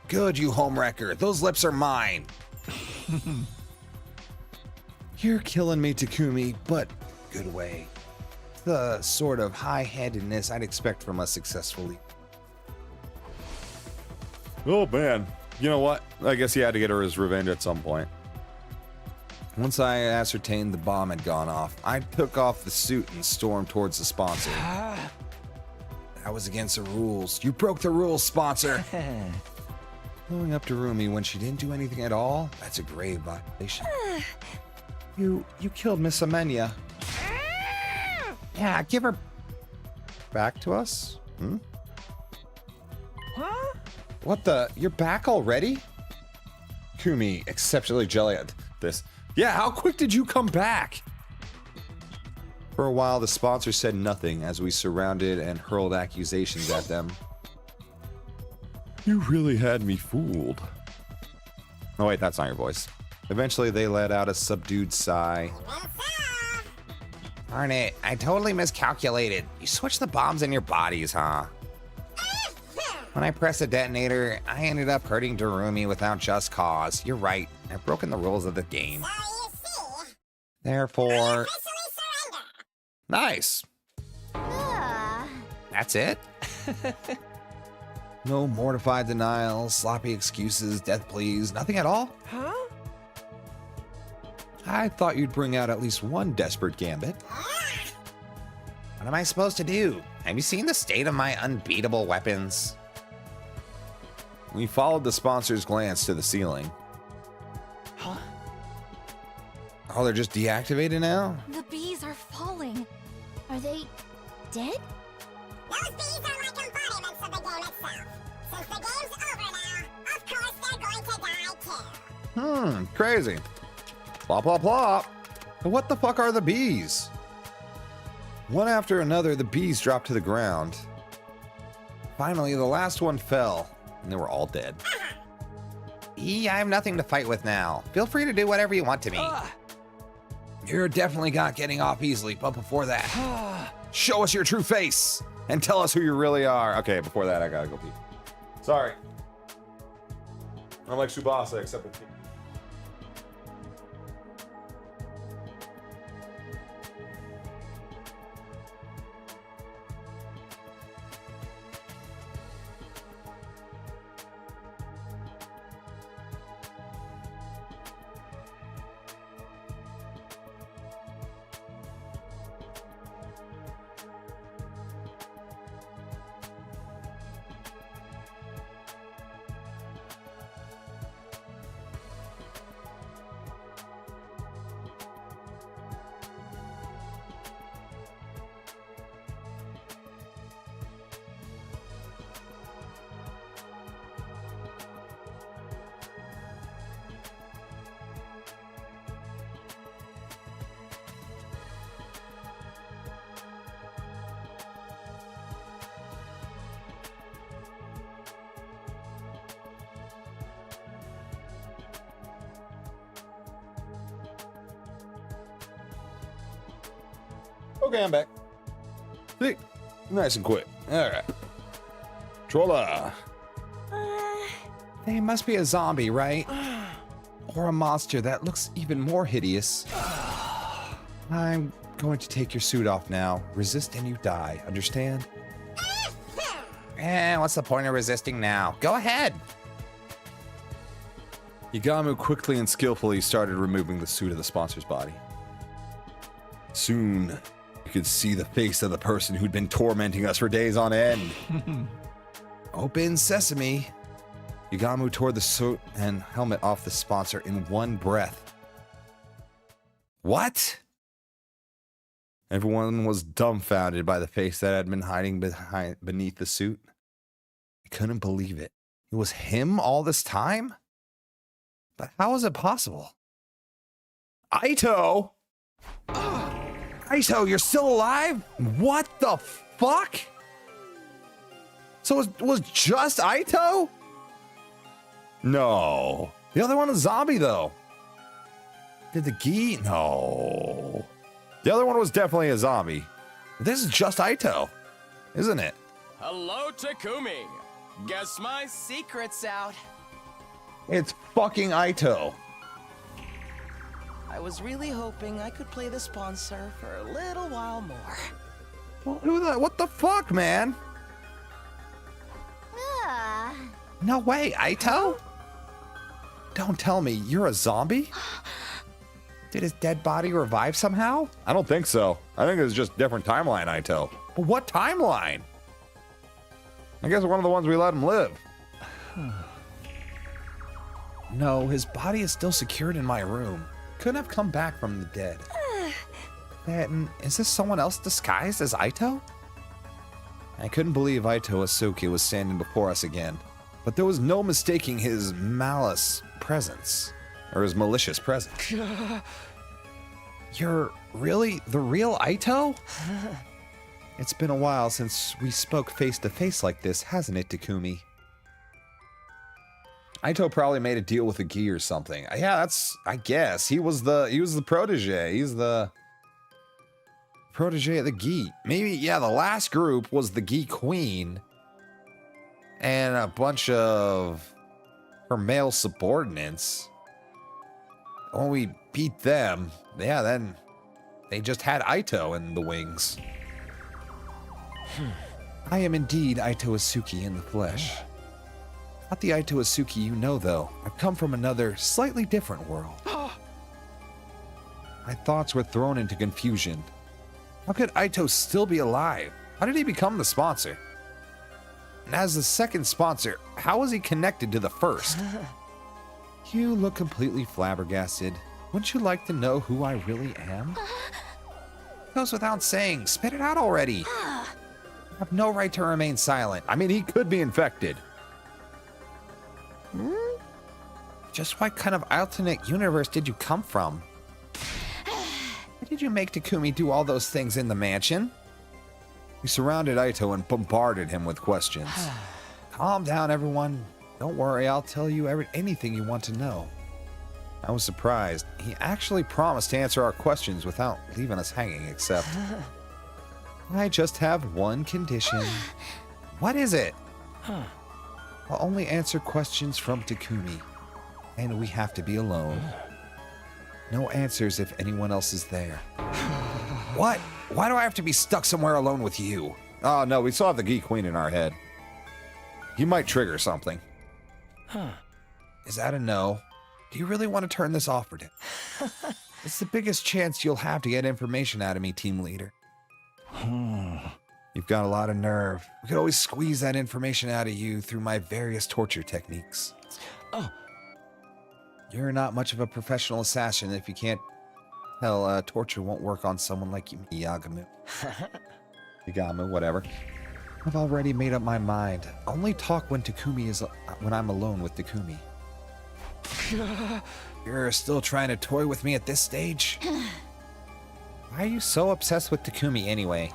Good, you homewrecker. Those lips are mine. You're killing me, Takumi, but good way. The sort of high-handedness I'd expect from a successfully. Oh, man. You know what? I guess he had to get her his revenge at some point. Once I ascertained the bomb had gone off, I took off the suit and stormed towards the sponsor. That was against the rules. You broke the rules, sponsor! Blowing up to Rumi when she didn't do anything at all? That's a grave violation. You killed Miss Amenya. Yeah, give her Back to us? Huh? What the? You're back already? Kumi, exceptionally jelly at this. Yeah, how quick did you come back? For a while, the sponsor said nothing as we surrounded and hurled accusations at them. You really had me fooled. Oh wait, that's not your voice. Eventually, they let out a subdued sigh. Darn it, I totally miscalculated. You switched the bombs in your bodies, huh? When I pressed the detonator, I ended up hurting Darumi without just cause. You're right, I've broken the rules of the game. Therefore... Nice. That's it? No mortified denials, sloppy excuses, death pleas, nothing at all? Huh? I thought you'd bring out at least one desperate gambit. What am I supposed to do? Have you seen the state of my unbeatable weapons? We followed the sponsor's glance to the ceiling. Huh? Oh, they're just deactivated now? The bees are falling. Are they dead? Those bees are like embodiments of the game itself. Since the game's over now, of course they're going to die too. Crazy. Plop, plop, plop. But what the fuck are the bees? One after another, the bees dropped to the ground. Finally, the last one fell, and they were all dead. I have nothing to fight with now. Feel free to do whatever you want to me. You're definitely not getting off easily, but before that, show us your true face and tell us who you really are. Okay, before that, I gotta go pee. Sorry. I'm like Subasa, except with pee. Okay, I'm back. See? Nice and quick. Alright. Trolla. They must be a zombie, right? Or a monster that looks even more hideous. I'm going to take your suit off now. Resist and you die. Understand? What's the point of resisting now? Go ahead! Igamu quickly and skillfully started removing the suit of the sponsor's body. Soon, you could see the face of the person who'd been tormenting us for days on end. Open sesame. Igamu tore the suit and helmet off the sponsor in one breath. What? Everyone was dumbfounded by the face that had been hiding beneath the suit. I couldn't believe it. It was him all this time? But how is it possible? Aito! Aito, you're still alive? What the fuck? So it was just Aito? No. The other one was zombie, though. Did the Gi? No. The other one was definitely a zombie. This is just Aito, isn't it? Hello, Takumi. Guess my secret's out. It's fucking Aito. I was really hoping I could play the sponsor for a little while more. Well, what the fuck, man? No way, Aito? Don't tell me you're a zombie? Did his dead body revive somehow? I don't think so. I think it's just different timeline, Aito. But what timeline? I guess one of the ones we let him live. No, his body is still secured in my room. Couldn't have come back from the dead. Then, is this someone else disguised as Aito? I couldn't believe Aito Asuki was standing before us again. But there was no mistaking his malicious presence. Or his malicious presence. You're really the real Aito? It's been a while since we spoke face to face like this, hasn't it, Takumi? Aito probably made a deal with a Gi or something. Yeah, I guess. He was the protege. He's the protege of the Gi. Maybe, yeah, the last group was the Gi Queen. And a bunch of her male subordinates. When we beat them, yeah, then they just had Aito in the wings. I am indeed Aito Asuki in the flesh. Not the Aito Asuki you know, though. I've come from another, slightly different world. My thoughts were thrown into confusion. How could Aito still be alive? How did he become the sponsor? And as the second sponsor, how was he connected to the first? You look completely flabbergasted. Wouldn't you like to know who I really am? Goes without saying. Spit it out already. You have no right to remain silent. I mean, he could be infected. Just what kind of alternate universe did you come from? Why did you make Takumi do all those things in the mansion? We surrounded Aito and bombarded him with questions. Calm down, everyone. Don't worry, I'll tell you anything you want to know. I was surprised. He actually promised to answer our questions without leaving us hanging, except... I just have one condition. What is it? I'll only answer questions from Takumi. And we have to be alone. No answers if anyone else is there. What? Why do I have to be stuck somewhere alone with you? Oh, no, we still have the Geek Queen in our head. He might trigger something. Is that a no? Do you really want to turn this off or not? It's the biggest chance you'll have to get information out of me, team leader. You've got a lot of nerve. We could always squeeze that information out of you through my various torture techniques. Oh. You're not much of a professional assassin if you can't tell torture won't work on someone like Yagamu. Yagamu, whatever. I've already made up my mind. Only talk when when I'm alone with Takumi. You're still trying to toy with me at this stage? Why are you so obsessed with Takumi anyway?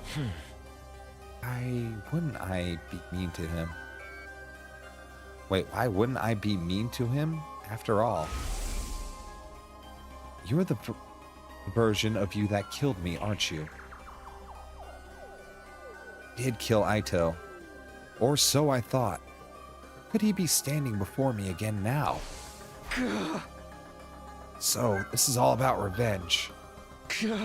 Why wouldn't I be mean to him? Wait, why wouldn't I be mean to him? After all, you're the version of you that killed me, aren't you? Did kill Aito. Or so I thought. Could he be standing before me again now? So, this is all about revenge. You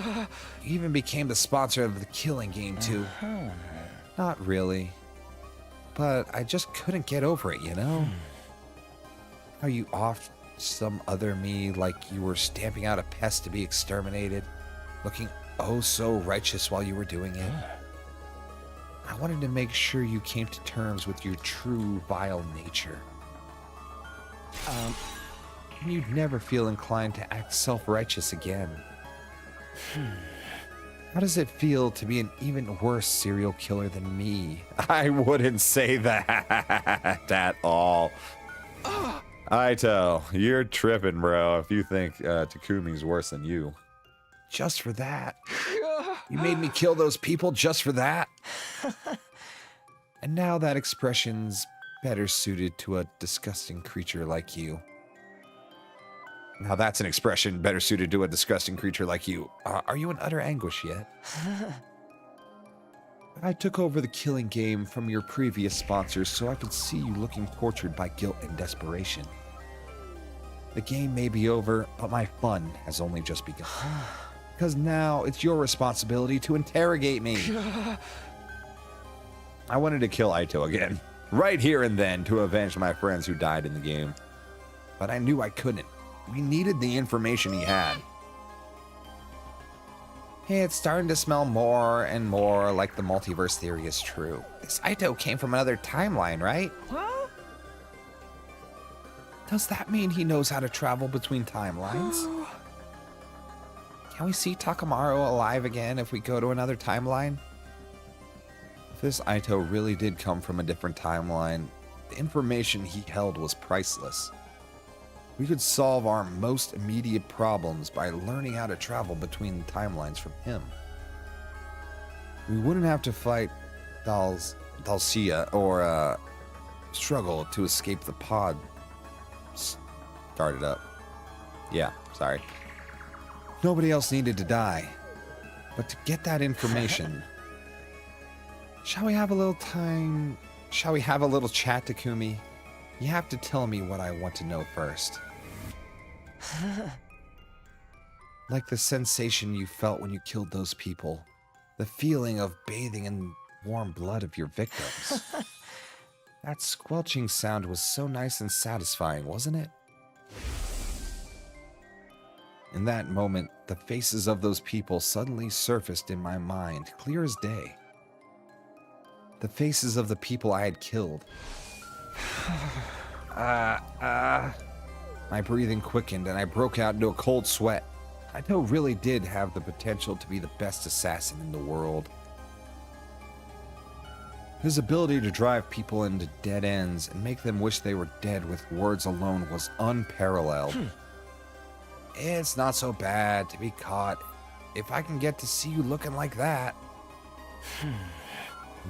even became the sponsor of the killing game, too. Not really. But I just couldn't get over it, you know? How you off some other me like you were stamping out a pest to be exterminated, looking oh so righteous while you were doing it. I wanted to make sure you came to terms with your true vile nature. And you'd never feel inclined to act self-righteous again. How does it feel to be an even worse serial killer than me? I wouldn't say that at all. Aito, you're tripping, bro, if you think Takumi's worse than you. Just for that? You made me kill those people just for that? And now that expression's better suited to a disgusting creature like you. Now that's an expression better suited to a disgusting creature like you. Are you in utter anguish yet? I took over the killing game from your previous sponsors so I could see you looking tortured by guilt and desperation. The game may be over, but my fun has only just begun. Because now it's your responsibility to interrogate me. I wanted to kill Aito again, right here and then, to avenge my friends who died in the game. But I knew I couldn't. We needed the information he had. Hey, it's starting to smell more and more like the multiverse theory is true. This Aito came from another timeline, right? Huh? Does that mean he knows how to travel between timelines? Can we see Takamaru alive again if we go to another timeline? If this Aito really did come from a different timeline, the information he held was priceless. We could solve our most immediate problems by learning how to travel between timelines from him. We wouldn't have to fight Dalcia or struggle to escape the pod. Started up. Yeah, sorry. Nobody else needed to die. But to get that information... Shall we have a little time? Shall we have a little chat, Takumi? You have to tell me what I want to know first. Like the sensation you felt when you killed those people. The feeling of bathing in warm blood of your victims. That squelching sound was so nice and satisfying, wasn't it? In that moment, the faces of those people suddenly surfaced in my mind, clear as day. The faces of the people I had killed. My breathing quickened and I broke out into a cold sweat. Aito really did have the potential to be the best assassin in the world. His ability to drive people into dead ends and make them wish they were dead with words alone was unparalleled. It's not so bad to be caught if I can get to see you looking like that.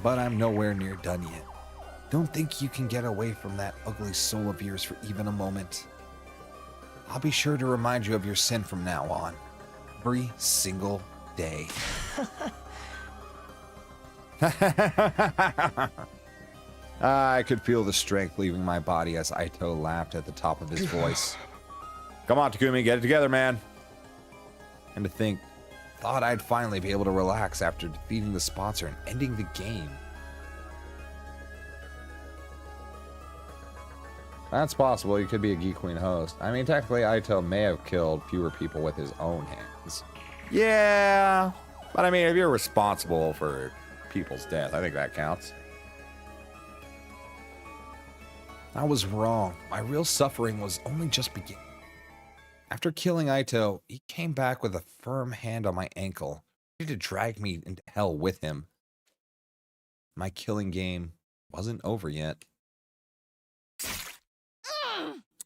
But I'm nowhere near done yet. Don't think you can get away from that ugly soul of yours for even a moment. I'll be sure to remind you of your sin from now on. Every single day. I could feel the strength leaving my body as Aito laughed at the top of his voice. Come on, Takumi, get it together, man. And to think, thought I'd finally be able to relax after defeating the sponsor and ending the game. That's possible. He could be a Geek Queen host. I mean, technically, Aito may have killed fewer people with his own hands. Yeah, but I mean, if you're responsible for people's death, I think that counts. I was wrong. My real suffering was only just beginning. After killing Aito, he came back with a firm hand on my ankle, ready to drag me into hell with him. My killing game wasn't over yet.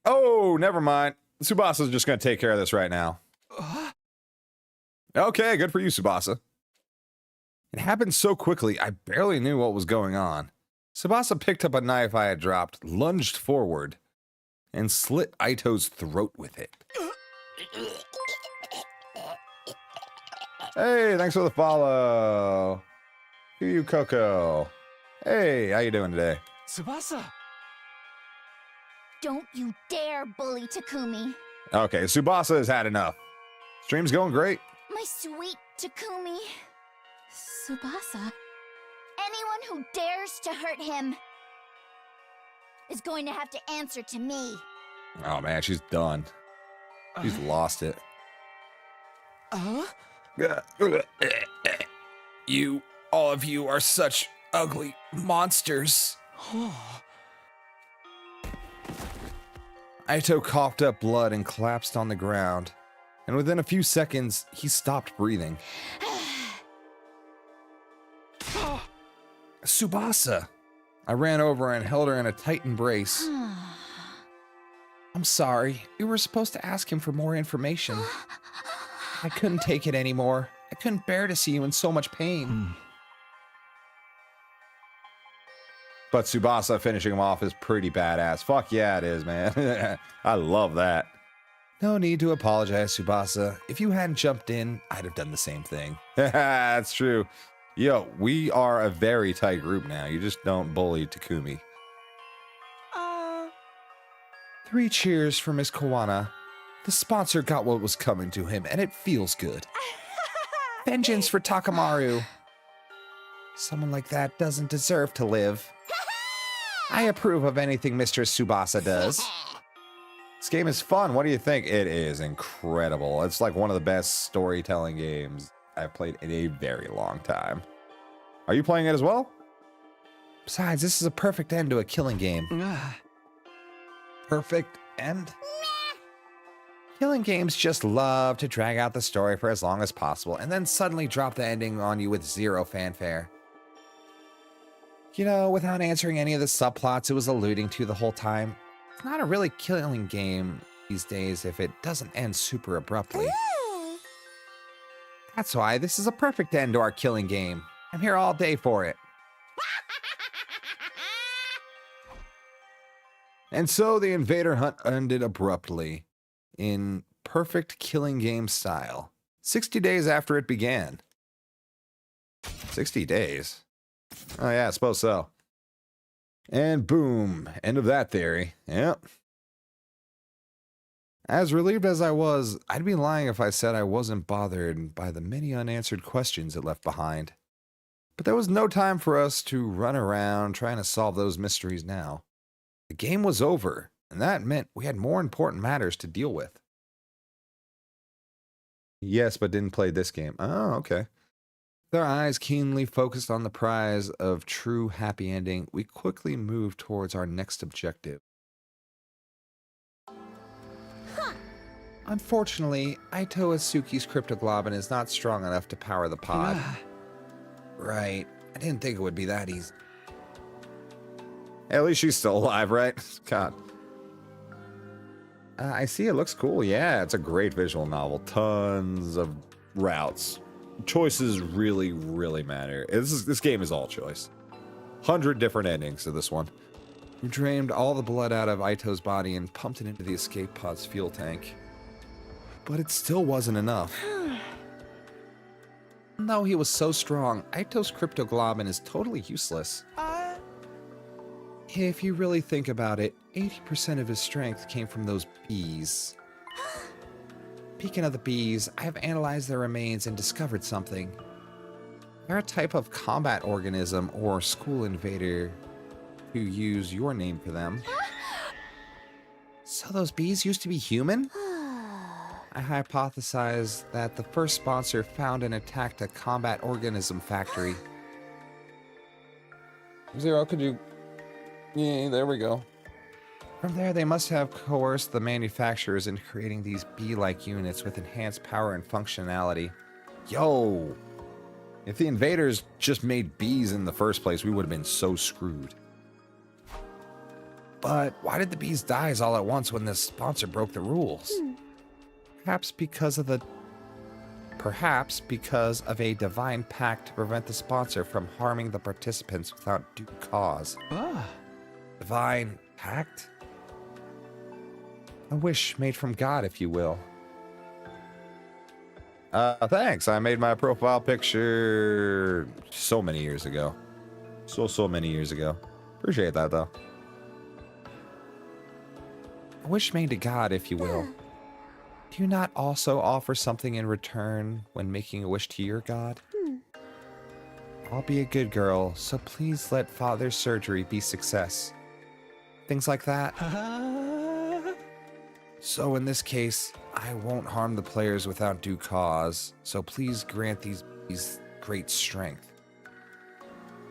Oh, never mind. Tsubasa's just going to take care of this right now. Okay, good for you, Tsubasa. It happened so quickly, I barely knew what was going on. Tsubasa picked up a knife I had dropped, lunged forward, and slit Aito's throat with it. Hey, thanks for the follow. You, Coco. Hey, how you doing today? Tsubasa! Don't you dare bully Takumi. Okay, Tsubasa has had enough. Stream's going great. My sweet Takumi. Tsubasa. Anyone who dares to hurt him is going to have to answer to me. Oh man, she's done. She's lost it. You, all of you, are such ugly monsters. Aito coughed up blood and collapsed on the ground, and within a few seconds, he stopped breathing. Tsubasa! I ran over and held her in a tight embrace. I'm sorry. We were supposed to ask him for more information. I couldn't take it anymore. I couldn't bear to see you in so much pain. But Tsubasa finishing him off is pretty badass. Fuck yeah, it is, man. I love that. No need to apologize, Tsubasa. If you hadn't jumped in, I'd have done the same thing. That's true. Yo, we are a very tight group now. You just don't bully Takumi. 3 cheers for Miss Kawana. The sponsor got what was coming to him, and it feels good. Vengeance for Takamaru. Someone like that doesn't deserve to live. I approve of anything Mr. Tsubasa does. This game is fun. What do you think? It is incredible. It's like one of the best storytelling games I've played in a very long time. Are you playing it as well? Besides, this is a perfect end to a killing game. Perfect end? Killing games just love to drag out the story for as long as possible and then suddenly drop the ending on you with zero fanfare. You know, without answering any of the subplots it was alluding to the whole time. It's not a really killing game these days if it doesn't end super abruptly. That's why this is a perfect end to our killing game. I'm here all day for it. And so the invader hunt ended abruptly, in perfect killing game style, 60 days after it began. 60 days? Oh yeah, I suppose so. And boom, end of that theory. Yep. As relieved as I was, I'd be lying if I said I wasn't bothered by the many unanswered questions it left behind. But there was no time for us to run around trying to solve those mysteries now. The game was over, and that meant we had more important matters to deal with. Yes, but didn't play this game. Oh, okay. With our eyes keenly focused on the prize of true happy ending, we quickly move towards our next objective. Unfortunately, Aito Atsuki's cryptoglobin is not strong enough to power the pod. Right. I didn't think it would be that easy. At least she's still alive, right? God. I see it looks cool. Yeah, it's a great visual novel. Tons of routes. Choices really, really matter. This game is all choice. 100 different endings to this one. We drained all the blood out of Aito's body and pumped it into the escape pod's fuel tank. But it still wasn't enough. Even though he was so strong, Aito's cryptoglobin is totally useless. If you really think about it, 80% of his strength came from those bees. Speaking of the bees, I have analyzed their remains and discovered something. They're a type of combat organism or school invader, to use your name for them. So those bees used to be human? I hypothesize that the first sponsor found and attacked a combat organism factory. Zero, could you... Yeah, there we go. From there, they must have coerced the manufacturers into creating these bee-like units with enhanced power and functionality. Yo! If the invaders just made bees in the first place, we would have been so screwed. But why did the bees die all at once when this sponsor broke the rules? Perhaps because of a divine pact to prevent the sponsor from harming the participants without due cause. Divine pact? A wish made from God, if you will. Thanks. I made my profile picture so many years ago. So many years ago. Appreciate that, though. A wish made to God, if you will. Do you not also offer something in return when making a wish to your God? I'll be a good girl, so please let Father's surgery be success. Things like that. So in this case, I won't harm the players without due cause, so please grant these bees great strength.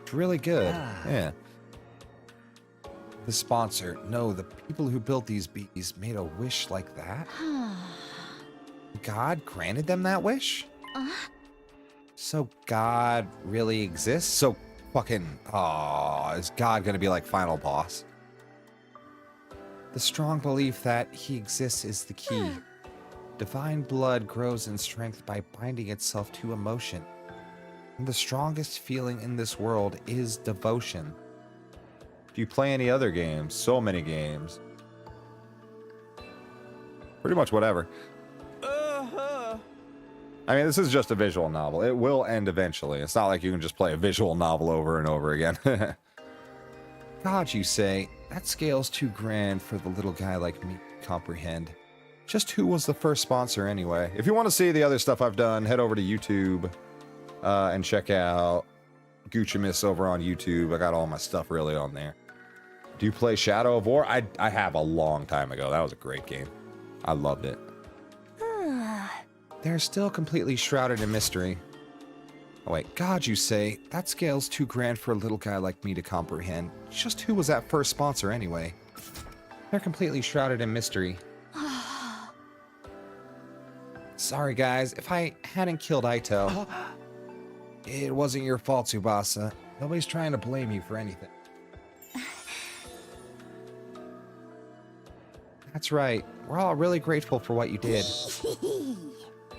It's really good. Yeah. The sponsor, no, the people who built these bees made a wish like that? God granted them that wish? So God really exists? So fucking, is God gonna be like final boss? The strong belief that he exists is the key. Divine blood grows in strength by binding itself to emotion. And the strongest feeling in this world is devotion. Do you play any other games? So many games. Pretty much whatever. I mean, this is just a visual novel. It will end eventually. It's not like you can just play a visual novel over and over again. God, you say, that scale's too grand for the little guy like me to comprehend. Just who was the first sponsor anyway? If you want to see the other stuff I've done, head over to YouTube and check out Guccimus over on YouTube. I got all my stuff really on there. Do you play Shadow of War? I have a long time ago. That was a great game. I loved it. They're still completely shrouded in mystery. Oh wait, God, you say, that scale's too grand for a little guy like me to comprehend. Just who was that first sponsor anyway? They're completely shrouded in mystery. Sorry guys, if I hadn't killed Aito. It wasn't your fault, Tsubasa. Nobody's trying to blame you for anything. That's right. We're all really grateful for what you did.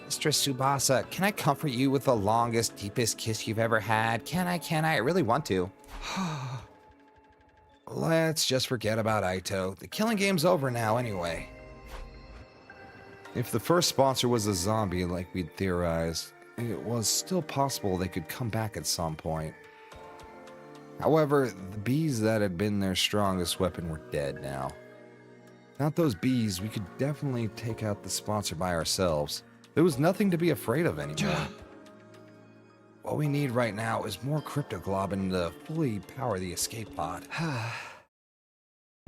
Mistress Tsubasa, can I comfort you with the longest, deepest kiss you've ever had? Can I? I really want to. Let's just forget about Aito. The killing game's over now anyway. If the first sponsor was a zombie like we'd theorized, it was still possible they could come back at some point. However, the bees that had been their strongest weapon were dead now. Without those bees, we could definitely take out the sponsor by ourselves. There was nothing to be afraid of anymore. What we need right now is more cryptoglobin to fully power the escape pod.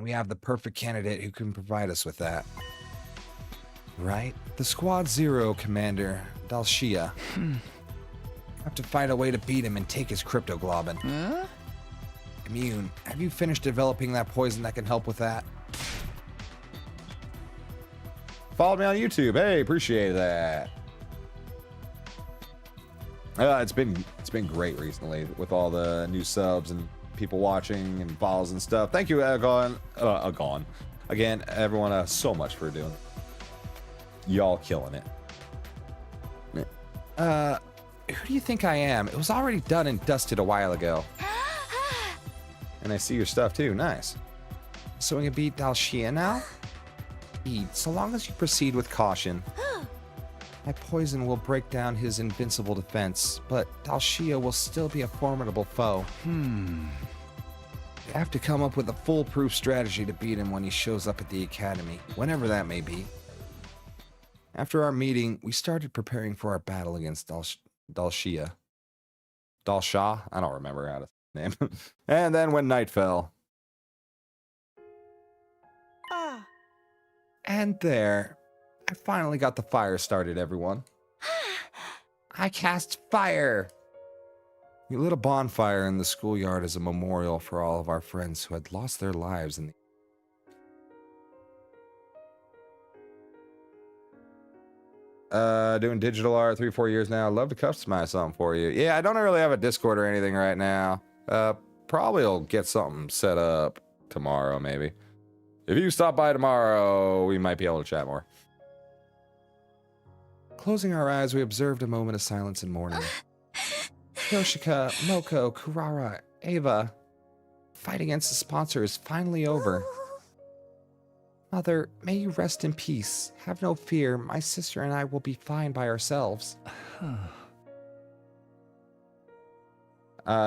We have the perfect candidate who can provide us with that. Right? The Squad Zero commander, Dalshia. have to find a way to beat him and take his cryptoglobin. Huh? Immune, have you finished developing that poison that can help with that? Followed me on YouTube. Hey, appreciate that. It's been great recently with all the new subs and people watching and follows and stuff. Thank you, Agon. Again, everyone, so much for doing. Y'all killing it. Who do you think I am? It was already done and dusted a while ago. And I see your stuff too. Nice. So we can beat Dalshia now? So long as you proceed with caution. My poison will break down his invincible defense, but Dalshia will still be a formidable foe. We have to come up with a foolproof strategy to beat him when he shows up at the academy, whenever that may be. After our meeting, we started preparing for our battle against Dalshia. Dalsha? I don't remember how to say his name. And then when night fell. And there, I finally got the fire started, everyone. I cast fire! We lit a bonfire in the schoolyard as a memorial for all of our friends who had lost their lives in the... Doing digital art 3-4 years now. Love to customize something for you. Yeah, I don't really have a Discord or anything right now. Probably will get something set up tomorrow, maybe. If you stop by tomorrow, we might be able to chat more. Closing our eyes, we observed a moment of silence and mourning. Yoshika, Moko, Kurara, Ava. Fight against the sponsor is finally over. Mother, may you rest in peace. Have no fear, my sister and I will be fine by ourselves. Do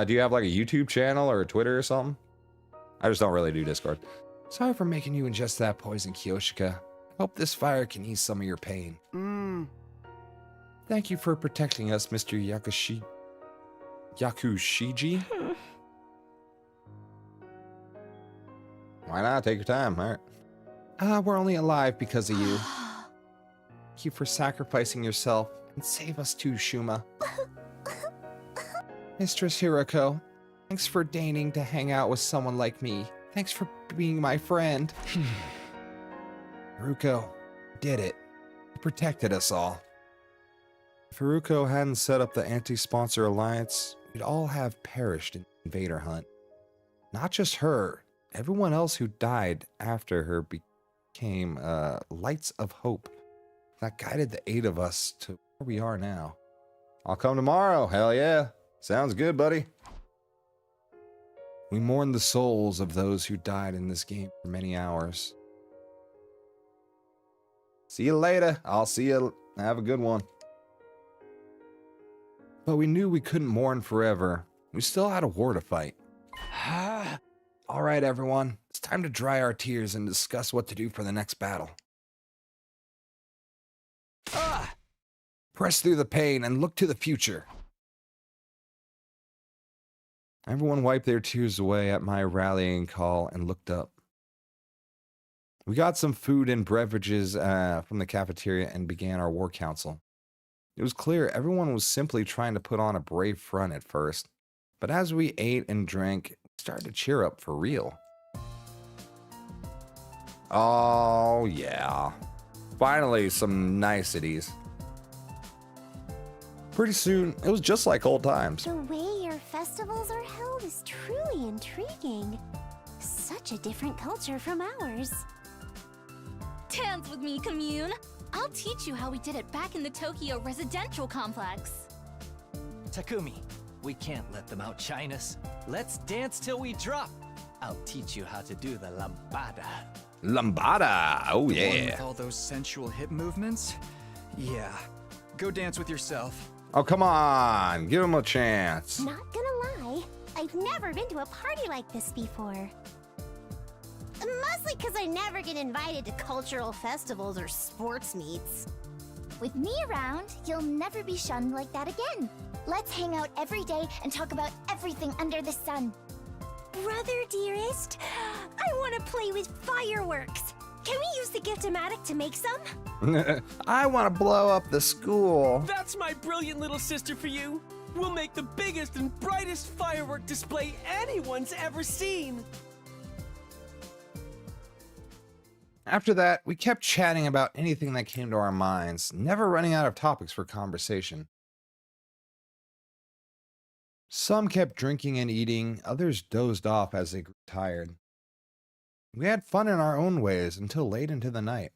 you have like a YouTube channel or a Twitter or something? I just don't really do Discord. Sorry for making you ingest that poison, Kyoshika. Hope this fire can ease some of your pain. Thank you for protecting us, Mr. Yakushiji. Why not? Take your time. All right. We're only alive because of you. Thank you for sacrificing yourself and save us too, Shuma. Mistress Hiroko, thanks for deigning to hang out with someone like me. Thanks for being my friend. Haruko, did it. You protected us all. If Haruko hadn't set up the anti-sponsor alliance, we'd all have perished in the invader hunt. Not just her, everyone else who died after her became lights of hope that guided the 8 of us to where we are now. I'll come tomorrow. Hell yeah. Sounds good, buddy. We mourn the souls of those who died in this game for many hours. See you later. I'll see you. Have a good one. But we knew we couldn't mourn forever. We still had a war to fight. All right, everyone. It's time to dry our tears and discuss what to do for the next battle. Press through the pain and look to the future. Everyone wiped their tears away at my rallying call and looked up. We got some food and beverages from the cafeteria and began our war council. It was clear everyone was simply trying to put on a brave front at first, but as we ate and drank, we started to cheer up for real. Oh, yeah. Finally, some niceties. Pretty soon, it was just like old times. The way your festivals are held is truly intriguing. Such a different culture from ours. Dance with me, commune. I'll teach you how we did it back in the Tokyo residential complex. Takumi, we can't let them outshine us. Let's dance till we drop. I'll teach you how to do the lambada. Lambada! Oh, The one yeah. with all those sensual hip movements? Yeah. Go dance with yourself. Oh, come on. Give him a chance. Not gonna lie, I've never been to a party like this before. Mostly because I never get invited to cultural festivals or sports meets. With me around, you'll never be shunned like that again. Let's hang out every day and talk about everything under the sun. Brother dearest, I want to play with fireworks. Can we use the gift-o-matic to make some? I want to blow up the school. That's my brilliant little sister for you. We'll make the biggest and brightest firework display anyone's ever seen. After that, we kept chatting about anything that came to our minds, never running out of topics for conversation. Some kept drinking and eating, others dozed off as they grew tired. We had fun in our own ways until late into the night.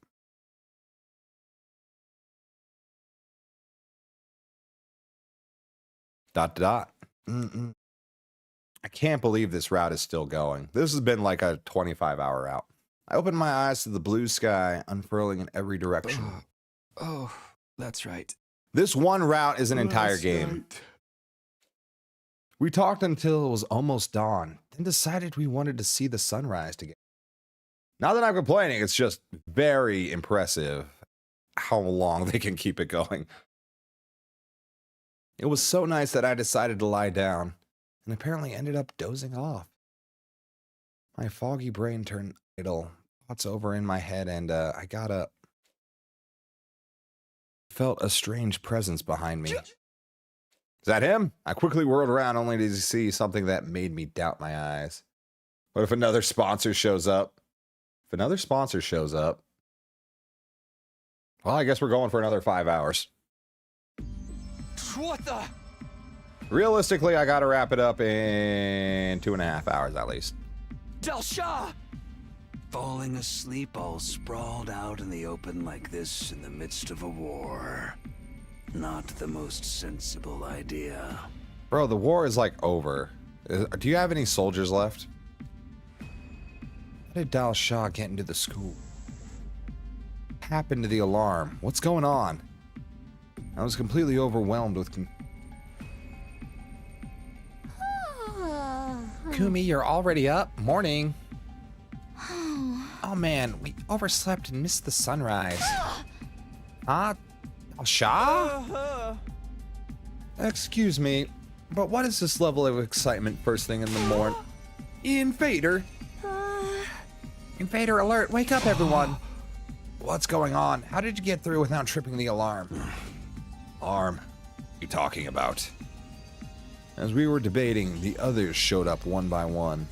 I can't believe this route is still going. This has been like a 25-hour route. I opened my eyes to the blue sky unfurling in every direction. Oh, that's right. This one route is an entire game. We talked until it was almost dawn, then decided we wanted to see the sunrise together. Not that I'm complaining, it's just very impressive how long they can keep it going. It was so nice that I decided to lie down, and apparently ended up dozing off. My foggy brain turned idle, thoughts over in my head, and I got up. Felt a strange presence behind me. Is that him? I quickly whirled around only to see something that made me doubt my eyes. What if another sponsor shows up? If another sponsor shows up, well, I guess we're going for another 5 hours. What the? Realistically, I gotta wrap it up in 2.5 hours at least. Del Shah! Falling asleep all sprawled out in the open like this in the midst of a war. Not the most sensible idea. Bro, the war is like over. Do you have any soldiers left? How did Dal Shah get into the school? What happened to the alarm? What's going on? I was completely overwhelmed with Kumi, you're already up? Morning. Oh man, we overslept and missed the sunrise. Dal Shah? Excuse me, but what is this level of excitement first thing in the morning? Invader! Invader alert, wake up everyone! What's going on? How did you get through without tripping the alarm? Arm, what are you talking about? As we were debating, the others showed up one by one.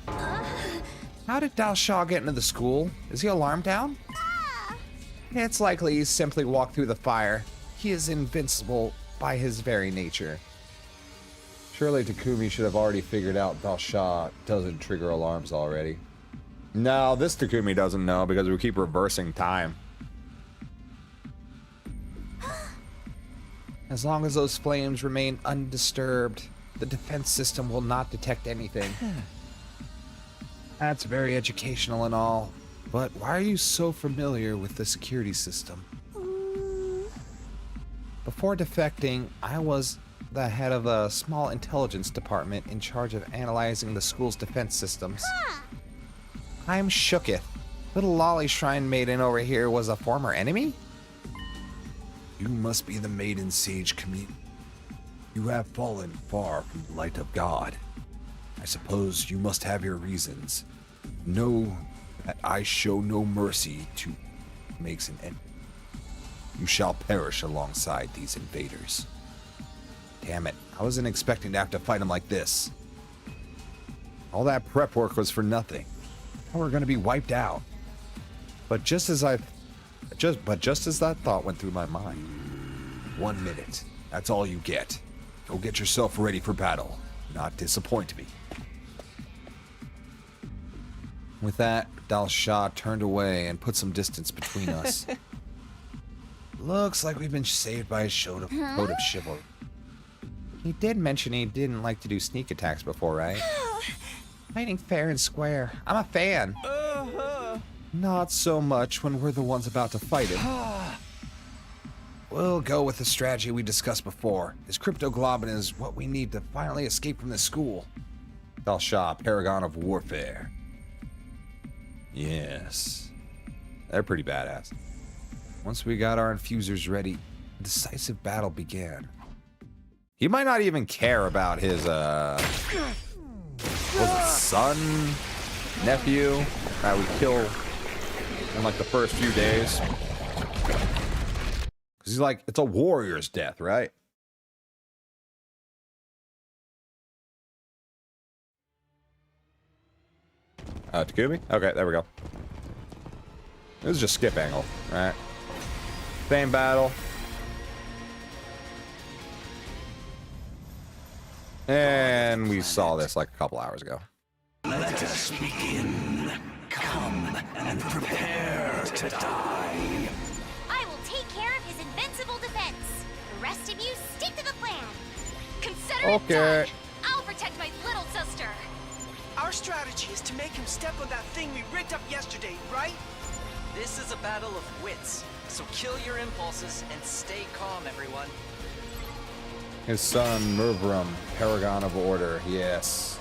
How did Dal Shah get into the school? Is he alarmed down? It's likely he simply walked through the fire. He is invincible by his very nature. Surely Takumi should have already figured out Dal Shah doesn't trigger alarms already. No, this Takumi doesn't know because we keep reversing time. As long as those flames remain undisturbed, the defense system will not detect anything. That's very educational and all, but why are you so familiar with the security system? Before defecting, I was the head of a small intelligence department in charge of analyzing the school's defense systems. I'm shooketh. Little Lolly Shrine Maiden over here was a former enemy? You must be the maiden sage community. You have fallen far from the light of God. I suppose you must have your reasons. Know that I show no mercy to makes an end. You shall perish alongside these invaders. Damn it, I wasn't expecting to have to fight them like this. All that prep work was for nothing. Now we're gonna be wiped out. But just as that thought went through my mind. 1 minute. That's all you get. Go get yourself ready for battle. Not disappoint me. With that, Dal Shah turned away and put some distance between us. Looks like we've been saved by his code of chivalry. He did mention he didn't like to do sneak attacks before, right? Fighting fair and square. I'm a fan. Not so much when we're the ones about to fight him. We'll go with the strategy we discussed before. His cryptoglobin is what we need to finally escape from this school. Dal Shah, paragon of warfare. Yes. They're pretty badass. Once we got our infusers ready, a decisive battle began. He might not even care about his, was it son, nephew, that we kill in like the first few days. Cause he's like, it's a warrior's death, right? Takumi? Okay, there we go. This is just skip angle, right? Same battle. And we saw this like a couple hours ago. Let us begin. Come and prepare to die. I will take care of his invincible defense. The rest of you stick to the plan. Consider it done. I'll protect my little sister. Our strategy is to make him step on that thing we rigged up yesterday, right? This is a battle of wits, so kill your impulses and stay calm, everyone. His son, Murvrum, Paragon of Order, yes.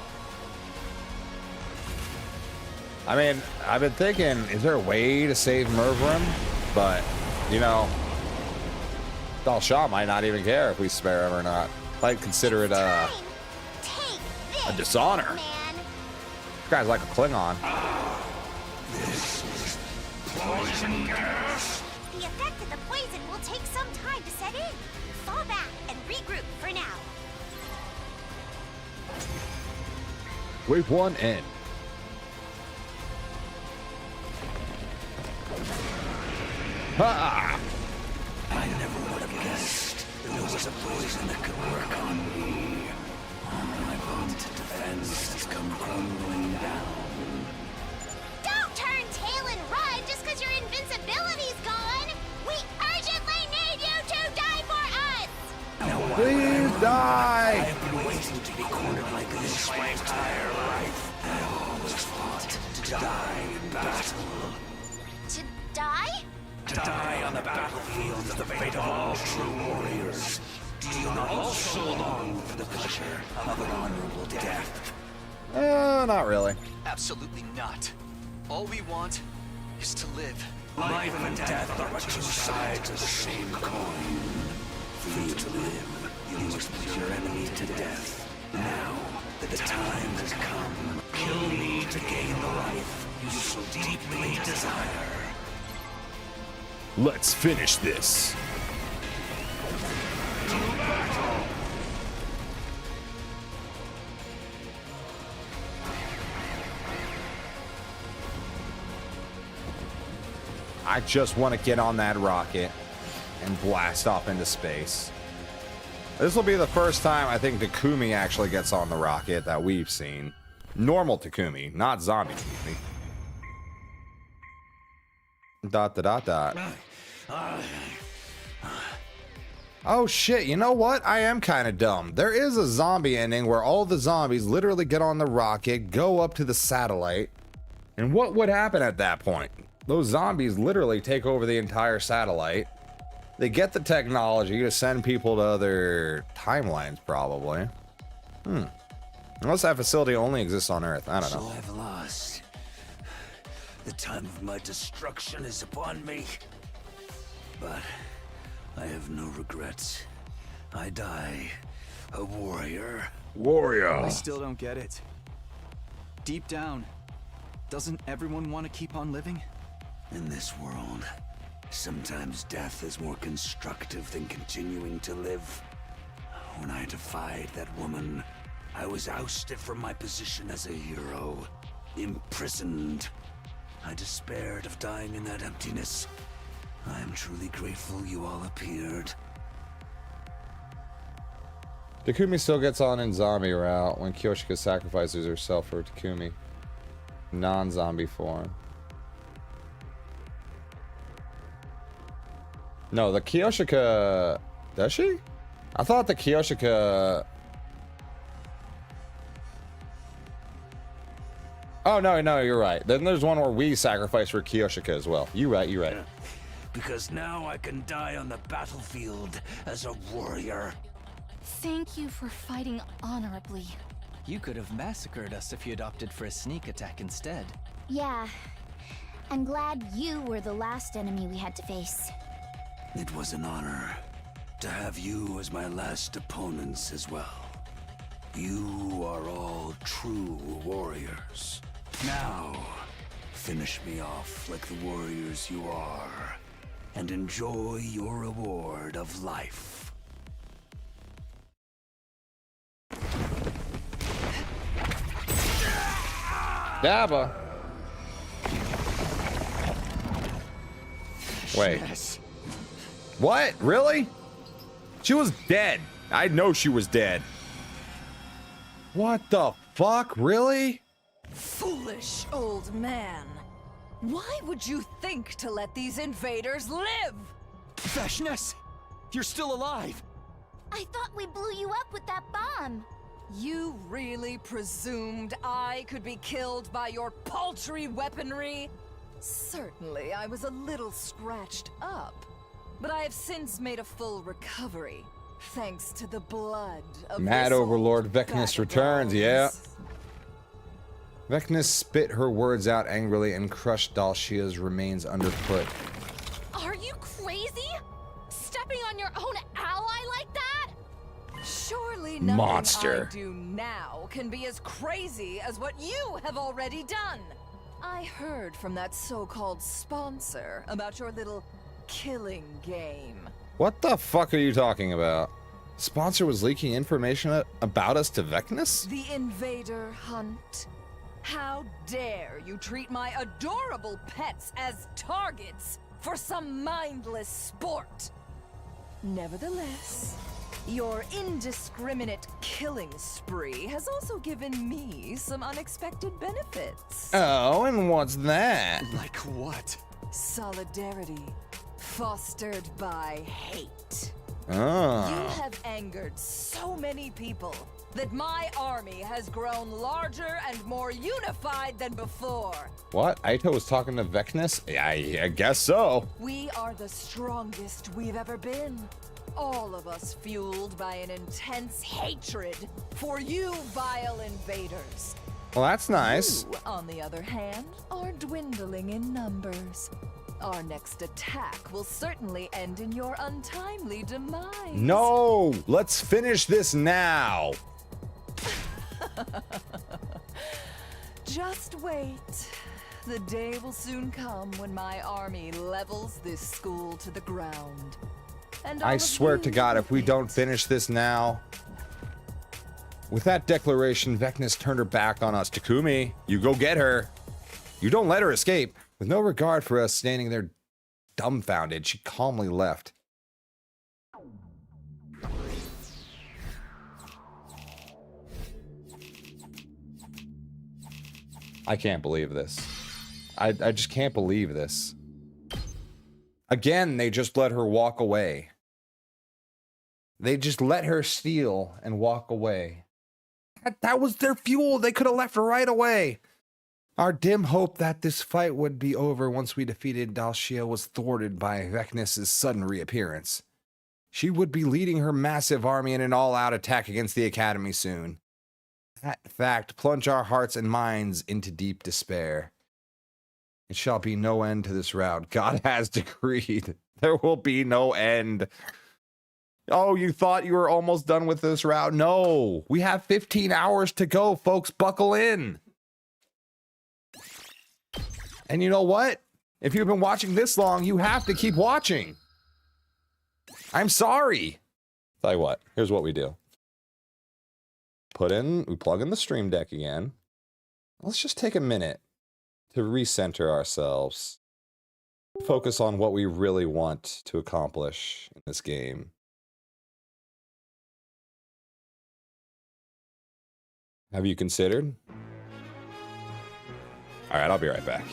I mean, I've been thinking, is there a way to save Murvrum? But, you know, Dal Shah might not even care if we spare him or not. Might consider it a dishonor. This guy's like a Klingon. This is poison gas. The effect of the poison will take some time to set in. Fall back and regroup for now. Wave 1 end. Ha! I never would have guessed there was a poison that could work on me. My vaunted defense has come crumbling down. Don't turn tail and run just because your invincibility's gone. We urgently need you to die for us. Please die! I have been waiting to be cornered like this my entire life. I always fought to die in battle. To die? To die on the battlefield is the fate of all true warriors. Do you not also long for the pleasure of an honorable death? Not really. Absolutely not. All we want is to live. Life and death are but two sides of the same coin. For you to live, you must put your enemy to death. Now that the time has come, kill me to gain the life you so deeply desire. Let's finish this. I just want to get on that rocket and blast off into space. This will be the first time I think Takumi actually gets on the rocket that we've seen. Normal Takumi, not zombie Takumi. Dot dot dot dot. Oh shit, you know what? I am kind of dumb. There is a zombie ending where all the zombies literally get on the rocket, go up to the satellite, and what would happen at that point? Those zombies literally take over the entire satellite. They get the technology to send people to other timelines, probably. Unless that facility only exists on Earth. I don't know. So I've lost. The time of my destruction is upon me. But I have no regrets. I die a warrior. I still don't get it. Deep down, doesn't everyone want to keep on living? In this world, sometimes death is more constructive than continuing to live. When I defied that woman, I was ousted from my position as a hero, imprisoned. I despaired of dying in that emptiness. I am truly grateful you all appeared. Takumi still gets on in zombie route when Kyoshika sacrifices herself for Takumi. Non-zombie form. No, the Kyoshika... Does she? I thought the Kyoshika... Oh, no, you're right. Then there's one where we sacrifice for Kyoshika as well. You're right. Because now I can die on the battlefield as a warrior. Thank you for fighting honorably. You could have massacred us if you'd opted for a sneak attack instead. Yeah. I'm glad you were the last enemy we had to face. It was an honor to have you as my last opponents as well. You are all true warriors. Now, finish me off like the warriors you are, and enjoy your reward of life. Dabba. Wait. Yes. What? Really? She was dead. I know she was dead. What the fuck? Really? Foolish old man. Why would you think to let these invaders live? Vashnes, you're still alive. I thought we blew you up with that bomb. You really presumed I could be killed by your paltry weaponry? Certainly, I was a little scratched up, but I have since made a full recovery, thanks to the blood of Mad this Overlord old Vecnus bag of returns, bones. yeah. Vecnus spit her words out angrily and crushed Dalshia's remains underfoot. Are you crazy? Stepping on your own ally like that? Surely nothing Monster. I do now can be as crazy as what you have already done. I heard from that so-called sponsor about your little killing game. What the fuck are you talking about? Sponsor was leaking information about us to Vecnus? The invader hunt. How dare you treat my adorable pets as targets for some mindless sport? Nevertheless, your indiscriminate killing spree has also given me some unexpected benefits. Oh, and what's that? Like what? Solidarity, fostered by hate. Oh. You have angered so many people that my army has grown larger and more unified than before. What? Aito was talking to Vecnus? Yeah, I guess so. We are the strongest we've ever been. All of us fueled by an intense hatred for you vile invaders. Well, that's nice. You, on the other hand, are dwindling in numbers. Our next attack will certainly end in your untimely demise. No! Let's finish this now! Just wait. The day will soon come when my army levels this school to the ground. And all I of swear you to God, if we don't finish this now... With that declaration, Vecnus turned her back on us. Takumi, you go get her. You don't let her escape. With no regard for us standing there dumbfounded, she calmly left. I can't believe this. I just can't believe this. Again, they just let her walk away. They just let her steal and walk away. That was their fuel. They could have left right away. Our dim hope that this fight would be over once we defeated Dalshia was thwarted by Vecnus' sudden reappearance. She would be leading her massive army in an all-out attack against the Academy soon. That fact plunged our hearts and minds into deep despair. It shall be no end to this rout. God has decreed. There will be no end. Oh, you thought you were almost done with this route? No, we have 15 hours to go, folks. Buckle in. And you know what? If you've been watching this long, you have to keep watching. I'm sorry. Tell you what, here's what we do. We plug in the stream deck again. Let's just take a minute to recenter ourselves. Focus on what we really want to accomplish in this game. Have you considered? All right, I'll be right back.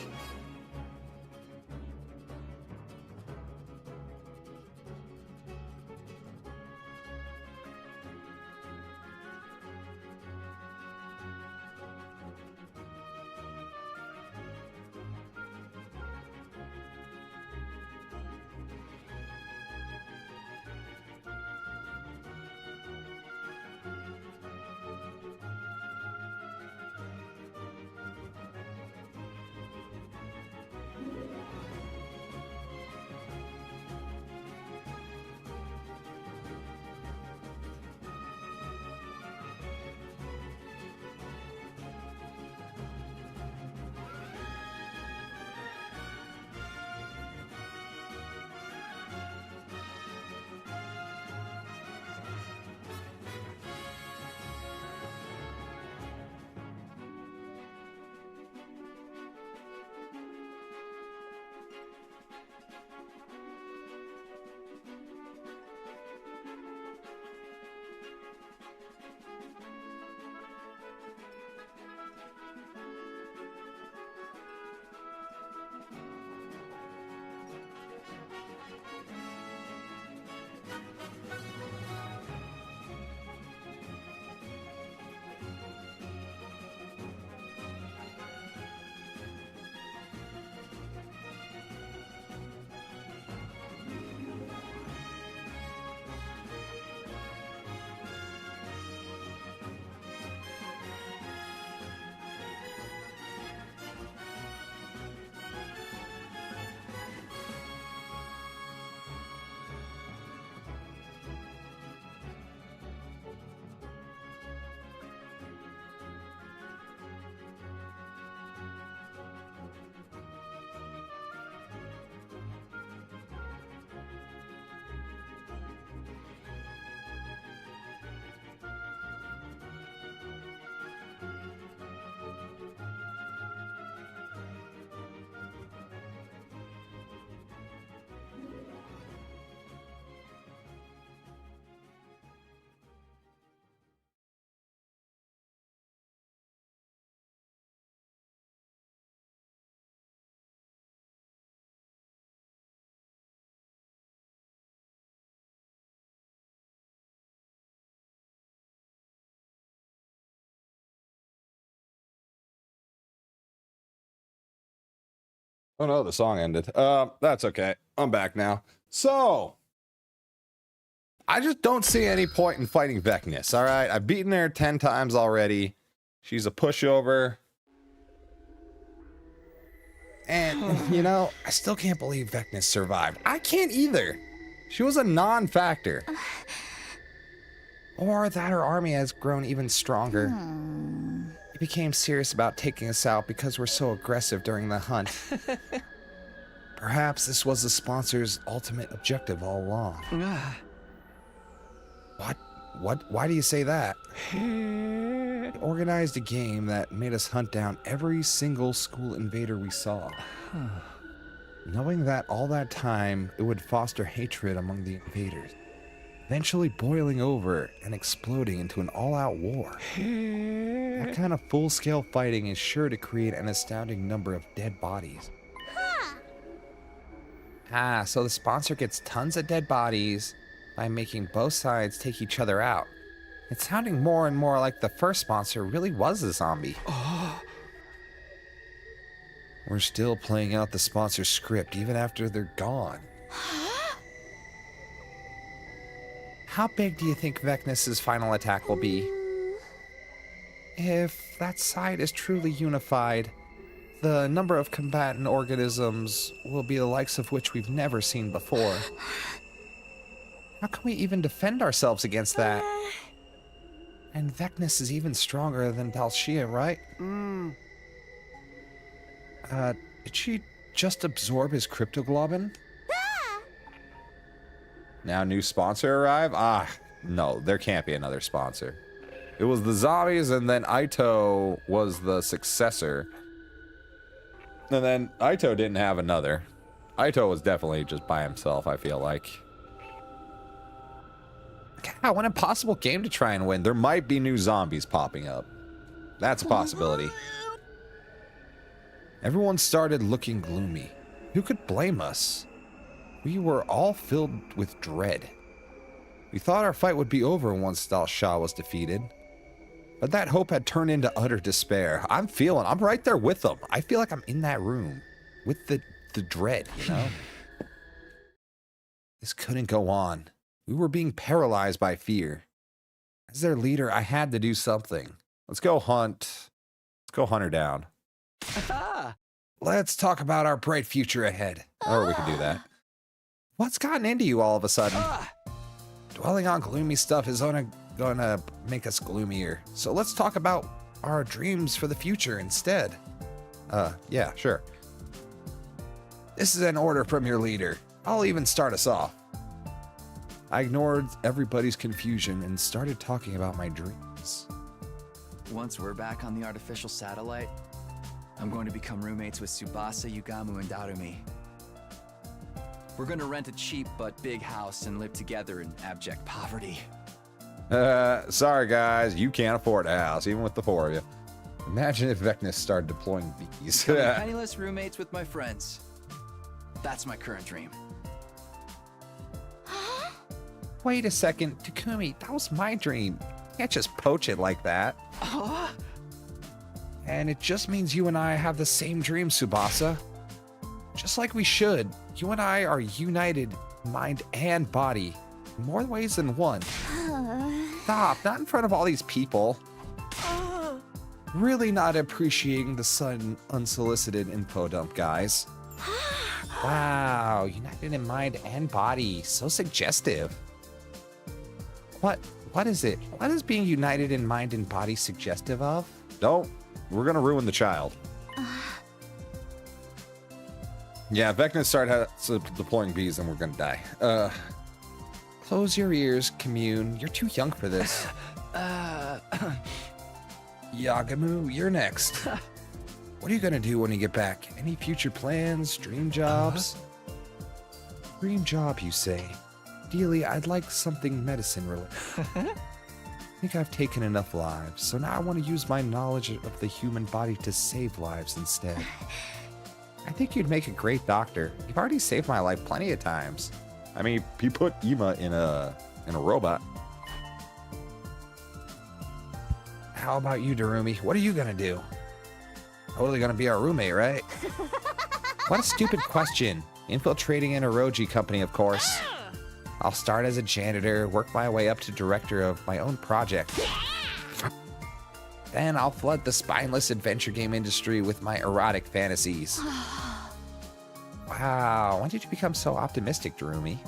Oh no, the song ended. That's okay. I'm back now. So, I just don't see any point in fighting Vecnus, all right? I've beaten her 10 times already. She's a pushover. And, you know, I still can't believe Vecnus survived. I can't either. She was a non-factor. Or that her army has grown even stronger. He became serious about taking us out because we're so aggressive during the hunt. Perhaps this was the sponsor's ultimate objective all along. What? Why do you say that? He organized a game that made us hunt down every single school invader we saw. Knowing that all that time, it would foster hatred among the invaders, eventually boiling over and exploding into an all-out war. That kind of full-scale fighting is sure to create an astounding number of dead bodies. So the sponsor gets tons of dead bodies by making both sides take each other out. It's sounding more and more like the first sponsor really was a zombie. We're still playing out the sponsor's script even after they're gone. How big do you think Vecnus's final attack will be? If that side is truly unified, the number of combatant organisms will be the likes of which we've never seen before. How can we even defend ourselves against that? And Vecnus is even stronger than Dalshia, right? Did she just absorb his cryptoglobin? Now new sponsor arrive? No, there can't be another sponsor. It was the zombies, and then Aito was the successor. And then Aito didn't have another. Aito was definitely just by himself, I feel like. God, what an impossible game to try and win. There might be new zombies popping up. That's a possibility. Everyone started looking gloomy. Who could blame us? We were all filled with dread. We thought our fight would be over once Dalshia was defeated. But that hope had turned into utter despair. I'm right there with them. I feel like I'm in that room with the dread, you know? This couldn't go on. We were being paralyzed by fear. As their leader, I had to do something. Let's go hunt her down. Let's talk about our bright future ahead. Or we could do that. What's gotten into you all of a sudden? Dwelling on gloomy stuff is gonna make us gloomier. So let's talk about our dreams for the future instead. Yeah, sure. This is an order from your leader. I'll even start us off. I ignored everybody's confusion and started talking about my dreams. Once we're back on the artificial satellite, I'm going to become roommates with Tsubasa, Yugamu, and Darumi. We're gonna rent a cheap but big house and live together in abject poverty. Sorry guys, you can't afford a house, even with the four of you. Imagine if Vecnus started deploying bees. Becoming penniless roommates with my friends. That's my current dream. Wait a second, Takumi, that was my dream. You can't just poach it like that. And it just means you and I have the same dream, Tsubasa. Just like we should. You and I are united, mind and body. In more ways than one. Stop, not in front of all these people. Really not appreciating the sudden unsolicited info dump, guys. Wow, united in mind and body. So suggestive. What is it? What is being united in mind and body suggestive of? Don't. We're gonna ruin the child. Yeah, Vecna started deploying bees and we're gonna die. Close your ears, Commune. You're too young for this. Yagamu, you're next. What are you gonna do when you get back? Any future plans, dream jobs? Dream job, you say? Ideally, I'd like something medicine related. I think I've taken enough lives, so now I want to use my knowledge of the human body to save lives instead. I think you'd make a great doctor. You've already saved my life plenty of times. I mean, he put Ima in a robot. How about you, Darumi? What are you gonna do? Totally gonna be our roommate, right? What a stupid question. Infiltrating an Oroji company, of course. I'll start as a janitor, work my way up to director of my own project. Then I'll flood the spineless adventure game industry with my erotic fantasies. Wow, when did you become so optimistic, Darumi?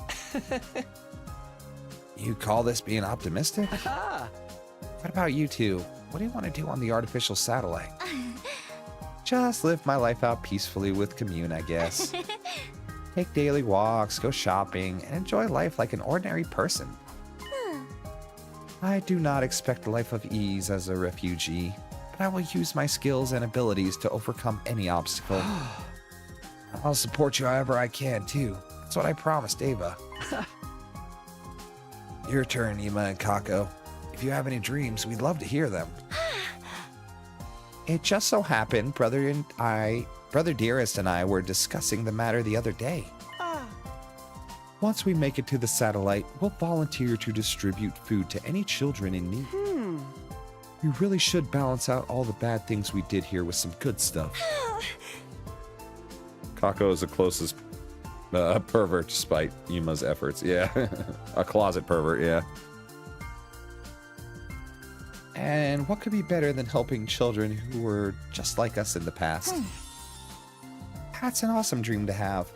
You call this being optimistic? What about you two? What do you want to do on the artificial satellite? Just live my life out peacefully with Commune, I guess. Take daily walks, go shopping, and enjoy life like an ordinary person. I do not expect a life of ease as a refugee, but I will use my skills and abilities to overcome any obstacle. I'll support you however I can, too. That's what I promised Ava. Your turn, Ima and Kako. If you have any dreams, we'd love to hear them. It just so happened, Brother Dearest and I were discussing the matter the other day. Once we make it to the satellite, we'll volunteer to distribute food to any children in need. We really should balance out all the bad things we did here with some good stuff. Kako is the closest pervert despite Ima's efforts. Yeah, a closet pervert, yeah. And what could be better than helping children who were just like us in the past? That's an awesome dream to have.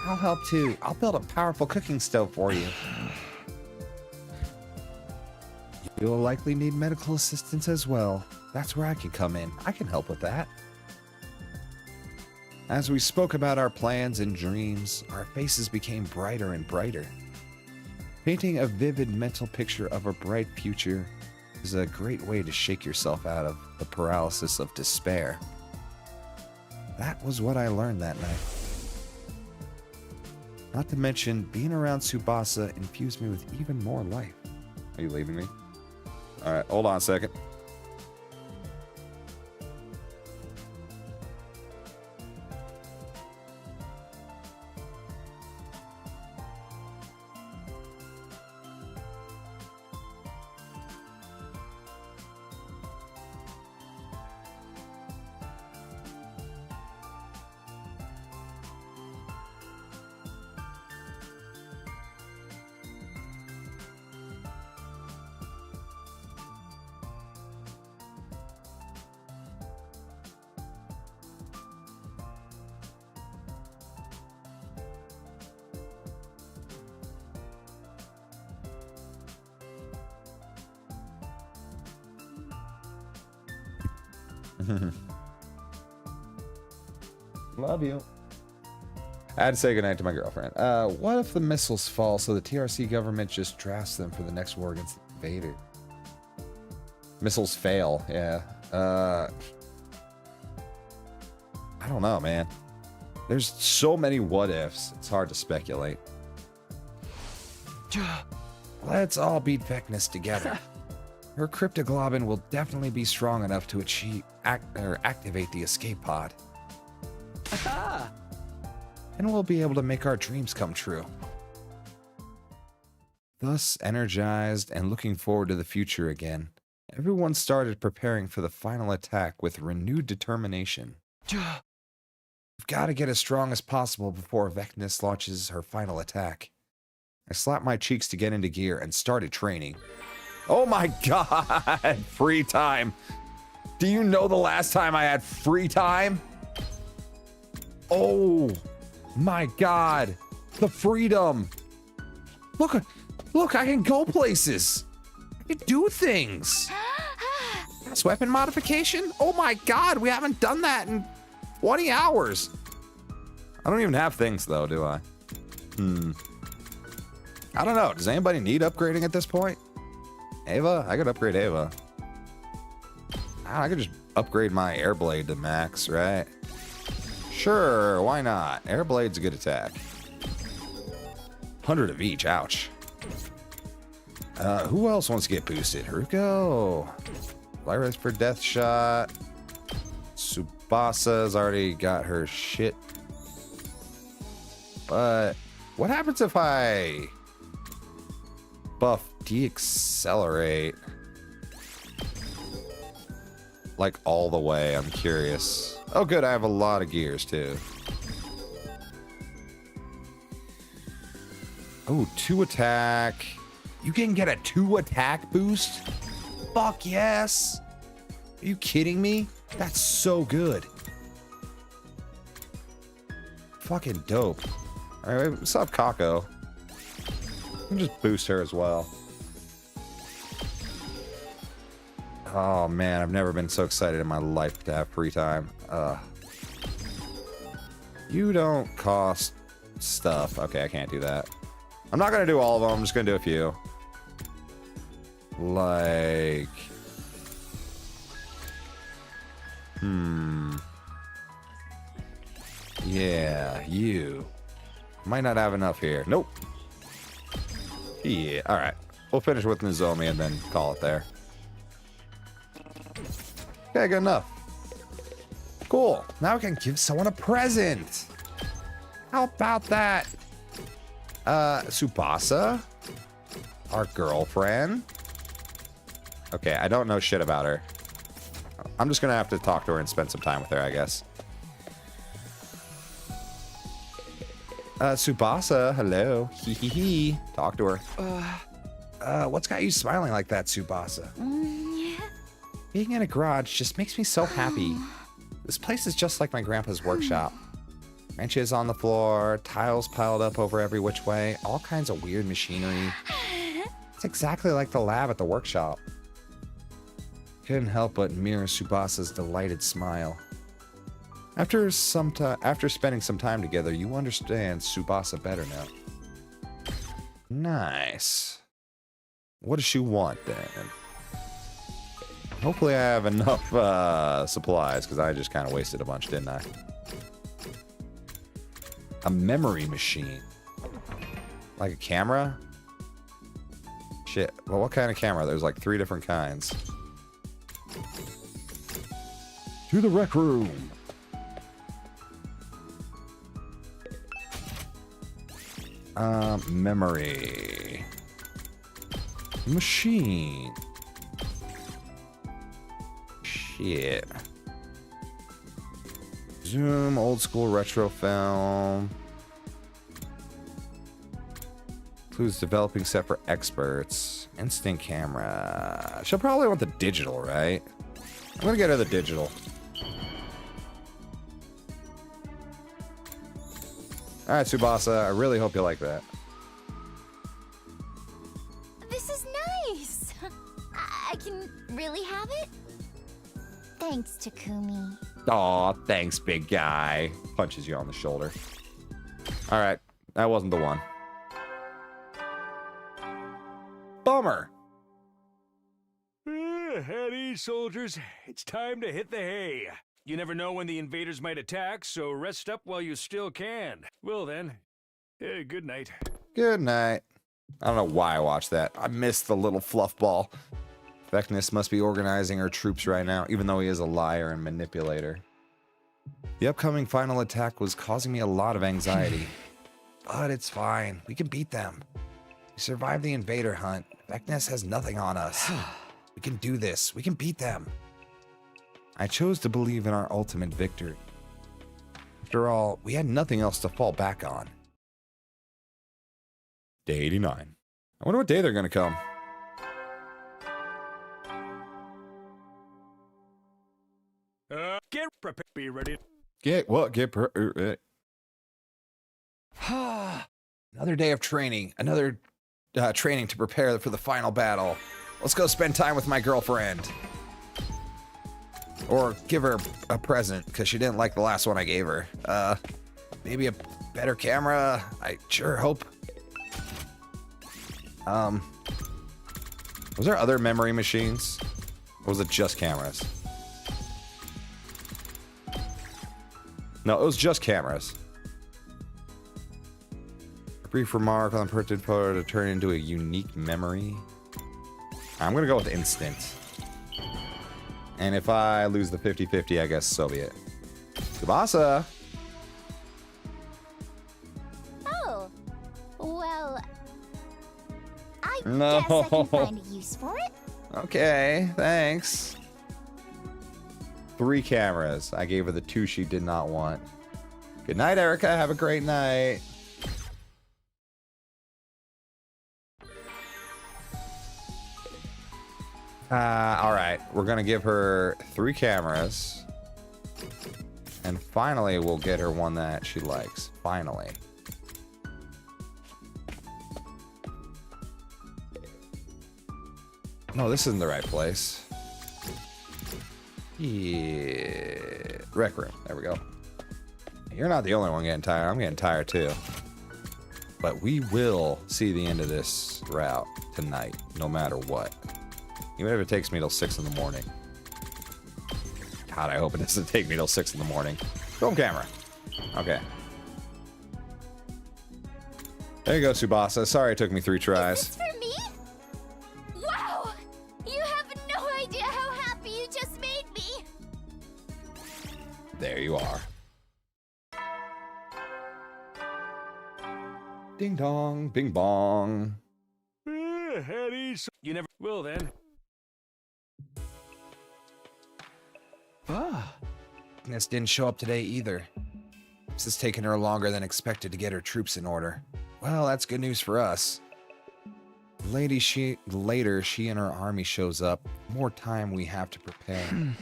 I'll help too. I'll build a powerful cooking stove for you. You'll likely need medical assistance as well. That's where I can come in. I can help with that. As we spoke about our plans and dreams, our faces became brighter and brighter. Painting a vivid mental picture of a bright future is a great way to shake yourself out of the paralysis of despair. That was what I learned that night. Not to mention, being around Tsubasa infused me with even more life. Are you leaving me? All right, hold on a second. Love you. I had to say goodnight to my girlfriend. What if the missiles fall so the TRC government just drafts them for the next war against the invader? Missiles fail, yeah. I don't know, man. There's so many what ifs, it's hard to speculate. Let's all beat Vecnus together. Her cryptoglobin will definitely be strong enough to activate the escape pod. And we'll be able to make our dreams come true. Thus energized and looking forward to the future again, everyone started preparing for the final attack with renewed determination. We've got to get as strong as possible before Vecnus launches her final attack. I slapped my cheeks to get into gear and started training. Oh my god! Free time! Do you know the last time I had free time? Oh my god! The freedom! Look, I can go places! I can do things! That's weapon modification? Oh my god, we haven't done that in 20 hours! I don't even have things though, do I? I don't know, does anybody need upgrading at this point? Ava? I could upgrade Ava. I could just upgrade my Airblade to max, right? Sure, why not? Airblade's a good attack. 100 of each, ouch. Who else wants to get boosted? Haruko. Lyra's for death shot. Tsubasa's already got her shit. But what happens if I buff deaccelerate? Like all the way, I'm curious. Oh good, I have a lot of gears too. Oh, 2 attack. You can get a 2 attack boost? Fuck yes. Are you kidding me? That's so good. Fucking dope. Alright, what's up, Kako? I'll just boost her as well. Oh man, I've never been so excited in my life to have free time. You don't cost stuff. Okay, I can't do that. I'm not gonna do all of them, I'm just gonna do a few. Like... Yeah, you. Might not have enough here. Nope. Yeah, alright. We'll finish with Nozomi and then call it there. Okay, good enough. Cool. Now we can give someone a present. How about that? Tsubasa? Our girlfriend? Okay, I don't know shit about her. I'm just gonna have to talk to her and spend some time with her, I guess. Tsubasa, hello. Hee hee hee. Talk to her. What's got you smiling like that, Tsubasa? Being in a garage just makes me so happy. This place is just like my grandpa's workshop. Wrenches on the floor, tiles piled up over every which way, all kinds of weird machinery. It's exactly like the lab at the workshop. Couldn't help but mirror Tsubasa's delighted smile. After spending some time together, you understand Tsubasa better now. Nice. What does she want then? Hopefully I have enough supplies, because I just kind of wasted a bunch, didn't I? A memory machine. Like a camera? Shit. Well, what kind of camera? There's like 3 different kinds. To the rec room. Memory. Machine. Shit. Zoom, old school retro film. Includes developing set for experts. Instant camera. She'll probably want the digital, right? I'm gonna get her the digital. Alright, Tsubasa, I really hope you like that. This is nice. I can really have it? Thanks, Takumi. Aw, thanks, big guy. Punches you on the shoulder. Alright, that wasn't the one. Bummer. At ease, soldiers. It's time to hit the hay. You never know when the invaders might attack, so rest up while you still can. Well then, good night. Good night. I don't know why I watched that. I missed the little fluff ball. Vecnus must be organizing her troops right now, even though he is a liar and manipulator. The upcoming final attack was causing me a lot of anxiety. But it's fine. We can beat them. We survived the invader hunt. Vecness has nothing on us. We can do this. We can beat them. I chose to believe in our ultimate victory. After all, we had nothing else to fall back on. Day 89. I wonder what day they're gonna come. Get prepared. Be ready. Get what? Another day of training. Another training to prepare for the final battle. Let's go spend time with my girlfriend. Or give her a present, because she didn't like the last one I gave her. Maybe a better camera? I sure hope. Was there other memory machines? Or was it just cameras? No, it was just cameras. A brief remark on the printed photo to turn into a unique memory. I'm gonna go with instant. And if I lose the 50-50, I guess so be it. Tsubasa! Oh, well, I No. guess I can find a use for it. Okay, thanks. 3 cameras. I gave her the 2 she did not want. Good night, Erica. Have a great night. Alright. We're gonna give her 3 cameras. And finally, we'll get her one that she likes. Finally. No, this isn't the right place. Yeah. Rec room. There we go. You're not the only one getting tired. I'm getting tired too. But we will see the end of this route tonight, no matter what. Even if it takes me till 6 in the morning. God, I hope it doesn't take me till 6 in the morning. Film camera. Okay. There you go, Tsubasa. Sorry it took me 3 tries. Is this for me? Wow! You have no idea how happy you just made me. There you are. Ding dong, bing bong. Eddie, you never will then. Vecness didn't show up today either. This has taken her longer than expected to get her troops in order. Well, that's good news for us. Later, she and her army shows up. More time we have to prepare.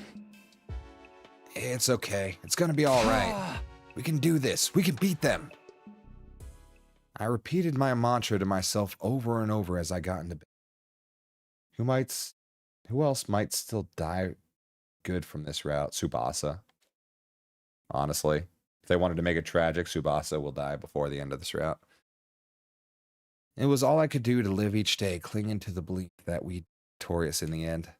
It's okay. It's gonna be all right. We can do this. We can beat them. I repeated my mantra to myself over and over as I got into bed. Who else might still die good from this route? Tsubasa. Honestly, if they wanted to make it tragic, Tsubasa will die before the end of this route. It was all I could do to live each day, clinging to the belief that we'd be victorious in the end.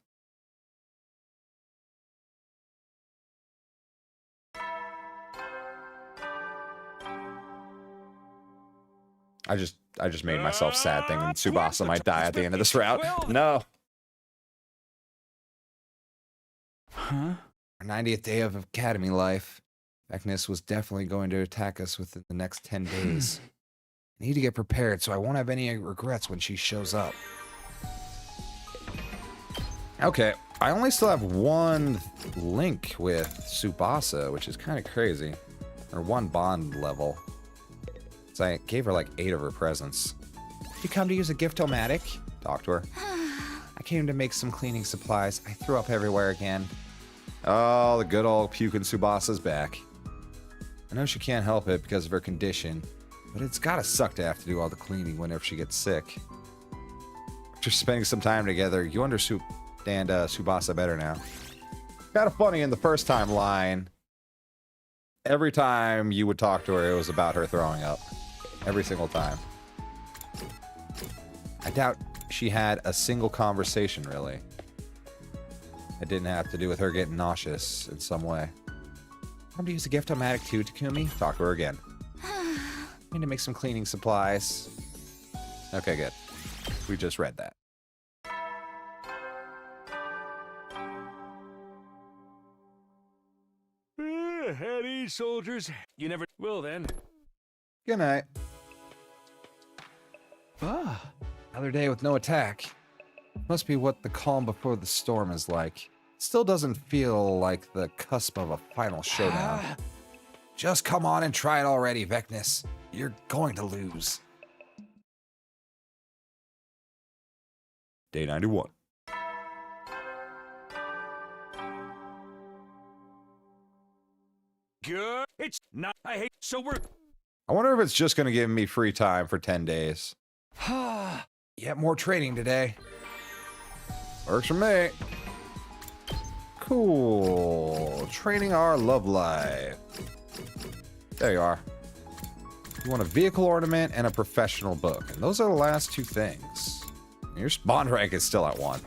I just made myself sad thinking Tsubasa might die at the end of this route. No. Huh? Our 90th day of academy life. Vecness was definitely going to attack us within the next 10 days. I need to get prepared so I won't have any regrets when she shows up. Okay, I only still have 1 link with Tsubasa, which is kind of crazy. Or 1 bond level. So I gave her like 8 of her presents. You come to use a gift-o-matic? Talk to her. I came to make some cleaning supplies. I threw up everywhere again. Oh, the good old puking Tsubasa's back. I know she can't help it because of her condition, but it's gotta suck to have to do all the cleaning whenever she gets sick. After spending some time together, you understand Tsubasa better now. Kinda funny in the first time line. Every time you would talk to her, it was about her throwing up. Every single time. I doubt she had a single conversation, really. It didn't have to do with her getting nauseous in some way. Time to use the gift-o-matic too, Takumi? Talk to her again. I need to make some cleaning supplies. Okay, good. We just read that. Eddie, soldiers. You never will then. Good night. Another day with no attack. Must be what the calm before the storm is like. Still doesn't feel like the cusp of a final showdown. Just come on and try it already, Vecnus. You're going to lose. Day 91. Good. It's not. I hate. So we're. I wonder if it's just going to give me free time for 10 days. Yet more training today. Works for me. Cool. Training our love life. There you are. You want a vehicle ornament and a professional book. And those are the last two things. Your spawn rank is still at 1.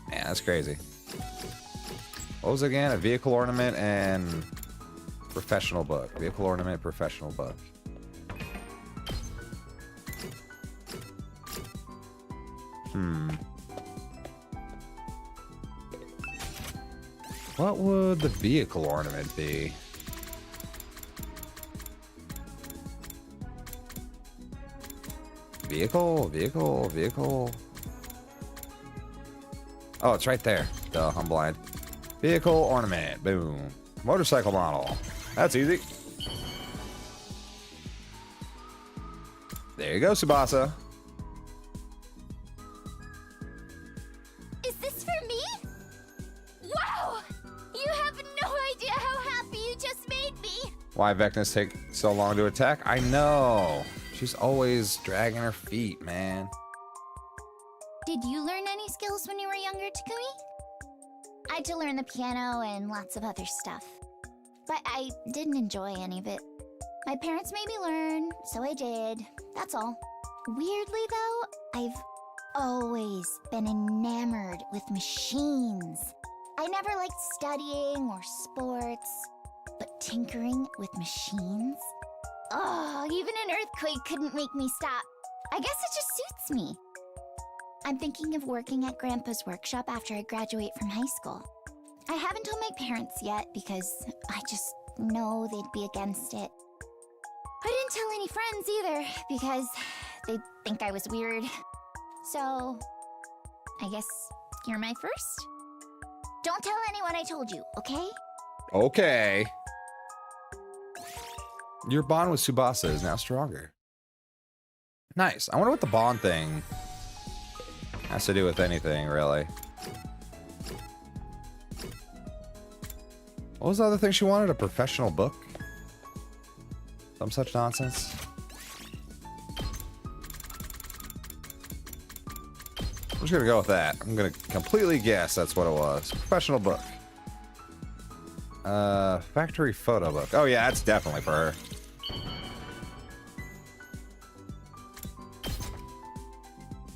Man, that's crazy. What was it again? A vehicle ornament and professional book. Vehicle ornament, professional book. What would the vehicle ornament be? Vehicle. Oh, it's right there. Duh, I'm blind. Vehicle ornament. Boom. Motorcycle model. That's easy. There you go, Tsubasa. Is this for me? Wow! You have no idea how happy you just made me. Why Vecnus take so long to attack? I know. She's always dragging her feet, man. Did you learn any skills when you were younger, Takumi? I had to learn the piano and lots of other stuff. But I didn't enjoy any of it. My parents made me learn, so I did. That's all. Weirdly, though, I've always been enamored with machines. I never liked studying or sports, but tinkering with machines? Oh, even an earthquake couldn't make me stop. I guess it just suits me. I'm thinking of working at Grandpa's workshop after I graduate from high school. I haven't told my parents yet because I just know they'd be against it. I didn't tell any friends either because they'd think I was weird. So, I guess you're my first? Don't tell anyone I told you, okay? Okay. Your bond with Tsubasa is now stronger. Nice. I wonder what the bond thing has to do with anything, really. What was the other thing she wanted? A professional book? Some such nonsense? I'm just gonna go with that. I'm gonna completely guess that's what it was. Professional book. Factory photo book. Oh yeah, that's definitely for her.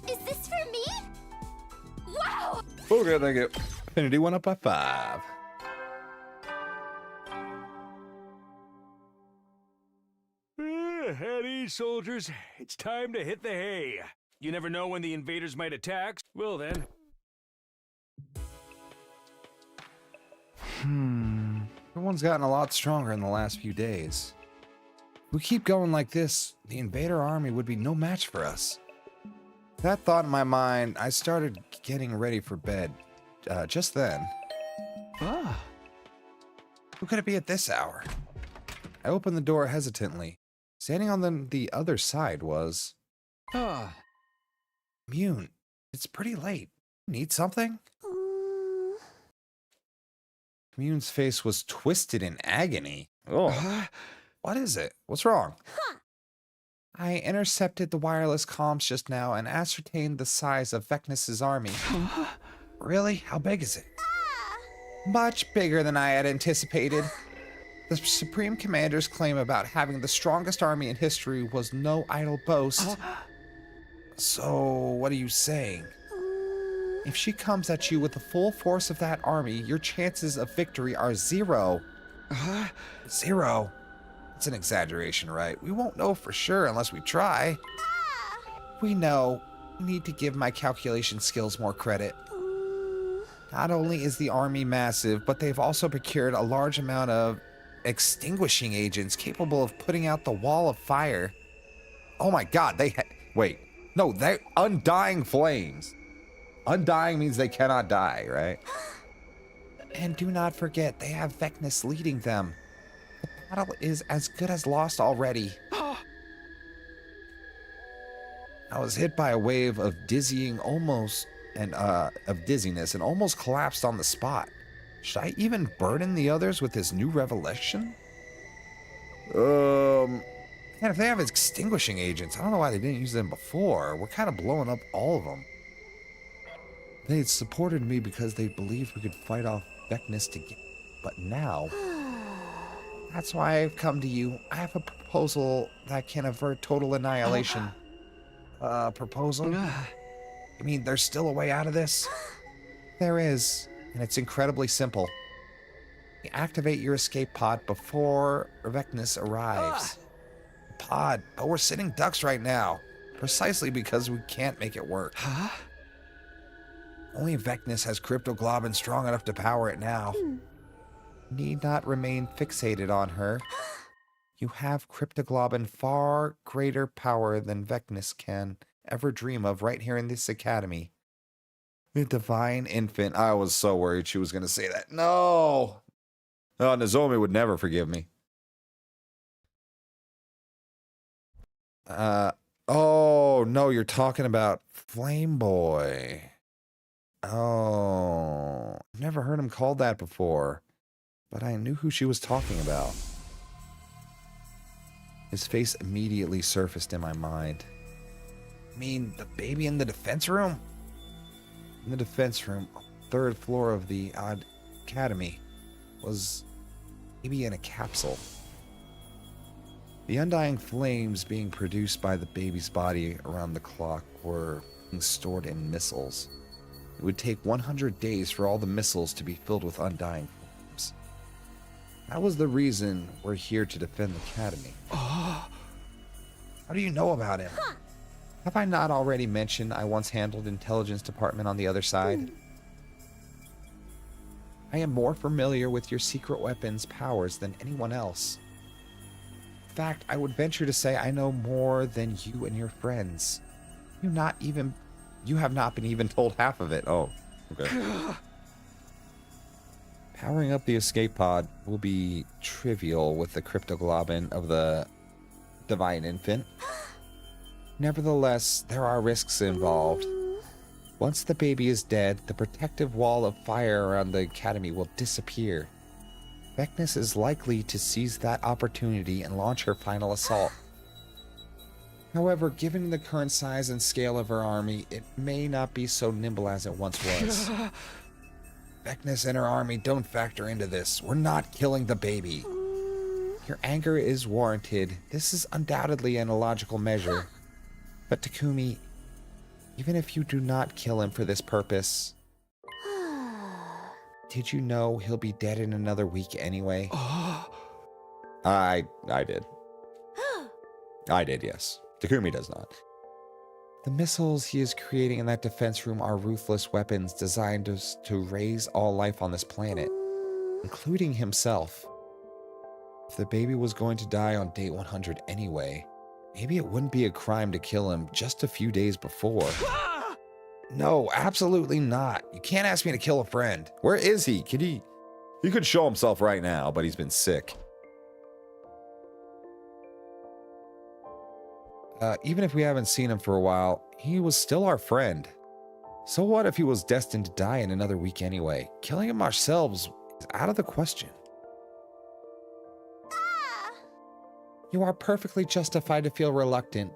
Is this for me? Wow! Okay, thank you. Affinity went up by 5. At ease, soldiers. It's time to hit the hay. You never know when the invaders might attack. Well then. Everyone's gotten a lot stronger in the last few days. If we keep going like this, the invader army would be no match for us. That thought in my mind, I started getting ready for bed. Just then. Who could it be at this hour? I opened the door hesitantly. Standing on the other side was... Mune, it's pretty late. Need something? Mune's face was twisted in agony. Oh. What is it? What's wrong? I intercepted the wireless comms just now and ascertained the size of Vecnus's army. Really? How big is it? Much bigger than I had anticipated. The Supreme Commander's claim about having the strongest army in history was no idle boast. So, what are you saying? If she comes at you with the full force of that army, your chances of victory are 0. 0? It's an exaggeration, right? We won't know for sure unless we try. We know. We need to give my calculation skills more credit. Not only is the army massive, but they've also procured a large amount of extinguishing agents capable of putting out the wall of fire. Oh my god, wait. No, they're undying flames. Undying means they cannot die, right? And do not forget, they have Vecnus leading them. The battle is as good as lost already. I was hit by a wave of dizziness and almost collapsed on the spot. Should I even burden the others with this new revelation? And if they have extinguishing agents, I don't know why they didn't use them before. We're kind of blowing up all of them. They had supported me because they believed we could fight off Vecnus together. But now, that's why I've come to you. I have a proposal that can avert total annihilation. Proposal? You mean there's still a way out of this? There is, and it's incredibly simple. You activate your escape pod before Vecnus arrives. Pod, but we're sitting ducks right now, precisely because we can't make it work. Only Vecnus has cryptoglobin strong enough to power it now. Need not remain fixated on her. You have cryptoglobin far greater power than Vecnus can ever dream of right here in this academy. The divine infant. I was so worried she was going to say that. No! Oh, Nozomi would never forgive me. Oh, no, you're talking about Flame Boy. Oh, I've never heard him called that before, but I knew who she was talking about. His face immediately surfaced in my mind. I mean, the baby in the defense room? In the defense room, third floor of the academy, was maybe in a capsule. The undying flames being produced by the baby's body around the clock were being stored in missiles. It would take 100 days for all the missiles to be filled with undying flames. That was the reason we're here to defend the academy. How do you know about him? Have I not already mentioned I once handled intelligence department on the other side? I am more familiar with your secret weapons powers than anyone else. In fact, I would venture to say I know more than you and your friends. You have not been even told half of it. Oh, okay. Powering up the escape pod will be trivial with the cryptoglobin of the divine infant. Nevertheless, there are risks involved. Once the baby is dead, the protective wall of fire around the academy will disappear. Vecnus is likely to seize that opportunity and launch her final assault. However, given the current size and scale of her army, it may not be so nimble as it once was. Vecnus and her army don't factor into this. We're not killing the baby. Your anger is warranted. This is undoubtedly an illogical measure. But Takumi, even if you do not kill him for this purpose, did you know he'll be dead in another week anyway? I did. I did, yes. Takumi does not. The missiles he is creating in that defense room are ruthless weapons designed to raise all life on this planet, including himself. If the baby was going to die on day 100 anyway, maybe it wouldn't be a crime to kill him just a few days before. No, absolutely not. You can't ask me to kill a friend. Where is he? He could show himself right now, but he's been sick. Even if we haven't seen him for a while, he was still our friend. So what if he was destined to die in another week anyway? Killing him ourselves is out of the question. You are perfectly justified to feel reluctant.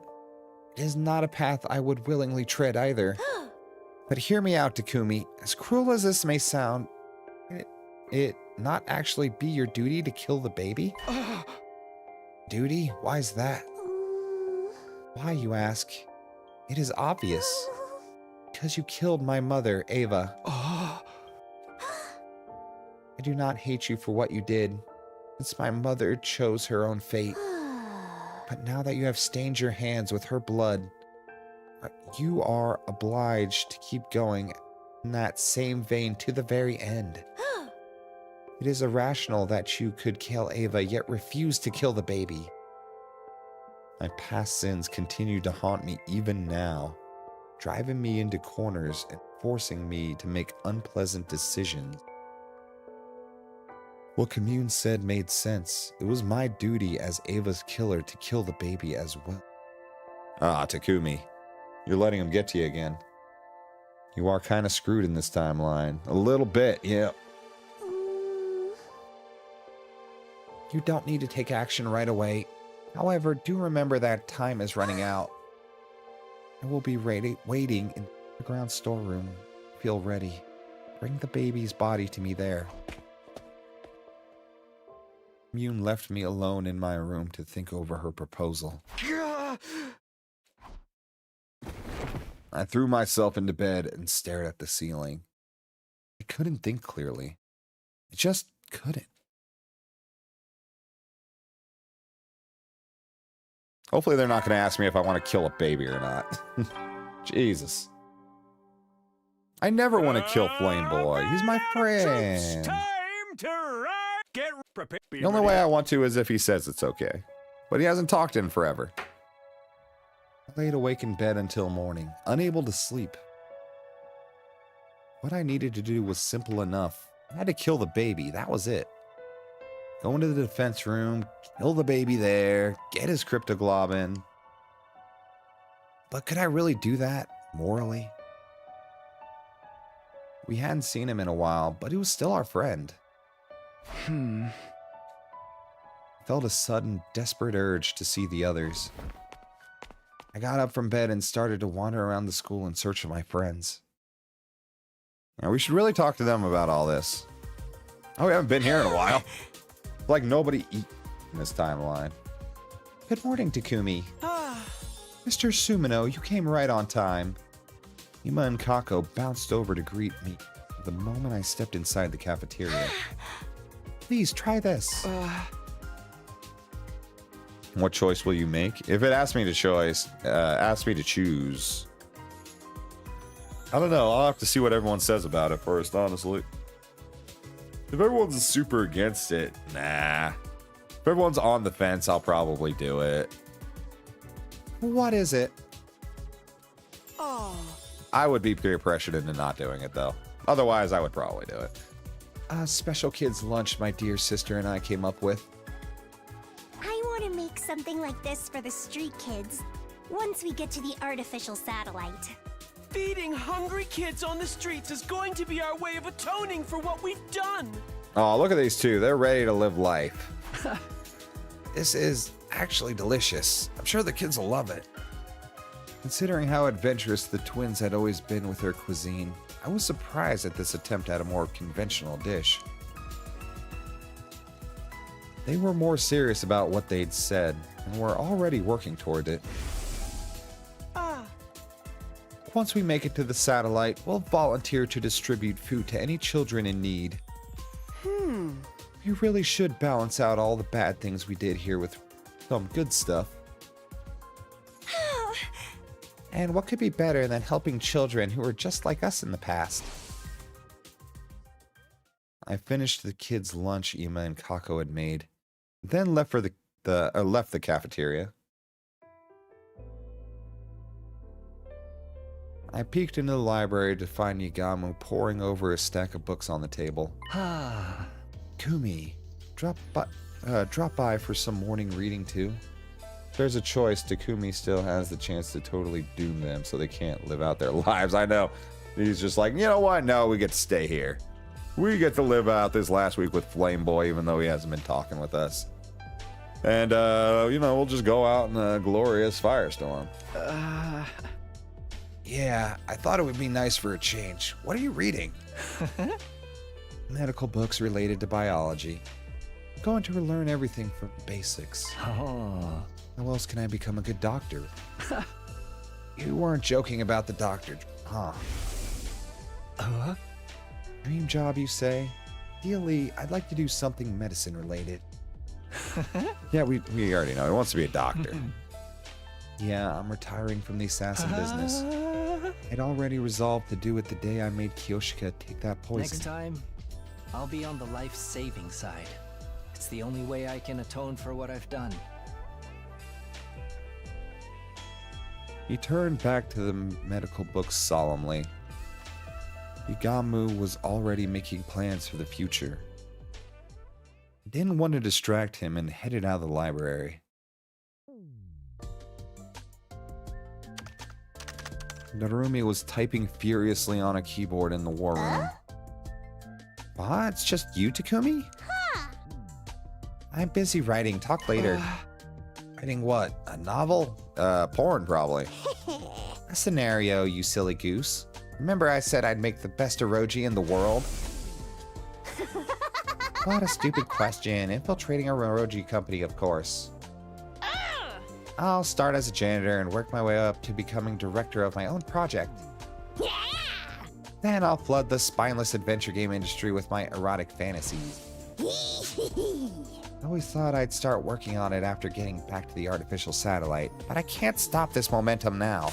It is not a path I would willingly tread either. But hear me out, Takumi. As cruel as this may sound, it not actually be your duty to kill the baby? Duty? Why is that? Why, you ask? It is obvious. Because you killed my mother, Ava. I do not hate you for what you did, since my mother chose her own fate. But now that you have stained your hands with her blood, you are obliged to keep going in that same vein to the very end. It is irrational that you could kill Ava yet refuse to kill the baby. My past sins continue to haunt me even now, driving me into corners and forcing me to make unpleasant decisions. What Commune said made sense. It was my duty as Ava's killer to kill the baby as well. Ah, Takumi. You're letting him get to you again. You are kind of screwed in this timeline. A little bit, yeah. You don't need to take action right away. However, do remember that time is running out. I will be waiting in the ground storeroom. Feel ready. Bring the baby's body to me there. Commune left me alone in my room to think over her proposal. I threw myself into bed and stared at the ceiling. I couldn't think clearly. I just couldn't. Hopefully they're not going to ask me if I want to kill a baby or not. Jesus. I never want to kill Flame Boy. He's my friend. Time to ride. Get prepared. The only way I want to is if he says it's okay. But he hasn't talked in forever. I laid awake in bed until morning, unable to sleep. What I needed to do was simple enough. I had to kill the baby, that was it. Go into the defense room, kill the baby there, get his cryptoglobin. But could I really do that, morally? We hadn't seen him in a while, but he was still our friend. I felt a sudden, desperate urge to see the others. I got up from bed and started to wander around the school in search of my friends. Now, we should really talk to them about all this. Oh, we haven't been here in a while. Like nobody eat in this timeline. Good morning, Takumi. Mr. Sumino, you came right on time. Ima and Kako bounced over to greet me the moment I stepped inside the cafeteria. Please, try this. What choice will you make? If it asks me to choose, I don't know. I'll have to see what everyone says about it first, honestly. If everyone's super against it, nah. If everyone's on the fence, I'll probably do it. What is it? I would be peer pressured into not doing it, though. Otherwise, I would probably do it. A special kids lunch my dear sister and I came up with. I want to make something like this for the street kids once we get to the artificial satellite. Feeding hungry kids on the streets is going to be our way of atoning for what we've done. Oh, look at these two. They're ready to live life. This is actually delicious. I'm sure the kids will love it. Considering how adventurous the twins had always been with their cuisine, I was surprised at this attempt at a more conventional dish. They were more serious about what they'd said, and were already working toward it. Once we make it to the satellite, we'll volunteer to distribute food to any children in need. We really should balance out all the bad things we did here with some good stuff. And what could be better than helping children who were just like us in the past? I finished the kids' lunch Ima and Kako had made, then left for left the cafeteria. I peeked into the library to find Yagamu poring over a stack of books on the table. Kumi, drop by for some morning reading too. If there's a choice, Takumi still has the chance to totally doom them so they can't live out their lives. I know. He's just like, you know what? No, we get to stay here. We get to live out this last week with Flame Boy, even though he hasn't been talking with us. And, we'll just go out in a glorious firestorm. Yeah, I thought it would be nice for a change. What are you reading? Medical books related to biology. I'm going to learn everything from basics. How else can I become a good doctor? You weren't joking about the doctor, huh? Dream job, you say? Ideally, I'd like to do something medicine related. Yeah, we already know. He wants to be a doctor. Yeah, I'm retiring from the assassin business. I'd already resolved to do it the day I made Kiyoshika take that poison. Next time, I'll be on the life-saving side. It's the only way I can atone for what I've done. He turned back to the medical books solemnly. Yugamu was already making plans for the future. I didn't want to distract him and headed out of the library. Narumi was typing furiously on a keyboard in the war room. What? It's just you, Takumi? I'm busy writing. Talk later. Writing what? A novel? Porn, probably. A scenario, you silly goose. Remember I said I'd make the best eroji in the world? What a stupid question. Infiltrating a eroji company, of course. I'll start as a janitor and work my way up to becoming director of my own project. Then I'll flood the spineless adventure game industry with my erotic fantasies. I always thought I'd start working on it after getting back to the artificial satellite, but I can't stop this momentum now.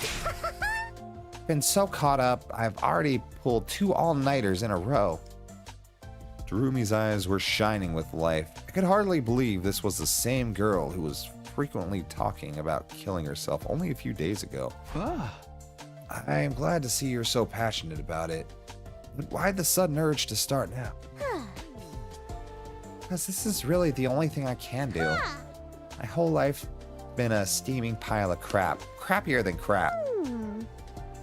Been so caught up, I've already pulled 2 all-nighters in a row. Darumi's eyes were shining with life. I could hardly believe this was the same girl who was frequently talking about killing herself only a few days ago. I am glad to see you're so passionate about it. But why the sudden urge to start now? Because this is really the only thing I can do. My whole life been a steaming pile of crap. Crappier than crap.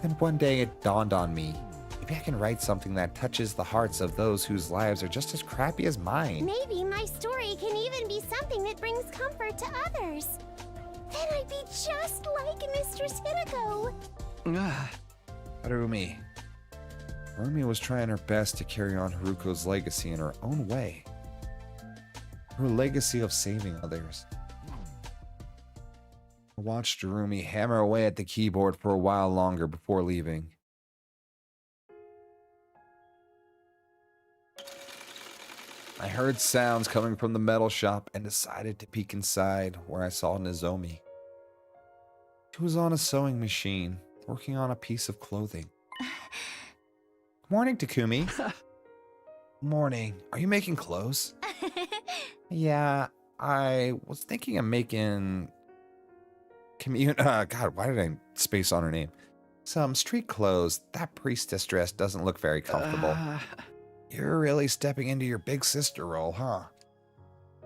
Then one day it dawned on me. Maybe I can write something that touches the hearts of those whose lives are just as crappy as mine. Maybe my story can even be something that brings comfort to others. Then I'd be just like Mistress Hinako. Harumi. Harumi was trying her best to carry on Haruko's legacy in her own way. Her legacy of saving others. I watched Harumi hammer away at the keyboard for a while longer before leaving. I heard sounds coming from the metal shop and decided to peek inside, where I saw Nozomi. She was on a sewing machine, working on a piece of clothing. Morning, Takumi. Morning. Are you making clothes? Yeah, I was thinking of making... God, why did I space on her name? Some street clothes. That priestess dress doesn't look very comfortable. You're really stepping into your big sister role, huh?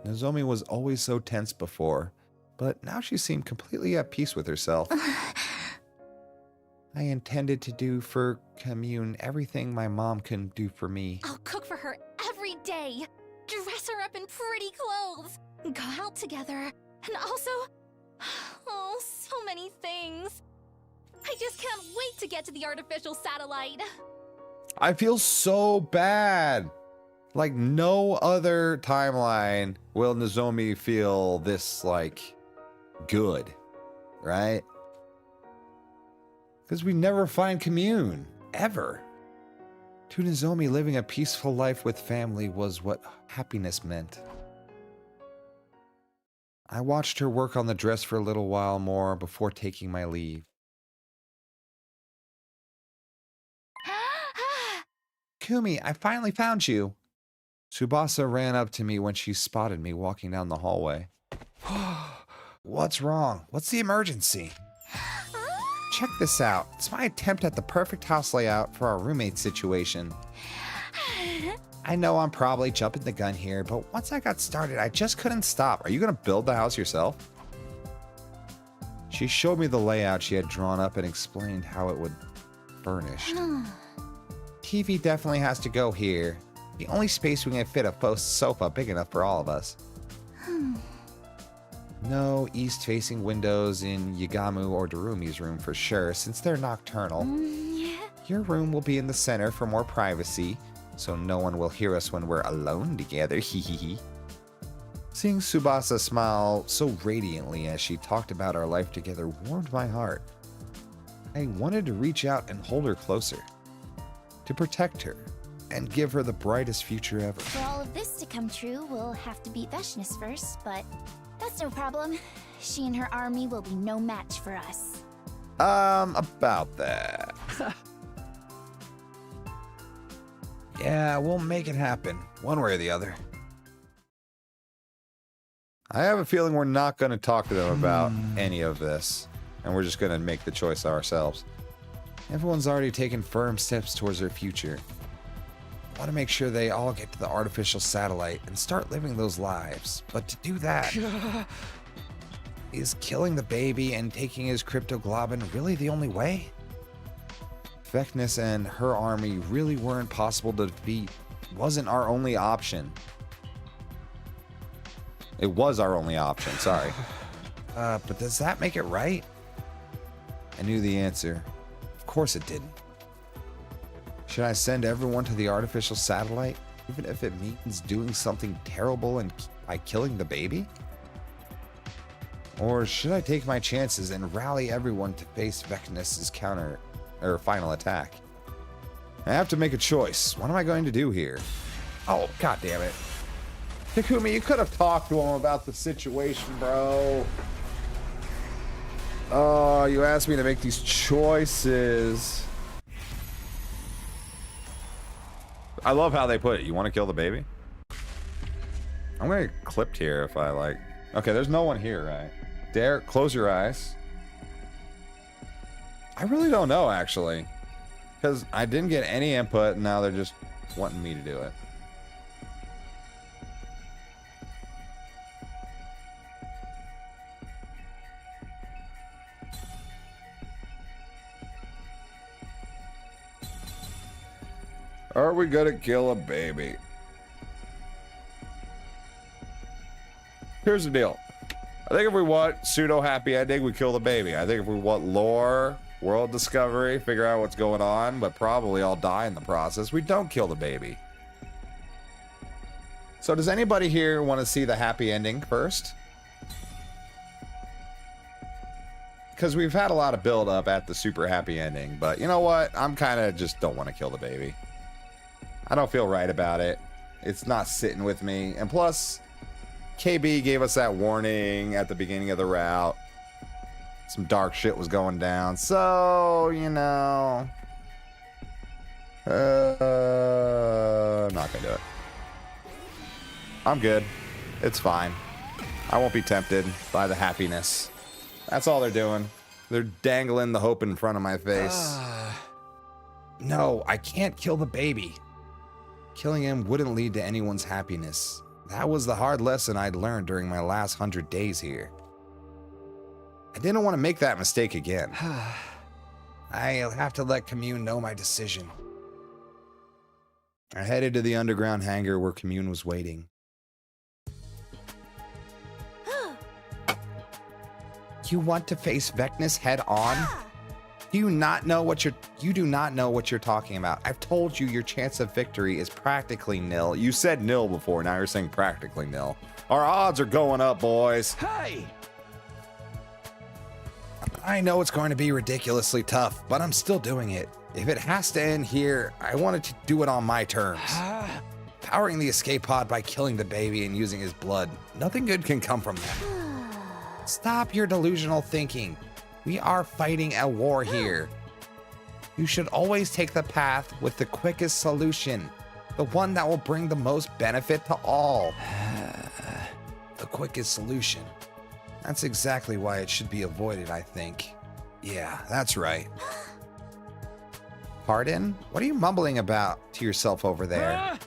Nozomi was always so tense before, but now she seemed completely at peace with herself. I intended to do for Commune everything my mom couldn't do for me. I'll cook for her every day, dress her up in pretty clothes, go out together, and also... Oh, so many things. I just can't wait to get to the artificial satellite. I feel so bad. Like no other timeline will Nozomi feel this, like, good, right? Because we never find Commune, ever. To Nozomi, living a peaceful life with family was what happiness meant. I watched her work on the dress for a little while more before taking my leave. Kumi, I finally found you. Tsubasa ran up to me when she spotted me walking down the hallway. What's wrong? What's the emergency? Check this out. It's my attempt at the perfect house layout for our roommate situation. I know I'm probably jumping the gun here, but once I got started, I just couldn't stop. Are you going to build the house yourself? She showed me the layout she had drawn up and explained how it would furnish. TV definitely has to go here. The only space we can fit a faux sofa big enough for all of us. No east-facing windows in Yugamu or Darumi's room for sure, since they're nocturnal. Your room will be in the center for more privacy, so no one will hear us when we're alone together, hehehe. Seeing Tsubasa smile so radiantly as she talked about our life together warmed my heart. I wanted to reach out and hold her closer, to protect her, and give her the brightest future ever. For all of this to come true, we'll have to beat Veshness first, but that's no problem. She and her army will be no match for us. About that. Yeah, we'll make it happen, one way or the other. I have a feeling we're not going to talk to them about any of this. and we're just gonna make the choice ourselves. Everyone's already taken firm steps towards their future. I want to make sure they all get to the artificial satellite and start living those lives. But to do that, is killing the baby and taking his cryptoglobin really the only way? Vecnus and her army really weren't possible to defeat. Wasn't our only option. It was our only option, sorry. But does that make it right? I knew the answer. Of course it didn't. Should I send everyone to the artificial satellite, even if it means doing something terrible and by killing the baby? Or should I take my chances and rally everyone to face Vecnus's final attack? I have to make a choice. What am I going to do here? Oh, god damn it. Takumi, you could have talked to him about the situation, bro. Oh, you asked me to make these choices. I love how they put it. You want to kill the baby? I'm going to get clipped here if I like. Okay, there's no one here, right? Derek, close your eyes. I really don't know, actually. Because I didn't get any input, and now they're just wanting me to do it. Are we gonna kill a baby? Here's the deal. I think if we want pseudo happy ending, we kill the baby. I think if we want lore, world discovery, figure out what's going on, but probably I'll die in the process, we don't kill the baby. So does anybody here want to see the happy ending first? Because we've had a lot of build up at the super happy ending, but you know what? I'm kind of just don't want to kill the baby. I don't feel right about it. It's not sitting with me. And plus, KB gave us that warning at the beginning of the route. Some dark shit was going down. So, you know. I'm not gonna do it. I'm good. It's fine. I won't be tempted by the happiness. That's all they're doing. They're dangling the hope in front of my face. No, I can't kill the baby. Killing him wouldn't lead to anyone's happiness. That was the hard lesson I'd learned during my last 100 days here. I didn't want to make that mistake again. I'll have to let Commune know my decision. I headed to the underground hangar where Commune was waiting. You want to face Vecnus head on? You do not know what you're talking about. I've told you your chance of victory is practically nil. You said nil before, now you're saying practically nil. Our odds are going up, boys. Hey! I know it's going to be ridiculously tough, but I'm still doing it. If it has to end here, I wanted to do it on my terms. Powering the escape pod by killing the baby and using his blood. Nothing good can come from that. Stop your delusional thinking. We are fighting a war here. You should always take the path with the quickest solution. The one that will bring the most benefit to all. The quickest solution. That's exactly why it should be avoided, I think. Yeah, that's right. Pardon? What are you mumbling about to yourself over there?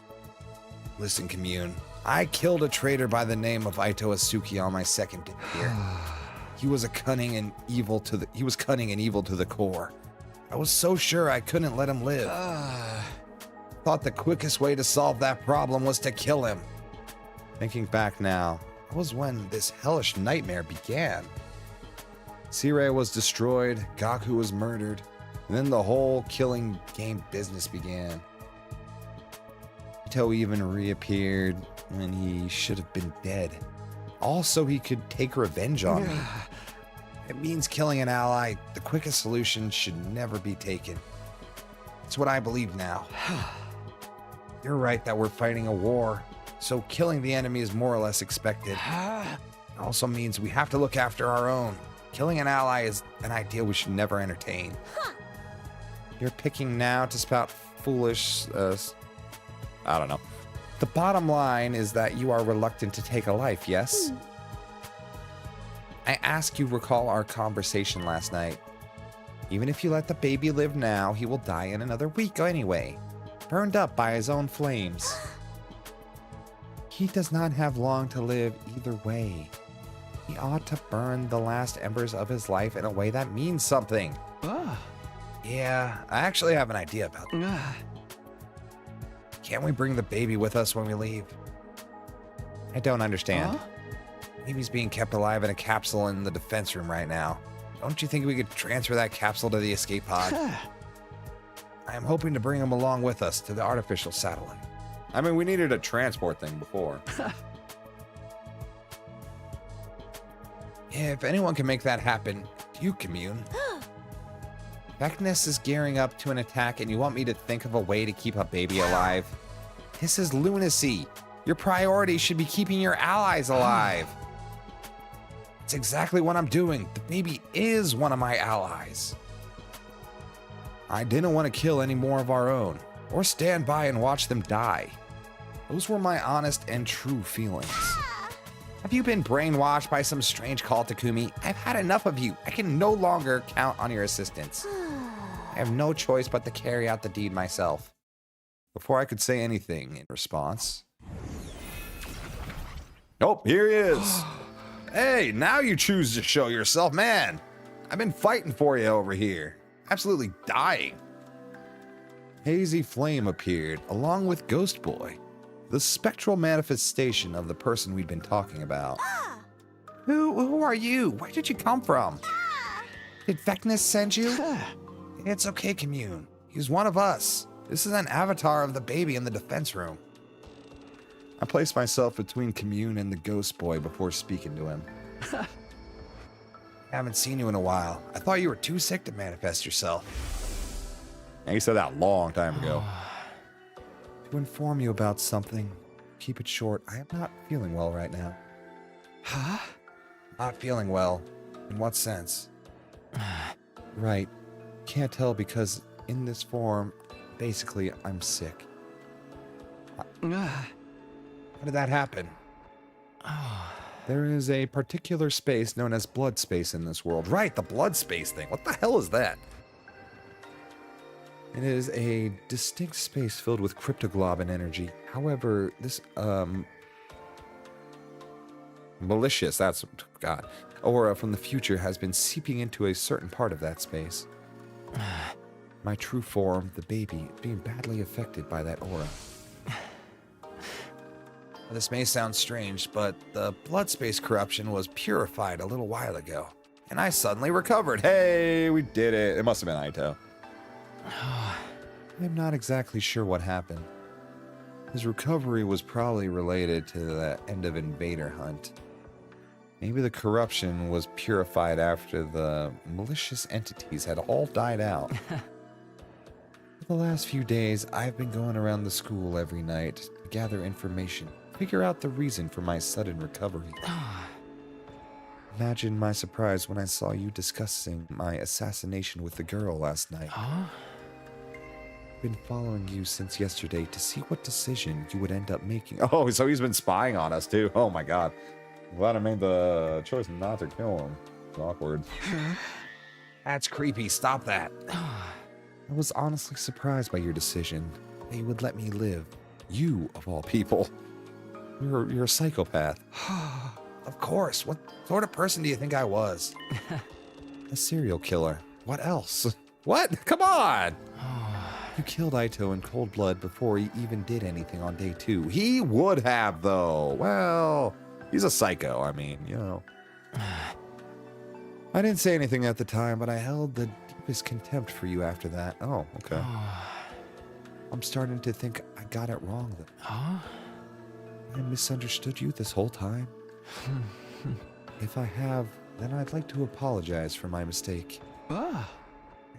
Listen, Commune. I killed a traitor by the name of Ito Asuki on my second day here. He was cunning and evil to the core. I was so sure I couldn't let him live. Thought the quickest way to solve that problem was to kill him. Thinking back now, that was when this hellish nightmare began. Sirei was destroyed, Gaku was murdered, and then the whole killing game business began. Ito even reappeared when he should have been dead. Also, he could take revenge on me. It means killing an ally. The quickest solution should never be taken. It's what I believe now. You're right that we're fighting a war, so killing the enemy is more or less expected. It also means we have to look after our own. Killing an ally is an idea we should never entertain. You're picking now to spout foolish, I don't know. The bottom line is that you are reluctant to take a life, yes? I ask you recall our conversation last night. Even if you let the baby live now, he will die in another week anyway, burned up by his own flames. He does not have long to live either way. He ought to burn the last embers of his life in a way that means something. Yeah, I actually have an idea about that. Can't we bring the baby with us when we leave? I don't understand. Baby's being kept alive in a capsule in the defense room right now. Don't you think we could transfer that capsule to the escape pod? I am hoping to bring him along with us to the artificial satellite. I mean, we needed a transport thing before. If anyone can make that happen, you commune. Vecnus is gearing up to an attack and you want me to think of a way to keep a baby alive? This is lunacy. Your priority should be keeping your allies alive. It's exactly what I'm doing. The baby is one of my allies. I didn't want to kill any more of our own, or stand by and watch them die. Those were my honest and true feelings. Have you been brainwashed by some strange call, Takumi? I've had enough of you. I can no longer count on your assistance. I have no choice but to carry out the deed myself. Before I could say anything in response. Oh, here he is. Hey, now you choose to show yourself. Man, I've been fighting for you over here. Absolutely dying. Hazy Flame appeared, along with Ghost Boy, the spectral manifestation of the person we'd been talking about. Who are you? Where did you come from? Did Vecnus send you? It's okay, Commune. He's one of us. This is an avatar of the baby in the defense room. I placed myself between Commune and the Ghost Boy before speaking to him. I haven't seen you in a while. I thought you were too sick to manifest yourself. And he said that a long time ago. To inform you about something, keep it short. I am not feeling well right now. Huh? Not feeling well. In what sense? Right. Can't tell because in this form, basically, I'm sick. How did that happen? There is a particular space known as blood space in this world. Right, the blood space thing. What the hell is that? It is a distinct space filled with cryptoglobin energy. However, this, malicious, that's, God, aura from the future has been seeping into a certain part of that space. My true form, the baby, being badly affected by that aura. This may sound strange, but the blood space corruption was purified a little while ago, and I suddenly recovered. Hey, we did it. It must have been Aito. I'm not exactly sure what happened. His recovery was probably related to the end of Invader Hunt. Maybe the corruption was purified after the malicious entities had all died out. For the last few days, I've been going around the school every night to gather information, figure out the reason for my sudden recovery. Imagine my surprise when I saw you discussing my assassination with the girl last night. I've been following you since yesterday to see what decision you would end up making. Oh, so he's been spying on us too. Oh my God. I'm glad I made the choice not to kill him. It's awkward. That's creepy. Stop that. I was honestly surprised by your decision that you would let me live. You, of all people. You're a psychopath. Of course. What sort of person do you think I was? A serial killer. What else? What? Come on! You killed Aito in cold blood before he even did anything on day 2. He would have, though. Well, he's a psycho. I mean, you know. I didn't say anything at the time, but I held the deepest contempt for you after that. Oh, okay. I'm starting to think I got it wrong, though. I misunderstood you this whole time. If I have, then I'd like to apologize for my mistake.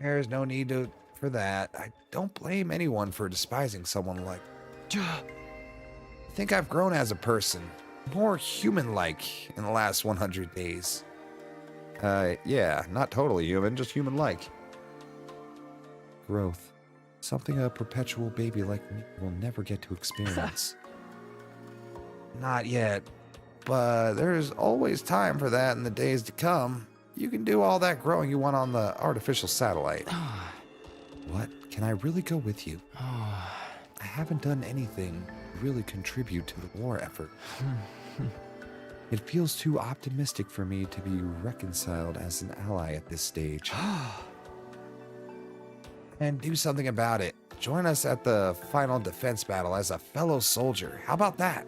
There's no need for that. I don't blame anyone for despising someone like... I think I've grown as a person. More human-like in the last 100 days. Yeah, not totally human, just human-like. Growth. Something a perpetual baby like me will never get to experience. Not yet. but there's always time for that in the days to come. You can do all that growing you want on the artificial satellite. What? Can I really go with you? I haven't done anything to really contribute to the war effort. It feels too optimistic for me to be reconciled as an ally at this stage. And do something about it. Join us at the final defense battle as a fellow soldier. How about that?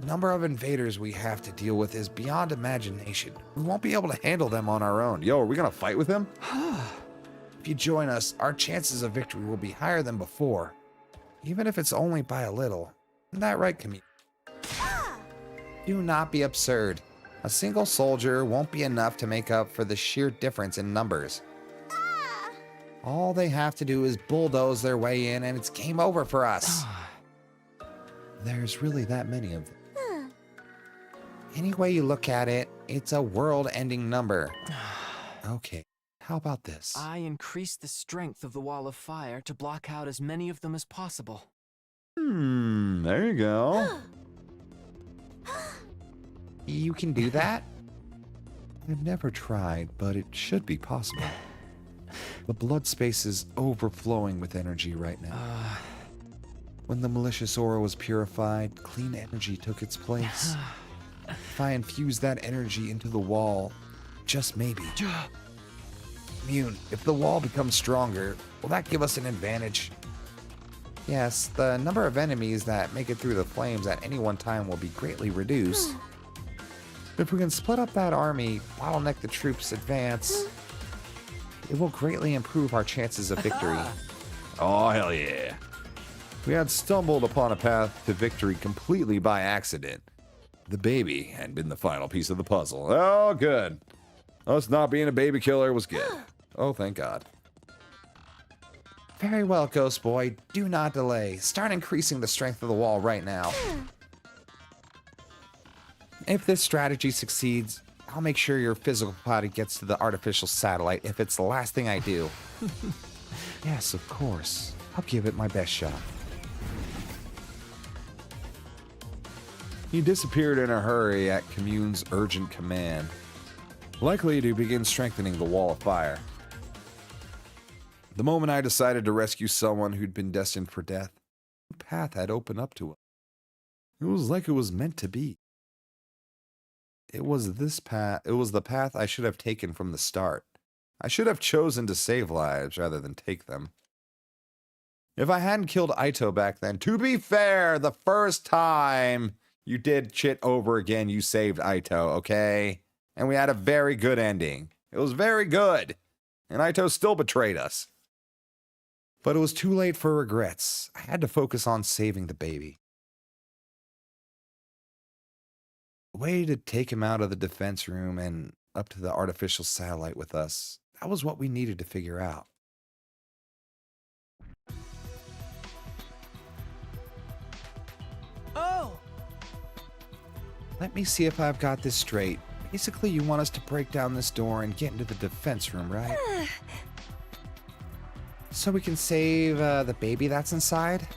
Number of invaders we have to deal with is beyond imagination. We won't be able to handle them on our own. Yo, are we gonna fight with him? If you join us, our chances of victory will be higher than before. Even if it's only by a little. Isn't that right, community? Do not be absurd. A single soldier won't be enough to make up for the sheer difference in numbers. All they have to do is bulldoze their way in and it's game over for us. There's really that many of them. Any way you look at it, it's a world-ending number. Okay, how about this? I increased the strength of the wall of fire to block out as many of them as possible. There you go. You can do that? I've never tried, but it should be possible. The blood space is overflowing with energy right now. When the malicious aura was purified, clean energy took its place. If I infuse that energy into the wall, just maybe. Mune, if the wall becomes stronger, will that give us an advantage? Yes, the number of enemies that make it through the flames at any one time will be greatly reduced. If we can split up that army, bottleneck the troops' advance, it will greatly improve our chances of victory. Oh, hell yeah. We had stumbled upon a path to victory completely by accident. The baby had been the final piece of the puzzle. Oh, good. Us not being a baby killer was good. Oh, thank God. Very well, Ghost Boy. Do not delay. Start increasing the strength of the wall right now. If this strategy succeeds, I'll make sure your physical body gets to the artificial satellite if it's the last thing I do. Yes, of course. I'll give it my best shot. He disappeared in a hurry at Commune's urgent command, likely to begin strengthening the wall of fire. The moment I decided to rescue someone who'd been destined for death, a path had opened up to him. It was like it was meant to be. It was the path I should have taken from the start. I should have chosen to save lives rather than take them. If I hadn't killed Aito back then, to be fair, the first time you did shit over again, you saved Aito, okay? And we had a very good ending. It was very good. And Aito still betrayed us. But it was too late for regrets. I had to focus on saving the baby. A way to take him out of the defense room and up to the artificial satellite with us. That was what we needed to figure out. Oh! Let me see if I've got this straight. Basically, you want us to break down this door and get into the defense room, right? So we can save the baby that's inside?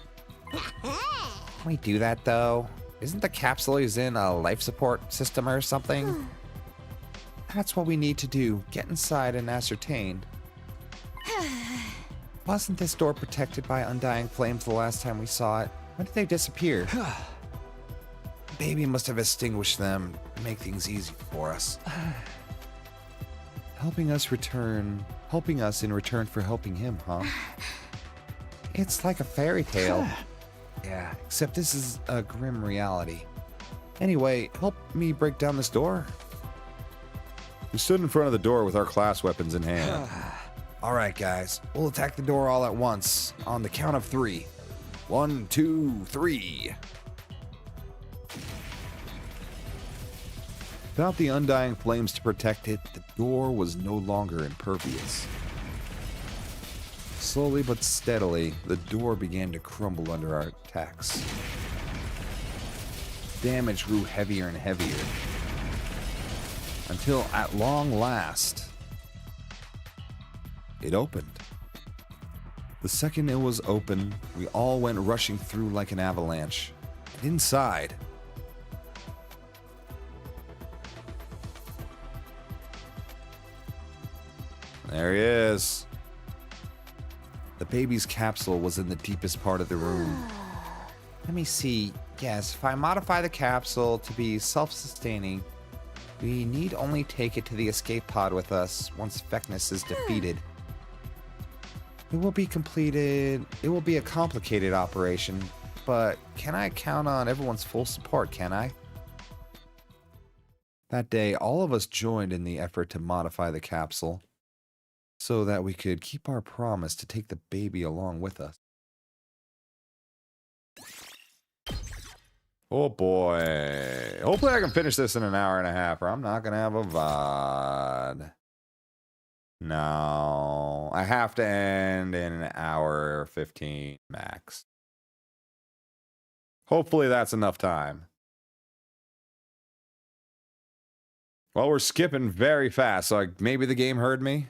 Can we do that, though? Isn't the capsule he's in a life support system or something? That's what we need to do. Get inside and ascertain. Wasn't this door protected by undying flames the last time we saw it? When did they disappear? Baby must have extinguished them to make things easy for us. Helping us in return for helping him, huh? It's like a fairy tale. Yeah, except this is a grim reality. Anyway, help me break down this door. We stood in front of the door with our class weapons in hand. All right, guys. We'll attack the door all at once on the count of 3. 1, 2, 3. Without the undying flames to protect it, the door was no longer impervious. Slowly but steadily, the door began to crumble under our attacks. Damage grew heavier and heavier, until at long last, it opened. The second it was open, we all went rushing through like an avalanche. And inside, There he is. The baby's capsule was in the deepest part of the room. Let me see. Yes, if I modify the capsule to be self-sustaining, we need only take it to the escape pod with us once Vecnus is defeated. It will be completed. It will be a complicated operation, but can I count on everyone's full support, can I? That day, all of us joined in the effort to modify the capsule so that we could keep our promise to take the baby along with us. Oh boy. Hopefully I can finish this in an hour and a half, or I'm not going to have a VOD. No. I have to end in an hour 15 max. Hopefully that's enough time. Well, we're skipping very fast, so maybe the game heard me.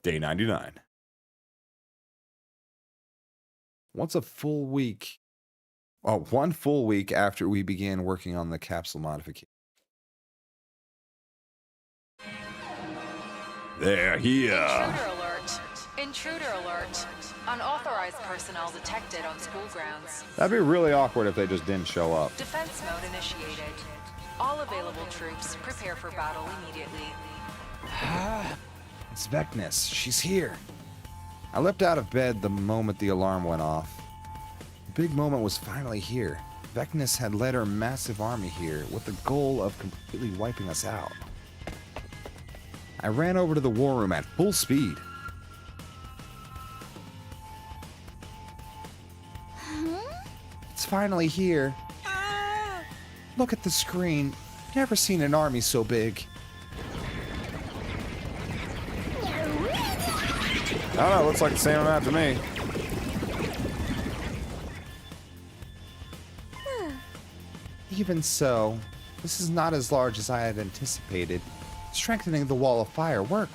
Day 99. One full week after we began working on the capsule modification. They're here. Intruder alert. Intruder alert. Unauthorized personnel detected on school grounds. That'd be really awkward if they just didn't show up. Defense mode initiated. All available troops prepare for battle immediately. It's Vecnus. She's here. I leapt out of bed the moment the alarm went off. The big moment was finally here. Vecnus had led her massive army here with the goal of completely wiping us out. I ran over to the war room at full speed. It's finally here. Look at the screen. Never seen an army so big. I don't know, looks like the same amount to me. Even so, this is not as large as I had anticipated. Strengthening the wall of fire worked.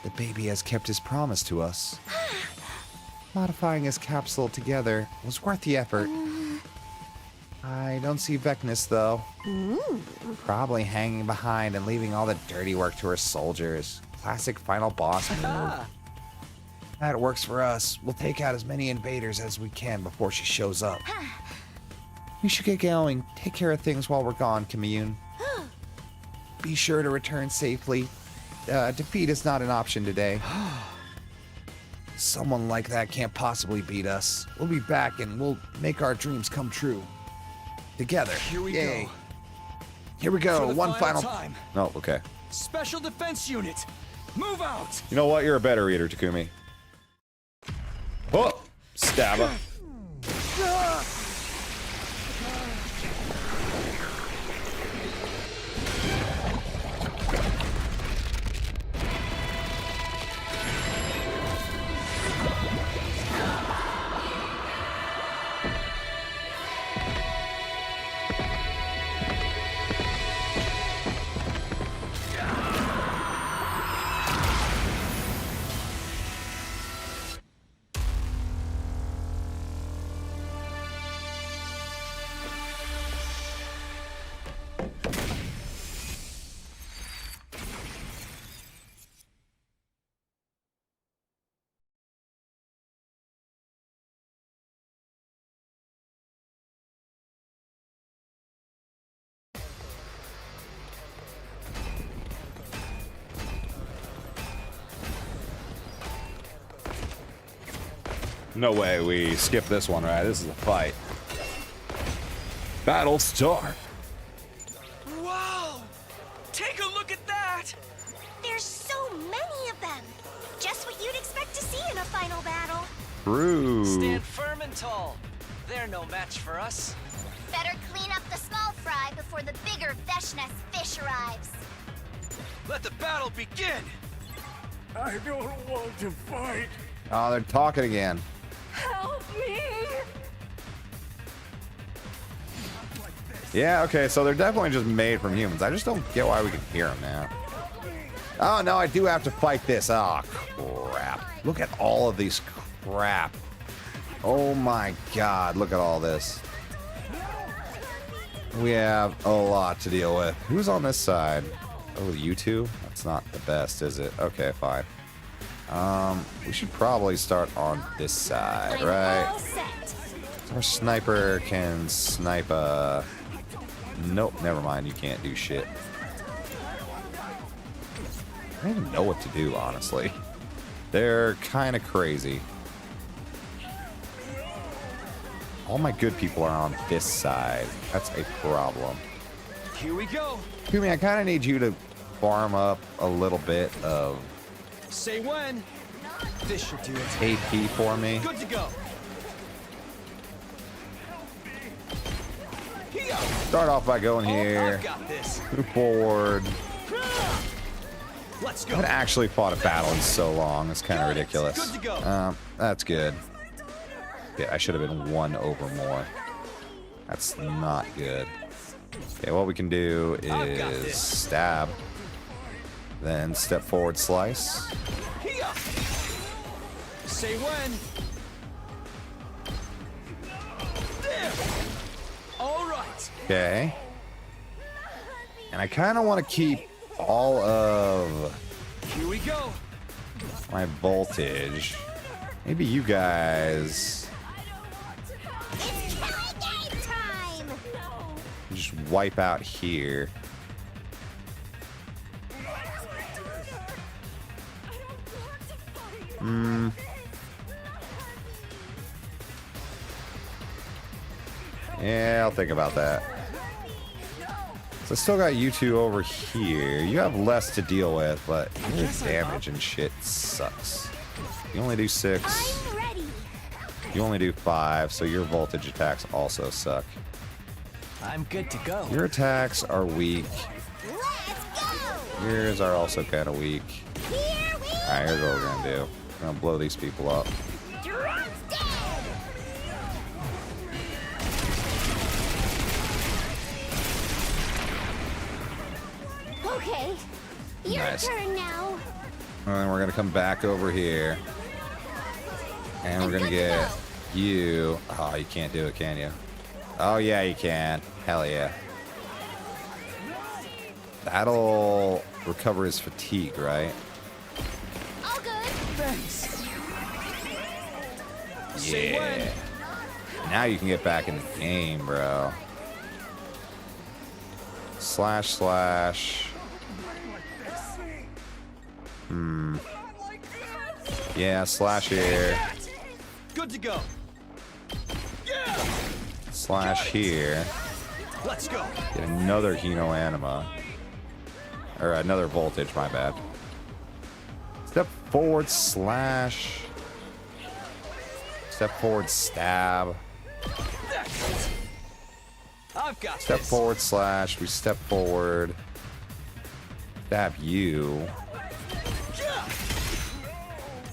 The baby has kept his promise to us. Modifying his capsule together was worth the effort. I don't see Vecnus, though. Probably hanging behind and leaving all the dirty work to her soldiers. Classic final boss move. That works for us. We'll take out as many invaders as we can before she shows up. We should get going. Take care of things while we're gone, Kimiyun. Be sure to return safely. Defeat is not an option today. Someone like that can't possibly beat us. We'll be back and we'll make our dreams come true. Together. Here we go. Here we go. For the One final time. Oh, okay. Special defense unit, move out. You know what? You're a better reader, Takumi. Oh! Stabba. No way we skip this one, right? This is a fight. Battle start. Wow! Take a look at that! There's so many of them! Just what you'd expect to see in a final battle. True. Stand firm and tall. They're no match for us. Better clean up the small fry before the bigger Vecnus fish arrives. Let the battle begin! I don't want to fight. Oh, they're talking again. Help me! Yeah, okay, so they're definitely just made from humans. I just don't get why we can hear them now. Oh, no, I do have to fight this. Oh, crap. Look at all of these crap. Oh, my God. Look at all this. We have a lot to deal with. Who's on this side? Oh, you two? That's not the best, is it? Okay, fine. We should probably start on this side, right? Our sniper can snipe Nope, never mind. You can't do shit. I don't even know what to do, honestly. They're kind of crazy. All my good people are on this side. That's a problem. Here we go. Kumi, I kind of need you to farm up a little bit of Say when. This should do it. AP for me. Good to go. Start off by going here. I've got this. Move forward. Let's I go. haven't actually fought a battle in so long. It's kind of ridiculous. Good to go. That's good. Yeah, I should have been one over more. That's not good. Okay, what we can do is stab. Then step forward, slice. Say when. There. All right. Okay. And I kind of want to keep all of Here we go. my voltage. Maybe you guys just wipe out here. Yeah, I'll think about that. So I still got you two over here. You have less to deal with, but your damage and shit sucks. You only do 6. You only do 5, so your voltage attacks also suck. I'm good to go. Your attacks are weak. Yours are also kind of weak. Alright, here's what we're gonna do. We're gonna blow these people up. Okay, your turn now. And then we're gonna come back over here. And we're gonna get you. Oh, you can't do it, can you? Oh, yeah, you can. Hell yeah. That'll recover his fatigue, right? All good. Thanks. Yeah. Now you can get back in the game, bro. Slash, slash. Yeah, slash here. Good to go. Slash here. Let's go. Get another Hino Anima. Or another voltage, my bad. Step forward, slash. Step forward, stab. I've got Step this. forward, slash. We step forward. Stab you.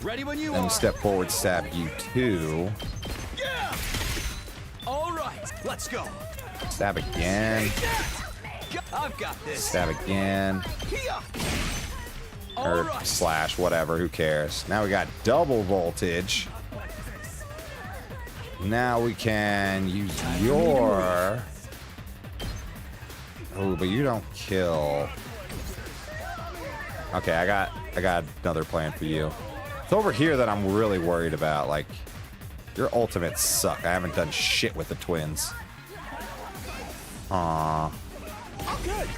Ready when you Then are. we step forward, stab you too. All right. Let's go. Stab again. I've got this. Stab again. Or slash, whatever, who cares. Now we got double voltage. Now we can use your... Oh, but you don't kill. Okay, I got another plan for you. It's over here that I'm really worried about. Like, your ultimates suck. I haven't done shit with the twins. Aww. Good.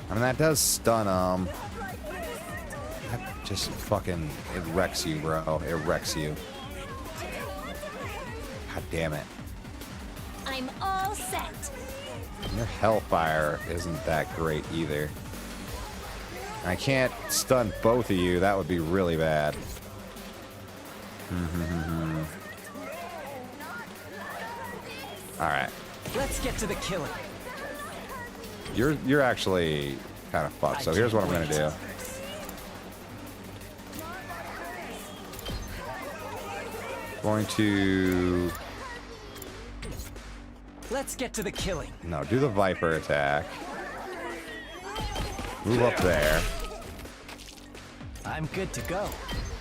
I mean, that does stun them. That just fucking, it wrecks you, bro. It wrecks you. God damn it. I'm all set. Your Hellfire isn't that great either. I can't stun both of you. That would be really bad. Alright. Let's get to the killing. You're actually kind of fucked. So here's what I'm gonna do. Going to... Let's get to the killing. No, do the Viper attack. Move up there. I'm good to go.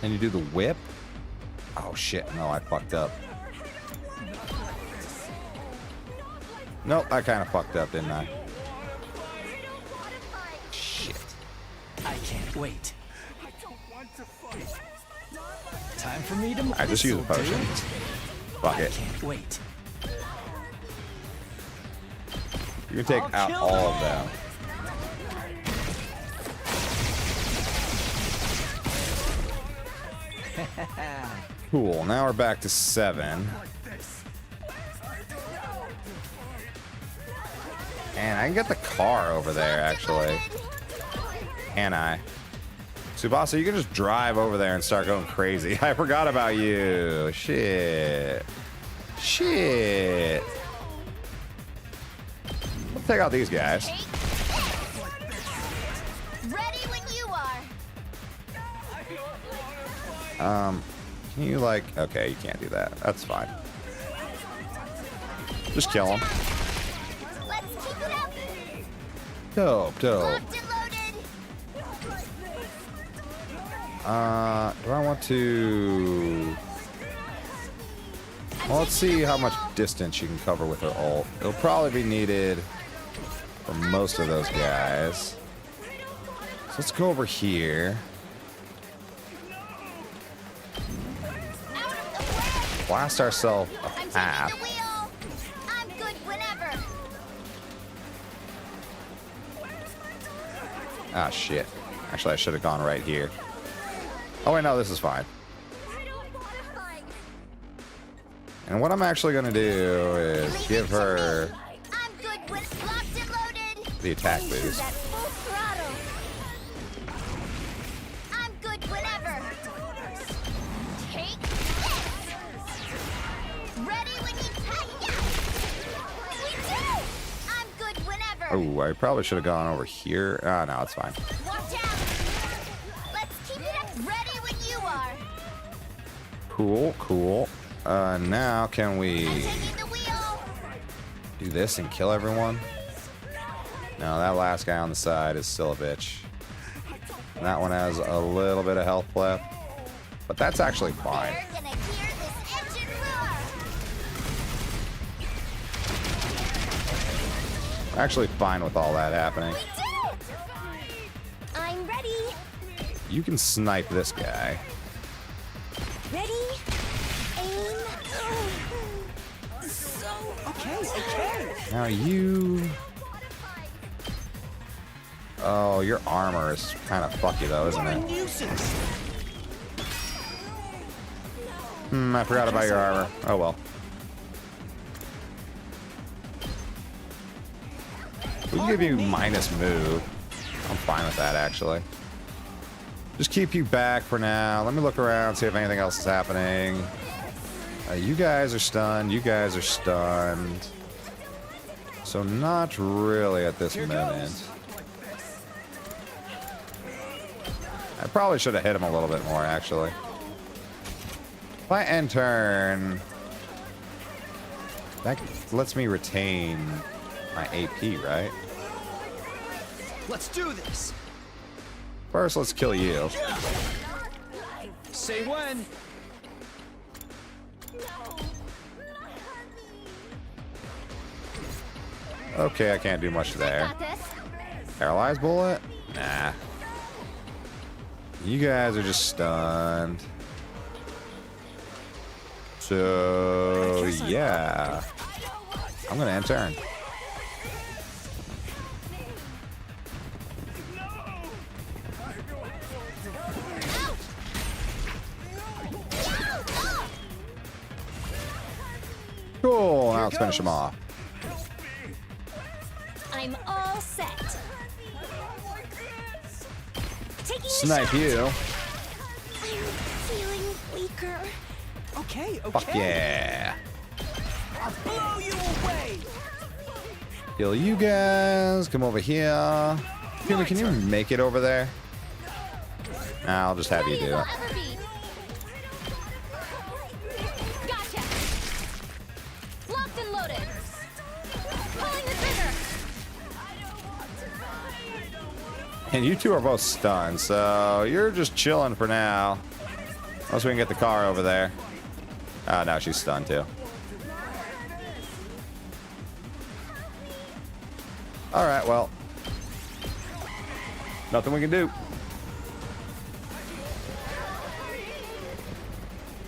And you do the whip? Oh shit, no, I fucked up. Nope, I kind of fucked up, didn't I? Shit. I can't wait. Time for me to I just use a potion. Fuck it. Can't wait. You can take out all of them. Cool. Now we're back to 7. And I can get the car over there, actually. Can I? Tsubasa, you can just drive over there and start going crazy. I forgot about you. Shit. Shit. Let's take out these guys. Ready when you are. Can you like... Okay, you can't do that. That's fine. Just kill him. Let's keep it up. Dope, dope. Locked and loaded. Do I want to... Well, let's see how much distance you can cover with her ult. It'll probably be needed for most of those guys. So let's go over here. Blast ourselves a path. I'm good whenever. Ah, shit. Actually, I should have gone right here. Oh, wait, no, this is fine. And what I'm actually going to do is give her the attack boost. I'm good whenever. Take ready when you we do. I'm good whenever. Oh, I probably should have gone over here. Ah, no, it's fine. Watch out. Let's keep it up. Ready when you are. Cool, cool. Now can we do this and kill everyone? No, that last guy on the side is still a bitch. And that one has a little bit of health left, but that's actually fine. Actually fine with all that happening. I'm ready. You can snipe this guy. Ready? Aim. So okay. Now you... Oh, your armor is kind of fucky though, isn't it? I forgot about your armor. Oh well. We can give you minus move. I'm fine with that, actually. Just keep you back for now. Let me look around, see if anything else is happening. You guys are stunned. You guys are stunned. So not really at this moment. I probably should have hit him a little bit more, actually. If I end turn, that lets me retain my AP, right? Let's do this. First, let's kill you. Say when. Okay, I can't do much there. Paralyzed bullet? Nah. You guys are just stunned. So, yeah. I'm gonna end turn. Cool, now let's finish him off. I'm all set. Taking Snipe you. I'm feeling weaker. Okay. Fuck yeah. I'll blow you away. Kill you guys. Come over here. Kumi, can you make it over there? Nah, I'll just have you do it. Gotcha. Locked and loaded. Pulling the trigger. And you two are both stunned, so you're just chilling for now. Unless we can get the car over there. Oh, no, she's stunned too. Alright, well. Nothing we can do.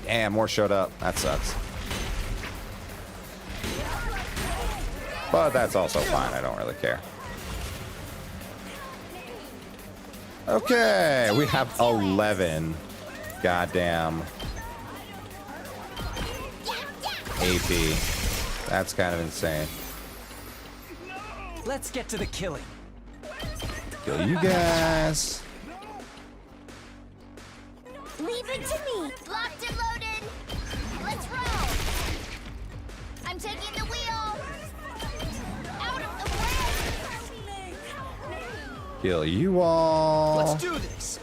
Damn, more showed up. That sucks. But that's also fine. I don't really care. Okay, we have 11. Goddamn. AP. That's kind of insane. Let's get to the killing. Kill you guys. Leave it to me. Locked and loaded. Let's roll. I'm taking the wheel. Out of the way. Kill you all. Let's do this.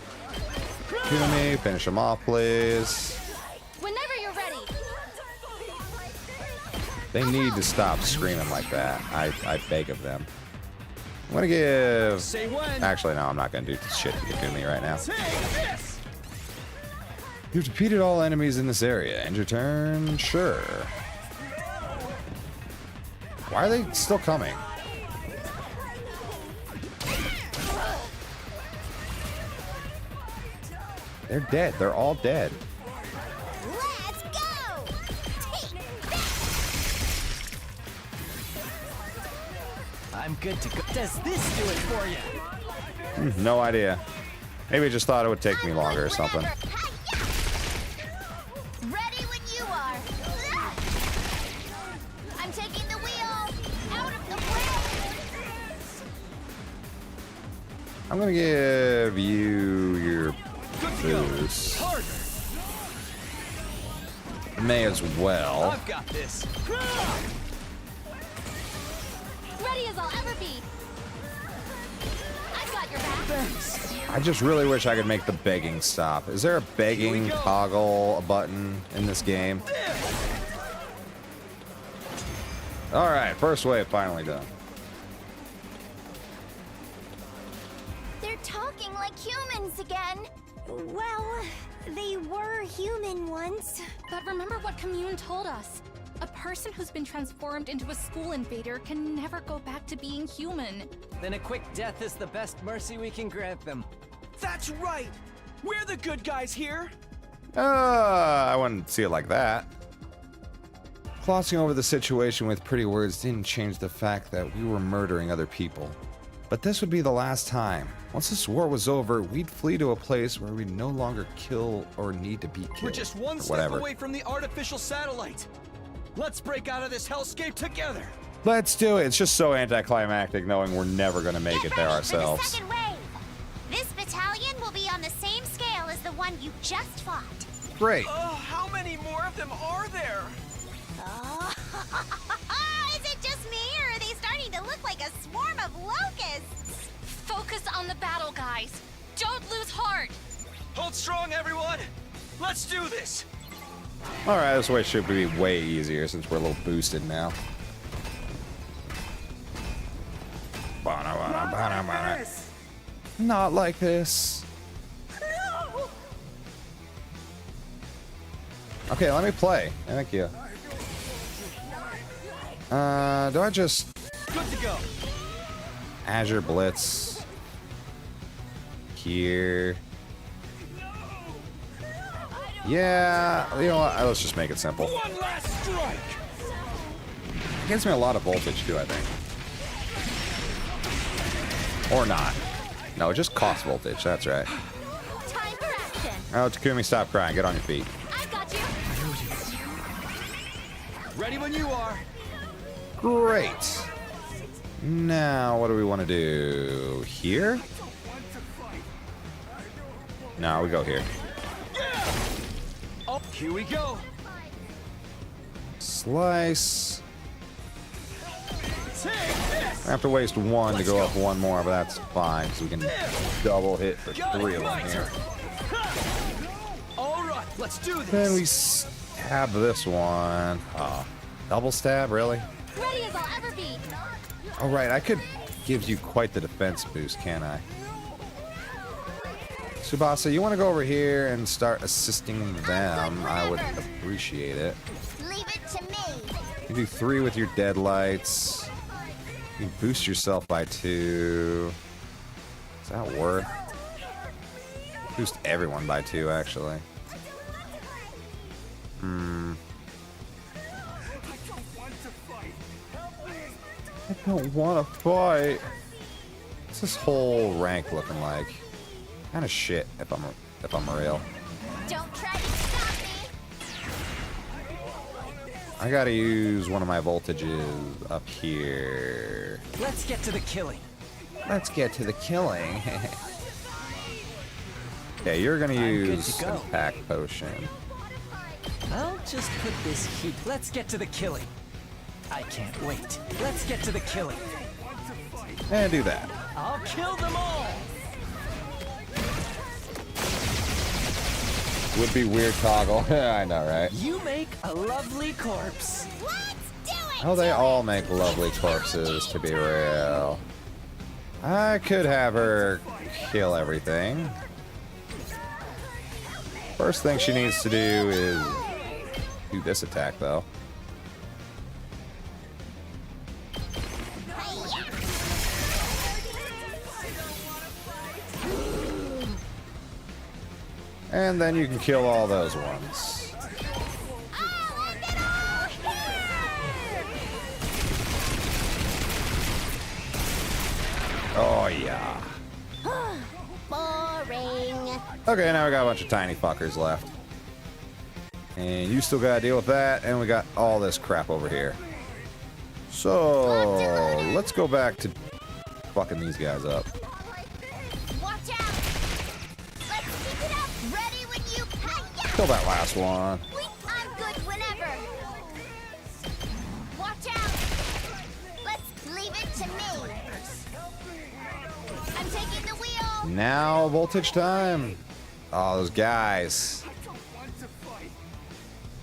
Kill me. Finish them off, please. Whenever you're ready. They need to stop screaming like that. I beg of them. I'm gonna give... Say when. Actually, no, I'm not gonna do shit to Kumi right now. You've defeated all enemies in this area. End your turn? Sure. Why are they still coming? They're dead. They're all dead. Let's go. I'm good to go. Does this do it for you? No idea. Maybe I just thought it would take me longer or something. Ready when you are. I'm taking the wheel. Out of the way. I'm gonna give you your boost. May as well. I've got this. Ready as I'll ever be. I've got your back. Thanks. I just really wish I could make the begging stop. Is there a begging toggle button in this game? Alright, first wave finally done. They're talking like humans again. Well, they were human once. But remember what Commune told us. A person who's been transformed into a school invader can never go back to being human. Then a quick death is the best mercy we can grant them. That's right. We're the good guys here. I wouldn't see it like that. Glossing over the situation with pretty words didn't change the fact that we were murdering other people. But this would be the last time. Once this war was over, we'd flee to a place where we'd no longer kill or need to be killed. We're just one step away from the artificial satellite. Let's break out of this hellscape together. Let's do it. It's just so anticlimactic knowing we're never going to make it there ourselves. For the second wave. This battalion will be on the same scale as the one you just fought. Great. How many more of them are there? Oh, is it just me, or are they starting to look like a swarm of locusts? Focus on the battle, guys. Don't lose heart. Hold strong, everyone. Let's do this. Alright, this way should be way easier since we're a little boosted now. Not like this. Okay, let me play. Thank you. Do I just... Good to go. Azure Blitz. Here. Yeah, you know what? Let's just make it simple. One last strike. It gives me a lot of voltage too, I think. Or not. No, it just costs voltage. That's right. Time for action. Oh, Takumi, stop crying. Get on your feet. I've got you. Ready when you are. Great. Now, what do we want to do? Here? No, we go here. Oh, here we go. Slice. I have to waste one to go up one more, but that's fine, because we can double hit for 3 of them here. All right, let's do this. Then we stab this one. Oh, double stab, really? Ready as I'll ever be. All right, I could give you quite the defense boost, can't I? Tsubasa, you want to go over here and start assisting them? I would appreciate it. Leave it to me. You do 3 with your deadlights. You boost yourself by 2. Is that worth? Boost everyone by 2, actually. I don't want to fight. What's this whole rank looking like? Kind of shit, if I'm real. Don't try to stop me. I gotta use one of my voltages up here. Let's get to the killing. Let's get to the killing. Okay, you're gonna use an attack potion. I'll just put this heat. Let's get to the killing. I can't wait. Let's get to the killing. And do that. I'll kill them all. Would be weird toggle. I know, right? You make a lovely corpse. Oh, they all make lovely corpses, to be real. I could have her kill everything. First thing she needs to do is do this attack, though. And then you can kill all those ones. Oh, yeah. Boring. Okay, now we got a bunch of tiny fuckers left. And you still gotta deal with that, and we got all this crap over here. So, let's go back to fucking these guys up. Watch out. Let's keep it up. Ready when you Kill that last one. I'm good whenever. Watch out. Let's leave it to me. I'm taking the wheel. Now, voltage time. Oh, those guys.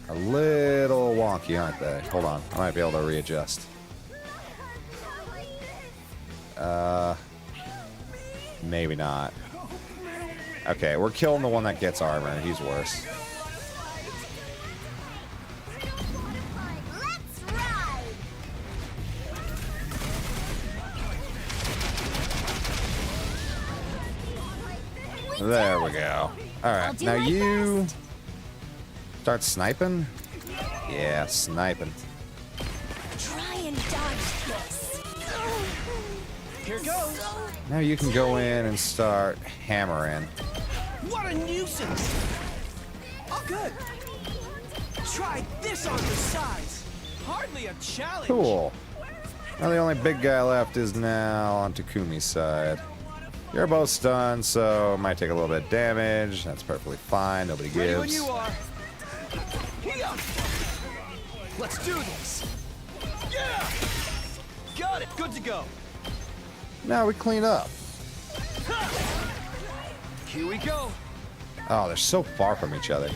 A little wonky, aren't they? Hold on, I might be able to readjust. Maybe not. Okay, we're killing the one that gets armor. He's worse. There we go. Alright, now you start sniping? Yeah, sniping. Try and dodge this. Here goes. Now you can go in and start hammering. What a nuisance. Oh, good. Try this on the sides. Hardly a challenge. Cool. Now the only big guy left is now on Takumi's side. You're both stunned, so it might take a little bit of damage. That's perfectly fine. Nobody gives. Ready when you are. Here. Let's do this. Yeah. Got it. Good to go. Now we clean up. Here we go. Oh, they're so far from each other.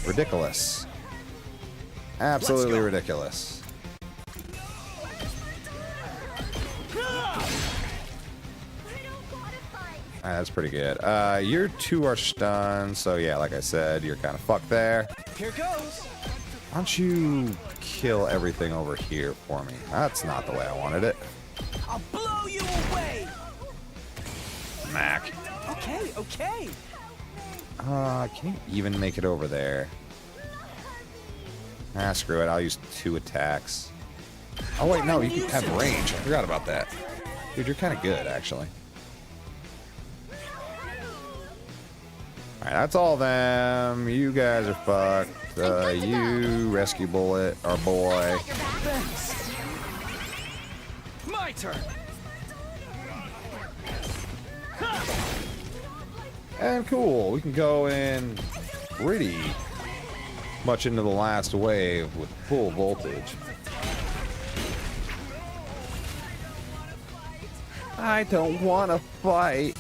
Ridiculous. Absolutely ridiculous. That's pretty good. Your 2 are stunned, so yeah, like I said, you're kind of fucked there. Here goes. Why don't you kill everything over here for me? That's not the way I wanted it. I'll blow you away. Mac. Okay, okay. I can't even make it over there. Ah, screw it. I'll use 2 attacks. Oh, wait, no, you have range. I forgot about that. Dude, you're kind of good, actually. Alright, that's all of them. You guys are fucked. You rescue bullet, our boy. My turn. And cool, we can go in pretty much into the last wave with full voltage. I don't want to fight.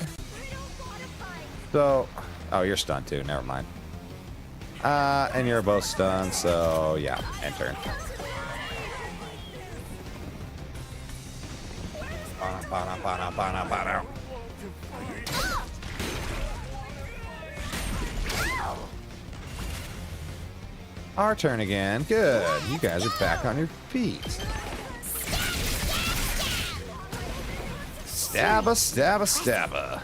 So, oh, you're stunned too. Never mind. And you're both stunned, so yeah, end turn. Our turn again. Good. You guys are back on your feet. Stabba, stabba, stabba.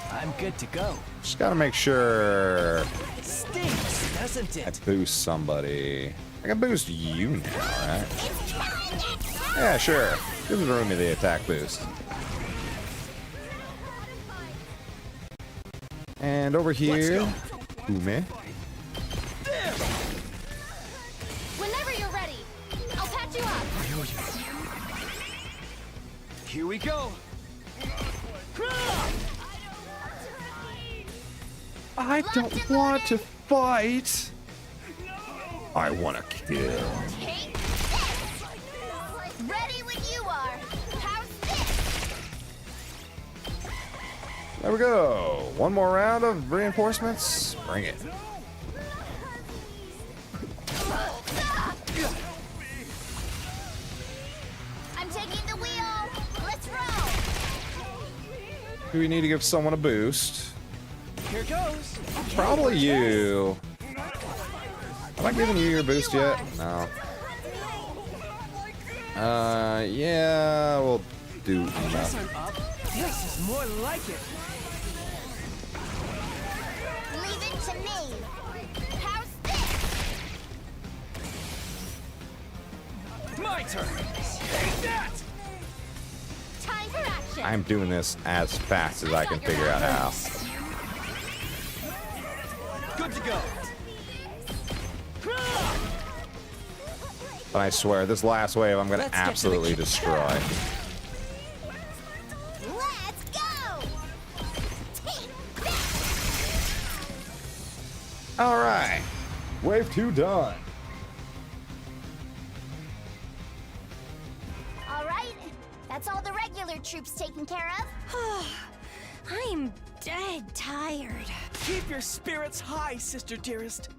I'm good to go. Just gotta make sure Stinks, doesn't I it? boost somebody. I can boost you now, right? Yeah, sure. Give Rumi the attack boost. And over here, Ume. Whenever you're ready, I'll patch you up. Here we go. I don't want to fight. I want to kill. Take this. Ready when you are. How's this? There we go. One more round of reinforcements. Bring it. I'm taking the wheel. Let's roll. Do we need to give someone a boost? Here goes. Probably you. Have I given you your boost yet? No. Yeah, we'll do enough. This is more like it. Leave it to me. How's this? My turn. Take that. Time for action. I'm doing this as fast as I can figure out how. Good to go. But I swear, this last wave I'm gonna absolutely destroy. Let's go. All right, wave 2 done. All right. That's all the regular troops taken care of. I'm dead tired. Keep your spirits high, sister dearest.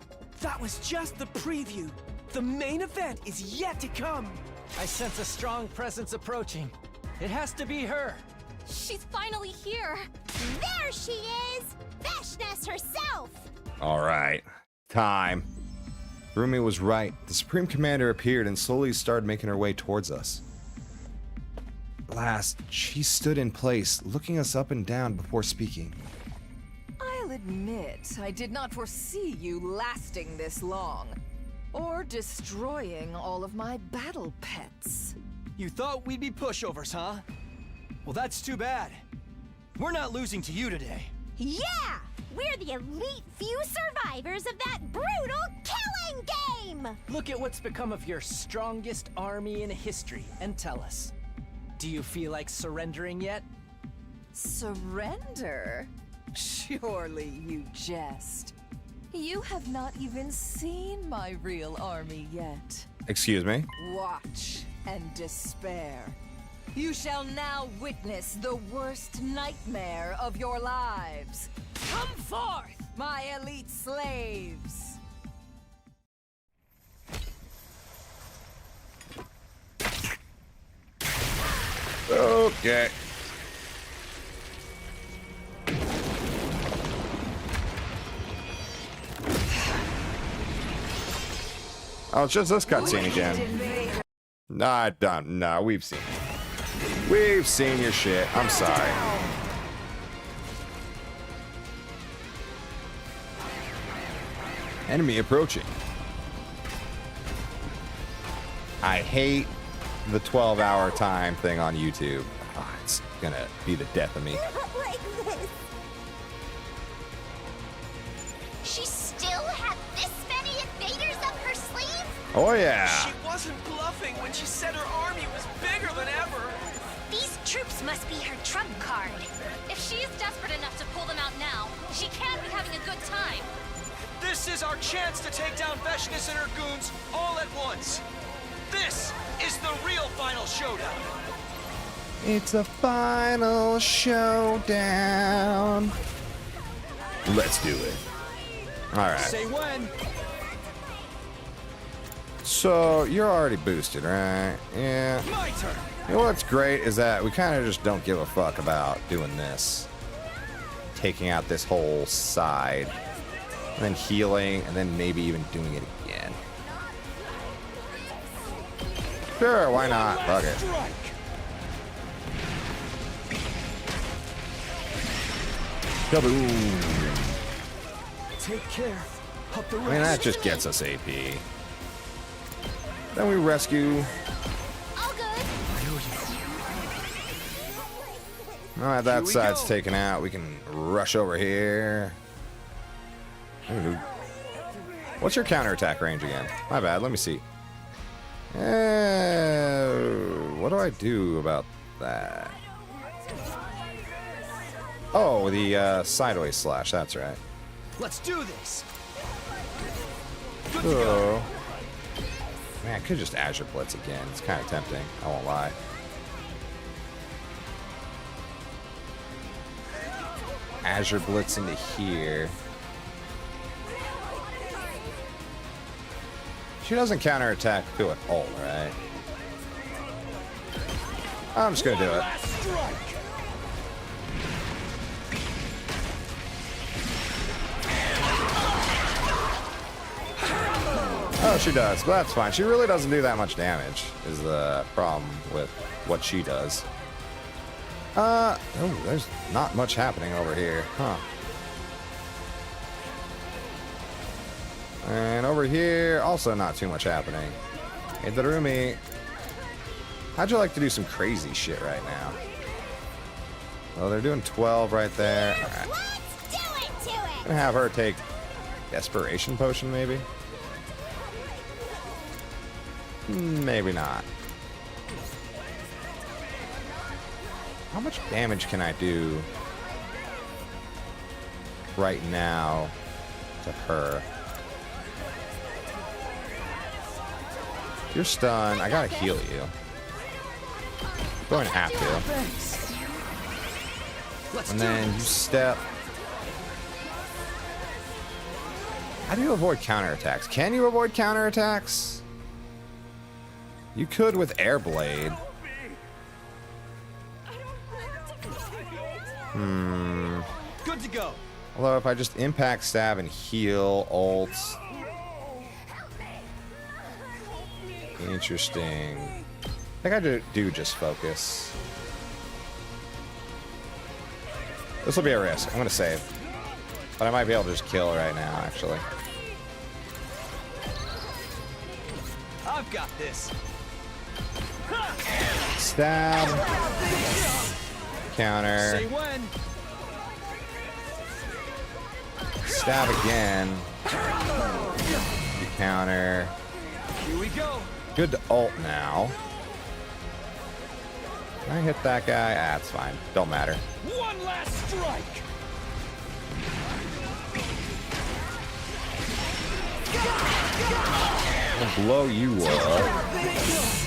That was just the preview. The main event is yet to come. I sense a strong presence approaching. It has to be her. She's finally here. There she is. Veshness herself. All right, time. Rumi was right. The Supreme Commander appeared and slowly started making her way towards us. Last, she stood in place, looking us up and down before speaking. I'll admit, I did not foresee you lasting this long. Or destroying all of my battle pets. You thought we'd be pushovers, huh? Well, that's too bad. We're not losing to you today. Yeah! We're the elite few survivors of that brutal killing game! Look at what's become of your strongest army in history and tell us. Do you feel like surrendering yet? Surrender? Surely you jest. You have not even seen my real army yet. Excuse me? Watch and despair. You shall now witness the worst nightmare of your lives. Come forth, my elite slaves! Okay. Oh, it's just this cutscene again. Nah, done. No, we've seen it. We've seen your shit. I'm sorry. Enemy approaching. I hate the 12-hour time thing on YouTube. Oh, it's gonna be the death of me. Not like this. She still had this many invaders up her sleeve? Oh yeah. She wasn't bluffing when she said her army was bigger than ever. These troops must be her trump card. If she's desperate enough to pull them out now, she can't be having a good time. This is our chance to take down Veshness and her goons all at once. This is the real final showdown. It's a final showdown. Let's do it. All right. Say when. So you're already boosted, right? Yeah. My turn. You know what's great is that we kind of just don't give a fuck about doing this. Taking out this whole side. And then healing, and then maybe even doing it again. Sure, why not? Fuck it. Kaboom. Take care of the rest. I mean, that just gets us AP. Then we rescue. Alright, that side's taken out. We can rush over here. Ooh. What's your counterattack range again? My bad, let me see. What do I do about that? Oh, the sideways slash, that's right. Let's do this. Oh. Man, I could just Azure Blitz again. It's kind of tempting, I won't lie. Azure Blitz into here. She doesn't counterattack to an ult, right? I'm just gonna do it. Oh, she does, but that's fine. She really doesn't do that much damage, is the problem with what she does. Oh, there's not much happening over here, huh? And over here, also not too much happening. Hey, Darumi, how'd you like to do some crazy shit right now? Well, they're doing 12 right there. All right. Let's do it to it. Gonna have her take Desperation Potion, maybe? Maybe not. How much damage can I do right now to her? You're stunned. I gotta heal you. I'm going to have to. And then you step. How do you avoid counterattacks? Can you avoid counterattacks? You could with Air Blade. Good to go. Although if I just impact stab and heal ults. Interesting. I think I do just focus. This will be a risk. I'm gonna save. But I might be able to just kill right now, actually. I've got this. Stab. Counter. Say when. Stab again. Counter. Here we go. Good to ult now. Can I hit that guy? Ah, it's fine. Don't matter. One last strike. I'll blow you up.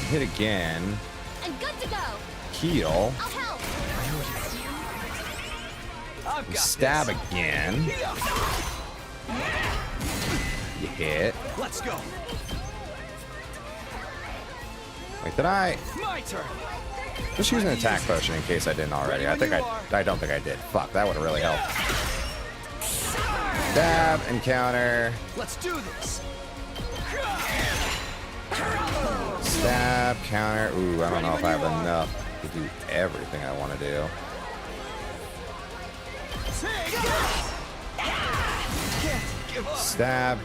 Hit again. I'm good to go. Heal. I'll help. You stab again. You hit. Let's go. Wait, did I? My turn. Just use an attack potion in case I didn't already. I don't think I did. Fuck, that would have really helped. Stab and counter. Let's do this. Stab, counter. Ooh, I don't know if I have enough to do everything I want to do. Stab,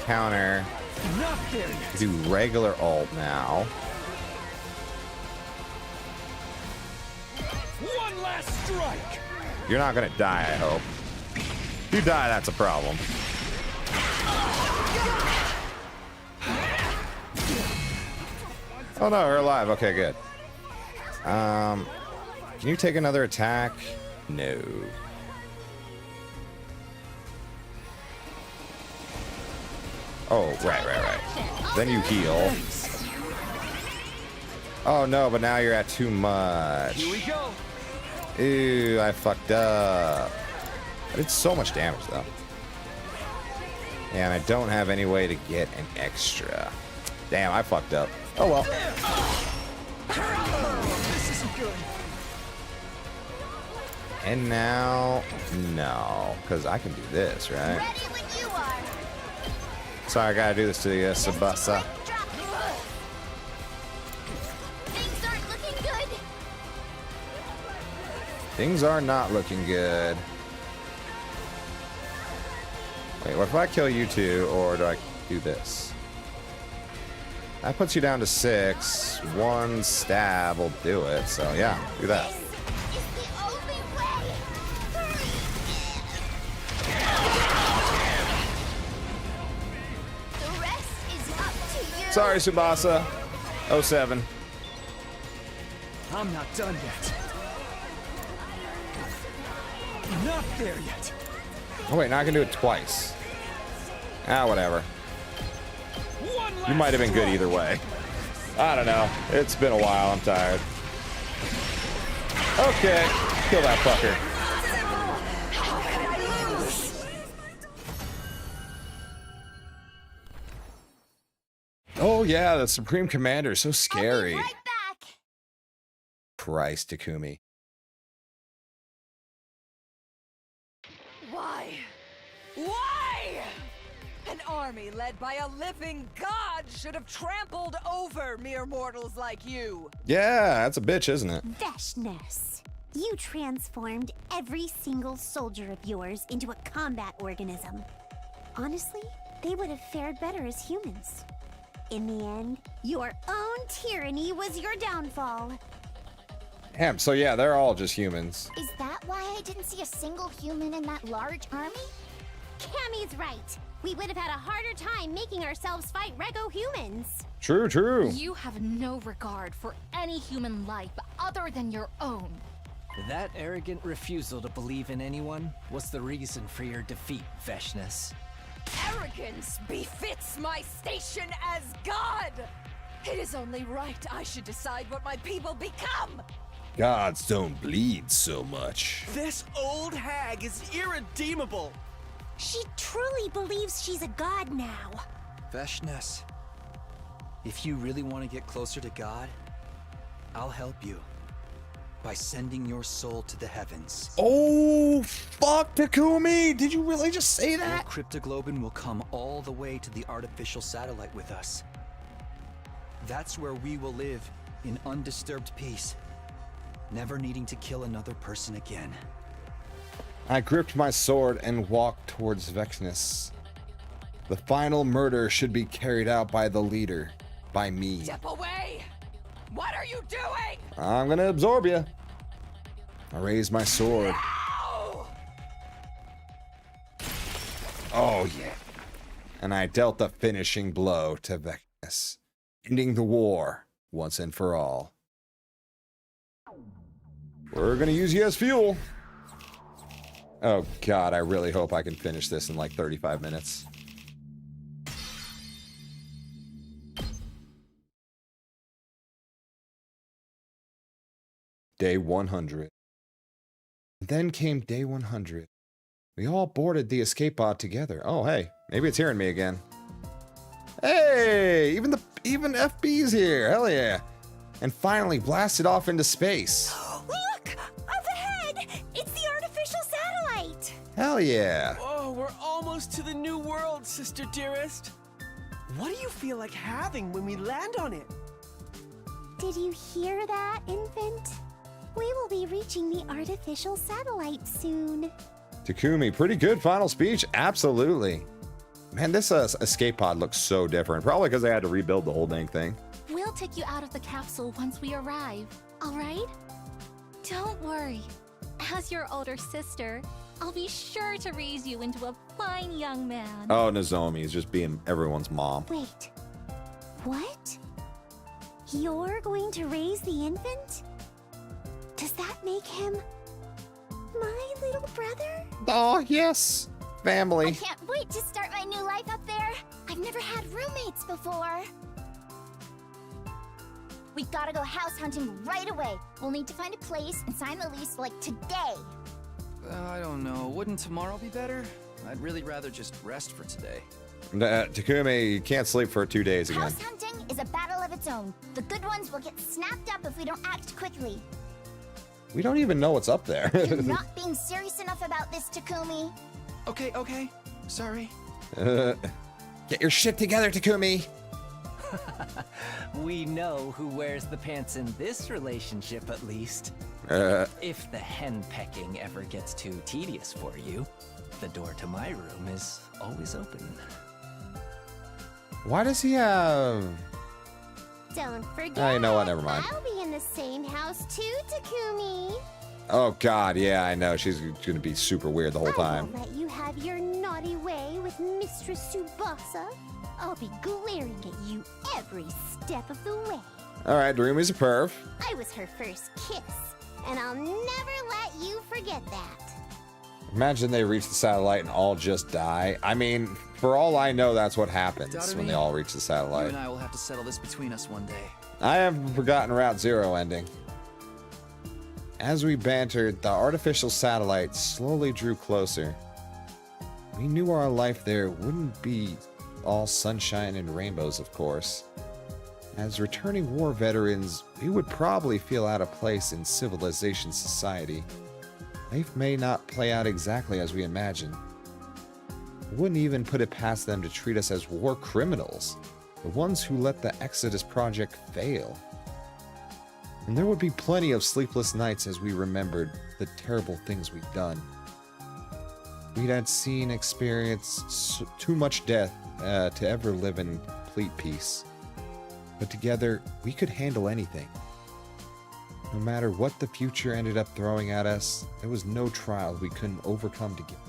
counter. Do regular ult now. One last strike. You're not gonna die, I hope. If you die, that's a problem. Oh no, we're alive. Okay, good. Can you take another attack? No. Oh, right. Then you heal. Oh no, but now you're at too much. Here we go. Ew, I fucked up. I did so much damage though. And I don't have any way to get an extra. Damn, I fucked up. Oh well. This isn't good. And now, no, because I can do this, right? Ready when you are. Sorry, I gotta do this to you, Sabasa. Things are not looking good. Wait, what if I kill you two, or do I do this? That puts you down to 6. 1 stab will do it, so yeah, do that. The rest is up to you. Sorry, Tsubasa. 07. I'm not done yet. Not there yet. Oh wait, now I can do it twice. Ah, whatever. You might have been good either way. I don't know. It's been a while. I'm tired. Okay, kill that fucker. Oh yeah, the Supreme Commander is so scary. I'll be right back. Christ, Takumi. Why? Why? An army led by a living god should have trampled over mere mortals like you. Yeah, that's a bitch, isn't it? Veshness, you transformed every single soldier of yours into a combat organism. Honestly, they would have fared better as humans. In the end, your own tyranny was your downfall. Damn, so yeah, they're all just humans. Is that why I didn't see a single human in that large army? Cammy's right. We would have had a harder time making ourselves fight Rego humans. True, true. You have no regard for any human life other than your own. That arrogant refusal to believe in anyone was the reason for your defeat, Veshness. Arrogance befits my station as god. It is only right I should decide what my people become. Gods don't bleed so much. This old hag is irredeemable. She truly believes she's a god now. Veshness, if you really want to get closer to God, I'll help you by sending your soul to the heavens. Oh, fuck, Takumi! Did you really just say that? Your cryptoglobin will come all the way to the artificial satellite with us. That's where we will live in undisturbed peace, never needing to kill another person again. I gripped my sword and walked towards Veshness. The final murder should be carried out by the leader, by me. Step away! What are you doing? I'm gonna absorb you. I raised my sword. No! Oh yeah. And I dealt the finishing blow to Veshness, ending the war once and for all. We're gonna use you as fuel. Oh god, I really hope I can finish this in like 35 minutes. Day 100. Then came day 100. We all boarded the escape pod together. Oh hey, maybe it's hearing me again. Hey, even FB's here. Hell yeah. And finally blasted off into space. Look! Up ahead! It's the artificial satellite! Hell yeah. Oh, we're almost to the new world, sister dearest. What do you feel like having when we land on it? Did you hear that, infant? We will be reaching the artificial satellite soon. Takumi, pretty good final speech. Absolutely. Man, this escape pod looks so different. Probably because they had to rebuild the whole dang thing. We'll take you out of the capsule once we arrive, all right? Don't worry. As your older sister, I'll be sure to raise you into a fine young man. Oh, Nozomi is just being everyone's mom. Wait. What? You're going to raise the infant? Does that make him my little brother? Oh, yes. Family. I can't wait to start my new life up there. I've never had roommates before. We gotta go house hunting right away. We'll need to find a place and sign the lease like today. I don't know. Wouldn't tomorrow be better? I'd really rather just rest for today. Takumi, you can't sleep for 2 days again. House hunting is a battle of its own. The good ones will get snapped up if we don't act quickly. We don't even know what's up there. You're not being serious enough about this, Takumi. Okay. Sorry. Get your shit together, Takumi. We know who wears the pants in this relationship, at least. If the hen pecking ever gets too tedious for you, the door to my room is always open. Why does he have... Don't forget. Oh, you know what? Never mind. I'll be in the same house too, Takumi. Oh, God. Yeah, I know. She's going to be super weird the whole time. I won't let you have your naughty way with Mistress Tsubasa. I'll be glaring at you every step of the way. All right, Darumi's a perv. I was her first kiss, and I'll never let you forget that. Imagine they reach the satellite and all just die. I mean, for all I know, that's what happens when they all reach the You satellite. and I will have to settle this between us one day. I haven't forgotten Route Zero ending. As we bantered, the artificial satellite slowly drew closer. We knew our life there wouldn't be all sunshine and rainbows, of course. As returning war veterans, we would probably feel out of place in civilization society. Life may not play out exactly as we imagined. I wouldn't even put it past them to treat us as war criminals, the ones who let the Exodus project fail. And there would be plenty of sleepless nights as we remembered the terrible things we'd done. We had seen, experienced too much death to ever live in complete peace. But together, we could handle anything. No matter what the future ended up throwing at us, there was no trial we couldn't overcome together.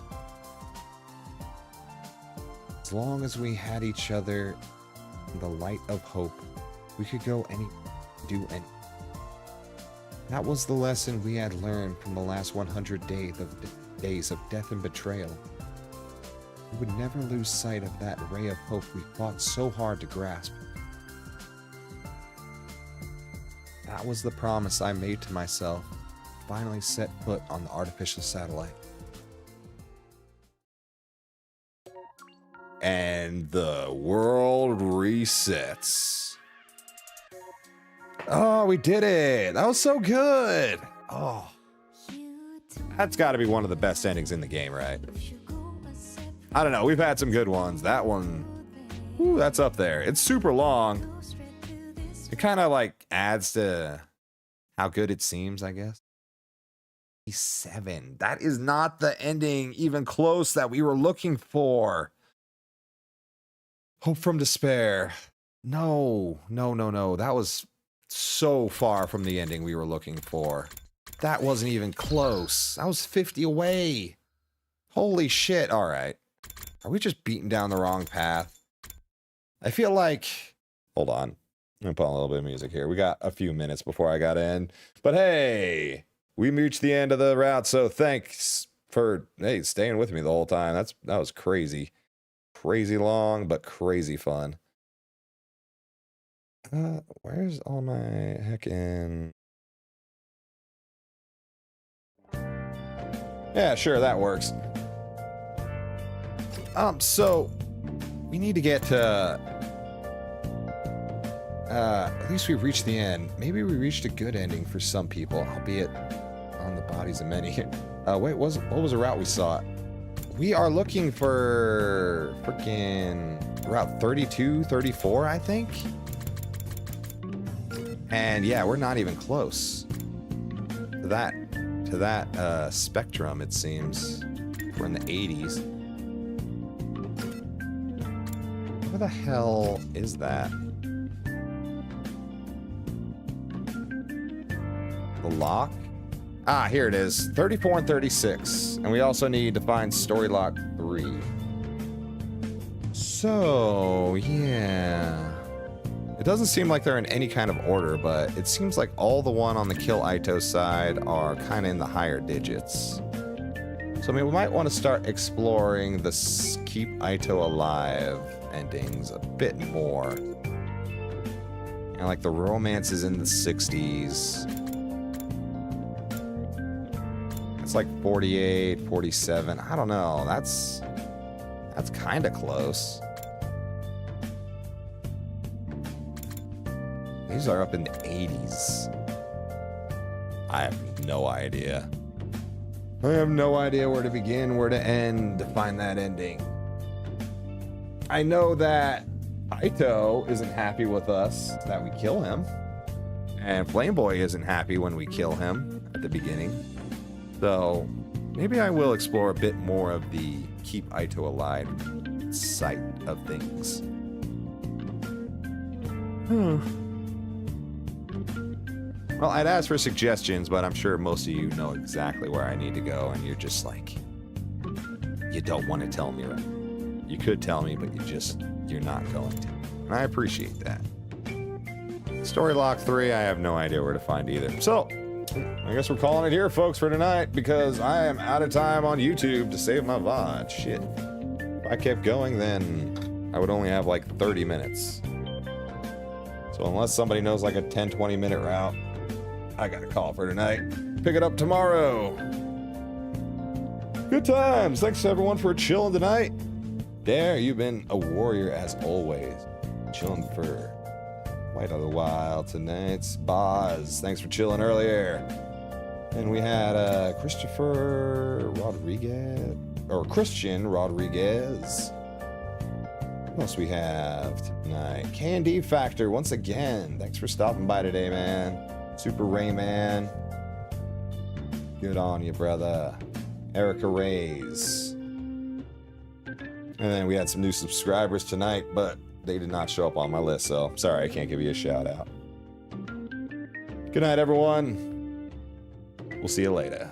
As long as we had each other in the light of hope, we could go do anything. That was the lesson we had learned from the last 100 days of death and betrayal. We would never lose sight of that ray of hope we fought so hard to grasp. That was the promise I made to myself, finally set foot on the artificial satellite. And the world resets. Oh, we did it! That was so good! Oh. That's got to be one of the best endings in the game, right? I don't know, we've had some good ones. That one, ooh, that's up there. It's super long. It kind of like adds to how good it seems, I guess. 7. That is not the ending even close that we were looking for. Hope from Despair. No. That was so far from the ending we were looking for. That wasn't even close. That was 50 away. Holy shit. All right. Are we just beating down the wrong path? I feel like... Hold on. I'm going to put on a little bit of music here. We got a few minutes before I got in. But hey, we reached the end of the route, so thanks for staying with me the whole time. That was crazy. Crazy long, but crazy fun. Where's all my heckin'... Yeah, sure, that works. So we need to get to... at least we reached the end. Maybe we reached a good ending for some people, albeit on the bodies of many. Wait, what was the route we saw? We are looking for freaking Route 32, 34, I think. And yeah, we're not even close to that spectrum, it seems. We're in the 80s. Where the hell is that? The lock? Ah, here it is. 34 and 36. And we also need to find story lock 3. So, yeah. It doesn't seem like they're in any kind of order, but it seems like all the one on the Kill Aito side are kind of in the higher digits. So, I mean, we might want to start exploring the Keep Aito Alive endings a bit more. And like the romance is in the 60s. It's like 48, 47. I don't know. That's kind of close. These are up in the 80s. I have no idea. I have no idea where to begin, where to end to find that ending. I know that Aito isn't happy with us that we kill him. And Flameboy isn't happy when we kill him. at the beginning. So maybe I will explore a bit more of the keep Aito alive side of things. Well, I'd ask for suggestions, but I'm sure most of you know exactly where I need to go, and you're just like, you don't want to tell me, right? You could tell me, but you're not going to. And I appreciate that. Story Lock 3, I have no idea where to find either. So, I guess we're calling it here, folks, for tonight, because I am out of time on YouTube to save my VOD. Shit. If I kept going, then I would only have like 30 minutes. So unless somebody knows like a 10-20 minute route, I gotta call for tonight. Pick it up tomorrow. Good times. Thanks everyone for chilling tonight. Dare, you've been a warrior as always. Chilling for quite a while tonight. Boz, thanks for chilling earlier. And we had Christian Rodriguez. What else we have tonight? Candy Factor, once again. Thanks for stopping by today, man. Super Rayman. Good on you, brother. Erica Reyes. And then we had some new subscribers tonight, but they did not show up on my list, so sorry I can't give you a shout out. Good night, everyone. We'll see you later.